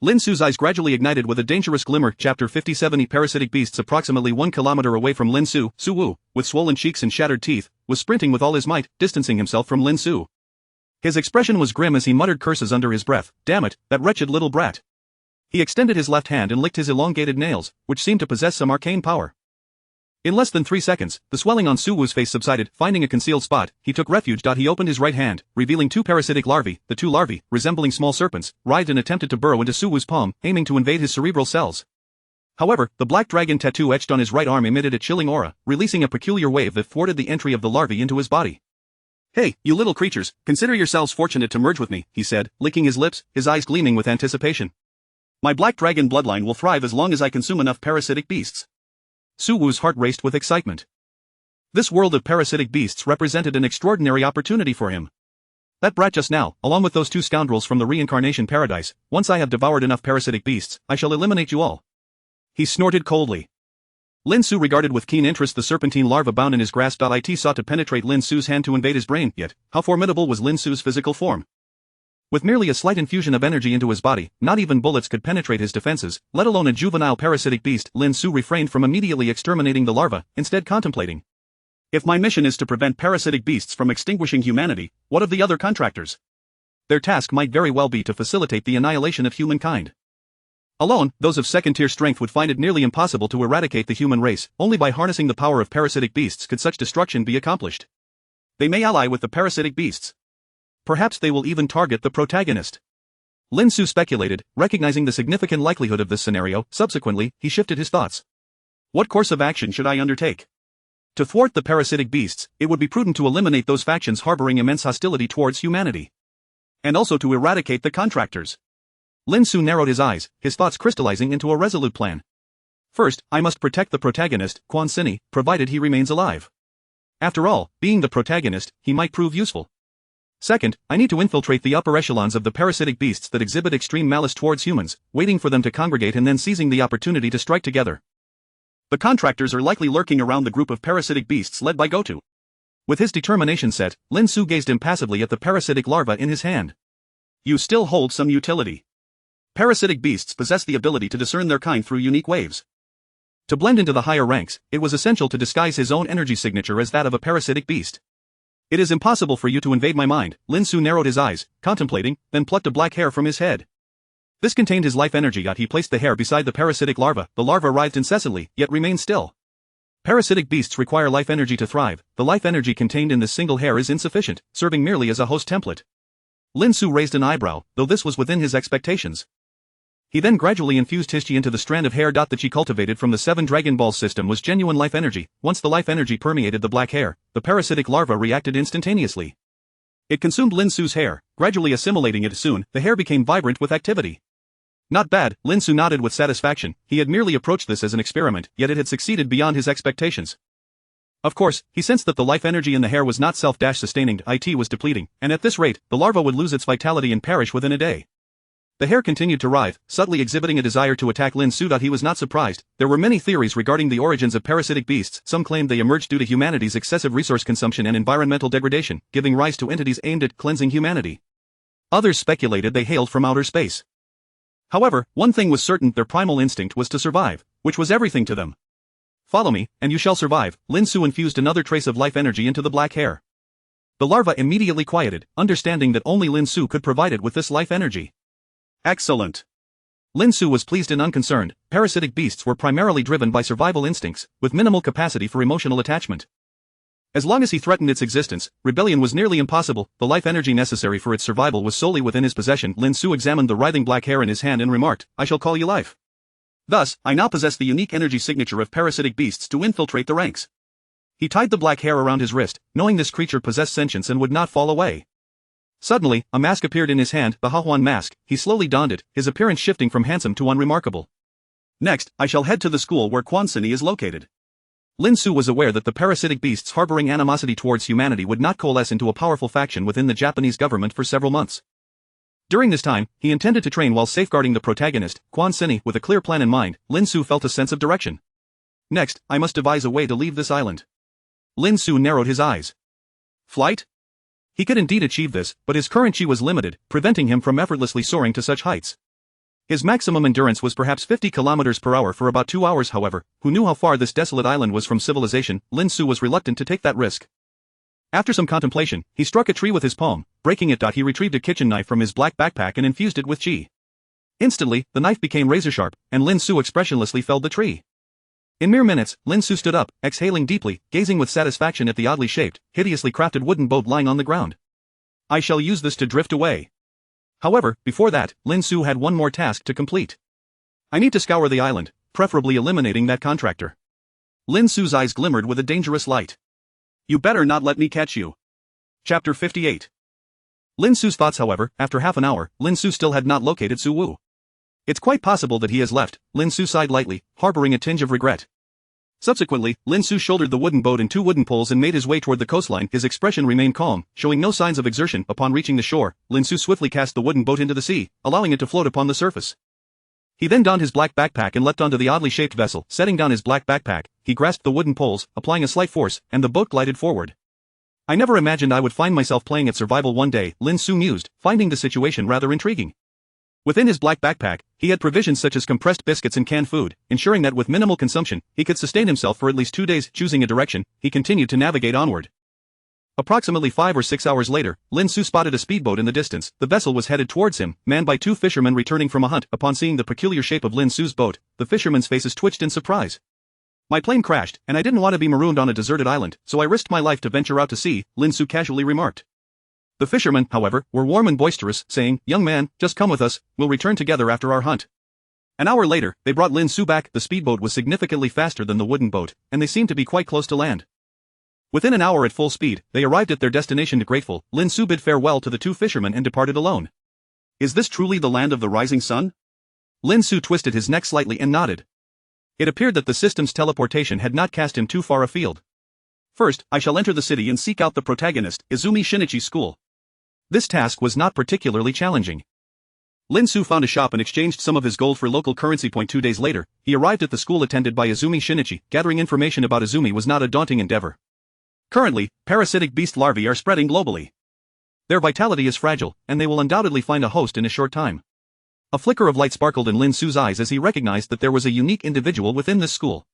Lin Xu's eyes gradually ignited with a dangerous glimmer. Chapter 50-70 Parasitic beasts approximately 1 kilometer away from Lin Xu, Suwu, with swollen cheeks and shattered teeth, was sprinting with all his might, distancing himself from Lin Xu. His expression was grim as he muttered curses under his breath. "Damn it, that wretched little brat." He extended his left hand and licked his elongated nails, which seemed to possess some arcane power. In less than 3 seconds, the swelling on Suwu's face subsided. Finding a concealed spot, he took refuge. He opened his right hand, revealing 2 parasitic larvae. The 2 larvae, resembling small serpents, writhed and attempted to burrow into Suwu's palm, aiming to invade his cerebral cells. However, the black dragon tattoo etched on his right arm emitted a chilling aura, releasing a peculiar wave that thwarted the entry of the larvae into his body. "Hey, you little creatures, consider yourselves fortunate to merge with me," he said, licking his lips, his eyes gleaming with anticipation. "My black dragon bloodline will thrive as long as I consume enough parasitic beasts." Su Wu's heart raced with excitement. This world of parasitic beasts represented an extraordinary opportunity for him. That brat just now, along with those two scoundrels from the reincarnation paradise, once I have devoured enough parasitic beasts, I shall eliminate you all. He snorted coldly. Lin Xu regarded with keen interest the serpentine larva bound in his grasp. It sought to penetrate Lin Xu's hand to invade his brain, yet, how formidable was Lin Xu's physical form? With merely a slight infusion of energy into his body, not even bullets could penetrate his defenses, let alone a juvenile parasitic beast. Lin Xu refrained from immediately exterminating the larva, instead contemplating. If my mission is to prevent parasitic beasts from extinguishing humanity, what of the other contractors? Their task might very well be to facilitate the annihilation of humankind. Alone, those of second-tier strength would find it nearly impossible to eradicate the human race. Only by harnessing the power of parasitic beasts could such destruction be accomplished. They may ally with the parasitic beasts. Perhaps they will even target the protagonist. Lin Xu speculated, recognizing the significant likelihood of this scenario. Subsequently, he shifted his thoughts. What course of action should I undertake? To thwart the parasitic beasts, it would be prudent to eliminate those factions harboring immense hostility towards humanity. And also to eradicate the contractors. Lin Xu narrowed his eyes, his thoughts crystallizing into a resolute plan. First, I must protect the protagonist, Quan Sini, provided he remains alive. After all, being the protagonist, he might prove useful. Second, I need to infiltrate the upper echelons of the parasitic beasts that exhibit extreme malice towards humans, waiting for them to congregate and then seizing the opportunity to strike together. The contractors are likely lurking around the group of parasitic beasts led by Gotu. With his determination set, Lin Xu gazed impassively at the parasitic larva in his hand. You still hold some utility. Parasitic beasts possess the ability to discern their kind through unique waves. To blend into the higher ranks, it was essential to disguise his own energy signature as that of a parasitic beast. It is impossible for you to invade my mind. Lin Xu narrowed his eyes, contemplating, then plucked a black hair from his head. This contained his life energy. He placed the hair beside the parasitic larva. The larva writhed incessantly, yet remained still. Parasitic beasts require life energy to thrive. The life energy contained in this single hair is insufficient, serving merely as a host template. Lin Xu raised an eyebrow, though this was within his expectations. He then gradually infused his chi into the strand of hair. The chi cultivated from the 7 Dragon Balls system was genuine life energy. Once the life energy permeated the black hair, the parasitic larva reacted instantaneously. It consumed Lin Xu's hair, gradually assimilating it. Soon, the hair became vibrant with activity. Not bad, Lin Xu nodded with satisfaction. He had merely approached this as an experiment, yet it had succeeded beyond his expectations. Of course, he sensed that the life energy in the hair was not self-sustaining. It was depleting, and at this rate, the larva would lose its vitality and perish within a day. The hair continued to writhe, subtly exhibiting a desire to attack Lin Xu. He was not surprised. There were many theories regarding the origins of parasitic beasts. Some claimed they emerged due to humanity's excessive resource consumption and environmental degradation, giving rise to entities aimed at cleansing humanity. Others speculated they hailed from outer space. However, one thing was certain: their primal instinct was to survive, which was everything to them. Follow me, and you shall survive. Lin Xu infused another trace of life energy into the black hair. The larva immediately quieted, understanding that only Lin Xu could provide it with this life energy. Excellent. Lin Xu was pleased and unconcerned. Parasitic beasts were primarily driven by survival instincts, with minimal capacity for emotional attachment. As long as he threatened its existence, rebellion was nearly impossible. The life energy necessary for its survival was solely within his possession. Lin Xu examined the writhing black hair in his hand and remarked, I shall call you life. Thus, I now possess the unique energy signature of parasitic beasts to infiltrate the ranks. He tied the black hair around his wrist, knowing this creature possessed sentience and would not fall away. Suddenly, a mask appeared in his hand, the Hahuan mask. He slowly donned it, his appearance shifting from handsome to unremarkable. Next, I shall head to the school where Quan Sini is located. Lin Xu was aware that the parasitic beasts harboring animosity towards humanity would not coalesce into a powerful faction within the Japanese government for several months. During this time, he intended to train while safeguarding the protagonist, Quan Sini. With a clear plan in mind, Lin Xu felt a sense of direction. Next, I must devise a way to leave this island. Lin Xu narrowed his eyes. Flight? He could indeed achieve this, but his current chi was limited, preventing him from effortlessly soaring to such heights. His maximum endurance was perhaps 50 kilometers per hour for about 2 hours. However, who knew how far this desolate island was from civilization? Lin Xu was reluctant to take that risk. After some contemplation, he struck a tree with his palm, breaking it. He retrieved a kitchen knife from his black backpack and infused it with chi. Instantly, the knife became razor-sharp, and Lin Xu expressionlessly felled the tree. In mere minutes, Lin Xu stood up, exhaling deeply, gazing with satisfaction at the oddly shaped, hideously crafted wooden boat lying on the ground. I shall use this to drift away. However, before that, Lin Xu had one more task to complete. I need to scour the island, preferably eliminating that contractor. Lin Xu's eyes glimmered with a dangerous light. You better not let me catch you. Chapter 58. Lin Xu's thoughts. However, after half an hour, Lin Xu still had not located Su Wu. It's quite possible that he has left. Lin Xu sighed lightly, harboring a tinge of regret. Subsequently, Lin Xu shouldered the wooden boat and 2 wooden poles and made his way toward the coastline. His expression remained calm, showing no signs of exertion. Upon reaching the shore, Lin Xu swiftly cast the wooden boat into the sea, allowing it to float upon the surface. He then donned his black backpack and leapt onto the oddly shaped vessel. Setting down his black backpack, he grasped the wooden poles, applying a slight force, and the boat glided forward. I never imagined I would find myself playing at survival one day, Lin Xu mused, finding the situation rather intriguing. Within his black backpack, he had provisions such as compressed biscuits and canned food, ensuring that with minimal consumption, he could sustain himself for at least 2 days. Choosing a direction, he continued to navigate onward. Approximately 5 or 6 hours later, Lin Xu spotted a speedboat in the distance. The vessel was headed towards him, manned by 2 fishermen returning from a hunt. Upon seeing the peculiar shape of Lin Xu's boat, the fishermen's faces twitched in surprise. My plane crashed, and I didn't want to be marooned on a deserted island, so I risked my life to venture out to sea, Lin Xu casually remarked. The fishermen, however, were warm and boisterous, saying, "Young man, just come with us, we'll return together after our hunt." An hour later, they brought Lin Xu back. The speedboat was significantly faster than the wooden boat, and they seemed to be quite close to land. Within an hour at full speed, they arrived at their destination. Grateful, Lin Xu bid farewell to the 2 fishermen and departed alone. Is this truly the land of the rising sun? Lin Xu twisted his neck slightly and nodded. It appeared that the system's teleportation had not cast him too far afield. First, I shall enter the city and seek out the protagonist, Izumi Shinichi's school. This task was not particularly challenging. Lin Xu found a shop and exchanged some of his gold for local currency. 2 days later, he arrived at the school attended by Izumi Shinichi. Gathering information about Izumi was not a daunting endeavor. Currently, parasitic beast larvae are spreading globally. Their vitality is fragile, and they will undoubtedly find a host in a short time. A flicker of light sparkled in Lin Xu's eyes as he recognized that there was a unique individual within this school.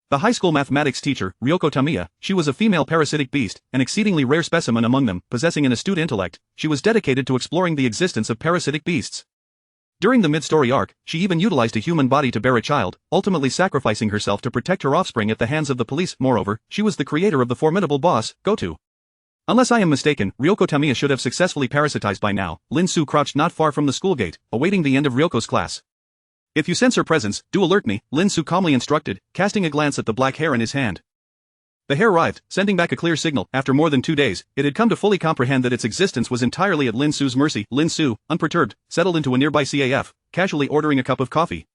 The high school mathematics teacher, Ryoko Tamiya. She was a female parasitic beast, an exceedingly rare specimen among them. Possessing an astute intellect, she was dedicated to exploring the existence of parasitic beasts. During the mid-story arc, she even utilized a human body to bear a child, ultimately sacrificing herself to protect her offspring at the hands of the police. Moreover, she was the creator of the formidable boss, Goto. Unless I am mistaken, Ryoko Tamiya should have successfully parasitized by now. Lin Xu crouched not far from the school gate, awaiting the end of Ryoko's class. If you sense her presence, do alert me, Lin Xu calmly instructed, casting a glance at the black hair in his hand. The hair writhed, sending back a clear signal. After more than 2 days, it had come to fully comprehend that its existence was entirely at Lin Xu's mercy. Lin Xu, unperturbed, settled into a nearby CAF, casually ordering a cup of coffee.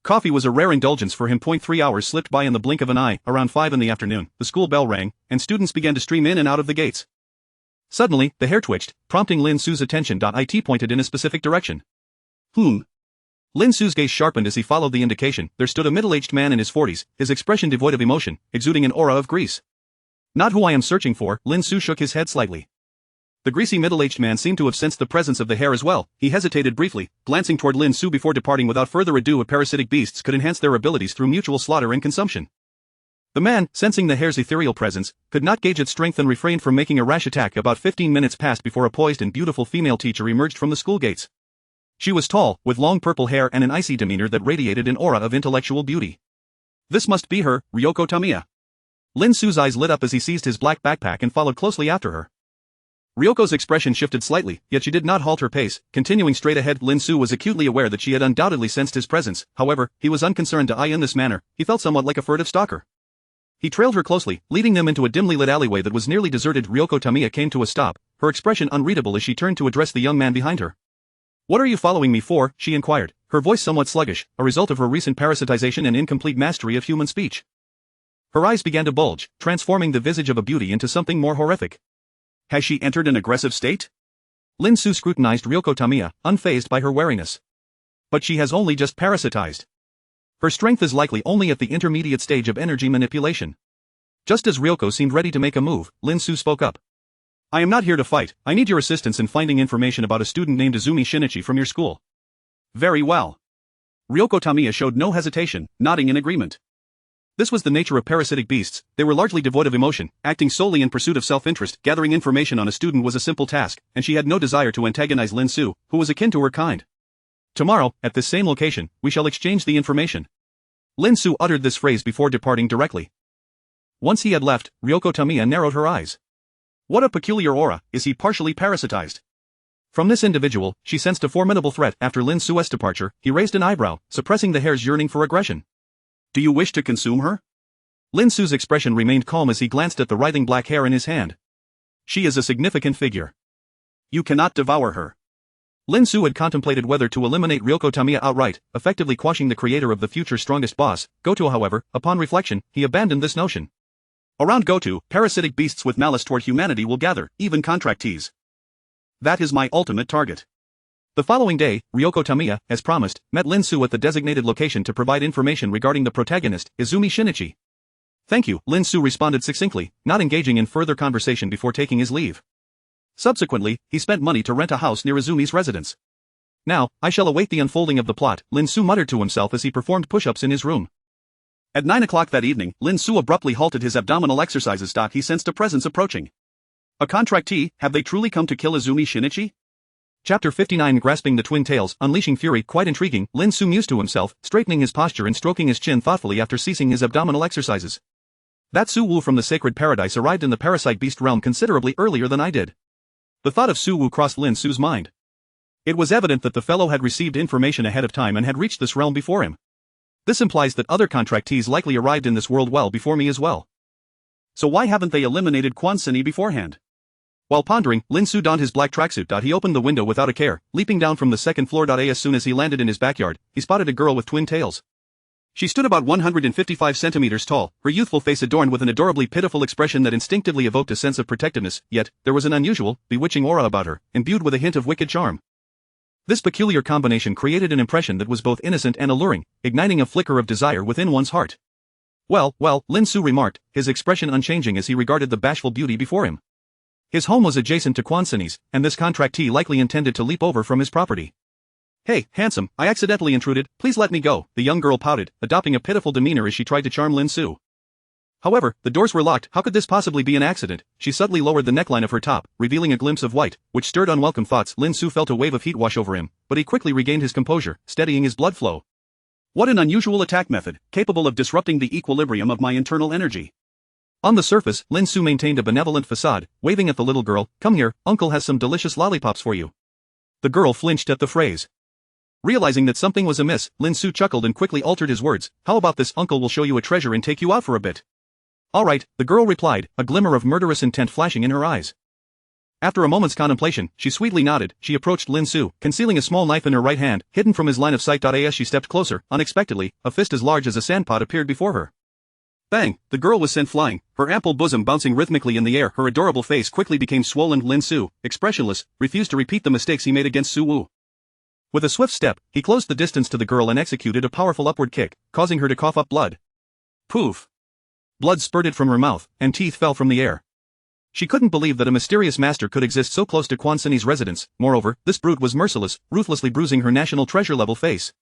Coffee was a rare indulgence for him. 3 hours slipped by in the blink of an eye. Around 5 in the afternoon, the school bell rang, and students began to stream in and out of the gates. Suddenly, the hair twitched, prompting Lin Xu's attention. It pointed in a specific direction. Lin Xu's gaze sharpened as he followed the indication. There stood a middle-aged man in his 40s, his expression devoid of emotion, exuding an aura of grease. Not who I am searching for, Lin Xu shook his head slightly. The greasy middle-aged man seemed to have sensed the presence of the hair as well. He hesitated briefly, glancing toward Lin Xu before departing. Without further ado, parasitic beasts could enhance their abilities through mutual slaughter and consumption. The man, sensing the hair's ethereal presence, could not gauge its strength and refrained from making a rash attack. About 15 minutes passed before a poised and beautiful female teacher emerged from the school gates. She was tall, with long purple hair and an icy demeanor that radiated an aura of intellectual beauty. This must be her, Ryoko Tamiya. Lin Xu's eyes lit up as he seized his black backpack and followed closely after her. Ryoko's expression shifted slightly, yet she did not halt her pace. Continuing straight ahead, Lin Xu was acutely aware that she had undoubtedly sensed his presence. However, he was unconcerned to eye in this manner. He felt somewhat like a furtive stalker. He trailed her closely, leading them into a dimly lit alleyway that was nearly deserted. Ryoko Tamiya came to a stop, her expression unreadable as she turned to address the young man behind her. "What are you following me for?" she inquired, her voice somewhat sluggish, a result of her recent parasitization and incomplete mastery of human speech. Her eyes began to bulge, transforming the visage of a beauty into something more horrific. Has she entered an aggressive state? Lin Xu scrutinized Ryoko Tamiya, unfazed by her wariness. But she has only just parasitized. Her strength is likely only at the intermediate stage of energy manipulation. Just as Ryoko seemed ready to make a move, Lin Xu spoke up. I am not here to fight. I need your assistance in finding information about a student named Izumi Shinichi from your school. Very well. Ryoko Tamiya showed no hesitation, nodding in agreement. This was the nature of parasitic beasts. They were largely devoid of emotion, acting solely in pursuit of self-interest. Gathering information on a student was a simple task, and she had no desire to antagonize Lin Xu, who was akin to her kind. Tomorrow, at this same location, we shall exchange the information. Lin Xu uttered this phrase before departing directly. Once he had left, Ryoko Tamiya narrowed her eyes. What a peculiar aura, is he partially parasitized? From this individual, she sensed a formidable threat. After Lin Xu's departure, he raised an eyebrow, suppressing the hair's yearning for aggression. Do you wish to consume her? Lin Xu's expression remained calm as he glanced at the writhing black hair in his hand. She is a significant figure. You cannot devour her. Lin Xu had contemplated whether to eliminate Ryoko Tamiya outright, effectively quashing the creator of the future strongest boss, Goto. However, upon reflection, he abandoned this notion. Around Goto, parasitic beasts with malice toward humanity will gather, even contractees. That is my ultimate target. The following day, Ryoko Tamiya, as promised, met Lin Xu at the designated location to provide information regarding the protagonist, Izumi Shinichi. Thank you, Lin Xu responded succinctly, not engaging in further conversation before taking his leave. Subsequently, he spent money to rent a house near Izumi's residence. Now, I shall await the unfolding of the plot, Lin Xu muttered to himself as he performed push-ups in his room. At 9 o'clock that evening, Lin Xu abruptly halted his abdominal exercises. He sensed a presence approaching. A contractee, have they truly come to kill Izumi Shinichi? Chapter 59 Grasping the Twin Tails, Unleashing Fury. Quite intriguing, Lin Xu mused to himself, straightening his posture and stroking his chin thoughtfully after ceasing his abdominal exercises. That Su Wu from the Sacred Paradise arrived in the parasite beast realm considerably earlier than I did. The thought of Su Wu crossed Lin Xu's mind. It was evident that the fellow had received information ahead of time and had reached this realm before him. This implies that other contractees likely arrived in this world well before me as well. So why haven't they eliminated Quan Sini beforehand? While pondering, Lin Xu donned his black tracksuit. He opened the window without a care, leaping down from the second floor. As soon as he landed in his backyard, he spotted a girl with twin tails. She stood about 155 centimeters tall, her youthful face adorned with an adorably pitiful expression that instinctively evoked a sense of protectiveness, yet, there was an unusual, bewitching aura about her, imbued with a hint of wicked charm. This peculiar combination created an impression that was both innocent and alluring, igniting a flicker of desire within one's heart. Well, Lin Xu remarked, his expression unchanging as he regarded the bashful beauty before him. His home was adjacent to Quan Sini's, and this contractee likely intended to leap over from his property. Hey, handsome, I accidentally intruded, please let me go, the young girl pouted, adopting a pitiful demeanor as she tried to charm Lin Xu. However, the doors were locked. How could this possibly be an accident? She subtly lowered the neckline of her top, revealing a glimpse of white, which stirred unwelcome thoughts. Lin Xu felt a wave of heat wash over him, but he quickly regained his composure, steadying his blood flow. What an unusual attack method, capable of disrupting the equilibrium of my internal energy. On the surface, Lin Xu maintained a benevolent facade, waving at the little girl. Come here, uncle has some delicious lollipops for you. The girl flinched at the phrase. Realizing that something was amiss, Lin Xu chuckled and quickly altered his words. How about this? Uncle will show you a treasure and take you out for a bit. All right, the girl replied, a glimmer of murderous intent flashing in her eyes. After a moment's contemplation, she sweetly nodded. She approached Lin Xu, concealing a small knife in her right hand, hidden from his line of sight. As she stepped closer, unexpectedly, a fist as large as a sandpot appeared before her. Bang! The girl was sent flying, her ample bosom bouncing rhythmically in the air. Her adorable face quickly became swollen. Lin Xu, expressionless, refused to repeat the mistakes he made against Su Wu. With a swift step, he closed the distance to the girl and executed a powerful upward kick, causing her to cough up blood. Poof! Blood spurted from her mouth, and teeth fell from the air. She couldn't believe that a mysterious master could exist so close to Quan Sini's residence. Moreover, this brute was merciless, ruthlessly bruising her national treasure-level face.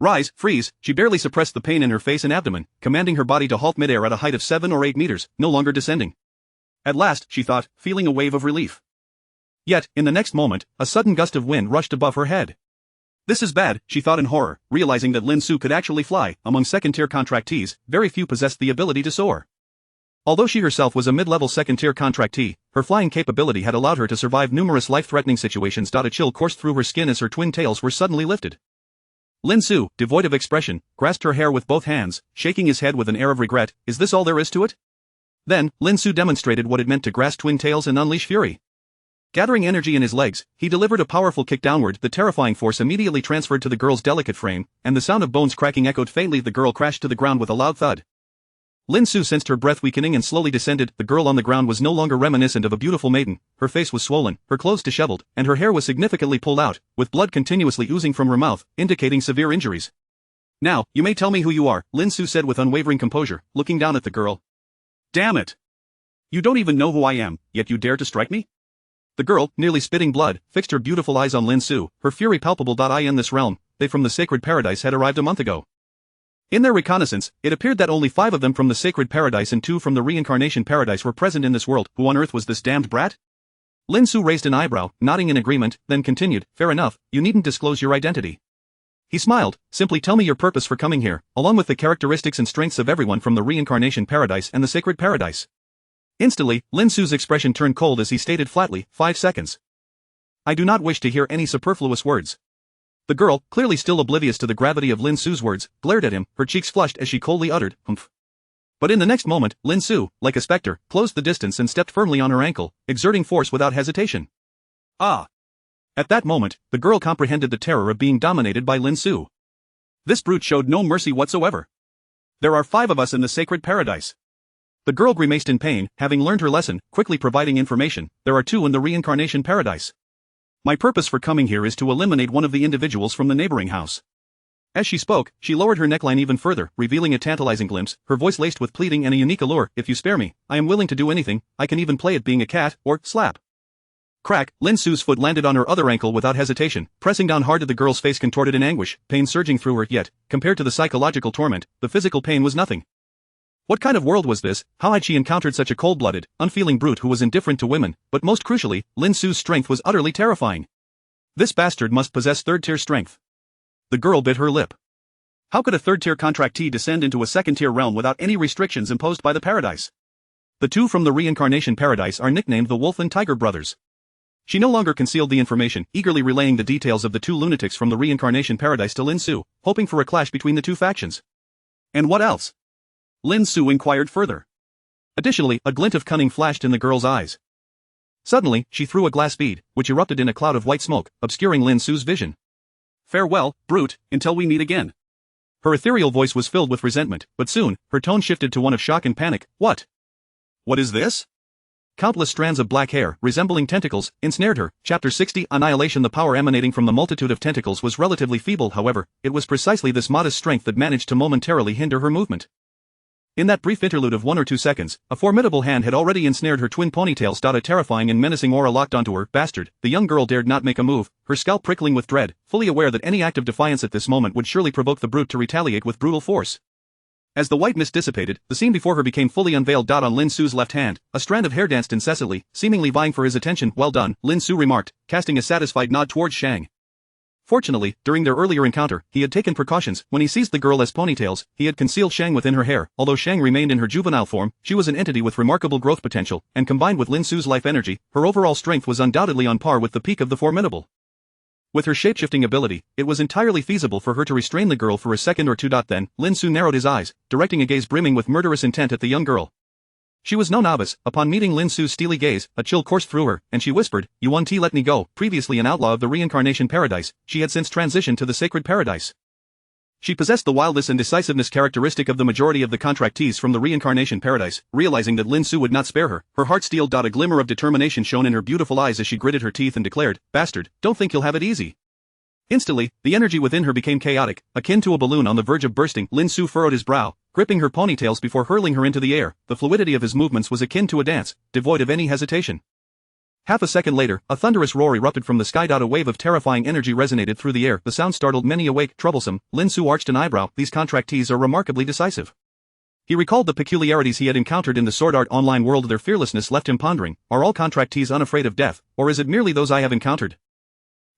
Rise, freeze, she barely suppressed the pain in her face and abdomen, commanding her body to halt midair at a height of 7 or 8 meters, no longer descending. At last, she thought, feeling a wave of relief. Yet, in the next moment, a sudden gust of wind rushed above her head. This is bad, she thought in horror, realizing that Lin Xu could actually fly. Among second-tier contractees, very few possessed the ability to soar. Although she herself was a mid-level second-tier contractee, her flying capability had allowed her to survive numerous life-threatening situations. A chill coursed through her skin as her twin tails were suddenly lifted. Lin Xu, devoid of expression, grasped her hair with both hands, shaking his head with an air of regret. Is this all there is to it? Then, Lin Xu demonstrated what it meant to grasp twin tails and unleash fury. Gathering energy in his legs, he delivered a powerful kick downward. The terrifying force immediately transferred to the girl's delicate frame, and the sound of bones cracking echoed faintly. The girl crashed to the ground with a loud thud. Lin Xu sensed her breath weakening and slowly descended. The girl on the ground was no longer reminiscent of a beautiful maiden. Her face was swollen, her clothes disheveled, and her hair was significantly pulled out, with blood continuously oozing from her mouth, indicating severe injuries. Now, you may tell me who you are, Lin Xu said with unwavering composure, looking down at the girl. Damn it! You don't even know who I am, yet you dare to strike me? The girl, nearly spitting blood, fixed her beautiful eyes on Lin Xu, her fury palpable. In this realm, they from the Sacred Paradise had arrived a month ago. In their reconnaissance, it appeared that only 5 of them from the Sacred Paradise and 2 from the Reincarnation Paradise were present in this world. Who on earth was this damned brat? Lin Xu raised an eyebrow, nodding in agreement, then continued, fair enough, you needn't disclose your identity. He smiled, simply tell me your purpose for coming here, along with the characteristics and strengths of everyone from the Reincarnation Paradise and the Sacred Paradise. Instantly, Lin Xu's expression turned cold as he stated flatly, 5 seconds. I do not wish to hear any superfluous words. The girl, clearly still oblivious to the gravity of Lin Xu's words, glared at him, her cheeks flushed as she coldly uttered, humph. But in the next moment, Lin Xu, like a specter, closed the distance and stepped firmly on her ankle, exerting force without hesitation. Ah! At that moment, the girl comprehended the terror of being dominated by Lin Xu. This brute showed no mercy whatsoever. There are 5 of us in the sacred paradise. The girl grimaced in pain, having learned her lesson, quickly providing information. There are 2 in the reincarnation paradise. My purpose for coming here is to eliminate one of the individuals from the neighboring house. As she spoke, she lowered her neckline even further, revealing a tantalizing glimpse, her voice laced with pleading and a unique allure. If you spare me, I am willing to do anything. I can even play at being a cat, or slap. Crack, Lin Xu's foot landed on her other ankle without hesitation, pressing down hard. The girl's face contorted in anguish, pain surging through her, yet, compared to the psychological torment, the physical pain was nothing. What kind of world was this? How had she encountered such a cold-blooded, unfeeling brute who was indifferent to women? But most crucially, Lin Xu's strength was utterly terrifying. This bastard must possess 3rd-tier strength. The girl bit her lip. How could a 3rd-tier contractee descend into a 2nd-tier realm without any restrictions imposed by the paradise? The 2 from the reincarnation paradise are nicknamed the Wolf and Tiger brothers. She no longer concealed the information, eagerly relaying the details of the 2 lunatics from the reincarnation paradise to Lin Xu, hoping for a clash between the 2 factions. And what else? Lin Xu inquired further. Additionally, a glint of cunning flashed in the girl's eyes. Suddenly, she threw a glass bead, which erupted in a cloud of white smoke, obscuring Lin Xu's vision. Farewell, brute, until we meet again. Her ethereal voice was filled with resentment, but soon, her tone shifted to one of shock and panic. What? What is this? Countless strands of black hair, resembling tentacles, ensnared her. Chapter 60 Annihilation. The power emanating from the multitude of tentacles was relatively feeble. However, it was precisely this modest strength that managed to momentarily hinder her movement. In that brief interlude of 1 or 2 seconds, a formidable hand had already ensnared her twin ponytails. A terrifying and menacing aura locked onto her. Bastard. The young girl dared not make a move, her scalp prickling with dread, fully aware that any act of defiance at this moment would surely provoke the brute to retaliate with brutal force. As the white mist dissipated, the scene before her became fully unveiled. On Lin Xu's left hand, a strand of hair danced incessantly, seemingly vying for his attention. Well done, Lin Xu remarked, casting a satisfied nod towards Shang. Fortunately, during their earlier encounter, he had taken precautions. When he seized the girl as ponytails, he had concealed Shang within her hair. Although Shang remained in her juvenile form, she was an entity with remarkable growth potential, and combined with Lin Xu's life energy, her overall strength was undoubtedly on par with the peak of the formidable. With her shapeshifting ability, it was entirely feasible for her to restrain the girl for a second or 2. Then, Lin Xu narrowed his eyes, directing a gaze brimming with murderous intent at the young girl. She was no novice. Upon meeting Lin Xu's steely gaze, a chill coursed through her, and she whispered, "You want to let me go." Previously an outlaw of the reincarnation paradise, she had since transitioned to the sacred paradise. She possessed the wildness and decisiveness characteristic of the majority of the contractees from the reincarnation paradise. Realizing that Lin Xu would not spare her, her heart steeled. A glimmer of determination shone in her beautiful eyes as she gritted her teeth and declared, "Bastard, don't think you'll have it easy." Instantly, the energy within her became chaotic, akin to a balloon on the verge of bursting. Lin Xu furrowed his brow, gripping her ponytails before hurling her into the air. The fluidity of his movements was akin to a dance, devoid of any hesitation. Half a second later, a thunderous roar erupted from the sky. A wave of terrifying energy resonated through the air. The sound startled many awake. Troublesome. Lin Xu arched an eyebrow. These contractees are remarkably decisive. He recalled the peculiarities he had encountered in the Sword Art Online world. Their fearlessness left him pondering. Are all contractees unafraid of death, or is it merely those I have encountered?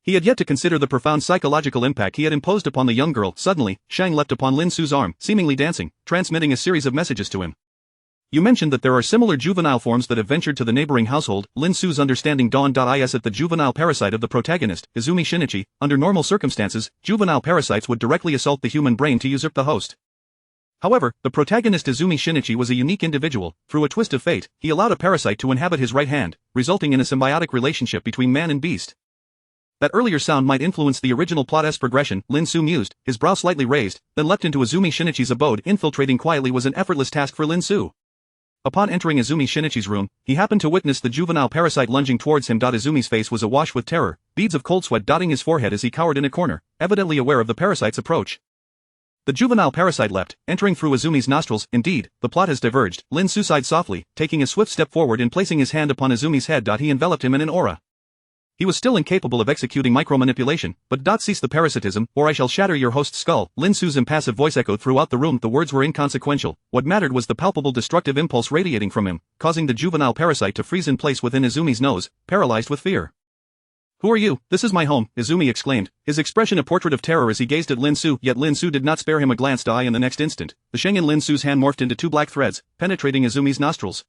He had yet to consider the profound psychological impact he had imposed upon the young girl. Suddenly, Shang leapt upon Lin Xu's arm, seemingly dancing, transmitting a series of messages to him. You mentioned that there are similar juvenile forms that have ventured to the neighboring household. Lin Xu's understanding dawned. Is at the juvenile parasite of the protagonist, Izumi Shinichi. Under normal circumstances, juvenile parasites would directly assault the human brain to usurp the host. However, the protagonist Izumi Shinichi was a unique individual. Through a twist of fate, he allowed a parasite to inhabit his right hand, resulting in a symbiotic relationship between man and beast. That earlier sound might influence the original plot's progression, Lin Xu mused, his brow slightly raised, then leapt into Izumi Shinichi's abode. Infiltrating quietly was an effortless task for Lin Xu. Upon entering Izumi Shinichi's room, he happened to witness the juvenile parasite lunging towards him. Izumi's face was awash with terror, beads of cold sweat dotting his forehead as he cowered in a corner, evidently aware of the parasite's approach. The juvenile parasite leapt, entering through Izumi's nostrils. Indeed, the plot has diverged. Lin Xu sighed softly, taking a swift step forward and placing his hand upon Izumi's head. He enveloped him in an aura. He was still incapable of executing micromanipulation, but cease the parasitism, or I shall shatter your host's skull. Lin Xu's impassive voice echoed throughout the room. The words were inconsequential. What mattered was the palpable destructive impulse radiating from him, causing the juvenile parasite to freeze in place within Izumi's nose, paralyzed with fear. Who are you? This is my home, Izumi exclaimed, his expression a portrait of terror as he gazed at Lin Xu. Yet Lin Xu did not spare him a glance. In the next instant, the Shang in Lin Xu's hand morphed into 2 black threads, penetrating Izumi's nostrils.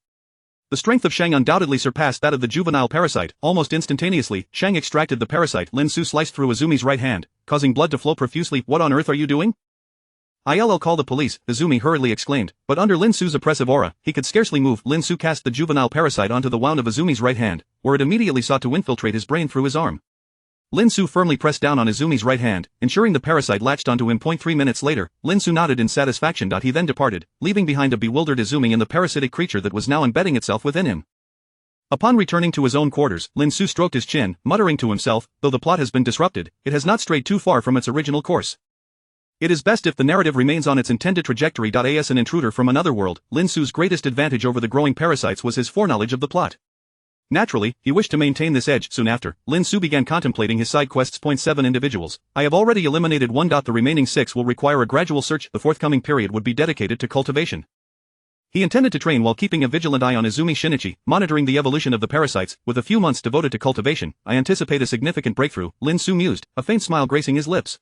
The strength of Shang undoubtedly surpassed that of the juvenile parasite. Almost instantaneously, Shang extracted the parasite. Lin Xu sliced through Izumi's right hand, causing blood to flow profusely. What on earth are you doing? I'll call the police, Izumi hurriedly exclaimed, but under Lin Xu's oppressive aura, he could scarcely move. Lin Xu cast the juvenile parasite onto the wound of Izumi's right hand, where it immediately sought to infiltrate his brain through his arm. Lin Xu firmly pressed down on Izumi's right hand, ensuring the parasite latched onto him. 3 minutes later, Lin Xu nodded in satisfaction. He then departed, leaving behind a bewildered Izumi and the parasitic creature that was now embedding itself within him. Upon returning to his own quarters, Lin Xu stroked his chin, muttering to himself, though the plot has been disrupted, it has not strayed too far from its original course. It is best if the narrative remains on its intended trajectory. As an intruder from another world, Lin Xu's greatest advantage over the growing parasites was his foreknowledge of the plot. Naturally, he wished to maintain this edge. Soon after, Lin Xu began contemplating his side quests. 7 individuals. I have already eliminated 1. The remaining 6 will require a gradual search. The forthcoming period would be dedicated to cultivation. He intended to train while keeping a vigilant eye on Izumi Shinichi, monitoring the evolution of the parasites. With a few months devoted to cultivation, I anticipate a significant breakthrough, Lin Xu mused, a faint smile gracing his lips.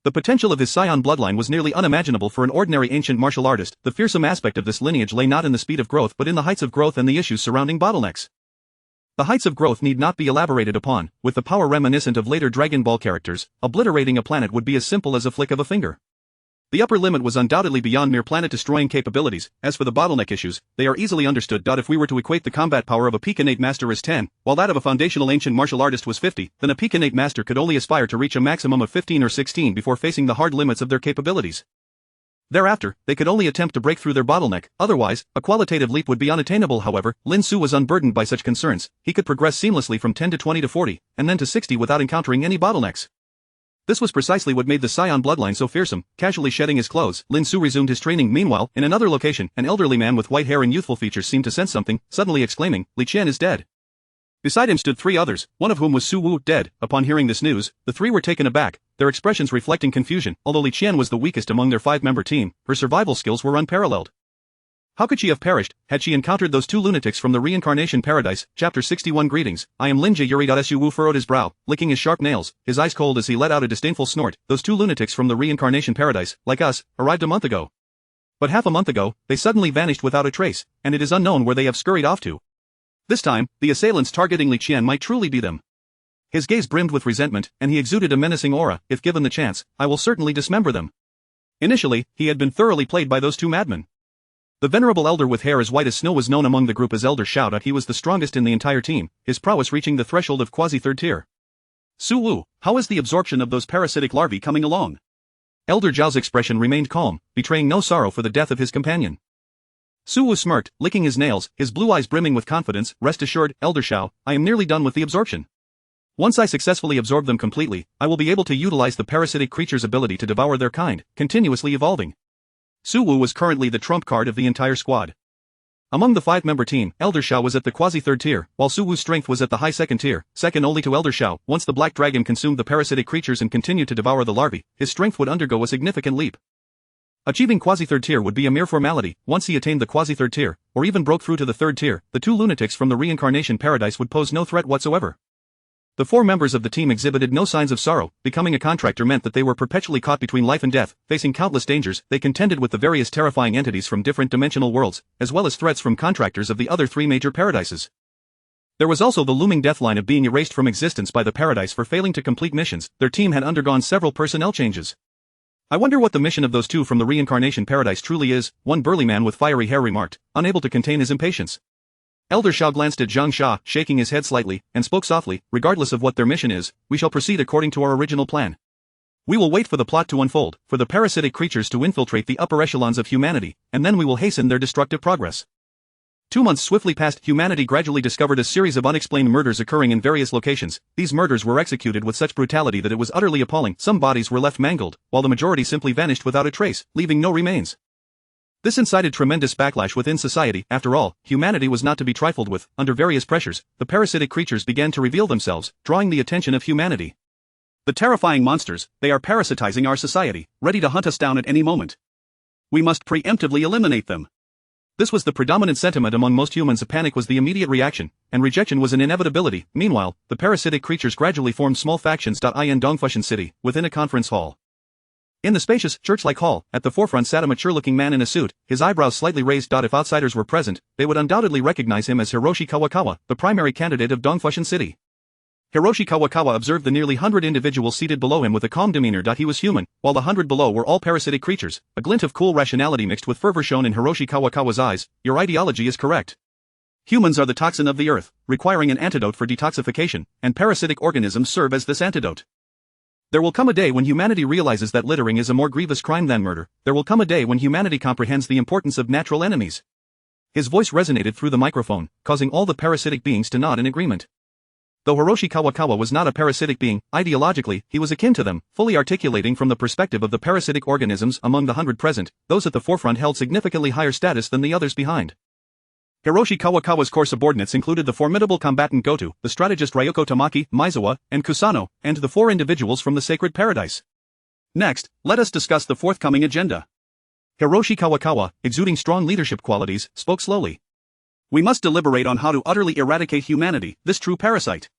The potential of his scion bloodline was nearly unimaginable for an ordinary ancient martial artist. The fearsome aspect of this lineage lay not in the speed of growth but in the heights of growth and the issues surrounding bottlenecks. The heights of growth need not be elaborated upon. With the power reminiscent of later Dragon Ball characters, obliterating a planet would be as simple as a flick of a finger. The upper limit was undoubtedly beyond mere planet-destroying capabilities. As for the bottleneck issues, they are easily understood. If we were to equate the combat power of a peak innate master as 10, while that of a foundational ancient martial artist was 50, then a peak innate master could only aspire to reach a maximum of 15 or 16 before facing the hard limits of their capabilities. Thereafter, they could only attempt to break through their bottleneck, otherwise, a qualitative leap would be unattainable. However, Lin Xu was unburdened by such concerns. He could progress seamlessly from 10 to 20 to 40, and then to 60 without encountering any bottlenecks. This was precisely what made the scion bloodline so fearsome. Casually shedding his clothes, Lin Xu resumed his training. Meanwhile, in another location, an elderly man with white hair and youthful features seemed to sense something, suddenly exclaiming, Li Qian is dead. Beside him stood 3 others, one of whom was Su Wu, dead. Upon hearing this news, the 3 were taken aback, their expressions reflecting confusion. Although Li Qian was the weakest among their 5-member team, her survival skills were unparalleled. How could she have perished, had she encountered those 2 lunatics from the reincarnation paradise? Chapter 61. Greetings, I am Lin Yuri. Su Wu furrowed his brow, licking his sharp nails, his eyes cold as he let out a disdainful snort. Those 2 lunatics from the reincarnation paradise, like us, arrived a month ago. But half a month ago, they suddenly vanished without a trace, and it is unknown where they have scurried off to. This time, the assailants targeting Li Qian might truly be them. His gaze brimmed with resentment, and he exuded a menacing aura. If given the chance, I will certainly dismember them. Initially, he had been thoroughly played by those 2 madmen. The venerable elder with hair as white as snow was known among the group as Elder Shao. He was the strongest in the entire team, his prowess reaching the threshold of quasi-3rd tier. Su Wu, how is the absorption of those parasitic larvae coming along? Elder Zhao's expression remained calm, betraying no sorrow for the death of his companion. Su Wu smirked, licking his nails, his blue eyes brimming with confidence. Rest assured, Elder Shao, I am nearly done with the absorption. Once I successfully absorb them completely, I will be able to utilize the parasitic creature's ability to devour their kind, continuously evolving. Su Wu was currently the trump card of the entire squad. Among the 5-member team, Elder Shao was at the quasi-3rd tier, while Su Wu's strength was at the high 2nd tier, second only to Elder Shao. Once the black dragon consumed the parasitic creatures and continued to devour the larvae, his strength would undergo a significant leap. Achieving quasi-3rd tier would be a mere formality. Once he attained the quasi-3rd tier, or even broke through to the 3rd tier, the 2 lunatics from the reincarnation paradise would pose no threat whatsoever. The 4 members of the team exhibited no signs of sorrow. Becoming a contractor meant that they were perpetually caught between life and death, facing countless dangers. They contended with the various terrifying entities from different dimensional worlds, as well as threats from contractors of the other 3 major paradises. There was also the looming deathline of being erased from existence by the paradise for failing to complete missions. Their team had undergone several personnel changes. I wonder what the mission of those 2 from the reincarnation paradise truly is, one burly man with fiery hair remarked, unable to contain his impatience. Elder Shao glanced at Zhang Xia, shaking his head slightly, and spoke softly, regardless of what their mission is, we shall proceed according to our original plan. We will wait for the plot to unfold, for the parasitic creatures to infiltrate the upper echelons of humanity, and then we will hasten their destructive progress. 2 months swiftly passed. Humanity gradually discovered a series of unexplained murders occurring in various locations. These murders were executed with such brutality that it was utterly appalling. Some bodies were left mangled, while the majority simply vanished without a trace, leaving no remains. This incited tremendous backlash within society. After all, humanity was not to be trifled with. Under various pressures, the parasitic creatures began to reveal themselves, drawing the attention of humanity. The terrifying monsters, they are parasitizing our society, ready to hunt us down at any moment. We must preemptively eliminate them. This was the predominant sentiment among most humans. A panic was the immediate reaction, and rejection was an inevitability. Meanwhile, the parasitic creatures gradually formed small factions. In Dongfushan City, within a conference hall. In the spacious, church-like hall, at the forefront sat a mature-looking man in a suit, his eyebrows slightly raised. If outsiders were present, they would undoubtedly recognize him as Hiroshi Kawakawa, the primary candidate of Dongfushan City. Hiroshi Kawakawa observed the nearly 100 individuals seated below him with a calm demeanor. He was human, while the 100 below were all parasitic creatures. A glint of cool rationality mixed with fervor shone in Hiroshi Kawakawa's eyes. Your ideology is correct. Humans are the toxin of the earth, requiring an antidote for detoxification, and parasitic organisms serve as this antidote. There will come a day when humanity realizes that littering is a more grievous crime than murder. There will come a day when humanity comprehends the importance of natural enemies. His voice resonated through the microphone, causing all the parasitic beings to nod in agreement. Though Hiroshi Kawakawa was not a parasitic being, ideologically, he was akin to them, fully articulating from the perspective of the parasitic organisms among the 100 present, those at the forefront held significantly higher status than the others behind. Hiroshi Kawakawa's core subordinates included the formidable combatant Goto, the strategist Ryoko Tamaki, Mizawa, and Kusano, and the 4 individuals from the Sacred Paradise. Next, let us discuss the forthcoming agenda. Hiroshi Kawakawa, exuding strong leadership qualities, spoke slowly. We must deliberate on how to utterly eradicate humanity, this true parasite.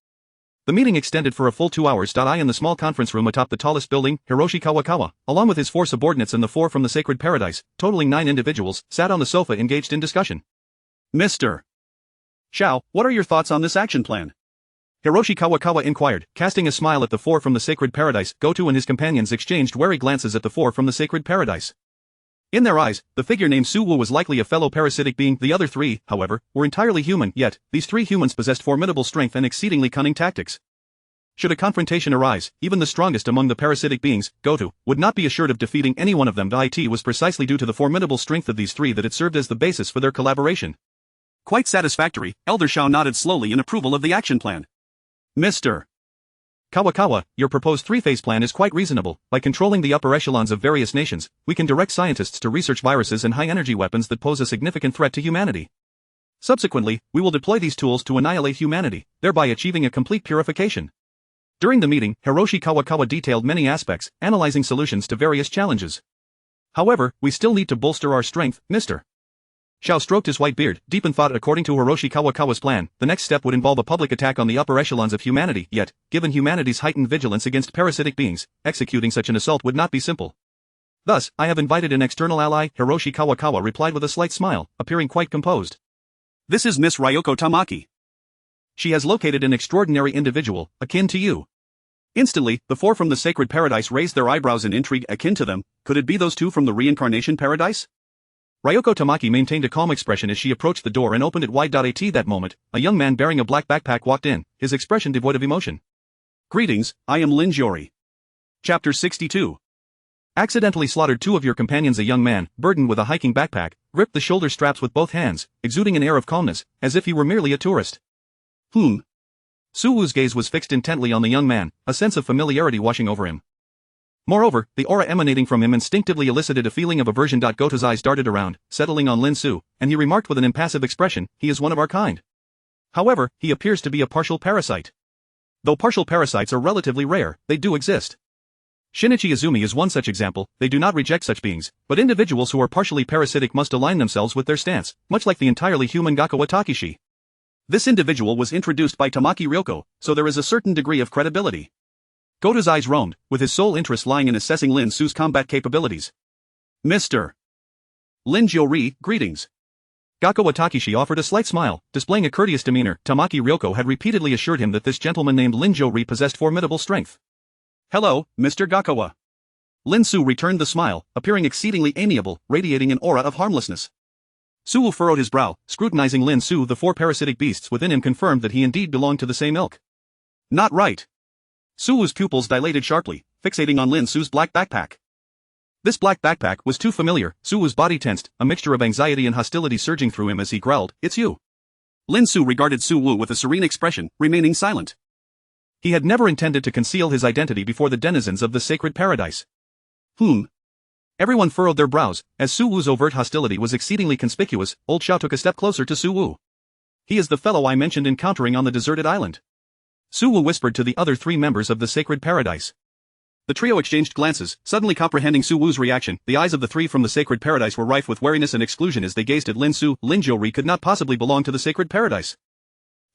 The meeting extended for a full 2 hours. In the small conference room atop the tallest building, Hiroshi Kawakawa, along with his 4 subordinates and the 4 from the Sacred Paradise, totaling 9 individuals, sat on the sofa engaged in discussion. Mr. Xiao, what are your thoughts on this action plan? Hiroshi Kawakawa inquired, casting a smile at the 4 from the Sacred Paradise. Goto and his companions exchanged wary glances at the 4 from the Sacred Paradise. In their eyes, the figure named Suwu was likely a fellow parasitic being. The other 3, however, were entirely human, yet, these 3 humans possessed formidable strength and exceedingly cunning tactics. Should a confrontation arise, even the strongest among the parasitic beings, Goto, would not be assured of defeating any one of them. It was precisely due to the formidable strength of these 3 that it served as the basis for their collaboration. Quite satisfactory, Elder Xiao nodded slowly in approval of the action plan. Mr. Kawakawa, your proposed 3-phase plan is quite reasonable. By controlling the upper echelons of various nations, we can direct scientists to research viruses and high-energy weapons that pose a significant threat to humanity. Subsequently, we will deploy these tools to annihilate humanity, thereby achieving a complete purification. During the meeting, Hiroshi Kawakawa detailed many aspects, analyzing solutions to various challenges. However, we still need to bolster our strength, Mr. Xiao stroked his white beard, deep in thought. According to Hiroshi Kawakawa's plan, the next step would involve a public attack on the upper echelons of humanity, yet, given humanity's heightened vigilance against parasitic beings, executing such an assault would not be simple. Thus, I have invited an external ally. Hiroshi Kawakawa replied with a slight smile, appearing quite composed. This is Miss Ryoko Tamaki. She has located an extraordinary individual, akin to you. Instantly, the 4 from the Sacred Paradise raised their eyebrows in intrigue. Akin to them, could it be those 2 from the Reincarnation Paradise? Ryoko Tamaki maintained a calm expression as she approached the door and opened it wide. At that moment, a young man bearing a black backpack walked in, his expression devoid of emotion. Greetings, I am Lin Xu. Chapter 62. Accidentally slaughtered 2 of your companions. A young man, burdened with a hiking backpack, gripped the shoulder straps with both hands, exuding an air of calmness, as if he were merely a tourist. Suwu's gaze was fixed intently on the young man, a sense of familiarity washing over him. Moreover, the aura emanating from him instinctively elicited a feeling of aversion. Goto's eyes darted around, settling on Lin Xu, and he remarked with an impassive expression, he is one of our kind. However, he appears to be a partial parasite. Though partial parasites are relatively rare, they do exist. Shinichi Izumi is one such example. They do not reject such beings, but individuals who are partially parasitic must align themselves with their stance, much like the entirely human Gakawa Takeshi. This individual was introduced by Tamaki Ryoko, so there is a certain degree of credibility. Goto's eyes roamed, with his sole interest lying in assessing Lin Xu's combat capabilities. Mr. Lin Xu, greetings. Gakawa Takeshi offered a slight smile, displaying a courteous demeanor. Tamaki Ryoko had repeatedly assured him that this gentleman named Lin Xu possessed formidable strength. Hello, Mr. Gakawa. Lin Xu returned the smile, appearing exceedingly amiable, radiating an aura of harmlessness. Suwu furrowed his brow, scrutinizing Lin Xu. The 4 parasitic beasts within him confirmed that he indeed belonged to the same ilk. Not right. Suwu's pupils dilated sharply, fixating on Lin Xu's black backpack. This black backpack was too familiar. Suwu's body tensed, a mixture of anxiety and hostility surging through him as he growled, "It's you." Lin Xu regarded Suwu with a serene expression, remaining silent. He had never intended to conceal his identity before the denizens of the Sacred Paradise. Everyone furrowed their brows, as Suwu's overt hostility was exceedingly conspicuous. Old Xiao took a step closer to Suwu. He is the fellow I mentioned encountering on the deserted island. Suwu whispered to the other 3 members of the Sacred Paradise. The trio exchanged glances, suddenly comprehending Suwu's reaction. The eyes of the 3 from the Sacred Paradise were rife with wariness and exclusion as they gazed at Lin Xu. Lin Xu could not possibly belong to the Sacred Paradise.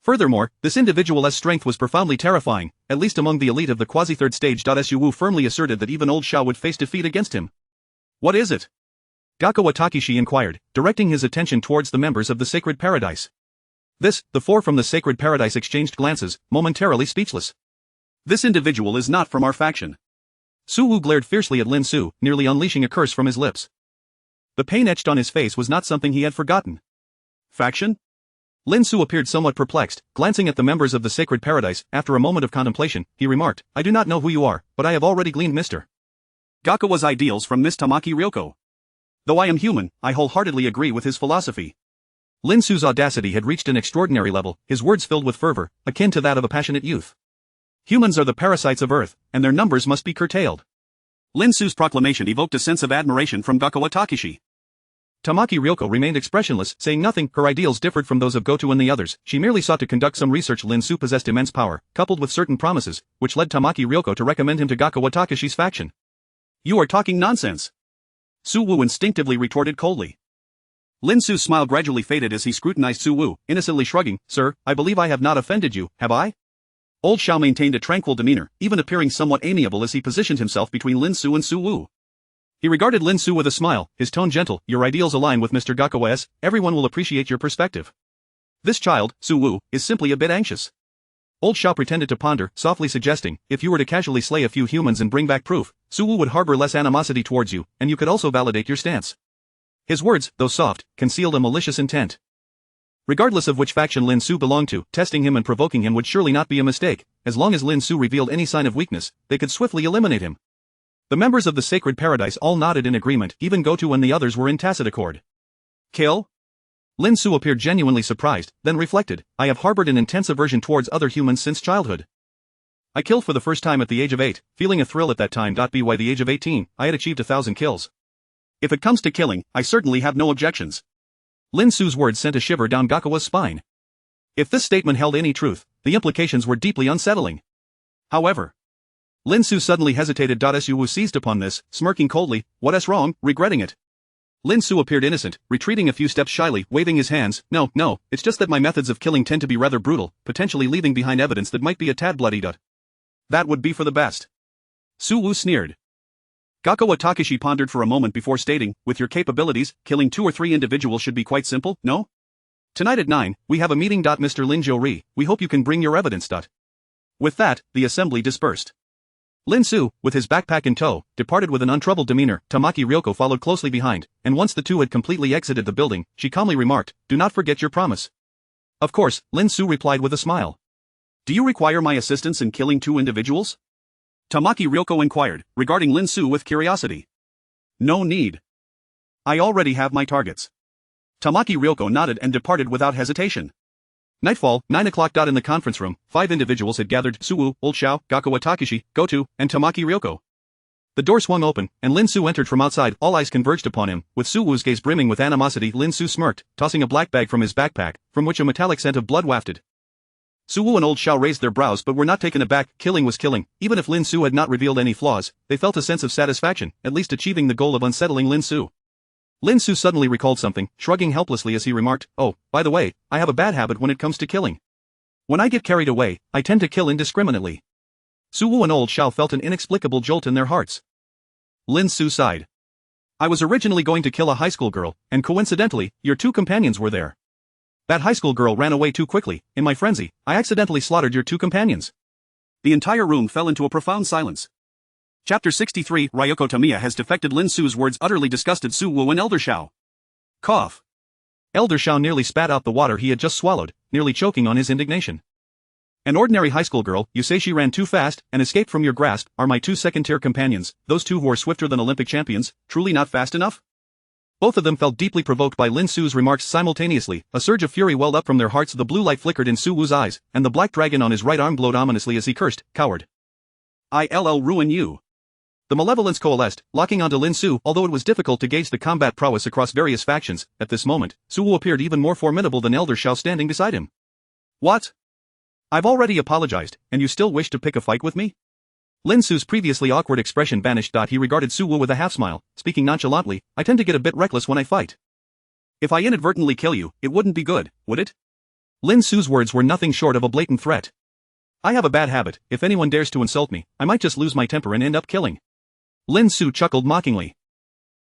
Furthermore, this individual's strength was profoundly terrifying, at least among the elite of the quasi-third stage. Suwu firmly asserted that even old Xiao would face defeat against him. What is it? Gakawa Takeshi inquired, directing his attention towards the members of the Sacred Paradise. The 4 from the Sacred Paradise exchanged glances, momentarily speechless. This individual is not from our faction. Suwu glared fiercely at Lin Xu, nearly unleashing a curse from his lips. The pain etched on his face was not something he had forgotten. Faction? Lin Xu appeared somewhat perplexed, glancing at the members of the sacred paradise. After a moment of contemplation, he remarked, I do not know who you are, but I have already gleaned Mr. Gakawa's ideals from Miss Tamaki Ryoko. Though I am human, I wholeheartedly agree with his philosophy. Lin Xu's audacity had reached an extraordinary level, his words filled with fervor, akin to that of a passionate youth. Humans are the parasites of Earth, and their numbers must be curtailed. Lin Xu's proclamation evoked a sense of admiration from Gakawa Takeshi. Tamaki Ryoko remained expressionless, saying nothing. Her ideals differed from those of Goto and the others. She merely sought to conduct some research. Lin Xu possessed immense power, coupled with certain promises, which led Tamaki Ryoko to recommend him to Gakawa Takeshi's faction. You are talking nonsense. Su Wu instinctively retorted coldly. Lin Xu's smile gradually faded as he scrutinized Su Wu, innocently shrugging. Sir, I believe I have not offended you, have I? Old Xiao maintained a tranquil demeanor, even appearing somewhat amiable as he positioned himself between Lin Xu and Su Wu. He regarded Lin Xu with a smile, his tone gentle. Your ideals align with Mr. Gakawa's, everyone will appreciate your perspective. This child, Su Wu, is simply a bit anxious. Old Xiao pretended to ponder, softly suggesting, if you were to casually slay a few humans and bring back proof, Su Wu would harbor less animosity towards you, and you could also validate your stance. His words, though soft, concealed a malicious intent. Regardless of which faction Lin Xu belonged to, testing him and provoking him would surely not be a mistake. As long as Lin Xu revealed any sign of weakness, they could swiftly eliminate him. The members of the sacred paradise all nodded in agreement, even Goto and the others were in tacit accord. Kill? Lin Xu appeared genuinely surprised, then reflected, I have harbored an intense aversion towards other humans since childhood. I killed for the first time at the age of 8, feeling a thrill at that time. By the age of 18, I had achieved 1,000 kills. If it comes to killing, I certainly have no objections. Lin Xu's words sent a shiver down Gakawa's spine. If this statement held any truth, the implications were deeply unsettling. However, Lin Xu suddenly hesitated. Su Wu seized upon this, smirking coldly, what's wrong, regretting it. Lin Xu appeared innocent, retreating a few steps shyly, waving his hands, no, it's just that my methods of killing tend to be rather brutal, potentially leaving behind evidence that might be a tad bloody. That would be for the best. Su Wu sneered. Gakawa Takeshi pondered for a moment before stating, with your capabilities, killing 2 or 3 individuals should be quite simple, no? Tonight at 9, we have a meeting. Mr. Lin Zhou, we hope you can bring your evidence. With that, the assembly dispersed. Lin Xu, with his backpack in tow, departed with an untroubled demeanor. Tamaki Ryoko followed closely behind, and once the two had completely exited the building, she calmly remarked, do not forget your promise. Of course, Lin Xu replied with a smile. Do you require my assistance in killing 2 individuals? Tamaki Ryoko inquired, regarding Lin Xu with curiosity. No need. I already have my targets. Tamaki Ryoko nodded and departed without hesitation. Nightfall, 9 o'clock. In the conference room, 5 individuals had gathered: Su Wu, Old Xiao, Gakawa Takeshi, Goto, and Tamaki Ryoko. The door swung open, and Lin Xu entered from outside. All eyes converged upon him, with Su Wu's gaze brimming with animosity. Lin Xu smirked, tossing a black bag from his backpack, from which a metallic scent of blood wafted. Su Wu and Old Xiao raised their brows but were not taken aback. Killing was killing. Even if Lin Xu had not revealed any flaws, they felt a sense of satisfaction, at least achieving the goal of unsettling Lin Xu. Lin Xu suddenly recalled something, shrugging helplessly as he remarked, oh, by the way, I have a bad habit when it comes to killing. When I get carried away, I tend to kill indiscriminately. Su Wu and Old Xiao felt an inexplicable jolt in their hearts. Lin Xu sighed. I was originally going to kill a high school girl, and coincidentally, your 2 companions were there. That high school girl ran away too quickly. In my frenzy, I accidentally slaughtered your 2 companions. The entire room fell into a profound silence. Chapter 63 Ryoko Tamiya has defected. Lin Xu's words utterly disgusted Su Wu and Elder Xiao. Cough. Elder Xiao nearly spat out the water he had just swallowed, nearly choking on his indignation. An ordinary high school girl, you say she ran too fast and escaped from your grasp, are my 2 second-tier companions, those 2 who are swifter than Olympic champions, truly not fast enough? Both of them felt deeply provoked by Lin Xu's remarks simultaneously. A surge of fury welled up from their hearts. The blue light flickered in Su Wu's eyes, and the black dragon on his right arm glowed ominously as he cursed, coward. I'll ruin you. The malevolence coalesced, locking onto Lin Xu. Although it was difficult to gauge the combat prowess across various factions, at this moment, Su Wu appeared even more formidable than Elder Xiao standing beside him. What? I've already apologized, and you still wish to pick a fight with me? Lin Xu's previously awkward expression vanished. He regarded Su Wu with a half-smile, speaking nonchalantly, I tend to get a bit reckless when I fight. If I inadvertently kill you, it wouldn't be good, would it? Lin Xu's words were nothing short of a blatant threat. I have a bad habit, if anyone dares to insult me, I might just lose my temper and end up killing. Lin Xu chuckled mockingly.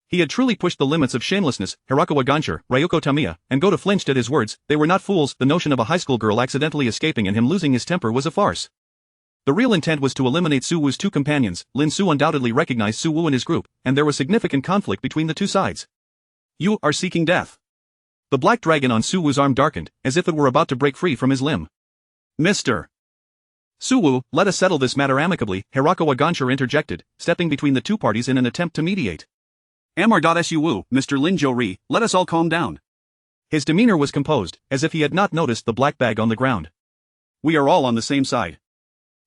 He had truly pushed the limits of shamelessness. Hirakawa Gansher, Ryoko Tamiya, and Goto flinched at his words. They were not fools. The notion of a high school girl accidentally escaping and him losing his temper was a farce. The real intent was to eliminate Su Wu's 2 companions. Lin Xu undoubtedly recognized Su Wu and his group, and there was significant conflict between the 2 sides. You are seeking death. The black dragon on Suwu's arm darkened, as if it were about to break free from his limb. Mr. Suwu, let us settle this matter amicably, Hirakawa Gonsher interjected, stepping between the two parties in an attempt to mediate. Amr.Suwu, Mr. Lin Xu, let us all calm down. His demeanor was composed, as if he had not noticed the black bag on the ground. We are all on the same side.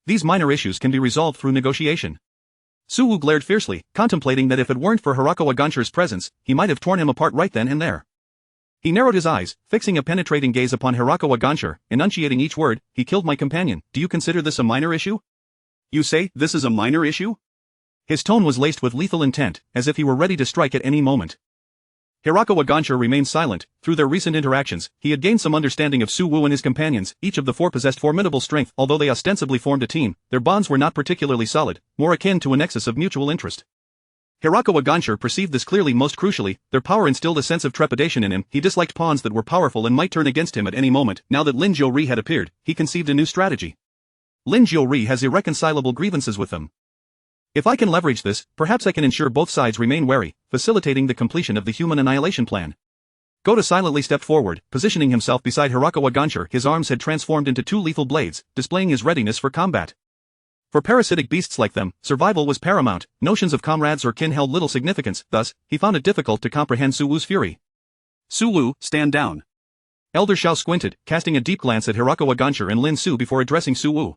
These minor issues can be resolved through negotiation. Suwu glared fiercely, contemplating that if it weren't for Hirakawa Gonsher's presence, he might have torn him apart right then and there. He narrowed his eyes, fixing a penetrating gaze upon Hirakawa Gonsher, enunciating each word. He killed my companion. Do you consider this a minor issue? You say this is a minor issue? His tone was laced with lethal intent, as if he were ready to strike at any moment. Hirakawa Gonsher remained silent. Through their recent interactions, he had gained some understanding of Suwu and his companions. Each of the four possessed formidable strength. Although they ostensibly formed a team, their bonds were not particularly solid, more akin to a nexus of mutual interest. Hirakawa Gonsher perceived this clearly. Most crucially, their power instilled a sense of trepidation in him. He disliked pawns that were powerful and might turn against him at any moment. Now that Lin Xu had appeared, he conceived a new strategy. Lin Xu has irreconcilable grievances with them. If I can leverage this, perhaps I can ensure both sides remain wary, facilitating the completion of the human annihilation plan. Goto silently stepped forward, positioning himself beside Hirakawa Gonsher. His arms had transformed into two lethal blades, displaying his readiness for combat. For parasitic beasts like them, survival was paramount. Notions of comrades or kin held little significance. Thus, he found it difficult to comprehend Suwu's fury. Suwu, stand down. Elder Xiao squinted, casting a deep glance at Hirakawa Gonsher and Lin Xu before addressing Suwu.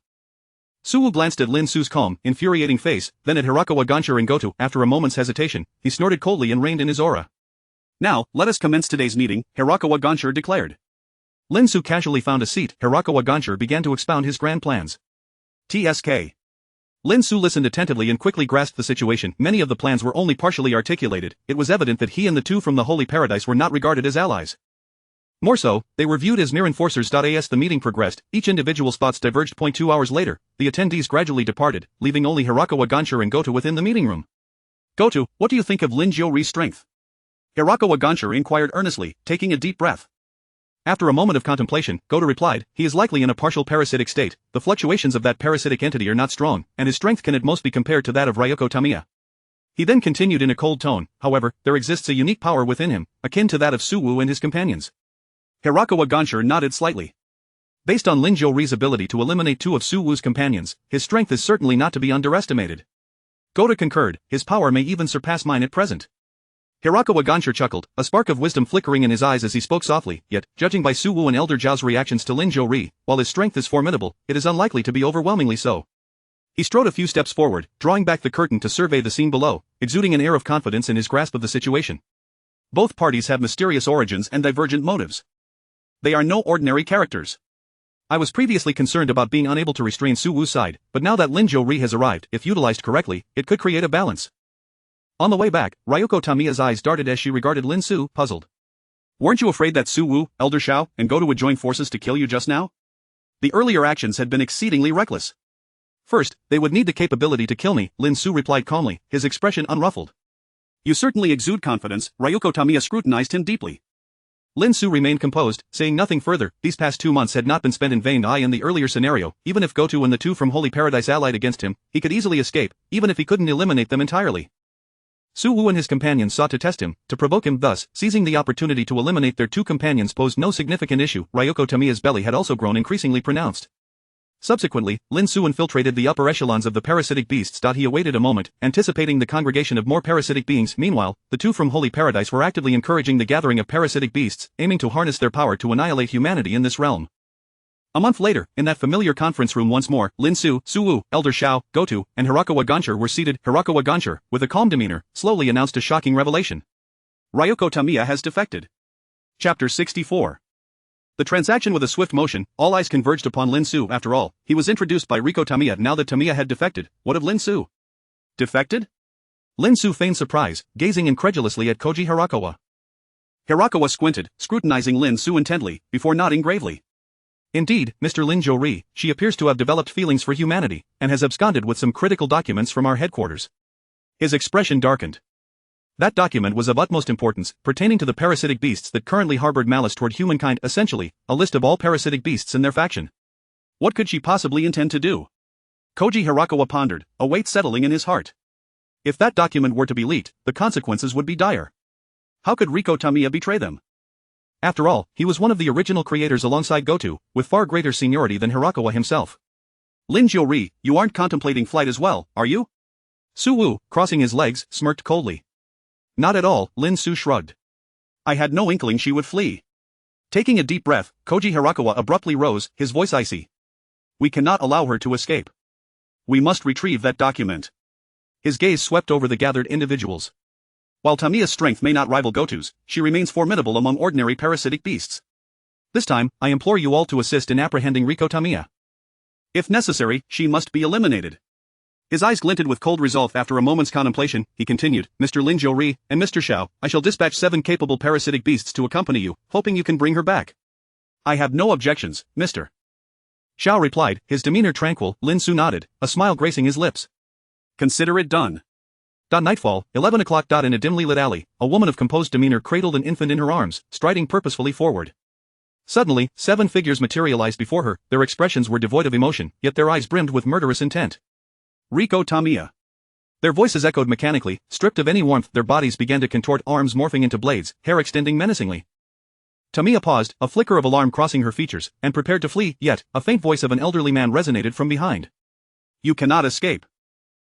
Suwu glanced at Lin Xu's calm, infuriating face, then at Hirakawa Gonsher and Goto. After a moment's hesitation, he snorted coldly and reined in his aura. Now, let us commence today's meeting, Hirakawa Gonsher declared. Lin Xu casually found a seat. Hirakawa Gonsher began to expound his grand plans. TSK. Lin Xu listened attentively and quickly grasped the situation. Many of the plans were only partially articulated. It was evident that he and the two from the Holy Paradise were not regarded as allies. More so, they were viewed as mere enforcers. As the meeting progressed, each individual's thoughts diverged. 2 hours later, the attendees gradually departed, leaving only Hirakawa Gonsher and Goto within the meeting room. Goto, what do you think of Lin Xu's strength? Hirakawa Gonsher inquired earnestly, taking a deep breath. After a moment of contemplation, Goto replied, he is likely in a partial parasitic state. The fluctuations of that parasitic entity are not strong, and his strength can at most be compared to that of Ryoko Tamiya. He then continued in a cold tone, however, there exists a unique power within him, akin to that of Suwu and his companions. Hirakawa Gonsher nodded slightly. Based on Lin Xu's ability to eliminate two of Suwu's companions, his strength is certainly not to be underestimated. Goto concurred, his power may even surpass mine at present. Hirakawa Gonsher chuckled, a spark of wisdom flickering in his eyes as he spoke softly, yet, judging by Suwu and Elder Zhao's reactions to Lin Xu, while his strength is formidable, it is unlikely to be overwhelmingly so. He strode a few steps forward, drawing back the curtain to survey the scene below, exuding an air of confidence in his grasp of the situation. Both parties have mysterious origins and divergent motives. They are no ordinary characters. I was previously concerned about being unable to restrain Suwu's side, but now that Lin Xu has arrived, if utilized correctly, it could create a balance. On the way back, Ryoko Tamiya's eyes darted as she regarded Lin Xu, puzzled. Weren't you afraid that Suwu, Elder Xiao, and Goto would join forces to kill you just now? The earlier actions had been exceedingly reckless. First, they would need the capability to kill me, Lin Xu replied calmly, his expression unruffled. You certainly exude confidence. Ryoko Tamiya scrutinized him deeply. Lin Xu remained composed, saying nothing further. These past 2 months had not been spent in vain. In the earlier scenario, even if Goto and the two from Holy Paradise allied against him, he could easily escape, even if he couldn't eliminate them entirely. Suwu and his companions sought to test him, to provoke him. Thus, seizing the opportunity to eliminate their two companions posed no significant issue. Ryoko Tamiya's belly had also grown increasingly pronounced. Subsequently, Lin Xu infiltrated the upper echelons of the parasitic beasts. He awaited a moment, anticipating the congregation of more parasitic beings. Meanwhile, the two from Holy Paradise were actively encouraging the gathering of parasitic beasts, aiming to harness their power to annihilate humanity in this realm. A month later, in that familiar conference room once more, Lin Xu, Suwu, Elder Xiao, Goto, and Hirakawa Gonsher were seated. Hirakawa Gonsher, with a calm demeanor, slowly announced a shocking revelation. Ryoko Tamiya has defected. Chapter 64. The transaction. With a swift motion, all eyes converged upon Lin Xu. After all, he was introduced by Ryoko Tamiya. Now that Tamiya had defected, what of Lin Xu? Defected? Lin Xu feigned surprise, gazing incredulously at Koji Hirakawa. Hirakawa squinted, scrutinizing Lin Xu intently, before nodding gravely. Indeed, Mr. Lin Xu, she appears to have developed feelings for humanity, and has absconded with some critical documents from our headquarters. His expression darkened. That document was of utmost importance, pertaining to the parasitic beasts that currently harbored malice toward humankind, essentially, a list of all parasitic beasts in their faction. What could she possibly intend to do? Koji Hirakawa pondered, a weight settling in his heart. If that document were to be leaked, the consequences would be dire. How could Ryoko Tamiya betray them? After all, he was one of the original creators alongside Goto, with far greater seniority than Hirakawa himself. Lin Xu, you aren't contemplating flight as well, are you? Su Wu, crossing his legs, smirked coldly. Not at all, Lin Xu shrugged. I had no inkling she would flee. Taking a deep breath, Koji Hirakawa abruptly rose, his voice icy. We cannot allow her to escape. We must retrieve that document. His gaze swept over the gathered individuals. While Tamiya's strength may not rival Goto's, she remains formidable among ordinary parasitic beasts. This time, I implore you all to assist in apprehending Riko Tamiya. If necessary, she must be eliminated. His eyes glinted with cold resolve after a moment's contemplation. He continued, Mr. Lin Xu and Mr. Xiao, I shall dispatch 7 capable parasitic beasts to accompany you, hoping you can bring her back. I have no objections, Mr. Xiao replied, his demeanor tranquil. Lin Xu nodded, a smile gracing his lips. Consider it done. Nightfall, 11 o'clock. In a dimly lit alley, a woman of composed demeanor cradled an infant in her arms, striding purposefully forward. Suddenly, 7 figures materialized before her. Their expressions were devoid of emotion, yet their eyes brimmed with murderous intent. Riko Tamiya. Their voices echoed mechanically, stripped of any warmth. Their bodies began to contort, arms morphing into blades, hair extending menacingly. Tamiya paused, a flicker of alarm crossing her features, and prepared to flee, yet, a faint voice of an elderly man resonated from behind. You cannot escape.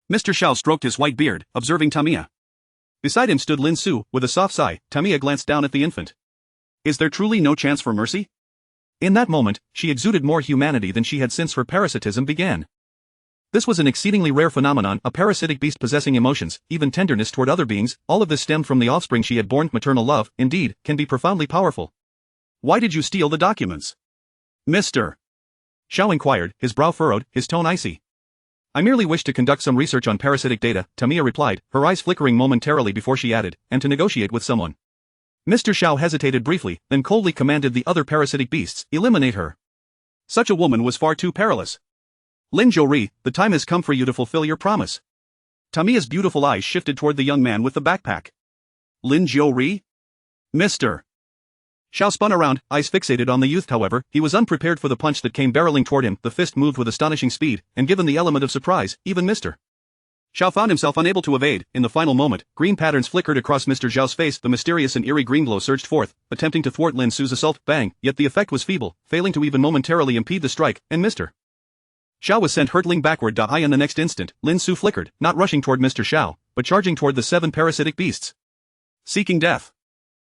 Mr. Xiao stroked his white beard, observing Tamiya. Beside him stood Lin Xu, with a soft sigh. Tamiya glanced down at the infant. Is there truly no chance for mercy? In that moment, she exuded more humanity than she had since her parasitism began. This was an exceedingly rare phenomenon, a parasitic beast possessing emotions, even tenderness toward other beings. All of this stemmed from the offspring she had borne. Maternal love, indeed, can be profoundly powerful. Why did you steal the documents? Mr. Xiao inquired, his brow furrowed, his tone icy. I merely wish to conduct some research on parasitic data, Tamiya replied, her eyes flickering momentarily before she added, and to negotiate with someone. Mr. Xiao hesitated briefly, then coldly commanded the other parasitic beasts, eliminate her. Such a woman was far too perilous. Lin Xu, the time has come for you to fulfill your promise. Tamiya's beautiful eyes shifted toward the young man with the backpack. Lin Xu? Mr. Xiao spun around, eyes fixated on the youth. However, he was unprepared for the punch that came barreling toward him. The fist moved with astonishing speed, and given the element of surprise, even Mr. Xiao found himself unable to evade. In the final moment, green patterns flickered across Mr. Xiao's face. The mysterious and eerie green glow surged forth, attempting to thwart Lin Xu's assault. Bang, yet the effect was feeble, failing to even momentarily impede the strike, and Mr. Xiao was sent hurtling backward. In the next instant, Lin Xu flickered, not rushing toward Mr. Xiao, but charging toward the 7 parasitic beasts. Seeking death.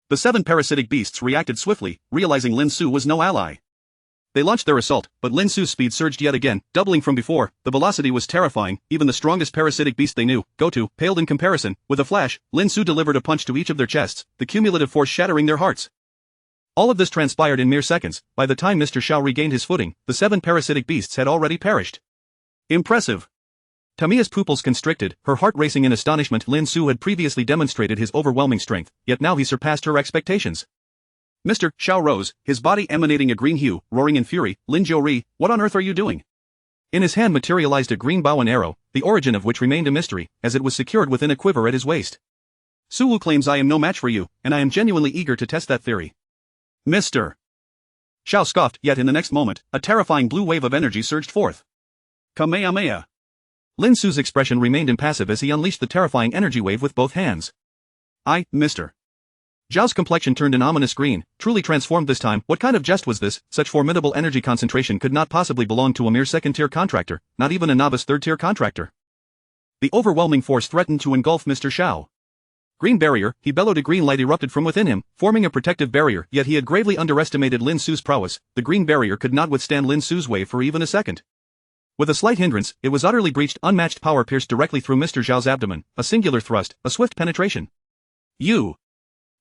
The 7 parasitic beasts reacted swiftly, realizing Lin Xu was no ally. They launched their assault, but Lin Xu's speed surged yet again, doubling from before. The velocity was terrifying. Even the strongest parasitic beast they knew, Goto, paled in comparison. With a flash, Lin Xu delivered a punch to each of their chests, the cumulative force shattering their hearts. All of this transpired in mere seconds. By the time Mr. Xiao regained his footing, the 7 parasitic beasts had already perished. Impressive. Tamiya's pupils constricted, her heart racing in astonishment. Lin Xu had previously demonstrated his overwhelming strength, yet now he surpassed her expectations. Mr. Xiao rose, his body emanating a green hue, roaring in fury. Lin Xu, what on earth are you doing? In his hand materialized a green bow and arrow, the origin of which remained a mystery, as it was secured within a quiver at his waist. Su Wu claims I am no match for you, and I am genuinely eager to test that theory. Mr. Xiao scoffed, yet in the next moment, a terrifying blue wave of energy surged forth. Kamehameha. Lin Xu's expression remained impassive as he unleashed the terrifying energy wave with both hands. Mr. Zhao's complexion turned an ominous green, truly transformed this time. What kind of jest was this? Such formidable energy concentration could not possibly belong to a mere second-tier contractor, not even a novice third-tier contractor. The overwhelming force threatened to engulf Mr. Xiao. Green barrier, he bellowed. A green light erupted from within him, forming a protective barrier, yet he had gravely underestimated Lin Xu's prowess. The green barrier could not withstand Lin Xu's wave for even a second. With a slight hindrance, it was utterly breached. Unmatched power pierced directly through Mr. Xiao's abdomen, a singular thrust, a swift penetration. You!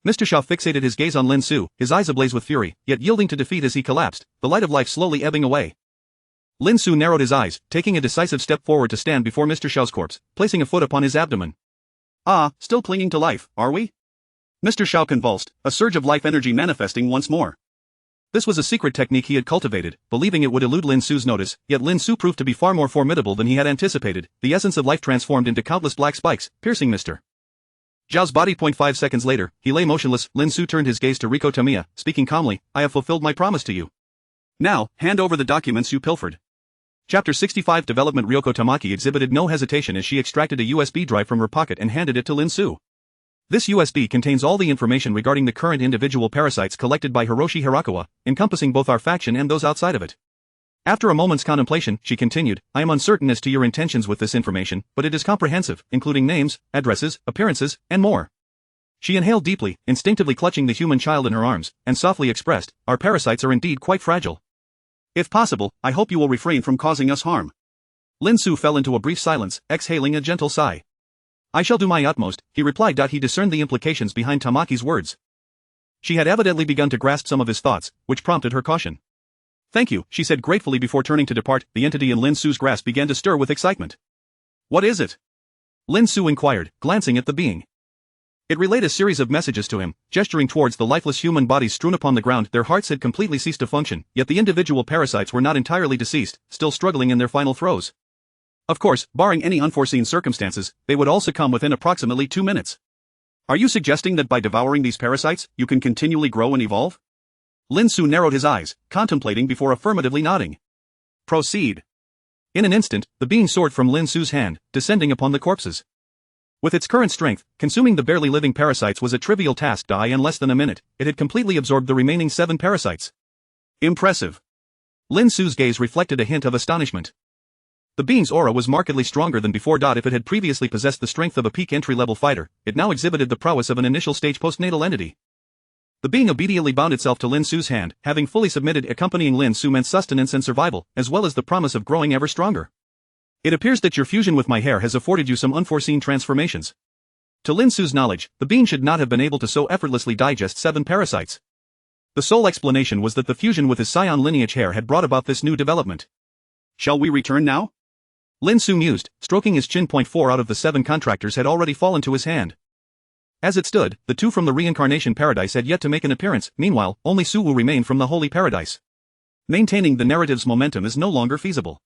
Mr. Xiao fixated his gaze on Lin Xu, his eyes ablaze with fury, yet yielding to defeat as he collapsed, the light of life slowly ebbing away. Lin Xu narrowed his eyes, taking a decisive step forward to stand before Mr. Xiao's corpse, placing a foot upon his abdomen. Still clinging to life, are we? Mr. Xiao convulsed, a surge of life energy manifesting once more. This was a secret technique he had cultivated, believing it would elude Lin Xu's notice, yet Lin Xu proved to be far more formidable than he had anticipated. The essence of life transformed into countless black spikes, piercing Mr. Zhao's body. 5 seconds later, he lay motionless. Lin Xu turned his gaze to Riko Tamiya, speaking calmly, I have fulfilled my promise to you. Now, hand over the documents you pilfered. Chapter 65 Development. Ryoko Tamaki exhibited no hesitation as she extracted a USB drive from her pocket and handed it to Lin Xu. This USB contains all the information regarding the current individual parasites collected by Hiroshi Hirakawa, encompassing both our faction and those outside of it. After a moment's contemplation, she continued, I am uncertain as to your intentions with this information, but it is comprehensive, including names, addresses, appearances, and more. She inhaled deeply, instinctively clutching the human child in her arms, and softly expressed, our parasites are indeed quite fragile. If possible, I hope you will refrain from causing us harm. Lin Xu fell into a brief silence, exhaling a gentle sigh. I shall do my utmost, he replied. He discerned the implications behind Tamaki's words. She had evidently begun to grasp some of his thoughts, which prompted her caution. Thank you, she said gratefully before turning to depart. The entity in Lin Xu's grasp began to stir with excitement. What is it? Lin Xu inquired, glancing at the being. It relayed a series of messages to him, gesturing towards the lifeless human bodies strewn upon the ground. Their hearts had completely ceased to function, yet the individual parasites were not entirely deceased, still struggling in their final throes. Of course, barring any unforeseen circumstances, they would all succumb within approximately 2 minutes. Are you suggesting that by devouring these parasites, you can continually grow and evolve? Lin Xu narrowed his eyes, contemplating before affirmatively nodding. Proceed. In an instant, the being soared from Lin Xu's hand, descending upon the corpses. With its current strength, consuming the barely living parasites was a trivial task. In less than a minute, it had completely absorbed the remaining 7 parasites. Impressive. Lin Xu's gaze reflected a hint of astonishment. The being's aura was markedly stronger than before. If it had previously possessed the strength of a peak entry-level fighter, it now exhibited the prowess of an initial-stage postnatal entity. The being obediently bound itself to Lin Xu's hand, having fully submitted. Accompanying Lin Xu meant sustenance and survival, as well as the promise of growing ever stronger. It appears that your fusion with my hair has afforded you some unforeseen transformations. To Lin Xu's knowledge, the being should not have been able to so effortlessly digest 7 parasites. The sole explanation was that the fusion with his scion lineage hair had brought about this new development. Shall we return now? Lin Xu mused, stroking his chin. 4 out of the 7 contractors had already fallen to his hand. As it stood, the 2 from the reincarnation paradise had yet to make an appearance. Meanwhile, only Su Wu remained from the holy paradise. Maintaining the narrative's momentum is no longer feasible.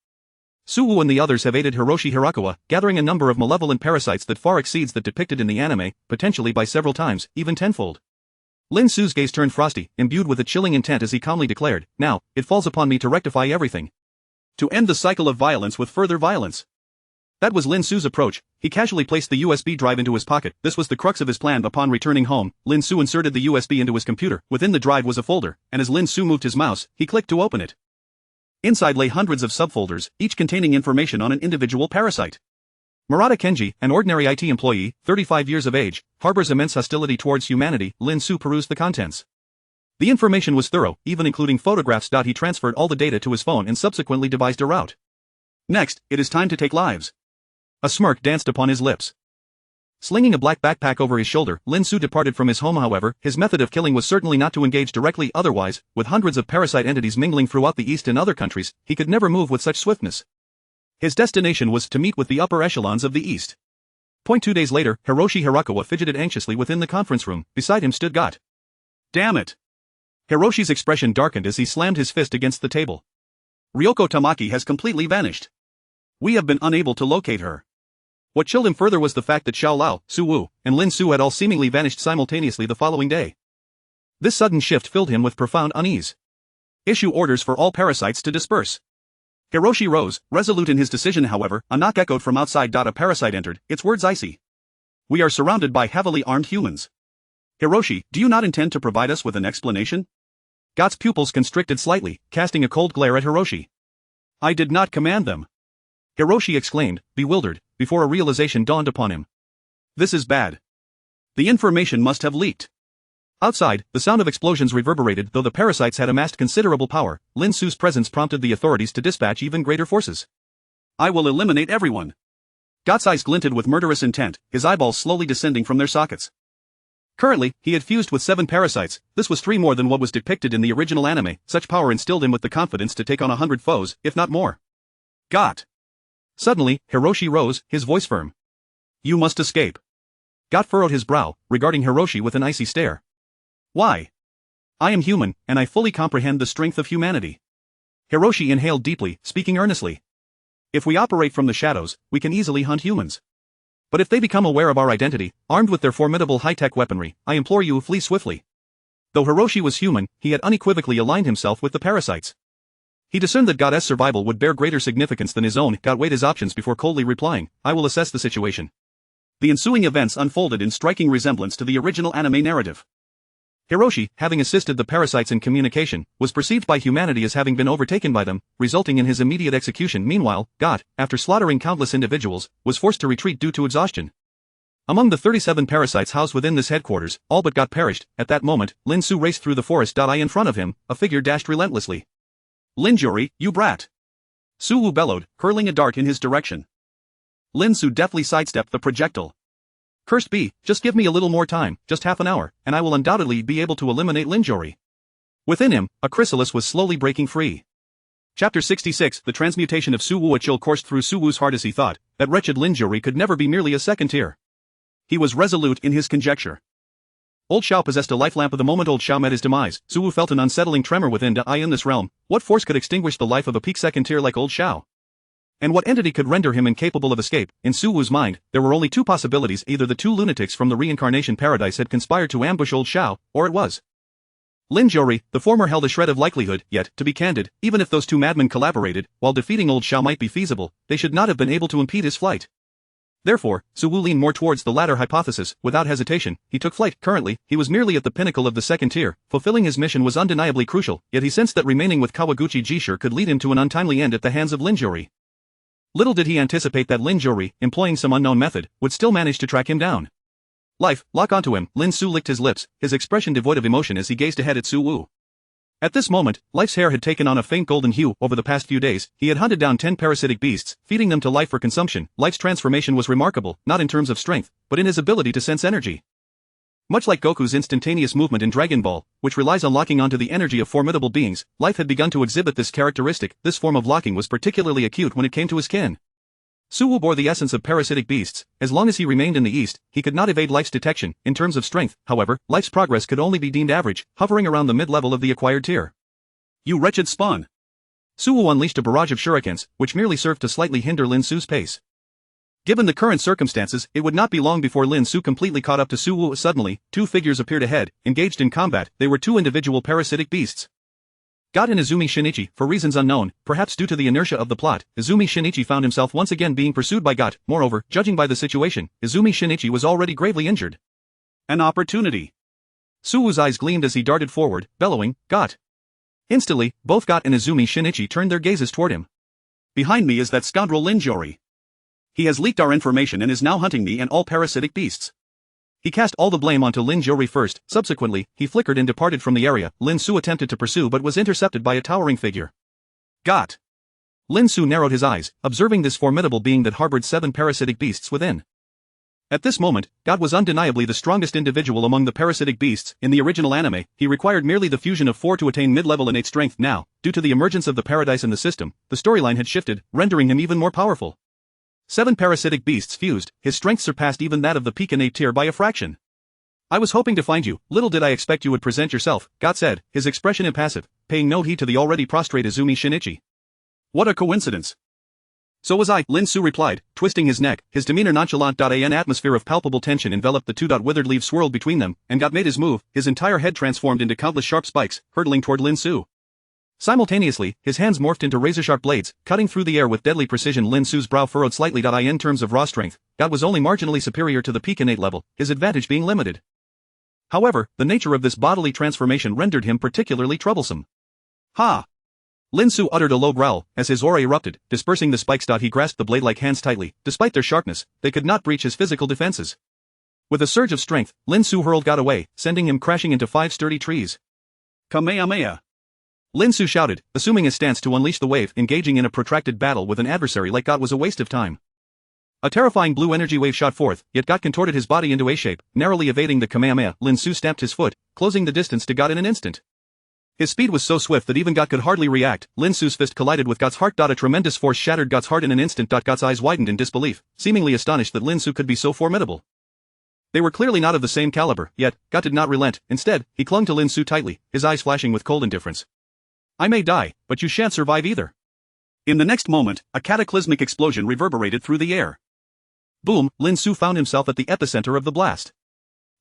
Su Wu and the others have aided Hiroshi Hirakawa, gathering a number of malevolent parasites that far exceeds that depicted in the anime, potentially by several times, even tenfold. Lin Xu's gaze turned frosty, imbued with a chilling intent as he calmly declared, now, it falls upon me to rectify everything. To end the cycle of violence with further violence. That was Lin Xu's approach. He casually placed the USB drive into his pocket. This was the crux of his plan. Upon returning home, Lin Xu inserted the USB into his computer. Within the drive was a folder, and as Lin Xu moved his mouse, he clicked to open it. Inside lay hundreds of subfolders, each containing information on an individual parasite. Murata Kenji, an ordinary IT employee, 35 years of age, harbors immense hostility towards humanity. Lin Xu perused the contents. The information was thorough, even including photographs. He transferred all the data to his phone and subsequently devised a route. Next, it is time to take lives. A smirk danced upon his lips. Slinging a black backpack over his shoulder, Lin Xu departed from his home. However, his method of killing was certainly not to engage directly. Otherwise, with hundreds of parasite entities mingling throughout the East and other countries, he could never move with such swiftness. His destination was to meet with the upper echelons of the East. 2 days later, Hiroshi Hirakawa fidgeted anxiously within the conference room. Beside him stood Got. Damn it. Hiroshi's expression darkened as he slammed his fist against the table. Ryoko Tamaki has completely vanished. We have been unable to locate her. What chilled him further was the fact that Xiao Lao, Su Wu, and Lin Xu had all seemingly vanished simultaneously the following day. This sudden shift filled him with profound unease. Issue orders for all parasites to disperse. Hiroshi rose, resolute in his decision. However, a knock echoed from outside. A parasite entered, its words icy. We are surrounded by heavily armed humans. Hiroshi, do you not intend to provide us with an explanation? Got's pupils constricted slightly, casting a cold glare at Hiroshi. I did not command them. Hiroshi exclaimed, bewildered, before a realization dawned upon him. This is bad. The information must have leaked. Outside, the sound of explosions reverberated. Though the parasites had amassed considerable power, Lin Xu's presence prompted the authorities to dispatch even greater forces. I will eliminate everyone. Got's eyes glinted with murderous intent, his eyeballs slowly descending from their sockets. Currently, he had fused with 7 parasites. This was 3 more than what was depicted in the original anime. Such power instilled him with the confidence to take on 100 foes, if not more. Got. Suddenly, Hiroshi rose, his voice firm. You must escape. Got furrowed his brow, regarding Hiroshi with an icy stare. Why? I am human, and I fully comprehend the strength of humanity. Hiroshi inhaled deeply, speaking earnestly. If we operate from the shadows, we can easily hunt humans. But if they become aware of our identity, armed with their formidable high-tech weaponry, I implore you flee swiftly. Though Hiroshi was human, he had unequivocally aligned himself with the parasites. He discerned that God's survival would bear greater significance than his own. God weighed his options before coldly replying, I will assess the situation. The ensuing events unfolded in striking resemblance to the original anime narrative. Hiroshi, having assisted the parasites in communication, was perceived by humanity as having been overtaken by them, resulting in his immediate execution. Meanwhile, Got, after slaughtering countless individuals, was forced to retreat due to exhaustion. Among the 37 parasites housed within this headquarters, all but Got perished. At that moment, Lin Xu raced through the forest. In front of him, a figure dashed relentlessly. "Linjuri, you brat!" Suwu bellowed, hurling a dart in his direction. Lin Xu deftly sidestepped the projectile. "Cursed be, just give me a little more time, just half an hour, and I will undoubtedly be able to eliminate Linjuri." Within him, a chrysalis was slowly breaking free. Chapter 66 The transmutation of Suwu. A chill coursed through Suwu's heart as he thought that wretched Linjuri could never be merely a second tier. He was resolute in his conjecture. Old Xiao possessed a life lamp. The moment Old Xiao met his demise, Suwu felt an unsettling tremor within. In this realm, what force could extinguish the life of a peak second tier like Old Xiao? And what entity could render him incapable of escape? In Suwu's mind, there were only two possibilities: either the two lunatics from the reincarnation paradise had conspired to ambush Old Xiao, or it was Linjuri. The former held a shred of likelihood, yet, to be candid, even if those two madmen collaborated, while defeating Old Xiao might be feasible, they should not have been able to impede his flight. Therefore, Suwu leaned more towards the latter hypothesis. Without hesitation, he took flight. Currently, he was merely at the pinnacle of the second tier. Fulfilling his mission was undeniably crucial, yet he sensed that remaining with Kawaguchi Jishir could lead him to an untimely end at the hands of Linjuri. Little did he anticipate that Linjuri, employing some unknown method, would still manage to track him down. "Life, lock onto him." Lin Xu licked his lips, his expression devoid of emotion as he gazed ahead at Suwu. At this moment, Life's hair had taken on a faint golden hue. Over the past few days, he had hunted down 10 parasitic beasts, feeding them to Life for consumption. Life's transformation was remarkable, not in terms of strength, but in his ability to sense energy. Much like Goku's instantaneous movement in Dragon Ball, which relies on locking onto the energy of formidable beings, Life had begun to exhibit this characteristic. This form of locking was particularly acute when it came to his kin. Suwu bore the essence of parasitic beasts. As long as he remained in the east, he could not evade Life's detection. In terms of strength, however, Life's progress could only be deemed average, hovering around the mid-level of the acquired tier. "You wretched spawn!" Suwu unleashed a barrage of shurikens, which merely served to slightly hinder Lin Xu's pace. Given the current circumstances, it would not be long before Lin Xu completely caught up to Suwu. Suddenly, two figures appeared ahead, engaged in combat. They were two individual parasitic beasts. Got and Izumi Shinichi. For reasons unknown, perhaps due to the inertia of the plot, Izumi Shinichi found himself once again being pursued by Got. Moreover, judging by the situation, Izumi Shinichi was already gravely injured. An opportunity. Suwu's eyes gleamed as he darted forward, bellowing, "Got!" Instantly, both Got and Izumi Shinichi turned their gazes toward him. "Behind me is that scoundrel Linjuri. He has leaked our information and is now hunting me and all parasitic beasts." He cast all the blame onto Linjuri first. Subsequently, he flickered and departed from the area. Lin Xu attempted to pursue but was intercepted by a towering figure. "Got!" Lin Xu narrowed his eyes, observing this formidable being that harbored 7 parasitic beasts within. At this moment, Got was undeniably the strongest individual among the parasitic beasts. In the original anime, he required merely the fusion of 4 to attain mid-level innate strength. Now, due to the emergence of the paradise in the system, the storyline had shifted, rendering him even more powerful. 7 parasitic beasts fused, his strength surpassed even that of the peak innate tier by a fraction. "I was hoping to find you, little did I expect you would present yourself," Got said, his expression impassive, paying no heed to the already prostrate Izumi Shinichi. "What a coincidence." "So was I," Lin Xu replied, twisting his neck, his demeanor nonchalant. An atmosphere of palpable tension enveloped the two. Withered leaves swirled between them, and Got made his move, his entire head transformed into countless sharp spikes, hurtling toward Lin Xu. Simultaneously, his hands morphed into razor-sharp blades, cutting through the air with deadly precision. Lin Xu's brow furrowed slightly. In terms of raw strength, Got was only marginally superior to the peak innate level, his advantage being limited. However, the nature of this bodily transformation rendered him particularly troublesome. "Ha!" Lin Xu uttered a low growl, as his aura erupted, dispersing the spikes. He grasped the blade-like hands tightly. Despite their sharpness, they could not breach his physical defenses. With a surge of strength, Lin Xu hurled Got away, sending him crashing into 5 sturdy trees. "Kamehameha!" Lin Xu shouted, assuming a stance to unleash the wave. Engaging in a protracted battle with an adversary like Got was a waste of time. A terrifying blue energy wave shot forth, yet Got contorted his body into a shape, narrowly evading the Kamehameha. Lin Xu stamped his foot, closing the distance to Got in an instant. His speed was so swift that even Got could hardly react. Lin Xu's fist collided with Got's heart. A tremendous force shattered Got's heart in an instant. Got's eyes widened in disbelief, seemingly astonished that Lin Xu could be so formidable. They were clearly not of the same caliber, yet, Got did not relent. Instead, he clung to Lin Xu tightly, his eyes flashing with cold indifference. "I may die, but you shan't survive either." In the next moment, a cataclysmic explosion reverberated through the air. Boom! Lin Xu found himself at the epicenter of the blast.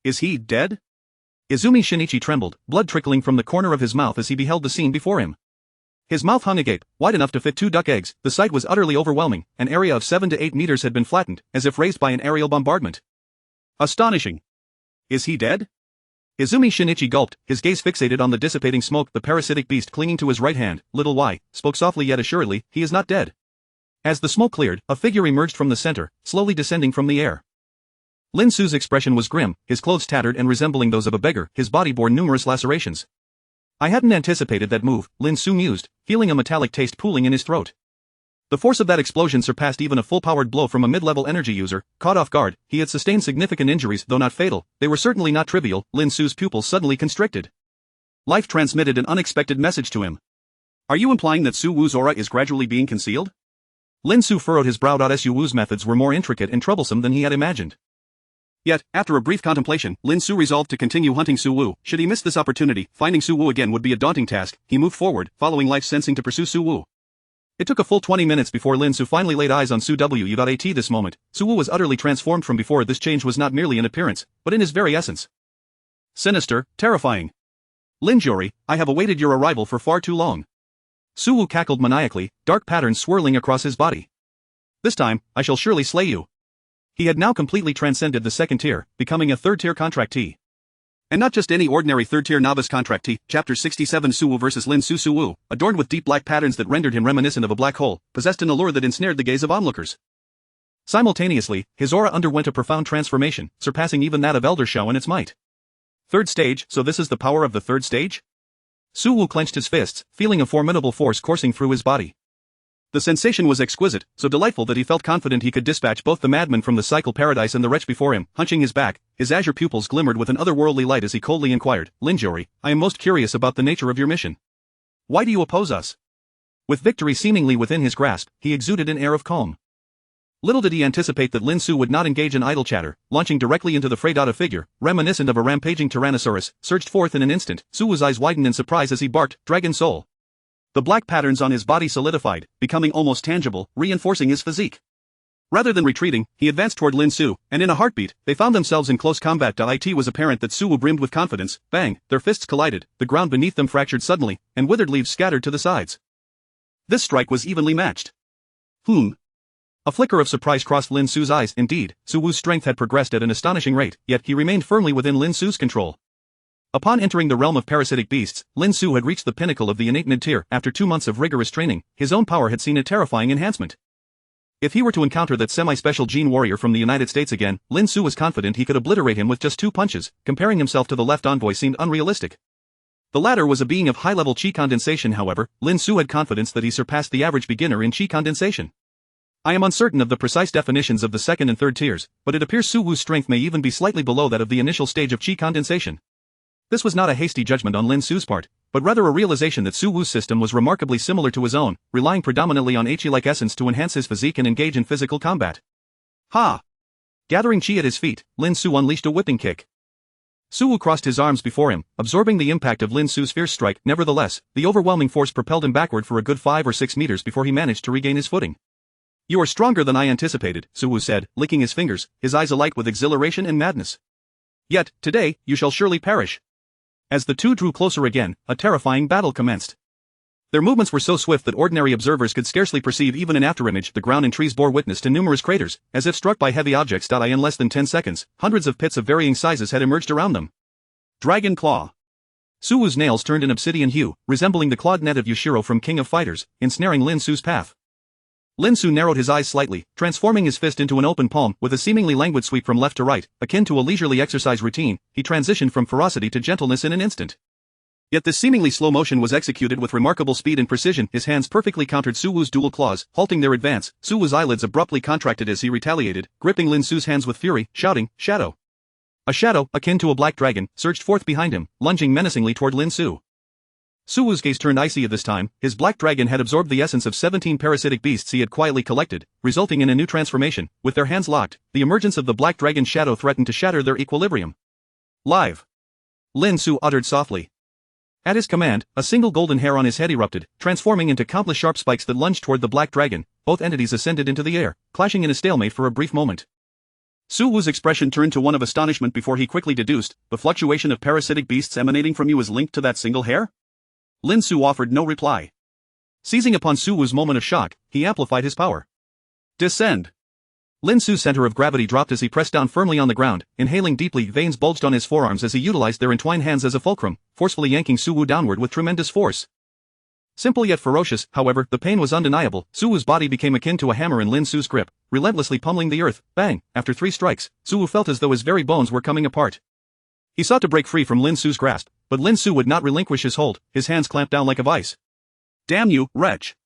Is he dead? Izumi Shinichi trembled, blood trickling from the corner of his mouth as he beheld the scene before him. His mouth hung agape, wide enough to fit 2 duck eggs. The sight was utterly overwhelming. An area of 7 to 8 meters had been flattened, as if raised by an aerial bombardment. Astonishing. Is he dead? Izumi Shinichi gulped, his gaze fixated on the dissipating smoke. The parasitic beast clinging to his right hand, little Y, spoke softly yet assuredly, he is not dead. As the smoke cleared, a figure emerged from the center, slowly descending from the air. Lin Xu's expression was grim, his clothes tattered and resembling those of a beggar, his body bore numerous lacerations. I hadn't anticipated that move, Lin Xu mused, feeling a metallic taste pooling in his throat. The force of that explosion surpassed even a full-powered blow from a mid-level energy user. Caught off guard, he had sustained significant injuries, though not fatal. They were certainly not trivial. Lin Xu's pupils suddenly constricted. Life transmitted an unexpected message to him. Are you implying that Su Wu's aura is gradually being concealed? Lin Xu furrowed his brow. Su Wu's methods were more intricate and troublesome than he had imagined. Yet, after a brief contemplation, Lin Xu resolved to continue hunting Su Wu. Should he miss this opportunity, finding Su Wu again would be a daunting task. He moved forward, following life's sensing to pursue Su Wu. It took a full 20 minutes before Lin Xu finally laid eyes on Su Wu. At this moment, Su Wu was utterly transformed from before. This change was not merely in appearance, but in his very essence. Sinister, terrifying. Lin Juri, I have awaited your arrival for far too long. Su Wu cackled maniacally, dark patterns swirling across his body. This time, I shall surely slay you. He had now completely transcended the second tier, becoming a third-tier contractee. And not just any ordinary third-tier novice contractee. Chapter 67 Su Wu vs Lin Xu. Su Wu, adorned with deep black patterns that rendered him reminiscent of a black hole, possessed an allure that ensnared the gaze of onlookers. Simultaneously, his aura underwent a profound transformation, surpassing even that of Elder Shao in its might. Third stage, so this is the power of the third stage? Su Wu clenched his fists, feeling a formidable force coursing through his body. The sensation was exquisite, so delightful that he felt confident he could dispatch both the madman from the cycle paradise and the wretch before him. Hunching his back, his azure pupils glimmered with an otherworldly light as he coldly inquired, Lin Juri, I am most curious about the nature of your mission. Why do you oppose us? With victory seemingly within his grasp, he exuded an air of calm. Little did he anticipate that Lin Xu would not engage in idle chatter, launching directly into the fray. A figure, reminiscent of a rampaging Tyrannosaurus, surged forth in an instant. Su Wu's eyes widened in surprise as he barked, Dragon Soul. The black patterns on his body solidified, becoming almost tangible, reinforcing his physique. Rather than retreating, he advanced toward Lin Xu, and in a heartbeat, they found themselves in close combat. It was apparent that Su Wu brimmed with confidence. Bang, their fists collided, the ground beneath them fractured suddenly, and withered leaves scattered to the sides. This strike was evenly matched. A flicker of surprise crossed Lin Xu's eyes. Indeed, Su Wu's strength had progressed at an astonishing rate, yet he remained firmly within Lin Xu's control. Upon entering the realm of parasitic beasts, Lin Xu had reached the pinnacle of the innate mid-tier. After 2 months of rigorous training, his own power had seen a terrifying enhancement. If he were to encounter that semi-special gene warrior from the United States again, Lin Xu was confident he could obliterate him with just 2 punches. Comparing himself to the left envoy seemed unrealistic. The latter was a being of high-level chi condensation. However, Lin Xu had confidence that he surpassed the average beginner in chi condensation. I am uncertain of the precise definitions of the second and third tiers, but it appears Su Wu's strength may even be slightly below that of the initial stage of chi condensation. This was not a hasty judgment on Lin Xu's part, but rather a realization that Su Wu's system was remarkably similar to his own, relying predominantly on etched-like essence to enhance his physique and engage in physical combat. Ha! Gathering chi at his feet, Lin Xu unleashed a whipping kick. Su Wu crossed his arms before him, absorbing the impact of Lin Xu's fierce strike. Nevertheless, the overwhelming force propelled him backward for a good 5 or 6 meters before he managed to regain his footing. You are stronger than I anticipated, Su Wu said, licking his fingers, his eyes alight with exhilaration and madness. Yet, today, you shall surely perish. As the two drew closer again, a terrifying battle commenced. Their movements were so swift that ordinary observers could scarcely perceive even an afterimage. The ground and trees bore witness to numerous craters, as if struck by heavy objects. In less than 10 seconds, hundreds of pits of varying sizes had emerged around them. Dragon Claw. Su Wu's nails turned an obsidian hue, resembling the clawed net of Yushiro from King of Fighters, ensnaring Lin Xu's path. Lin Xu narrowed his eyes slightly, transforming his fist into an open palm. With a seemingly languid sweep from left to right, akin to a leisurely exercise routine, he transitioned from ferocity to gentleness in an instant. Yet this seemingly slow motion was executed with remarkable speed and precision. His hands perfectly countered Su Wu's dual claws, halting their advance. Su Wu's eyelids abruptly contracted as he retaliated, gripping Lin Xu's hands with fury, shouting, Shadow. A shadow, akin to a black dragon, surged forth behind him, lunging menacingly toward Lin Xu. Su Wu's gaze turned icy at this time. His black dragon had absorbed the essence of 17 parasitic beasts he had quietly collected, resulting in a new transformation. With their hands locked, the emergence of the black dragon's shadow threatened to shatter their equilibrium. Live! Lin Xu uttered softly. At his command, a single golden hair on his head erupted, transforming into countless sharp spikes that lunged toward the black dragon. Both entities ascended into the air, clashing in a stalemate for a brief moment. Su Wu's expression turned to one of astonishment before he quickly deduced, the fluctuation of parasitic beasts emanating from you is linked to that single hair? Lin Xu offered no reply. Seizing upon Su Wu's moment of shock, he amplified his power. Descend. Lin Xu's center of gravity dropped as he pressed down firmly on the ground, inhaling deeply. Veins bulged on his forearms as he utilized their entwined hands as a fulcrum, forcefully yanking Su Wu downward with tremendous force. Simple yet ferocious, however, the pain was undeniable. Su Wu's body became akin to a hammer in Lin Xu's grip, relentlessly pummeling the earth. Bang! After 3 strikes, Su Wu felt as though his very bones were coming apart. He sought to break free from Lin Xu's grasp, but Lin Xu would not relinquish his hold, his hands clamped down like a vice. Damn you, wretch!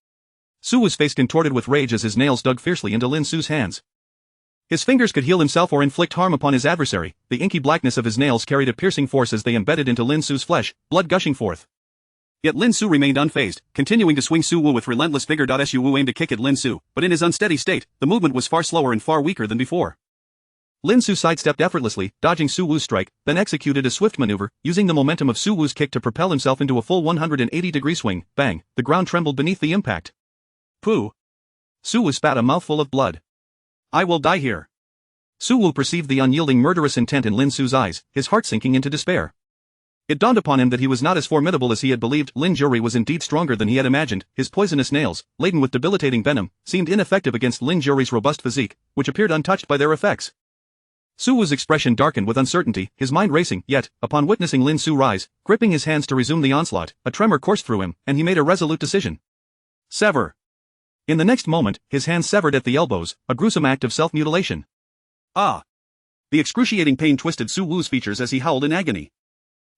Su Wu's face contorted with rage as his nails dug fiercely into Lin Xu's hands. His fingers could heal himself or inflict harm upon his adversary. The inky blackness of his nails carried a piercing force as they embedded into Lin Xu's flesh, blood gushing forth. Yet Lin Xu remained unfazed, continuing to swing Su Wu with relentless vigor. Su Wu aimed to kick at Lin Xu, but in his unsteady state, the movement was far slower and far weaker than before. Lin Xu sidestepped effortlessly, dodging Su Wu's strike, then executed a swift maneuver, using the momentum of Su Wu's kick to propel himself into a full 180-degree swing. Bang! The ground trembled beneath the impact. Pooh! Su Wu spat a mouthful of blood. I will die here. Su Wu perceived the unyielding murderous intent in Lin Xu's eyes, his heart sinking into despair. It dawned upon him that he was not as formidable as he had believed. Lin Xu was indeed stronger than he had imagined. His poisonous nails, laden with debilitating venom, seemed ineffective against Lin Xu's robust physique, which appeared untouched by their effects. Su Wu's expression darkened with uncertainty, his mind racing, yet, upon witnessing Lin Xu rise, gripping his hands to resume the onslaught, a tremor coursed through him, and he made a resolute decision. Sever. In the next moment, his hands severed at the elbows, a gruesome act of self-mutilation. Ah! The excruciating pain twisted Su Wu's features as he howled in agony.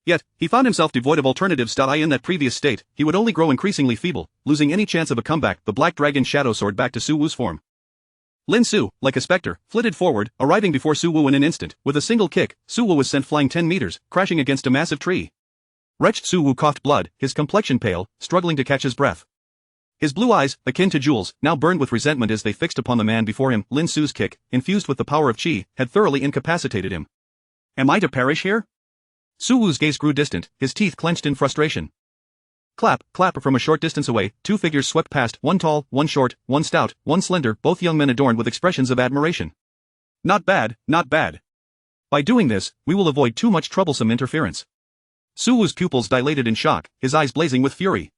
Yet, he found himself devoid of alternatives. In that previous state, he would only grow increasingly feeble, losing any chance of a comeback. The black dragon shadow soared back to Su Wu's form. Lin Xu, like a specter, flitted forward, arriving before Su Wu in an instant. With a single kick, Su Wu was sent flying 10 meters, crashing against a massive tree. Wretched Su Wu coughed blood, his complexion pale, struggling to catch his breath. His blue eyes, akin to jewels, now burned with resentment as they fixed upon the man before him. Lin Xu's kick, infused with the power of qi, had thoroughly incapacitated him. Am I to perish here? Su Wu's gaze grew distant, his teeth clenched in frustration. Clap, clap. From a short distance away, 2 figures swept past, one tall, one short, one stout, one slender, both young men adorned with expressions of admiration. Not bad, not bad. By doing this, we will avoid too much troublesome interference. Su Wu's pupils dilated in shock, his eyes blazing with fury.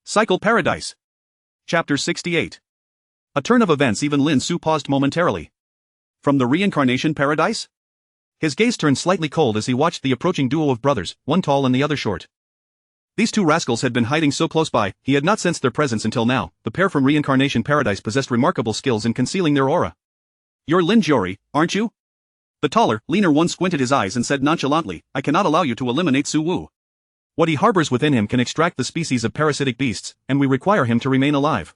Cycle Paradise. Chapter 68. A turn of events. Even Lin Xu paused momentarily. From the reincarnation paradise? His gaze turned slightly cold as he watched the approaching duo of brothers, one tall and the other short. These 2 rascals had been hiding so close by, he had not sensed their presence until now. The pair from reincarnation paradise possessed remarkable skills in concealing their aura. You're Lin Xu, aren't you? The taller, leaner one squinted his eyes and said nonchalantly, I cannot allow you to eliminate Su Wu. What he harbors within him can extract the species of parasitic beasts, and we require him to remain alive.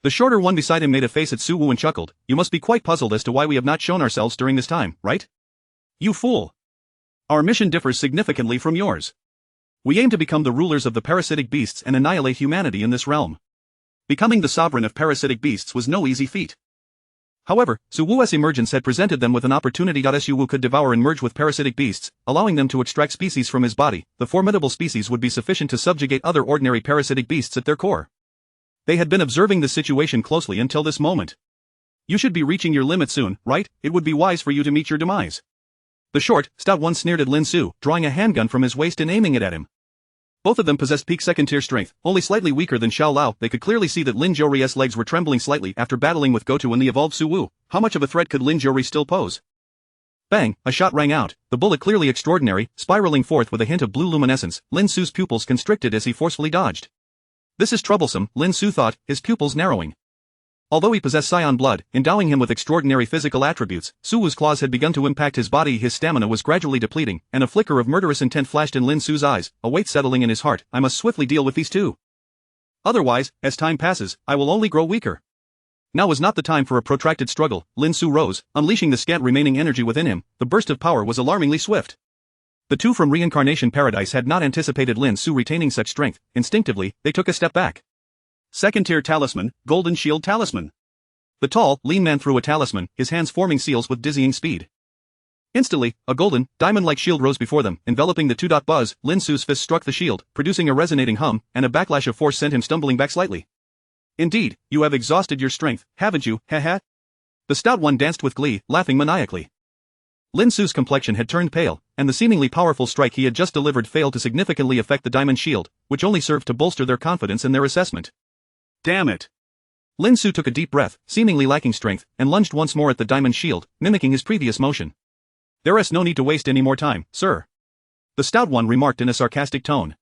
The shorter one beside him made a face at Su Wu and chuckled. You must be quite puzzled as to why we have not shown ourselves during this time, right? You fool. Our mission differs significantly from yours. We aim to become the rulers of the parasitic beasts and annihilate humanity in this realm. Becoming the sovereign of parasitic beasts was no easy feat. However, Su Wu's emergence had presented them with an opportunity. Su Wu could devour and merge with parasitic beasts, allowing them to extract species from his body. The formidable species would be sufficient to subjugate other ordinary parasitic beasts at their core. They had been observing the situation closely until this moment. You should be reaching your limit soon, right? It would be wise for you to meet your demise. The short, stout one sneered at Lin Xu, drawing a handgun from his waist and aiming it at him. Both of them possessed peak second-tier strength, only slightly weaker than Xiao Lao. They could clearly see that Lin Zhou's legs were trembling slightly after battling with Gotu and the evolved Su Wu. How much of a threat could Lin Zhou still pose? Bang! A shot rang out, the bullet clearly extraordinary, spiraling forth with a hint of blue luminescence. Lin Xu's pupils constricted as he forcefully dodged. This is troublesome, Lin Xu thought, his pupils narrowing. Although he possessed Scion blood, endowing him with extraordinary physical attributes, Su Wu's claws had begun to impact his body. His stamina was gradually depleting, and a flicker of murderous intent flashed in Lin Xu's eyes, a weight settling in his heart. I must swiftly deal with these 2. Otherwise, as time passes, I will only grow weaker. Now was not the time for a protracted struggle. Lin Xu rose, unleashing the scant remaining energy within him. The burst of power was alarmingly swift. The 2 from reincarnation paradise had not anticipated Lin Xu retaining such strength. Instinctively, they took a step back. Second-tier talisman, golden shield talisman. The tall, lean man threw a talisman, his hands forming seals with dizzying speed. Instantly, a golden, diamond-like shield rose before them, enveloping the 2. Buzz. Lin Xu's fist struck the shield, producing a resonating hum, and a backlash of force sent him stumbling back slightly. Indeed, you have exhausted your strength, haven't you, ha? The stout one danced with glee, laughing maniacally. Lin Xu's complexion had turned pale, and the seemingly powerful strike he had just delivered failed to significantly affect the diamond shield, which only served to bolster their confidence in their assessment. Damn it! Lin Xu took a deep breath, seemingly lacking strength, and lunged once more at the diamond shield, mimicking his previous motion. There's no need to waste any more time, sir. The stout one remarked in a sarcastic tone.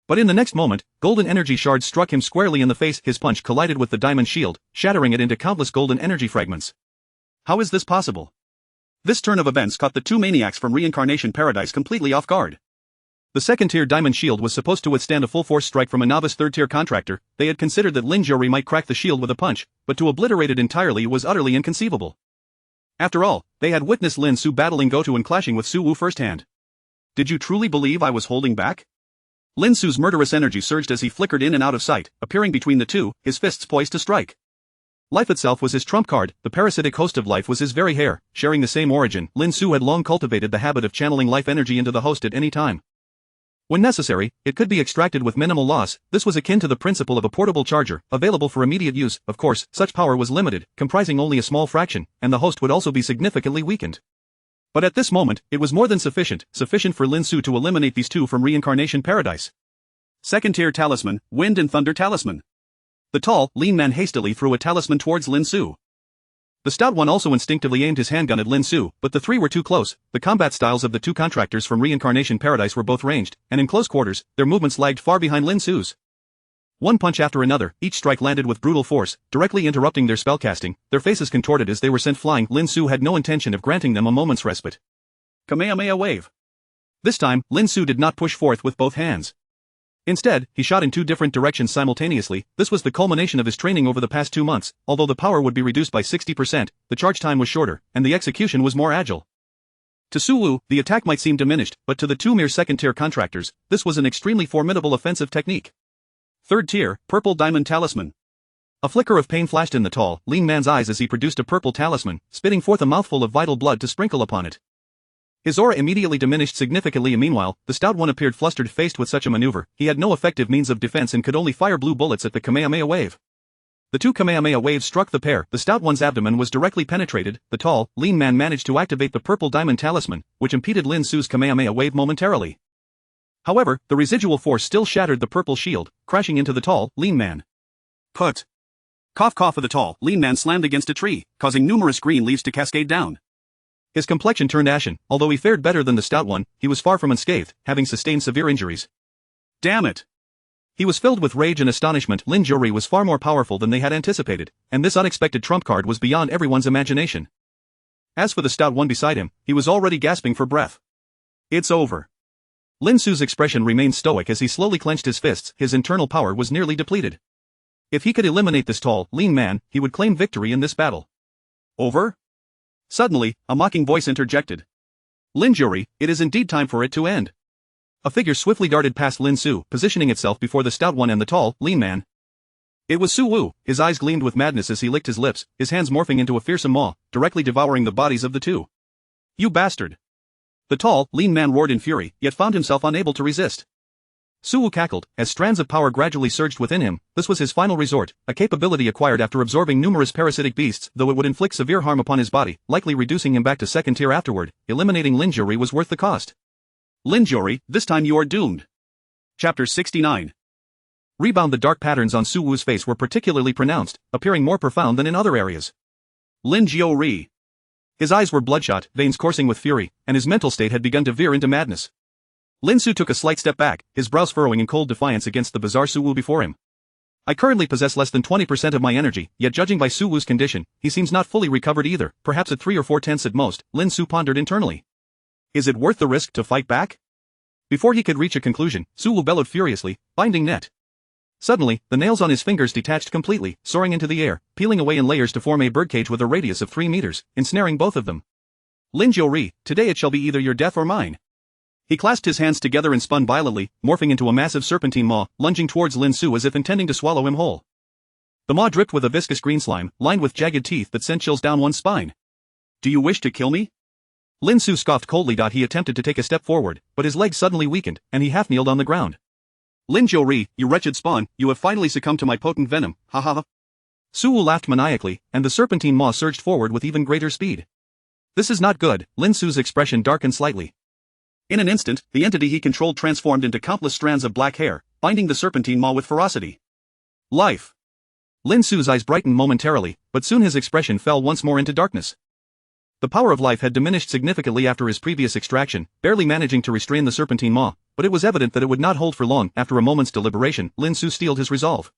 But in the next moment, golden energy shards struck him squarely in the face. His punch collided with the diamond shield, shattering it into countless golden energy fragments. How is this possible? This turn of events caught the two maniacs from Reincarnation Paradise completely off guard. The second-tier diamond shield was supposed to withstand a full-force strike from a novice third-tier contractor. They had considered that Lin Xu might crack the shield with a punch, but to obliterate it entirely was utterly inconceivable. After all, they had witnessed Lin Xu battling Goto and clashing with Su Wu firsthand. Did you truly believe I was holding back? Lin Xu's murderous energy surged as he flickered in and out of sight, appearing between the two, his fists poised to strike. Life itself was his trump card. The parasitic host of life was his very hair. Sharing the same origin, Lin Xu had long cultivated the habit of channeling life energy into the host at any time. When necessary, it could be extracted with minimal loss. This was akin to the principle of a portable charger, available for immediate use. Of course, such power was limited, comprising only a small fraction, and the host would also be significantly weakened. But at this moment, it was more than sufficient for Lin Xu to eliminate these two from Reincarnation Paradise. Second-tier talisman, Wind and Thunder Talisman. The tall, lean man hastily threw a talisman towards Lin Xu. The stout one also instinctively aimed his handgun at Lin Xu, but the three were too close. The combat styles of the two contractors from Reincarnation Paradise were both ranged, and in close quarters, their movements lagged far behind Lin Xu's. One punch after another, each strike landed with brutal force, directly interrupting their spellcasting. Their faces contorted as they were sent flying. Lin Xu had no intention of granting them a moment's respite. Kamehameha Wave. This time, Lin Xu did not push forth with both hands. Instead, he shot in two different directions simultaneously. This was the culmination of his training over the past 2 months. Although the power would be reduced by 60%, the charge time was shorter, and the execution was more agile. To Su Wu, the attack might seem diminished, but to the two mere second-tier contractors, this was an extremely formidable offensive technique. Third tier, Purple Diamond Talisman. A flicker of pain flashed in the tall, lean man's eyes as he produced a purple talisman, spitting forth a mouthful of vital blood to sprinkle upon it. His aura immediately diminished significantly. Meanwhile, the stout one appeared flustered. Faced with such a maneuver, he had no effective means of defense and could only fire blue bullets at the Kamehameha Wave. The two Kamehameha waves struck the pair. The stout one's abdomen was directly penetrated. The tall, lean man managed to activate the purple diamond talisman, which impeded Lin Xu's Kamehameha Wave momentarily. However, the residual force still shattered the purple shield, crashing into the tall, lean man. Put. Cough cough of the tall, lean man slammed against a tree, causing numerous green leaves to cascade down. His complexion turned ashen. Although he fared better than the stout one, he was far from unscathed, having sustained severe injuries. Damn it! He was filled with rage and astonishment. Lin Xu was far more powerful than they had anticipated, and this unexpected trump card was beyond everyone's imagination. As for the stout one beside him, he was already gasping for breath. It's over. Lin Xu's expression remained stoic as he slowly clenched his fists. His internal power was nearly depleted. If he could eliminate this tall, lean man, he would claim victory in this battle. Over? Suddenly, a mocking voice interjected. Lin Xu, it is indeed time for it to end. A figure swiftly darted past Lin Xu, positioning itself before the stout one and the tall, lean man. It was Su Wu. His eyes gleamed with madness as he licked his lips, his hands morphing into a fearsome maw, directly devouring the bodies of the two. You bastard! The tall, lean man roared in fury, yet found himself unable to resist. Su Wu cackled, as strands of power gradually surged within him. This was his final resort, a capability acquired after absorbing numerous parasitic beasts. Though it would inflict severe harm upon his body, likely reducing him back to second tier afterward, eliminating Lin Xu was worth the cost. Lin Xu, this time you are doomed. Chapter 69. Rebound. The dark patterns on Su Wu's face were particularly pronounced, appearing more profound than in other areas. Lin Xu. His eyes were bloodshot, veins coursing with fury, and his mental state had begun to veer into madness. Lin Xu took a slight step back, his brows furrowing in cold defiance against the bizarre Su Wu before him. I currently possess less than 20% of my energy, yet judging by Su Wu's condition, he seems not fully recovered either, perhaps at 3 or 4/10 at most. Lin Xu pondered internally. Is it worth the risk to fight back? Before he could reach a conclusion, Su Wu bellowed furiously, binding net. Suddenly, the nails on his fingers detached completely, soaring into the air, peeling away in layers to form a birdcage with a radius of 3 meters, ensnaring both of them. Lin Xu, today it shall be either your death or mine. He clasped his hands together and spun violently, morphing into a massive serpentine maw, lunging towards Lin Xu as if intending to swallow him whole. The maw dripped with a viscous green slime, lined with jagged teeth that sent chills down one's spine. Do you wish to kill me? Lin Xu scoffed coldly. He attempted to take a step forward, but his legs suddenly weakened, and he half-kneeled on the ground. Lin Xu, you wretched spawn, you have finally succumbed to my potent venom, ha ha ha. Su Wu laughed maniacally, and the serpentine maw surged forward with even greater speed. This is not good. Lin Xu's expression darkened slightly. In an instant, the entity he controlled transformed into countless strands of black hair, binding the serpentine maw with ferocity. Life. Lin Xu's eyes brightened momentarily, but soon his expression fell once more into darkness. The power of life had diminished significantly after his previous extraction, barely managing to restrain the serpentine maw, but it was evident that it would not hold for long. After a moment's deliberation, Lin Xu steeled his resolve.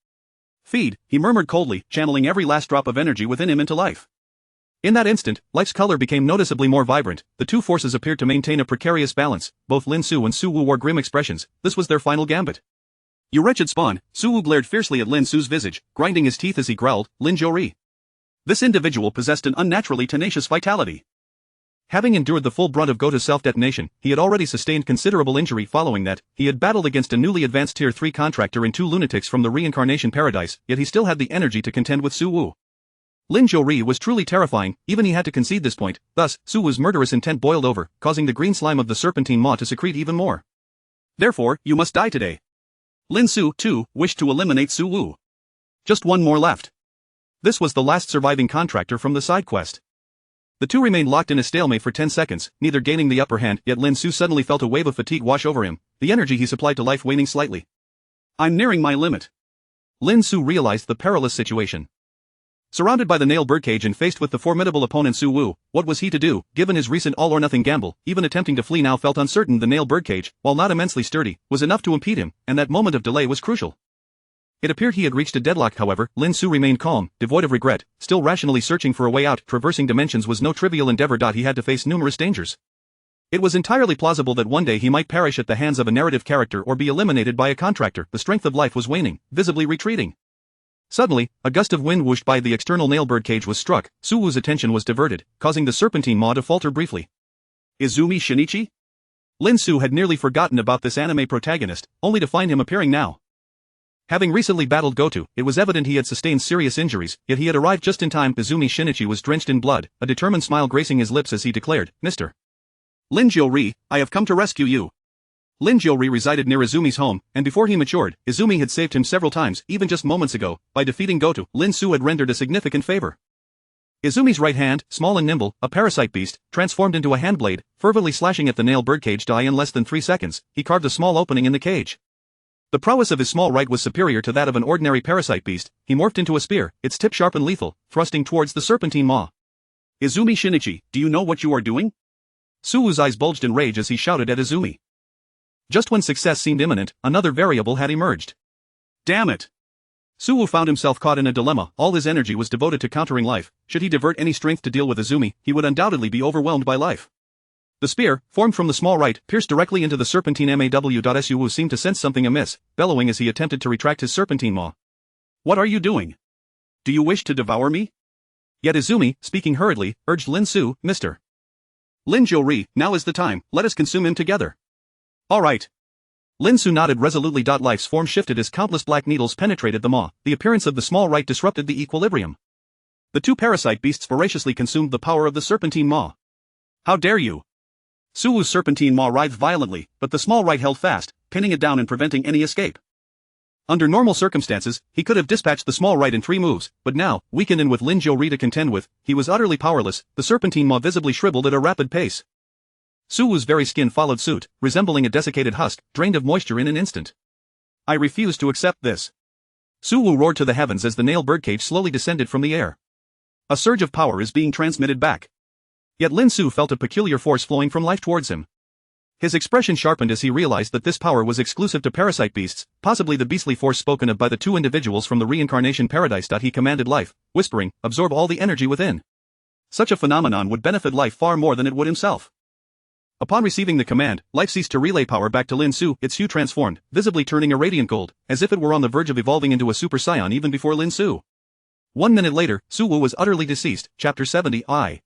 Feed, he murmured coldly, channeling every last drop of energy within him into life. In that instant, life's color became noticeably more vibrant. The two forces appeared to maintain a precarious balance. Both Lin Xu and Su Wu wore grim expressions. This was their final gambit. You wretched spawn, Su Wu glared fiercely at Lin Xu's visage, grinding his teeth as he growled, Lin Zhou. This individual possessed an unnaturally tenacious vitality. Having endured the full brunt of Gota's self-detonation, he had already sustained considerable injury. Following that, he had battled against a newly advanced Tier 3 contractor and two lunatics from the reincarnation paradise, yet he still had the energy to contend with Su Wu. Lin Zhou was truly terrifying, even he had to concede this point. Thus, Su Wu's murderous intent boiled over, causing the green slime of the serpentine maw to secrete even more. Therefore, you must die today. Lin Xu, too, wished to eliminate Su Wu. Just one more left. This was the last surviving contractor from the side quest. The two remained locked in a stalemate for 10 seconds, neither gaining the upper hand, yet Lin Xu suddenly felt a wave of fatigue wash over him, the energy he supplied to life waning slightly. I'm nearing my limit. Lin Xu realized the perilous situation. Surrounded by the nail birdcage and faced with the formidable opponent Su Wu, what was he to do? Given his recent all-or-nothing gamble, even attempting to flee now felt uncertain. The nail birdcage, while not immensely sturdy, was enough to impede him, and that moment of delay was crucial. It appeared he had reached a deadlock. However, Lin Xu remained calm, devoid of regret, still rationally searching for a way out. Traversing dimensions was no trivial endeavor. He had to face numerous dangers. It was entirely plausible that one day he might perish at the hands of a narrative character or be eliminated by a contractor. The strength of life was waning, visibly retreating. Suddenly, a gust of wind whooshed by the external nail birdcage was struck. Su Wu's attention was diverted, causing the serpentine maw to falter briefly. Izumi Shinichi? Lin Xu had nearly forgotten about this anime protagonist, only to find him appearing now. Having recently battled Goto, it was evident he had sustained serious injuries, yet he had arrived just in time. Izumi Shinichi was drenched in blood, a determined smile gracing his lips as he declared, Mr. Lin Zhou, I have come to rescue you. Lin Zhou resided near Izumi's home, and before he matured, Izumi had saved him several times. Even just moments ago, by defeating Goto, Lin Xu had rendered a significant favor. Izumi's right hand, small and nimble, a parasite beast, transformed into a handblade, fervently slashing at the nail birdcage. In less than 3 seconds, he carved a small opening in the cage. The prowess of his small right was superior to that of an ordinary parasite beast. He morphed into a spear, its tip sharp and lethal, thrusting towards the serpentine maw. Izumi Shinichi, do you know what you are doing? Su Wu's eyes bulged in rage as he shouted at Izumi. Just when success seemed imminent, another variable had emerged. Damn it! Su Wu found himself caught in a dilemma. All his energy was devoted to countering life. Should he divert any strength to deal with Izumi, he would undoubtedly be overwhelmed by life. The spear, formed from the small right, pierced directly into the serpentine maw. Su Wu seemed to sense something amiss, bellowing as he attempted to retract his serpentine maw. What are you doing? Do you wish to devour me? Yet Izumi, speaking hurriedly, urged Lin Xu, Mr. Lin Zhou, now is the time, let us consume him together. All right. Lin Xu nodded resolutely. Life's form shifted as countless black needles penetrated the maw. The appearance of the small right disrupted the equilibrium. The two parasite beasts voraciously consumed the power of the serpentine maw. How dare you! Su Wu's serpentine maw writhed violently, but the small right held fast, pinning it down and preventing any escape. Under normal circumstances, he could have dispatched the small right in 3 moves, but now, weakened and with Lin Zhou to contend with, he was utterly powerless. The serpentine maw visibly shriveled at a rapid pace. Su Wu's very skin followed suit, resembling a desiccated husk, drained of moisture in an instant. I refuse to accept this. Su Wu roared to the heavens as the nail birdcage slowly descended from the air. A surge of power is being transmitted back. Yet Lin Xu felt a peculiar force flowing from life towards him. His expression sharpened as he realized that this power was exclusive to parasite beasts, possibly the beastly force spoken of by the two individuals from the reincarnation paradise. He commanded life, whispering, absorb all the energy within. Such a phenomenon would benefit life far more than it would himself. Upon receiving the command, life ceased to relay power back to Lin Xu. Its hue transformed, visibly turning a radiant gold, as if it were on the verge of evolving into a super scion even before Lin Xu. 1 minute later, Su Wu was utterly deceased. Chapter 70. I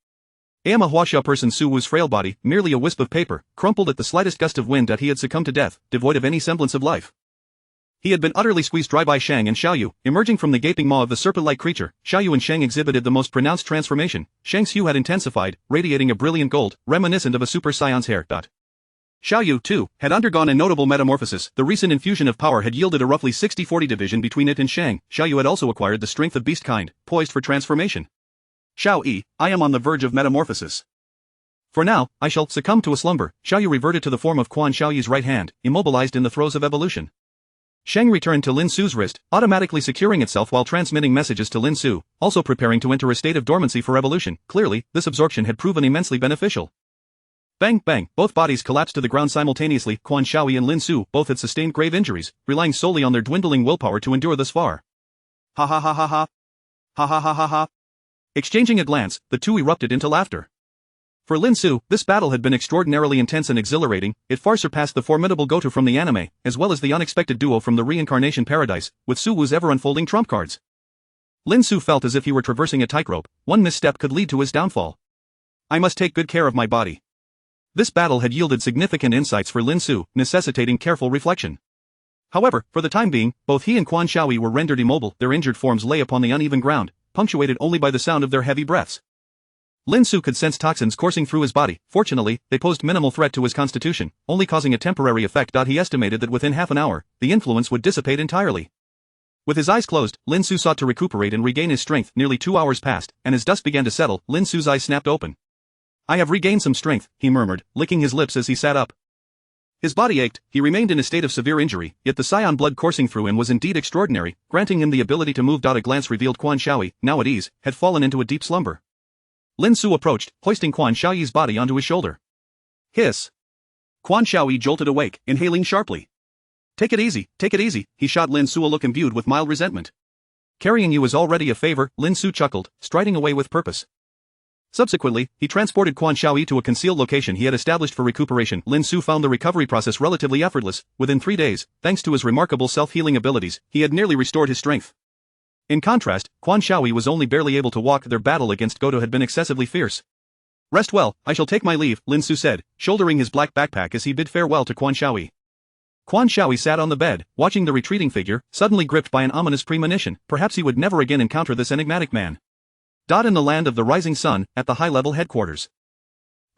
am a Huaxia person. Su Wu's frail body, merely a wisp of paper, crumpled at the slightest gust of wind. He had succumbed to death, devoid of any semblance of life. He had been utterly squeezed dry by Shang and Xiaoyu. Emerging from the gaping maw of the serpent-like creature, Xiaoyu and Shang exhibited the most pronounced transformation. Shang's hue had intensified, radiating a brilliant gold, reminiscent of a super scion's hair. Xiaoyu, too, had undergone a notable metamorphosis. The recent infusion of power had yielded a roughly 60-40 division between it and Shang. Xiaoyu had also acquired the strength of beast kind, poised for transformation. Xiao Yi, I am on the verge of metamorphosis. For now, I shall succumb to a slumber. Xiaoyu reverted to the form of Quan Xiaoyi's right hand, immobilized in the throes of evolution. Sheng returned to Lin Xu's wrist, automatically securing itself while transmitting messages to Lin Xu, also preparing to enter a state of dormancy for evolution. Clearly, this absorption had proven immensely beneficial. Bang, bang, both bodies collapsed to the ground simultaneously. Quan Xiaoyi and Lin Xu both had sustained grave injuries, relying solely on their dwindling willpower to endure thus far. Ha ha ha ha ha. Ha ha ha ha ha. Exchanging a glance, the two erupted into laughter. For Lin Xu, this battle had been extraordinarily intense and exhilarating. It far surpassed the formidable Goto from the anime, as well as the unexpected duo from the reincarnation paradise, with Su Wu's ever-unfolding trump cards. Lin Xu felt as if he were traversing a tightrope. One misstep could lead to his downfall. I must take good care of my body. This battle had yielded significant insights for Lin Xu, necessitating careful reflection. However, for the time being, both he and Quan Xiaoyi were rendered immobile. Their injured forms lay upon the uneven ground, punctuated only by the sound of their heavy breaths. Lin Xu could sense toxins coursing through his body. Fortunately, they posed minimal threat to his constitution, only causing a temporary effect. He estimated that within half an hour, the influence would dissipate entirely. With his eyes closed, Lin Xu sought to recuperate and regain his strength. Nearly 2 hours passed, and as dust began to settle, Lin Xu's eyes snapped open. I have regained some strength, he murmured, licking his lips as he sat up. His body ached. He remained in a state of severe injury, yet the scion blood coursing through him was indeed extraordinary, granting him the ability to move. A glance revealed Quan Xiaoyi, now at ease, had fallen into a deep slumber. Lin Xu approached, hoisting Quan Xiaoyi's body onto his shoulder. Hiss. Quan Xiaoyi jolted awake, inhaling sharply. Take it easy, he shot Lin Xu a look imbued with mild resentment. Carrying you is already a favor, Lin Xu chuckled, striding away with purpose. Subsequently, he transported Quan Xiaoyi to a concealed location he had established for recuperation. Lin Xu found the recovery process relatively effortless. Within 3 days, thanks to his remarkable self-healing abilities, he had nearly restored his strength. In contrast, Quan Xiaoyi was only barely able to walk. Their battle against Goto had been excessively fierce. Rest well, I shall take my leave, Lin Xu said, shouldering his black backpack as he bid farewell to Quan Xiaoyi. Quan Xiaoyi sat on the bed, watching the retreating figure, suddenly gripped by an ominous premonition. Perhaps he would never again encounter this enigmatic man. In the land of the rising sun, at the high-level headquarters.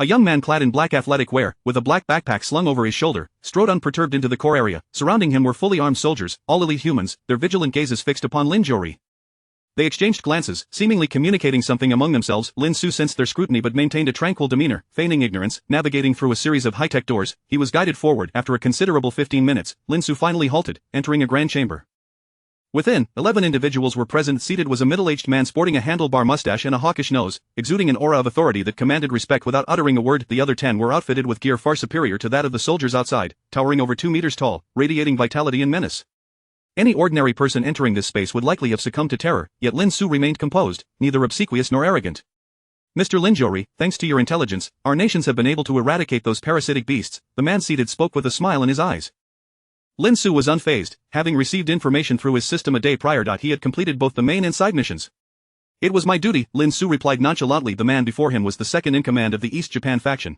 A young man clad in black athletic wear, with a black backpack slung over his shoulder, strode unperturbed into the core area. Surrounding him were fully armed soldiers, all elite humans, their vigilant gazes fixed upon Lin Xu. They exchanged glances, seemingly communicating something among themselves. Lin Xu sensed their scrutiny but maintained a tranquil demeanor, feigning ignorance. Navigating through a series of high-tech doors, he was guided forward. After a considerable 15 minutes, Lin Xu finally halted, entering a grand chamber. Within, 11 individuals were present. Seated was a middle-aged man sporting a handlebar mustache and a hawkish nose, exuding an aura of authority that commanded respect without uttering a word. The other 10 were outfitted with gear far superior to that of the soldiers outside, towering over 2 meters tall, radiating vitality and menace. Any ordinary person entering this space would likely have succumbed to terror, yet Lin Xu remained composed, neither obsequious nor arrogant. Mr. Lin Xu, thanks to your intelligence, our nations have been able to eradicate those parasitic beasts. The man seated spoke with a smile in his eyes. Lin Xu was unfazed, having received information through his system a day prior. He had completed both the main and side missions. It was my duty, Lin Xu replied nonchalantly. The man before him was the second in command of the East Japan faction.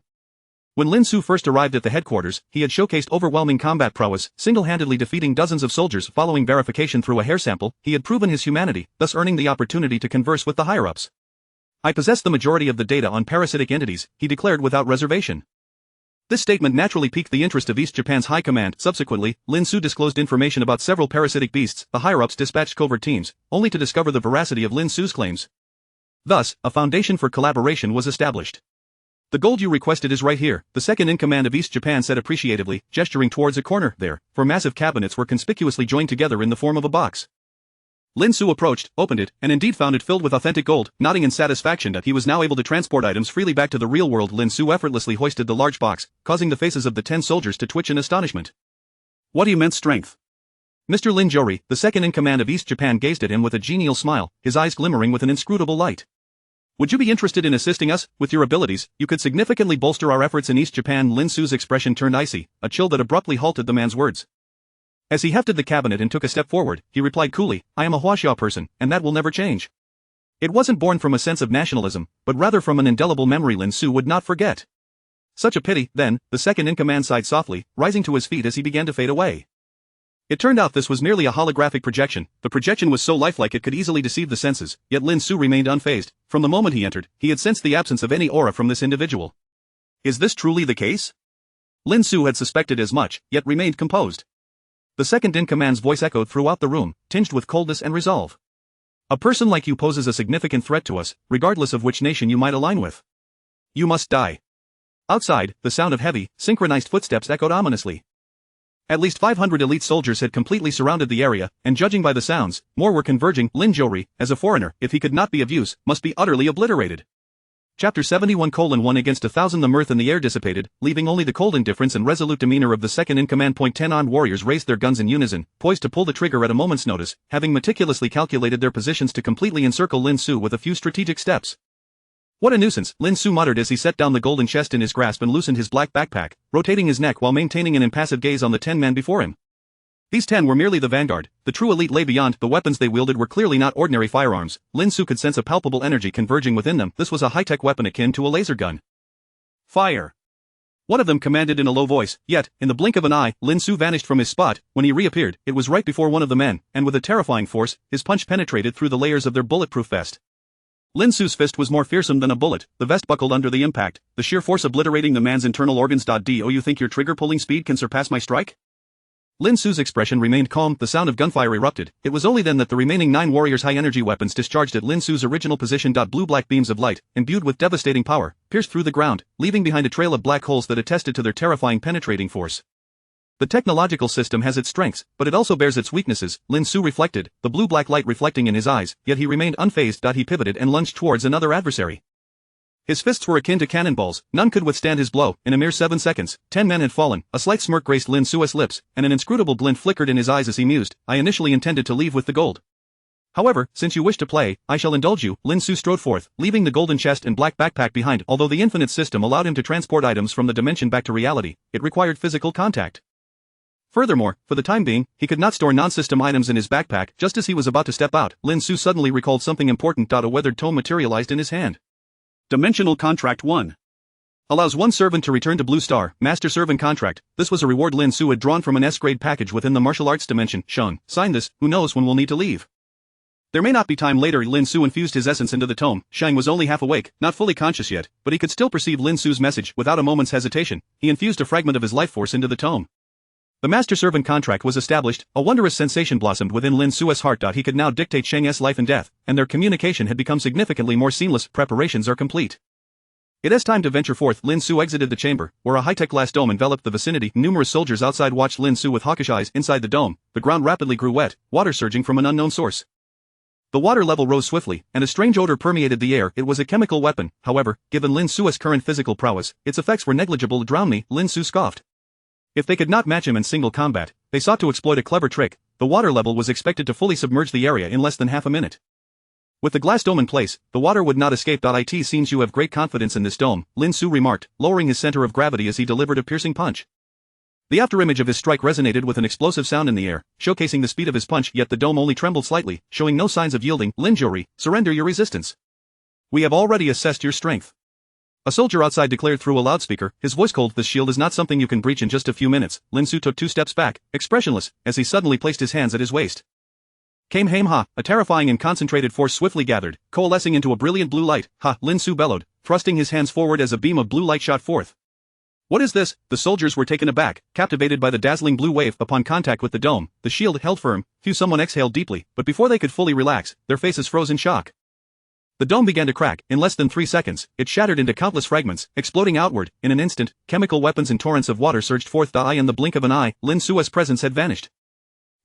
When Lin Xu first arrived at the headquarters, he had showcased overwhelming combat prowess, single-handedly defeating dozens of soldiers. Following verification through a hair sample, he had proven his humanity, thus earning the opportunity to converse with the higher-ups. I possess the majority of the data on parasitic entities, he declared without reservation. This statement naturally piqued the interest of East Japan's high command. Subsequently, Lin Xu disclosed information about several parasitic beasts. The higher-ups dispatched covert teams, only to discover the veracity of Lin Xu's claims. Thus, a foundation for collaboration was established. The gold you requested is right here, the second in command of East Japan said appreciatively, gesturing towards a corner. There, 4 massive cabinets were conspicuously joined together in the form of a box. Lin Xu approached, opened it, and indeed found it filled with authentic gold. Nodding in satisfaction that he was now able to transport items freely back to the real world, Lin Xu effortlessly hoisted the large box, causing the faces of the 10 soldiers to twitch in astonishment. What immense strength! Mr. Lin Xu, the second in command of East Japan, gazed at him with a genial smile, his eyes glimmering with an inscrutable light. Would you be interested in assisting us? With your abilities, you could significantly bolster our efforts in East Japan. Lin Xu's expression turned icy, a chill that abruptly halted the man's words. As he hefted the cabinet and took a step forward, he replied coolly, I am a Huaxia person, and that will never change. It wasn't born from a sense of nationalism, but rather from an indelible memory Lin Xu would not forget. Such a pity. Then, the second in command sighed softly, rising to his feet as he began to fade away. It turned out this was merely a holographic projection. The projection was so lifelike it could easily deceive the senses, yet Lin Xu remained unfazed. From the moment he entered, he had sensed the absence of any aura from this individual. Is this truly the case? Lin Xu had suspected as much, yet remained composed. The second in command's voice echoed throughout the room, tinged with coldness and resolve. A person like you poses a significant threat to us, regardless of which nation you might align with. You must die. Outside, the sound of heavy, synchronized footsteps echoed ominously. At least 500 elite soldiers had completely surrounded the area, and judging by the sounds, more were converging. Lin Xu, as a foreigner, if he could not be of use, must be utterly obliterated. Chapter 71:1 Against 1,000 The mirth in the air dissipated, leaving only the cold indifference and resolute demeanor of the second-in-command. 10 armed warriors raised their guns in unison, poised to pull the trigger at a moment's notice, having meticulously calculated their positions to completely encircle Lin Xu with a few strategic steps. What a nuisance, Lin Xu muttered as he set down the golden chest in his grasp and loosened his black backpack, rotating his neck while maintaining an impassive gaze on the 10 men before him. These 10 were merely the vanguard, the true elite lay beyond. The weapons they wielded were clearly not ordinary firearms. Lin Xu could sense a palpable energy converging within them. This was a high-tech weapon akin to a laser gun. Fire! One of them commanded in a low voice, yet, in the blink of an eye, Lin Xu vanished from his spot. When he reappeared, it was right before one of the men, and with a terrifying force, his punch penetrated through the layers of their bulletproof vest. Lin Xu's fist was more fearsome than a bullet, the vest buckled under the impact, the sheer force obliterating the man's internal organs. Do you think your trigger-pulling speed can surpass my strike? Lin Xu's expression remained calm. The sound of gunfire erupted. It was only then that the remaining 9 warriors' high-energy weapons discharged at Lin Xu's original position. Blue-black beams of light, imbued with devastating power, pierced through the ground, leaving behind a trail of black holes that attested to their terrifying penetrating force. The technological system has its strengths, but it also bears its weaknesses, Lin Xu reflected, the blue-black light reflecting in his eyes, yet he remained unfazed. He pivoted and lunged towards another adversary. His fists were akin to cannonballs, none could withstand his blow. In a mere 7 seconds, 10 men had fallen, a slight smirk graced Lin Xu's lips, and an inscrutable glint flickered in his eyes as he mused, I initially intended to leave with the gold. However, since you wish to play, I shall indulge you. Lin Xu strode forth, leaving the golden chest and black backpack behind. Although the infinite system allowed him to transport items from the dimension back to reality, it required physical contact. Furthermore, for the time being, he could not store non-system items in his backpack. Just as he was about to step out, Lin Xu suddenly recalled something important. A weathered tome materialized in his hand. Dimensional Contract 1. Allows one servant to return to Blue Star, Master Servant Contract. This was a reward Lin Xu had drawn from an S-grade package within the martial arts dimension. Shun, sign this, who knows when we'll need to leave. There may not be time later. Lin Xu infused his essence into the tome. Shang was only half awake, not fully conscious yet, but he could still perceive Lin Xu's message. Without a moment's hesitation, he infused a fragment of his life force into the tome. The Master Servant Contract was established, a wondrous sensation blossomed within Lin Xu's heart. He could now dictate Shang's life and death, and their communication had become significantly more seamless. Preparations are complete. It is time to venture forth. Lin Xu exited the chamber, where a high-tech glass dome enveloped the vicinity. Numerous soldiers outside watched Lin Xu with hawkish eyes. Inside the dome, the ground rapidly grew wet, water surging from an unknown source. The water level rose swiftly, and a strange odor permeated the air. It was a chemical weapon. However, given Lin Xu's current physical prowess, its effects were negligible. Drown me, Lin Xu scoffed. If they could not match him in single combat, they sought to exploit a clever trick. The water level was expected to fully submerge the area in less than half a minute. With the glass dome in place, the water would not escape. It seems you have great confidence in this dome, Lin Xu remarked, lowering his center of gravity as he delivered a piercing punch. The afterimage of his strike resonated with an explosive sound in the air, showcasing the speed of his punch, yet the dome only trembled slightly, showing no signs of yielding. Lin Xu, surrender your resistance. We have already assessed your strength. A soldier outside declared through a loudspeaker, his voice cold. This shield is not something you can breach in just a few minutes. Lin Xu took 2 steps back, expressionless, as he suddenly placed his hands at his waist. Kamehameha, a terrifying and concentrated force swiftly gathered, coalescing into a brilliant blue light. Ha, Lin Xu bellowed, thrusting his hands forward as a beam of blue light shot forth. What is this? The soldiers were taken aback, captivated by the dazzling blue wave. Upon contact with the dome, the shield held firm. Someone exhaled deeply, but before they could fully relax, their faces froze in shock. The dome began to crack. In less than 3 seconds, it shattered into countless fragments, exploding outward. In an instant, chemical weapons and torrents of water surged forth. In the blink of an eye, Lin Xu's presence had vanished.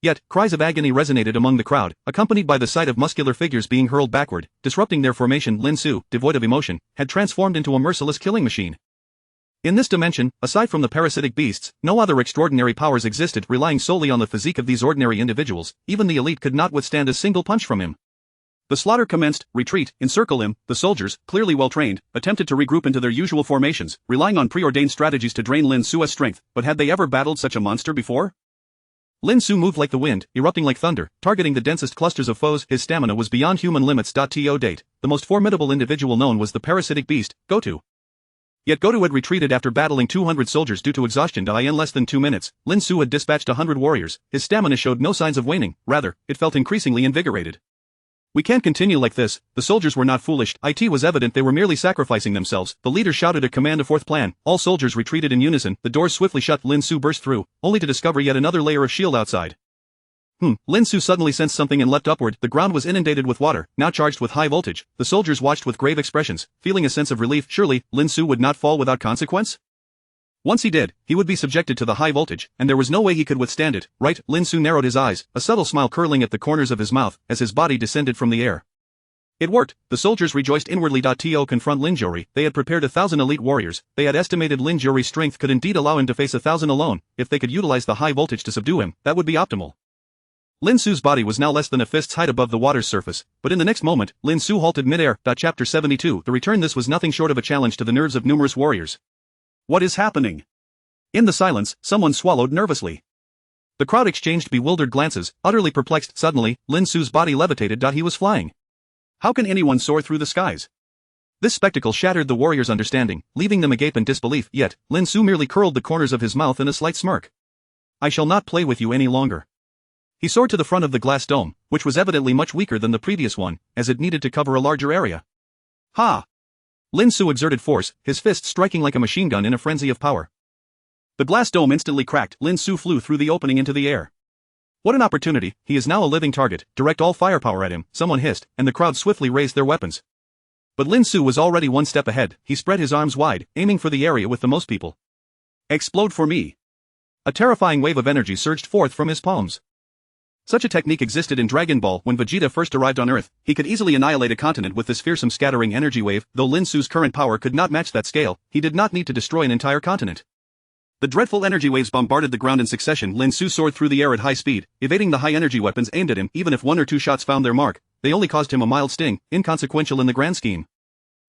Yet, cries of agony resonated among the crowd, accompanied by the sight of muscular figures being hurled backward, disrupting their formation. Lin Xu, devoid of emotion, had transformed into a merciless killing machine. In this dimension, aside from the parasitic beasts, no other extraordinary powers existed. Relying solely on the physique of these ordinary individuals, even the elite could not withstand a single punch from him. The slaughter commenced. Retreat, encircle him. The soldiers, clearly well trained, attempted to regroup into their usual formations, relying on preordained strategies to drain Lin Xu's strength. But had they ever battled such a monster before? Lin Xu moved like the wind, erupting like thunder, targeting the densest clusters of foes. His stamina was beyond human limits. To date, the most formidable individual known was the parasitic beast, Gotu. Yet Gotu had retreated after battling 200 soldiers due to exhaustion. In less than 2 minutes, Lin Xu had dispatched 100 warriors. His stamina showed no signs of waning, rather, it felt increasingly invigorated. We can't continue like this. The soldiers were not foolish. It was evident they were merely sacrificing themselves. The leader shouted a command. A fourth plan. All soldiers retreated in unison. The doors swiftly shut. Lin Xu burst through, only to discover yet another layer of shield outside. Lin Xu suddenly sensed something and leapt upward. The ground was inundated with water, now charged with high voltage. The soldiers watched with grave expressions, feeling a sense of relief. Surely, Lin Xu would not fall without consequence? Once he did, he would be subjected to the high voltage, and there was no way he could withstand it, right? Lin Xu narrowed his eyes, a subtle smile curling at the corners of his mouth, as his body descended from the air. It worked. The soldiers rejoiced inwardly. To confront Lin Jiuri, they had prepared 1,000 elite warriors. They had estimated Lin Jiuri's strength could indeed allow him to face 1,000 alone. If they could utilize the high voltage to subdue him, that would be optimal. Lin Xu's body was now less than a fist's height above the water's surface, but in the next moment, Lin Xu halted midair. Chapter 72. The return. This was nothing short of a challenge to the nerves of numerous warriors. What is happening? In the silence, someone swallowed nervously. The crowd exchanged bewildered glances, utterly perplexed. Suddenly, Lin Xu's body levitated. He was flying. How can anyone soar through the skies? This spectacle shattered the warriors' understanding, leaving them agape in disbelief, yet, Lin Xu merely curled the corners of his mouth in a slight smirk. I shall not play with you any longer. He soared to the front of the glass dome, which was evidently much weaker than the previous one, as it needed to cover a larger area. Ha! Lin Xu exerted force, his fist striking like a machine gun in a frenzy of power. The glass dome instantly cracked. Lin Xu flew through the opening into the air. What an opportunity, he is now a living target. Direct all firepower at him, someone hissed, and the crowd swiftly raised their weapons. But Lin Xu was already one step ahead. He spread his arms wide, aiming for the area with the most people. Explode for me. A terrifying wave of energy surged forth from his palms. Such a technique existed in Dragon Ball when Vegeta first arrived on Earth. He could easily annihilate a continent with this fearsome scattering energy wave. Though Lin Xu's current power could not match that scale, he did not need to destroy an entire continent. The dreadful energy waves bombarded the ground in succession. Lin Xu soared through the air at high speed, evading the high-energy weapons aimed at him. Even if one or two shots found their mark, they only caused him a mild sting, inconsequential in the grand scheme.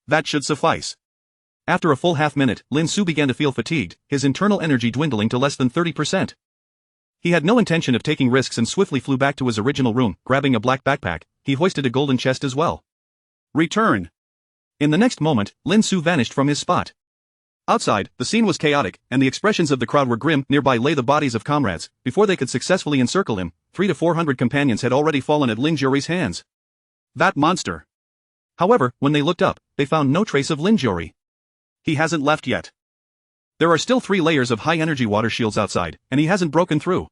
That should suffice. After a full half-minute, Lin Xu began to feel fatigued, his internal energy dwindling to less than 30%. He had no intention of taking risks and swiftly flew back to his original room. Grabbing a black backpack, he hoisted a golden chest as well. Return! In the next moment, Lin Xu vanished from his spot. Outside, the scene was chaotic, and the expressions of the crowd were grim. Nearby lay the bodies of comrades. Before they could successfully encircle him, 300 to 400 companions had already fallen at Lin Jiuri's hands. That monster! However, when they looked up, they found no trace of Lin Jiuri. He hasn't left yet. There are still 3 layers of high-energy water shields outside, and he hasn't broken through.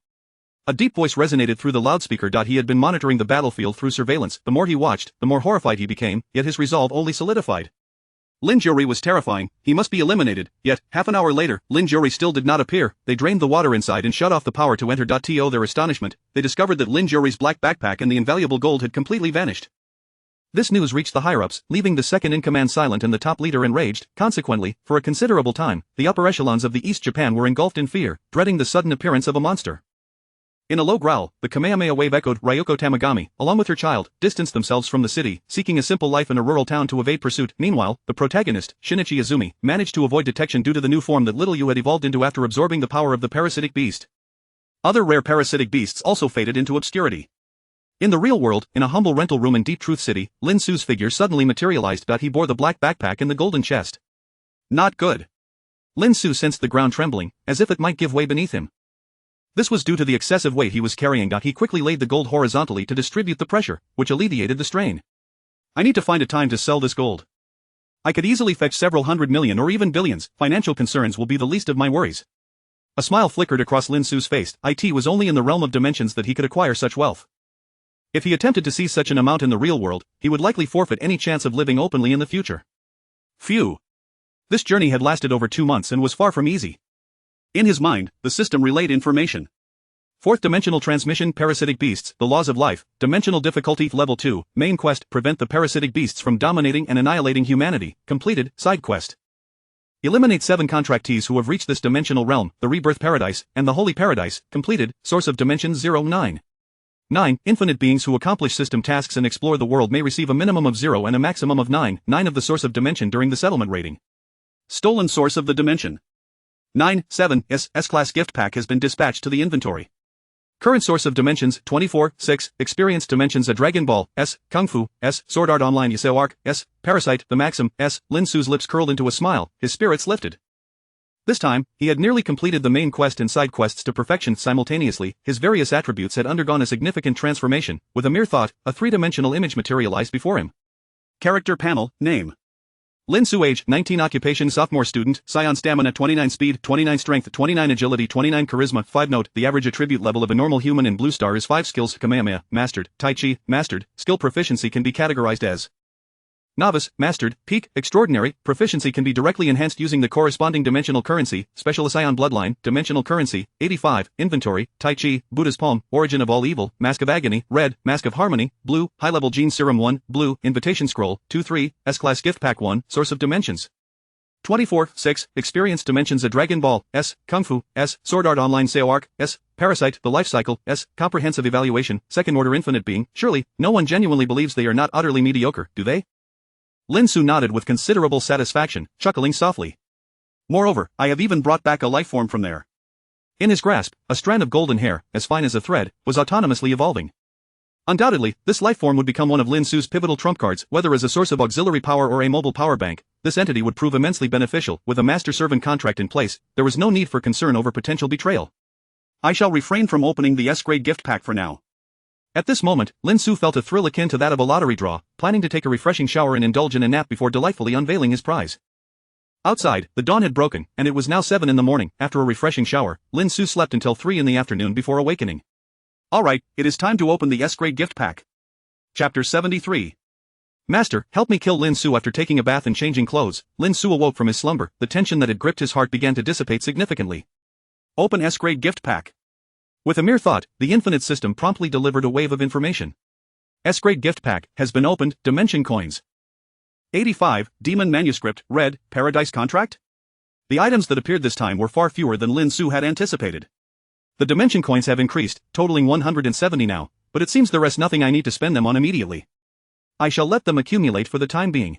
A deep voice resonated through the loudspeaker. He had been monitoring the battlefield through surveillance. The more he watched, the more horrified he became, yet his resolve only solidified. Lin Jiuri was terrifying. He must be eliminated. Yet, half an hour later, Lin Jiuri still did not appear. They drained the water inside and shut off the power to enter. To their astonishment, they discovered that Lin Jiuri's black backpack and the invaluable gold had completely vanished. This news reached the higher-ups, leaving the second-in-command silent and the top leader enraged. Consequently, for a considerable time, the upper echelons of the East Japan were engulfed in fear, dreading the sudden appearance of a monster. In a low growl, the Kamehameha wave echoed. Ryoko Tamagami, along with her child, distanced themselves from the city, seeking a simple life in a rural town to evade pursuit. Meanwhile, the protagonist, Shinichi Izumi, managed to avoid detection due to the new form that Little Yu had evolved into after absorbing the power of the parasitic beast. Other rare parasitic beasts also faded into obscurity. In the real world, in a humble rental room in Deep Truth City, Lin Xu's figure suddenly materialized. He bore the black backpack and the golden chest. Not good. Lin Xu sensed the ground trembling, as if it might give way beneath him. This was due to the excessive weight he was carrying. He quickly laid the gold horizontally to distribute the pressure, which alleviated the strain. I need to find a time to sell this gold. I could easily fetch several hundred million or even billions. Financial concerns will be the least of my worries. A smile flickered across Lin Xu's face. It was only in the realm of dimensions that he could acquire such wealth. If he attempted to seize such an amount in the real world, he would likely forfeit any chance of living openly in the future. Phew. This journey had lasted over 2 months and was far from easy. In his mind, the system relayed information. 4th dimensional transmission. Parasitic beasts, the laws of life. Dimensional difficulty level 2. Main quest, prevent the parasitic beasts from dominating and annihilating humanity. Completed. Side quest. Eliminate 7 contractees who have reached this dimensional realm, the Rebirth Paradise, and the Holy Paradise. Completed. Source of dimensions 09. 9. Infinite beings who accomplish system tasks and explore the world may receive a minimum of 0 and a maximum of 9. 9 of the source of dimension during the settlement rating. Stolen source of the dimension. 9/7 S-Class gift pack has been dispatched to the inventory. Current source of dimensions 24/6 Experienced dimensions a Dragon Ball S Kung Fu S Sword Art Online Yaseo Arc S Parasite the Maxim S. Lin Xu's lips curled into a smile, his spirits lifted. This time, he had nearly completed the main quest and side quests to perfection simultaneously. His various attributes had undergone a significant transformation. With a mere thought, a 3-dimensional image materialized before him. Character panel, name. Lin Xu age, 19 occupation sophomore student, Scion stamina 29 speed, 29 strength, 29 agility, 29 charisma, 5 note, the average attribute level of a normal human in Blue Star is 5 skills, Kamehameha, mastered, Tai Chi, mastered, skill proficiency can be categorized as Novice, Mastered, Peak, Extraordinary. Proficiency can be directly enhanced using the corresponding dimensional currency, Special Scion Bloodline, Dimensional Currency, 85, Inventory, Tai Chi, Buddha's Palm, Origin of All Evil, Mask of Agony, Red, Mask of Harmony, Blue, High-Level Gene Serum 1, Blue, Invitation Scroll, 2-3, S-Class Gift Pack 1, Source of Dimensions. 24, 6, Experience Dimensions A Dragon Ball, S, Kung Fu, S, Sword Art Online SEO Arc, S, Parasite, The Life Cycle, S, Comprehensive Evaluation, Second Order Infinite Being. Surely, no one genuinely believes they are not utterly mediocre, do they? Lin Xu nodded with considerable satisfaction, chuckling softly. Moreover, I have even brought back a life form from there. In his grasp, a strand of golden hair, as fine as a thread, was autonomously evolving. Undoubtedly, this life form would become one of Lin Xu's pivotal trump cards, whether as a source of auxiliary power or a mobile power bank. This entity would prove immensely beneficial. With a master-servant contract in place, there was no need for concern over potential betrayal. I shall refrain from opening the S-grade gift pack for now. At this moment, Lin Xu felt a thrill akin to that of a lottery draw, planning to take a refreshing shower and indulge in a nap before delightfully unveiling his prize. Outside, the dawn had broken, and it was now 7 in the morning. After a refreshing shower, Lin Xu slept until 3 in the afternoon before awakening. Alright, it is time to open the S-grade gift pack. Chapter 73. Master, help me kill Lin Xu. After taking a bath and changing clothes, Lin Xu awoke from his slumber. The tension that had gripped his heart began to dissipate significantly. Open S-grade gift pack. With a mere thought, the infinite system promptly delivered a wave of information. S-grade gift pack has been opened. Dimension coins. 85, Demon Manuscript, Red, Paradise Contract? The items that appeared this time were far fewer than Lin Xu had anticipated. The dimension coins have increased, totaling 170 now, but it seems there is nothing I need to spend them on immediately. I shall let them accumulate for the time being.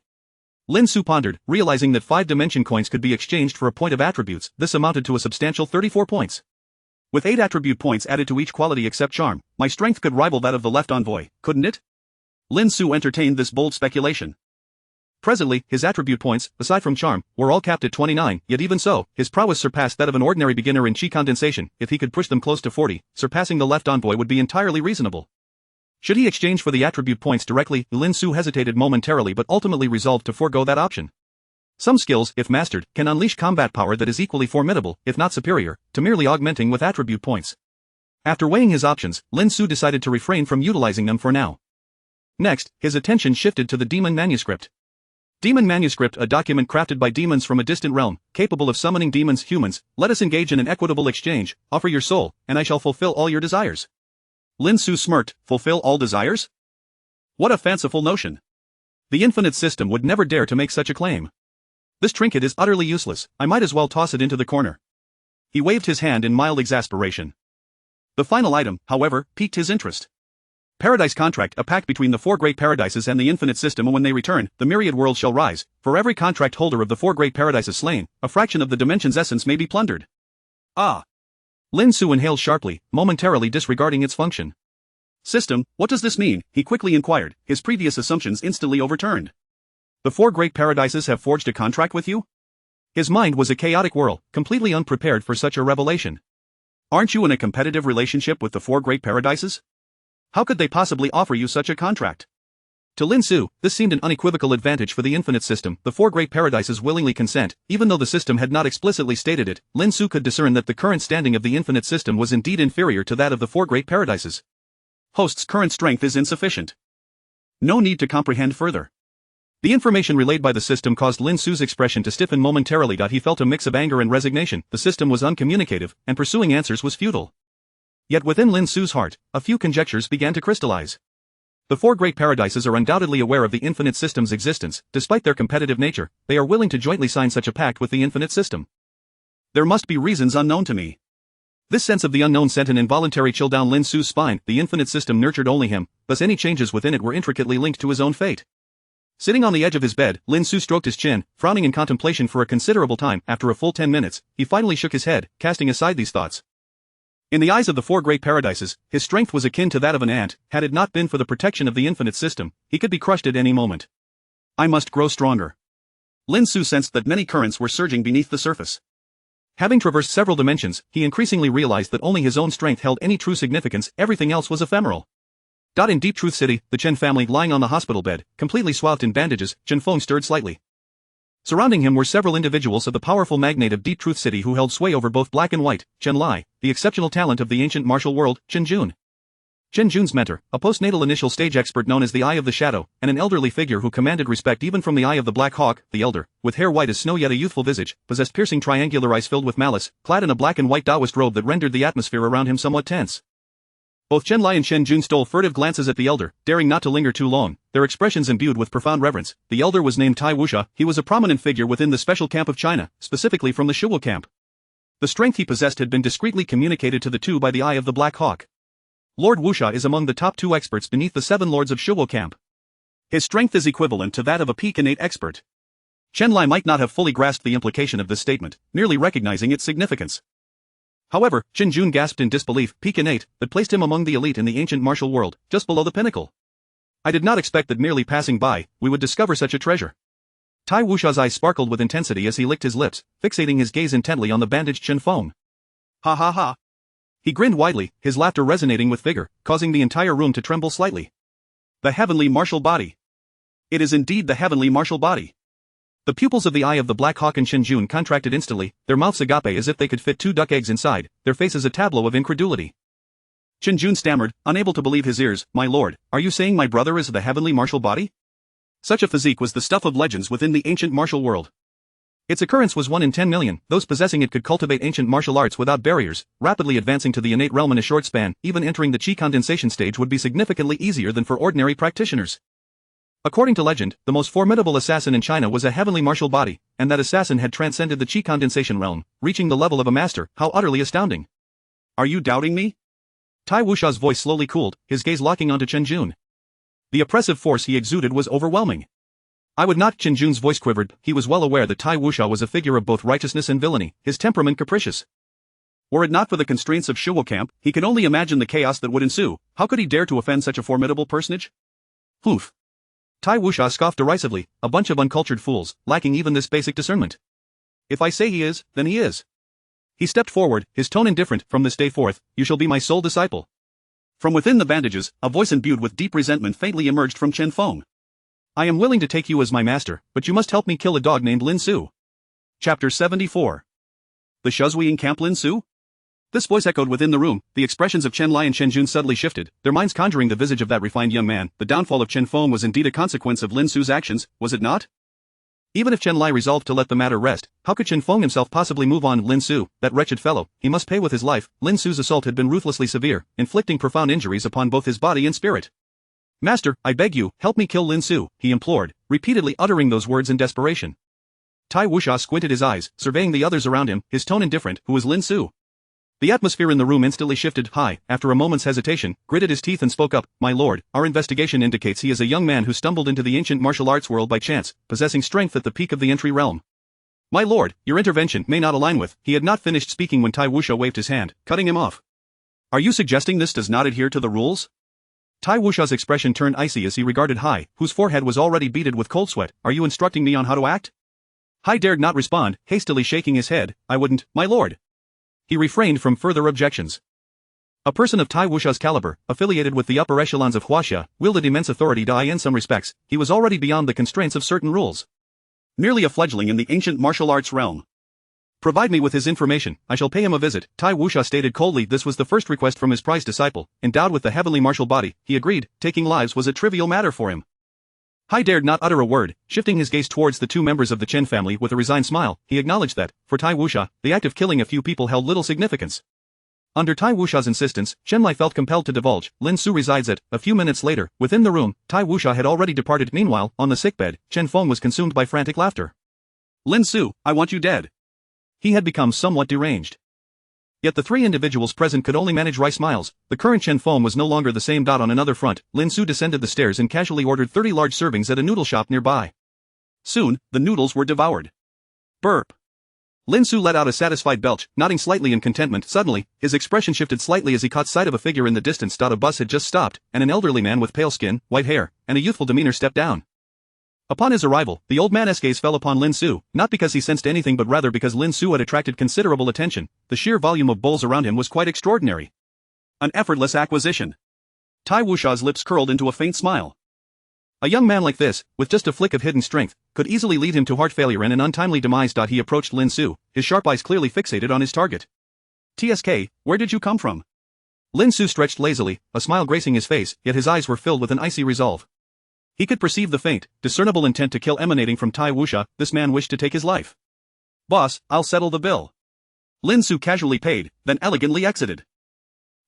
Lin Xu pondered, realizing that 5 dimension coins could be exchanged for a point of attributes. This amounted to a substantial 34 points. With 8 attribute points added to each quality except charm, my strength could rival that of the left envoy, couldn't it? Lin Xu entertained this bold speculation. Presently, his attribute points, aside from charm, were all capped at 29, yet even so, his prowess surpassed that of an ordinary beginner in chi condensation. If he could push them close to 40, surpassing the left envoy would be entirely reasonable. Should he exchange for the attribute points directly? Lin Xu hesitated momentarily but ultimately resolved to forego that option. Some skills, if mastered, can unleash combat power that is equally formidable, if not superior, to merely augmenting with attribute points. After weighing his options, Lin Xu decided to refrain from utilizing them for now. Next, his attention shifted to the Demon Manuscript. Demon Manuscript, a document crafted by demons from a distant realm, capable of summoning demons. Humans, let us engage in an equitable exchange. Offer your soul, and I shall fulfill all your desires. Lin Xu smirked. Fulfill all desires? What a fanciful notion. The infinite system would never dare to make such a claim. This trinket is utterly useless. I might as well toss it into the corner. He waved his hand in mild exasperation. The final item, however, piqued his interest. Paradise Contract, a pact between the 4 great paradises and the infinite system. When they return, the myriad worlds shall rise. For every contract holder of the 4 great paradises slain, a fraction of the dimension's essence may be plundered. Ah! Lin Xu inhaled sharply, momentarily disregarding its function. System, what does this mean? He quickly inquired, his previous assumptions instantly overturned. The 4 great paradises have forged a contract with you? His mind was a chaotic whirl, completely unprepared for such a revelation. Aren't you in a competitive relationship with the 4 great paradises? How could they possibly offer you such a contract? To Lin Xu, this seemed an unequivocal advantage for the infinite system. The 4 great paradises willingly consent. Even though the system had not explicitly stated it, Lin Xu could discern that the current standing of the infinite system was indeed inferior to that of the 4 great paradises. Host's current strength is insufficient. No need to comprehend further. The information relayed by the system caused Lin Xu's expression to stiffen momentarily. He felt a mix of anger and resignation. The system was uncommunicative, and pursuing answers was futile. Yet within Lin Xu's heart, a few conjectures began to crystallize. The 4 great paradises are undoubtedly aware of the infinite system's existence. Despite their competitive nature, they are willing to jointly sign such a pact with the infinite system. There must be reasons unknown to me. This sense of the unknown sent an involuntary chill down Lin Xu's spine. The infinite system nurtured only him, thus any changes within it were intricately linked to his own fate. Sitting on the edge of his bed, Lin Xu stroked his chin, frowning in contemplation for a considerable time. After a full 10 minutes, he finally shook his head, casting aside these thoughts. In the eyes of the 4 great paradises, his strength was akin to that of an ant. Had it not been for the protection of the infinite system, he could be crushed at any moment. I must grow stronger. Lin Xu sensed that many currents were surging beneath the surface. Having traversed several dimensions, he increasingly realized that only his own strength held any true significance. Everything else was ephemeral. In Deep Truth City, the Chen family lying on the hospital bed, completely swathed in bandages, Chen Feng stirred slightly. Surrounding him were several individuals of the powerful magnate of Deep Truth City who held sway over both black and white, Chen Lai, the exceptional talent of the ancient martial world, Chen Jun. Chen Jun's mentor, a postnatal initial stage expert known as the Eye of the Shadow, and an elderly figure who commanded respect even from the Eye of the Black Hawk, the Elder, with hair white as snow yet a youthful visage, possessed piercing triangular eyes filled with malice, clad in a black and white Taoist robe that rendered the atmosphere around him somewhat tense. Both Chen Lai and Chen Jun stole furtive glances at the Elder, daring not to linger too long, their expressions imbued with profound reverence. The Elder was named Tai Wuxia. He was a prominent figure within the special camp of China, specifically from the Shuo camp. The strength he possessed had been discreetly communicated to the two by the Eye of the Black Hawk. Lord Wuxia is among the top 2 experts beneath the 7 lords of Shuo camp. His strength is equivalent to that of a peak innate expert. Chen Lai might not have fully grasped the implication of this statement, merely recognizing its significance. However, Chen Jun gasped in disbelief. Peak innate, that placed him among the elite in the ancient martial world, just below the pinnacle. I did not expect that merely passing by, we would discover such a treasure. Tai Wuxia's eyes sparkled with intensity as he licked his lips, fixating his gaze intently on the bandaged Chen Feng. Ha ha ha. He grinned widely, his laughter resonating with vigor, causing the entire room to tremble slightly. The heavenly martial body. It is indeed the heavenly martial body. The pupils of the Eye of the Black Hawk and Chen Jun contracted instantly, their mouths agape as if they could fit 2 duck eggs inside, their faces a tableau of incredulity. Chen Jun stammered, unable to believe his ears. My lord, are you saying my brother is the heavenly martial body? Such a physique was the stuff of legends within the ancient martial world. Its occurrence was 1 in 10 million, those possessing it could cultivate ancient martial arts without barriers, rapidly advancing to the innate realm in a short span. Even entering the chi condensation stage would be significantly easier than for ordinary practitioners. According to legend, the most formidable assassin in China was a heavenly martial body, and that assassin had transcended the chi condensation realm, reaching the level of a master. How utterly astounding. Are you doubting me? Tai Wuxia's voice slowly cooled, his gaze locking onto Chen Jun. The oppressive force he exuded was overwhelming. I would not. Chen Jun's voice quivered. He was well aware that Tai Wuxia was a figure of both righteousness and villainy, his temperament capricious. Were it not for the constraints of Shuo camp, he could only imagine the chaos that would ensue. How could he dare to offend such a formidable personage? Poof. Tai Wuxia scoffed derisively, a bunch of uncultured fools, lacking even this basic discernment. If I say he is, then he is. He stepped forward, his tone indifferent. From this day forth, you shall be my sole disciple. From within the bandages, a voice imbued with deep resentment faintly emerged from Chen Feng. I am willing to take you as my master, but you must help me kill a dog named Lin Xu. Chapter 74. The Shuzhuiying camp Lin Xu? This voice echoed within the room, the expressions of Chen Lai and Chen Jun subtly shifted, their minds conjuring the visage of that refined young man. The downfall of Chen Feng was indeed a consequence of Lin Xu's actions, was it not? Even if Chen Lai resolved to let the matter rest, how could Chen Feng himself possibly move on? Lin Xu, that wretched fellow, he must pay with his life. Lin Xu's assault had been ruthlessly severe, inflicting profound injuries upon both his body and spirit. Master, I beg you, help me kill Lin Xu, he implored, repeatedly uttering those words in desperation. Tai Wuxia squinted his eyes, surveying the others around him, his tone indifferent. Who is Lin Xu? The atmosphere in the room instantly shifted. Hai, after a moment's hesitation, gritted his teeth and spoke up. My lord, our investigation indicates he is a young man who stumbled into the ancient martial arts world by chance, possessing strength at the peak of the entry realm. My lord, your intervention may not align with. He had not finished speaking when Tai Wuxia waved his hand, cutting him off. Are you suggesting this does not adhere to the rules? Tai Wuxia's expression turned icy as he regarded Hai, whose forehead was already beaded with cold sweat. Are you instructing me on how to act? Hai dared not respond, hastily shaking his head. I wouldn't, my lord. He refrained from further objections. A person of Tai Wuxia's caliber, affiliated with the upper echelons of Huaxia, wielded immense authority. In some respects, he was already beyond the constraints of certain rules. Merely a fledgling in the ancient martial arts realm. Provide me with his information, I shall pay him a visit, Tai Wuxia stated coldly. This was the first request from his prized disciple, endowed with the heavenly martial body. He agreed, taking lives was a trivial matter for him. Hai dared not utter a word, shifting his gaze towards the 2 members of the Chen family with a resigned smile. He acknowledged that, for Tai Wuxia, the act of killing a few people held little significance. Under Tai Wuxia's insistence, Chen Lai felt compelled to divulge. Lin Xu resides at. A few minutes later, within the room, Tai Wuxia had already departed. Meanwhile, on the sickbed, Chen Feng was consumed by frantic laughter. Lin Xu, I want you dead. He had become somewhat deranged. Yet the 3 individuals present could only manage wry smiles. The current Chen Feng was no longer the same. On another front, Lin Xu descended the stairs and casually ordered 30 large servings at a noodle shop nearby. Soon, the noodles were devoured. Burp. Lin Xu let out a satisfied belch, nodding slightly in contentment. Suddenly, his expression shifted slightly as he caught sight of a figure in the distance. A bus had just stopped, and an elderly man with pale skin, white hair, and a youthful demeanor stepped down. Upon his arrival, the old man's gaze fell upon Lin Xu, not because he sensed anything but rather because Lin Xu had attracted considerable attention. The sheer volume of bowls around him was quite extraordinary. An effortless acquisition. Tai Wuxia's lips curled into a faint smile. A young man like this, with just a flick of hidden strength, could easily lead him to heart failure and an untimely demise. He approached Lin Xu, his sharp eyes clearly fixated on his target. TSK, where did you come from? Lin Xu stretched lazily, a smile gracing his face, yet his eyes were filled with an icy resolve. He could perceive the faint, discernible intent to kill emanating from Tai Wuxia. This man wished to take his life. "Boss, I'll settle the bill." Lin Xu casually paid, then elegantly exited.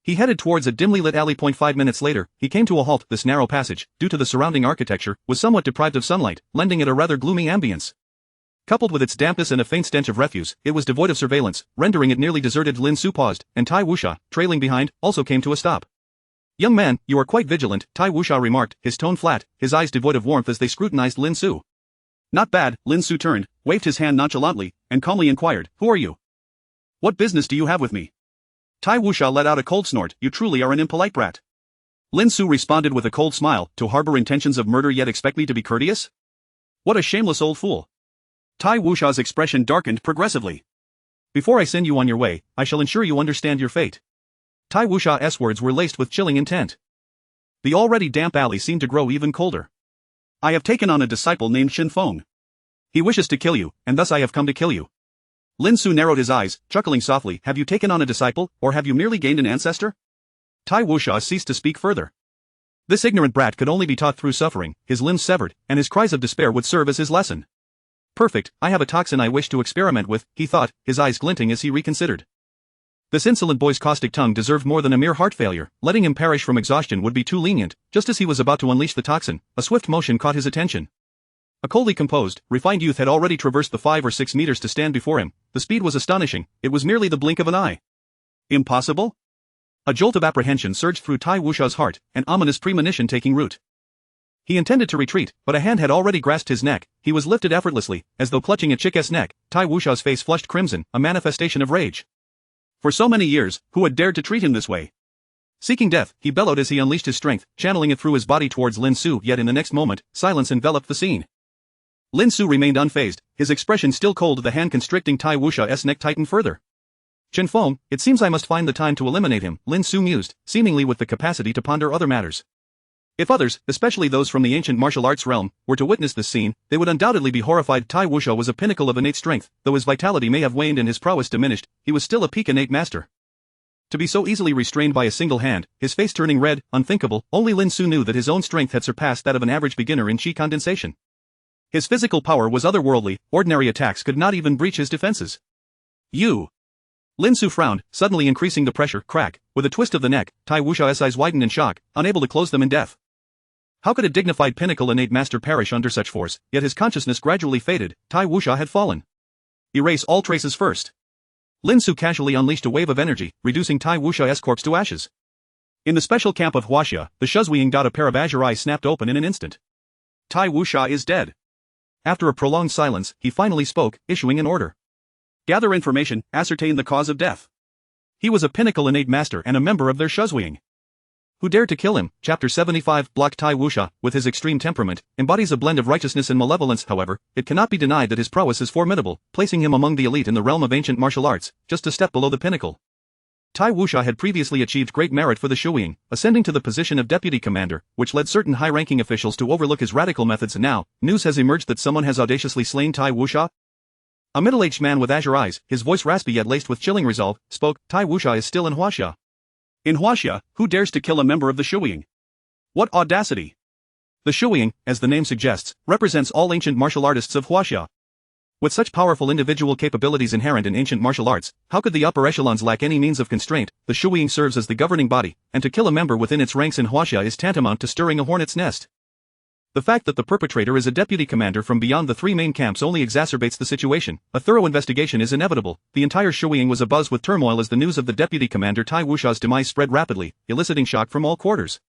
He headed towards a dimly lit alley. 5 minutes later, he came to a halt. This narrow passage, due to the surrounding architecture, was somewhat deprived of sunlight, lending it a rather gloomy ambience. Coupled with its dampness and a faint stench of refuse, it was devoid of surveillance, rendering it nearly deserted. Lin Xu paused, and Tai Wuxia, trailing behind, also came to a stop. "Young man, you are quite vigilant," Tai Wuxia remarked, his tone flat, his eyes devoid of warmth as they scrutinized Lin Xu. "Not bad." Lin Xu turned, waved his hand nonchalantly, and calmly inquired, "Who are you? What business do you have with me?" Tai Wuxia let out a cold snort. "You truly are an impolite brat." Lin Xu responded with a cold smile, "To harbor intentions of murder yet expect me to be courteous? What a shameless old fool." Tai Wuxia's expression darkened progressively. "Before I send you on your way, I shall ensure you understand your fate." Tai Wuxia's words were laced with chilling intent. The already damp alley seemed to grow even colder. "I have taken on a disciple named Xin Feng. He wishes to kill you, and thus I have come to kill you." Lin Xu narrowed his eyes, chuckling softly. "Have you taken on a disciple, or have you merely gained an ancestor?" Tai Wuxia ceased to speak further. This ignorant brat could only be taught through suffering, his limbs severed, and his cries of despair would serve as his lesson. "Perfect, I have a toxin I wish to experiment with," he thought, his eyes glinting as he reconsidered. This insolent boy's caustic tongue deserved more than a mere heart failure. Letting him perish from exhaustion would be too lenient. Just as he was about to unleash the toxin, a swift motion caught his attention. A coldly composed, refined youth had already traversed the 5 or 6 meters to stand before him. The speed was astonishing, it was merely the blink of an eye. Impossible? A jolt of apprehension surged through Tai Wuxia's heart, an ominous premonition taking root. He intended to retreat, but a hand had already grasped his neck. He was lifted effortlessly, as though clutching a chick's neck. Tai Wuxia's face flushed crimson, a manifestation of rage. For so many years, who had dared to treat him this way? Seeking death, he bellowed as he unleashed his strength, channeling it through his body towards Lin Xu. Yet in the next moment, silence enveloped the scene. Lin Xu remained unfazed, his expression still cold. The hand constricting Tai Wuxia's neck tightened further. "Chen Feng, it seems I must find the time to eliminate him," Lin Xu mused, seemingly with the capacity to ponder other matters. If others, especially those from the ancient martial arts realm, were to witness this scene, they would undoubtedly be horrified. Tai Wuxia was a pinnacle of innate strength. Though his vitality may have waned and his prowess diminished, he was still a peak innate master. To be so easily restrained by a single hand, his face turning red, unthinkable, only Lin Xu knew that his own strength had surpassed that of an average beginner in chi condensation. His physical power was otherworldly, ordinary attacks could not even breach his defenses. "You!" Lin Xu frowned, suddenly increasing the pressure. Crack, with a twist of the neck, Tai Wuxia's eyes widened in shock, unable to close them in death. How could a dignified pinnacle innate master perish under such force? Yet his consciousness gradually faded. Tai Wuxia had fallen. Erase all traces first. Lin Xu casually unleashed a wave of energy, reducing Tai Wuxia's corpse to ashes. In the special camp of Huaxia, the Shuzhuiying a pair of azure eyes snapped open in an instant. Tai Wuxia is dead. After a prolonged silence, he finally spoke, issuing an order. "Gather information, ascertain the cause of death." He was a pinnacle innate master and a member of their Shuzhuiying. Who dared to kill him? Chapter 75. Block. Tai Wuxia, with his extreme temperament, embodies a blend of righteousness and malevolence. However, it cannot be denied that his prowess is formidable, placing him among the elite in the realm of ancient martial arts, just a step below the pinnacle. Tai Wuxia had previously achieved great merit for the Shuzhuiying, ascending to the position of deputy commander, which led certain high-ranking officials to overlook his radical methods. And now, news has emerged that someone has audaciously slain Tai Wuxia. A middle-aged man with azure eyes, his voice raspy yet laced with chilling resolve, spoke. Tai Wuxia is still in Huaxia. In Huaxia, who dares to kill a member of the Shuzhuiying? What audacity! The Shuzhuiying, as the name suggests, represents all ancient martial artists of Huaxia. With such powerful individual capabilities inherent in ancient martial arts, how could the upper echelons lack any means of constraint? The Shuzhuiying serves as the governing body, and to kill a member within its ranks in Huaxia is tantamount to stirring a hornet's nest. The fact that the perpetrator is a deputy commander from beyond the 3 main camps only exacerbates the situation. A thorough investigation is inevitable. The entire Shuzhuiying was abuzz with turmoil as the news of the deputy commander Tai Wuxia's demise spread rapidly, eliciting shock from all quarters.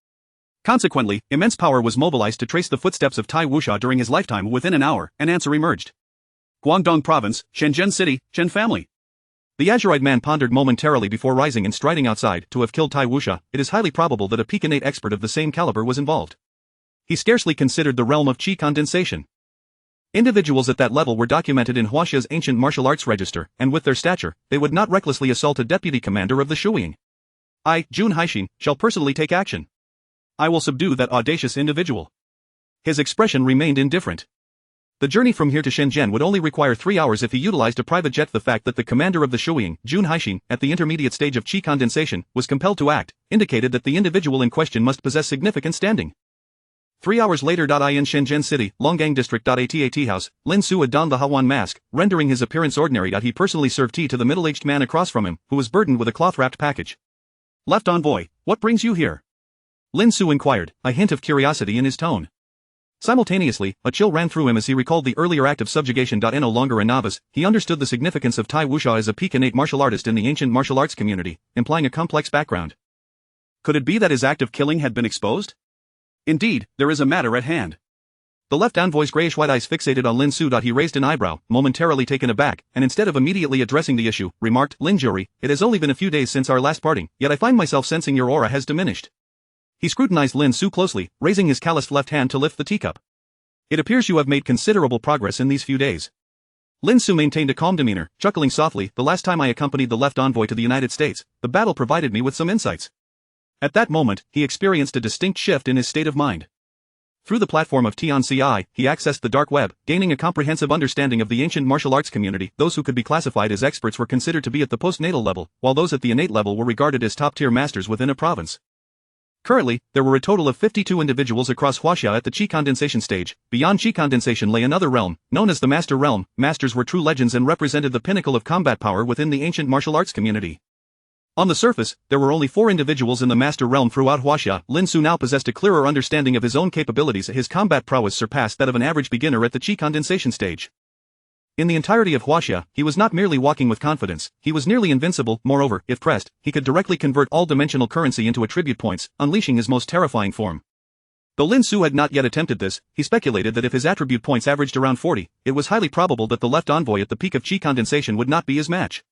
Consequently, immense power was mobilized to trace the footsteps of Tai Wuxia during his lifetime. Within an hour, an answer emerged. Guangdong Province, Shenzhen City, Chen family. The azure-eyed man pondered momentarily before rising and striding outside. To have killed Tai Wuxia, it is highly probable that a peak innate expert of the same caliber was involved. He scarcely considered the realm of chi condensation. Individuals at that level were documented in Huaxia's ancient martial arts register, and with their stature, they would not recklessly assault a deputy commander of the Shuzhuiying. I, Jun Haixin, shall personally take action. I will subdue that audacious individual. His expression remained indifferent. The journey from here to Shenzhen would only require 3 hours if he utilized a private jet. The fact that the commander of the Shuiying, Jun Haixin, at the intermediate stage of qi condensation, was compelled to act, indicated that the individual in question must possess significant standing. 3 hours later. In Shenzhen City, Longgang District. At tea house, Lin Xu had donned the Hawan mask, rendering his appearance ordinary. He personally served tea to the middle-aged man across from him, who was burdened with a cloth-wrapped package. Left envoy, what brings you here? Lin Xu inquired, a hint of curiosity in his tone. Simultaneously, a chill ran through him as he recalled the earlier act of subjugation. No longer a novice, he understood the significance of Tai Wuxia as a peak innate martial artist in the ancient martial arts community, implying a complex background. Could it be that his act of killing had been exposed? Indeed, there is a matter at hand. The left envoy's grayish-white eyes fixated on Lin Xu. He raised an eyebrow, momentarily taken aback, and instead of immediately addressing the issue, remarked, Lin Xu, it has only been a few days since our last parting, yet I find myself sensing your aura has diminished. He scrutinized Lin Xu closely, raising his calloused left hand to lift the teacup. It appears you have made considerable progress in these few days. Lin Xu maintained a calm demeanor, chuckling softly. The last time I accompanied the left envoy to the United States, the battle provided me with some insights. At that moment, he experienced a distinct shift in his state of mind. Through the platform of TNCI, he accessed the dark web, gaining a comprehensive understanding of the ancient martial arts community. Those who could be classified as experts were considered to be at the postnatal level, while those at the innate level were regarded as top-tier masters within a province. Currently, there were a total of 52 individuals across Huaxia at the qi condensation stage. Beyond qi condensation lay another realm, known as the Master Realm. Masters were true legends and represented the pinnacle of combat power within the ancient martial arts community. On the surface, there were only 4 individuals in the Master Realm throughout Huaxia. Lin Xu now possessed a clearer understanding of his own capabilities. His combat prowess surpassed that of an average beginner at the qi condensation stage. In the entirety of Huaxia, he was not merely walking with confidence, he was nearly invincible. Moreover, if pressed, he could directly convert all dimensional currency into attribute points, unleashing his most terrifying form. Though Lin Xu had not yet attempted this, he speculated that if his attribute points averaged around 40, it was highly probable that the left envoy at the peak of qi condensation would not be his match.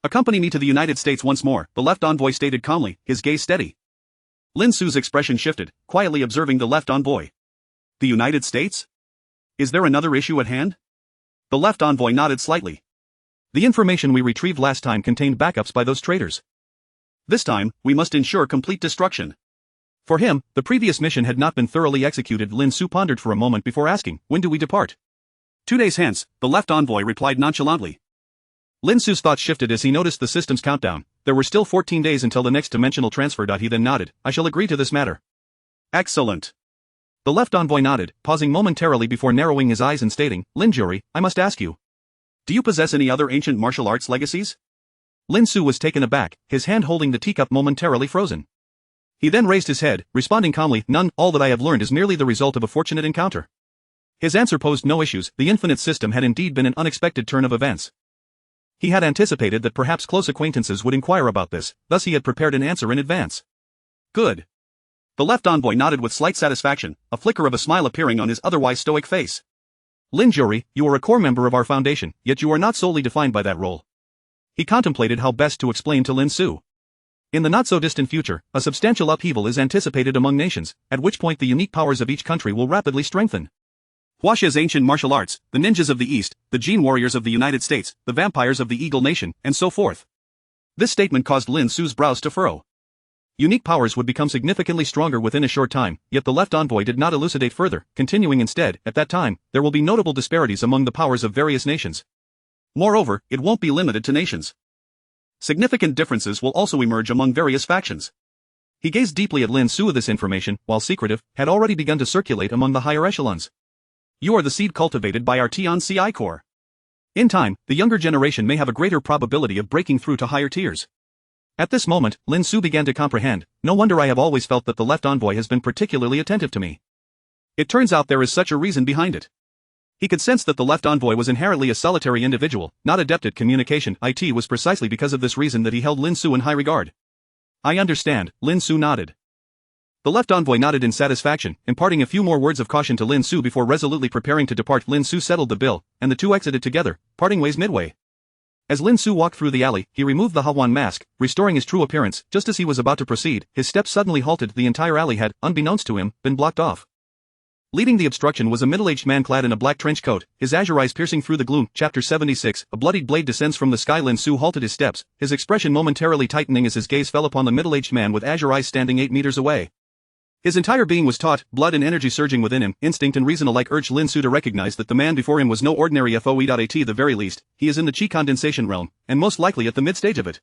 Accompany me to the United States once more, the left envoy stated calmly, his gaze steady. Lin Xu's expression shifted, quietly observing the left envoy. The United States? Is there another issue at hand? The left envoy nodded slightly. The information we retrieved last time contained backups by those traitors. This time, we must ensure complete destruction. For him, the previous mission had not been thoroughly executed. Lin Xu pondered for a moment before asking, when do we depart? 2 days hence, the left envoy replied nonchalantly. Lin Xu's thoughts shifted as he noticed the system's countdown. There were still 14 days until the next dimensional transfer. He then nodded, I shall agree to this matter. Excellent. The left envoy nodded, pausing momentarily before narrowing his eyes and stating, Lin Xu, I must ask you. Do you possess any other ancient martial arts legacies? Lin Xu was taken aback, his hand holding the teacup momentarily frozen. He then raised his head, responding calmly, none. All that I have learned is merely the result of a fortunate encounter. His answer posed no issues. The infinite system had indeed been an unexpected turn of events. He had anticipated that perhaps close acquaintances would inquire about this, thus he had prepared an answer in advance. Good. The left envoy nodded with slight satisfaction, a flicker of a smile appearing on his otherwise stoic face. Lin Xu, you are a core member of our foundation, yet you are not solely defined by that role. He contemplated how best to explain to Lin Xu. In the not-so-distant future, a substantial upheaval is anticipated among nations, at which point the unique powers of each country will rapidly strengthen. Huaxia's ancient martial arts, the ninjas of the East, the Jin warriors of the United States, the vampires of the Eagle Nation, and so forth. This statement caused Lin Xu's brows to furrow. Unique powers would become significantly stronger within a short time, yet the left envoy did not elucidate further, continuing instead, at that time, there will be notable disparities among the powers of various nations. Moreover, it won't be limited to nations. Significant differences will also emerge among various factions. He gazed deeply at Lin Xu. This information, while secretive, had already begun to circulate among the higher echelons. You are the seed cultivated by our TNCI core. In time, the younger generation may have a greater probability of breaking through to higher tiers. At this moment, Lin Xu began to comprehend, no wonder I have always felt that the left envoy has been particularly attentive to me. It turns out there is such a reason behind it. He could sense that the left envoy was inherently a solitary individual, not adept at communication. It was precisely because of this reason that he held Lin Xu in high regard. I understand, Lin Xu nodded. The left envoy nodded in satisfaction, imparting a few more words of caution to Lin Xu before resolutely preparing to depart. Lin Xu settled the bill, and the two exited together, parting ways midway. As Lin Xu walked through the alley, he removed the Hawan mask, restoring his true appearance. Just as he was about to proceed, his steps suddenly halted. The entire alley had, unbeknownst to him, been blocked off. Leading the obstruction was a middle-aged man clad in a black trench coat, his azure eyes piercing through the gloom. Chapter 76, a bloodied blade descends from the sky. Lin Xu halted his steps, his expression momentarily tightening as his gaze fell upon the middle-aged man with azure eyes standing 8 meters away. His entire being was taut, blood and energy surging within him, instinct and reason alike urged Lin Xu to recognize that the man before him was no ordinary foe. At the very least, he is in the chi condensation realm, and most likely at the mid-stage of it.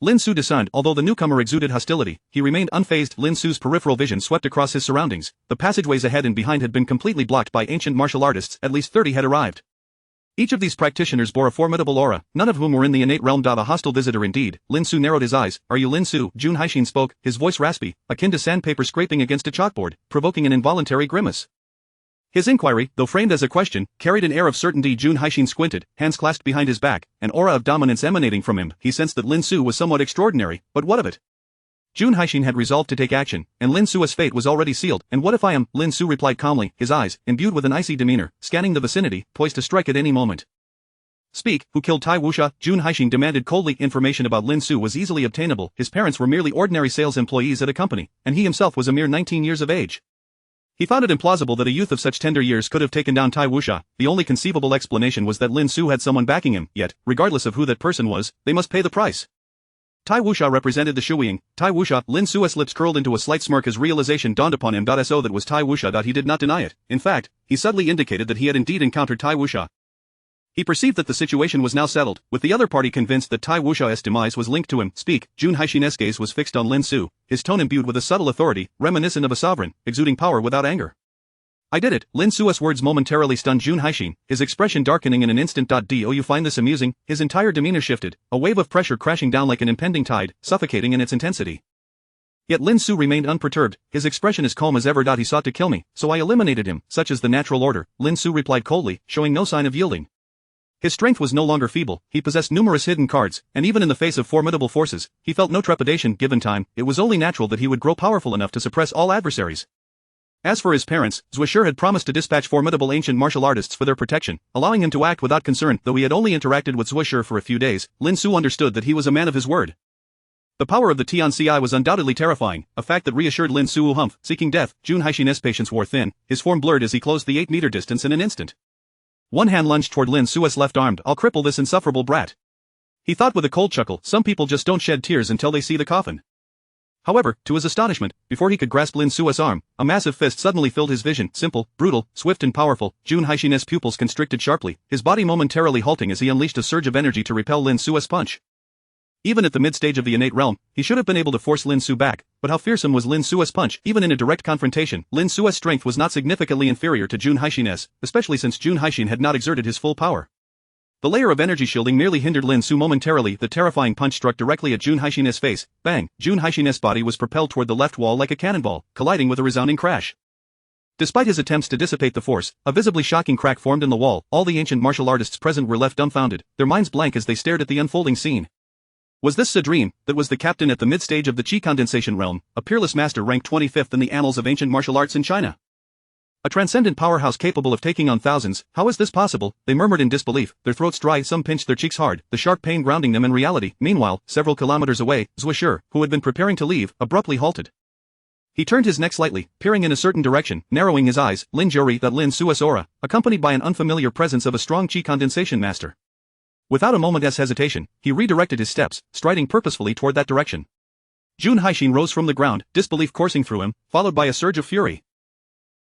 Lin Xu discerned, although the newcomer exuded hostility, he remained unfazed. Lin Xu's peripheral vision swept across his surroundings. The passageways ahead and behind had been completely blocked by ancient martial artists, at least 30 had arrived. Each of these practitioners bore a formidable aura, none of whom were in the innate realm. A hostile visitor indeed. Lin Xu narrowed his eyes. Are you Lin Xu? Jun Haixin spoke, his voice raspy, akin to sandpaper scraping against a chalkboard, provoking an involuntary grimace. His inquiry, though framed as a question, carried an air of certainty. Jun Haixin squinted, hands clasped behind his back, an aura of dominance emanating from him. He sensed that Lin Xu was somewhat extraordinary, but what of it? Jun Haixin had resolved to take action, and Lin Xu's fate was already sealed. And what if I am? Lin Xu replied calmly, his eyes, imbued with an icy demeanor, scanning the vicinity, poised to strike at any moment. Speak, who killed Tai Wuxia? Jun Haixin demanded coldly. Information about Lin Xu was easily obtainable. His parents were merely ordinary sales employees at a company, and he himself was a mere 19 years of age. He found it implausible that a youth of such tender years could have taken down Tai Wuxia. The only conceivable explanation was that Lin Xu had someone backing him, yet, regardless of who that person was, they must pay the price. Tai Wuxia represented the Shuiying. Tai Wuxia. Lin Xu's lips curled into a slight smirk as realization dawned upon him. So that was Tai Wuxia. He did not deny it. In fact, he subtly indicated that he had indeed encountered Tai Wuxia. He perceived that the situation was now settled, with the other party convinced that Tai Wuxia's demise was linked to him. Speak. Jun Haixin's gaze was fixed on Lin Xu, his tone imbued with a subtle authority, reminiscent of a sovereign, exuding power without anger. I did it. Lin Xu's words momentarily stunned Jun Haixin, his expression darkening in an instant. Do you find this amusing? His entire demeanor shifted, a wave of pressure crashing down like an impending tide, suffocating in its intensity. Yet Lin Xu remained unperturbed, his expression as calm as ever. He sought to kill me, so I eliminated him, such is the natural order, Lin Xu replied coldly, showing no sign of yielding. His strength was no longer feeble, he possessed numerous hidden cards, and even in the face of formidable forces, he felt no trepidation. Given time, it was only natural that he would grow powerful enough to suppress all adversaries. As for his parents, Zhuo had promised to dispatch formidable ancient martial artists for their protection, allowing him to act without concern. Though he had only interacted with Zhuo for a few days, Lin Xu understood that he was a man of his word. The power of the Tianci was undoubtedly terrifying, a fact that reassured Lin Xu. Humph, seeking death. Jun Haixin's patience wore thin, his form blurred as he closed the 8-meter distance in an instant. One hand lunged toward Lin Xu's left arm. I'll cripple this insufferable brat. He thought with a cold chuckle, some people just don't shed tears until they see the coffin. However, to his astonishment, before he could grasp Lin Xu's arm, a massive fist suddenly filled his vision. Simple, brutal, swift and powerful. Jun Haixin's pupils constricted sharply, his body momentarily halting as he unleashed a surge of energy to repel Lin Xu's punch. Even at the mid-stage of the innate realm, he should have been able to force Lin Xu back, but how fearsome was Lin Xu's punch? Even in a direct confrontation, Lin Xu's strength was not significantly inferior to Jun Haixin's, especially since Jun Haixin had not exerted his full power. The layer of energy shielding merely hindered Lin Xu momentarily. The terrifying punch struck directly at Jun Haixin's face. Bang! Jun Haixin's body was propelled toward the left wall like a cannonball, colliding with a resounding crash. Despite his attempts to dissipate the force, a visibly shocking crack formed in the wall. All the ancient martial artists present were left dumbfounded, their minds blank as they stared at the unfolding scene. Was this a dream? That was the captain at the mid-stage of the chi condensation realm, a peerless master ranked 25th in the annals of ancient martial arts in China. A transcendent powerhouse capable of taking on thousands. How is this possible? They murmured in disbelief, their throats dry, some pinched their cheeks hard, the sharp pain grounding them in reality. Meanwhile, several kilometers away, Zhuo, who had been preparing to leave, abruptly halted. He turned his neck slightly, peering in a certain direction, narrowing his eyes. Lin Xu, that Lin Xu's aura, accompanied by an unfamiliar presence of a strong chi condensation master. Without a moment's hesitation, he redirected his steps, striding purposefully toward that direction. Jun Haixin rose from the ground, disbelief coursing through him, followed by a surge of fury.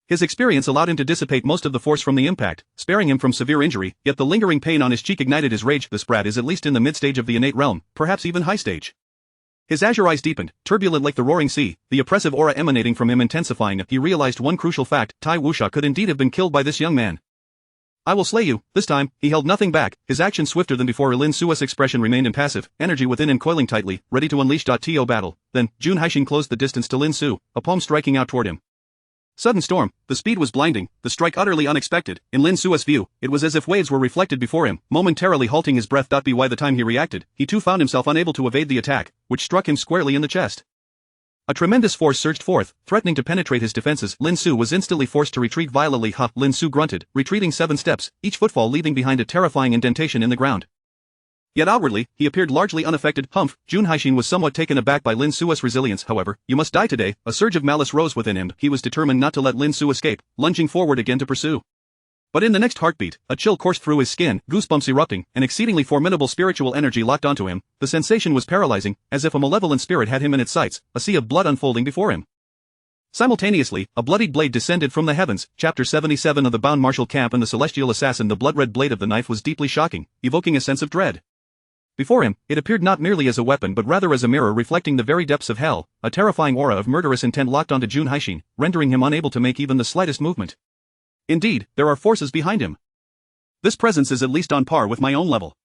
His experience allowed him to dissipate most of the force from the impact, sparing him from severe injury, yet the lingering pain on his cheek ignited his rage. This brat is at least in the mid-stage of the innate realm, perhaps even high stage. His azure eyes deepened, turbulent like the roaring sea, the oppressive aura emanating from him intensifying. He realized one crucial fact, Tai Wuxia could indeed have been killed by this young man. I will slay you. This time, he held nothing back, his action swifter than before. Lin Xu's expression remained impassive, energy within him coiling tightly, ready to unleash. To battle. Then, Jun Haixin closed the distance to Lin Xu, a palm striking out toward him. Sudden storm, the speed was blinding, the strike utterly unexpected. In Lin Xu's view, it was as if waves were reflected before him, momentarily halting his breath. By the time he reacted, he too found himself unable to evade the attack, which struck him squarely in the chest. A tremendous force surged forth, threatening to penetrate his defenses. Lin Xu was instantly forced to retreat violently. Lin Xu grunted, retreating 7 steps, each footfall leaving behind a terrifying indentation in the ground. Yet outwardly, he appeared largely unaffected. Humph, Jun Haixin was somewhat taken aback by Lin Xu's resilience. However, you must die today. A surge of malice rose within him. He was determined not to let Lin Xu escape, lunging forward again to pursue. But in the next heartbeat, a chill coursed through his skin, goosebumps erupting, an exceedingly formidable spiritual energy locked onto him. The sensation was paralyzing, as if a malevolent spirit had him in its sights, a sea of blood unfolding before him. Simultaneously, a bloodied blade descended from the heavens. Chapter 77 of the Bound Martial Camp and the Celestial Assassin. The blood-red blade of the knife was deeply shocking, evoking a sense of dread. Before him, it appeared not merely as a weapon but rather as a mirror reflecting the very depths of hell. A terrifying aura of murderous intent locked onto Jun Haishin, rendering him unable to make even the slightest movement. Indeed, there are forces behind him. This presence is at least on par with my own level.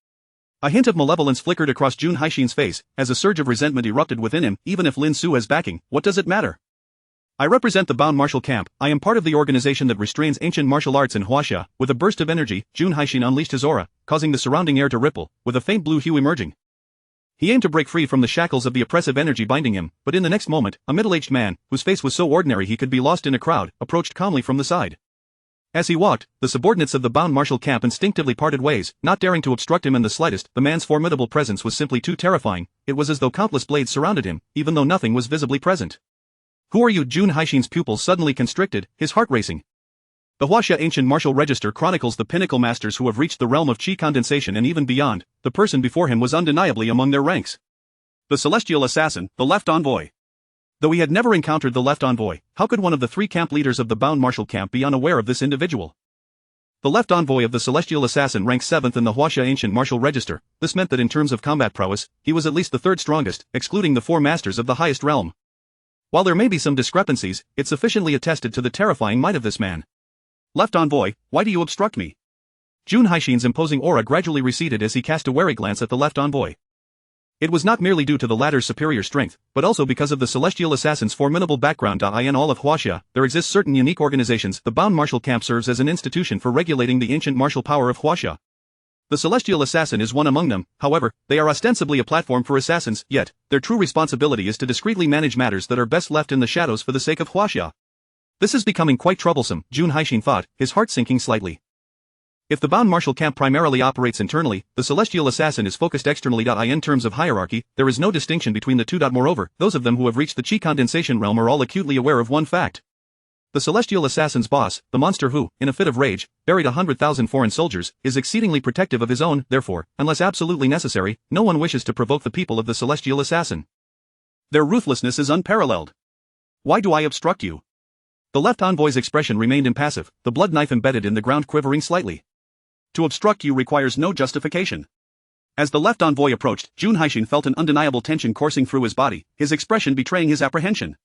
A hint of malevolence flickered across Jun Haishin's face, as a surge of resentment erupted within him. Even if Lin Xu has backing, what does it matter? I represent the Bound Martial Camp. I am part of the organization that restrains ancient martial arts in Huaxia. With a burst of energy, Jun Haishin unleashed his aura, causing the surrounding air to ripple, with a faint blue hue emerging. He aimed to break free from the shackles of the oppressive energy binding him, but in the next moment, a middle-aged man, whose face was so ordinary he could be lost in a crowd, approached calmly from the side. As he walked, the subordinates of the Bound Martial Camp instinctively parted ways, not daring to obstruct him in the slightest. The man's formidable presence was simply too terrifying. It was as though countless blades surrounded him, even though nothing was visibly present. Who are you? Jun Haishin's pupils suddenly constricted, his heart racing. The Huaxia Ancient Martial Register chronicles the pinnacle masters who have reached the realm of chi condensation and even beyond. The person before him was undeniably among their ranks. The Celestial Assassin, the Left Envoy. Though he had never encountered the Left Envoy, how could one of the three camp leaders of the Bound Martial Camp be unaware of this individual? The Left Envoy of the Celestial Assassin ranks 7th in the Huaxia Ancient Martial Register. This meant that in terms of combat prowess, he was at least the 3rd strongest, excluding the 4 masters of the highest realm. While there may be some discrepancies, it sufficiently attested to the terrifying might of this man. Left Envoy, why do you obstruct me? Jun Haishin's imposing aura gradually receded as he cast a wary glance at the Left Envoy. It was not merely due to the latter's superior strength, but also because of the Celestial Assassin's formidable background. In all of Huaxia, there exist certain unique organizations. The Bound Martial Camp serves as an institution for regulating the ancient martial power of Huaxia. The Celestial Assassin is one among them. However, they are ostensibly a platform for assassins, yet their true responsibility is to discreetly manage matters that are best left in the shadows for the sake of Huaxia. This is becoming quite troublesome, Jun Haishin thought, his heart sinking slightly. If the Bound Martial Camp primarily operates internally, the Celestial Assassin is focused externally. In terms of hierarchy, there is no distinction between the two. Moreover, those of them who have reached the chi condensation realm are all acutely aware of one fact. The Celestial Assassin's boss, the monster who, in a fit of rage, buried 100,000 foreign soldiers, is exceedingly protective of his own. Therefore, unless absolutely necessary, no one wishes to provoke the people of the Celestial Assassin. Their ruthlessness is unparalleled. Why do I obstruct you? The Left Envoy's expression remained impassive, the blood knife embedded in the ground quivering slightly. To obstruct you requires no justification. As the Left Envoy approached, Jun Haishin felt an undeniable tension coursing through his body, his expression betraying his apprehension.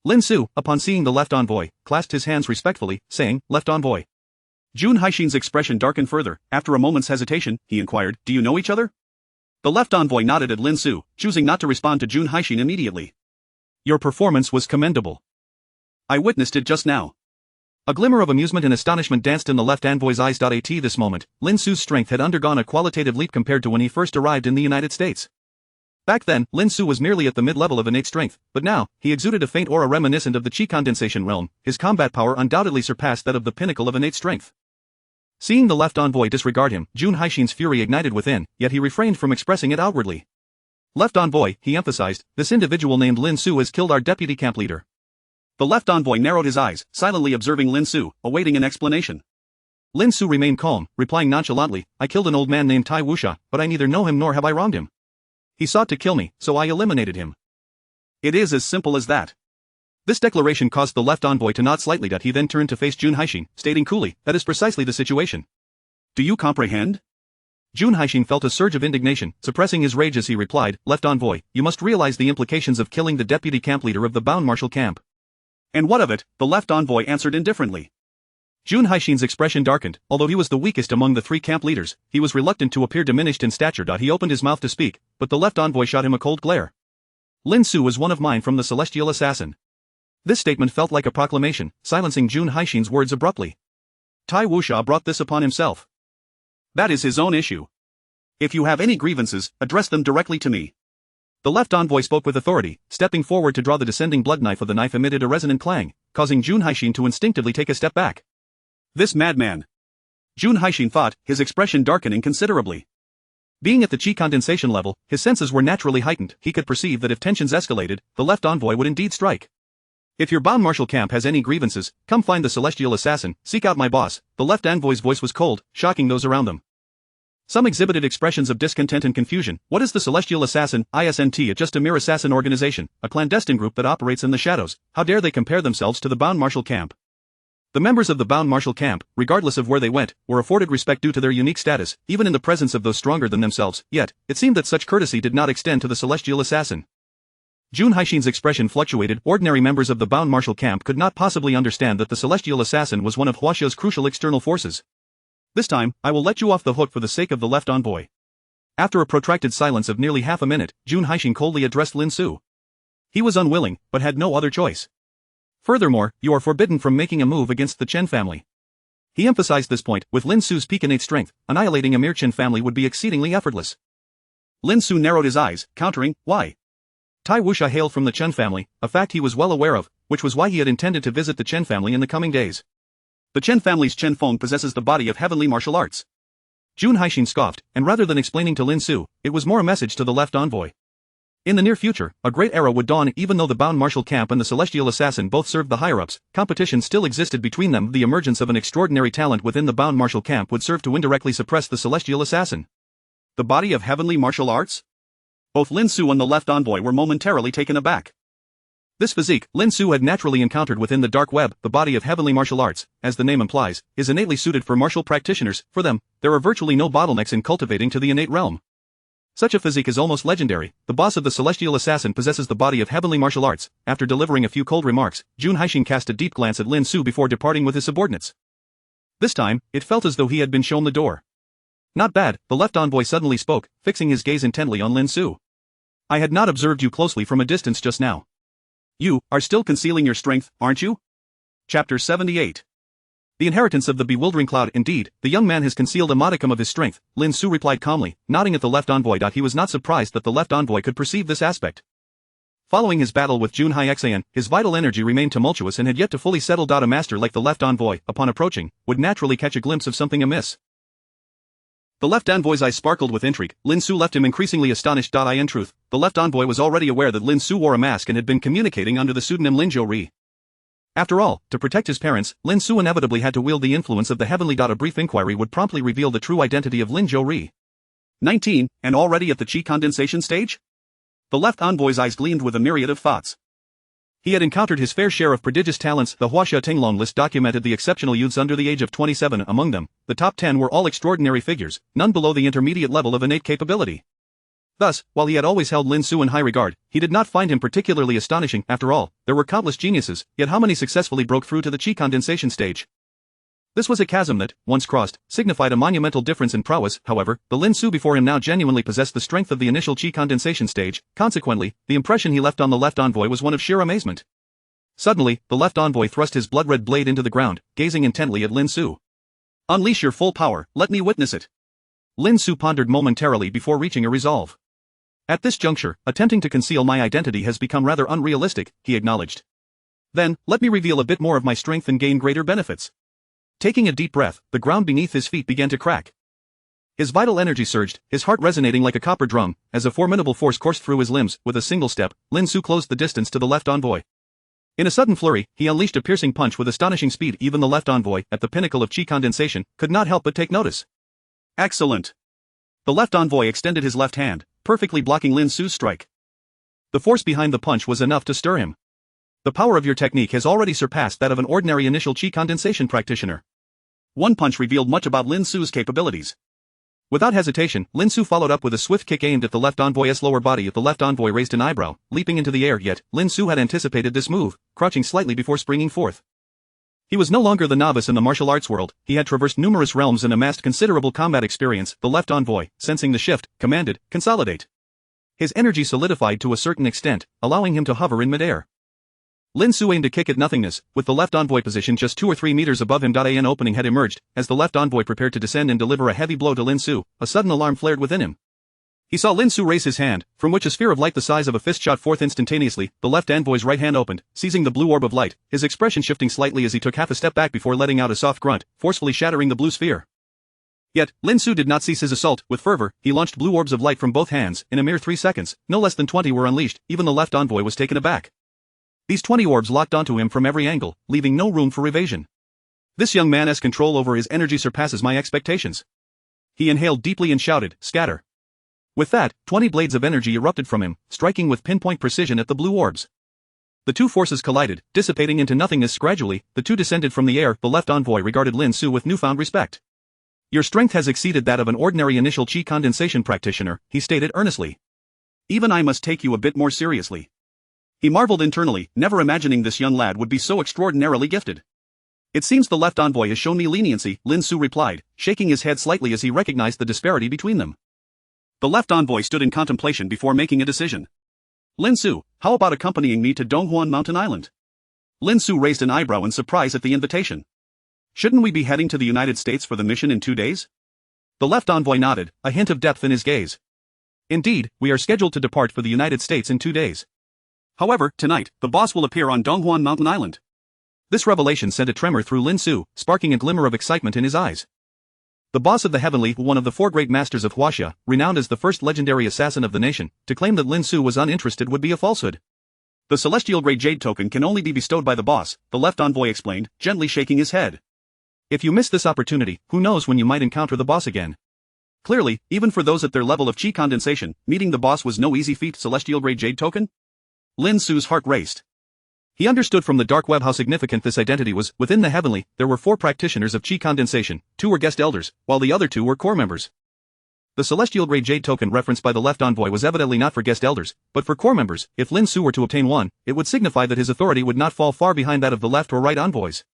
Lin Xu, upon seeing the Left Envoy, clasped his hands respectfully, saying, "Left Envoy." Jun Haishin's expression darkened further. After a moment's hesitation, he inquired, "Do you know each other?" The Left Envoy nodded at Lin Xu, choosing not to respond to Jun Haishin immediately. "Your performance was commendable. I witnessed it just now." A glimmer of amusement and astonishment danced in the Left Envoy's eyes. At this moment, Lin Xu's strength had undergone a qualitative leap compared to when he first arrived in the United States. Back then, Lin Xu was merely at the mid-level of innate strength, but now, he exuded a faint aura reminiscent of the chi condensation realm. His combat power undoubtedly surpassed that of the pinnacle of innate strength. Seeing the Left Envoy disregard him, Jun Haishin's fury ignited within, yet he refrained from expressing it outwardly. "Left Envoy," he emphasized, "this individual named Lin Xu has killed our deputy camp leader." The Left Envoy narrowed his eyes, silently observing Lin Xu, awaiting an explanation. Lin Xu remained calm, replying nonchalantly, "I killed an old man named Tai Wuxia, but I neither know him nor have I wronged him. He sought to kill me, so I eliminated him." It is as simple as that. This declaration caused the Left Envoy to nod slightly. He then turned to face Jun Haishin, stating coolly, "That is precisely the situation." "Do you comprehend?" Jun Haishin felt a surge of indignation, suppressing his rage as he replied, "Left Envoy, you must realize the implications of killing the deputy camp leader of the Bound Martial Camp." "And what of it?" the Left Envoy answered indifferently. Jun Haishin's expression darkened. Although he was the weakest among the 3 camp leaders, he was reluctant to appear diminished in stature. He opened his mouth to speak, but the Left Envoy shot him a cold glare. "Lin Xu is one of mine from the Celestial Assassin." This statement felt like a proclamation, silencing Jun Haishin's words abruptly. Tai Wuxia brought this upon himself. That is his own issue. If you have any grievances, address them directly to me. The Left Envoy spoke with authority, stepping forward to draw the descending blood knife. The knife emitted a resonant clang, causing Jun Haishin to instinctively take a step back. This madman. Jun Haishin thought, his expression darkening considerably. Being at the chi condensation level, his senses were naturally heightened. He could perceive that if tensions escalated, the Left Envoy would indeed strike. "If your Bound Martial Camp has any grievances, come find the Celestial Assassin, seek out my boss." The Left Envoy's voice was cold, shocking those around them. Some exhibited expressions of discontent and confusion. What is the Celestial Assassin, ISNT? It's just a mere assassin organization, a clandestine group that operates in the shadows. How dare they compare themselves to the Bound Martial Camp? The members of the Bound Martial Camp, regardless of where they went, were afforded respect due to their unique status, even in the presence of those stronger than themselves. Yet, it seemed that such courtesy did not extend to the Celestial Assassin. Jun Haishin's expression fluctuated. Ordinary members of the Bound Martial Camp could not possibly understand that the Celestial Assassin was one of Huaxia's crucial external forces. This time, I will let you off the hook for the sake of the left envoy. After a protracted silence of nearly half a minute, Jun Haishin coldly addressed Lin Xu. He was unwilling, but had no other choice. Furthermore, you are forbidden from making a move against the Chen family. He emphasized this point. With Lin Xu's peak innate strength, annihilating a mere Chen family would be exceedingly effortless. Lin Xu narrowed his eyes, countering, why? Tai Wuxia hailed from the Chen family, a fact he was well aware of, which was why he had intended to visit the Chen family in the coming days. The Chen family's Chen Feng possesses the body of heavenly martial arts. Jun Haishin scoffed, and rather than explaining to Lin Xu, it was more a message to the left envoy. In the near future, a great era would dawn. Even though the Bound Martial Camp and the Celestial Assassin both served the higher-ups, competition still existed between them. The emergence of an extraordinary talent within the Bound Martial Camp would serve to indirectly suppress the Celestial Assassin. The body of heavenly martial arts? Both Lin Xu and the left envoy were momentarily taken aback. This physique, Lin Xu had naturally encountered within the dark web. The body of heavenly martial arts, as the name implies, is innately suited for martial practitioners. For them, there are virtually no bottlenecks in cultivating to the innate realm. Such a physique is almost legendary. The boss of the Celestial Assassin possesses the body of heavenly martial arts. After delivering a few cold remarks, Jun Haishin cast a deep glance at Lin Xu before departing with his subordinates. This time, it felt as though he had been shown the door. Not bad, the left envoy suddenly spoke, fixing his gaze intently on Lin Xu. I had not observed you closely from a distance just now. You are still concealing your strength, aren't you? Chapter 78. The inheritance of the bewildering cloud. Indeed, the young man has concealed a modicum of his strength, Lin Xu replied calmly, nodding at the left envoy. He was not surprised that the left envoy could perceive this aspect. Following his battle with Jun Haixan, his vital energy remained tumultuous and had yet to fully settle. A master like the left envoy, upon approaching, would naturally catch a glimpse of something amiss. The left envoy's eyes sparkled with intrigue. Lin Xu left him increasingly astonished. In truth, the left envoy was already aware that Lin Xu wore a mask and had been communicating under the pseudonym Lin Zhou. After all, to protect his parents, Lin Xu inevitably had to wield the influence of the heavenly. A brief inquiry would promptly reveal the true identity of Lin Zhou. 19, and already at the chi condensation stage? The left envoy's eyes gleamed with a myriad of thoughts. He had encountered his fair share of prodigious talents. The Huaxia Tinglong list documented the exceptional youths under the age of 27. Among them, the top 10 were all extraordinary figures, none below the intermediate level of innate capability. Thus, while he had always held Lin Xu in high regard, he did not find him particularly astonishing. After all, there were countless geniuses, yet how many successfully broke through to the chi condensation stage? This was a chasm that, once crossed, signified a monumental difference in prowess. However, the Lin Xu before him now genuinely possessed the strength of the initial chi condensation stage. Consequently, the impression he left on the left envoy was one of sheer amazement. Suddenly, the left envoy thrust his blood-red blade into the ground, gazing intently at Lin Xu. Unleash your full power, let me witness it. Lin Xu pondered momentarily before reaching a resolve. At this juncture, attempting to conceal my identity has become rather unrealistic, he acknowledged. Then, let me reveal a bit more of my strength and gain greater benefits. Taking a deep breath, the ground beneath his feet began to crack. His vital energy surged, his heart resonating like a copper drum, as a formidable force coursed through his limbs. With a single step, Lin Xu closed the distance to the left envoy. In a sudden flurry, he unleashed a piercing punch with astonishing speed. Even the left envoy, at the pinnacle of chi condensation, could not help but take notice. Excellent. The left envoy extended his left hand, perfectly blocking Lin Xu's strike. The force behind the punch was enough to stir him. The power of your technique has already surpassed that of an ordinary initial chi condensation practitioner. One punch revealed much about Lin Xu's capabilities. Without hesitation, Lin Xu followed up with a swift kick aimed at the left envoy's lower body. The left envoy raised an eyebrow, leaping into the air. Yet, Lin Xu had anticipated this move, crouching slightly before springing forth. He was no longer the novice in the martial arts world. He had traversed numerous realms and amassed considerable combat experience. The left envoy, sensing the shift, commanded, "Consolidate." His energy solidified to a certain extent, allowing him to hover in midair. Lin Xu aimed a kick at nothingness, with the left envoy positioned just 2 or 3 meters above him. An opening had emerged. As the left envoy prepared to descend and deliver a heavy blow to Lin Xu, a sudden alarm flared within him. He saw Lin Xu raise his hand, from which a sphere of light the size of a fist shot forth instantaneously. The left envoy's right hand opened, seizing the blue orb of light, his expression shifting slightly as he took half a step back before letting out a soft grunt, forcefully shattering the blue sphere. Yet, Lin Xu did not cease his assault. With fervor, he launched blue orbs of light from both hands. In a mere 3 seconds, no less than 20 were unleashed. Even the left envoy was taken aback. These 20 orbs locked onto him from every angle, leaving no room for evasion. This young man's control over his energy surpasses my expectations. He inhaled deeply and shouted, "Scatter." With that, 20 blades of energy erupted from him, striking with pinpoint precision at the blue orbs. The two forces collided, dissipating into nothingness gradually. The two descended from the air. The left envoy regarded Lin Xu with newfound respect. "Your strength has exceeded that of an ordinary initial chi condensation practitioner," he stated earnestly. "Even I must take you a bit more seriously." He marveled internally, never imagining this young lad would be so extraordinarily gifted. "It seems the left envoy has shown me leniency," Lin Xu replied, shaking his head slightly as he recognized the disparity between them. The left envoy stood in contemplation before making a decision. "Lin Xu, how about accompanying me to Donghuan Mountain Island?" Lin Xu raised an eyebrow in surprise at the invitation. "Shouldn't we be heading to the United States for the mission in 2 days?" The left envoy nodded, a hint of depth in his gaze. "Indeed, we are scheduled to depart for the United States in 2 days. However, tonight, the boss will appear on Donghuan Mountain Island." This revelation sent a tremor through Lin Xu, sparking a glimmer of excitement in his eyes. The boss of the Heavenly, one of the 4 great masters of Huaxia, renowned as the first legendary assassin of the nation, to claim that Lin Xu was uninterested would be a falsehood. "The celestial grade jade token can only be bestowed by the boss," the left envoy explained, gently shaking his head. "If you miss this opportunity, who knows when you might encounter the boss again." Clearly, even for those at their level of chi condensation, meeting the boss was no easy feat. Celestial grade jade token? Lin Xu's heart raced. He understood from the dark web how significant this identity was. Within the Heavenly, there were 4 practitioners of chi condensation, 2 were guest elders, while the other 2 were core members. The celestial grade jade token referenced by the left envoy was evidently not for guest elders, but for core members. If Lin Xu were to obtain one, it would signify that his authority would not fall far behind that of the left or right envoys.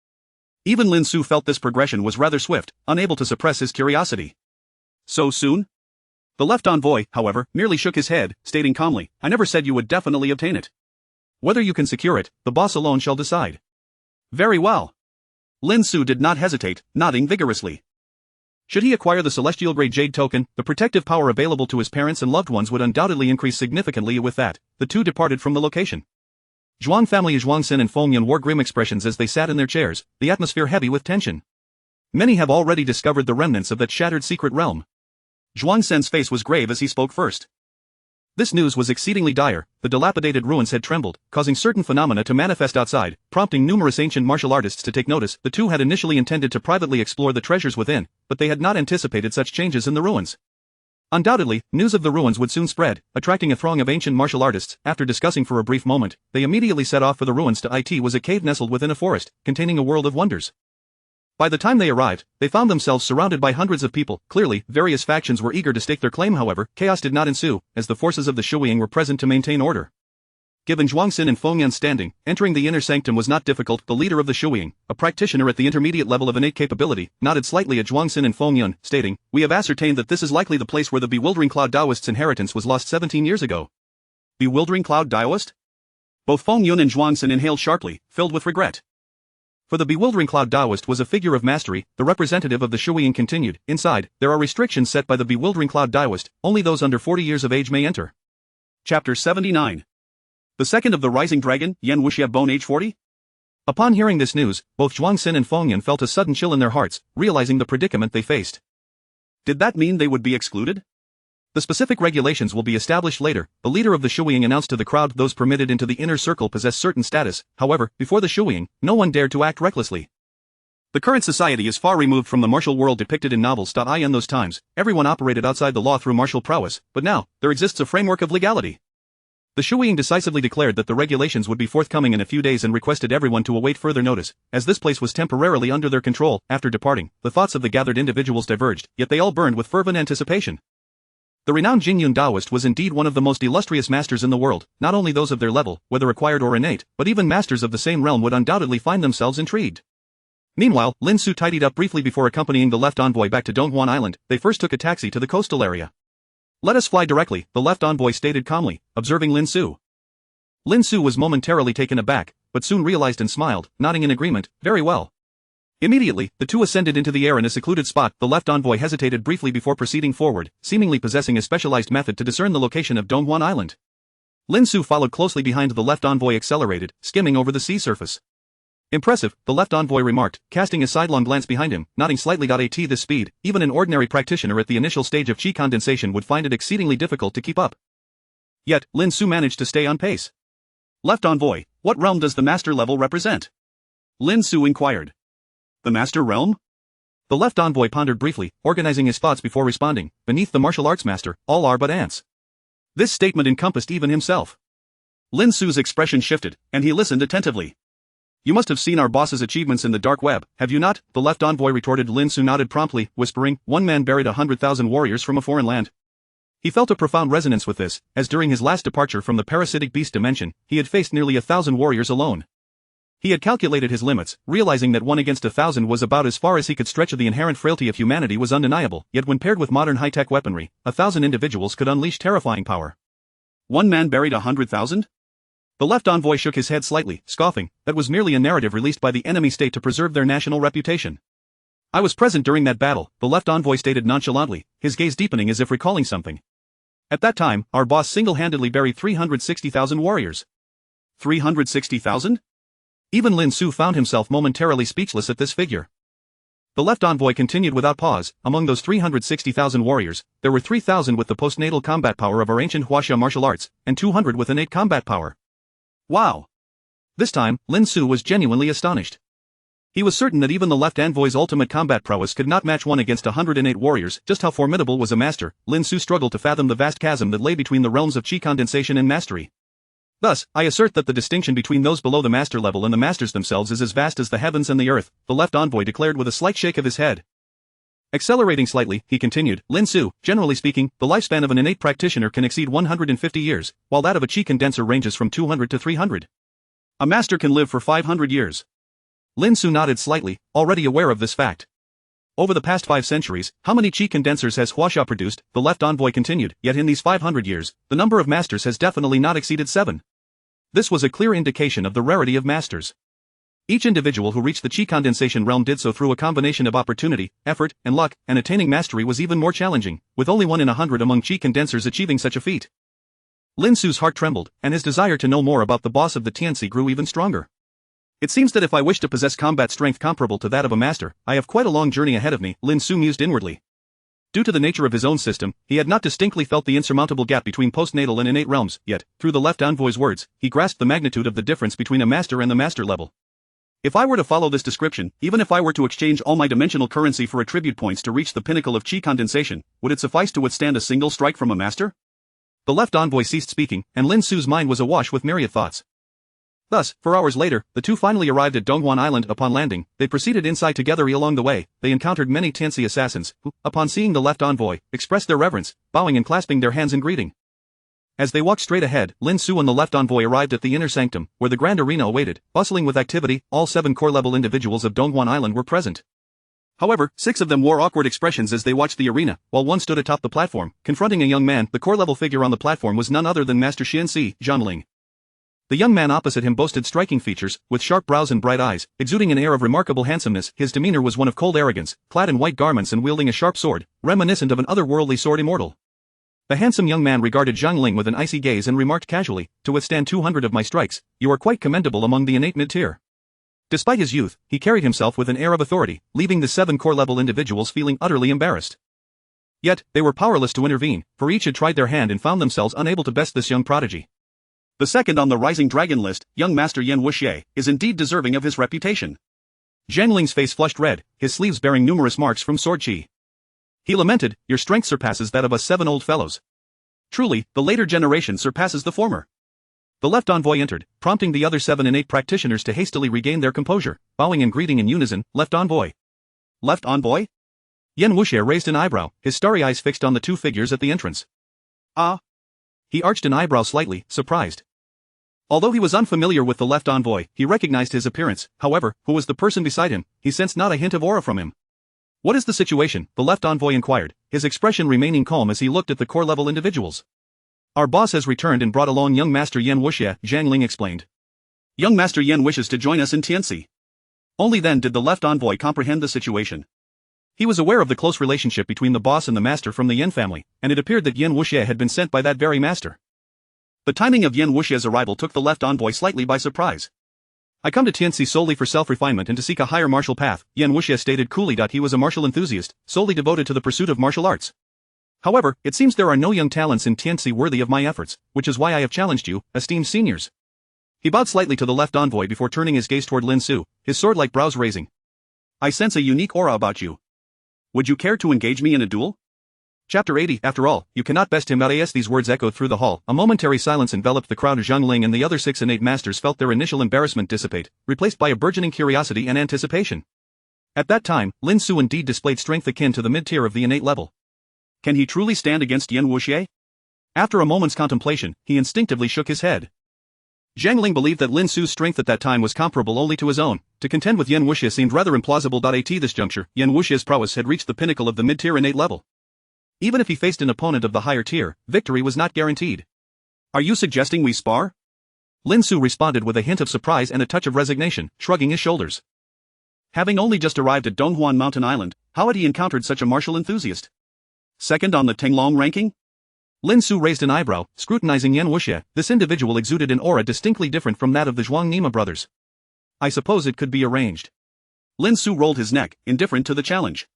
Even Lin Xu felt this progression was rather swift, unable to suppress his curiosity. "So soon?" The left envoy, however, merely shook his head, stating calmly, "I never said you would definitely obtain it. Whether you can secure it, the boss alone shall decide." "Very well." Lin Xu did not hesitate, nodding vigorously. Should he acquire the celestial grade jade token, the protective power available to his parents and loved ones would undoubtedly increase significantly. With that, the two departed from the location. Zhuang family Zhuangxin and Fengyun wore grim expressions as they sat in their chairs, the atmosphere heavy with tension. Many have already discovered the remnants of that shattered secret realm. Zhuangxin's face was grave as he spoke first. This news was exceedingly dire. The dilapidated ruins had trembled, causing certain phenomena to manifest outside, prompting numerous ancient martial artists to take notice. The two had initially intended to privately explore the treasures within, but they had not anticipated such changes in the ruins. Undoubtedly, news of the ruins would soon spread, attracting a throng of ancient martial artists. After discussing for a brief moment, they immediately set off for the ruins. It was a cave nestled within a forest, containing a world of wonders. By the time they arrived, they found themselves surrounded by hundreds of people. Clearly, various factions were eager to stake their claim. However, chaos did not ensue, as the forces of the Shuiying were present to maintain order. Given Zhuangxin and Fengyun's standing, entering the inner sanctum was not difficult. The leader of the Shuiying, a practitioner at the intermediate level of innate capability, nodded slightly at Zhuangxin and Fengyun, stating, "We have ascertained that this is likely the place where the bewildering Cloud Daoist's inheritance was lost 17 years ago." Bewildering Cloud Daoist? Both Fengyun and Zhuangxin inhaled sharply, filled with regret. For the bewildering Cloud Daoist was a figure of mastery. The representative of the Shuiying continued, "Inside, there are restrictions set by the bewildering Cloud Daoist. Only those under 40 years of age may enter." Chapter 79. The second of the Rising Dragon, Yan Wuxia Bone age 40? Upon hearing this news, both Zhuangxin and Fengyun felt a sudden chill in their hearts, realizing the predicament they faced. Did that mean they would be excluded? The specific regulations will be established later. The leader of the Shuiying announced to the crowd those permitted into the inner circle possess certain status. However, before the Shuiying, no one dared to act recklessly. The current society is far removed from the martial world depicted in novels. In those times, everyone operated outside the law through martial prowess, but now, there exists a framework of legality. The Shuiying decisively declared that the regulations would be forthcoming in a few days and requested everyone to await further notice, as this place was temporarily under their control. After departing, the thoughts of the gathered individuals diverged, yet they all burned with fervent anticipation. The renowned Jingyun Daoist was indeed one of the most illustrious masters in the world. Not only those of their level, whether acquired or innate, but even masters of the same realm would undoubtedly find themselves intrigued. Meanwhile, Lin Xu tidied up briefly before accompanying the left envoy back to Donghuan Island. They first took a taxi to the coastal area. "Let us fly directly," the left envoy stated calmly, observing Lin Xu. Lin Xu was momentarily taken aback, but soon realized and smiled, nodding in agreement. "Very well." Immediately, the two ascended into the air in a secluded spot. The left envoy hesitated briefly before proceeding forward, seemingly possessing a specialized method to discern the location of Donghuan Island. Lin Xu followed closely behind. The left envoy accelerated, skimming over the sea surface. "Impressive," the left envoy remarked, casting a sidelong glance behind him, nodding slightly. At this speed, even an ordinary practitioner at the initial stage of chi condensation would find it exceedingly difficult to keep up. Yet, Lin Xu managed to stay on pace. "Left envoy, what realm does the master level represent?" Lin Xu inquired. "The master realm?" The left envoy pondered briefly, organizing his thoughts before responding. Beneath the martial arts master, all are but ants. This statement encompassed even himself. Lin Xu's expression shifted, and he listened attentively. You must have seen our boss's achievements in the dark web, have you not? The left envoy retorted. Lin Xu nodded promptly, whispering, one man buried 100,000 warriors from a foreign land. He felt a profound resonance with this, as during his last departure from the parasitic beast dimension, he had faced nearly 1,000 warriors alone. He had calculated his limits, realizing that 1 against 1,000 was about as far as he could stretch. The inherent frailty of humanity was undeniable, yet when paired with modern high-tech weaponry, 1,000 individuals could unleash terrifying power. One man buried 100,000? The left envoy shook his head slightly, scoffing, that was merely a narrative released by the enemy state to preserve their national reputation. I was present during that battle, the left envoy stated nonchalantly, his gaze deepening as if recalling something. At that time, our boss single-handedly buried 360,000 warriors. 360,000? Even Lin Xu found himself momentarily speechless at this figure. The left envoy continued without pause, among those 360,000 warriors, there were 3,000 with the postnatal combat power of our ancient Huaxia martial arts, and 200 with innate combat power. Wow! This time, Lin Xu was genuinely astonished. He was certain that even the left envoy's ultimate combat prowess could not match 1 against 108 warriors. Just how formidable was a master, Lin Xu struggled to fathom the vast chasm that lay between the realms of chi condensation and mastery. Thus, I assert that the distinction between those below the master level and the masters themselves is as vast as the heavens and the earth, the left envoy declared with a slight shake of his head. Accelerating slightly, he continued, Lin Xu, generally speaking, the lifespan of an innate practitioner can exceed 150 years, while that of a chi condenser ranges from 200 to 300. A master can live for 500 years. Lin Xu nodded slightly, already aware of this fact. Over the past 5 centuries, how many chi condensers has Huaxia produced? The left envoy continued, yet in these 500 years, the number of masters has definitely not exceeded 7. This was a clear indication of the rarity of masters. Each individual who reached the chi condensation realm did so through a combination of opportunity, effort, and luck, and attaining mastery was even more challenging, with only 1 in 100 among chi condensers achieving such a feat. Lin Xu's heart trembled, and his desire to know more about the boss of the Tianxi grew even stronger. It seems that if I wish to possess combat strength comparable to that of a master, I have quite a long journey ahead of me, Lin Xu mused inwardly. Due to the nature of his own system, he had not distinctly felt the insurmountable gap between postnatal and innate realms, yet, through the left envoy's words, he grasped the magnitude of the difference between a master and the master level. If I were to follow this description, even if I were to exchange all my dimensional currency for attribute points to reach the pinnacle of chi condensation, would it suffice to withstand a single strike from a master? The left envoy ceased speaking, and Lin Xu's mind was awash with myriad thoughts. Thus, 4 hours later, the two finally arrived at Donghuan Island. Upon landing, they proceeded inside together. Along the way, they encountered many Tianxi assassins, who, upon seeing the left envoy, expressed their reverence, bowing and clasping their hands in greeting. As they walked straight ahead, Lin Xu and the left envoy arrived at the inner sanctum, where the grand arena awaited, bustling with activity. All 7 core-level individuals of Donghuan Island were present. However, 6 of them wore awkward expressions as they watched the arena, while one stood atop the platform, confronting a young man. The core-level figure on the platform was none other than Master Xianxi, Zhangling. The young man opposite him boasted striking features, with sharp brows and bright eyes, exuding an air of remarkable handsomeness. His demeanor was one of cold arrogance, clad in white garments and wielding a sharp sword, reminiscent of an otherworldly sword immortal. The handsome young man regarded Zhang Ling with an icy gaze and remarked casually, to withstand 200 of my strikes, you are quite commendable among the innate mid-tier. Despite his youth, he carried himself with an air of authority, leaving the 7 core-level individuals feeling utterly embarrassed. Yet, they were powerless to intervene, for each had tried their hand and found themselves unable to best this young prodigy. The second on the rising dragon list, young Master Yan Wuxie, is indeed deserving of his reputation. Zhang Ling's face flushed red, his sleeves bearing numerous marks from sword qi. He lamented, your strength surpasses that of us 7 old fellows. Truly, the later generation surpasses the former. The left envoy entered, prompting the other 7 innate practitioners to hastily regain their composure, bowing and greeting in unison, left envoy. Left envoy? Yan Wuxie raised an eyebrow, his starry eyes fixed on the 2 figures at the entrance. Ah. He arched an eyebrow slightly, surprised. Although he was unfamiliar with the left envoy, he recognized his appearance. However, who was the person beside him? He sensed not a hint of aura from him. What is the situation? The left envoy inquired, his expression remaining calm as he looked at the core-level individuals. Our boss has returned and brought along young Master Yan Wuxie, Zhang Ling explained. Young Master Yan wishes to join us in Tianxi. Only then did the left envoy comprehend the situation. He was aware of the close relationship between the boss and the master from the Yan family, and it appeared that Yan Wuxie had been sent by that very master. The timing of Yan Wuxie's arrival took the left envoy slightly by surprise. I come to Tianxi solely for self-refinement and to seek a higher martial path, Yan Wuxie stated coolly. He was a martial enthusiast, solely devoted to the pursuit of martial arts. However, it seems there are no young talents in Tianxi worthy of my efforts, which is why I have challenged you, esteemed seniors. He bowed slightly to the left envoy before turning his gaze toward Lin Xu, his sword-like brows raising. I sense a unique aura about you. Would you care to engage me in a duel? Chapter 80. After all, you cannot best him out. As these words echoed through the hall, a momentary silence enveloped the crowd. Zhang Ling and the other 6 innate masters felt their initial embarrassment dissipate, replaced by a burgeoning curiosity and anticipation. At that time, Lin Xu indeed displayed strength akin to the mid-tier of the innate level. Can he truly stand against Yan Wuxie? After a moment's contemplation, he instinctively shook his head. Zhang Ling believed that Lin Xu's strength at that time was comparable only to his own. To contend with Yan Wuxie seemed rather implausible. At this juncture, Yan Wuxie's prowess had reached the pinnacle of the mid-tier innate level. Even if he faced an opponent of the higher tier, victory was not guaranteed. Are you suggesting we spar? Lin Xu responded with a hint of surprise and a touch of resignation, shrugging his shoulders. Having only just arrived at Donghuan Mountain Island, how had he encountered such a martial enthusiast? Second on the Tinglong ranking? Lin Xu raised an eyebrow, scrutinizing Yan Wuxie. This individual exuded an aura distinctly different from that of the Zhuang Nima brothers. I suppose it could be arranged. Lin Xu rolled his neck, indifferent to the challenge.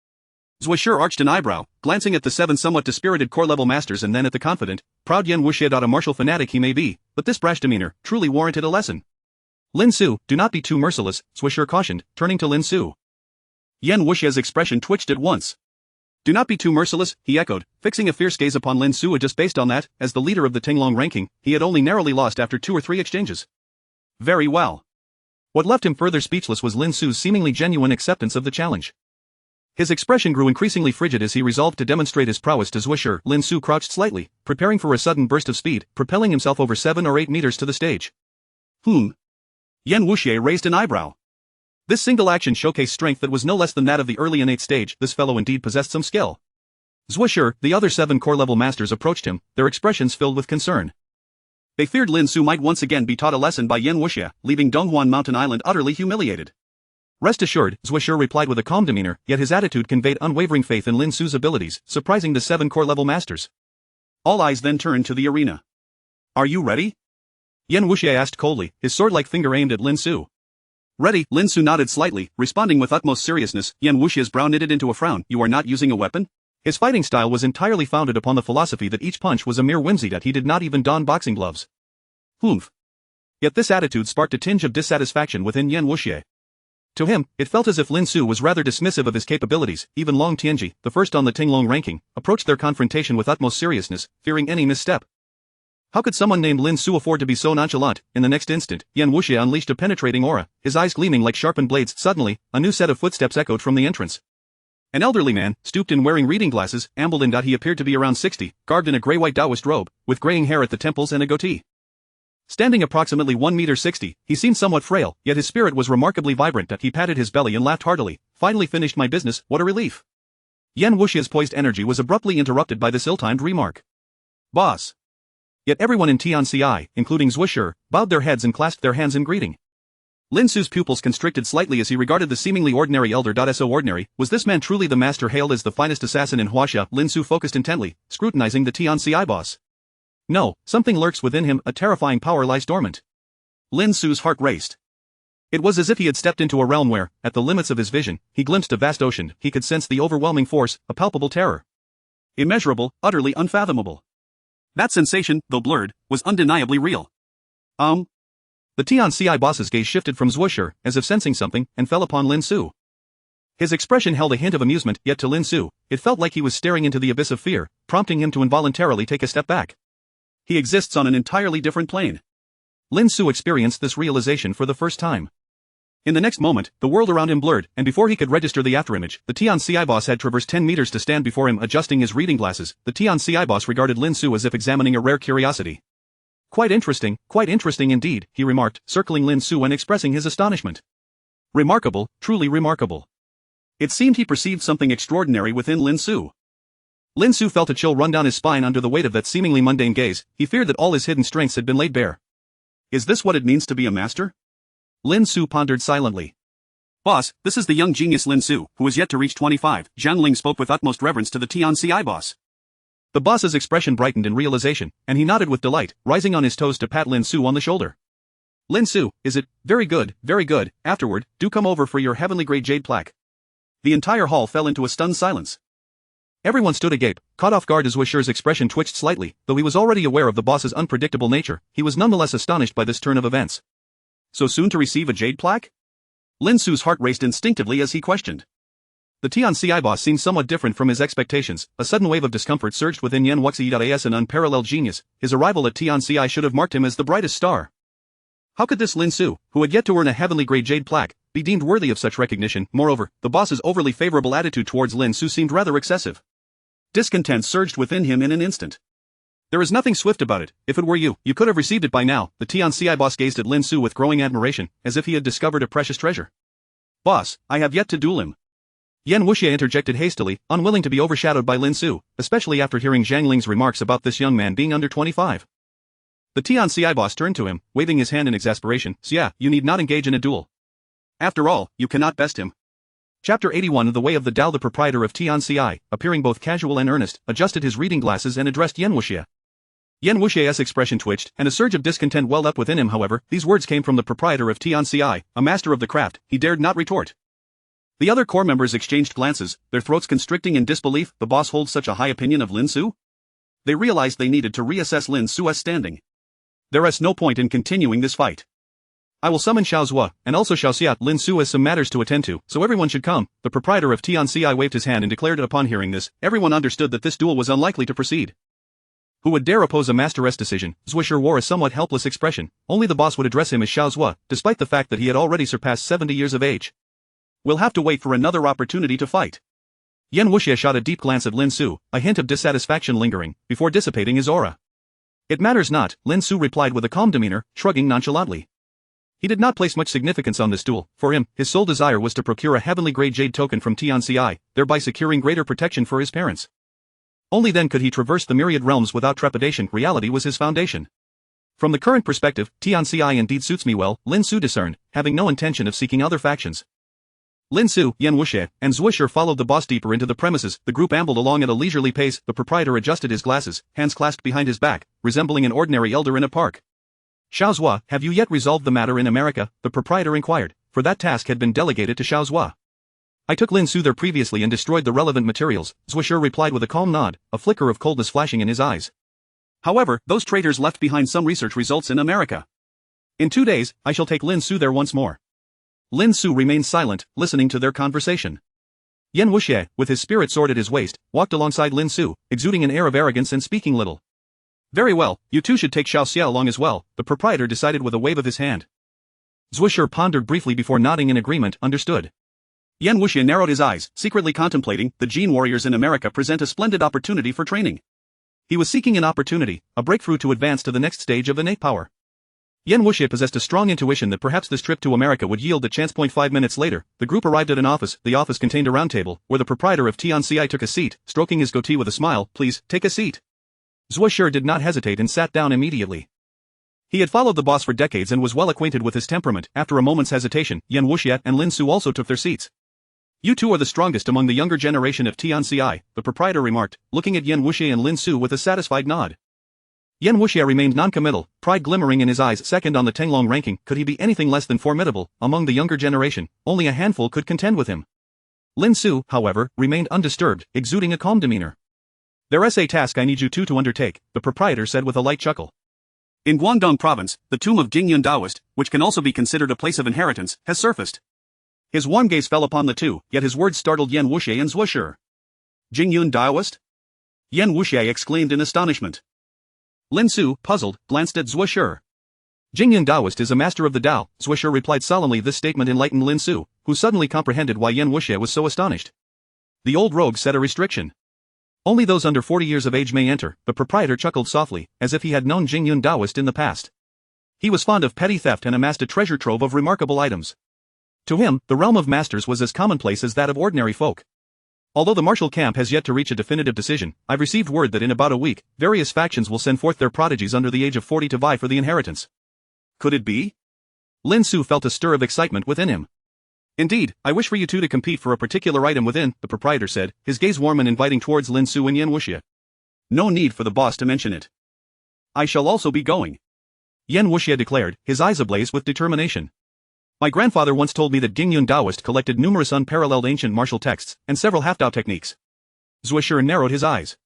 Zhuo arched an eyebrow, glancing at the 7 somewhat dispirited core-level masters and then at the confident, proud Yan Wuxie. A martial fanatic he may be, but this brash demeanor truly warranted a lesson. Lin Xu, do not be too merciless, Zhuo cautioned, turning to Lin Xu. Yan Wuxie's expression twitched at once. Do not be too merciless, he echoed, fixing a fierce gaze upon Lin Xu. Just based on that, as the leader of the Tinglong ranking, he had only narrowly lost after 2 or 3 exchanges. Very well. What left him further speechless was Lin Xu's seemingly genuine acceptance of the challenge. His expression grew increasingly frigid as he resolved to demonstrate his prowess to Zhuo. Lin Xu crouched slightly, preparing for a sudden burst of speed, propelling himself over 7 or 8 meters to the stage. Yan Wuxie raised an eyebrow. This single action showcased strength that was no less than that of the early innate stage. This fellow indeed possessed some skill. Zhuo, the other 7 core-level masters approached him, their expressions filled with concern. They feared Lin Xu might once again be taught a lesson by Yan Wuxie, leaving Donghuan Mountain Island utterly humiliated. Rest assured, Zhuo replied with a calm demeanor, yet his attitude conveyed unwavering faith in Lin Xu's abilities, surprising the 7 core-level masters. All eyes then turned to the arena. Are you ready? Yan Wuxie asked coldly, his sword-like finger aimed at Lin Xu. Ready, Lin Xu nodded slightly, responding with utmost seriousness. Yan Wuxie's brow knitted into a frown. You are not using a weapon? His fighting style was entirely founded upon the philosophy that each punch was a mere whimsy. That he did not even don boxing gloves. Humph. Yet this attitude sparked a tinge of dissatisfaction within Yan Wuxie. To him, it felt as if Lin Xu was rather dismissive of his capabilities. Even Long Tianji, the first on the Tinglong ranking, approached their confrontation with utmost seriousness, fearing any misstep. How could someone named Lin Xu afford to be so nonchalant? In the next instant, Yan Wuxie unleashed a penetrating aura, his eyes gleaming like sharpened blades. Suddenly, a new set of footsteps echoed from the entrance. An elderly man, stooped and wearing reading glasses, ambled in. He appeared to be around 60, garbed in a grey-white Taoist robe, with graying hair at the temples and a goatee. Standing approximately 1.60 meters, he seemed somewhat frail, yet his spirit was remarkably vibrant. He patted his belly and laughed heartily. Finally finished my business, what a relief. Yan Wuxie's poised energy was abruptly interrupted by this ill-timed remark. Boss. Yet everyone in Tianci, including Zhuo, bowed their heads and clasped their hands in greeting. Lin Xu's pupils constricted slightly as he regarded the seemingly ordinary elder. So ordinary, was this man truly the master hailed as the finest assassin in Huaxia? Lin Xu focused intently, scrutinizing the Tianci boss. No, something lurks within him, a terrifying power lies dormant. Lin Xu's heart raced. It was as if he had stepped into a realm where, at the limits of his vision, he glimpsed a vast ocean. He could sense the overwhelming force, a palpable terror. Immeasurable, utterly unfathomable. That sensation, though blurred, was undeniably real. The Tianci boss's gaze shifted from Zhuo, as if sensing something, and fell upon Lin Xu. His expression held a hint of amusement, yet to Lin Xu, it felt like he was staring into the abyss of fear, prompting him to involuntarily take a step back. He exists on an entirely different plane. Lin Xu experienced this realization for the first time. In the next moment, the world around him blurred, and before he could register the afterimage, the Tianci boss had traversed 10 meters to stand before him. Adjusting his reading glasses, the Tianci boss regarded Lin Xu as if examining a rare curiosity. Quite interesting indeed, he remarked, circling Lin Xu and expressing his astonishment. Remarkable, truly remarkable. It seemed he perceived something extraordinary within Lin Xu. Lin Xu felt a chill run down his spine under the weight of that seemingly mundane gaze. He feared that all his hidden strengths had been laid bare. Is this what it means to be a master? Lin Xu pondered silently. Boss, this is the young genius Lin Xu, who is yet to reach 25, Zhang Ling spoke with utmost reverence to the Tianci boss. The boss's expression brightened in realization, and he nodded with delight, rising on his toes to pat Lin Xu on the shoulder. Lin Xu, is it? Very good, afterward, do come over for your heavenly grade jade plaque. The entire hall fell into a stunned silence. Everyone stood agape, caught off guard as Zhuo's expression twitched slightly. Though he was already aware of the boss's unpredictable nature, he was nonetheless astonished by this turn of events. So soon to receive a jade plaque? Lin Xu's heart raced instinctively as he questioned. The Tianci boss seemed somewhat different from his expectations. A sudden wave of discomfort surged within Yan Wuxi as an unparalleled genius. His arrival at Tianci should have marked him as the brightest star. How could this Lin Xu, who had yet to earn a heavenly grade jade plaque, be deemed worthy of such recognition? Moreover, the boss's overly favorable attitude towards Lin Xu seemed rather excessive. Discontent surged within him in an instant. There is nothing swift about it. If it were you, you could have received it by now. The Tianci boss gazed at Lin Xu with growing admiration, as if he had discovered a precious treasure. Boss, I have yet to duel him. Yan Wuxie interjected hastily, unwilling to be overshadowed by Lin Xu, especially after hearing Zhang Ling's remarks about this young man being under 25. The Tianci boss turned to him, waving his hand in exasperation. "Yeah, you need not engage in a duel. After all, you cannot best him." Chapter 81 The Way of the Dao. The proprietor of Tianci, appearing both casual and earnest, adjusted his reading glasses and addressed Yan Wuxie. Yan Wuxie's expression twitched, and a surge of discontent welled up within him. However, these words came from the proprietor of Tianci, a master of the craft. He dared not retort. The other core members exchanged glances, their throats constricting in disbelief. The boss holds such a high opinion of Lin Xu? They realized they needed to reassess Lin Xu's standing. There is no point in continuing this fight. I will summon Xiao Zhua, and also Xiao Xia. Lin Xu has some matters to attend to, so everyone should come. The proprietor of Tianci waved his hand and declared it. Upon hearing this, everyone understood that this duel was unlikely to proceed. Who would dare oppose a master's decision? Zhuo wore a somewhat helpless expression. Only the boss would address him as Xiao Zhua, despite the fact that he had already surpassed 70 years of age. We'll have to wait for another opportunity to fight. Yan Wuxie shot a deep glance at Lin Xu, a hint of dissatisfaction lingering, before dissipating his aura. It matters not, Lin Xu replied with a calm demeanor, shrugging nonchalantly. He did not place much significance on this duel. For him, his sole desire was to procure a heavenly grade jade token from Tianci, thereby securing greater protection for his parents. Only then could he traverse the myriad realms without trepidation. Reality was his foundation. From the current perspective, Tianci indeed suits me well, Lin Xu discerned, having no intention of seeking other factions. Lin Xu, Yan Wuxie, and Zhuo followed the boss deeper into the premises. The group ambled along at a leisurely pace. The proprietor adjusted his glasses, hands clasped behind his back, resembling an ordinary elder in a park. Xiao Zhua, have you yet resolved the matter in America? The proprietor inquired, for that task had been delegated to Xiao Zhua. I took Lin Xu there previously and destroyed the relevant materials, Zhuo replied with a calm nod, a flicker of coldness flashing in his eyes. However, those traitors left behind some research results in America. In 2 days, I shall take Lin Xu there once more. Lin Xu remained silent, listening to their conversation. Yan Wuxie, with his spirit sword at his waist, walked alongside Lin Xu, exuding an air of arrogance and speaking little. Very well, you two should take Xiao Xia along as well, the proprietor decided with a wave of his hand. Zhuo pondered briefly before nodding in agreement. Understood. Yan Wuxie narrowed his eyes, secretly contemplating. The gene warriors in America present a splendid opportunity for training. He was seeking an opportunity, a breakthrough to advance to the next stage of innate power. Yan Wuxie possessed a strong intuition that perhaps this trip to America would yield a chance. 5 minutes later, the group arrived at an office. The office contained a round table, where the proprietor of Tianci took a seat, stroking his goatee with a smile. Please, take a seat. Zhuo did not hesitate and sat down immediately. He had followed the boss for decades and was well acquainted with his temperament. After a moment's hesitation, Yan Wuxie and Lin Xu also took their seats. You two are the strongest among the younger generation of Tianci, the proprietor remarked, looking at Yan Wuxie and Lin Xu with a satisfied nod. Yan Wuxie remained non-committal, pride glimmering in his eyes. Second on the Tenglong ranking, could he be anything less than formidable? Among the younger generation, only a handful could contend with him. Lin Xu, however, remained undisturbed, exuding a calm demeanor. There's a task I need you two to undertake, the proprietor said with a light chuckle. In Guangdong province, the tomb of Jingyun Taoist, which can also be considered a place of inheritance, has surfaced. His warm gaze fell upon the two, yet his words startled Yan Wuxie and Zhuo. Jingyun Taoist? Yan Wuxie exclaimed in astonishment. Lin Xu, puzzled, glanced at Zhuo. Jingyun Taoist is a master of the Tao, Zhuo replied solemnly. This statement enlightened Lin Xu, who suddenly comprehended why Yan Wuxie was so astonished. The old rogue set a restriction. Only those under 40 years of age may enter. The proprietor chuckled softly, as if he had known Jingyun Taoist in the past. He was fond of petty theft and amassed a treasure trove of remarkable items. To him, the realm of masters was as commonplace as that of ordinary folk. Although the martial camp has yet to reach a definitive decision, I've received word that in about a week, various factions will send forth their prodigies under the age of 40 to vie for the inheritance. Could it be? Lin Xu felt a stir of excitement within him. Indeed, I wish for you two to compete for a particular item within, the proprietor said, his gaze warm and inviting towards Lin Xu and Yan Wuxie. No need for the boss to mention it. I shall also be going. Yan Wuxie declared, his eyes ablaze with determination. My grandfather once told me that Jingyun Taoist collected numerous unparalleled ancient martial texts, and several half-Tao techniques. Zhuo narrowed his eyes.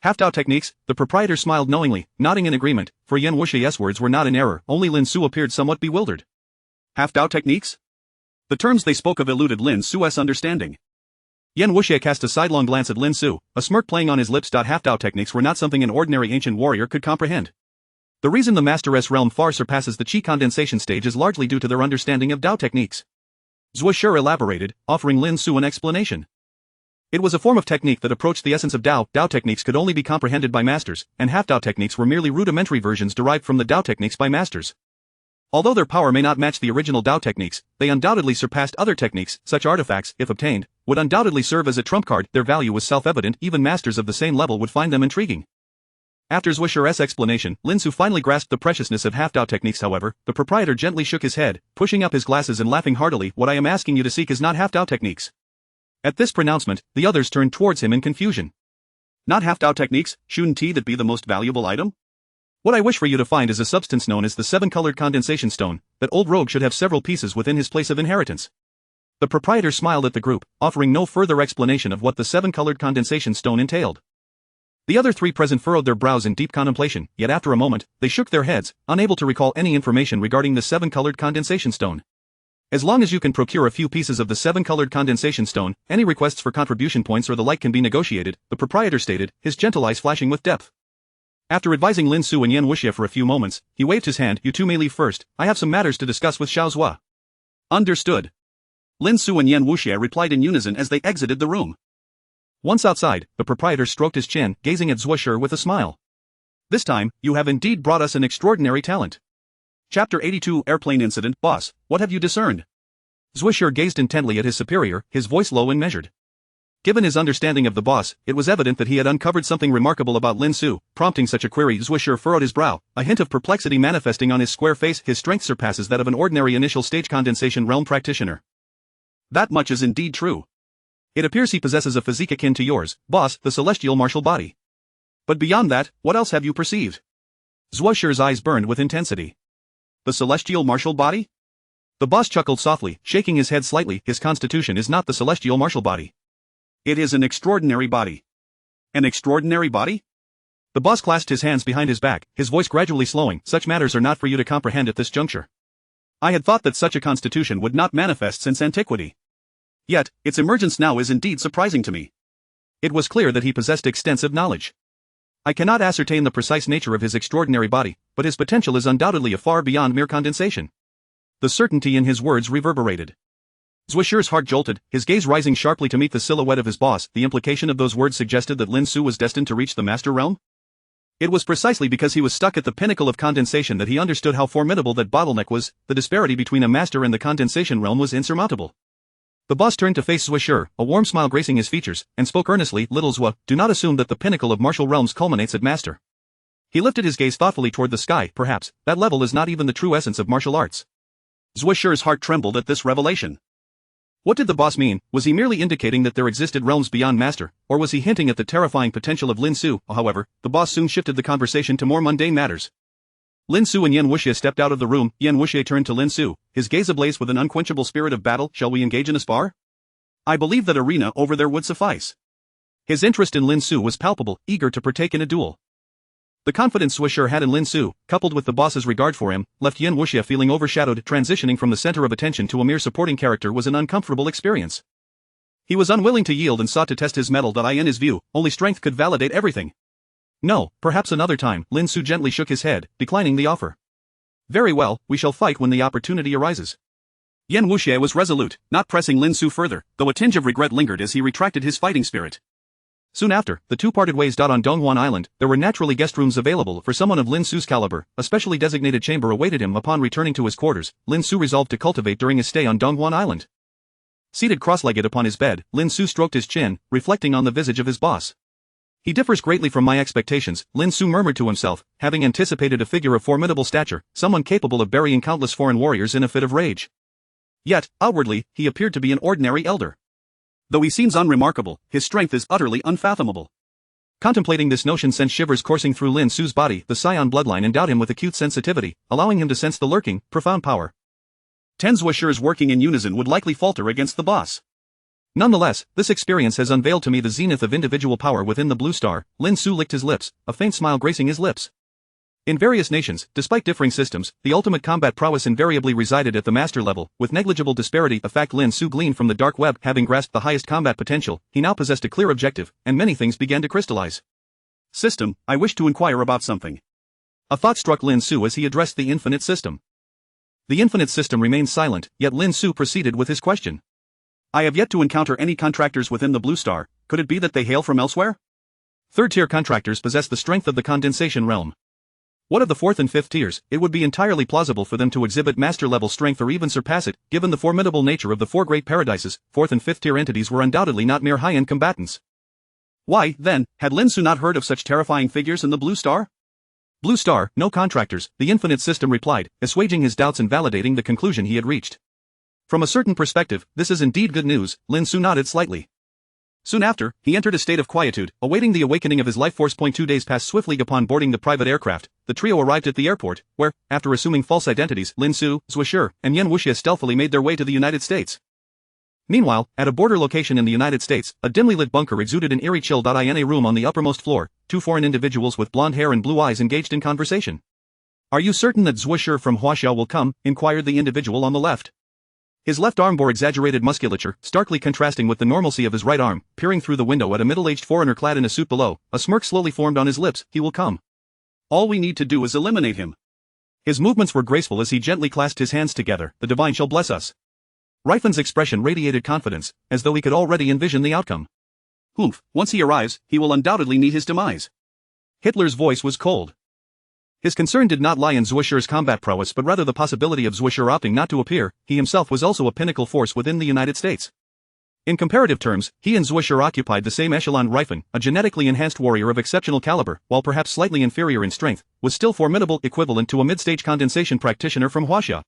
Half-Tao techniques? The proprietor smiled knowingly, nodding in agreement, for Yan Wuxie's words were not in error. Only Lin Xu appeared somewhat bewildered. Half-Tao techniques? The terms they spoke of eluded Lin Xu's understanding. Yan Wuxie cast a sidelong glance at Lin Xu, a smirk playing on his lips. Half-Dao techniques were not something an ordinary ancient warrior could comprehend. The reason the Master's realm far surpasses the Qi condensation stage is largely due to their understanding of Dao techniques. Zhuo elaborated, offering Lin Xu an explanation. It was a form of technique that approached the essence of Dao. Dao techniques could only be comprehended by masters, and half-Dao techniques were merely rudimentary versions derived from the Dao techniques by masters. Although their power may not match the original Dao techniques, they undoubtedly surpassed other techniques. Such artifacts, if obtained, would undoubtedly serve as a trump card. Their value was self-evident. Even masters of the same level would find them intriguing. After Zhuo's explanation, Lin Xu finally grasped the preciousness of half-Dao techniques. However, the proprietor gently shook his head, pushing up his glasses and laughing heartily. What I am asking you to seek is not half-Dao techniques. At this pronouncement, the others turned towards him in confusion. Not half-Dao techniques? Shouldn't that be the most valuable item? What I wish for you to find is a substance known as the seven-colored condensation stone. That old rogue should have several pieces within his place of inheritance. The proprietor smiled at the group, offering no further explanation of what the seven-colored condensation stone entailed. The other three present furrowed their brows in deep contemplation, yet after a moment, they shook their heads, unable to recall any information regarding the seven-colored condensation stone. As long as you can procure a few pieces of the seven-colored condensation stone, any requests for contribution points or the like can be negotiated, the proprietor stated, his gentle eyes flashing with depth. After advising Lin Xu and Yan Wuxie for a few moments, he waved his hand. You two may leave first, I have some matters to discuss with Xiao Zhua. Understood. Lin Xu and Yan Wuxie replied in unison as they exited the room. Once outside, the proprietor stroked his chin, gazing at Zhuo with a smile. This time, you have indeed brought us an extraordinary talent. Chapter 82 Airplane Incident. Boss, what have you discerned? Zhuo gazed intently at his superior, his voice low and measured. Given his understanding of the boss, it was evident that he had uncovered something remarkable about Lin Xu. Prompting such a query, Zhuo furrowed his brow, a hint of perplexity manifesting on his square face. His strength surpasses that of an ordinary initial stage condensation realm practitioner. That much is indeed true. It appears he possesses a physique akin to yours, boss, the celestial martial body. But beyond that, what else have you perceived? Zhuo's eyes burned with intensity. The celestial martial body? The boss chuckled softly, shaking his head slightly. His constitution is not the celestial martial body. It is an extraordinary body. An extraordinary body? The boss clasped his hands behind his back, his voice gradually slowing. Such matters are not for you to comprehend at this juncture. I had thought that such a constitution would not manifest since antiquity. Yet, its emergence now is indeed surprising to me. It was clear that he possessed extensive knowledge. I cannot ascertain the precise nature of his extraordinary body, but his potential is undoubtedly far beyond mere condensation. The certainty in his words reverberated. Zhuo's heart jolted, his gaze rising sharply to meet the silhouette of his boss. The implication of those words suggested that Lin Xu was destined to reach the master realm? It was precisely because he was stuck at the pinnacle of condensation that he understood how formidable that bottleneck was. The disparity between a master and the condensation realm was insurmountable. The boss turned to face Zhuo, a warm smile gracing his features, and spoke earnestly. Little Zhuo, do not assume that the pinnacle of martial realms culminates at master. He lifted his gaze thoughtfully toward the sky. Perhaps, that level is not even the true essence of martial arts. Zhuo's heart trembled at this revelation. What did the boss mean? Was he merely indicating that there existed realms beyond master, or was he hinting at the terrifying potential of Lin Xu? However, the boss soon shifted the conversation to more mundane matters. Lin Xu and Yan Wuxie stepped out of the room. Yan Wuxie turned to Lin Xu, his gaze ablaze with an unquenchable spirit of battle. Shall we engage in a spar? I believe that arena over there would suffice. His interest in Lin Xu was palpable, eager to partake in a duel. The confidence Zhuo had in Lin Xu, coupled with the boss's regard for him, left Yan Wuxie feeling overshadowed. Transitioning from the center of attention to a mere supporting character was an uncomfortable experience. He was unwilling to yield and sought to test his mettle. In his view, only strength could validate everything. No, perhaps another time. Lin Xu gently shook his head, declining the offer. Very well, we shall fight when the opportunity arises. Yan Wuxie was resolute, not pressing Lin Xu further, though a tinge of regret lingered as he retracted his fighting spirit. Soon after, the two parted ways. On Donghuan Island, there were naturally guest rooms available for someone of Lin Xu's caliber. A specially designated chamber awaited him upon returning to his quarters. Lin Xu resolved to cultivate during his stay on Donghuan Island. Seated cross-legged upon his bed, Lin Xu stroked his chin, reflecting on the visage of his boss. He differs greatly from my expectations, Lin Xu murmured to himself, having anticipated a figure of formidable stature, someone capable of burying countless foreign warriors in a fit of rage. Yet, outwardly, he appeared to be an ordinary elder. Though he seems unremarkable, his strength is utterly unfathomable. Contemplating this notion sent shivers coursing through Lin Xu's body. The Scion bloodline endowed him with acute sensitivity, allowing him to sense the lurking, profound power. 10 Zhuo's working in unison would likely falter against the boss. Nonetheless, this experience has unveiled to me the zenith of individual power within the blue star. Lin Xu licked his lips, a faint smile gracing his lips. In various nations, despite differing systems, the ultimate combat prowess invariably resided at the master level, with negligible disparity. A fact Lin Xu gleaned from the dark web. Having grasped the highest combat potential, he now possessed a clear objective, and many things began to crystallize. System, I wish to inquire about something. A thought struck Lin Xu as he addressed the infinite system. The infinite system remained silent, yet Lin Xu proceeded with his question. I have yet to encounter any contractors within the Blue Star. Could it be that they hail from elsewhere? Third-tier contractors possess the strength of the condensation realm. What of the fourth and fifth tiers? It would be entirely plausible for them to exhibit master-level strength or even surpass it, given the formidable nature of the four great paradises. Fourth and fifth tier entities were undoubtedly not mere high-end combatants. Why, then, had Lin Xu not heard of such terrifying figures in the Blue Star? Blue Star, no contractors, the infinite system replied, assuaging his doubts and validating the conclusion he had reached. From a certain perspective, this is indeed good news. Lin Xu nodded slightly. Soon after, he entered a state of quietude, awaiting the awakening of his life force. 2 days passed swiftly upon boarding the private aircraft. The trio arrived at the airport, where, after assuming false identities, Lin Xu, Zhuo and Yan Wuxie stealthily made their way to the United States. Meanwhile, at a border location in the United States, a dimly lit bunker exuded an eerie chill. In a room on the uppermost floor, two foreign individuals with blonde hair and blue eyes engaged in conversation. Are you certain that Zhuo from Huaxiao will come? Inquired the individual on the left. His left arm bore exaggerated musculature, starkly contrasting with the normalcy of his right arm. Peering through the window at a middle-aged foreigner clad in a suit below, a smirk slowly formed on his lips. He will come. All we need to do is eliminate him. His movements were graceful as he gently clasped his hands together. The divine shall bless us. Rifan's expression radiated confidence, as though he could already envision the outcome. Humph, once he arrives, he will undoubtedly meet his demise. Hitler's voice was cold. His concern did not lie in Zhuo's combat prowess but rather the possibility of Zhuo opting not to appear. He himself was also a pinnacle force within the United States. In comparative terms, he and Zhuo occupied the same echelon. Rifan, a genetically enhanced warrior of exceptional caliber, while perhaps slightly inferior in strength, was still formidable, equivalent to a mid-stage condensation practitioner from Huaxia.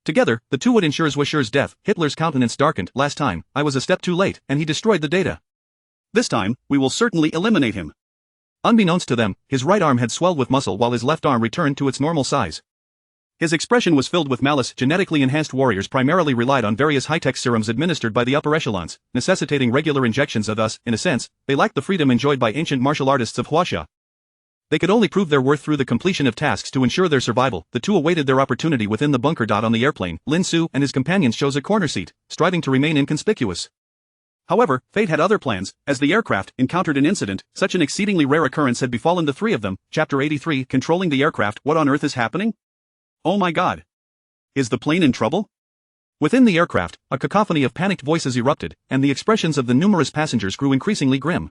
Together, the two would ensure Zhuo's death. Hitler's countenance darkened. Last time, I was a step too late, and he destroyed the data. This time, we will certainly eliminate him. Unbeknownst to them, his right arm had swelled with muscle while his left arm returned to its normal size. His expression was filled with malice. Genetically enhanced warriors primarily relied on various high-tech serums administered by the upper echelons, necessitating regular injections of thus, in a sense, they lacked the freedom enjoyed by ancient martial artists of Huaxia. They could only prove their worth through the completion of tasks to ensure their survival. The two awaited their opportunity within the bunker. On the airplane, Lin Xu and his companions chose a corner seat, striving to remain inconspicuous. However, fate had other plans. As the aircraft encountered an incident, such an exceedingly rare occurrence had befallen the three of them. Chapter 83, Controlling the Aircraft. What on earth is happening? Oh my god. Is the plane in trouble? Within the aircraft, a cacophony of panicked voices erupted, and the expressions of the numerous passengers grew increasingly grim.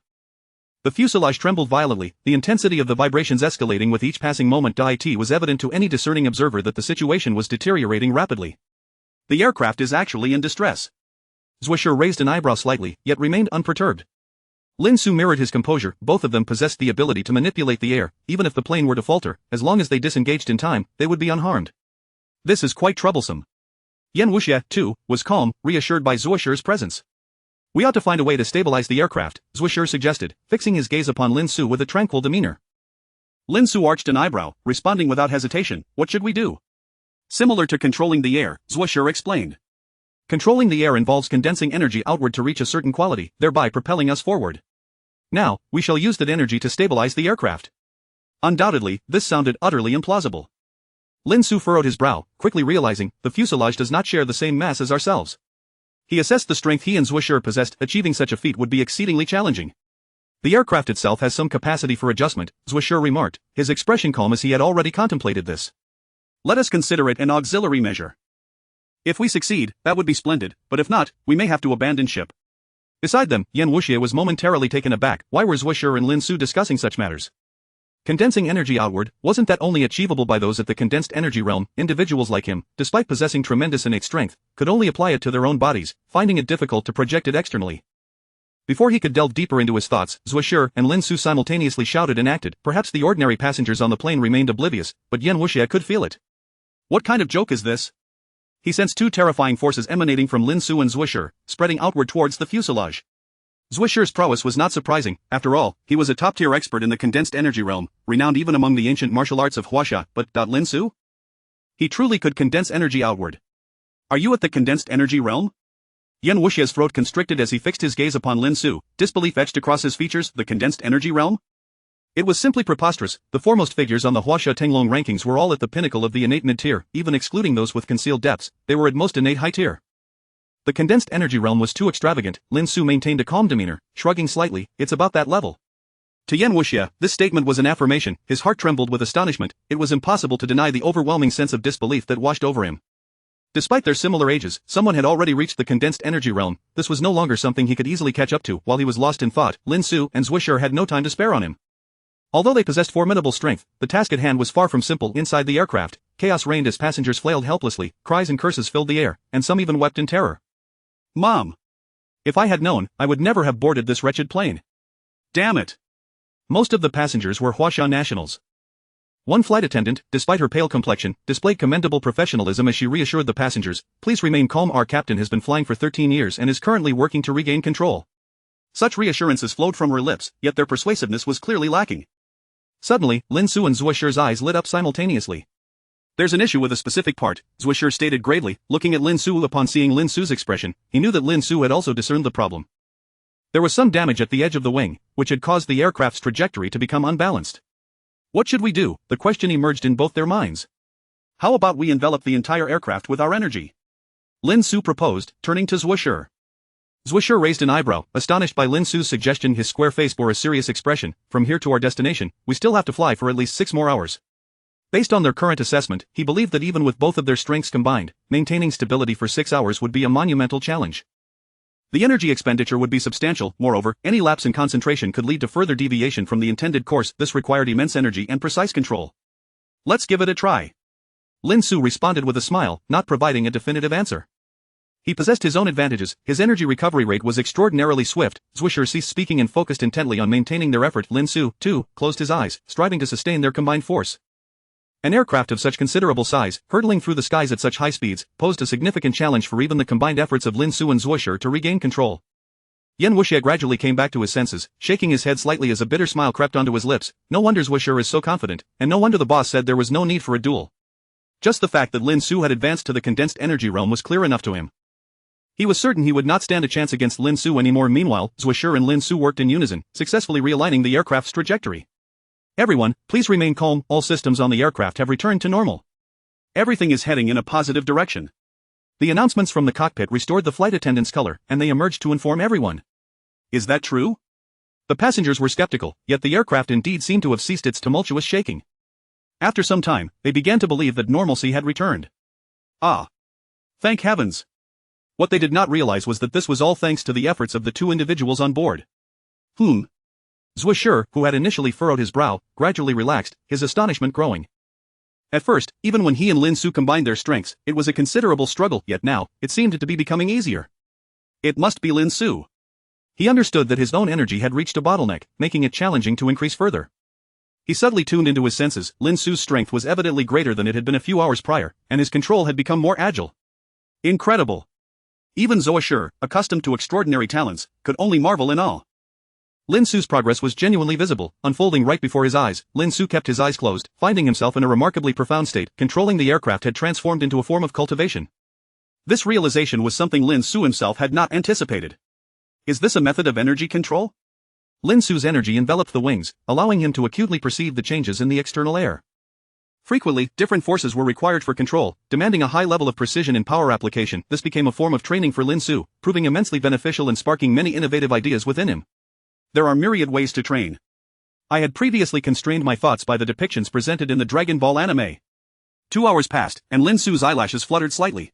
The fuselage trembled violently, the intensity of the vibrations escalating with each passing moment. It was evident to any discerning observer that the situation was deteriorating rapidly. The aircraft is actually in distress. Zhuo raised an eyebrow slightly, yet remained unperturbed. Lin Xu mirrored his composure. Both of them possessed the ability to manipulate the air. Even if the plane were to falter, as long as they disengaged in time, they would be unharmed. This is quite troublesome. Yan Wuxie, too, was calm, reassured by Zhuo's presence. We ought to find a way to stabilize the aircraft, Zhuo suggested, fixing his gaze upon Lin Xu with a tranquil demeanor. Lin Xu arched an eyebrow, responding without hesitation. What should we do? Similar to controlling the air, Zhuo explained. Controlling the air involves condensing energy outward to reach a certain quality, thereby propelling us forward. Now, we shall use that energy to stabilize the aircraft. Undoubtedly, this sounded utterly implausible. Lin Xu furrowed his brow, quickly realizing, the fuselage does not share the same mass as ourselves. He assessed the strength he and Zhuo possessed. Achieving such a feat would be exceedingly challenging. The aircraft itself has some capacity for adjustment, Zhuo remarked, his expression calm as he had already contemplated this. Let us consider it an auxiliary measure. If we succeed, that would be splendid, but if not, we may have to abandon ship. Beside them, Yan Wuxie was momentarily taken aback. Why were Zhuo and Lin Xu discussing such matters? Condensing energy outward, wasn't that only achievable by those at the condensed energy realm? Individuals like him, despite possessing tremendous innate strength, could only apply it to their own bodies, finding it difficult to project it externally. Before he could delve deeper into his thoughts, Zhuo and Lin Xu simultaneously shouted and acted. Perhaps the ordinary passengers on the plane remained oblivious, but Yan Wuxie could feel it. What kind of joke is this? He sensed two terrifying forces emanating from Lin Xu and Zhuo, spreading outward towards the fuselage. Zhuo's prowess was not surprising. After all, he was a top-tier expert in the condensed energy realm, renowned even among the ancient martial arts of Huaxia. But Lin Xu? He truly could condense energy outward. Are you at the condensed energy realm? Yan Wuxie's throat constricted as he fixed his gaze upon Lin Xu, disbelief etched across his features. The condensed energy realm? It was simply preposterous. The foremost figures on the Huaxia Tenglong rankings were all at the pinnacle of the innate mid-tier, even excluding those with concealed depths, they were at most innate high tier. The condensed energy realm was too extravagant. Lin Xu maintained a calm demeanor, shrugging slightly. It's about that level. To Yan Wuxia, this statement was an affirmation. His heart trembled with astonishment. It was impossible to deny the overwhelming sense of disbelief that washed over him. Despite their similar ages, someone had already reached the condensed energy realm. This was no longer something he could easily catch up to while he was lost in thought. Lin Xu and Zhuoshi had no time to spare on him. Although they possessed formidable strength, the task at hand was far from simple. Inside the aircraft, chaos reigned as passengers flailed helplessly, cries and curses filled the air, and some even wept in terror. Mom! If I had known, I would never have boarded this wretched plane. Damn it! Most of the passengers were Huaxia nationals. One flight attendant, despite her pale complexion, displayed commendable professionalism as she reassured the passengers, "Please remain calm, our captain has been flying for 13 years and is currently working to regain control." Such reassurances flowed from her lips, yet their persuasiveness was clearly lacking. Suddenly, Lin Xu and Zhuoshi's eyes lit up simultaneously. "There's an issue with a specific part," Zhuoshi stated gravely, looking at Lin Xu. Upon seeing Lin Xu's expression, he knew that Lin Xu had also discerned the problem. There was some damage at the edge of the wing, which had caused the aircraft's trajectory to become unbalanced. What should we do? The question emerged in both their minds. How about we envelop the entire aircraft with our energy? Lin Xu proposed, turning to Zhuoshi. Zhuoshi raised an eyebrow, astonished by Lin Xu's suggestion. His square face bore a serious expression. "From here to our destination, we still have to fly for at least 6 more hours. Based on their current assessment, he believed that even with both of their strengths combined, maintaining stability for 6 hours would be a monumental challenge. The energy expenditure would be substantial. Moreover, any lapse in concentration could lead to further deviation from the intended course. This required immense energy and precise control. Let's give it a try." Lin Xu responded with a smile, not providing a definitive answer. He possessed his own advantages. His energy recovery rate was extraordinarily swift. Zhuoshi ceased speaking and focused intently on maintaining their effort. Lin Xu, too, closed his eyes, striving to sustain their combined force. An aircraft of such considerable size, hurtling through the skies at such high speeds, posed a significant challenge for even the combined efforts of Lin Xu and Zhuoshi to regain control. Yan Wuxia gradually came back to his senses, shaking his head slightly as a bitter smile crept onto his lips. No wonder Zhuoshi is so confident, and no wonder the boss said there was no need for a duel. Just the fact that Lin Xu had advanced to the condensed energy realm was clear enough to him. He was certain he would not stand a chance against Lin Xu anymore. Meanwhile, Zhuoshi and Lin Xu worked in unison, successfully realigning the aircraft's trajectory. "Everyone, please remain calm. All systems on the aircraft have returned to normal. Everything is heading in a positive direction." The announcements from the cockpit restored the flight attendants' color, and they emerged to inform everyone. Is that true? The passengers were skeptical, yet the aircraft indeed seemed to have ceased its tumultuous shaking. After some time, they began to believe that normalcy had returned. Ah! Thank heavens! What they did not realize was that this was all thanks to the efforts of the two individuals on board. Zhuoshi, who had initially furrowed his brow, gradually relaxed, his astonishment growing. At first, even when he and Lin Xu combined their strengths, it was a considerable struggle, yet now, it seemed to be becoming easier. It must be Lin Xu. He understood that his own energy had reached a bottleneck, making it challenging to increase further. He suddenly tuned into his senses. Lin Xu's strength was evidently greater than it had been a few hours prior, and his control had become more agile. Incredible! Even Zhuoshi, accustomed to extraordinary talents, could only marvel in awe. Lin Xu's progress was genuinely visible, unfolding right before his eyes. Lin Xu kept his eyes closed, finding himself in a remarkably profound state. Controlling the aircraft had transformed into a form of cultivation. This realization was something Lin Xu himself had not anticipated. Is this a method of energy control? Lin Xu's energy enveloped the wings, allowing him to acutely perceive the changes in the external air. Frequently, different forces were required for control, demanding a high level of precision in power application. This became a form of training for Lin Xu, proving immensely beneficial and sparking many innovative ideas within him. There are myriad ways to train. I had previously constrained my thoughts by the depictions presented in the Dragon Ball anime. 2 hours passed, and Lin Xu's eyelashes fluttered slightly.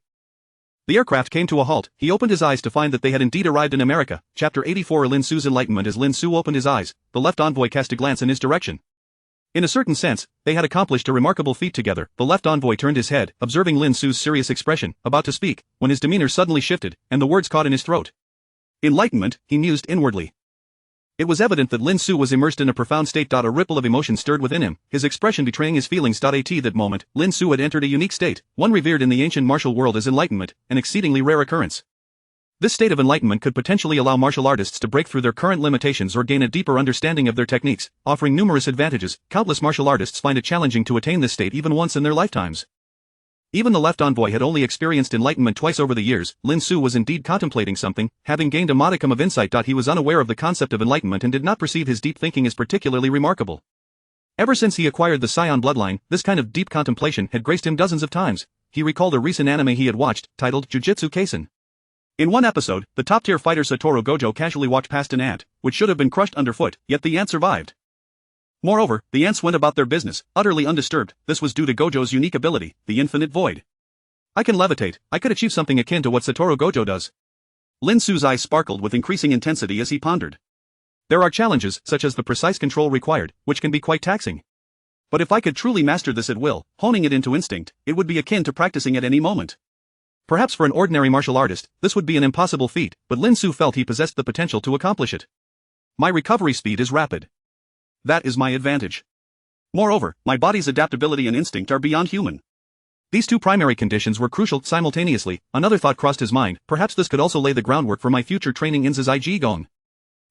The aircraft came to a halt. He opened his eyes to find that they had indeed arrived in America. Chapter 84. Lin Xu's enlightenment. As Lin Xu opened his eyes, the left envoy cast a glance in his direction. In a certain sense, they had accomplished a remarkable feat together. The left envoy turned his head, observing Lin Xu's serious expression, about to speak, when his demeanor suddenly shifted, and the words caught in his throat. Enlightenment, he mused inwardly. It was evident that Lin Xu was immersed in a profound state. A ripple of emotion stirred within him, his expression betraying his feelings. At that moment, Lin Xu had entered a unique state, one revered in the ancient martial world as enlightenment, an exceedingly rare occurrence. This state of enlightenment could potentially allow martial artists to break through their current limitations or gain a deeper understanding of their techniques, offering numerous advantages. Countless martial artists find it challenging to attain this state even once in their lifetimes. Even the left envoy had only experienced enlightenment twice over the years. Lin Xu was indeed contemplating something, having gained a modicum of insight. He was unaware of the concept of enlightenment and did not perceive his deep thinking as particularly remarkable. Ever since he acquired the Scion bloodline, this kind of deep contemplation had graced him dozens of times. He recalled a recent anime he had watched, titled Jujutsu Kaisen. In one episode, the top-tier fighter Satoru Gojo casually walked past an ant, which should have been crushed underfoot, yet the ant survived. Moreover, the ants went about their business, utterly undisturbed. This was due to Gojo's unique ability, the infinite void. I can levitate. I could achieve something akin to what Satoru Gojo does. Lin Xu's eyes sparkled with increasing intensity as he pondered. There are challenges, such as the precise control required, which can be quite taxing. But if I could truly master this at will, honing it into instinct, it would be akin to practicing at any moment. Perhaps for an ordinary martial artist, this would be an impossible feat, but Lin Xu felt he possessed the potential to accomplish it. My recovery speed is rapid. That is my advantage. Moreover, my body's adaptability and instinct are beyond human. These two primary conditions were crucial simultaneously. Another thought crossed his mind, perhaps this could also lay the groundwork for my future training in Zizai Ji Gong.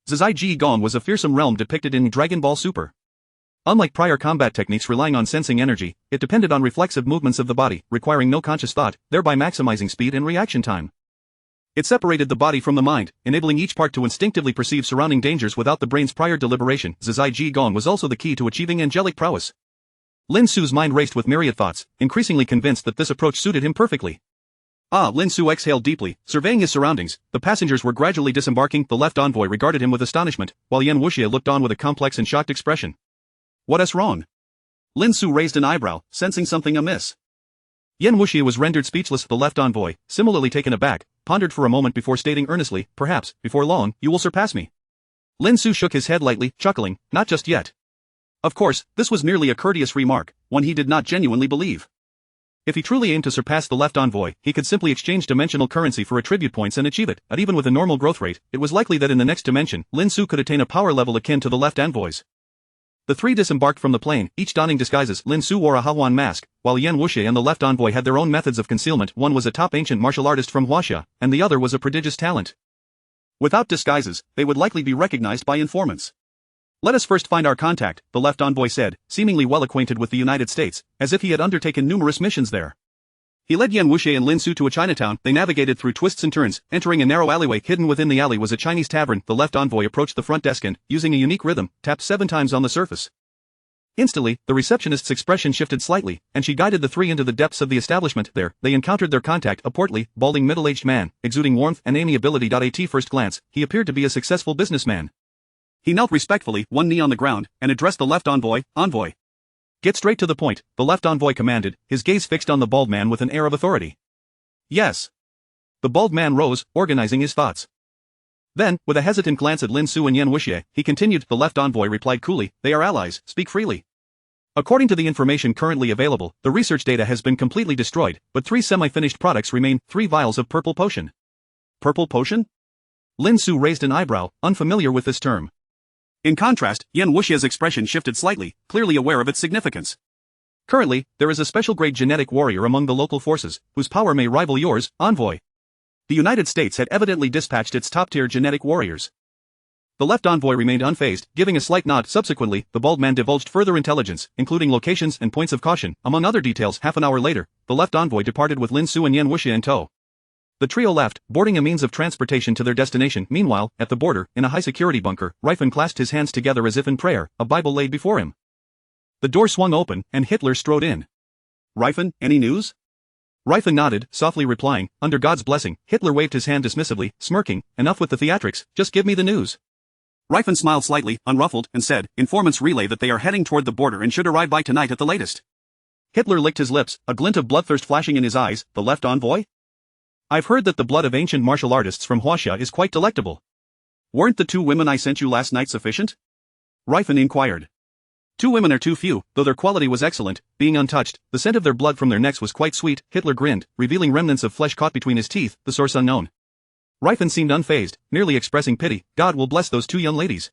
Zizai Ji Gong was a fearsome realm depicted in Dragon Ball Super. Unlike prior combat techniques relying on sensing energy, it depended on reflexive movements of the body, requiring no conscious thought, thereby maximizing speed and reaction time. It separated the body from the mind, enabling each part to instinctively perceive surrounding dangers without the brain's prior deliberation. Zizai Ji Gong was also the key to achieving angelic prowess. Lin Xu's mind raced with myriad thoughts, increasingly convinced that this approach suited him perfectly. Lin Xu exhaled deeply, surveying his surroundings. The passengers were gradually disembarking. The left envoy regarded him with astonishment, while Yan Wuxia looked on with a complex and shocked expression. What's wrong? Lin Xu raised an eyebrow, sensing something amiss. Yan Wuxia was rendered speechless. The left envoy, similarly taken aback, pondered for a moment before stating earnestly, perhaps, before long, you will surpass me. Lin Xu shook his head lightly, chuckling, not just yet. Of course, this was merely a courteous remark, one he did not genuinely believe. If he truly aimed to surpass the left envoy, he could simply exchange dimensional currency for attribute points and achieve it, and even with a normal growth rate, it was likely that in the next dimension, Lin Xu could attain a power level akin to the left envoy's. The three disembarked from the plane, each donning disguises. Lin Xu wore a Hawan mask, while Yan Wuxia and the left envoy had their own methods of concealment. One was a top ancient martial artist from Huaxia, and the other was a prodigious talent. Without disguises, they would likely be recognized by informants. Let us first find our contact, the left envoy said, seemingly well acquainted with the United States, as if he had undertaken numerous missions there. He led Yan Wuxia and Lin Xu to a Chinatown. They navigated through twists and turns, entering a narrow alleyway. Hidden within the alley was a Chinese tavern. The left envoy approached the front desk and, using a unique rhythm, tapped 7 times on the surface. Instantly, the receptionist's expression shifted slightly, and she guided the three into the depths of the establishment. There, they encountered their contact, a portly, balding middle-aged man, exuding warmth and amiability. At first glance, he appeared to be a successful businessman. He knelt respectfully, one knee on the ground, and addressed the left envoy, Envoy. Get straight to the point, the left envoy commanded, his gaze fixed on the bald man with an air of authority. Yes. The bald man rose, organizing his thoughts. Then, with a hesitant glance at Lin Xu and Yan Wuxia, he continued. The left envoy replied coolly, they are allies, speak freely. According to the information currently available, the research data has been completely destroyed, but 3 semi-finished products remain, 3 vials of purple potion. Purple potion? Lin Xu raised an eyebrow, unfamiliar with this term. In contrast, Yan Wuxia's expression shifted slightly, clearly aware of its significance. Currently, there is a special-grade genetic warrior among the local forces, whose power may rival yours, Envoy. The United States had evidently dispatched its top-tier genetic warriors. The left envoy remained unfazed, giving a slight nod. Subsequently, the bald man divulged further intelligence, including locations and points of caution. Among other details, half an hour later, the left envoy departed with Lin Xu and Yan Wuxia in tow. The trio left, boarding a means of transportation to their destination. Meanwhile, at the border, in a high-security bunker, Rifen clasped his hands together as if in prayer, a Bible laid before him. The door swung open, and Hitler strode in. Rifen, any news? Rifen nodded, softly replying, under God's blessing. Hitler waved his hand dismissively, smirking, enough with the theatrics, just give me the news. Rifen smiled slightly, unruffled, and said, informants relay that they are heading toward the border and should arrive by tonight at the latest. Hitler licked his lips, a glint of bloodthirst flashing in his eyes. The left envoy? I've heard that the blood of ancient martial artists from Huaxia is quite delectable. Weren't the 2 women I sent you last night sufficient? Rifen inquired. 2 women are too few, though their quality was excellent, being untouched. The scent of their blood from their necks was quite sweet. Hitler grinned, revealing remnants of flesh caught between his teeth, the source unknown. Rifen seemed unfazed, merely expressing pity. God will bless those 2 young ladies.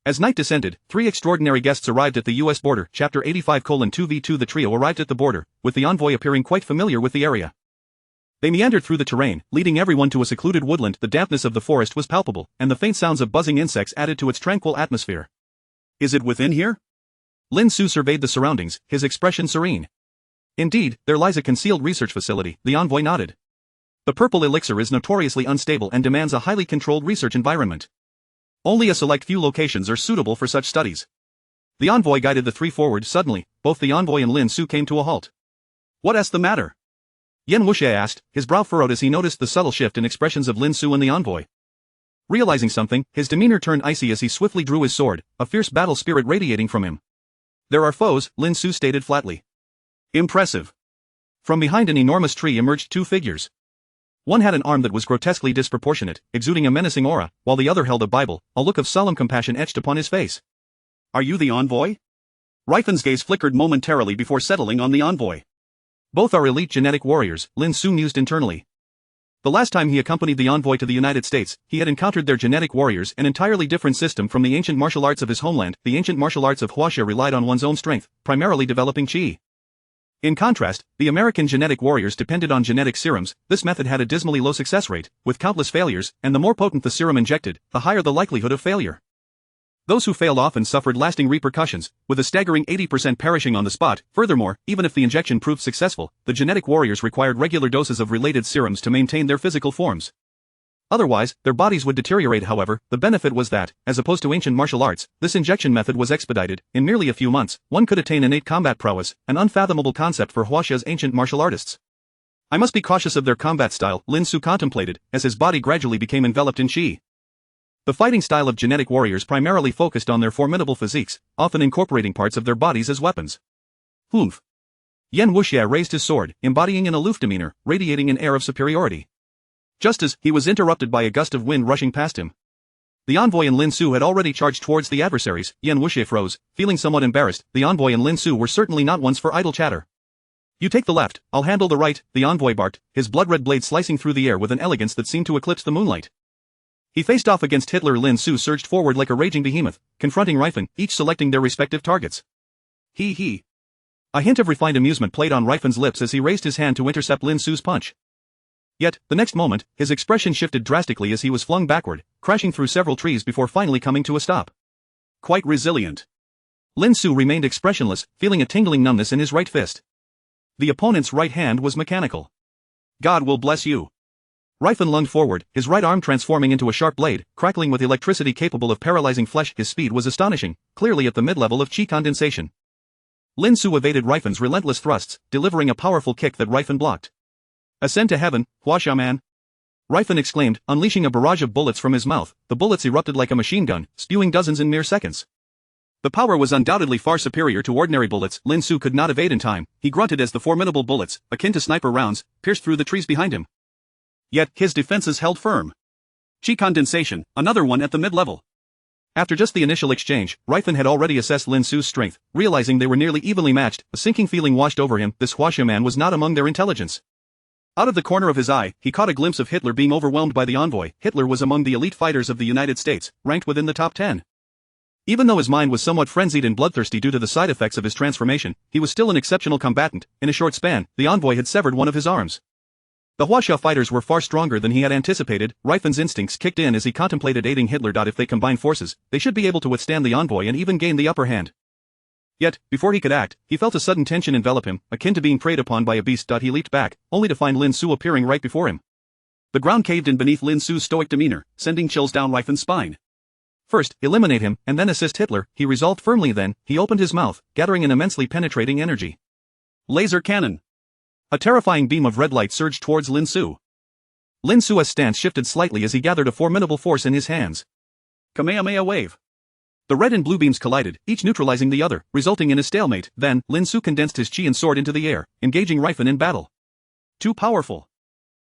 As night descended, 3 extraordinary guests arrived at the U.S. border. Chapter 85:2v2. The trio arrived at the border, with the envoy appearing quite familiar with the area. They meandered through the terrain, leading everyone to a secluded woodland. The dampness of the forest was palpable, and the faint sounds of buzzing insects added to its tranquil atmosphere. Is it within here? Lin Xu surveyed the surroundings, his expression serene. Indeed, there lies a concealed research facility, the envoy nodded. The purple elixir is notoriously unstable and demands a highly controlled research environment. Only a select few locations are suitable for such studies. The envoy guided the three forward. Suddenly, both the envoy and Lin Xu came to a halt. What's the matter? Yen Wuxie asked, his brow furrowed as he noticed the subtle shift in expressions of Lin Xu and the envoy. Realizing something, his demeanor turned icy as he swiftly drew his sword, a fierce battle spirit radiating from him. There are foes, Lin Xu stated flatly. Impressive. From behind an enormous tree emerged two figures. One had an arm that was grotesquely disproportionate, exuding a menacing aura, while the other held a Bible, a look of solemn compassion etched upon his face. Are you the envoy? Rifen's gaze flickered momentarily before settling on the envoy. Both are elite genetic warriors, Lin Xu mused internally. The last time he accompanied the envoy to the United States, he had encountered their genetic warriors, an entirely different system from the ancient martial arts of his homeland. The ancient martial arts of Huaxia relied on one's own strength, primarily developing qi. In contrast, the American genetic warriors depended on genetic serums. This method had a dismally low success rate, with countless failures, and the more potent the serum injected, the higher the likelihood of failure. Those who failed often suffered lasting repercussions, with a staggering 80% perishing on the spot. Furthermore, even if the injection proved successful, the genetic warriors required regular doses of related serums to maintain their physical forms. Otherwise, their bodies would deteriorate. However, the benefit was that, as opposed to ancient martial arts, this injection method was expedited. In merely a few months, one could attain innate combat prowess, an unfathomable concept for Huaxia's ancient martial artists. I must be cautious of their combat style, Lin Xu contemplated, as his body gradually became enveloped in qi. The fighting style of genetic warriors primarily focused on their formidable physiques, often incorporating parts of their bodies as weapons. Humph. Yen Wuxie raised his sword, embodying an aloof demeanor, radiating an air of superiority. Just as he was interrupted by a gust of wind rushing past him. The envoy and Lin Xu had already charged towards the adversaries. Yen Wuxie froze, feeling somewhat embarrassed. The envoy and Lin Xu were certainly not ones for idle chatter. You take the left, I'll handle the right, the envoy barked, his blood-red blade slicing through the air with an elegance that seemed to eclipse the moonlight. He faced off against Hitler. Lin Xu surged forward like a raging behemoth, confronting Rifen, each selecting their respective targets. He. A hint of refined amusement played on Rifen's lips as he raised his hand to intercept Lin Xu's punch. Yet, the next moment, his expression shifted drastically as he was flung backward, crashing through several trees before finally coming to a stop. Quite resilient. Lin Xu remained expressionless, feeling a tingling numbness in his right fist. The opponent's right hand was mechanical. God will bless you. Rifen lunged forward, his right arm transforming into a sharp blade, crackling with electricity capable of paralyzing flesh. His speed was astonishing, clearly at the mid-level of qi condensation. Lin Xu evaded Rifen's relentless thrusts, delivering a powerful kick that Rifen blocked. Ascend to heaven, Huaxia man! Rifen exclaimed, unleashing a barrage of bullets from his mouth. The bullets erupted like a machine gun, spewing dozens in mere seconds. The power was undoubtedly far superior to ordinary bullets. Lin Xu could not evade in time. He grunted as the formidable bullets, akin to sniper rounds, pierced through the trees behind him. Yet, his defenses held firm. Qi condensation, another one at the mid-level. After just the initial exchange, Rifen had already assessed Lin Xu's strength, realizing they were nearly evenly matched. A sinking feeling washed over him. This Huaxia man was not among their intelligence. Out of the corner of his eye, he caught a glimpse of Hitler being overwhelmed by the envoy. Hitler was among the elite fighters of the United States, ranked within the top 10. Even though his mind was somewhat frenzied and bloodthirsty due to the side effects of his transformation, he was still an exceptional combatant. In a short span, the envoy had severed one of his arms. The Huaxia fighters were far stronger than he had anticipated. Rifen's instincts kicked in as he contemplated aiding Hitler. If they combined forces, they should be able to withstand the envoy and even gain the upper hand. Yet, before he could act, he felt a sudden tension envelop him, akin to being preyed upon by a beast. He leaped back, only to find Lin Xu appearing right before him. The ground caved in beneath Lin Xu's stoic demeanor, sending chills down Rifen's spine. First, eliminate him, and then assist Hitler, he resolved firmly. Then, he opened his mouth, gathering an immensely penetrating energy. Laser cannon. A terrifying beam of red light surged towards Lin Xu. Lin Xu's stance shifted slightly as he gathered a formidable force in his hands. Kamehameha wave. The red and blue beams collided, each neutralizing the other, resulting in a stalemate. Then, Lin Xu condensed his qi and soared into the air, engaging Rifen in battle. Too powerful.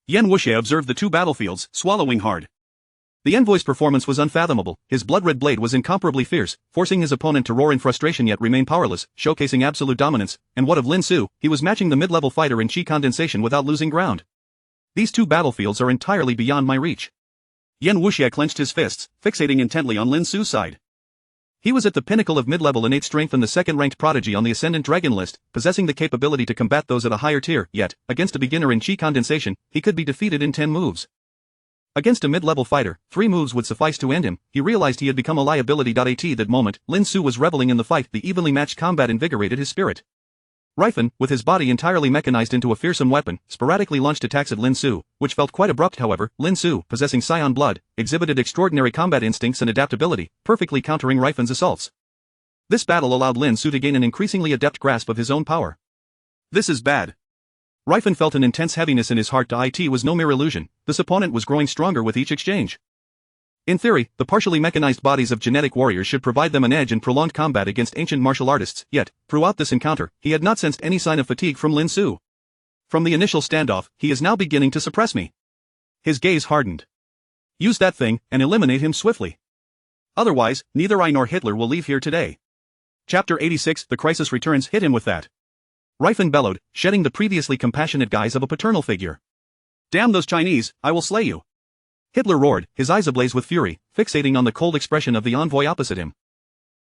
Yen Wuxie observed the two battlefields, swallowing hard. The envoy's performance was unfathomable. His blood-red blade was incomparably fierce, forcing his opponent to roar in frustration yet remain powerless, showcasing absolute dominance. And what of Lin Xu? He was matching the mid-level fighter in qi condensation without losing ground. These two battlefields are entirely beyond my reach. Yen Wuxie clenched his fists, fixating intently on Lin Xu's side. He was at the pinnacle of mid-level innate strength and the second-ranked prodigy on the Ascendant Dragon list, possessing the capability to combat those at a higher tier. Yet, against a beginner in qi condensation, he could be defeated in 10 moves. Against a mid-level fighter, 3 moves would suffice to end him. He realized he had become a liability. At that moment, Lin Xu was reveling in the fight. The evenly matched combat invigorated his spirit. Rifen, with his body entirely mechanized into a fearsome weapon, sporadically launched attacks at Lin Xu, which felt quite abrupt. However, Lin Xu, possessing Scion blood, exhibited extraordinary combat instincts and adaptability, perfectly countering Rifen's assaults. This battle allowed Lin Xu to gain an increasingly adept grasp of his own power. This is bad. Rifen felt an intense heaviness in his heart. It was no mere illusion, this opponent was growing stronger with each exchange. In theory, the partially mechanized bodies of genetic warriors should provide them an edge in prolonged combat against ancient martial artists, yet, throughout this encounter, he had not sensed any sign of fatigue from Lin Xu. From the initial standoff, he is now beginning to suppress me. His gaze hardened. Use that thing, and eliminate him swiftly. Otherwise, neither I nor Hitler will leave here today. Chapter 86, The Crisis Returns. Hit him with that. Rifen bellowed, shedding the previously compassionate guise of a paternal figure. Damn those Chinese, I will slay you. Hitler roared, his eyes ablaze with fury, fixating on the cold expression of the envoy opposite him.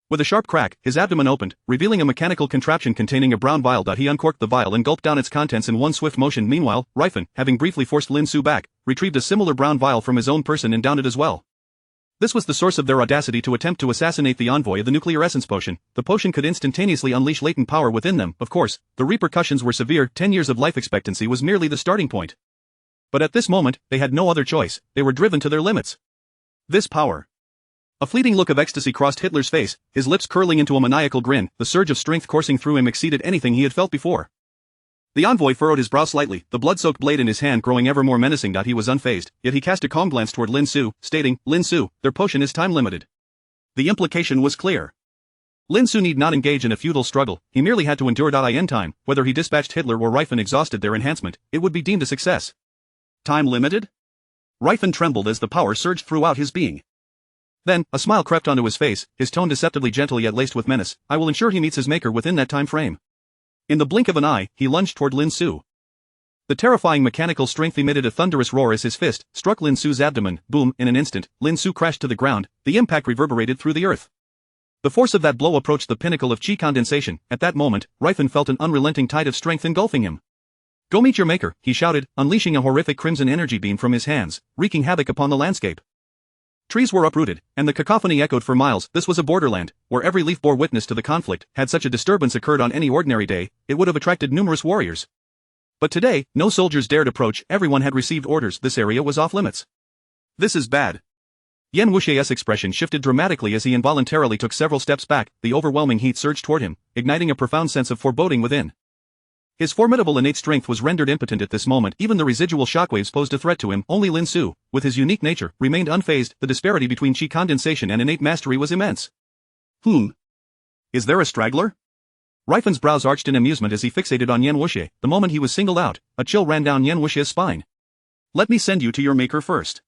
With a sharp crack, his abdomen opened, revealing a mechanical contraption containing a brown vial. He uncorked the vial and gulped down its contents in one swift motion. Meanwhile, Rifen, having briefly forced Lin Xu back, retrieved a similar brown vial from his own person and downed it as well. This was the source of their audacity to attempt to assassinate the envoy of the nuclear essence potion. The potion could instantaneously unleash latent power within them. Of course, the repercussions were severe. 10 years of life expectancy was merely the starting point. But at this moment, they had no other choice, they were driven to their limits. This power. A fleeting look of ecstasy crossed Hitler's face, his lips curling into a maniacal grin. The surge of strength coursing through him exceeded anything he had felt before. The envoy furrowed his brow slightly, the blood-soaked blade in his hand growing ever more menacing. He was unfazed, yet he cast a calm glance toward Lin Xu, stating, "Lin Xu, their potion is time-limited." The implication was clear. Lin Xu need not engage in a futile struggle, he merely had to endure. In time, whether he dispatched Hitler or Rifen exhausted their enhancement, it would be deemed a success. Time-limited? Rifen trembled as the power surged throughout his being. Then, a smile crept onto his face, his tone deceptively gentle yet laced with menace. "I will ensure he meets his maker within that time frame." In the blink of an eye, he lunged toward Lin Xu. The terrifying mechanical strength emitted a thunderous roar as his fist struck Lin Xu's abdomen. Boom! In an instant, Lin Xu crashed to the ground, the impact reverberated through the earth. The force of that blow approached the pinnacle of qi condensation. At that moment, Rifen felt an unrelenting tide of strength engulfing him. "Go meet your maker," he shouted, unleashing a horrific crimson energy beam from his hands, wreaking havoc upon the landscape. Trees were uprooted, and the cacophony echoed for miles. This was a borderland, where every leaf bore witness to the conflict. Had such a disturbance occurred on any ordinary day, it would have attracted numerous warriors. But today, no soldiers dared approach. Everyone had received orders. This area was off limits. This is bad. Yan Wuxie's expression shifted dramatically as he involuntarily took several steps back. The overwhelming heat surged toward him, igniting a profound sense of foreboding within. His formidable innate strength was rendered impotent at this moment. Even the residual shockwaves posed a threat to him. Only Lin Xu, with his unique nature, remained unfazed. The disparity between qi condensation and innate mastery was immense. Is there a straggler? Rifen's brows arched in amusement as he fixated on Yan Wuxie. The moment he was singled out, a chill ran down Yan Wuxie's spine. "Let me send you to your maker first."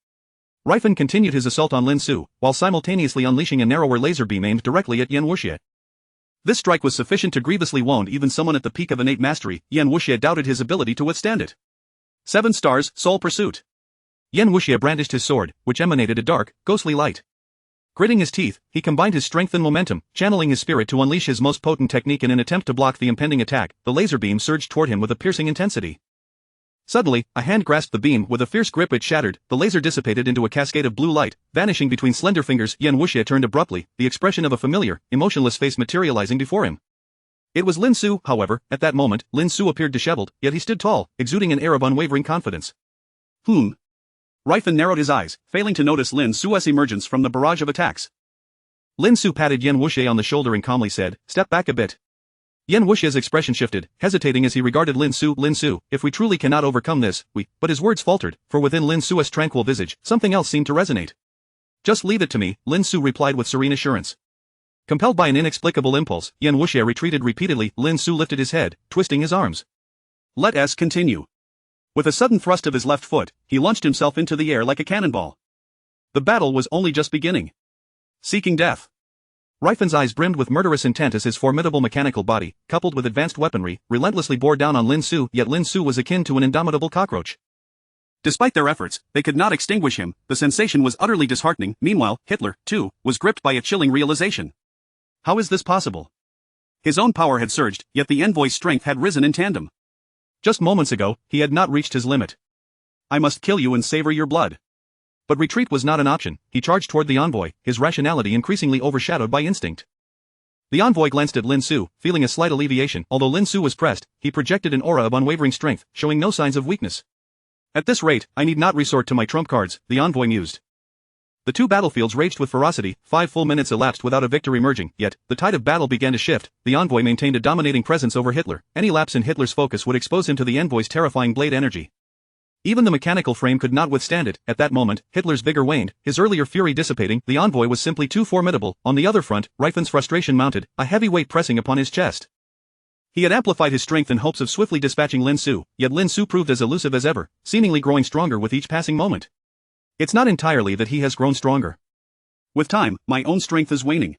Rifen continued his assault on Lin Xu, while simultaneously unleashing a narrower laser beam aimed directly at Yan Wuxie. This strike was sufficient to grievously wound even someone at the peak of innate mastery. Yan Wuxie doubted his ability to withstand it. 7 stars, Soul Pursuit. Yan Wuxie brandished his sword, which emanated a dark, ghostly light. Gritting his teeth, he combined his strength and momentum, channeling his spirit to unleash his most potent technique in an attempt to block the impending attack. The laser beam surged toward him with a piercing intensity. Suddenly, a hand grasped the beam. With a fierce grip it shattered, the laser dissipated into a cascade of blue light, vanishing between slender fingers. Yan Wuxie turned abruptly, the expression of a familiar, emotionless face materializing before him. It was Lin Xu, however. At that moment, Lin Xu appeared disheveled, yet he stood tall, exuding an air of unwavering confidence. Rifen narrowed his eyes, failing to notice Lin Xu's emergence from the barrage of attacks. Lin Xu patted Yan Wuxie on the shoulder and calmly said, "Step back a bit." Yan Wuxie's expression shifted, hesitating as he regarded Lin Xu. "Lin Xu, if we truly cannot overcome this, But his words faltered, for within Lin Xu's tranquil visage, something else seemed to resonate. "Just leave it to me," Lin Xu replied with serene assurance. Compelled by an inexplicable impulse, Yan Wuxie retreated repeatedly. Lin Xu lifted his head, twisting his arms. Let us continue. With a sudden thrust of his left foot, he launched himself into the air like a cannonball. The battle was only just beginning. Seeking death. Rifen's eyes brimmed with murderous intent as his formidable mechanical body, coupled with advanced weaponry, relentlessly bore down on Lin Xu. Yet Lin Xu was akin to an indomitable cockroach. Despite their efforts, they could not extinguish him. The sensation was utterly disheartening. Meanwhile, Hitler, too, was gripped by a chilling realization. How is this possible? His own power had surged, yet the envoy's strength had risen in tandem. Just moments ago, he had not reached his limit. I must kill you and savor your blood. But retreat was not an option. He charged toward the envoy, his rationality increasingly overshadowed by instinct. The envoy glanced at Lin Xu, feeling a slight alleviation. Although Lin Xu was pressed, he projected an aura of unwavering strength, showing no signs of weakness. At this rate, I need not resort to my trump cards, the envoy mused. The two battlefields raged with ferocity, 5 full minutes elapsed without a victor emerging, yet, the tide of battle began to shift. The envoy maintained a dominating presence over Hitler. Any lapse in Hitler's focus would expose him to the envoy's terrifying blade energy. Even the mechanical frame could not withstand it. At that moment, Hitler's vigor waned, his earlier fury dissipating. The envoy was simply too formidable. On the other front, Riefen's frustration mounted, a heavy weight pressing upon his chest. He had amplified his strength in hopes of swiftly dispatching Lin Xu, yet Lin Xu proved as elusive as ever, seemingly growing stronger with each passing moment. It's not entirely that he has grown stronger. With time, my own strength is waning.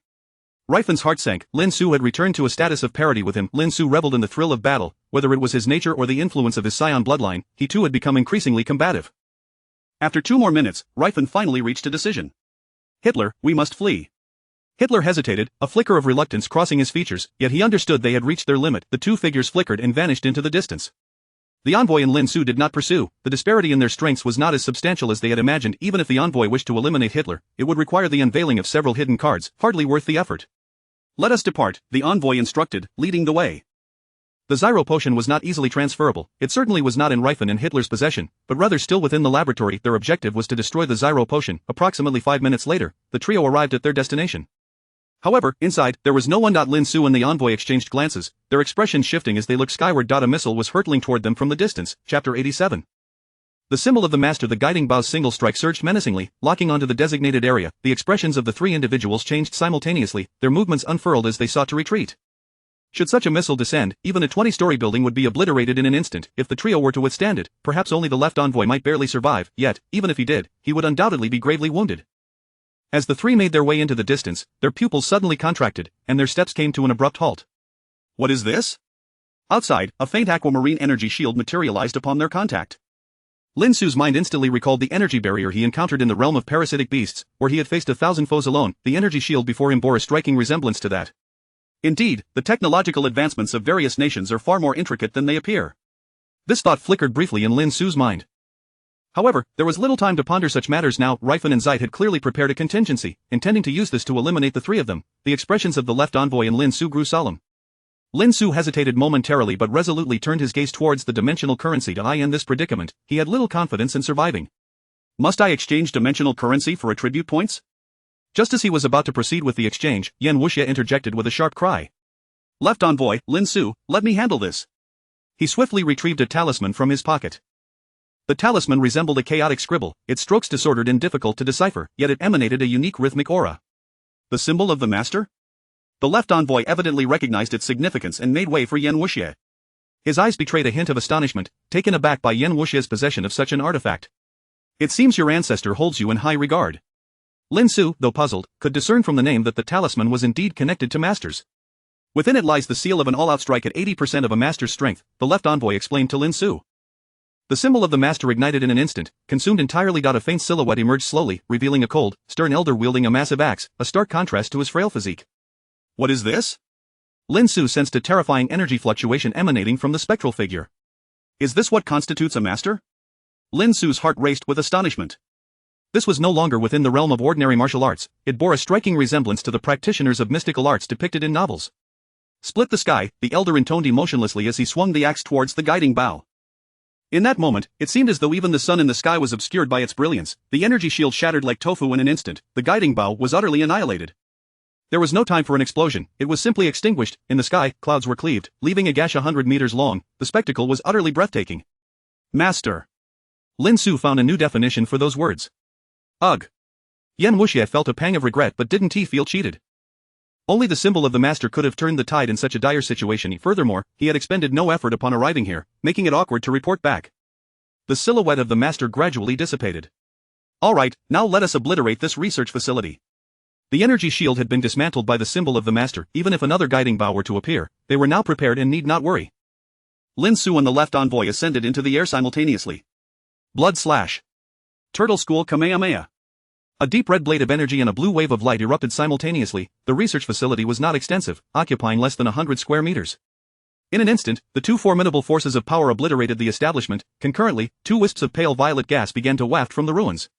Riefen's heart sank. Lin Xu had returned to a status of parity with him. Lin Xu reveled in the thrill of battle, whether it was his nature or the influence of his scion bloodline, he too had become increasingly combative. After 2 more minutes, Riefen finally reached a decision. Hitler, we must flee. Hitler hesitated, a flicker of reluctance crossing his features, yet he understood they had reached their limit. The two figures flickered and vanished into the distance. The envoy and Lin Xu did not pursue. The disparity in their strengths was not as substantial as they had imagined. Even if the envoy wished to eliminate Hitler, it would require the unveiling of several hidden cards, hardly worth the effort. Let us depart, the envoy instructed, leading the way. The Zyro potion was not easily transferable. It certainly was not in Riefen and Hitler's possession, but rather still within the laboratory. Their objective was to destroy the Zyro potion. Approximately 5 minutes later, the trio arrived at their destination. However, inside, there was no one. Lin Xu and the envoy exchanged glances, their expressions shifting as they looked skyward. A missile was hurtling toward them from the distance. Chapter 87. The symbol of the master, the guiding bow's single strike, surged menacingly, locking onto the designated area. The expressions of the three individuals changed simultaneously, their movements unfurled as they sought to retreat. Should such a missile descend, even a 20-story building would be obliterated in an instant. If the trio were to withstand it, perhaps only the left envoy might barely survive, yet, even if he did, he would undoubtedly be gravely wounded. As the three made their way into the distance, their pupils suddenly contracted, and their steps came to an abrupt halt. What is this? Outside, a faint aquamarine energy shield materialized upon their contact. Lin Xu's mind instantly recalled the energy barrier he encountered in the realm of parasitic beasts, where he had faced 1,000 foes alone. The energy shield before him bore a striking resemblance to that. Indeed, the technological advancements of various nations are far more intricate than they appear. This thought flickered briefly in Lin Xu's mind. However, there was little time to ponder such matters now. Riefen and Zeit had clearly prepared a contingency, intending to use this to eliminate the three of them. The expressions of the left envoy and Lin Xu grew solemn. Lin Xu hesitated momentarily but resolutely turned his gaze towards the dimensional currency. In this predicament, he had little confidence in surviving. Must I exchange dimensional currency for attribute points? Just as he was about to proceed with the exchange, Yan Wuxia interjected with a sharp cry. Left envoy, Lin Xu, let me handle this. He swiftly retrieved a talisman from his pocket. The talisman resembled a chaotic scribble, its strokes disordered and difficult to decipher, yet it emanated a unique rhythmic aura. The symbol of the master? The left envoy evidently recognized its significance and made way for Yan Wuxia. His eyes betrayed a hint of astonishment, taken aback by Yan Wuxia's possession of such an artifact. It seems your ancestor holds you in high regard. Lin Xu, though puzzled, could discern from the name that the talisman was indeed connected to masters. Within it lies the seal of an all-out strike at 80% of a master's strength, the left envoy explained to Lin Xu. The symbol of the master ignited in an instant, consumed entirely. A faint silhouette emerged slowly, revealing a cold, stern elder wielding a massive axe, a stark contrast to his frail physique. What is this? Lin Xu sensed a terrifying energy fluctuation emanating from the spectral figure. Is this what constitutes a master? Lin Xu's heart raced with astonishment. This was no longer within the realm of ordinary martial arts, it bore a striking resemblance to the practitioners of mystical arts depicted in novels. Split the sky, the elder intoned emotionlessly as he swung the axe towards the guiding bow. In that moment, it seemed as though even the sun in the sky was obscured by its brilliance. The energy shield shattered like tofu in an instant, the guiding bow was utterly annihilated. There was no time for an explosion, it was simply extinguished. In the sky, clouds were cleaved, leaving a gash 100 meters long. The spectacle was utterly breathtaking. Master. Lin Xu found a new definition for those words. Ugh. Yan Wuxia felt a pang of regret, but didn't he feel cheated? Only the symbol of the master could have turned the tide in such a dire situation. Furthermore, he had expended no effort upon arriving here, making it awkward to report back. The silhouette of the master gradually dissipated. All right, now let us obliterate this research facility. The energy shield had been dismantled by the symbol of the master. Even if another guiding bow were to appear, they were now prepared and need not worry. Lin Xu and the left envoy ascended into the air simultaneously. Blood slash. Turtle School Kamehameha. A deep red blade of energy and a blue wave of light erupted simultaneously. The research facility was not extensive, occupying less than 100 square meters. In an instant, the two formidable forces of power obliterated the establishment. Concurrently, 2 wisps of pale violet gas began to waft from the ruins.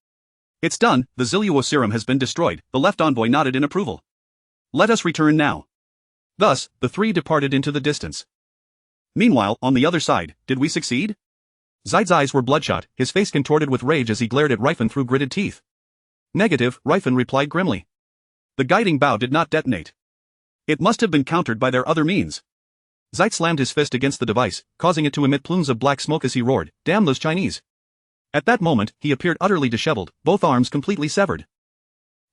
It's done, the Zilluo serum has been destroyed, the left envoy nodded in approval. Let us return now. Thus, the three departed into the distance. Meanwhile, on the other side, did we succeed? Zaid's eyes were bloodshot, his face contorted with rage as he glared at Ryfan through gritted teeth. Negative, Ryfan replied grimly. The guiding bow did not detonate. It must have been countered by their other means. Zaid slammed his fist against the device, causing it to emit plumes of black smoke as he roared, "Damn those Chinese!" At that moment, he appeared utterly disheveled, both arms completely severed.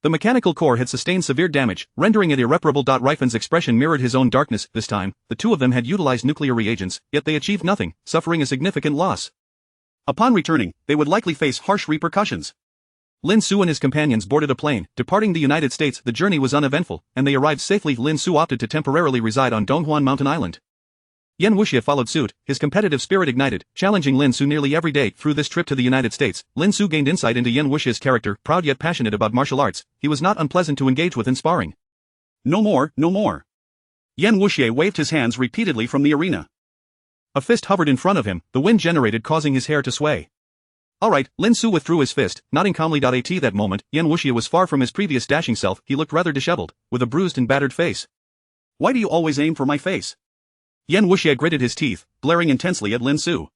The mechanical core had sustained severe damage, rendering it irreparable. Ryfan's expression mirrored his own darkness. This time, the two of them had utilized nuclear reagents, yet they achieved nothing, suffering a significant loss. Upon returning, they would likely face harsh repercussions. Lin Xu and his companions boarded a plane, departing the United States. The journey was uneventful, and they arrived safely. Lin Xu opted to temporarily reside on Donghuan Mountain Island. Yan Wuxia followed suit, his competitive spirit ignited, challenging Lin Xu nearly every day. Through this trip to the United States, Lin Xu gained insight into Yan Wuxia's character. Proud yet passionate about martial arts, he was not unpleasant to engage with in sparring. No more, no more. Yan Wuxia waved his hands repeatedly from the arena. A fist hovered in front of him, the wind generated causing his hair to sway. Alright, Lin Xu withdrew his fist, nodding calmly. At that moment, Yan Wuxia was far from his previous dashing self. He looked rather disheveled, with a bruised and battered face. Why do you always aim for my face? Yan Wuxia gritted his teeth, glaring intensely at Lin Xu.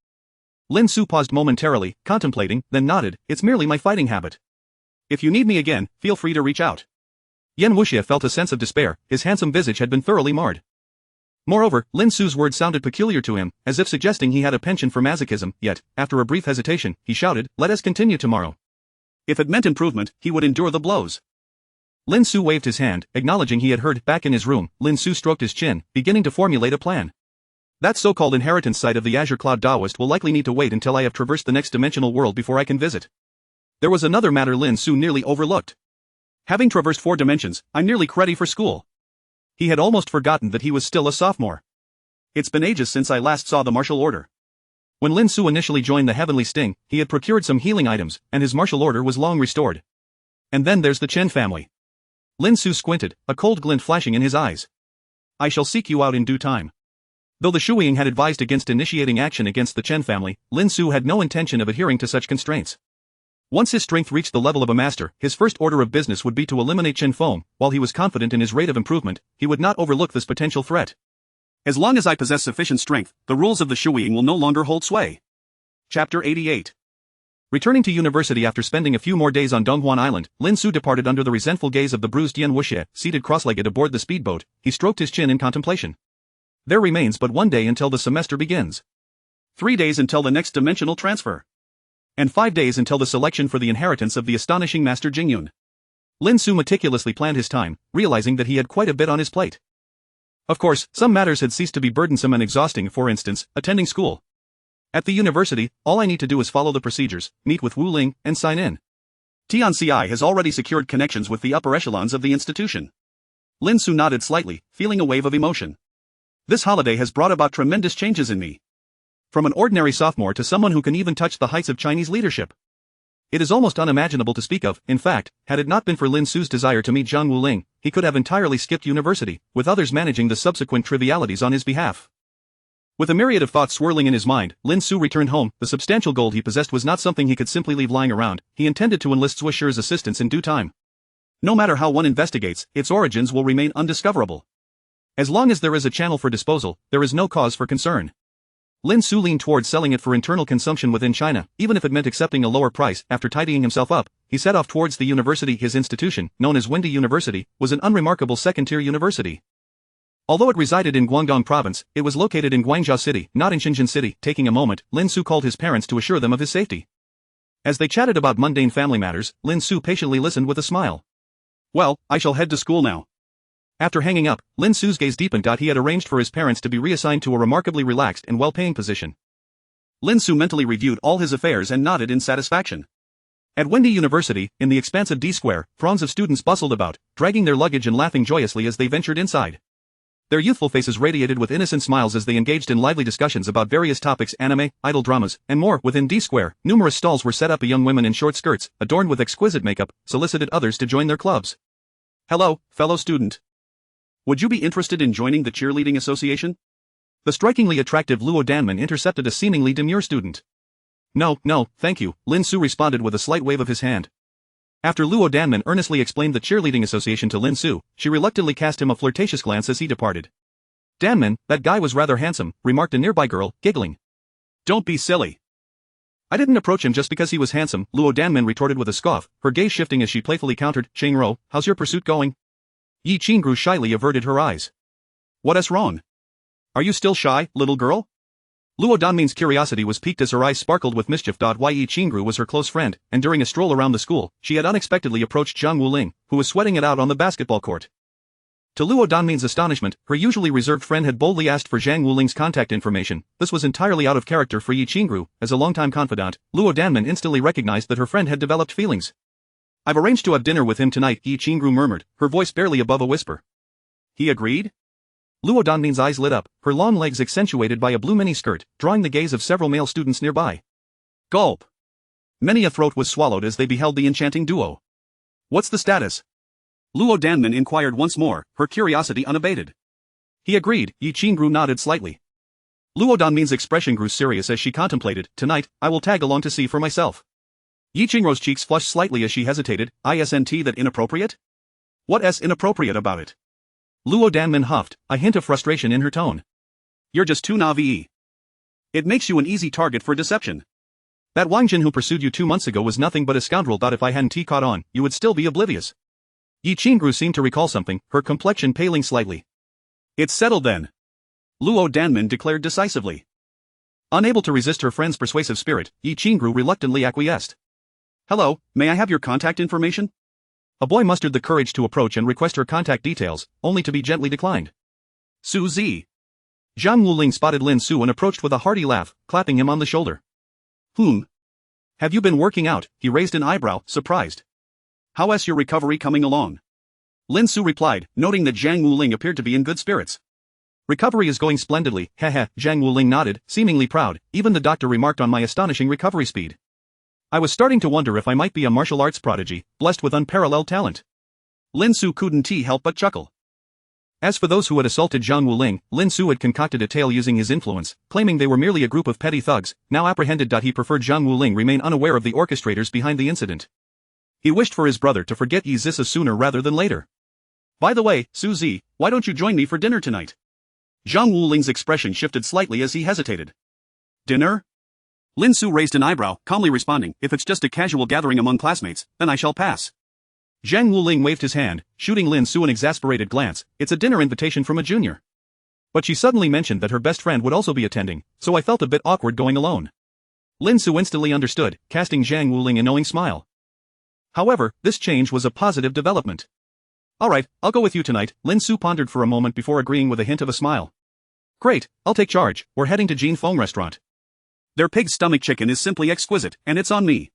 Lin Xu paused momentarily, contemplating, then nodded, "It's merely my fighting habit. If you need me again, feel free to reach out." Yan Wuxia felt a sense of despair, his handsome visage had been thoroughly marred. Moreover, Lin Xu's words sounded peculiar to him, as if suggesting he had a penchant for masochism, yet, after a brief hesitation, he shouted, "Let us continue tomorrow." If it meant improvement, he would endure the blows. Lin Xu waved his hand, acknowledging he had heard. Back in his room, Lin Xu stroked his chin, beginning to formulate a plan. That so-called inheritance site of the Azure Cloud Taoist will likely need to wait until I have traversed the next dimensional world before I can visit. There was another matter Lin Xu nearly overlooked. Having traversed 4 dimensions, I'm nearly ready for school. He had almost forgotten that he was still a sophomore. It's been ages since I last saw the martial order. When Lin Xu initially joined the Heavenly Sting, he had procured some healing items, and his martial order was long restored. And then there's the Chen family. Lin Xu squinted, a cold glint flashing in his eyes. I shall seek you out in due time. Though the Shuiying had advised against initiating action against the Chen family, Lin Xu had no intention of adhering to such constraints. Once his strength reached the level of a master, his first order of business would be to eliminate Chen Feng. While he was confident in his rate of improvement, he would not overlook this potential threat. As long as I possess sufficient strength, the rules of the Shuiying will no longer hold sway. Chapter 88. Returning to university after spending a few more days on Donghuan Island, Lin Xu departed under the resentful gaze of the bruised Yan Wuxia. Seated cross-legged aboard the speedboat, he stroked his chin in contemplation. There remains but 1 day until the semester begins. 3 days until the next dimensional transfer. And 5 days until the selection for the inheritance of the astonishing Master Jingyun. Lin Xu meticulously planned his time, realizing that he had quite a bit on his plate. Of course, some matters had ceased to be burdensome and exhausting, for instance, attending school. At the university, all I need to do is follow the procedures, meet with Wu Ling, and sign in. Tianci has already secured connections with the upper echelons of the institution. Lin Xu nodded slightly, feeling a wave of emotion. This holiday has brought about tremendous changes in me. From an ordinary sophomore to someone who can even touch the heights of Chinese leadership. It is almost unimaginable to speak of. In fact, had it not been for Lin Xu's desire to meet Zhang Wuling, he could have entirely skipped university, with others managing the subsequent trivialities on his behalf. With a myriad of thoughts swirling in his mind, Lin Xu returned home. The substantial gold he possessed was not something he could simply leave lying around. He intended to enlist Zhuo's assistance in due time. No matter how one investigates, its origins will remain undiscoverable. As long as there is a channel for disposal, there is no cause for concern. Lin Xu leaned towards selling it for internal consumption within China, even if it meant accepting a lower price. After tidying himself up, he set off towards the university. His institution, known as Windy University, was an unremarkable second-tier university. Although it resided in Guangdong Province, it was located in Guangzhou City, not in Shenzhen City. Taking a moment, Lin Xu called his parents to assure them of his safety. As they chatted about mundane family matters, Lin Xu patiently listened with a smile. Well, I shall head to school now. After hanging up, Lin Xu's gaze deepened. He had arranged for his parents to be reassigned to a remarkably relaxed and well-paying position. Lin Xu mentally reviewed all his affairs and nodded in satisfaction. At Windy University, in the expansive D-Square, throngs of students bustled about, dragging their luggage and laughing joyously as they ventured inside. Their youthful faces radiated with innocent smiles as they engaged in lively discussions about various topics: anime, idol dramas, and more. Within D-Square, numerous stalls were set up. Young women in short skirts, adorned with exquisite makeup, solicited others to join their clubs. Hello, fellow student. Would you be interested in joining the cheerleading association? The strikingly attractive Luo Danman intercepted a seemingly demure student. No, thank you, Lin Xu responded with a slight wave of his hand. After Luo Danman earnestly explained the cheerleading association to Lin Xu, she reluctantly cast him a flirtatious glance as he departed. Danman, that guy was rather handsome, remarked a nearby girl, giggling. Don't be silly. I didn't approach him just because he was handsome, Luo Danman retorted with a scoff, her gaze shifting as she playfully countered, Chingro, how's your pursuit going? Yi Qingru shyly averted her eyes. What's wrong? Are you still shy, little girl? Luo Danman's curiosity was piqued as her eyes sparkled with mischief. Yi Qingru was her close friend, and during a stroll around the school, she had unexpectedly approached Zhang Wuling, who was sweating it out on the basketball court. To Luo Danman's astonishment, her usually reserved friend had boldly asked for Zhang Wuling's contact information. This was entirely out of character for Yi Qingru. As a longtime confidant, Luo Danman instantly recognized that her friend had developed feelings. I've arranged to have dinner with him tonight, Yi Qingru murmured, her voice barely above a whisper. He agreed? Luo Danman's eyes lit up, her long legs accentuated by a blue miniskirt, drawing the gaze of several male students nearby. Gulp. Many a throat was swallowed as they beheld the enchanting duo. What's the status? Luo Danman inquired once more, her curiosity unabated. He agreed, Yi Qingru nodded slightly. Luo Danman's expression grew serious as she contemplated, tonight, I will tag along to see for myself. Yi Qingru's cheeks flushed slightly as she hesitated, isn't that inappropriate? What's inappropriate about it? Luo Danman huffed, a hint of frustration in her tone. You're just too naive. It makes you an easy target for deception. That Wang Jin who pursued you 2 months ago was nothing but a scoundrel. If I hadn't caught on, you would still be oblivious. Yi Qingru seemed to recall something, her complexion paling slightly. It's settled then. Luo Danman declared decisively. Unable to resist her friend's persuasive spirit, Yi Qingru reluctantly acquiesced. Hello, may I have your contact information? A boy mustered the courage to approach and request her contact details, only to be gently declined. Su Zi. Zhang Wuling spotted Lin Xu and approached with a hearty laugh, clapping him on the shoulder. Have you been working out? He raised an eyebrow, surprised. How's your recovery coming along? Lin Xu replied, noting that Zhang Wuling appeared to be in good spirits. Recovery is going splendidly, heh. Zhang Wuling nodded, seemingly proud. Even the doctor remarked on my astonishing recovery speed. I was starting to wonder if I might be a martial arts prodigy, blessed with unparalleled talent. Lin Xu couldn't help but chuckle. As for those who had assaulted Zhang Wuling, Lin Xu had concocted a tale using his influence, claiming they were merely a group of petty thugs, now apprehended. He preferred Zhang Wuling remain unaware of the orchestrators behind the incident. He wished for his brother to forget Yi Zisa sooner rather than later. By the way, Su Zi, why don't you join me for dinner tonight? Zhang Wuling's expression shifted slightly as he hesitated. Dinner? Lin Xu raised an eyebrow, calmly responding, if it's just a casual gathering among classmates, then I shall pass. Zhang Wuling waved his hand, shooting Lin Xu an exasperated glance. It's a dinner invitation from a junior. But she suddenly mentioned that her best friend would also be attending, so I felt a bit awkward going alone. Lin Xu instantly understood, casting Zhang Wuling a knowing smile. However, this change was a positive development. Alright, I'll go with you tonight, Lin Xu pondered for a moment before agreeing with a hint of a smile. Great, I'll take charge, we're heading to Jin Feng restaurant. Their pig's stomach chicken is simply exquisite, and it's on me.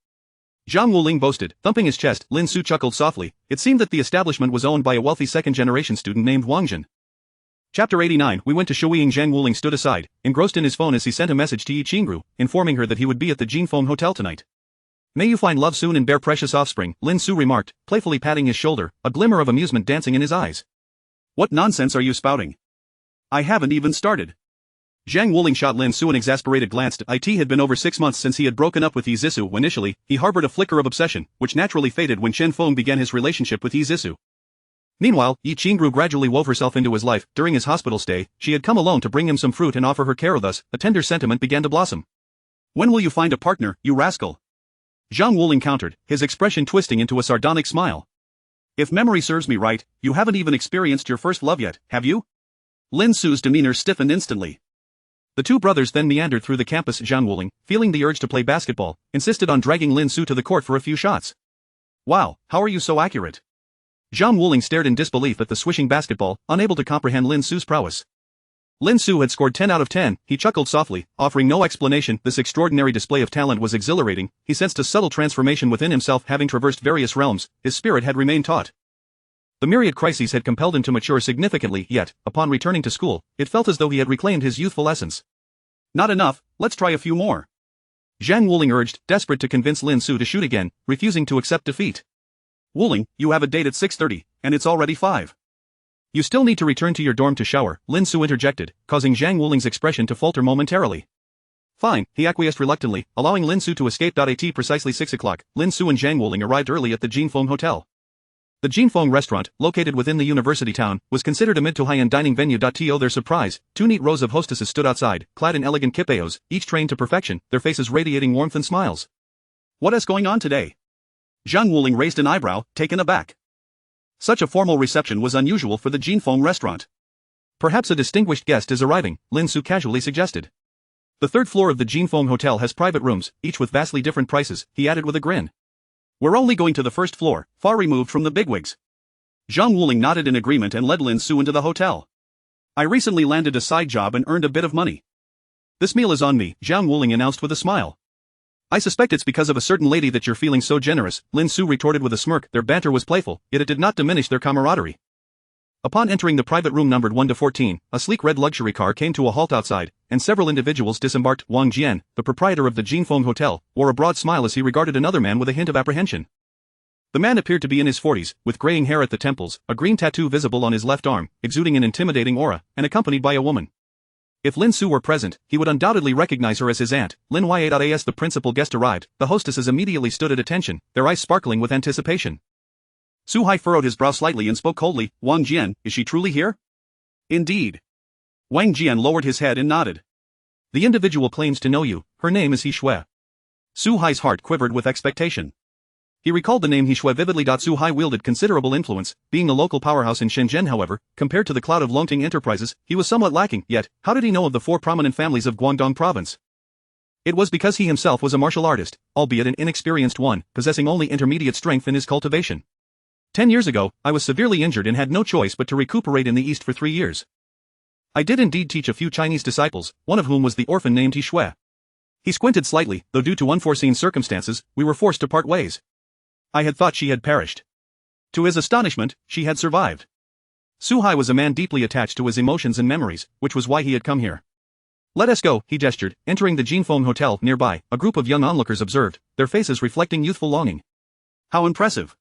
Zhang Wuling boasted, thumping his chest. Lin Xu chuckled softly. It seemed that the establishment was owned by a wealthy second-generation student named Wang Jin. Chapter 89. We went to Shuiying. Zhang Wuling stood aside, engrossed in his phone as he sent a message to Yi Qingru, informing her that he would be at the Jin Feng Hotel tonight. May you find love soon and bear precious offspring, Lin Xu remarked, playfully patting his shoulder, a glimmer of amusement dancing in his eyes. What nonsense are you spouting? I haven't even started. Zhang Wuling shot Lin Xu an exasperated glance. It had been over 6 months since he had broken up with Yi Zisa. Initially, he harbored a flicker of obsession, which naturally faded when Chen Feng began his relationship with Yi Zisa. Meanwhile, Yi Qingru gradually wove herself into his life. During his hospital stay, she had come alone to bring him some fruit and offer her care. Thus, a tender sentiment began to blossom. When will you find a partner, you rascal? Zhang Wuling countered, his expression twisting into a sardonic smile. If memory serves me right, you haven't even experienced your first love yet, have you? Lin Xu's demeanor stiffened instantly. The two brothers then meandered through the campus. Zhang Wuling, feeling the urge to play basketball, insisted on dragging Lin Xu to the court for a few shots. Wow, how are you so accurate? Zhang Wuling stared in disbelief at the swishing basketball, unable to comprehend Lin Xu's prowess. Lin Xu had scored 10 out of 10, he chuckled softly, offering no explanation. This extraordinary display of talent was exhilarating. He sensed a subtle transformation within himself. Having traversed various realms, his spirit had remained taut. The myriad crises had compelled him to mature significantly, yet, upon returning to school, it felt as though he had reclaimed his youthful essence. Not enough, let's try a few more. Zhang Wuling urged, desperate to convince Lin Xu to shoot again, refusing to accept defeat. Wuling, you have a date at 6:30, and it's already 5. You still need to return to your dorm to shower, Lin Xu interjected, causing Zhang Wuling's expression to falter momentarily. Fine, he acquiesced reluctantly, allowing Lin Xu to escape. At precisely 6 o'clock, Lin Xu and Zhang Wuling arrived early at the Jin Feng Hotel. The Jinfeng restaurant, located within the university town, was considered a mid to high-end dining venue. To their surprise, two neat rows of hostesses stood outside, clad in elegant kipeos, each trained to perfection, their faces radiating warmth and smiles. What is going on today? Zhang Wuling raised an eyebrow, taken aback. Such a formal reception was unusual for the Jinfeng restaurant. Perhaps a distinguished guest is arriving, Lin Xu casually suggested. The third floor of the Jinfeng Hotel has private rooms, each with vastly different prices, he added with a grin. We're only going to the first floor, far removed from the bigwigs. Zhang Wuling nodded in agreement and led Lin Xu into the hotel. I recently landed a side job and earned a bit of money. This meal is on me, Zhang Wuling announced with a smile. I suspect it's because of a certain lady that you're feeling so generous, Lin Xu retorted with a smirk. Their banter was playful, yet it did not diminish their camaraderie. Upon entering the private room numbered 1 to 14, a sleek red luxury car came to a halt outside, and several individuals disembarked. Wang Jian, the proprietor of the Jinfeng Hotel, wore a broad smile as he regarded another man with a hint of apprehension. The man appeared to be in his 40s, with graying hair at the temples, a green tattoo visible on his left arm, exuding an intimidating aura, and accompanied by a woman. If Lin Xu were present, he would undoubtedly recognize her as his aunt. Lin Yas. As the principal guest arrived, the hostesses immediately stood at attention, their eyes sparkling with anticipation. Su Hai furrowed his brow slightly and spoke coldly, Wang Jian, is she truly here? Indeed. Wang Jian lowered his head and nodded. The individual claims to know you, her name is He Shui. Su Hai's heart quivered with expectation. He recalled the name He Shui vividly. Su Hai wielded considerable influence, being the local powerhouse in Shenzhen. However, compared to the cloud of Longting Enterprises, he was somewhat lacking. Yet, how did he know of the 4 prominent families of Guangdong province? It was because he himself was a martial artist, albeit an inexperienced one, possessing only intermediate strength in his cultivation. 10 years ago, I was severely injured and had no choice but to recuperate in the East for 3 years. I did indeed teach a few Chinese disciples, one of whom was the orphan named He Shui. He squinted slightly, though due to unforeseen circumstances, we were forced to part ways. I had thought she had perished. To his astonishment, she had survived. Su Hai was a man deeply attached to his emotions and memories, which was why he had come here. Let us go, he gestured, entering the Jinfeng Hotel. Nearby, a group of young onlookers observed, their faces reflecting youthful longing. How impressive!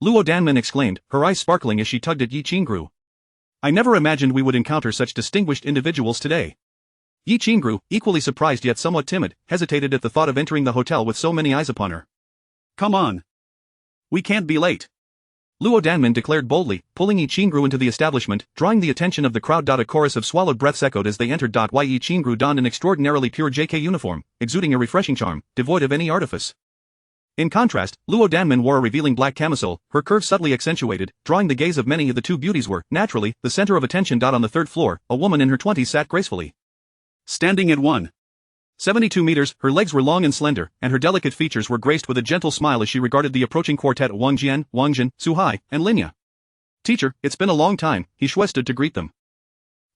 Luo Danman exclaimed, her eyes sparkling as she tugged at Yi Qingru. I never imagined we would encounter such distinguished individuals today. Yi Qingru, equally surprised yet somewhat timid, hesitated at the thought of entering the hotel with so many eyes upon her. Come on. We can't be late. Luo Danman declared boldly, pulling Yi Qingru into the establishment, drawing the attention of the crowd. A chorus of swallowed breaths echoed as they entered. Yi Qingru donned an extraordinarily pure JK uniform, exuding a refreshing charm, devoid of any artifice. In contrast, Luo Danman wore a revealing black camisole, her curves subtly accentuated, drawing the gaze of many. The two beauties were, naturally, the center of attention. On the third floor, a woman in her 20s sat gracefully. Standing at 1.72 meters, her legs were long and slender, and her delicate features were graced with a gentle smile as she regarded the approaching quartet. Wang Jian, Wang Jin, Su Hai, and Lin Xu. Teacher, it's been a long time, He Shui stood to greet them.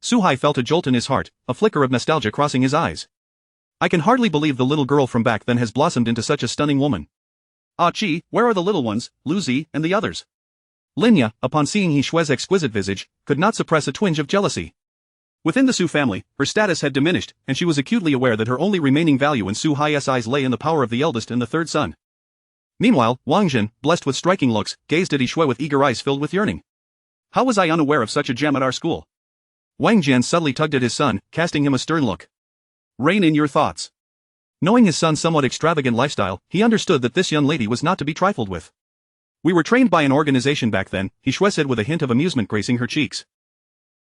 Su Hai felt a jolt in his heart, a flicker of nostalgia crossing his eyes. I can hardly believe the little girl from back then has blossomed into such a stunning woman. Ah Chi, where are the little ones, Lu Zi, and the others? Lin Xu, upon seeing He Shui's exquisite visage, could not suppress a twinge of jealousy. Within the Su family, her status had diminished, and she was acutely aware that her only remaining value in Su Hai's eyes lay in the power of the eldest and the third son. Meanwhile, Wang Jin, blessed with striking looks, gazed at He Shui with eager eyes filled with yearning. How was I unaware of such a gem at our school? Wang Jian subtly tugged at his son, casting him a stern look. Rein in your thoughts. Knowing his son's somewhat extravagant lifestyle, he understood that this young lady was not to be trifled with. We were trained by an organization back then, He Shui said with a hint of amusement gracing her cheeks.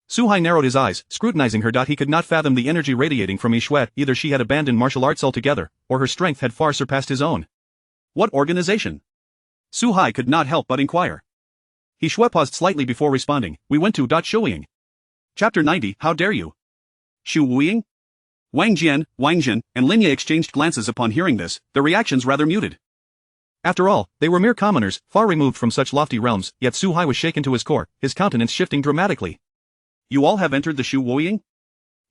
Su Hai narrowed his eyes, scrutinizing her. He could not fathom the energy radiating from He Shui. Either she had abandoned martial arts altogether, or her strength had far surpassed his own. What organization? Su Hai could not help but inquire. He Shui paused slightly before responding. We went to Shuiying. Chapter 90. How dare you? Shuiying? Wang Jian, Wang Jin, and Lin Xu exchanged glances upon hearing this, their reactions rather muted. After all, they were mere commoners, far removed from such lofty realms, yet Su Hai was shaken to his core, his countenance shifting dramatically. You all have entered the Shuiying?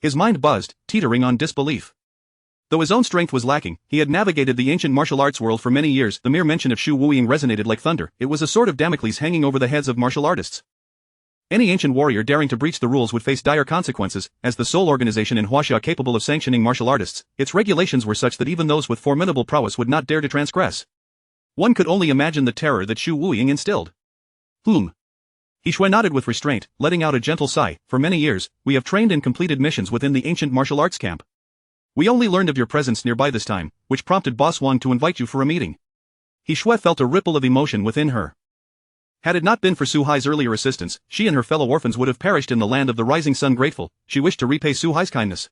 His mind buzzed, teetering on disbelief. Though his own strength was lacking, he had navigated the ancient martial arts world for many years. The mere mention of Shuiying resonated like thunder. It was a sword of Damocles hanging over the heads of martial artists. Any ancient warrior daring to breach the rules would face dire consequences. As the sole organization in Huaxia capable of sanctioning martial artists, its regulations were such that even those with formidable prowess would not dare to transgress. One could only imagine the terror that Shuiying instilled. He Shui nodded with restraint, letting out a gentle sigh. For many years, we have trained and completed missions within the ancient martial arts camp. We only learned of your presence nearby this time, which prompted Boss Wang to invite you for a meeting. He Shui felt a ripple of emotion within her. Had it not been for Su Hai's earlier assistance, she and her fellow orphans would have perished in the land of the rising sun. Grateful, she wished to repay Su Hai's kindness.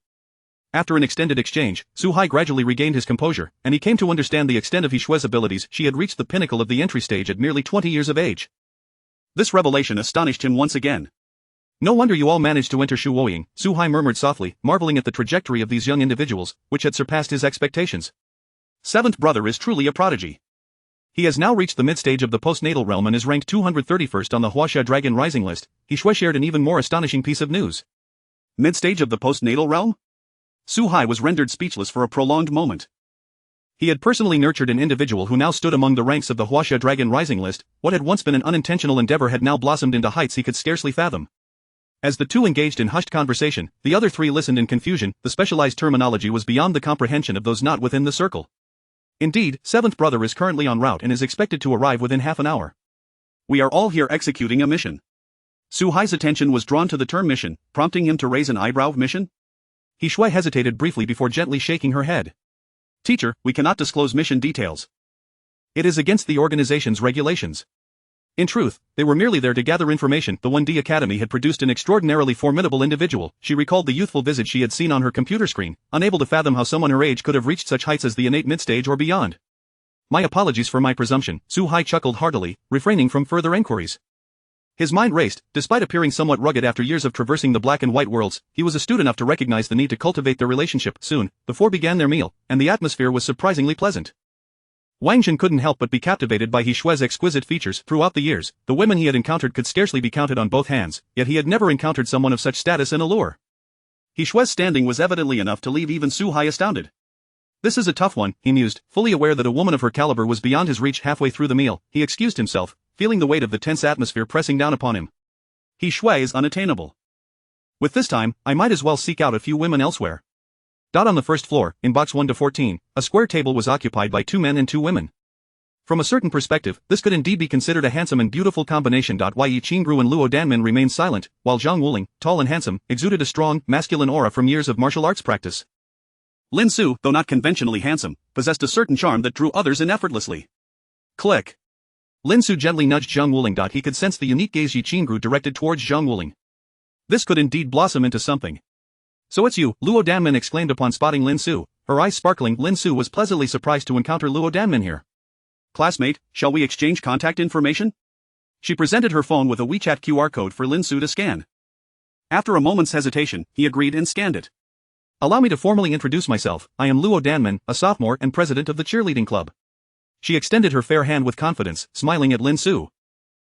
After an extended exchange, Su Hai gradually regained his composure, and he came to understand the extent of He Shui's abilities. She had reached the pinnacle of the entry stage at merely 20 years of age. This revelation astonished him once again. No wonder you all managed to enter Shuoying, Su Hai murmured softly, marveling at the trajectory of these young individuals, which had surpassed his expectations. Seventh brother is truly a prodigy. He has now reached the mid-stage of the postnatal realm and is ranked 231st on the Huaxia Dragon Rising list. He Shui shared an even more astonishing piece of news. Mid-stage of the postnatal realm? Su Hai was rendered speechless for a prolonged moment. He had personally nurtured an individual who now stood among the ranks of the Huaxia Dragon Rising list. What had once been an unintentional endeavor had now blossomed into heights he could scarcely fathom. As the two engaged in hushed conversation, the other three listened in confusion. The specialized terminology was beyond the comprehension of those not within the circle. Indeed, seventh brother is currently en route and is expected to arrive within half an hour. We are all here executing a mission. Su Hai's attention was drawn to the term mission, prompting him to raise an eyebrow. Mission? He Shui hesitated briefly before gently shaking her head. Teacher, we cannot disclose mission details. It is against the organization's regulations. In truth, they were merely there to gather information. The 1D Academy had produced an extraordinarily formidable individual. She recalled the youthful visage she had seen on her computer screen, unable to fathom how someone her age could have reached such heights as the innate mid-stage or beyond. My apologies for my presumption, Su Hai chuckled heartily, refraining from further inquiries. His mind raced. Despite appearing somewhat rugged after years of traversing the black and white worlds, he was astute enough to recognize the need to cultivate their relationship. Soon, the four began their meal, and the atmosphere was surprisingly pleasant. Wang Jin couldn't help but be captivated by He Shui's exquisite features. Throughout the years, the women he had encountered could scarcely be counted on both hands, yet he had never encountered someone of such status and allure. He Shui's standing was evidently enough to leave even Su Hai astounded. This is a tough one, he mused, fully aware that a woman of her caliber was beyond his reach. Halfway through the meal, he excused himself, feeling the weight of the tense atmosphere pressing down upon him. He Shui is unattainable. With this time, I might as well seek out a few women elsewhere. On the first floor, in box 1 to 14, a square table was occupied by 2 men and 2 women. From a certain perspective, this could indeed be considered a handsome and beautiful combination. Yi Qingru and Luo Danmin remained silent, while Zhang Wuling, tall and handsome, exuded a strong, masculine aura from years of martial arts practice. Lin Xu, though not conventionally handsome, possessed a certain charm that drew others in effortlessly. Click. Lin Xu gently nudged Zhang Wuling. He could sense the unique gaze Yi Qingru directed towards Zhang Wuling. This could indeed blossom into something. So it's you, Luo Danmin exclaimed upon spotting Lin Xu. Her eyes sparkling, Lin Xu was pleasantly surprised to encounter Luo Danmin here. Classmate, shall we exchange contact information? She presented her phone with a WeChat QR code for Lin Xu to scan. After a moment's hesitation, he agreed and scanned it. Allow me to formally introduce myself. I am Luo Danmin, a sophomore and president of the cheerleading club. She extended her fair hand with confidence, smiling at Lin Xu.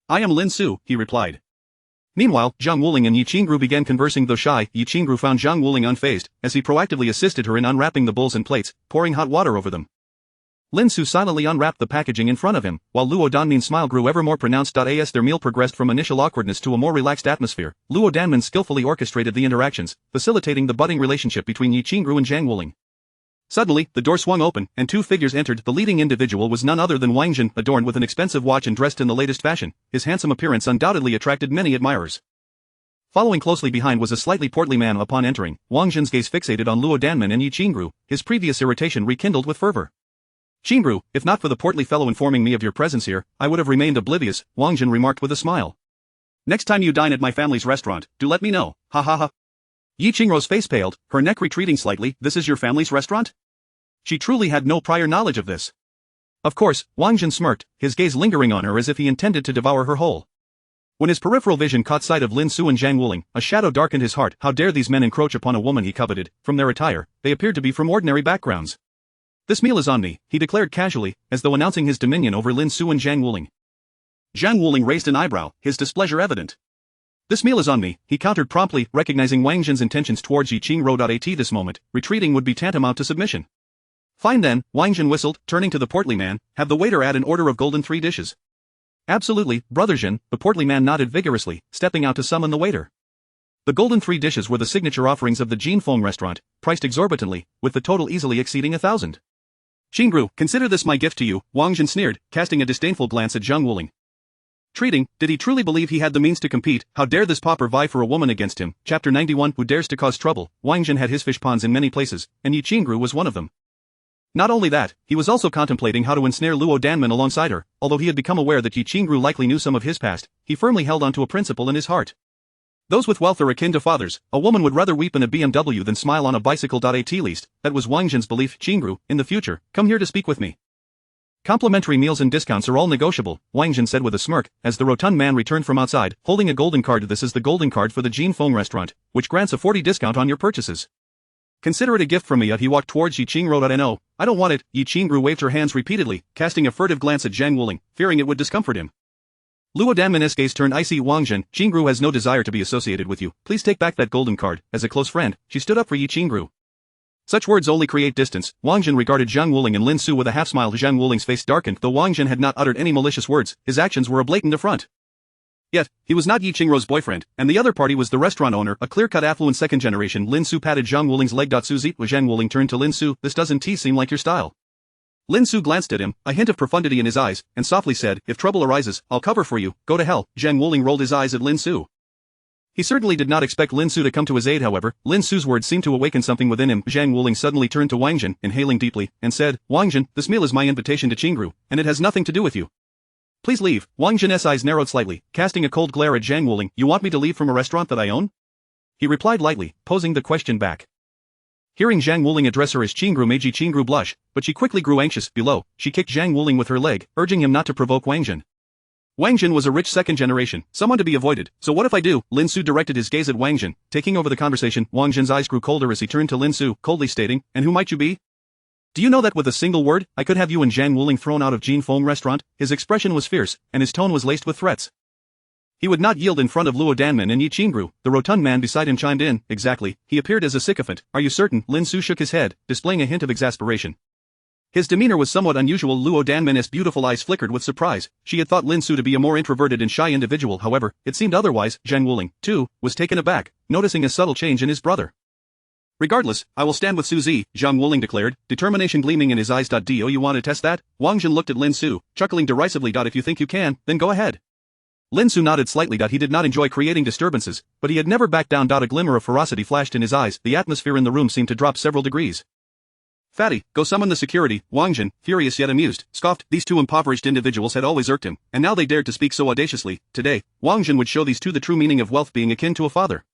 I am Lin Xu, he replied. Meanwhile, Zhang Wuling and Yi Qingru began conversing. Though shy, Yi Qingru found Zhang Wuling unfazed, as he proactively assisted her in unwrapping the bowls and plates, pouring hot water over them. Lin Xu silently unwrapped the packaging in front of him, while Luo Danmin's smile grew ever more pronounced. As their meal progressed from initial awkwardness to a more relaxed atmosphere, Luo Danmin skillfully orchestrated the interactions, facilitating the budding relationship between Yi Qingru and Zhang Wuling. Suddenly, the door swung open, and 2 figures entered. The leading individual was none other than Wang Jin, adorned with an expensive watch and dressed in the latest fashion. His handsome appearance undoubtedly attracted many admirers. Following closely behind was a slightly portly man. Upon entering, Wang Jin's gaze fixated on Luo Danmin and Yi Qingru, his previous irritation rekindled with fervor. Qingru, if not for the portly fellow informing me of your presence here, I would have remained oblivious, Wang Jin remarked with a smile. Next time you dine at my family's restaurant, do let me know, ha ha ha. Yi Qingru's face paled, her neck retreating slightly. This is your family's restaurant? She truly had no prior knowledge of this. Of course, Wang Jin smirked, his gaze lingering on her as if he intended to devour her whole. When his peripheral vision caught sight of Lin Xu and Zhang Wuling, a shadow darkened his heart. How dare these men encroach upon a woman he coveted? From their attire, they appeared to be from ordinary backgrounds. This meal is on me, he declared casually, as though announcing his dominion over Lin Xu and Zhang Wuling. Zhang Wuling raised an eyebrow, his displeasure evident. This meal is on me, he countered promptly, recognizing Wang Jin's intentions towards Yi Qingru. At this moment, retreating would be tantamount to submission. Fine then, Wang Jin whistled, turning to the portly man, have the waiter add an order of golden 3 dishes. Absolutely, Brother Jin, the portly man nodded vigorously, stepping out to summon the waiter. The golden 3 dishes were the signature offerings of the Jinfeng restaurant, priced exorbitantly, with the total easily exceeding 1,000. Qingru, consider this my gift to you, Wang Jin sneered, casting a disdainful glance at Zhang Wuling. Treating, did he truly believe he had the means to compete? How dare this pauper vie for a woman against him? Chapter 91. Who dares to cause trouble? Wang Jin had his fish ponds in many places, and Yi Qingru was one of them. Not only that, he was also contemplating how to ensnare Luo Danman alongside her. Although he had become aware that Yi Qingru likely knew some of his past, he firmly held onto a principle in his heart. Those with wealth are akin to fathers. A woman would rather weep in a BMW than smile on a bicycle. At least, that was Wang Jin's belief. Qingru, in the future, come here to speak with me. Complimentary meals and discounts are all negotiable, Wang Jin said with a smirk, as the rotund man returned from outside, holding a golden card. This is the golden card for the Jin Feng restaurant, which grants a 40% discount on your purchases. Consider it a gift from me. He walked towards Yi Qingru. No, I don't want it. Yi Qingru waved her hands repeatedly, casting a furtive glance at Zhang Wuling, fearing it would discomfort him. Luo Danman's gaze turned icy. Wang Jin, Qingru has no desire to be associated with you. Please take back that golden card. As a close friend, she stood up for Yi Qingru. Such words only create distance. Wang Jin regarded Zhang Wuling and Lin Xu with a half smile. Zhang Wuling's face darkened. Though Wang Jin had not uttered any malicious words, his actions were a blatant affront. Yet, he was not Yi Qingru's boyfriend, and the other party was the restaurant owner, a clear-cut affluent second generation. Lin Xu patted Zhang Wuling's leg. Suzy, Zhang Wuling turned to Lin Xu, this doesn't seem like your style. Lin Xu glanced at him, a hint of profundity in his eyes, and softly said, if trouble arises, I'll cover for you, go to hell. Zhang Wuling rolled his eyes at Lin Xu. He certainly did not expect Lin Xu to come to his aid. However, Lin Xu's words seemed to awaken something within him. Zhang Wuling suddenly turned to Wang Jin, inhaling deeply, and said, Wang Jin, this meal is my invitation to Qingru, and it has nothing to do with you. Please leave. Wang Jin's eyes narrowed slightly, casting a cold glare at Zhang Wuling. You want me to leave from a restaurant that I own? He replied lightly, posing the question back. Hearing Zhang Wuling address her as Qingru made Yi Qingru blush, but she quickly grew anxious. Below, she kicked Zhang Wuling with her leg, urging him not to provoke Wang Jin. Wang Jin was a rich second generation, someone to be avoided. So what if I do? Lin Xu directed his gaze at Wang Jin, taking over the conversation. Wang Jin's eyes grew colder as he turned to Lin Xu, coldly stating, and who might you be? Do you know that with a single word, I could have you and Zhang Wuling thrown out of Jin Feng restaurant? His expression was fierce, and his tone was laced with threats. He would not yield in front of Luo Danman and Yi Qingru. The rotund man beside him chimed in, exactly, he appeared as a sycophant. Are you certain? Lin Xu shook his head, displaying a hint of exasperation. His demeanor was somewhat unusual. Luo Danman's beautiful eyes flickered with surprise. She had thought Lin Xu to be a more introverted and shy individual. However, it seemed otherwise. Zhang Wuling, too, was taken aback, noticing a subtle change in his brother. Regardless, I will stand with Suzy, Zhang Wuling declared, determination gleaming in his eyes. Do you want to test that? Wang Jin looked at Lin Xu, chuckling derisively. If you think you can, then go ahead. Lin Xu nodded slightly. He did not enjoy creating disturbances, but he had never backed down. A glimmer of ferocity flashed in his eyes. The atmosphere in the room seemed to drop several degrees. Fatty, go summon the security. Wang Jin, furious yet amused, scoffed. These two impoverished individuals had always irked him, and now they dared to speak so audaciously. Today, Wang Jin would show these two the true meaning of wealth being akin to a father.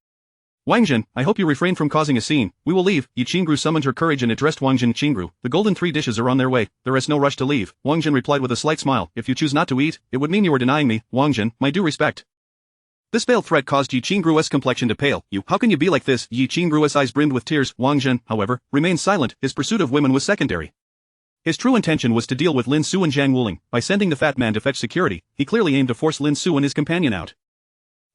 Wang Jin, I hope you refrain from causing a scene. We will leave. Yi Qingru summoned her courage and addressed Wang Jin. Qingru, the golden 3 dishes are on their way. There is no rush to leave. Wang Jin replied with a slight smile. If you choose not to eat, it would mean you are denying me. Wang Jin, my due respect. This veiled threat caused Yi Qingru's complexion to pale. How can you be like this? Yi Qingru's eyes brimmed with tears. Wang Jin, however, remained silent. His pursuit of women was secondary. His true intention was to deal with Lin Xu and Zhang Wuling. By sending the fat man to fetch security, he clearly aimed to force Lin Xu and his companion out.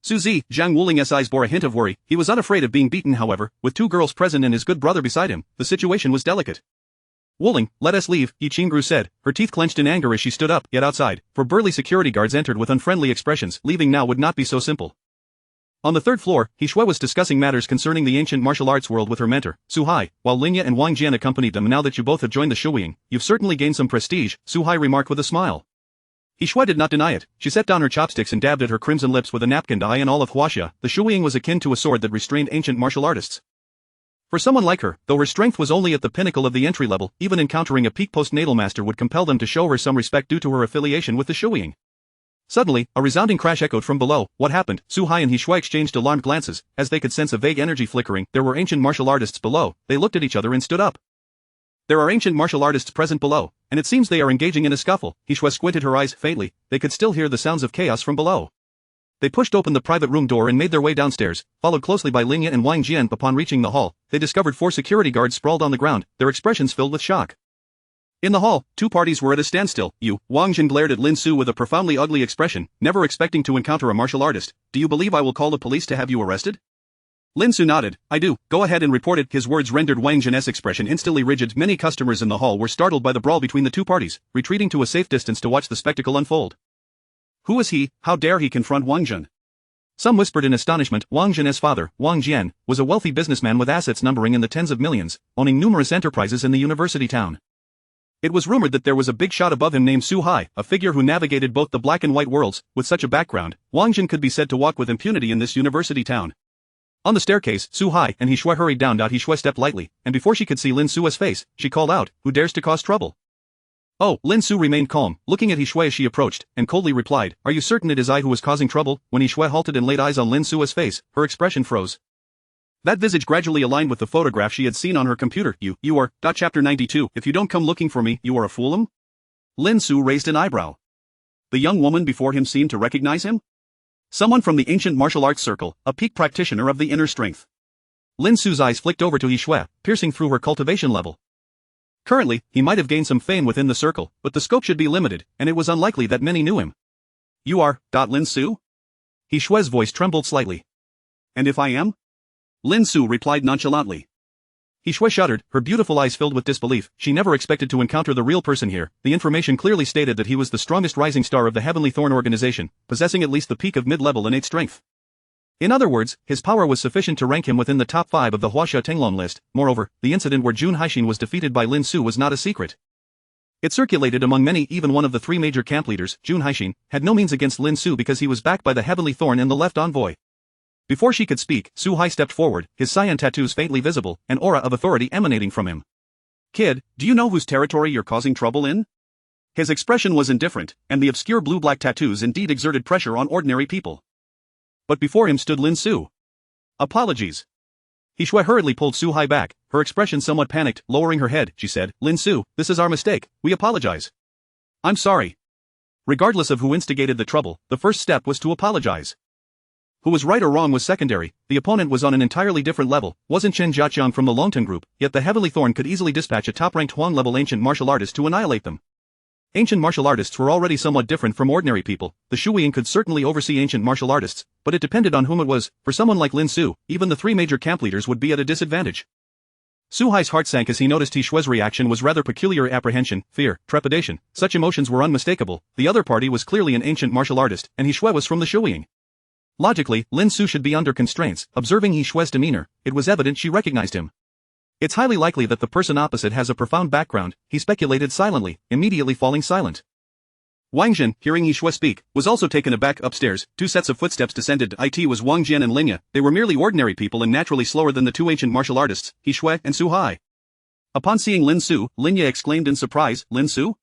Suzy, Zhang Wuling's eyes bore a hint of worry. He was unafraid of being beaten. However, with 2 girls present and his good brother beside him, the situation was delicate. Wuling, let us leave, Yi Qingru said, her teeth clenched in anger as she stood up. Yet outside, 4 burly security guards entered with unfriendly expressions. Leaving now would not be so simple. On the 3rd floor, He Shui was discussing matters concerning the ancient martial arts world with her mentor, Su Hai, while Lin Ye and Wang Jian accompanied them. Now that you both have joined the Shuiying, you've certainly gained some prestige, Su Hai remarked with a smile. He Shui did not deny it. She set down her chopsticks and dabbed at her crimson lips with a napkin. In all of Huaxia, the Shuiying was akin to a sword that restrained ancient martial artists. For someone like her, though her strength was only at the pinnacle of the entry level, even encountering a peak postnatal master would compel them to show her some respect due to her affiliation with the Shuiying. Suddenly, a resounding crash echoed from below. What happened? Su Hai and He Shui exchanged alarmed glances, as they could sense a vague energy flickering. There were ancient martial artists below. They looked at each other and stood up. There are ancient martial artists present below, and it seems they are engaging in a scuffle. He Shui squinted her eyes faintly. They could still hear the sounds of chaos from below. They pushed open the private room door and made their way downstairs, followed closely by Lin Ye and Wang Jian. Upon reaching the hall, they discovered 4 security guards sprawled on the ground, their expressions filled with shock. In the hall, 2 parties were at a standstill. Wang Jin glared at Lin Xu with a profoundly ugly expression, never expecting to encounter a martial artist. Do you believe I will call the police to have you arrested? Lin Xu nodded. I do. Go ahead and report it. His words rendered Wang Jin's expression instantly rigid. Many customers in the hall were startled by the brawl between the 2 parties, retreating to a safe distance to watch the spectacle unfold. Who is he? How dare he confront Wang Jin? Some whispered in astonishment. Wang Jin's father, Wang Jian, was a wealthy businessman with assets numbering in the tens of millions, owning numerous enterprises in the university town. It was rumored that there was a big shot above him named Su Hai, a figure who navigated both the black and white worlds. With such a background, Wang Jin could be said to walk with impunity in this university town. On the staircase, Su Hai and He Shui hurried down. He Shui stepped lightly, and before she could see Lin Xu's face, she called out, "Who dares to cause trouble?" "Oh," Lin Xu remained calm, looking at He Shui as she approached, and coldly replied, "Are you certain it is I who was causing trouble?" When He Shui halted and laid eyes on Lin Xu's face, her expression froze. That visage gradually aligned with the photograph she had seen on her computer. You are, Chapter 92, if you don't come looking for me, you are a fool. Lin Xu raised an eyebrow. The young woman before him seemed to recognize him? Someone from the ancient martial arts circle, a peak practitioner of the inner strength. Lin Xu's eyes flicked over to He Shui, piercing through her cultivation level. Currently, he might have gained some fame within the circle, but the scope should be limited, and it was unlikely that many knew him. "You are, Lin Xu?" He Shui's voice trembled slightly. "And if I am?" Lin Xu replied nonchalantly. He Shui shuddered, her beautiful eyes filled with disbelief. She never expected to encounter the real person here. The information clearly stated that he was the strongest rising star of the Heavenly Thorn organization, possessing at least the peak of mid-level innate strength. In other words, his power was sufficient to rank him within the top 5 of the Huaxia Tenglong list. Moreover, the incident where Jun Haixin was defeated by Lin Xu was not a secret. It circulated among many. Even one of the 3 major camp leaders, Jun Haixin, had no means against Lin Xu because he was backed by the Heavenly Thorn and the left envoy. Before she could speak, Su Hai stepped forward, his cyan tattoos faintly visible, an aura of authority emanating from him. "Kid, do you know whose territory you're causing trouble in?" His expression was indifferent, and the obscure blue-black tattoos indeed exerted pressure on ordinary people. But before him stood Lin Xu. "Apologies." He Shui hurriedly pulled Su Hai back, her expression somewhat panicked. Lowering her head, she said, "Lin Xu, this is our mistake, we apologize." "I'm sorry." Regardless of who instigated the trouble, the first step was to apologize. Who was right or wrong was secondary. The opponent was on an entirely different level, wasn't Chen Jiaqiang from the Longtan group, yet the Heavenly Thorn could easily dispatch a top-ranked Huang-level ancient martial artist to annihilate them. Ancient martial artists were already somewhat different from ordinary people. The Shuiying could certainly oversee ancient martial artists, but it depended on whom it was. For someone like Lin Xu, even the 3 major camp leaders would be at a disadvantage. Su Hai's heart sank as he noticed He Shui's reaction was rather peculiar: apprehension, fear, trepidation. Such emotions were unmistakable. The other party was clearly an ancient martial artist, and He Shui was from the Shuiying. Logically, Lin Xu should be under constraints. Observing He Shui's demeanor, it was evident she recognized him. It's highly likely that the person opposite has a profound background, he speculated silently, immediately falling silent. Wang Jin, hearing He Shui speak, was also taken aback. Upstairs, 2 sets of footsteps descended. It was Wang Jian and Lin Ye. They were merely ordinary people and naturally slower than the 2 ancient martial artists, He Shui and Su Hai. Upon seeing Lin Xu, Lin Ye exclaimed in surprise, "Lin Xu?"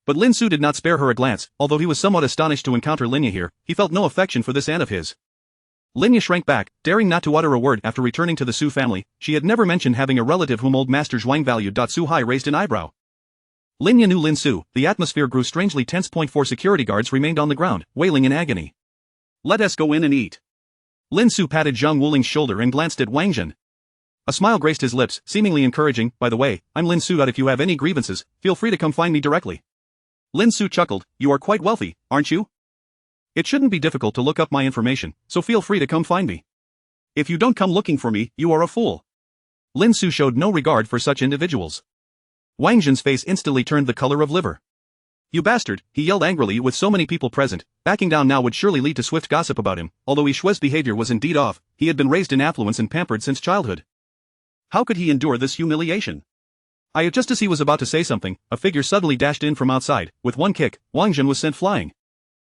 But Lin Xu did not spare her a glance. Although he was somewhat astonished to encounter Lin Ye here, he felt no affection for this aunt of his. Lin Ye shrank back, daring not to utter a word. After returning to the Su family, she had never mentioned having a relative whom old Master Zhuang valued. Su Hai raised an eyebrow. Lin Ye knew Lin Xu. The atmosphere grew strangely tense. 4 security guards remained on the ground, wailing in agony. "Let us go in and eat." Lin Xu patted Zhang Wuling's shoulder and glanced at Wang Jin. A smile graced his lips, seemingly encouraging. "By the way, I'm Lin Xu. If you have any grievances, feel free to come find me directly." Lin Xu chuckled, "You are quite wealthy, aren't you? It shouldn't be difficult to look up my information, so feel free to come find me. If you don't come looking for me, you are a fool." Lin Xu showed no regard for such individuals. Wang Jin's face instantly turned the color of liver. "You bastard," he yelled angrily. With so many people present, backing down now would surely lead to swift gossip about him. Although He Shui's behavior was indeed off, he had been raised in affluence and pampered since childhood. How could he endure this humiliation? Just as he was about to say something, a figure suddenly dashed in from outside. With one kick, Wang Jin was sent flying.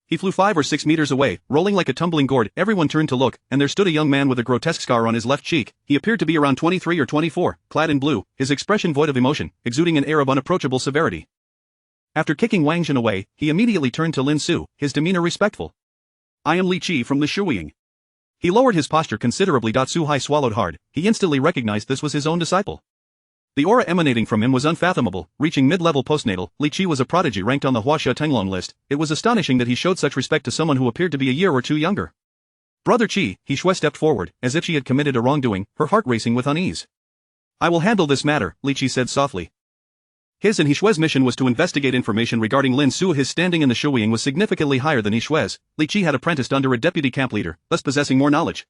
He flew 5 or 6 meters away, rolling like a tumbling gourd. Everyone turned to look, and there stood a young man with a grotesque scar on his left cheek. He appeared to be around 23 or 24, clad in blue, his expression void of emotion, exuding an air of unapproachable severity. After kicking Wang Jin away, he immediately turned to Lin Xu, his demeanor respectful. "I am Li Qi from the Shuiying." He lowered his posture considerably. Su Hai swallowed hard. He instantly recognized this was his own disciple. The aura emanating from him was unfathomable. Reaching mid-level postnatal, Li Qi was a prodigy ranked on the Huaxia Tenglong list. It was astonishing that he showed such respect to someone who appeared to be a year or 2 younger. "Brother Qi," He Shui stepped forward, as if she had committed a wrongdoing, her heart racing with unease. "I will handle this matter," Li Qi said softly. His and He Shui's mission was to investigate information regarding Lin Xu. His standing in the Shuiying was significantly higher than He Shui's. Li Qi had apprenticed under a deputy camp leader, thus possessing more knowledge.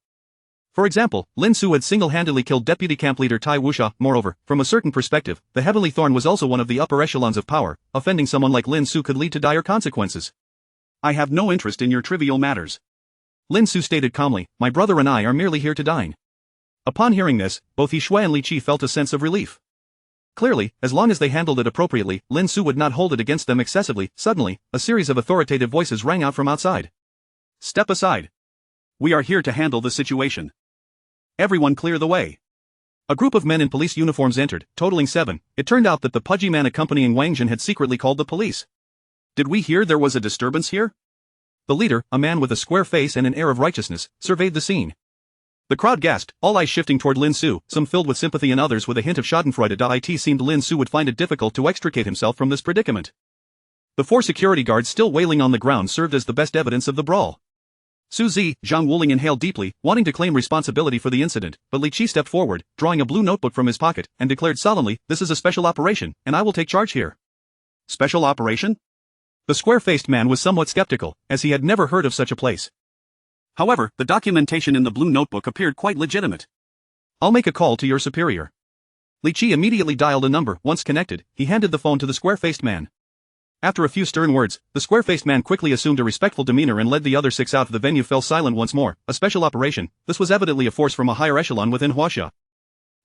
For example, Lin Xu had single-handedly killed deputy camp leader Tai Wuxia. Moreover, from a certain perspective, the Heavenly Thorn was also one of the upper echelons of power. Offending someone like Lin Xu could lead to dire consequences. "I have no interest in your trivial matters," Lin Xu stated calmly. "My brother and I are merely here to dine." Upon hearing this, both He Shui and Li Qi felt a sense of relief. Clearly, as long as they handled it appropriately, Lin Xu would not hold it against them excessively. Suddenly, a series of authoritative voices rang out from outside. "Step aside. We are here to handle the situation." Everyone clear the way. A group of men in police uniforms entered, totaling 7. It turned out that the pudgy man accompanying Wang Jin had secretly called the police. Did we hear there was a disturbance here? The leader, a man with a square face and an air of righteousness, surveyed the scene. The crowd gasped, all eyes shifting toward Lin Xu, some filled with sympathy and others with a hint of schadenfreude. It seemed Lin Xu would find it difficult to extricate himself from this predicament. The 4 security guards still wailing on the ground served as the best evidence of the brawl. Su Zi, Zhang Wuling inhaled deeply, wanting to claim responsibility for the incident, but Li Qi stepped forward, drawing a blue notebook from his pocket, and declared solemnly, "This is a special operation, and I will take charge here." Special operation? The square-faced man was somewhat skeptical, as he had never heard of such a place. However, the documentation in the blue notebook appeared quite legitimate. "I'll make a call to your superior." Li Qi immediately dialed a number. Once connected, he handed the phone to the square-faced man. After a few stern words, the square-faced man quickly assumed a respectful demeanor and led the other 6 out. The venue fell silent once more. A special operation. This was evidently a force from a higher echelon within Huaxia.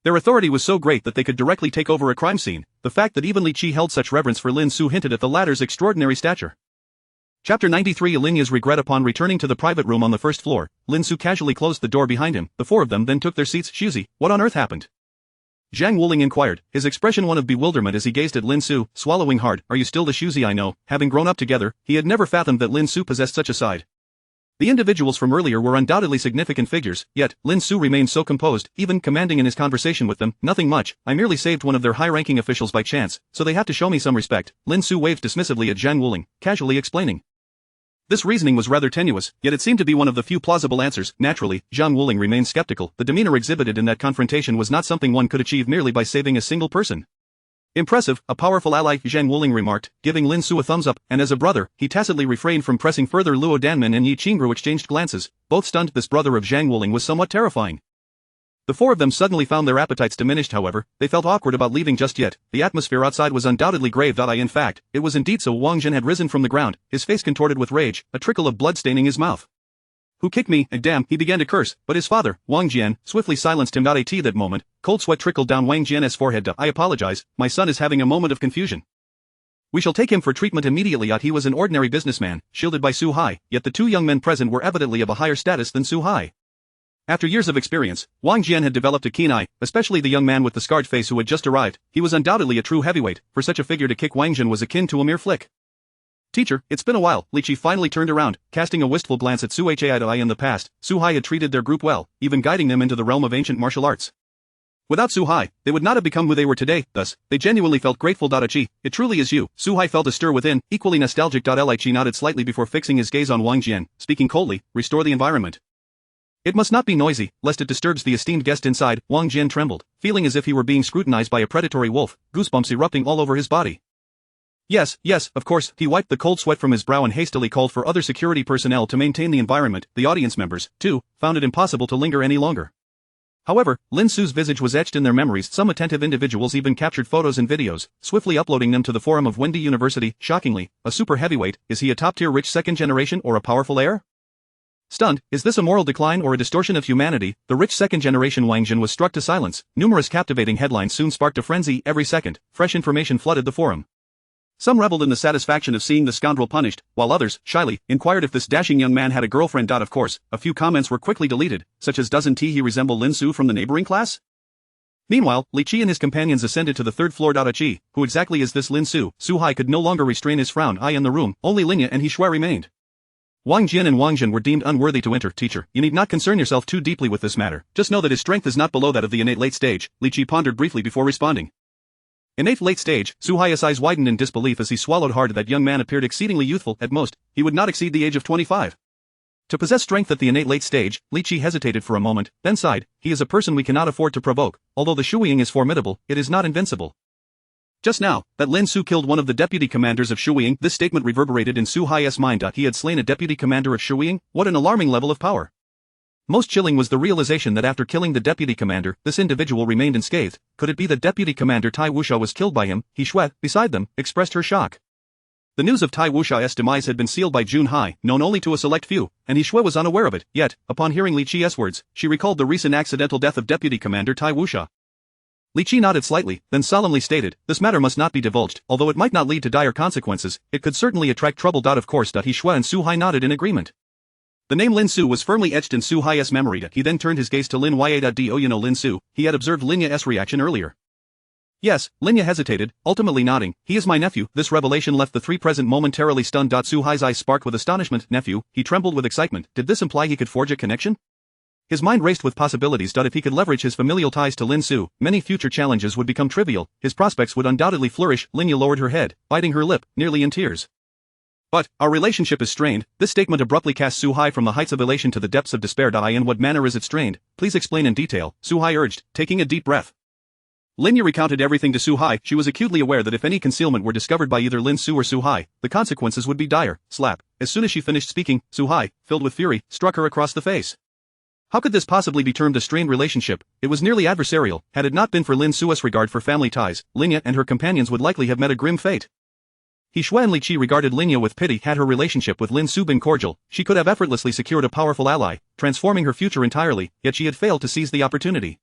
Their authority was so great that they could directly take over a crime scene. The fact that even Li Qi held such reverence for Lin Xu hinted at the latter's extraordinary stature. Chapter 93. Linya's regret. Upon returning to the private room on the first floor, Lin Xu casually closed the door behind him. The 4 of them then took their seats. "Shuzi, what on earth happened?" Zhang Wuling inquired, his expression one of bewilderment as he gazed at Lin Xu, swallowing hard. "Are you still the Shuzi I know?" Having grown up together, he had never fathomed that Lin Xu possessed such a side. The individuals from earlier were undoubtedly significant figures, yet Lin Xu remained so composed, even commanding in his conversation with them. "Nothing much, I merely saved one of their high-ranking officials by chance, so they have to show me some respect." Lin Xu waved dismissively at Zhang Wuling, casually explaining. This reasoning was rather tenuous, yet it seemed to be one of the few plausible answers. Naturally, Zhang Wuling remained skeptical. The demeanor exhibited in that confrontation was not something one could achieve merely by saving a single person. "Impressive, a powerful ally," Zhang Wuling remarked, giving Lin Xu a thumbs up, and as a brother, he tacitly refrained from pressing further. Luo Danmin and Yi Qingru exchanged glances, both stunned. This brother of Zhang Wuling was somewhat terrifying. The 4 of them suddenly found their appetites diminished. However, they felt awkward about leaving just yet. The atmosphere outside was undoubtedly grave. In fact, it was indeed so. Wang Jin had risen from the ground, his face contorted with rage, a trickle of blood staining his mouth. "Who kicked me? And damn," he began to curse, but his father, Wang Jian, swiftly silenced him. At that moment, cold sweat trickled down Wang Jian's forehead. "I apologize, my son is having a moment of confusion. We shall take him for treatment immediately." He was an ordinary businessman, shielded by Su Hai, yet the 2 young men present were evidently of a higher status than Su Hai. After years of experience, Wang Jian had developed a keen eye, especially the young man with the scarred face who had just arrived. He was undoubtedly a true heavyweight. For such a figure to kick Wang Jin was akin to a mere flick. "Teacher, it's been a while." Li Qi finally turned around, casting a wistful glance at Su Hai. In the past, Su Hai had treated their group well, even guiding them into the realm of ancient martial arts. Without Su Hai, they would not have become who they were today, thus, they genuinely felt grateful. "Qi, it truly is you." Su Hai felt a stir within, equally nostalgic. Li Qi nodded slightly before fixing his gaze on Wang Jian, speaking coldly, "Restore the environment. It must not be noisy, lest it disturbs the esteemed guest inside." Wang Jian trembled, feeling as if he were being scrutinized by a predatory wolf, goosebumps erupting all over his body. Yes, of course." He wiped the cold sweat from his brow and hastily called for other security personnel to maintain the environment. The audience members, too, found it impossible to linger any longer. However, Lin Xu's visage was etched in their memories. Some attentive individuals even captured photos and videos, swiftly uploading them to the forum of Wendy University. Shockingly, a super heavyweight, is he a top-tier rich second generation or a powerful heir? Stunned, is this a moral decline or a distortion of humanity? The rich second-generation Wang Jin was struck to silence. Numerous captivating headlines soon sparked a frenzy. Every second, fresh information flooded the forum. Some reveled in the satisfaction of seeing the scoundrel punished, while others, shyly, inquired if this dashing young man had a girlfriend. Of course, a few comments were quickly deleted, such as "Doesn't he resemble Lin Xu from the neighboring class?" Meanwhile, Li Qi and his companions ascended to the 3rd floor. "Qi, who exactly is this Lin Xu?" Su Hai could no longer restrain his frown. In the room, only Linya and He Shui remained. Wang Jian and Wang Jin were deemed unworthy to enter. "Teacher, you need not concern yourself too deeply with this matter. Just know that his strength is not below that of the innate late stage." Li Qi pondered briefly before responding. Innate late stage. Su Hai's eyes widened in disbelief as he swallowed hard. That young man appeared exceedingly youthful. At most, he would not exceed the age of 25. To possess strength at the innate late stage, Li Qi hesitated for a moment, then sighed. "He is a person we cannot afford to provoke. Although the Shuiying is formidable, it is not invincible." Just now, that Lin Xu killed one of the deputy commanders of Shuiying. This statement reverberated in Su Hai's mind. He had slain a deputy commander of Shuiying? What an alarming level of power. Most chilling was the realization that after killing the deputy commander, this individual remained unscathed. Could it be that Deputy Commander Tai Wuxia was killed by him? He Shui, beside them, expressed her shock. The news of Tai Wuxia's demise had been sealed by Jun Hai, known only to a select few, and He Shui was unaware of it. Yet, upon hearing Li Qi's words, she recalled the recent accidental death of Deputy Commander Tai Wuxia. Li Qi nodded slightly, then solemnly stated, "This matter must not be divulged. Although it might not lead to dire consequences, it could certainly attract trouble." Of course. He Shui and Su Hai nodded in agreement. The name Lin Xu was firmly etched in Su Hai's memory. He then turned his gaze to Lin Ya. You know Lin Xu, he had observed Lin Ya's reaction earlier. Yes, Lin Ya hesitated, ultimately nodding. He is my nephew. This revelation left the three present momentarily stunned. Su Hai's eyes sparked with astonishment. Nephew, he trembled with excitement. Did this imply he could forge a connection? His mind raced with possibilities. If he could leverage his familial ties to Lin Xu, many future challenges would become trivial, his prospects would undoubtedly flourish. Lin Ya lowered her head, biting her lip, nearly in tears. But, our relationship is strained. This statement abruptly cast Su Hai from the heights of elation to the depths of despair. In what manner is it strained? Please explain in detail, Su Hai urged, taking a deep breath. Lin Ya recounted everything to Su Hai. She was acutely aware that if any concealment were discovered by either Lin Xu or Su Hai, the consequences would be dire. Slap. As soon as she finished speaking, Su Hai, filled with fury, struck her across the face. How could this possibly be termed a strained relationship? It was nearly adversarial. Had it not been for Lin Xu's regard for family ties, Lin Ya and her companions would likely have met a grim fate. He Xuan Li Qi regarded Lin Ya with pity. Had her relationship with Lin Xu been cordial, she could have effortlessly secured a powerful ally, transforming her future entirely, yet she had failed to seize the opportunity.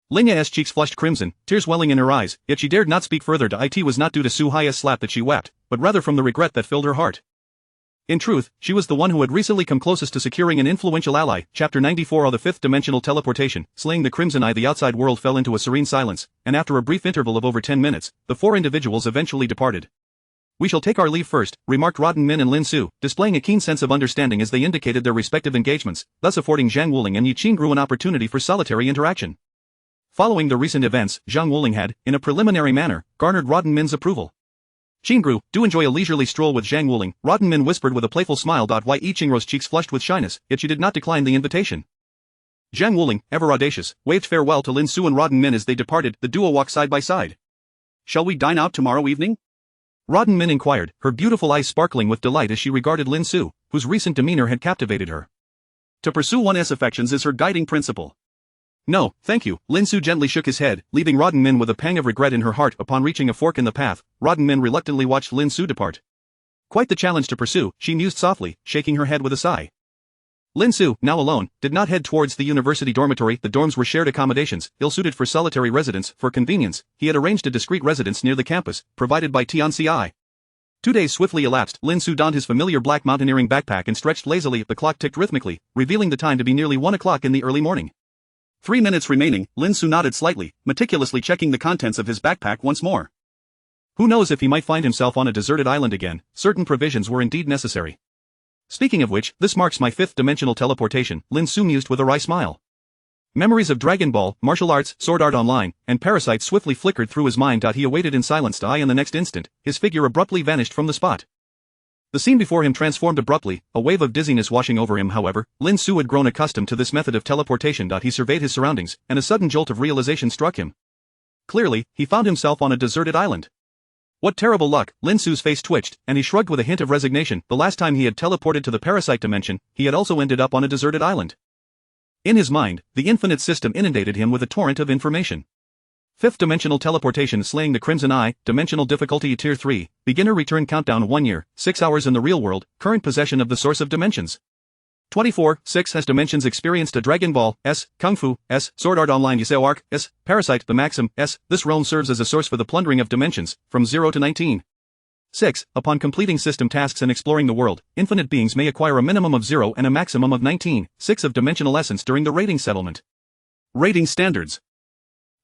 Lin Ya's cheeks flushed crimson, tears welling in her eyes, yet she dared not speak further. It was not due to Su Hai's slap that she wept, but rather from the regret that filled her heart. In truth, she was the one who had recently come closest to securing an influential ally. Chapter 94 of the fifth dimensional teleportation, slaying the Crimson Eye. The outside world fell into a serene silence, and after a brief interval of over 10 minutes, the four individuals eventually departed. We shall take our leave first, remarked Rodden Min and Lin Xu, displaying a keen sense of understanding as they indicated their respective engagements, thus affording Zhang Wuling and Yi Qingru an opportunity for solitary interaction. Following the recent events, Zhang Wuling had, in a preliminary manner, garnered Rodden Min's approval. Qingru, do enjoy a leisurely stroll with Zhang Wuling, Rodden Min whispered with a playful smile. Yi Qingru's cheeks flushed with shyness, yet she did not decline the invitation. Zhang Wuling, ever audacious, waved farewell to Lin Xu and Rodden Min as they departed. The duo walked side by side. Shall we dine out tomorrow evening? Rodden Min inquired, her beautiful eyes sparkling with delight as she regarded Lin Xu, whose recent demeanor had captivated her. To pursue one's affections is her guiding principle. No, thank you. Lin Xu gently shook his head, leaving Rodden Min with a pang of regret in her heart. Upon reaching a fork in the path, Rodden Min reluctantly watched Lin Xu depart. Quite the challenge to pursue, she mused softly, shaking her head with a sigh. Lin Xu, now alone, did not head towards the university dormitory. The dorms were shared accommodations, ill-suited for solitary residence. For convenience, he had arranged a discreet residence near the campus, provided by Tianci. 2 days swiftly elapsed. Lin Xu donned his familiar black mountaineering backpack and stretched lazily. The clock ticked rhythmically, revealing the time to be nearly 1 o'clock in the early morning. 3 minutes remaining. Lin Xu nodded slightly, meticulously checking the contents of his backpack once more. Who knows if he might find himself on a deserted island again. Certain provisions were indeed necessary. Speaking of which, this marks my fifth dimensional teleportation, Lin Xu mused with a wry smile. Memories of Dragon Ball, martial arts, Sword Art Online, and Parasite swiftly flickered through his mind. He awaited in silence. In the next instant, his figure abruptly vanished from the spot. The scene before him transformed abruptly, a wave of dizziness washing over him. However, Lin Xu had grown accustomed to this method of teleportation. He surveyed his surroundings, and a sudden jolt of realization struck him. Clearly, he found himself on a deserted island. What terrible luck! Lin Xu's face twitched, and he shrugged with a hint of resignation. The last time he had teleported to the Parasite dimension, he had also ended up on a deserted island. In his mind, the infinite system inundated him with a torrent of information. Fifth dimensional teleportation, slaying the Crimson Eye, dimensional difficulty tier 3, beginner return countdown 1 year, 6 hours in the real world, current possession of the source of dimensions. 24, 6 has dimensions experienced a Dragon Ball, S, Kung Fu, S, Sword Art Online Yuseo Arc, S, Parasite, the Maxim, S, this realm serves as a source for the plundering of dimensions, from 0 to 19. 6. Upon completing system tasks and exploring the world, infinite beings may acquire a minimum of 0 and a maximum of 19, 6 of dimensional essence during the rating settlement. Rating standards.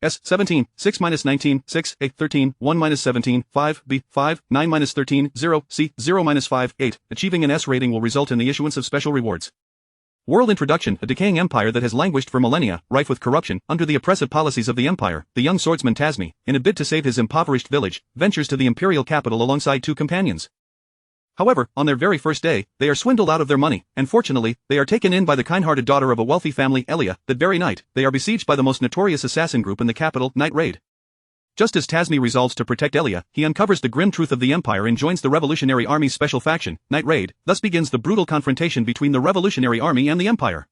S, 17, 6 minus 19, 6, A, 13, 1 minus 17, 5, B, 5, 9 minus 13, 0, C, 0 minus 5, 8. Achieving an S rating will result in the issuance of special rewards. World introduction, a decaying empire that has languished for millennia, rife with corruption, under the oppressive policies of the empire. The young swordsman Tasmi, in a bid to save his impoverished village, ventures to the imperial capital alongside 2 companions. However, on their very first day, they are swindled out of their money, and fortunately, they are taken in by the kind-hearted daughter of a wealthy family, Elia. That very night, they are besieged by the most notorious assassin group in the capital, Night Raid. Just as Tasmi resolves to protect Elia, he uncovers the grim truth of the empire and joins the Revolutionary Army's special faction, Night Raid. Thus begins the brutal confrontation between the Revolutionary Army and the Empire.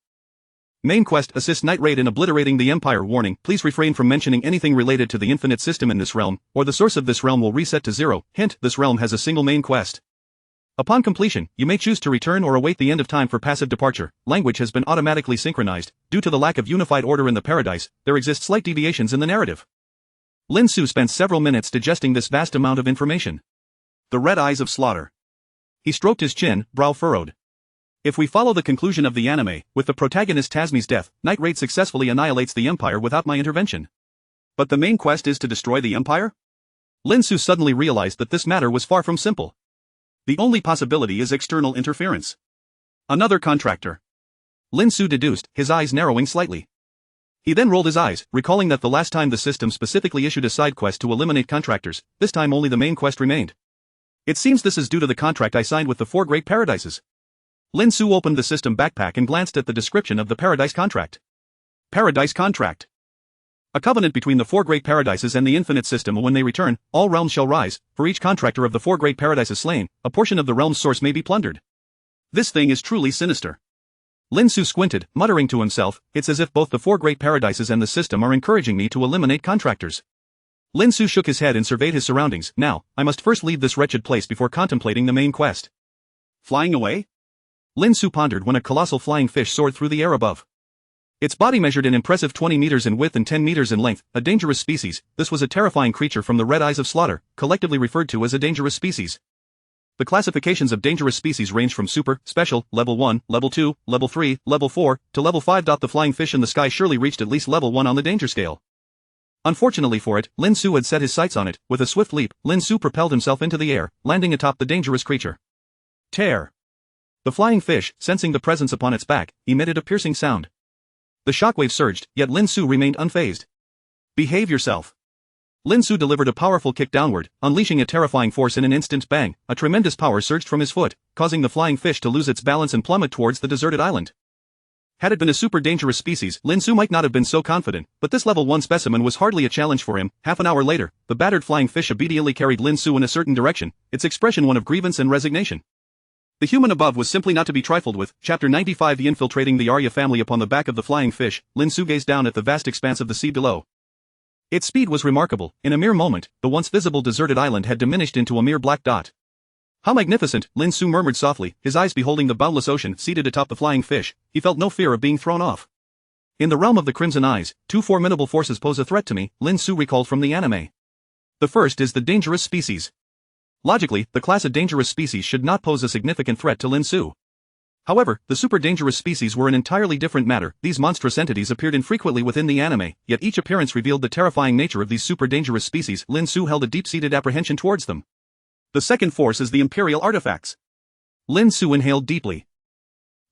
Main quest: assist Night Raid in obliterating the Empire. Warning: please refrain from mentioning anything related to the infinite system in this realm, or the source of this realm will reset to 0. Hint: this realm has a single main quest. Upon completion, you may choose to return or await the end of time for passive departure. Language has been automatically synchronized. Due to the lack of unified order in the paradise, there exist slight deviations in the narrative. Lin Xu spent several minutes digesting this vast amount of information. The red eyes of slaughter. He stroked his chin, brow furrowed. If we follow the conclusion of the anime, with the protagonist Tasmi's death, Night Raid successfully annihilates the Empire without my intervention. But the main quest is to destroy the Empire? Lin Xu suddenly realized that this matter was far from simple. The only possibility is external interference. Another contractor. Lin Xu deduced, his eyes narrowing slightly. He then rolled his eyes, recalling that the last time the system specifically issued a side quest to eliminate contractors, this time only the main quest remained. It seems this is due to the contract I signed with the 4 Great Paradises. Lin Xu opened the system backpack and glanced at the description of the Paradise contract. Paradise contract. A covenant between the 4 Great Paradises and the Infinite System. When they return, all realms shall rise. For each contractor of the 4 Great Paradises slain, a portion of the realm's source may be plundered. This thing is truly sinister. Lin Xu squinted, muttering to himself, it's as if both the 4 Great Paradises and the system are encouraging me to eliminate contractors. Lin Xu shook his head and surveyed his surroundings. Now, I must first leave this wretched place before contemplating the main quest. Flying away? Lin Xu pondered when a colossal flying fish soared through the air above. Its body measured an impressive 20 meters in width and 10 meters in length, a dangerous species. This was a terrifying creature from the Red Eyes of Slaughter, collectively referred to as a dangerous species. The classifications of dangerous species range from super, special, level 1, level 2, level 3, level 4, to level 5. The flying fish in the sky surely reached at least level 1 on the danger scale. Unfortunately for it, Lin Xu had set his sights on it. With a swift leap, Lin Xu propelled himself into the air, landing atop the dangerous creature. Tear. The flying fish, sensing the presence upon its back, emitted a piercing sound. The shockwave surged, yet Lin Xu remained unfazed. Behave yourself. Lin Xu delivered a powerful kick downward, unleashing a terrifying force in an instant. Bang, a tremendous power surged from his foot, causing the flying fish to lose its balance and plummet towards the deserted island. Had it been a super dangerous species, Lin Xu might not have been so confident, but this level 1 specimen was hardly a challenge for him. Half an hour later, the battered flying fish obediently carried Lin Xu in a certain direction, its expression one of grievance and resignation. The human above was simply not to be trifled with. Chapter 95. The infiltrating the Arya family. Upon the back of the flying fish, Lin Xu gazed down at the vast expanse of the sea below. Its speed was remarkable. In a mere moment, the once visible deserted island had diminished into a mere black dot. How magnificent, Lin Xu murmured softly, his eyes beholding the boundless ocean. Seated atop the flying fish, he felt no fear of being thrown off. In the realm of the Crimson Eyes, 2 formidable forces pose a threat to me, Lin Xu recalled from the anime. The first is the dangerous species. Logically, the class of dangerous species should not pose a significant threat to Lin Xu. However, the super dangerous species were an entirely different matter. These monstrous entities appeared infrequently within the anime, yet each appearance revealed the terrifying nature of these super dangerous species. Lin Xu held a deep-seated apprehension towards them. The second force is the Imperial artifacts. Lin Xu inhaled deeply.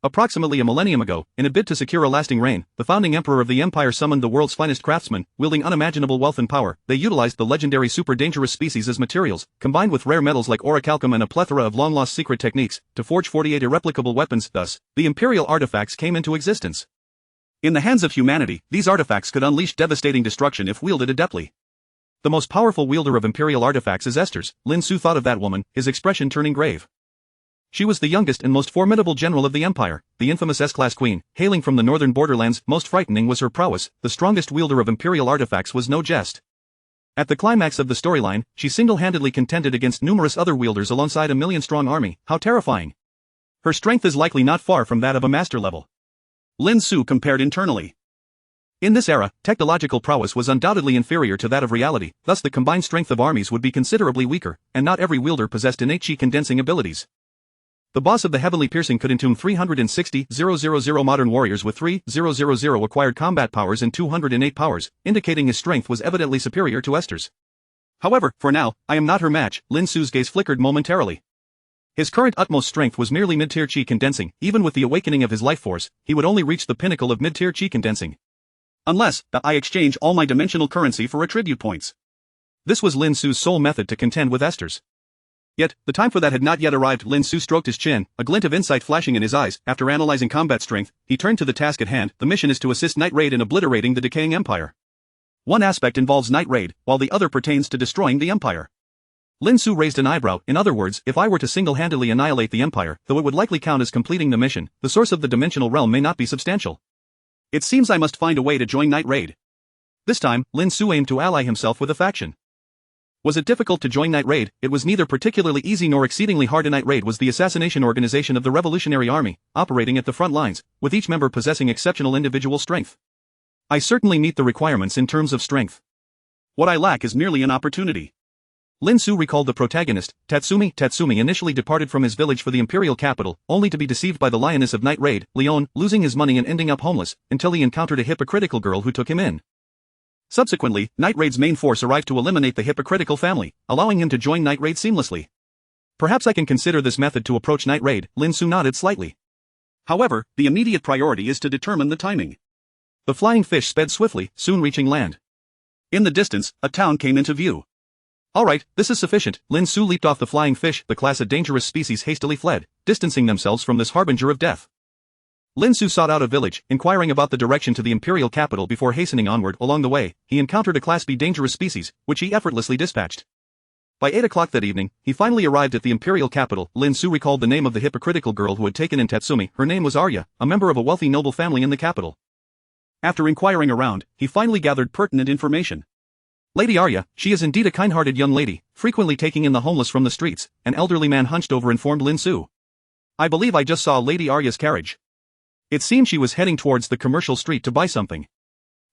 Approximately a millennium ago, in a bid to secure a lasting reign, the founding emperor of the empire summoned the world's finest craftsmen, wielding unimaginable wealth and power. They utilized the legendary super dangerous species as materials, combined with rare metals like orichalcum and a plethora of long-lost secret techniques, to forge 48 irreplicable weapons. Thus, the imperial artifacts came into existence. In the hands of humanity, these artifacts could unleash devastating destruction if wielded adeptly. The most powerful wielder of imperial artifacts is Esther's. Lin Xu thought of that woman, his expression turning grave. She was the youngest and most formidable general of the empire, the infamous S-class queen, hailing from the northern borderlands. Most frightening was her prowess. The strongest wielder of imperial artifacts was no jest. At the climax of the storyline, she single-handedly contended against numerous other wielders alongside a million-strong army. How terrifying! Her strength is likely not far from that of a master level. Lin Xu compared internally. In this era, technological prowess was undoubtedly inferior to that of reality, thus the combined strength of armies would be considerably weaker, and not every wielder possessed innate chi condensing abilities. The boss of the Heavenly Piercing could entomb 360,000 modern warriors with 3,000 acquired combat powers and 208 powers, indicating his strength was evidently superior to Esther's. However, for now, I am not her match. Lin Xu's gaze flickered momentarily. His current utmost strength was merely mid-tier chi condensing. Even with the awakening of his life force, he would only reach the pinnacle of mid-tier chi condensing. Unless, I exchange all my dimensional currency for attribute points. This was Lin Xu's sole method to contend with Esther's. Yet, the time for that had not yet arrived. Lin Xu stroked his chin, a glint of insight flashing in his eyes. After analyzing combat strength, he turned to the task at hand. The mission is to assist Night Raid in obliterating the decaying empire. One aspect involves Night Raid, while the other pertains to destroying the empire. Lin Xu raised an eyebrow. In other words, if I were to single-handedly annihilate the empire, though it would likely count as completing the mission, the source of the dimensional realm may not be substantial. It seems I must find a way to join Night Raid. This time, Lin Xu aimed to ally himself with a faction. Was it difficult to join Night Raid? It was neither particularly easy nor exceedingly hard. Night Raid was the assassination organization of the Revolutionary Army, operating at the front lines, with each member possessing exceptional individual strength. I certainly meet the requirements in terms of strength. What I lack is merely an opportunity. Lin Xu recalled the protagonist, Tatsumi. Tatsumi initially departed from his village for the imperial capital, only to be deceived by the lioness of Night Raid, Leon, losing his money and ending up homeless, until he encountered a hypocritical girl who took him in. Subsequently, Night Raid's main force arrived to eliminate the hypocritical family, allowing him to join Night Raid seamlessly. Perhaps I can consider this method to approach Night Raid, Lin Xu nodded slightly. However, the immediate priority is to determine the timing. The flying fish sped swiftly, soon reaching land. In the distance, a town came into view. Alright, this is sufficient. Lin Xu leaped off the flying fish. The class of dangerous species hastily fled, distancing themselves from this harbinger of death. Lin Xu sought out a village, inquiring about the direction to the imperial capital before hastening onward. Along the way, he encountered a Class B dangerous species, which he effortlessly dispatched. By 8 o'clock that evening, he finally arrived at the imperial capital. Lin Xu recalled the name of the hypocritical girl who had taken in Tatsumi. Her name was Arya, a member of a wealthy noble family in the capital. After inquiring around, he finally gathered pertinent information. Lady Arya, she is indeed a kind-hearted young lady, frequently taking in the homeless from the streets, an elderly man hunched over informed Lin Xu. I believe I just saw Lady Arya's carriage. It seemed she was heading towards the commercial street to buy something.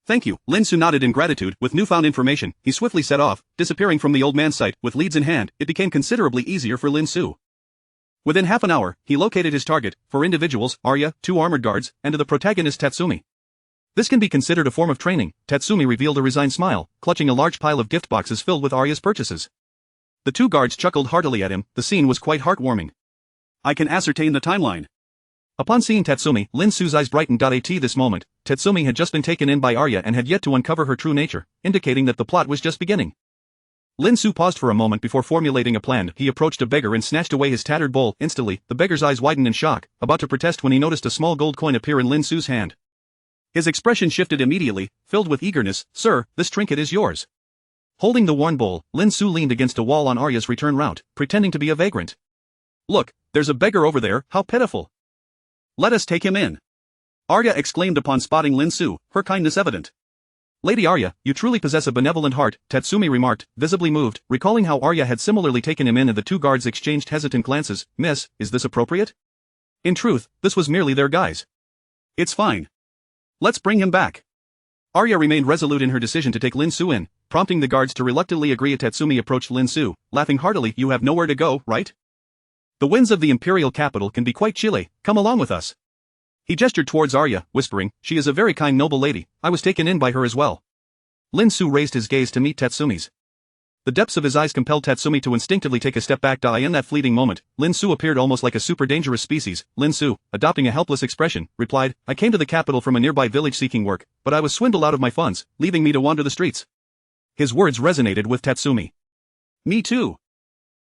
Thank you, Lin Xu nodded in gratitude. With newfound information, he swiftly set off, disappearing from the old man's sight. With leads in hand, it became considerably easier for Lin Xu. Within half an hour, he located his target, 4 individuals, Arya, 2 armored guards, and the protagonist Tatsumi. This can be considered a form of training. Tatsumi revealed a resigned smile, clutching a large pile of gift boxes filled with Arya's purchases. The 2 guards chuckled heartily at him. The scene was quite heartwarming. I can ascertain the timeline. Upon seeing Tatsumi, Lin Xu's eyes brightened. At this moment, Tatsumi had just been taken in by Arya and had yet to uncover her true nature, indicating that the plot was just beginning. Lin Xu paused for a moment before formulating a plan. He approached a beggar and snatched away his tattered bowl. Instantly, the beggar's eyes widened in shock, about to protest when he noticed a small gold coin appear in Lin Xu's hand. His expression shifted immediately, filled with eagerness. Sir, this trinket is yours. Holding the worn bowl, Lin Xu leaned against a wall on Arya's return route, pretending to be a vagrant. Look, there's a beggar over there, how pitiful. Let us take him in. Arya exclaimed upon spotting Lin Xu, her kindness evident. Lady Arya, you truly possess a benevolent heart, Tatsumi remarked, visibly moved, recalling how Arya had similarly taken him in and the 2 guards exchanged hesitant glances. Miss, is this appropriate? In truth, this was merely their guise. It's fine. Let's bring him back. Arya remained resolute in her decision to take Lin Xu in, prompting the guards to reluctantly agree. Tatsumi approached Lin Xu, laughing heartily. You have nowhere to go, right? The winds of the imperial capital can be quite chilly, come along with us. He gestured towards Arya, whispering, she is a very kind noble lady, I was taken in by her as well. Lin Xu raised his gaze to meet Tatsumi's. The depths of his eyes compelled Tatsumi to instinctively take a step back. In that fleeting moment, Lin Xu appeared almost like a super dangerous species. Lin Xu, adopting a helpless expression, replied, I came to the capital from a nearby village seeking work, but I was swindled out of my funds, leaving me to wander the streets. His words resonated with Tatsumi. Me too.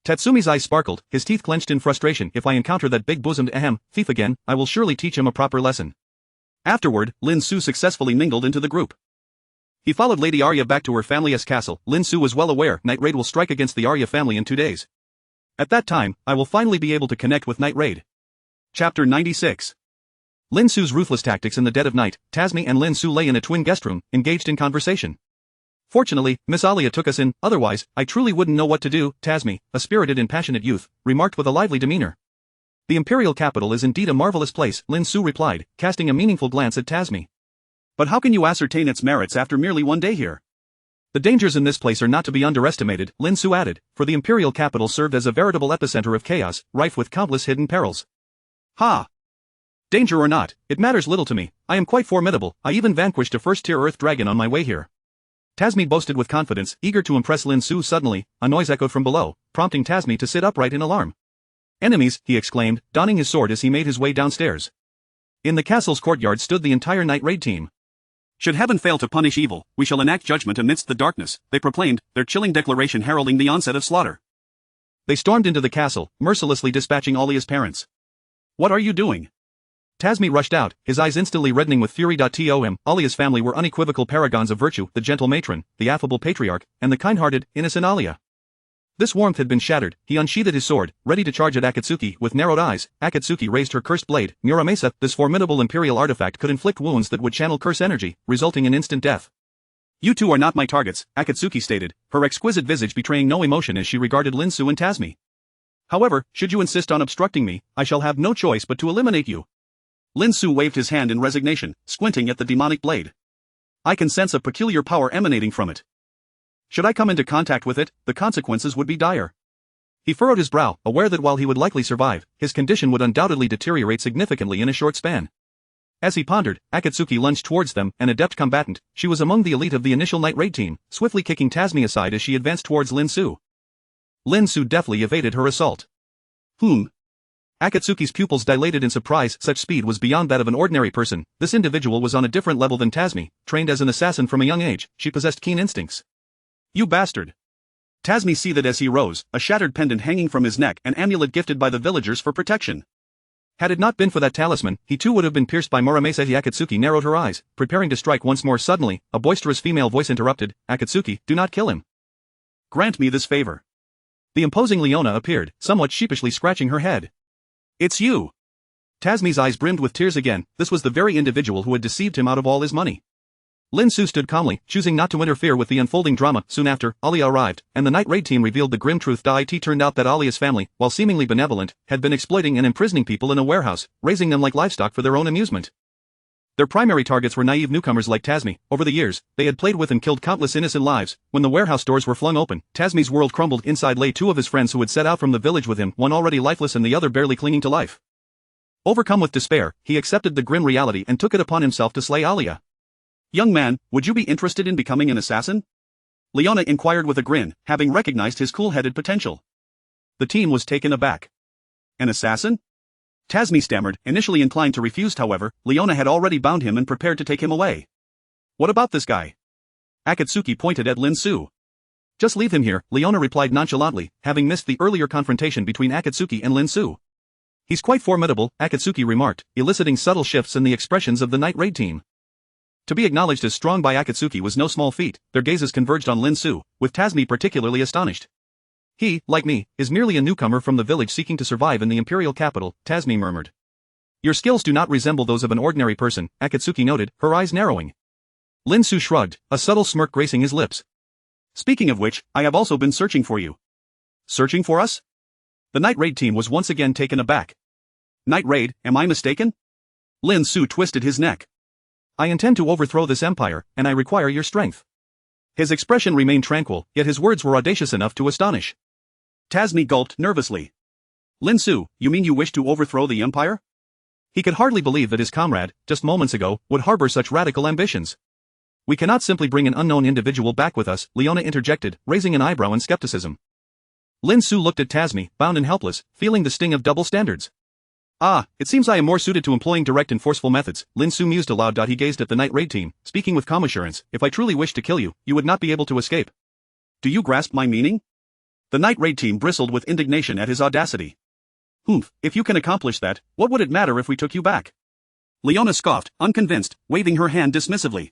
Tatsumi's eyes sparkled, his teeth clenched in frustration. If I encounter that big-bosomed thief again, I will surely teach him a proper lesson. Afterward, Lin Xu successfully mingled into the group. He followed Lady Arya back to her family's castle. Lin Xu was well aware Night Raid will strike against the Arya family in 2 days. At that time, I will finally be able to connect with Night Raid. Chapter 96. Lin Xu's ruthless tactics. In the dead of night, Tasmi and Lin Xu lay in a twin guest room, engaged in conversation. Fortunately, Miss Alia took us in, otherwise, I truly wouldn't know what to do. Tasmi, a spirited and passionate youth, remarked with a lively demeanor. The imperial capital is indeed a marvelous place, Lin Xu replied, casting a meaningful glance at Tasmi. But how can you ascertain its merits after merely 1 day here? The dangers in this place are not to be underestimated, Lin Xu added, for the imperial capital served as a veritable epicenter of chaos, rife with countless hidden perils. Ha! Danger or not, it matters little to me, I am quite formidable, I even vanquished a first-tier earth dragon on my way here. Tasmi boasted with confidence, eager to impress Lin Xu. Suddenly, a noise echoed from below, prompting Tasmi to sit upright in alarm. Enemies, he exclaimed, donning his sword as he made his way downstairs. In the castle's courtyard stood the entire Night Raid team. Should heaven fail to punish evil, we shall enact judgment amidst the darkness, they proclaimed, their chilling declaration heralding the onset of slaughter. They stormed into the castle, mercilessly dispatching Alia's parents. What are you doing? Tasmi rushed out, his eyes instantly reddening with fury. Alia's family were unequivocal paragons of virtue, the gentle matron, the affable patriarch, and the kind-hearted, innocent Alia. This warmth had been shattered. He unsheathed his sword, ready to charge at Akatsuki. With narrowed eyes, Akatsuki raised her cursed blade, Muramesa. This formidable imperial artifact could inflict wounds that would channel curse energy, resulting in instant death. You two are not my targets, Akatsuki stated, her exquisite visage betraying no emotion as she regarded Lin Xu and Tasmi. However, should you insist on obstructing me, I shall have no choice but to eliminate you. Lin Xu waved his hand in resignation, squinting at the demonic blade. I can sense a peculiar power emanating from it. Should I come into contact with it, the consequences would be dire. He furrowed his brow, aware that while he would likely survive, his condition would undoubtedly deteriorate significantly in a short span. As he pondered, Akatsuki lunged towards them, an adept combatant. She was among the elite of the initial night raid team, swiftly kicking Tasmi aside as she advanced towards Lin Xu. Lin Xu deftly evaded her assault. Akatsuki's pupils dilated in surprise. Such speed was beyond that of an ordinary person. This individual was on a different level than Tasmi. Trained as an assassin from a young age, she possessed keen instincts. You bastard! Tasmi seethed as he rose, a shattered pendant hanging from his neck, an amulet gifted by the villagers for protection. Had it not been for that talisman, he too would have been pierced by Muramasa. Akatsuki narrowed her eyes, preparing to strike once more. Suddenly, a boisterous female voice interrupted, Akatsuki, do not kill him. Grant me this favor. The imposing Leona appeared, somewhat sheepishly scratching her head. It's you! Tasmi's eyes brimmed with tears again. This was the very individual who had deceived him out of all his money. Lin Xu stood calmly, choosing not to interfere with the unfolding drama. Soon after, Alia arrived, and the night raid team revealed the grim truth. It turned out that Alia's family, while seemingly benevolent, had been exploiting and imprisoning people in a warehouse, raising them like livestock for their own amusement. Their primary targets were naive newcomers like Tasmi. Over the years, they had played with and killed countless innocent lives. When the warehouse doors were flung open, Tasmi's world crumbled. Inside lay two of his friends who had set out from the village with him, one already lifeless and the other barely clinging to life. Overcome with despair, he accepted the grim reality and took it upon himself to slay Alia. Young man, would you be interested in becoming an assassin? Leona inquired with a grin, having recognized his cool-headed potential. The team was taken aback. An assassin? Tasmi stammered, initially inclined to refuse. However, Leona had already bound him and prepared to take him away. What about this guy? Akatsuki pointed at Lin Xu. Just leave him here, Leona replied nonchalantly, having missed the earlier confrontation between Akatsuki and Lin Xu. He's quite formidable, Akatsuki remarked, eliciting subtle shifts in the expressions of the night raid team. To be acknowledged as strong by Akatsuki was no small feat. Their gazes converged on Lin Xu, with Tasmi particularly astonished. He, like me, is merely a newcomer from the village seeking to survive in the imperial capital, Tasmi murmured. Your skills do not resemble those of an ordinary person, Akatsuki noted, her eyes narrowing. Lin Xu shrugged, a subtle smirk gracing his lips. Speaking of which, I have also been searching for you. Searching for us? The night raid team was once again taken aback. Night raid, am I mistaken? Lin Xu twisted his neck. I intend to overthrow this empire, and I require your strength. His expression remained tranquil, yet his words were audacious enough to astonish. Tasmi gulped nervously. Lin Xu, you mean you wish to overthrow the empire? He could hardly believe that his comrade, just moments ago, would harbor such radical ambitions. We cannot simply bring an unknown individual back with us, Leona interjected, raising an eyebrow in skepticism. Lin Xu looked at Tasmi, bound and helpless, feeling the sting of double standards. Ah, it seems I am more suited to employing direct and forceful methods, Lin Xu mused aloud. He gazed at the night raid team, speaking with calm assurance. If I truly wished to kill you, you would not be able to escape. Do you grasp my meaning? The night raid team bristled with indignation at his audacity. If you can accomplish that, what would it matter if we took you back? Leona scoffed, unconvinced, waving her hand dismissively.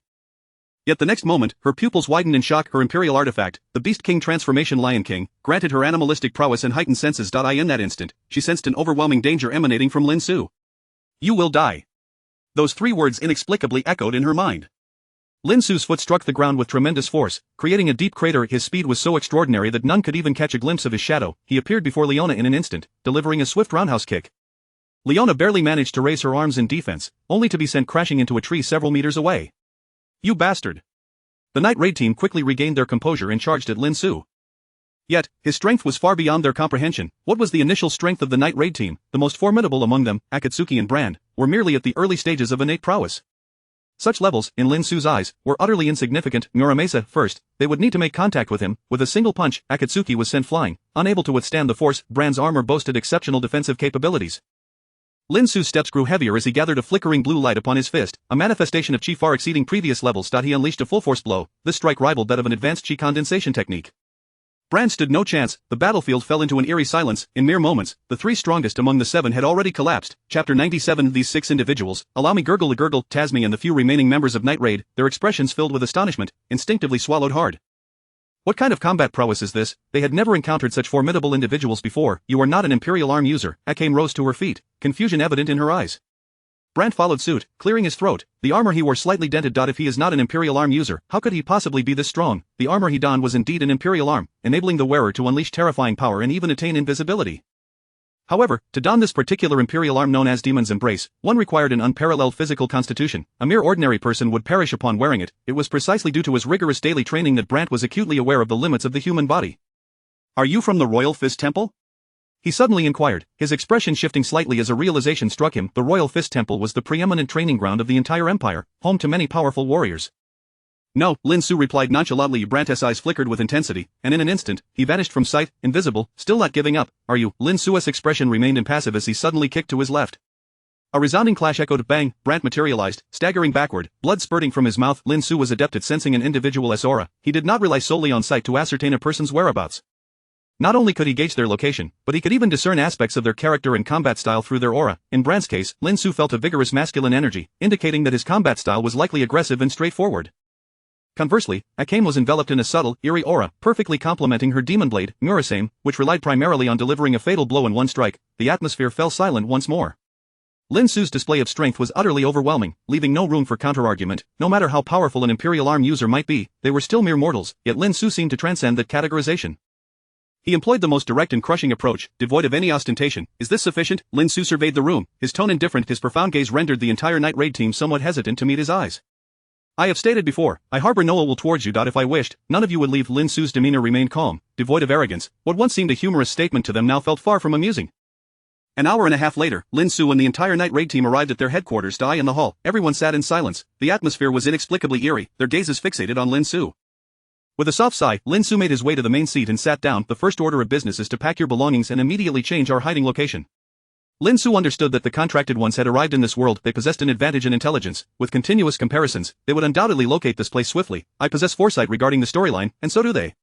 Yet the next moment, her pupils widened in shock. Her imperial artifact, the Beast King transformation Lion King, granted her animalistic prowess and heightened senses. In that instant, she sensed an overwhelming danger emanating from Lin Xu. You will die. Those three words inexplicably echoed in her mind. Lin Xu's foot struck the ground with tremendous force, creating a deep crater. His speed was so extraordinary that none could even catch a glimpse of his shadow. He appeared before Leona in an instant, delivering a swift roundhouse kick. Leona barely managed to raise her arms in defense, only to be sent crashing into a tree several meters away. You bastard! The night raid team quickly regained their composure and charged at Lin Xu. Yet, his strength was far beyond their comprehension. What was the initial strength of the night raid team? The most formidable among them, Akatsuki and Brand, were merely at the early stages of innate prowess. Such levels, in Lin Xu's eyes, were utterly insignificant. Muramasa, first, they would need to make contact with him. With a single punch, Akatsuki was sent flying, unable to withstand the force. Brand's armor boasted exceptional defensive capabilities. Lin Xu's steps grew heavier as he gathered a flickering blue light upon his fist, a manifestation of chi far exceeding previous levels. He unleashed a full-force blow. This strike rivaled that of an advanced chi condensation technique. Brand stood no chance. The battlefield fell into an eerie silence. In mere moments, the three strongest among the seven had already collapsed. Chapter 97. These six individuals, allow me gurgle, Tasmi and the few remaining members of Night Raid, their expressions filled with astonishment, instinctively swallowed hard. What kind of combat prowess is this? They had never encountered such formidable individuals before. You are not an Imperial Arm user. Akane rose to her feet, confusion evident in her eyes. Brand followed suit, clearing his throat. The armor he wore slightly dented. If he is not an Imperial Arm user, how could he possibly be this strong? The armor he donned was indeed an Imperial Arm, enabling the wearer to unleash terrifying power and even attain invisibility. However, to don this particular imperial arm known as Demon's Embrace, one required an unparalleled physical constitution. A mere ordinary person would perish upon wearing it. It was precisely due to his rigorous daily training that Brant was acutely aware of the limits of the human body. "Are you from the Royal Fist Temple?" he suddenly inquired, his expression shifting slightly as a realization struck him. The Royal Fist Temple was the preeminent training ground of the entire empire, home to many powerful warriors. "No," Lin Xu replied nonchalantly. Brant's eyes flickered with intensity, and in an instant, he vanished from sight, invisible, still not giving up. "Are you?" Lin Xu's expression remained impassive as he suddenly kicked to his left. A resounding clash echoed. Bang! Brant materialized, staggering backward, blood spurting from his mouth. Lin Xu was adept at sensing an individual's aura. He did not rely solely on sight to ascertain a person's whereabouts. Not only could he gauge their location, but he could even discern aspects of their character and combat style through their aura. In Brant's case, Lin Xu felt a vigorous masculine energy, indicating that his combat style was likely aggressive and straightforward. Conversely, Akame was enveloped in a subtle, eerie aura, perfectly complementing her demon blade, Murasame, which relied primarily on delivering a fatal blow in one strike. The atmosphere fell silent once more. Lin Xu's display of strength was utterly overwhelming, leaving no room for counterargument. No matter how powerful an imperial arm user might be, they were still mere mortals, yet Lin Xu seemed to transcend that categorization. He employed the most direct and crushing approach, devoid of any ostentation. "Is this sufficient?" Lin Xu surveyed the room, his tone indifferent. His profound gaze rendered the entire Night Raid team somewhat hesitant to meet his eyes. "I have stated before, I harbor no ill will towards you. If I wished, none of you would leave." Lin Xu's demeanor remained calm, devoid of arrogance. What once seemed a humorous statement to them now felt far from amusing. An hour and a half later, Lin Xu and the entire Night Raid team arrived at their headquarters. In the hall, everyone sat in silence. The atmosphere was inexplicably eerie, their gazes fixated on Lin Xu. With a soft sigh, Lin Xu made his way to the main seat and sat down. "The first order of business is to pack your belongings and immediately change our hiding location." Lin Xu understood that the contracted ones had arrived in this world. They possessed an advantage in intelligence. With continuous comparisons, they would undoubtedly locate this place swiftly. "I possess foresight regarding the storyline, and so do they."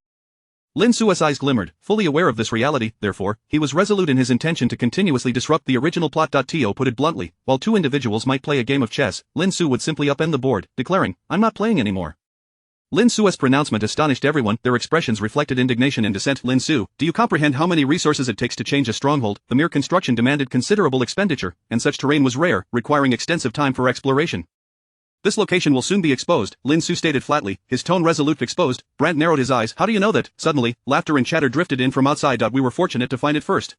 Lin Xu's eyes glimmered, fully aware of this reality. Therefore, he was resolute in his intention to continuously disrupt the original plot. To put it bluntly, while two individuals might play a game of chess, Lin Xu would simply upend the board, declaring, "I'm not playing anymore." Lin Xu's pronouncement astonished everyone. Their expressions reflected indignation and dissent. "Lin Xu, do you comprehend how many resources it takes to change a stronghold? The mere construction demanded considerable expenditure, and such terrain was rare, requiring extensive time for exploration. This location will soon be exposed," Lin Xu stated flatly, his tone resolute. "Exposed?" Brant narrowed his eyes. "How do you know that?" Suddenly, laughter and chatter drifted in from outside. "We were fortunate to find it first.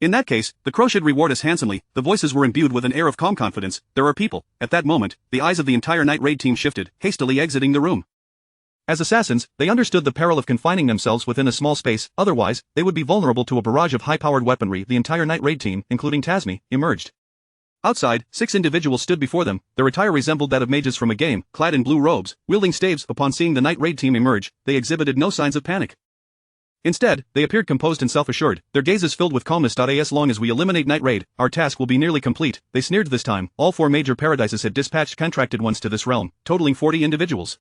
In that case, the crow should reward us handsomely." The voices were imbued with an air of calm confidence. "There are people." At that moment, the eyes of the entire Night Raid team shifted, hastily exiting the room. As assassins, they understood the peril of confining themselves within a small space, otherwise, they would be vulnerable to a barrage of high-powered weaponry. The entire Night Raid team, including Tasmi, emerged. Outside, 6 individuals stood before them. Their attire resembled that of mages from a game, clad in blue robes, wielding staves. Upon seeing the Night Raid team emerge, they exhibited no signs of panic. Instead, they appeared composed and self-assured, their gazes filled with calmness. As long as we eliminate Night Raid, our task will be nearly complete. They sneered. This time, all 4 major paradises had dispatched contracted ones to this realm, totaling 40 individuals.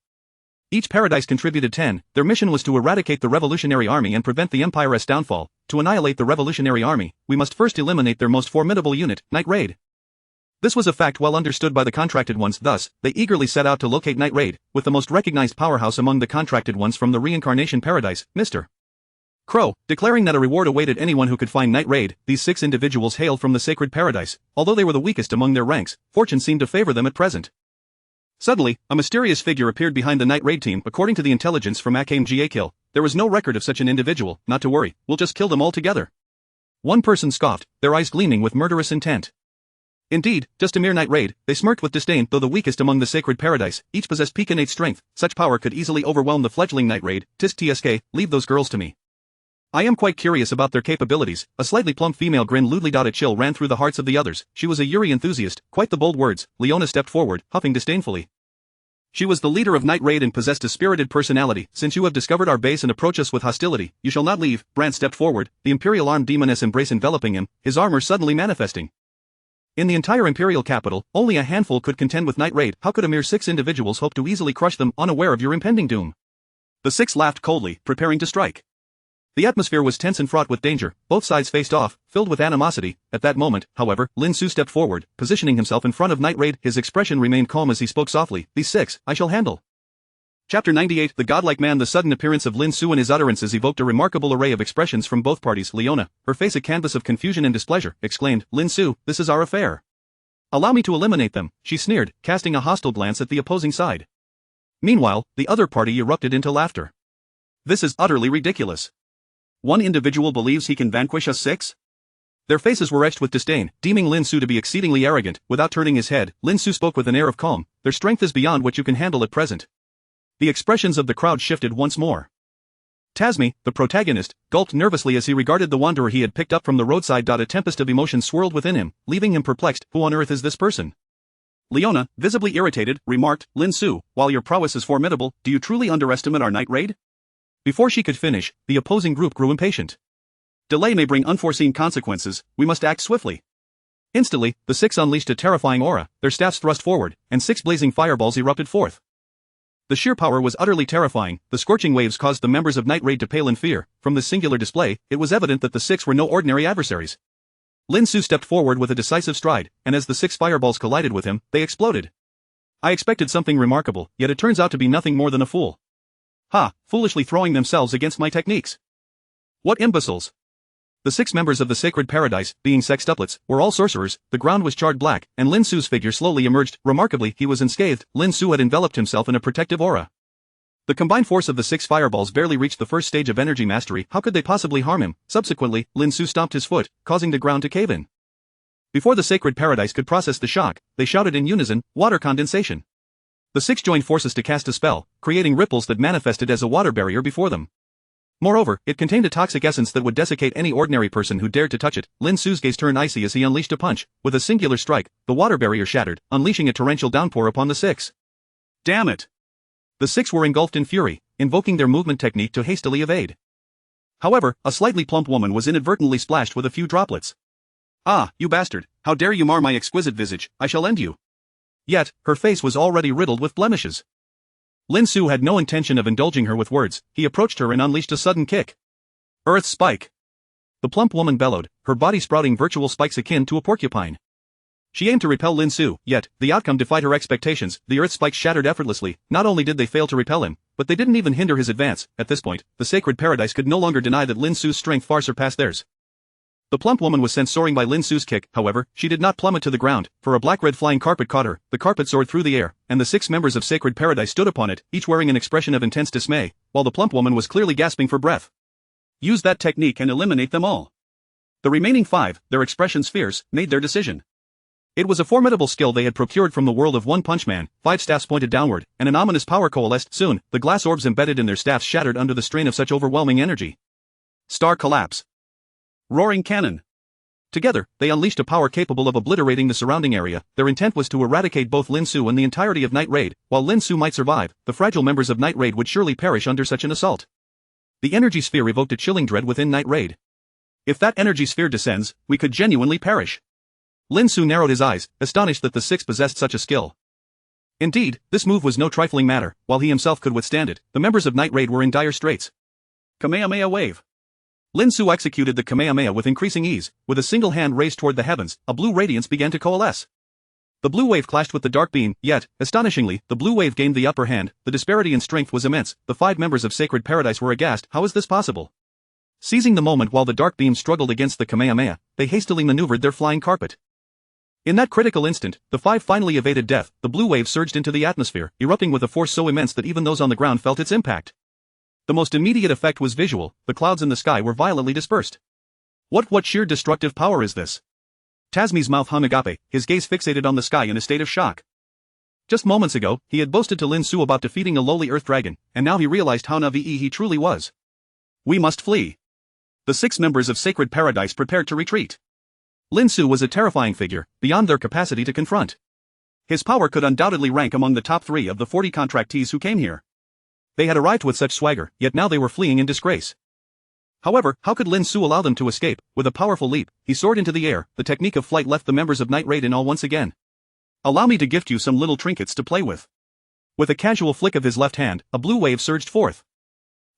Each paradise contributed 10. Their mission was to eradicate the Revolutionary Army and prevent the Empire's downfall. To annihilate the Revolutionary Army, we must first eliminate their most formidable unit, Night Raid. This was a fact well understood by the contracted ones. Thus, they eagerly set out to locate Night Raid, with the most recognized powerhouse among the contracted ones from the Reincarnation Paradise, Mr. Crow, declaring that a reward awaited anyone who could find Night Raid. These 6 individuals hailed from the Sacred Paradise. Although they were the weakest among their ranks, fortune seemed to favor them at present. Suddenly, a mysterious figure appeared behind the Night Raid team. According to the intelligence from Akame Ga Kill, there was no record of such an individual. "Not to worry, we'll just kill them all together." One person scoffed, their eyes gleaming with murderous intent. "Indeed, just a mere Night Raid," they smirked with disdain. Though the weakest among the Sacred Paradise, each possessed peak innate strength, such power could easily overwhelm the fledgling Night Raid. "Tsk, leave those girls to me. I am quite curious about their capabilities." A slightly plump female grinned lewdly. A chill ran through the hearts of the others. She was a Yuri enthusiast. Quite the bold words. Leona stepped forward, huffing disdainfully. She was the leader of Night Raid and possessed a spirited personality. "Since you have discovered our base and approach us with hostility, you shall not leave." Brant stepped forward, the Imperial Armed Demoness embrace enveloping him, his armor suddenly manifesting. In the entire Imperial capital, only a handful could contend with Night Raid. How could a mere 6 individuals hope to easily crush them, unaware of your impending doom? The 6 laughed coldly, preparing to strike. The atmosphere was tense and fraught with danger. Both sides faced off, filled with animosity. At that moment, however, Lin Xu stepped forward, positioning himself in front of Night Raid. His expression remained calm as he spoke softly. "These 6, I shall handle." Chapter 98. The Godlike Man. The sudden appearance of Lin Xu and his utterances evoked a remarkable array of expressions from both parties. Leona, her face a canvas of confusion and displeasure, exclaimed, "Lin Xu, this is our affair. Allow me to eliminate them," she sneered, casting a hostile glance at the opposing side. Meanwhile, the other party erupted into laughter. "This is utterly ridiculous. One individual believes he can vanquish us 6? Their faces were etched with disdain, deeming Lin Xu to be exceedingly arrogant. Without turning his head, Lin Xu spoke with an air of calm. Their strength is beyond what you can handle at present. The expressions of the crowd shifted once more. Tasmi, the protagonist, gulped nervously as he regarded the wanderer he had picked up from the roadside. A tempest of emotion swirled within him, leaving him perplexed. Who on earth is this person? Leona, visibly irritated, remarked, Lin Xu, while your prowess is formidable, do you truly underestimate our night raid? Before she could finish, the opposing group grew impatient. Delay may bring unforeseen consequences, we must act swiftly. Instantly, the six unleashed a terrifying aura, their staffs thrust forward, and 6 blazing fireballs erupted forth. The sheer power was utterly terrifying, the scorching waves caused the members of Night Raid to pale in fear. From this singular display, it was evident that the 6 were no ordinary adversaries. Lin Xu stepped forward with a decisive stride, and as the 6 fireballs collided with him, they exploded. I expected something remarkable, yet it turns out to be nothing more than a fool. Ha, foolishly throwing themselves against my techniques. What imbeciles! The 6 members of the sacred paradise, being sextuplets, were all sorcerers. The ground was charred black, and Lin Xu's figure slowly emerged. Remarkably, he was unscathed. Lin Xu had enveloped himself in a protective aura. The combined force of the 6 fireballs barely reached the first stage of energy mastery. How could they possibly harm him? Subsequently, Lin Xu stomped his foot, causing the ground to cave in. Before the sacred paradise could process the shock, they shouted in unison, water condensation. The 6 joined forces to cast a spell, creating ripples that manifested as a water barrier before them. Moreover, it contained a toxic essence that would desiccate any ordinary person who dared to touch it. Lin Xu's gaze turned icy as he unleashed a punch. With a singular strike, the water barrier shattered, unleashing a torrential downpour upon the 6. Damn it! The 6 were engulfed in fury, invoking their movement technique to hastily evade. However, a slightly plump woman was inadvertently splashed with a few droplets. Ah, you bastard, how dare you mar my exquisite visage, I shall end you. Yet, her face was already riddled with blemishes. Lin Xu had no intention of indulging her with words. He approached her and unleashed a sudden kick. Earth Spike! The plump woman bellowed, her body sprouting virtual spikes akin to a porcupine. She aimed to repel Lin Xu, yet, the outcome defied her expectations. The earth spikes shattered effortlessly. Not only did they fail to repel him, but they didn't even hinder his advance. At this point, the sacred paradise could no longer deny that Lin Xu's strength far surpassed theirs. The plump woman was sent soaring by Lin Xu's kick. However, she did not plummet to the ground, for a black-red flying carpet caught her. The carpet soared through the air, and the 6 members of Sacred Paradise stood upon it, each wearing an expression of intense dismay, while the plump woman was clearly gasping for breath. Use that technique and eliminate them all. The remaining 5, their expressions fierce, made their decision. It was a formidable skill they had procured from the world of One Punch Man. 5 staffs pointed downward, and an ominous power coalesced. Soon, the glass orbs embedded in their staffs shattered under the strain of such overwhelming energy. Star collapse. Roaring cannon. Together, they unleashed a power capable of obliterating the surrounding area. Their intent was to eradicate both Lin Xu and the entirety of Night Raid. While Lin Xu might survive, the fragile members of Night Raid would surely perish under such an assault. The energy sphere evoked a chilling dread within Night Raid. If that energy sphere descends, we could genuinely perish. Lin Xu narrowed his eyes, astonished that the 6 possessed such a skill. Indeed, this move was no trifling matter. While he himself could withstand it, the members of Night Raid were in dire straits. Kamehameha Wave. Lin Xu executed the Kamehameha with increasing ease. With a single hand raised toward the heavens, a blue radiance began to coalesce. The blue wave clashed with the dark beam, yet, astonishingly, the blue wave gained the upper hand. The disparity in strength was immense. The 5 members of Sacred Paradise were aghast. How is this possible? Seizing the moment while the dark beam struggled against the Kamehameha, they hastily maneuvered their flying carpet. In that critical instant, the 5 finally evaded death. The blue wave surged into the atmosphere, erupting with a force so immense that even those on the ground felt its impact. The most immediate effect was visual. The clouds in the sky were violently dispersed. What sheer destructive power is this? Tasmi's mouth hung agape, his gaze fixated on the sky in a state of shock. Just moments ago, he had boasted to Lin Xu about defeating a lowly earth dragon, and now he realized how naive he truly was. We must flee. The 6 members of Sacred Paradise prepared to retreat. Lin Xu was a terrifying figure, beyond their capacity to confront. His power could undoubtedly rank among the top 3 of the 40 contractees who came here. They had arrived with such swagger, yet now they were fleeing in disgrace. However, how could Lin Xu allow them to escape? With a powerful leap, he soared into the air. The technique of flight left the members of Night Raid in awe once again. Allow me to gift you some little trinkets to play with. With a casual flick of his left hand, a blue wave surged forth.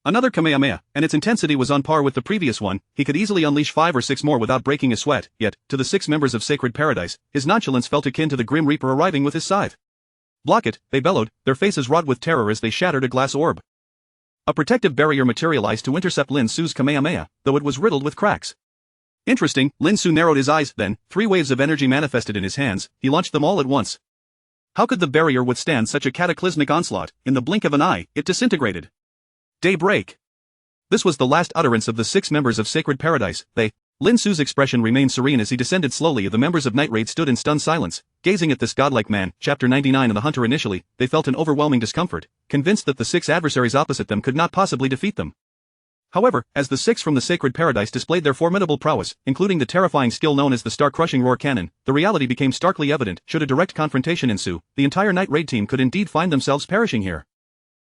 Another Kamehameha, and its intensity was on par with the previous one. He could easily unleash 5 or 6 more without breaking a sweat, yet, to the 6 members of Sacred Paradise, his nonchalance felt akin to the Grim Reaper arriving with his scythe. Block it, they bellowed, their faces wrought with terror as they shattered a glass orb. A protective barrier materialized to intercept Lin Xu's Kamehameha, though it was riddled with cracks. Interesting, Lin Xu narrowed his eyes, then, 3 waves of energy manifested in his hands, he launched them all at once. How could the barrier withstand such a cataclysmic onslaught? In the blink of an eye, it disintegrated. Daybreak. This was the last utterance of the 6 members of Sacred Paradise. They Lin Xu's expression remained serene as he descended slowly. The members of Night Raid stood in stunned silence, gazing at this godlike man. Chapter 99. And the hunter initially, they felt an overwhelming discomfort, convinced that the 6 adversaries opposite them could not possibly defeat them. However, as the 6 from the sacred paradise displayed their formidable prowess, including the terrifying skill known as the star-crushing roar cannon, the reality became starkly evident. Should a direct confrontation ensue, the entire Night Raid team could indeed find themselves perishing here.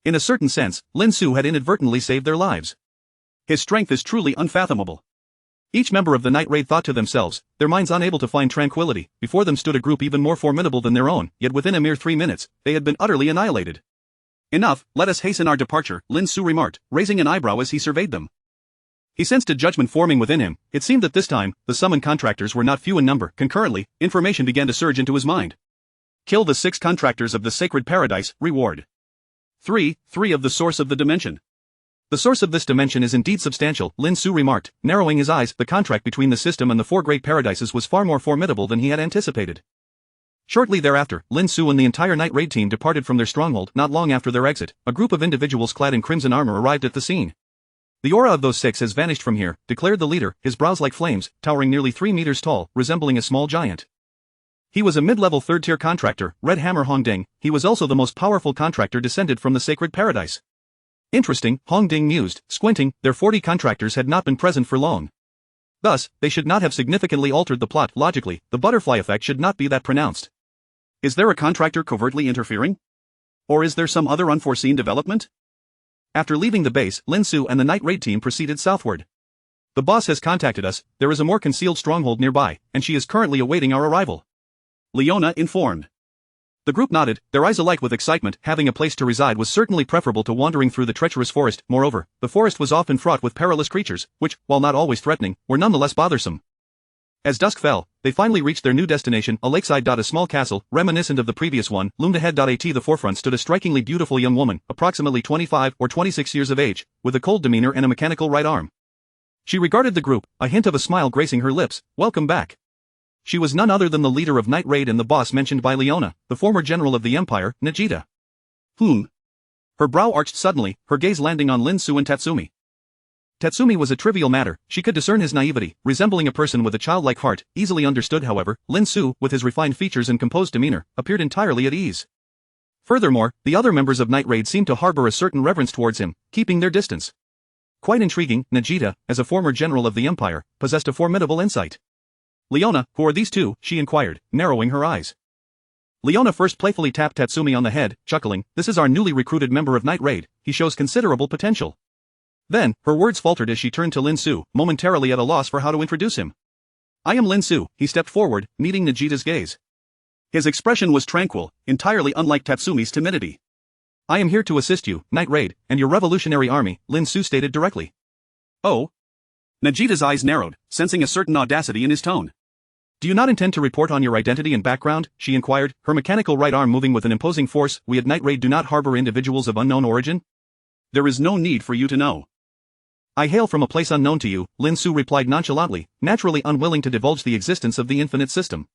In a certain sense, Lin Xu had inadvertently saved their lives. His strength is truly unfathomable. Each member of the Night Raid thought to themselves, their minds unable to find tranquility. Before them stood a group even more formidable than their own, yet within a mere 3 minutes, they had been utterly annihilated. Enough, let us hasten our departure, Lin Xu remarked, raising an eyebrow as he surveyed them. He sensed a judgment forming within him. It seemed that this time, the summoned contractors were not few in number. Concurrently, information began to surge into his mind. Kill the 6 contractors of the sacred paradise, reward. 3 of the source of the dimension. The source of this dimension is indeed substantial, Lin Xu remarked, narrowing his eyes. The contract between the system and the 4 great paradises was far more formidable than he had anticipated. Shortly thereafter, Lin Xu and the entire Night Raid team departed from their stronghold. Not long after their exit, a group of individuals clad in crimson armor arrived at the scene. The aura of those 6 has vanished from here, declared the leader, his brows like flames, towering nearly 3 meters tall, resembling a small giant. He was a mid-level 3rd-tier contractor, Red Hammer Hongding. He was also the most powerful contractor descended from the sacred paradise. Interesting, Hongding mused, squinting. Their 40 contractors had not been present for long. Thus, they should not have significantly altered the plot. Logically, the butterfly effect should not be that pronounced. Is there a contractor covertly interfering? Or is there some other unforeseen development? After leaving the base, Lin Xu and the Night Raid team proceeded southward. The boss has contacted us. There is a more concealed stronghold nearby, and she is currently awaiting our arrival. Leona informed. The group nodded, their eyes alight with excitement. Having a place to reside was certainly preferable to wandering through the treacherous forest. Moreover, the forest was often fraught with perilous creatures, which, while not always threatening, were nonetheless bothersome. As dusk fell, they finally reached their new destination, a lakeside. A small castle, reminiscent of the previous one, loomed ahead. At the forefront stood a strikingly beautiful young woman, approximately 25 or 26 years of age, with a cold demeanor and a mechanical right arm. She regarded the group, a hint of a smile gracing her lips. Welcome back. She was none other than the leader of Night Raid and the boss mentioned by Leona, the former general of the Empire, Najita. Her brow arched suddenly, her gaze landing on Lin Xu and Tatsumi. Tatsumi was a trivial matter, she could discern his naivety, resembling a person with a childlike heart, easily understood. However, Lin Xu, with his refined features and composed demeanor, appeared entirely at ease. Furthermore, the other members of Night Raid seemed to harbor a certain reverence towards him, keeping their distance. Quite intriguing, Najita, as a former general of the Empire, possessed a formidable insight. Leona, who are these 2? She inquired, narrowing her eyes. Leona first playfully tapped Tatsumi on the head, chuckling, this is our newly recruited member of Night Raid, he shows considerable potential. Then, her words faltered as she turned to Lin Xu, momentarily at a loss for how to introduce him. I am Lin Xu. He stepped forward, meeting Najita's gaze. His expression was tranquil, entirely unlike Tatsumi's timidity. I am here to assist you, Night Raid, and your revolutionary army, Lin Xu stated directly. Oh? Najita's eyes narrowed, sensing a certain audacity in his tone. Do you not intend to report on your identity and background? She inquired, her mechanical right arm moving with an imposing force. We at Night Raid do not harbor individuals of unknown origin. There is no need for you to know. I hail from a place unknown to you, Lin Xu replied nonchalantly, naturally unwilling to divulge the existence of the infinite system.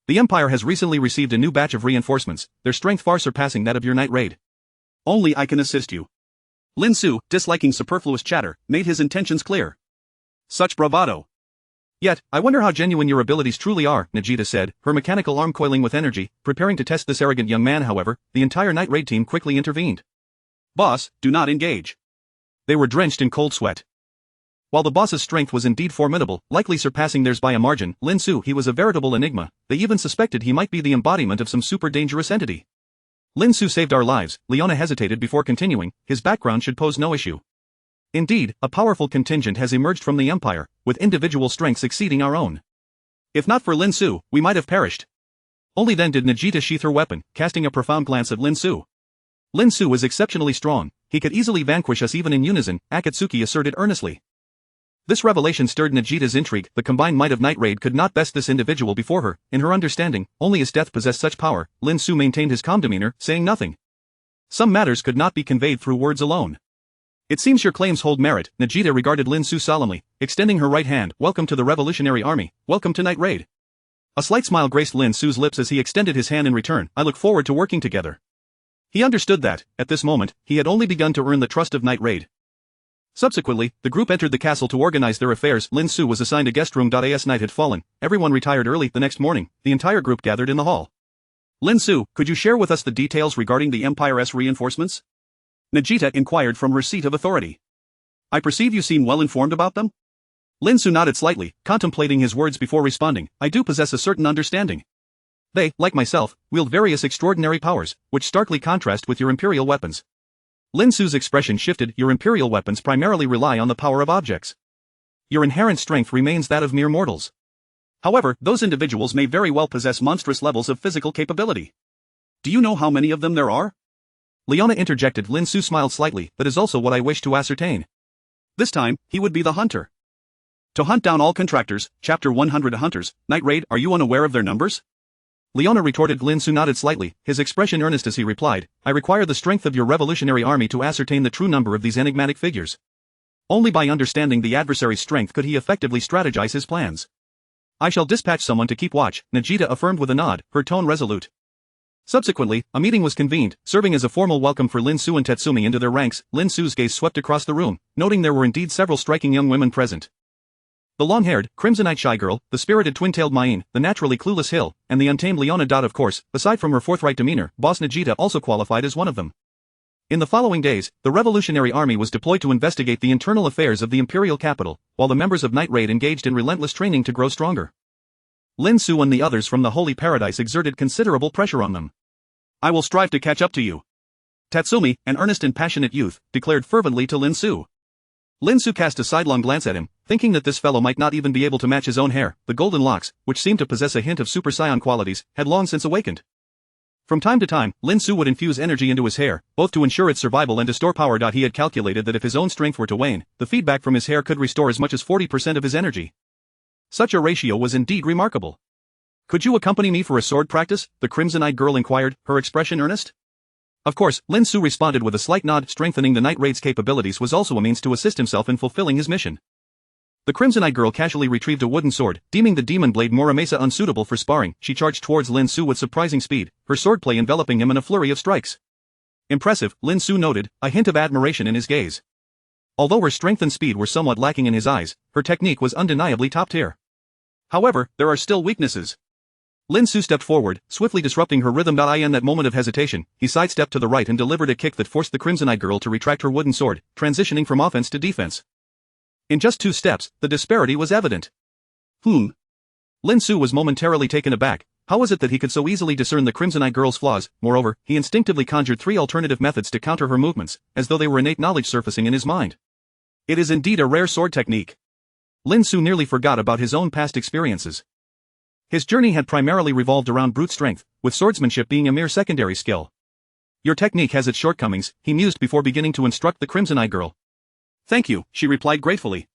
The Empire has recently received a new batch of reinforcements, their strength far surpassing that of your Night Raid. Only I can assist you. Lin Xu, disliking superfluous chatter, made his intentions clear. Such bravado. Yet, I wonder how genuine your abilities truly are, Najita said, her mechanical arm coiling with energy, preparing to test this arrogant young man. However, the entire Night Raid team quickly intervened. Boss, do not engage. They were drenched in cold sweat. While the boss's strength was indeed formidable, likely surpassing theirs by a margin, Lin Xu, he was a veritable enigma. They even suspected he might be the embodiment of some super dangerous entity. Lin Xu saved our lives. Leona hesitated before continuing, his background should pose no issue. Indeed, a powerful contingent has emerged from the Empire, with individual strengths exceeding our own. If not for Lin Xu, we might have perished. Only then did Najita sheath her weapon, casting a profound glance at Lin Xu. Lin Xu was exceptionally strong, he could easily vanquish us even in unison, Akatsuki asserted earnestly. This revelation stirred Najita's intrigue. The combined might of Night Raid could not best this individual before her. In her understanding, only his death possessed such power. Lin Xu maintained his calm demeanor, saying nothing. Some matters could not be conveyed through words alone. It seems your claims hold merit. Najita regarded Lin Xu solemnly, extending her right hand. Welcome to the Revolutionary Army, welcome to Night Raid. A slight smile graced Lin Xu's lips as he extended his hand in return. I look forward to working together. He understood that, at this moment, he had only begun to earn the trust of Night Raid. Subsequently, the group entered the castle to organize their affairs. Lin Xu was assigned a guest room. As night had fallen, everyone retired early. The next morning, the entire group gathered in the hall. Lin Xu, could you share with us the details regarding the Empire's reinforcements? Najita inquired from her seat of authority. I perceive you seem well informed about them? Lin Xu nodded slightly, contemplating his words before responding. I do possess a certain understanding. They, like myself, wield various extraordinary powers, which starkly contrast with your imperial weapons. Lin Xu's expression shifted. Your imperial weapons primarily rely on the power of objects. Your inherent strength remains that of mere mortals. However, those individuals may very well possess monstrous levels of physical capability. Do you know how many of them there are? Leona interjected. Lin Xu smiled slightly. That is also what I wish to ascertain. This time, he would be the hunter. To hunt down all contractors, Chapter 100 Hunters, Night Raid. Are you unaware of their numbers? Leona retorted. Lin Xu nodded slightly, his expression earnest as he replied, I require the strength of your revolutionary army to ascertain the true number of these enigmatic figures. Only by understanding the adversary's strength could he effectively strategize his plans. I shall dispatch someone to keep watch, Najita affirmed with a nod, her tone resolute. Subsequently, a meeting was convened, serving as a formal welcome for Lin Xu and Tatsumi into their ranks. Lin Xu's gaze swept across the room, noting there were indeed several striking young women present. The long-haired, crimson-eyed shy girl, the spirited twin-tailed Main, the naturally clueless Hill, and the untamed Leona. Of course, aside from her forthright demeanor, boss Najita also qualified as one of them. In the following days, the revolutionary army was deployed to investigate the internal affairs of the imperial capital, while the members of Night Raid engaged in relentless training to grow stronger. Lin Xu and the others from the Holy Paradise exerted considerable pressure on them. I will strive to catch up to you. Tatsumi, an earnest and passionate youth, declared fervently to Lin Xu. Lin Xu cast a sidelong glance at him, thinking that this fellow might not even be able to match his own hair. The golden locks, which seemed to possess a hint of Super Saiyan qualities, had long since awakened. From time to time, Lin Xu would infuse energy into his hair, both to ensure its survival and to store power. He had calculated that if his own strength were to wane, the feedback from his hair could restore as much as 40% of his energy. Such a ratio was indeed remarkable. Could you accompany me for a sword practice? The crimson-eyed girl inquired, her expression earnest. Of course, Lin Xu responded with a slight nod. Strengthening the Night Raid's capabilities was also a means to assist himself in fulfilling his mission. The crimson-eyed girl casually retrieved a wooden sword, deeming the demon blade Muramasa unsuitable for sparring. She charged towards Lin Xu with surprising speed, her swordplay enveloping him in a flurry of strikes. Impressive, Lin Xu noted, a hint of admiration in his gaze. Although her strength and speed were somewhat lacking in his eyes, her technique was undeniably top tier. However, there are still weaknesses. Lin Xu stepped forward, swiftly disrupting her rhythm. In that moment of hesitation, he sidestepped to the right and delivered a kick that forced the crimson-eyed girl to retract her wooden sword, transitioning from offense to defense. In just 2 steps, the disparity was evident. Lin Xu was momentarily taken aback. How was it that he could so easily discern the crimson-eyed girl's flaws? Moreover, he instinctively conjured 3 alternative methods to counter her movements, as though they were innate knowledge surfacing in his mind. It is indeed a rare sword technique. Lin Xu nearly forgot about his own past experiences. His journey had primarily revolved around brute strength, with swordsmanship being a mere secondary skill. Your technique has its shortcomings, he mused before beginning to instruct the crimson-eyed girl. Thank you, she replied gratefully.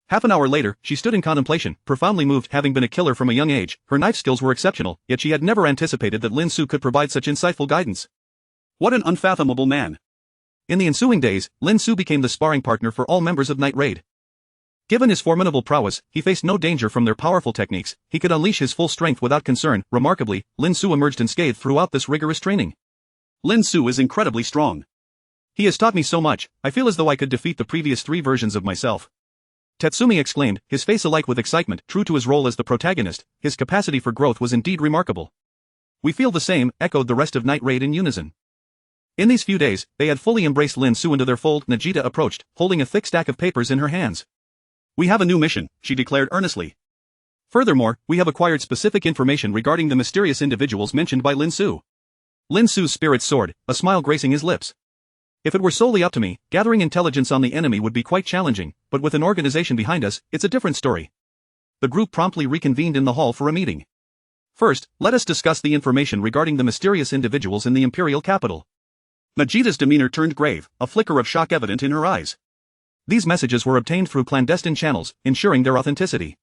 Half an hour later, she stood in contemplation, profoundly moved. Having been a killer from a young age, her knife skills were exceptional, yet she had never anticipated that Lin Xu could provide such insightful guidance. What an unfathomable man. In the ensuing days, Lin Xu became the sparring partner for all members of Night Raid. Given his formidable prowess, he faced no danger from their powerful techniques. He could unleash his full strength without concern. Remarkably, Lin Xu emerged unscathed throughout this rigorous training. Lin Xu is incredibly strong. He has taught me so much, I feel as though I could defeat the previous 3 versions of myself. Tatsumi exclaimed, his face alight with excitement. True to his role as the protagonist, his capacity for growth was indeed remarkable. We feel the same, echoed the rest of Night Raid in unison. In these few days, they had fully embraced Lin Xu into their fold. Najita approached, holding a thick stack of papers in her hands. We have a new mission, she declared earnestly. Furthermore, we have acquired specific information regarding the mysterious individuals mentioned by Lin Xu. Lin Xu's spirit soared, a smile gracing his lips. If it were solely up to me, gathering intelligence on the enemy would be quite challenging, but with an organization behind us, it's a different story. The group promptly reconvened in the hall for a meeting. First, let us discuss the information regarding the mysterious individuals in the imperial capital. Najita's demeanor turned grave, a flicker of shock evident in her eyes. These messages were obtained through clandestine channels, ensuring their authenticity.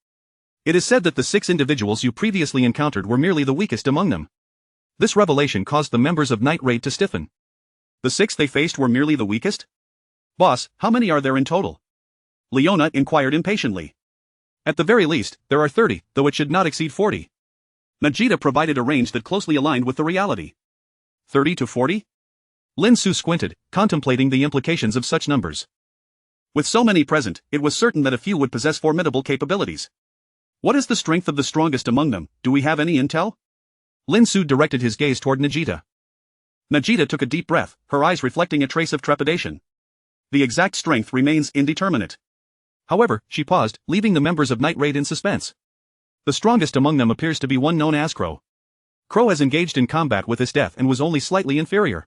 It is said that the 6 individuals you previously encountered were merely the weakest among them. This revelation caused the members of Night Raid to stiffen. The 6 they faced were merely the weakest? Boss, how many are there in total? Leona inquired impatiently. At the very least, there are 30, though it should not exceed 40. Najita provided a range that closely aligned with the reality. 30 to 40? Lin Xu squinted, contemplating the implications of such numbers. With so many present, it was certain that a few would possess formidable capabilities. What is the strength of the strongest among them? Do we have any intel? Lin Xu directed his gaze toward Najita. Najita took a deep breath, her eyes reflecting a trace of trepidation. The exact strength remains indeterminate. However, she paused, leaving the members of Night Raid in suspense. The strongest among them appears to be one known as Crow. Crow has engaged in combat with his death and was only slightly inferior.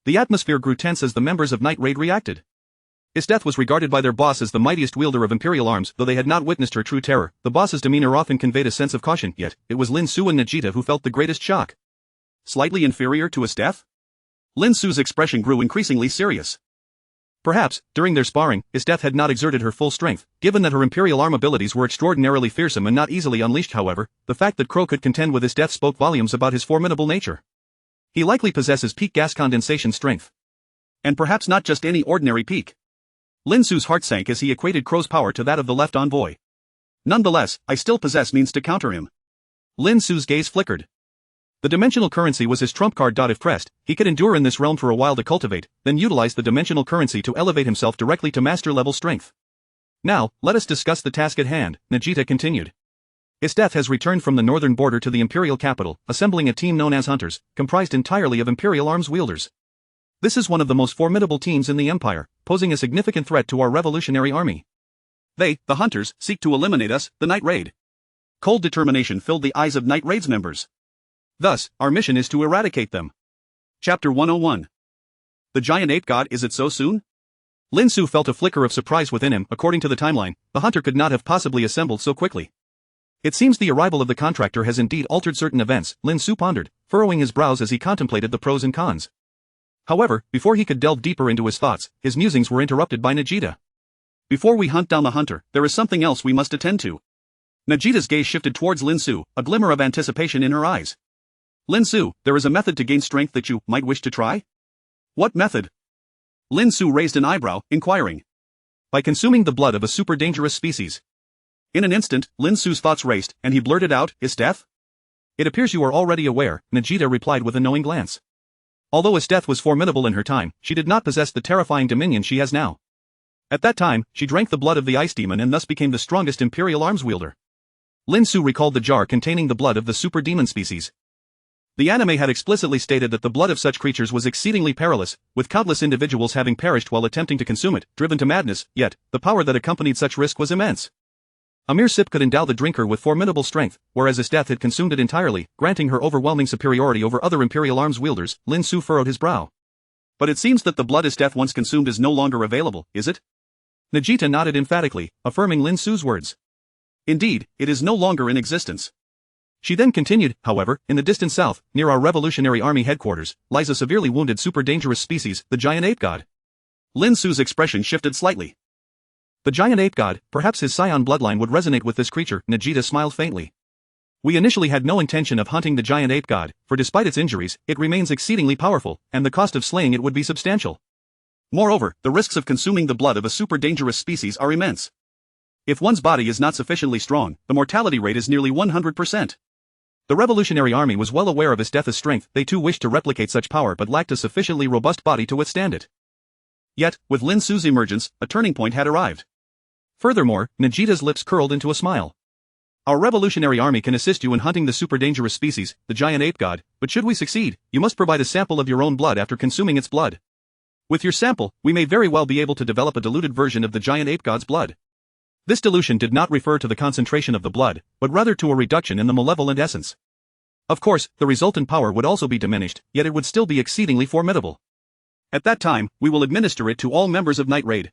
The atmosphere grew tense as the members of Night Raid reacted. His death was regarded by their boss as the mightiest wielder of Imperial arms, though they had not witnessed her true terror. The boss's demeanor often conveyed a sense of caution, yet it was Lin Xu and Najita who felt the greatest shock. Slightly inferior to his death? Lin Xu's expression grew increasingly serious. Perhaps, during their sparring, his death had not exerted her full strength. Given that her Imperial arm abilities were extraordinarily fearsome and not easily unleashed, however, the fact that Crow could contend with his death spoke volumes about his formidable nature. He likely possesses peak gas condensation strength. And perhaps not just any ordinary peak. Lin Xu's heart sank as he equated Crow's power to that of the left envoy. Nonetheless, I still possess means to counter him. Lin Xu's gaze flickered. The dimensional currency was his trump card. If pressed, he could endure in this realm for a while to cultivate, then utilize the dimensional currency to elevate himself directly to master-level strength. Now, let us discuss the task at hand, Najita continued. His death has returned from the northern border to the Imperial capital, assembling a team known as Hunters, comprised entirely of Imperial arms wielders. This is one of the most formidable teams in the Empire, posing a significant threat to our revolutionary army. They, the Hunters, seek to eliminate us, the Night Raid. Cold determination filled the eyes of Night Raid's members. Thus, our mission is to eradicate them. Chapter 101. The giant ape god, is it so soon? Lin Xu felt a flicker of surprise within him. According to the timeline, the hunter could not have possibly assembled so quickly. It seems the arrival of the contractor has indeed altered certain events, Lin Xu pondered, furrowing his brows as he contemplated the pros and cons. However, before he could delve deeper into his thoughts, his musings were interrupted by Najita. Before we hunt down the hunter, there is something else we must attend to. Najita's gaze shifted towards Lin Xu, a glimmer of anticipation in her eyes. Lin Xu, there is a method to gain strength that you might wish to try? What method? Lin Xu raised an eyebrow, inquiring. By consuming the blood of a super dangerous species. In an instant, Lin Xu's thoughts raced, and he blurted out, his death? It appears you are already aware, Najita replied with a knowing glance. Although his death was formidable in her time, she did not possess the terrifying dominion she has now. At that time, she drank the blood of the ice demon and thus became the strongest Imperial arms wielder. Lin Xu recalled the jar containing the blood of the super demon species. The anime had explicitly stated that the blood of such creatures was exceedingly perilous, with countless individuals having perished while attempting to consume it, driven to madness, yet, the power that accompanied such risk was immense. A mere sip could endow the drinker with formidable strength, whereas his death had consumed it entirely, granting her overwhelming superiority over other Imperial arms wielders. Lin Xu furrowed his brow. But it seems that the blood his death once consumed is no longer available, is it? Najita nodded emphatically, affirming Lin Xu's words. Indeed, it is no longer in existence. She then continued, however, in the distant south, near our Revolutionary Army headquarters, lies a severely wounded super dangerous species, the giant ape god. Lin Xu's expression shifted slightly. The giant ape god, perhaps his scion bloodline would resonate with this creature, Najita smiled faintly. We initially had no intention of hunting the giant ape god, for despite its injuries, it remains exceedingly powerful, and the cost of slaying it would be substantial. Moreover, the risks of consuming the blood of a super dangerous species are immense. If one's body is not sufficiently strong, the mortality rate is nearly 100%. The Revolutionary Army was well aware of his death's strength. They too wished to replicate such power but lacked a sufficiently robust body to withstand it. Yet, with Lin Xu's emergence, a turning point had arrived. Furthermore, Najita's lips curled into a smile. Our Revolutionary Army can assist you in hunting the super dangerous species, the giant ape god, but should we succeed, you must provide a sample of your own blood after consuming its blood. With your sample, we may very well be able to develop a diluted version of the giant ape god's blood. This dilution did not refer to the concentration of the blood, but rather to a reduction in the malevolent essence. Of course, the resultant power would also be diminished, yet it would still be exceedingly formidable. At that time, we will administer it to all members of Night Raid.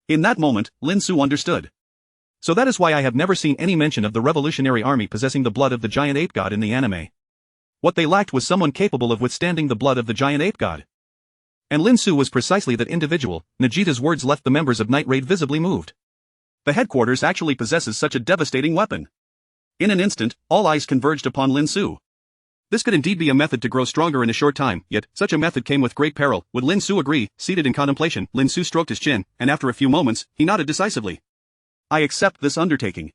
In that moment, Lin Xu understood. So that is why I have never seen any mention of the Revolutionary Army possessing the blood of the giant ape god in the anime. What they lacked was someone capable of withstanding the blood of the giant ape god. And Lin Xu was precisely that individual. Najita's words left the members of Night Raid visibly moved. The headquarters actually possesses such a devastating weapon. In an instant, all eyes converged upon Lin Xu. This could indeed be a method to grow stronger in a short time, yet such a method came with great peril. Would Lin Xu agree? Seated in contemplation, Lin Xu stroked his chin, and after a few moments, he nodded decisively. I accept this undertaking.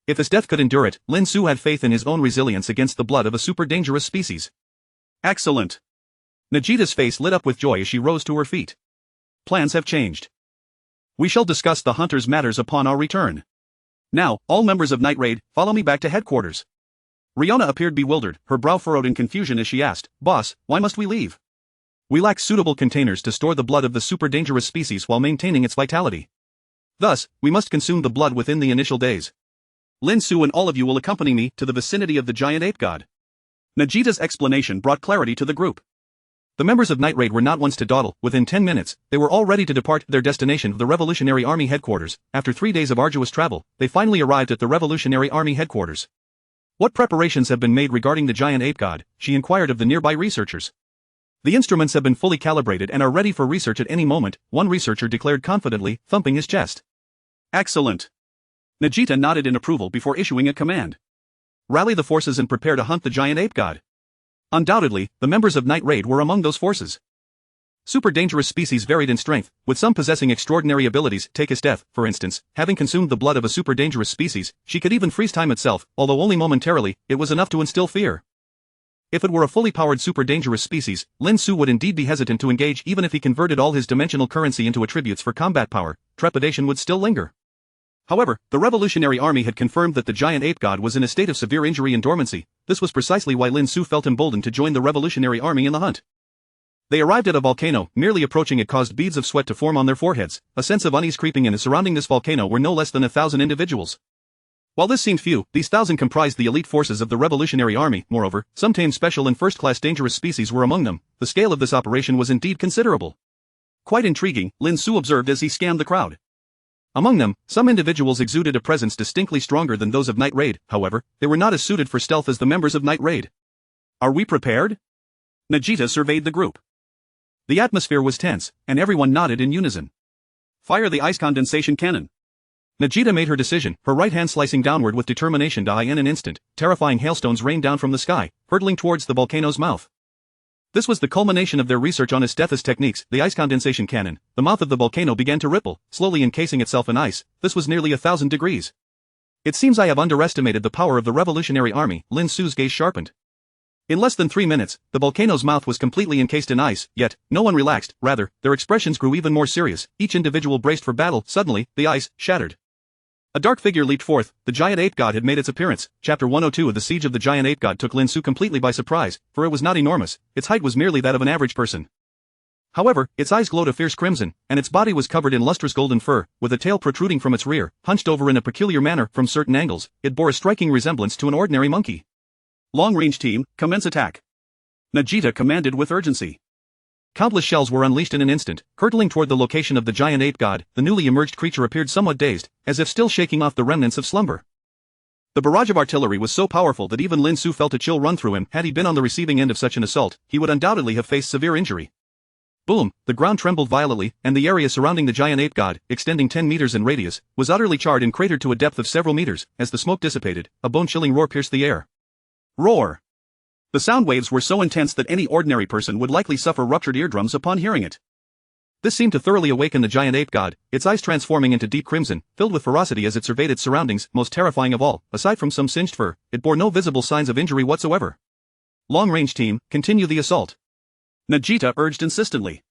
If his death could endure it, Lin Xu had faith in his own resilience against the blood of a super dangerous species. Excellent. Najita's face lit up with joy as she rose to her feet. Plans have changed. We shall discuss the hunter's matters upon our return. Now, all members of Night Raid, follow me back to headquarters. Riona appeared bewildered, her brow furrowed in confusion as she asked, Boss, why must we leave? We lack suitable containers to store the blood of the super dangerous species while maintaining its vitality. Thus, we must consume the blood within the initial days. Lin Xu and all of you will accompany me to the vicinity of the giant ape god. Najita's explanation brought clarity to the group. The members of Night Raid were not ones to dawdle. Within 10 minutes, they were all ready to depart their destination, the Revolutionary Army headquarters. After 3 days of arduous travel, they finally arrived at the Revolutionary Army headquarters. What preparations have been made regarding the giant ape god? She inquired of the nearby researchers. The instruments have been fully calibrated and are ready for research at any moment, one researcher declared confidently, thumping his chest. Excellent. Najita nodded in approval before issuing a command. Rally the forces and prepare to hunt the giant ape god. Undoubtedly, the members of Night Raid were among those forces. Super dangerous species varied in strength, with some possessing extraordinary abilities. Take Esteth, for instance, having consumed the blood of a super dangerous species, she could even freeze time itself, although only momentarily. It was enough to instill fear. If it were a fully powered super dangerous species, Lin Xu would indeed be hesitant to engage even if he converted all his dimensional currency into attributes for combat power. Trepidation would still linger. However, the Revolutionary Army had confirmed that the giant ape god was in a state of severe injury and dormancy. This was precisely why Lin Xu felt emboldened to join the Revolutionary Army in the hunt. They arrived at a volcano. Merely approaching it caused beads of sweat to form on their foreheads. A sense of unease creeping in, and surrounding this volcano were no less than 1,000 individuals. While this seemed few, these 1,000 comprised the elite forces of the Revolutionary Army. Moreover, some tame special and first-class dangerous species were among them. The scale of this operation was indeed considerable. Quite intriguing, Lin Xu observed as he scanned the crowd. Among them, some individuals exuded a presence distinctly stronger than those of Night Raid. However, they were not as suited for stealth as the members of Night Raid. Are we prepared? Najita surveyed the group. The atmosphere was tense, and everyone nodded in unison. Fire the ice condensation cannon. Najita made her decision, her right hand slicing downward with determination. In an instant, terrifying hailstones rained down from the sky, hurtling towards the volcano's mouth. This was the culmination of their research on Esteth's techniques. The ice condensation cannon. The mouth of the volcano began to ripple, slowly encasing itself in ice. This was nearly 1,000 degrees. It seems I have underestimated the power of the Revolutionary Army. Lin Xu's gaze sharpened. In less than 3 minutes, the volcano's mouth was completely encased in ice, yet, no one relaxed. Rather, their expressions grew even more serious. Each individual braced for battle. Suddenly, the ice shattered. A dark figure leaped forth. The giant ape god had made its appearance. Chapter 102 of the Siege of the Giant Ape God took Lin Xu completely by surprise, for it was not enormous. Its height was merely that of an average person. However, its eyes glowed a fierce crimson, and its body was covered in lustrous golden fur, with a tail protruding from its rear, hunched over in a peculiar manner. From certain angles, it bore a striking resemblance to an ordinary monkey. Long-range team, commence attack. Najita commanded with urgency. Countless shells were unleashed in an instant, hurtling toward the location of the giant ape god. The newly emerged creature appeared somewhat dazed, as if still shaking off the remnants of slumber. The barrage of artillery was so powerful that even Lin Xu felt a chill run through him. Had he been on the receiving end of such an assault, he would undoubtedly have faced severe injury. Boom! The ground trembled violently, and the area surrounding the giant ape god, extending 10 meters in radius, was utterly charred and cratered to a depth of several meters. As the smoke dissipated, a bone-chilling roar pierced the air. Roar! The sound waves were so intense that any ordinary person would likely suffer ruptured eardrums upon hearing it. This seemed to thoroughly awaken the giant ape god, its eyes transforming into deep crimson, filled with ferocity as it surveyed its surroundings. Most terrifying of all, aside from some singed fur, it bore no visible signs of injury whatsoever. Long-range team, continue the assault. Najita urged insistently.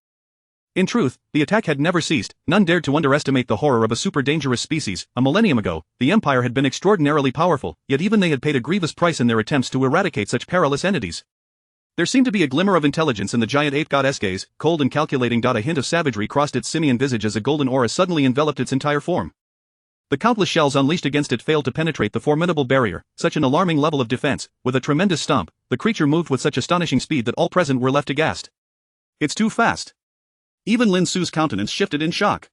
In truth, the attack had never ceased. None dared to underestimate the horror of a super dangerous species. A millennium ago, the Empire had been extraordinarily powerful, yet even they had paid a grievous price in their attempts to eradicate such perilous entities. There seemed to be a glimmer of intelligence in the giant ape god's gaze, cold and calculating. A hint of savagery crossed its simian visage as a golden aura suddenly enveloped its entire form. The countless shells unleashed against it failed to penetrate the formidable barrier. Such an alarming level of defense. With a tremendous stomp, the creature moved with such astonishing speed that all present were left aghast. It's too fast. Even Lin Xu's countenance shifted in shock.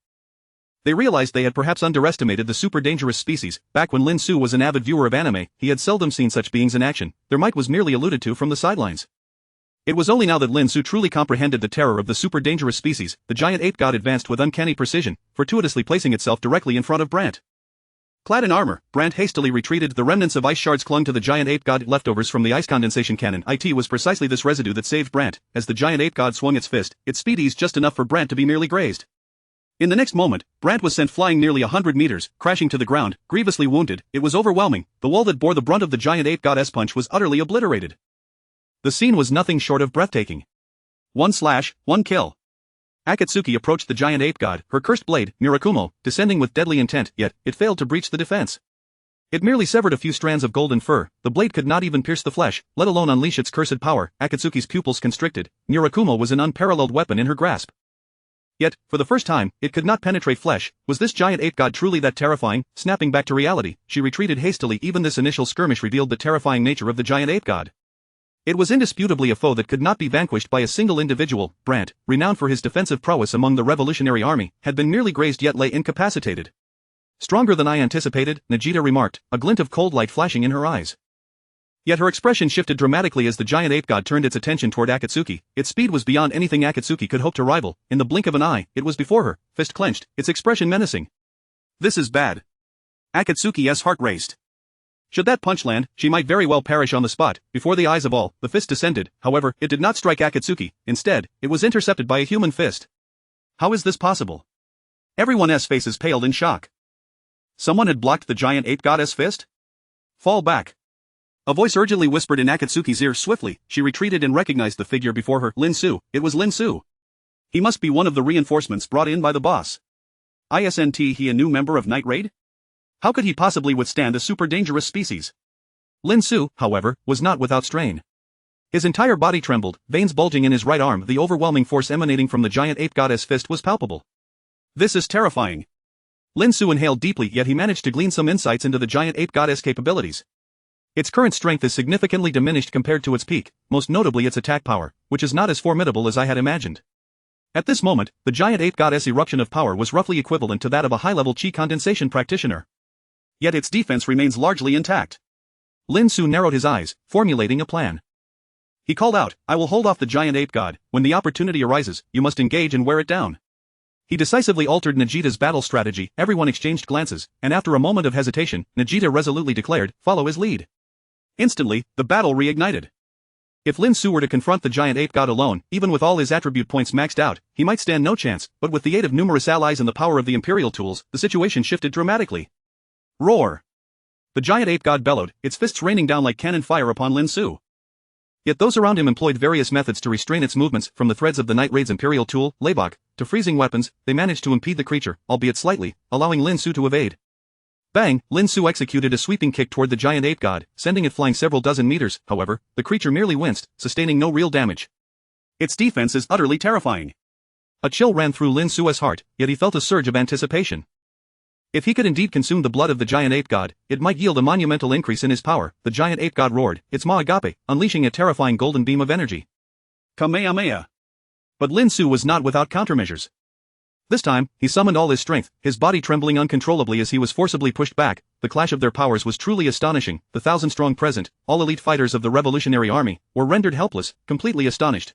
They realized they had perhaps underestimated the super dangerous species. Back when Lin Xu was an avid viewer of anime, he had seldom seen such beings in action. Their might was merely alluded to from the sidelines. It was only now that Lin Xu truly comprehended the terror of the super dangerous species. The giant ape god advanced with uncanny precision, fortuitously placing itself directly in front of Brant. Clad in armor, Brant hastily retreated. The remnants of ice shards clung to the giant ape god, leftovers from the ice condensation cannon. It was precisely this residue that saved Brant. As the giant ape god swung its fist, its speed eased just enough for Brant to be merely grazed. In the next moment, Brant was sent flying nearly 100 meters, crashing to the ground, grievously wounded. It was overwhelming. The wall that bore the brunt of the giant ape god's punch was utterly obliterated. The scene was nothing short of breathtaking. One slash, one kill. Akatsuki approached the giant ape god, her cursed blade, Mirakumo, descending with deadly intent, yet, it failed to breach the defense. It merely severed a few strands of golden fur, the blade could not even pierce the flesh, let alone unleash its cursed power. Akatsuki's pupils constricted, Mirakumo was an unparalleled weapon in her grasp. Yet, for the first time, it could not penetrate flesh. Was this giant ape god truly that terrifying? Snapping back to reality, she retreated hastily. Even this initial skirmish revealed the terrifying nature of the giant ape god. It was indisputably a foe that could not be vanquished by a single individual. Brandt, renowned for his defensive prowess among the Revolutionary Army, had been merely grazed yet lay incapacitated. Stronger than I anticipated, Nagita remarked, a glint of cold light flashing in her eyes. Yet her expression shifted dramatically as the giant ape god turned its attention toward Akatsuki. Its speed was beyond anything Akatsuki could hope to rival. In the blink of an eye, it was before her, fist clenched, its expression menacing. This is bad. Akatsuki's heart raced. Should that punch land, she might very well perish on the spot. Before the eyes of all, the fist descended. However, it did not strike Akatsuki. Instead, it was intercepted by a human fist. How is this possible? Everyone's faces paled in shock. Someone had blocked the giant ape god's fist? Fall back. A voice urgently whispered in Akatsuki's ear. Swiftly, she retreated and recognized the figure before her. Lin Xu. It was Lin Xu. He must be one of the reinforcements brought in by the boss. Isn't he a new member of Night Raid? How could he possibly withstand a super dangerous species? Lin Xu, however, was not without strain. His entire body trembled, veins bulging in his right arm. The overwhelming force emanating from the giant ape god's fist was palpable. This is terrifying. Lin Xu inhaled deeply, yet he managed to glean some insights into the giant ape god's capabilities. Its current strength is significantly diminished compared to its peak, most notably its attack power, which is not as formidable as I had imagined. At this moment, the giant ape god's eruption of power was roughly equivalent to that of a high-level chi condensation practitioner. Yet its defense remains largely intact. Lin Xu narrowed his eyes, formulating a plan. He called out, I will hold off the giant ape god. When the opportunity arises, you must engage and wear it down. He decisively altered Nagita's battle strategy. Everyone exchanged glances, and after a moment of hesitation, Nagita resolutely declared, follow his lead. Instantly, the battle reignited. If Lin Xu were to confront the giant ape god alone, even with all his attribute points maxed out, he might stand no chance, but with the aid of numerous allies and the power of the imperial tools, the situation shifted dramatically. Roar! The giant ape god bellowed, its fists raining down like cannon fire upon Lin Xu. Yet those around him employed various methods to restrain its movements, from the threads of the Night Raid's imperial tool, Leibach, to freezing weapons. They managed to impede the creature, albeit slightly, allowing Lin Xu to evade. Bang! Lin Xu executed a sweeping kick toward the giant ape god, sending it flying several dozen meters. However, the creature merely winced, sustaining no real damage. Its defense is utterly terrifying. A chill ran through Lin Xu's heart, yet he felt a surge of anticipation. If he could indeed consume the blood of the giant ape god, it might yield a monumental increase in his power. The giant ape god roared, its maw agape, unleashing a terrifying golden beam of energy. Kamehameha! But Lin Xu was not without countermeasures. This time, he summoned all his strength, his body trembling uncontrollably as he was forcibly pushed back. The clash of their powers was truly astonishing. The 1,000-strong present, all elite fighters of the Revolutionary Army, were rendered helpless, completely astonished.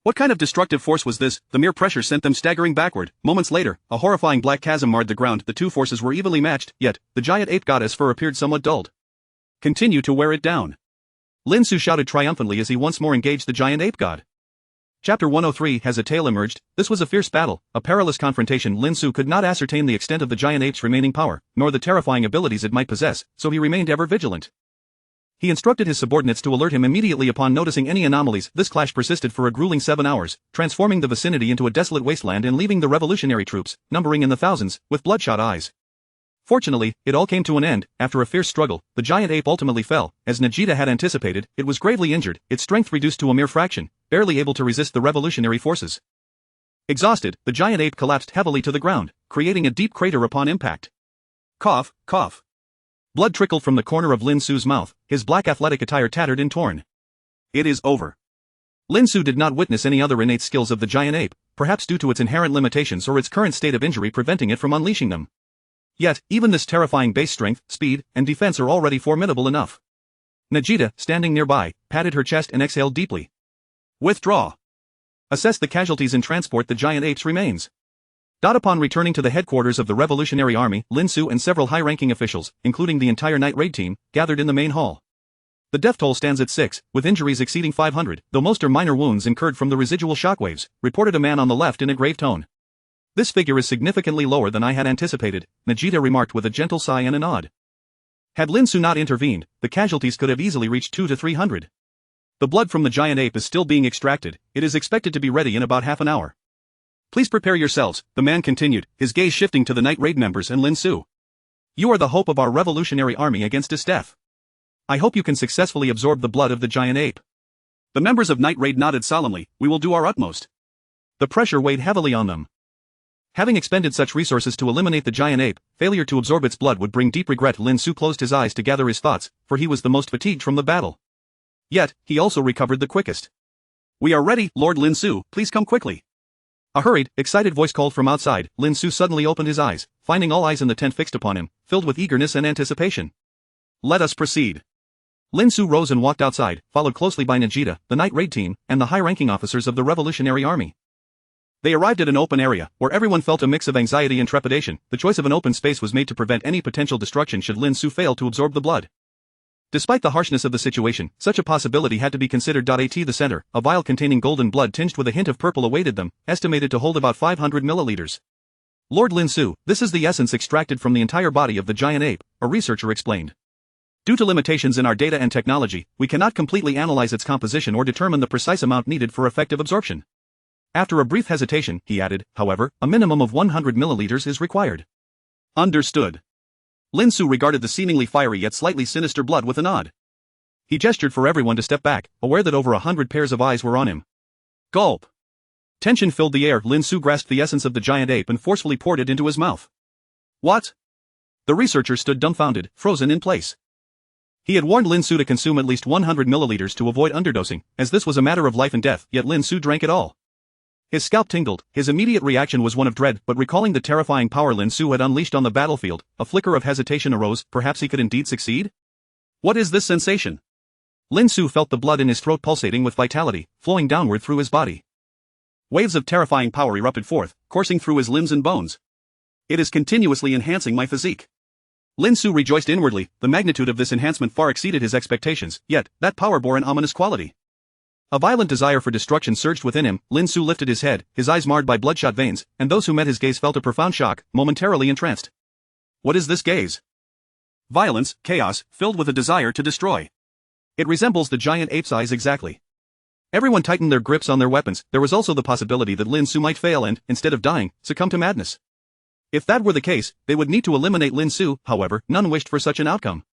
What kind of destructive force was this? The mere pressure sent them staggering backward. Moments later, a horrifying black chasm marred the ground. The two forces were evenly matched, yet, the giant ape god's fur appeared somewhat dulled. Continue to wear it down. Lin Xu shouted triumphantly as he once more engaged the giant ape god. Chapter 103 Has a tale emerged? This was a fierce battle, a perilous confrontation. Lin Xu could not ascertain the extent of the giant ape's remaining power, nor the terrifying abilities it might possess, so he remained ever vigilant. He instructed his subordinates to alert him immediately upon noticing any anomalies. This clash persisted for a grueling 7 hours, transforming the vicinity into a desolate wasteland and leaving the revolutionary troops, numbering in the thousands, with bloodshot eyes. Fortunately, it all came to an end. After a fierce struggle, the giant ape ultimately fell. As Nagita had anticipated, it was gravely injured, its strength reduced to a mere fraction, barely able to resist the revolutionary forces. Exhausted, the giant ape collapsed heavily to the ground, creating a deep crater upon impact. Cough, cough. Blood trickled from the corner of Lin Xu's mouth, his black athletic attire tattered and torn. It is over. Lin Xu did not witness any other innate skills of the giant ape, perhaps due to its inherent limitations or its current state of injury preventing it from unleashing them. Yet, even this terrifying base strength, speed, and defense are already formidable enough. Nagita, standing nearby, patted her chest and exhaled deeply. Withdraw. Assess the casualties and transport the giant ape's remains. Upon returning to the headquarters of the Revolutionary Army, Lin Xu and several high-ranking officials, including the entire Night Raid team, gathered in the main hall. The death toll stands at 6, with injuries exceeding 500, though most are minor wounds incurred from the residual shockwaves, reported a man on the left in a grave tone. This figure is significantly lower than I had anticipated, Nagita remarked with a gentle sigh and a nod. Had Lin Xu not intervened, the casualties could have easily reached 200 to 300. The blood from the giant ape is still being extracted. It is expected to be ready in about half an hour. Please prepare yourselves, the man continued, his gaze shifting to the Night Raid members and Lin Xu. You are the hope of our revolutionary army against death. I hope you can successfully absorb the blood of the giant ape. The members of Night Raid nodded solemnly. We will do our utmost. The pressure weighed heavily on them. Having expended such resources to eliminate the giant ape, failure to absorb its blood would bring deep regret. Lin Xu closed his eyes to gather his thoughts, for he was the most fatigued from the battle. Yet, he also recovered the quickest. We are ready, Lord Lin Xu, please come quickly. A hurried, excited voice called from outside. Lin Xu suddenly opened his eyes, finding all eyes in the tent fixed upon him, filled with eagerness and anticipation. Let us proceed. Lin Xu rose and walked outside, followed closely by Najida, the Night Raid team, and the high-ranking officers of the Revolutionary Army. They arrived at an open area, where everyone felt a mix of anxiety and trepidation. The choice of an open space was made to prevent any potential destruction should Lin Xu fail to absorb the blood. Despite the harshness of the situation, such a possibility had to be considered. At the center, a vial containing golden blood tinged with a hint of purple awaited them, estimated to hold about 500 milliliters. Lord Lin Xu, this is the essence extracted from the entire body of the giant ape, a researcher explained. Due to limitations in our data and technology, we cannot completely analyze its composition or determine the precise amount needed for effective absorption. After a brief hesitation, he added, however, a minimum of 100 milliliters is required. Understood. Lin Xu regarded the seemingly fiery yet slightly sinister blood with a nod. He gestured for everyone to step back, aware that over 100 pairs of eyes were on him. Gulp. Tension filled the air. Lin Xu grasped the essence of the giant ape and forcefully poured it into his mouth. What? The researcher stood dumbfounded, frozen in place. He had warned Lin Xu to consume at least 100 milliliters to avoid underdosing, as this was a matter of life and death, yet Lin Xu drank it all. His scalp tingled. His immediate reaction was one of dread, but recalling the terrifying power Lin Xu had unleashed on the battlefield, a flicker of hesitation arose. Perhaps he could indeed succeed? What is this sensation? Lin Xu felt the blood in his throat pulsating with vitality, flowing downward through his body. Waves of terrifying power erupted forth, coursing through his limbs and bones. It is continuously enhancing my physique. Lin Xu rejoiced inwardly. The magnitude of this enhancement far exceeded his expectations, yet, that power bore an ominous quality. A violent desire for destruction surged within him. Lin Xu lifted his head, his eyes marred by bloodshot veins, and those who met his gaze felt a profound shock, momentarily entranced. What is this gaze? Violence, chaos, filled with a desire to destroy. It resembles the giant ape's eyes exactly. Everyone tightened their grips on their weapons. There was also the possibility that Lin Xu might fail and, instead of dying, succumb to madness. If that were the case, they would need to eliminate Lin Xu. However, none wished for such an outcome.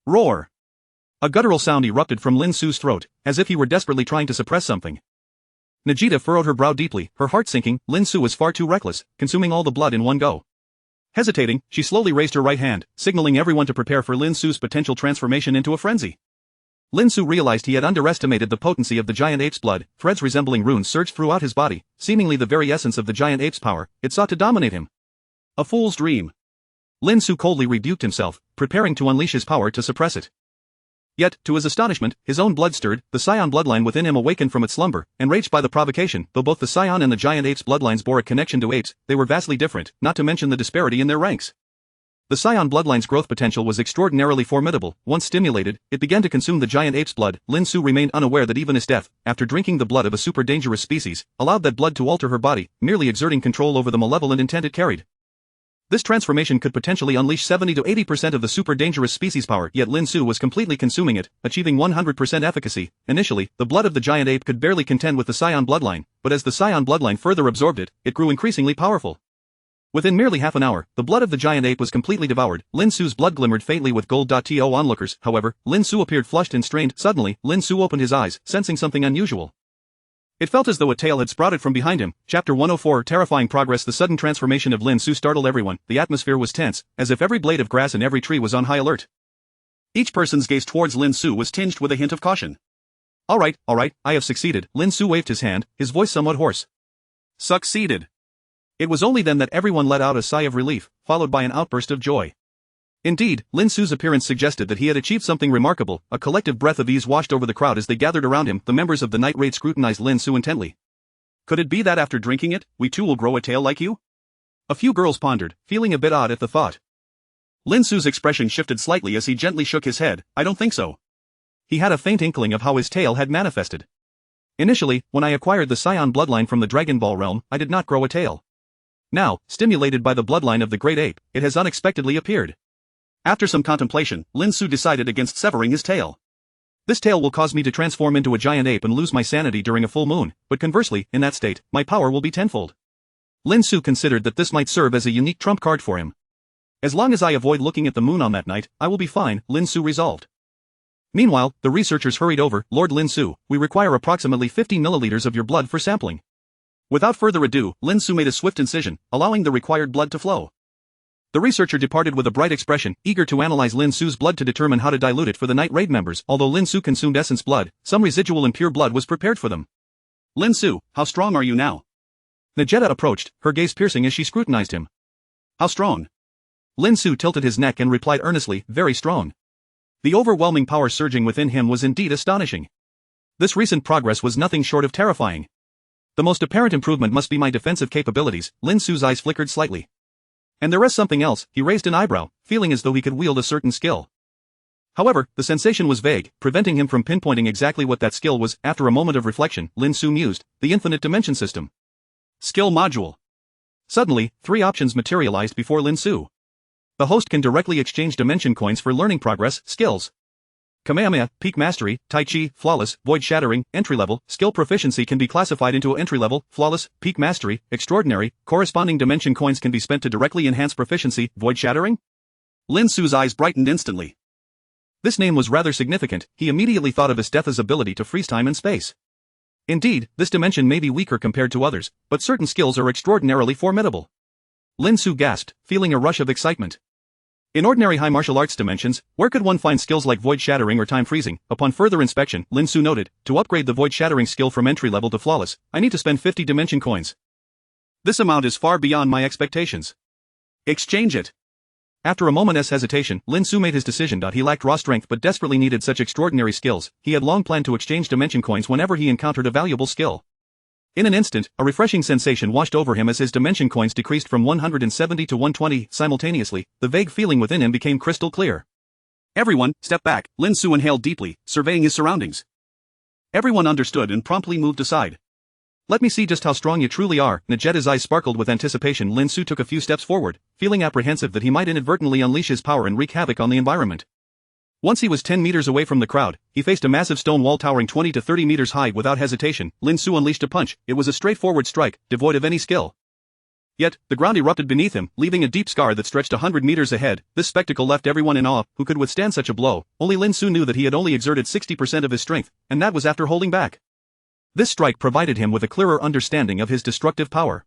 Roar! A guttural sound erupted from Lin Xu's throat, as if he were desperately trying to suppress something. Najida furrowed her brow deeply, her heart sinking. Lin Xu was far too reckless, consuming all the blood in one go. Hesitating, she slowly raised her right hand, signaling everyone to prepare for Lin Xu's potential transformation into a frenzy. Lin Xu realized he had underestimated the potency of the giant ape's blood. Threads resembling runes surged throughout his body, seemingly the very essence of the giant ape's power. It sought to dominate him. A fool's dream. Lin Xu coldly rebuked himself, preparing to unleash his power to suppress it. Yet, to his astonishment, his own blood stirred. The scion bloodline within him awakened from its slumber, enraged by the provocation. Though both the scion and the giant ape's bloodlines bore a connection to apes, they were vastly different, not to mention the disparity in their ranks. The scion bloodline's growth potential was extraordinarily formidable. Once stimulated, it began to consume the giant ape's blood. Lin Xu remained unaware that even his death, after drinking the blood of a super dangerous species, allowed that blood to alter her body, merely exerting control over the malevolent intent it carried. This transformation could potentially unleash 70 to 80% of the super dangerous species power, yet Lin Xu was completely consuming it, achieving 100% efficacy. Initially, the blood of the giant ape could barely contend with the scion bloodline, but as the scion bloodline further absorbed it, it grew increasingly powerful. Within merely half an hour, the blood of the giant ape was completely devoured. Lin Xu's blood glimmered faintly with gold. To onlookers, however, Lin Xu appeared flushed and strained. Suddenly, Lin Xu opened his eyes, sensing something unusual. It felt as though a tail had sprouted from behind him. Chapter 104 Terrifying Progress. The sudden transformation of Lin Xu startled everyone. The atmosphere was tense, as if every blade of grass and every tree was on high alert. Each person's gaze towards Lin Xu was tinged with a hint of caution. All right, I have succeeded. Lin Xu waved his hand, his voice somewhat hoarse. Succeeded. It was only then that everyone let out a sigh of relief, followed by an outburst of joy. Indeed, Lin Xu's appearance suggested that he had achieved something remarkable. A collective breath of ease washed over the crowd as they gathered around him. The members of the Night Raid scrutinized Lin Xu intently. Could it be that after drinking it, we too will grow a tail like you? A few girls pondered, feeling a bit odd at the thought. Lin Xu's expression shifted slightly as he gently shook his head. I don't think so. He had a faint inkling of how his tail had manifested. Initially, when I acquired the Scion bloodline from the Dragon Ball realm, I did not grow a tail. Now, stimulated by the bloodline of the great ape, it has unexpectedly appeared. After some contemplation, Lin Xu decided against severing his tail. This tail will cause me to transform into a giant ape and lose my sanity during a full moon, but conversely, in that state, my power will be tenfold. Lin Xu considered that this might serve as a unique trump card for him. As long as I avoid looking at the moon on that night, I will be fine, Lin Xu resolved. Meanwhile, the researchers hurried over. Lord Lin Xu, we require approximately 50 milliliters of your blood for sampling. Without further ado, Lin Xu made a swift incision, allowing the required blood to flow. The researcher departed with a bright expression, eager to analyze Lin Xu's blood to determine how to dilute it for the night raid members. Although Lin Xu consumed essence blood, some residual impure blood was prepared for them. Lin Xu, how strong are you now? Najeta approached, her gaze piercing as she scrutinized him. How strong? Lin Xu tilted his neck and replied earnestly, very strong. The overwhelming power surging within him was indeed astonishing. This recent progress was nothing short of terrifying. The most apparent improvement must be my defensive capabilities. Lin Xu's eyes flickered slightly. And there is something else. He raised an eyebrow, feeling as though he could wield a certain skill. However, the sensation was vague, preventing him from pinpointing exactly what that skill was. After a moment of reflection, Lin Xu mused, the infinite dimension system. Skill module. Suddenly, 3 options materialized before Lin Xu. The host can directly exchange dimension coins for learning progress, skills. Kamehameha, Peak Mastery, Tai Chi, Flawless, Void Shattering, Entry-Level, Skill Proficiency can be classified into Entry-Level, Flawless, Peak Mastery, Extraordinary. Corresponding dimension coins can be spent to directly enhance proficiency, Void Shattering? Lin Xu's eyes brightened instantly. This name was rather significant. He immediately thought of Estetha's ability to freeze time and space. Indeed, this dimension may be weaker compared to others, but certain skills are extraordinarily formidable. Lin Xu gasped, feeling a rush of excitement. In ordinary high martial arts dimensions, where could one find skills like void shattering or time freezing? Upon further inspection, Lin Xu noted, to upgrade the void shattering skill from entry level to flawless, I need to spend 50 dimension coins. This amount is far beyond my expectations. Exchange it. After a moment's hesitation, Lin Xu made his decision. He lacked raw strength but desperately needed such extraordinary skills. He had long planned to exchange dimension coins whenever he encountered a valuable skill. In an instant, a refreshing sensation washed over him as his dimension coins decreased from 170 to 120. Simultaneously, the vague feeling within him became crystal clear. Everyone, step back. Lin Xu inhaled deeply, surveying his surroundings. Everyone understood and promptly moved aside. Let me see just how strong you truly are. Najeta's eyes sparkled with anticipation. Lin Xu took a few steps forward, feeling apprehensive that he might inadvertently unleash his power and wreak havoc on the environment. Once he was 10 meters away from the crowd, he faced a massive stone wall towering 20 to 30 meters high. Without hesitation, Lin Xu unleashed a punch. It was a straightforward strike, devoid of any skill. Yet, the ground erupted beneath him, leaving a deep scar that stretched 100 meters ahead. This spectacle left everyone in awe. Who could withstand such a blow? Only Lin Xu knew that he had only exerted 60% of his strength, and that was after holding back. This strike provided him with a clearer understanding of his destructive power.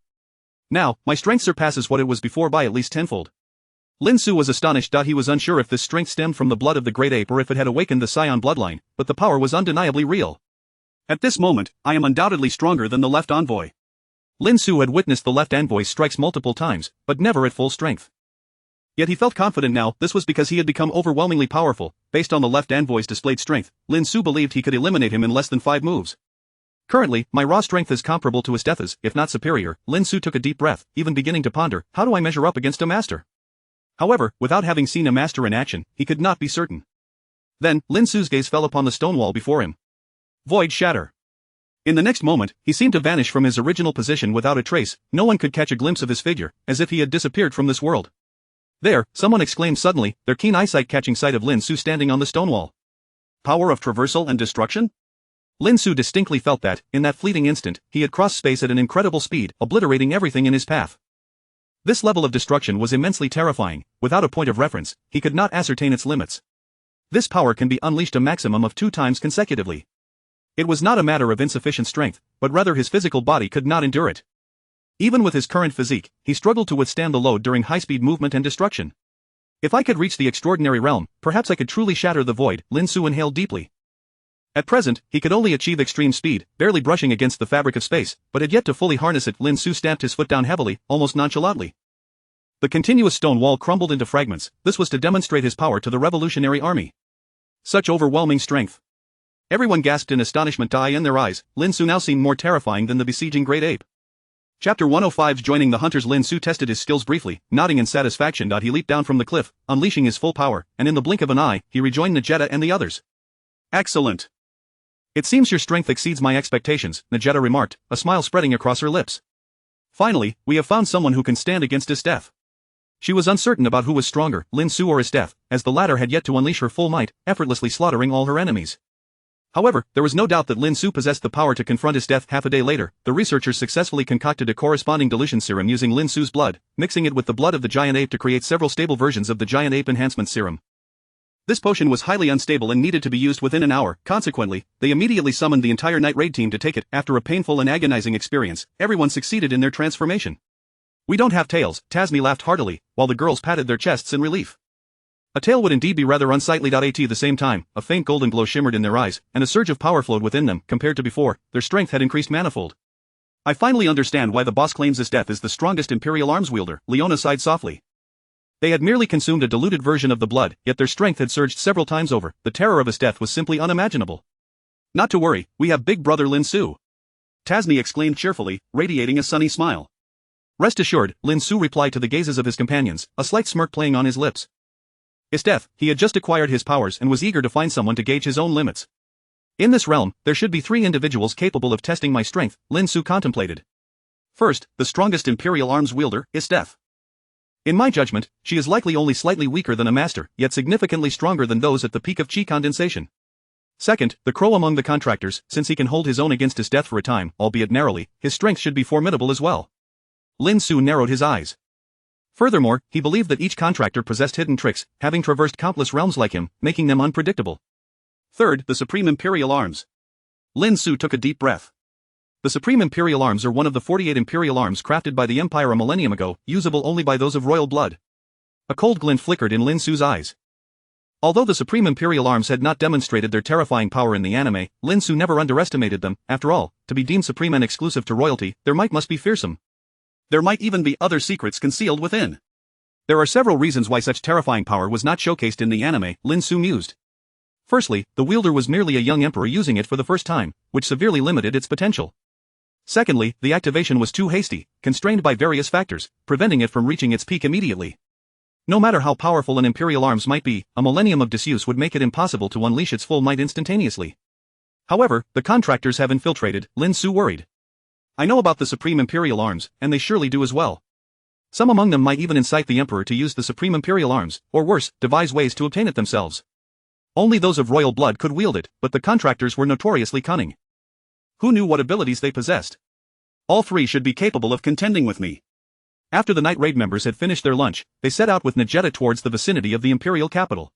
Now, my strength surpasses what it was before by at least tenfold. Lin Xu was astonished. He was unsure if this strength stemmed from the blood of the great ape or if it had awakened the Scion bloodline, but the power was undeniably real. At this moment, I am undoubtedly stronger than the left envoy. Lin Xu had witnessed the left envoy's strikes multiple times, but never at full strength. Yet he felt confident now. This was because he had become overwhelmingly powerful. Based on the left envoy's displayed strength, Lin Xu believed he could eliminate him in less than 5 moves. Currently, my raw strength is comparable to Estetha's, if not superior. Lin Xu took a deep breath, even beginning to ponder, how do I measure up against a master? However, without having seen a master in action, he could not be certain. Then, Lin Xu's gaze fell upon the stone wall before him. Void Shatter. In the next moment, he seemed to vanish from his original position without a trace. No one could catch a glimpse of his figure, as if he had disappeared from this world. There, someone exclaimed suddenly, their keen eyesight catching sight of Lin Xu standing on the stone wall. Power of traversal and destruction? Lin Xu distinctly felt that, in that fleeting instant, he had crossed space at an incredible speed, obliterating everything in his path. This level of destruction was immensely terrifying. Without a point of reference, he could not ascertain its limits. This power can be unleashed a maximum of 2 times consecutively. It was not a matter of insufficient strength, but rather his physical body could not endure it. Even with his current physique, he struggled to withstand the load during high-speed movement and destruction. If I could reach the extraordinary realm, perhaps I could truly shatter the void. Lin Xu inhaled deeply. At present, he could only achieve extreme speed, barely brushing against the fabric of space, but had yet to fully harness it. Lin Xu stamped his foot down heavily, almost nonchalantly. The continuous stone wall crumbled into fragments. This was to demonstrate his power to the revolutionary army. Such overwhelming strength. Everyone gasped in astonishment. In their eyes, Lin Xu now seemed more terrifying than the besieging great ape. Chapter 105. Joining the hunters. Lin Xu tested his skills briefly, nodding in satisfaction. He leaped down from the cliff, unleashing his full power, and in the blink of an eye, he rejoined Najeta and the others. Excellent. It seems your strength exceeds my expectations, Najeta remarked, a smile spreading across her lips. Finally, we have found someone who can stand against Estetha. She was uncertain about who was stronger, Lin Xu or Estetha, as the latter had yet to unleash her full might, effortlessly slaughtering all her enemies. However, there was no doubt that Lin Xu possessed the power to confront his death. Half a day later, the researchers successfully concocted a corresponding dilution serum using Lin Xu's blood, mixing it with the blood of the giant ape to create several stable versions of the giant ape enhancement serum. This potion was highly unstable and needed to be used within an hour. Consequently, they immediately summoned the entire night raid team to take it. After a painful and agonizing experience, everyone succeeded in their transformation. "We don't have tails," Tasmi laughed heartily, while the girls patted their chests in relief. A tail would indeed be rather unsightly. At the same time, a faint golden glow shimmered in their eyes, and a surge of power flowed within them. Compared to before, their strength had increased manifold. "I finally understand why the boss claims his death is the strongest Imperial arms wielder," Leona sighed softly. They had merely consumed a diluted version of the blood, yet their strength had surged several times over. The terror of his death was simply unimaginable. "Not to worry, we have big brother Lin Xu," Tasmi exclaimed cheerfully, radiating a sunny smile. "Rest assured," Lin Xu replied to the gazes of his companions, a slight smirk playing on his lips. His death, he had just acquired his powers and was eager to find someone to gauge his own limits. "In this realm, there should be 3 individuals capable of testing my strength," Lin Xu contemplated. "First, the strongest Imperial arms wielder, etched. In my judgment, she is likely only slightly weaker than a master, yet significantly stronger than those at the peak of chi condensation. Second, the crow among the contractors, since he can hold his own against his death for a time, albeit narrowly, his strength should be formidable as well." Lin Xu narrowed his eyes. Furthermore, he believed that each contractor possessed hidden tricks, having traversed countless realms like him, making them unpredictable. Third, the Supreme Imperial Arms. Lin Xu took a deep breath. The Supreme Imperial Arms are one of the 48 Imperial Arms crafted by the Empire a millennium ago, usable only by those of royal blood. A cold glint flickered in Lin Xu's eyes. Although the Supreme Imperial Arms had not demonstrated their terrifying power in the anime, Lin Xu never underestimated them. After all, to be deemed supreme and exclusive to royalty, their might must be fearsome. There might even be other secrets concealed within. There are several reasons why such terrifying power was not showcased in the anime, Lin Xu mused. Firstly, the wielder was merely a young emperor using it for the first time, which severely limited its potential. Secondly, the activation was too hasty, constrained by various factors, preventing it from reaching its peak immediately. No matter how powerful an Imperial arms might be, a millennium of disuse would make it impossible to unleash its full might instantaneously. However, the contractors have infiltrated, Lin Xu worried. "I know about the Supreme Imperial Arms, and they surely do as well. Some among them might even incite the Emperor to use the Supreme Imperial Arms, or worse, devise ways to obtain it themselves. Only those of royal blood could wield it, but the contractors were notoriously cunning. Who knew what abilities they possessed? All 3 should be capable of contending with me." After the night raid members had finished their lunch, they set out with Najeta towards the vicinity of the imperial capital.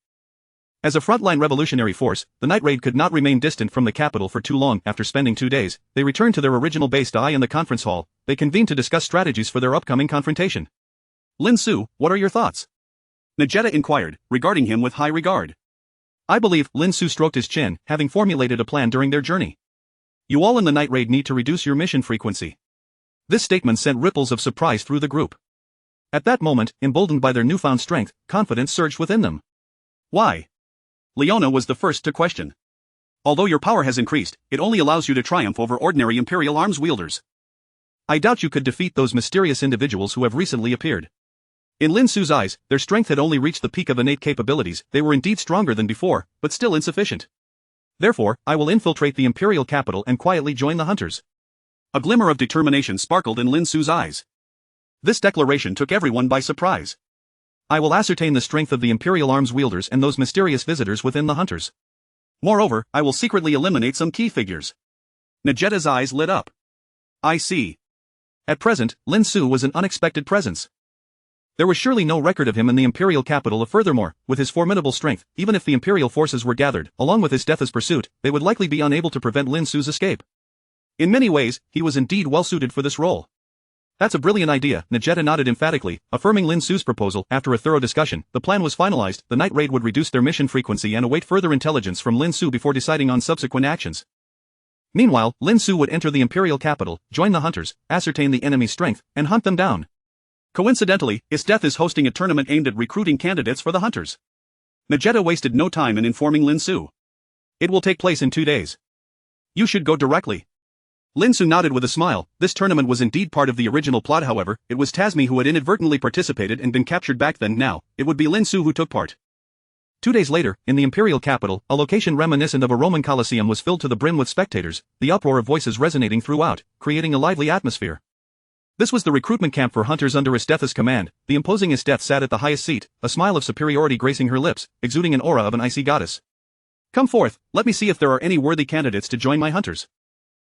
As a frontline revolutionary force, the night raid could not remain distant from the capital for too long. After spending 2 days, they returned to their original base in the conference hall. They convened to discuss strategies for their upcoming confrontation. "Lin Xu, what are your thoughts?" Najeta inquired, regarding him with high regard. "I believe," Lin Xu stroked his chin, having formulated a plan during their journey. "You all in the night raid need to reduce your mission frequency." This statement sent ripples of surprise through the group. At that moment, emboldened by their newfound strength, confidence surged within them. "Why?" Leona was the first to question. "Although your power has increased, it only allows you to triumph over ordinary Imperial arms wielders. I doubt you could defeat those mysterious individuals who have recently appeared." In Lin Xu's eyes, their strength had only reached the peak of innate capabilities. They were indeed stronger than before, but still insufficient. "Therefore, I will infiltrate the imperial capital and quietly join the hunters." A glimmer of determination sparkled in Lin Xu's eyes. This declaration took everyone by surprise. "I will ascertain the strength of the Imperial arms wielders and those mysterious visitors within the hunters. Moreover, I will secretly eliminate some key figures." Najeta's eyes lit up. "I see." At present, Lin Xu was an unexpected presence. There was surely no record of him in the imperial capital. Furthermore, with his formidable strength, even if the imperial forces were gathered, along with his death as pursuit, they would likely be unable to prevent Lin Xu's escape. In many ways, he was indeed well suited for this role. "That's a brilliant idea," Najeta nodded emphatically, affirming Lin Xu's proposal. After a thorough discussion, the plan was finalized. The night raid would reduce their mission frequency and await further intelligence from Lin Xu before deciding on subsequent actions. Meanwhile, Lin Xu would enter the imperial capital, join the hunters, ascertain the enemy's strength, and hunt them down. Coincidentally, his death is hosting a tournament aimed at recruiting candidates for the hunters. Najeta wasted no time in informing Lin Xu. "It will take place in 2 days. You should go directly." Lin Xu nodded with a smile. This tournament was indeed part of the original plot. However, it was Tasmi who had inadvertently participated and been captured back then. Now, it would be Lin Xu who took part. 2 days later, in the imperial capital, a location reminiscent of a Roman Colosseum was filled to the brim with spectators, the uproar of voices resonating throughout, creating a lively atmosphere. This was the recruitment camp for hunters under Isteth's command. The imposing Isteth sat at the highest seat, a smile of superiority gracing her lips, exuding an aura of an icy goddess. Come forth, let me see if there are any worthy candidates to join my hunters.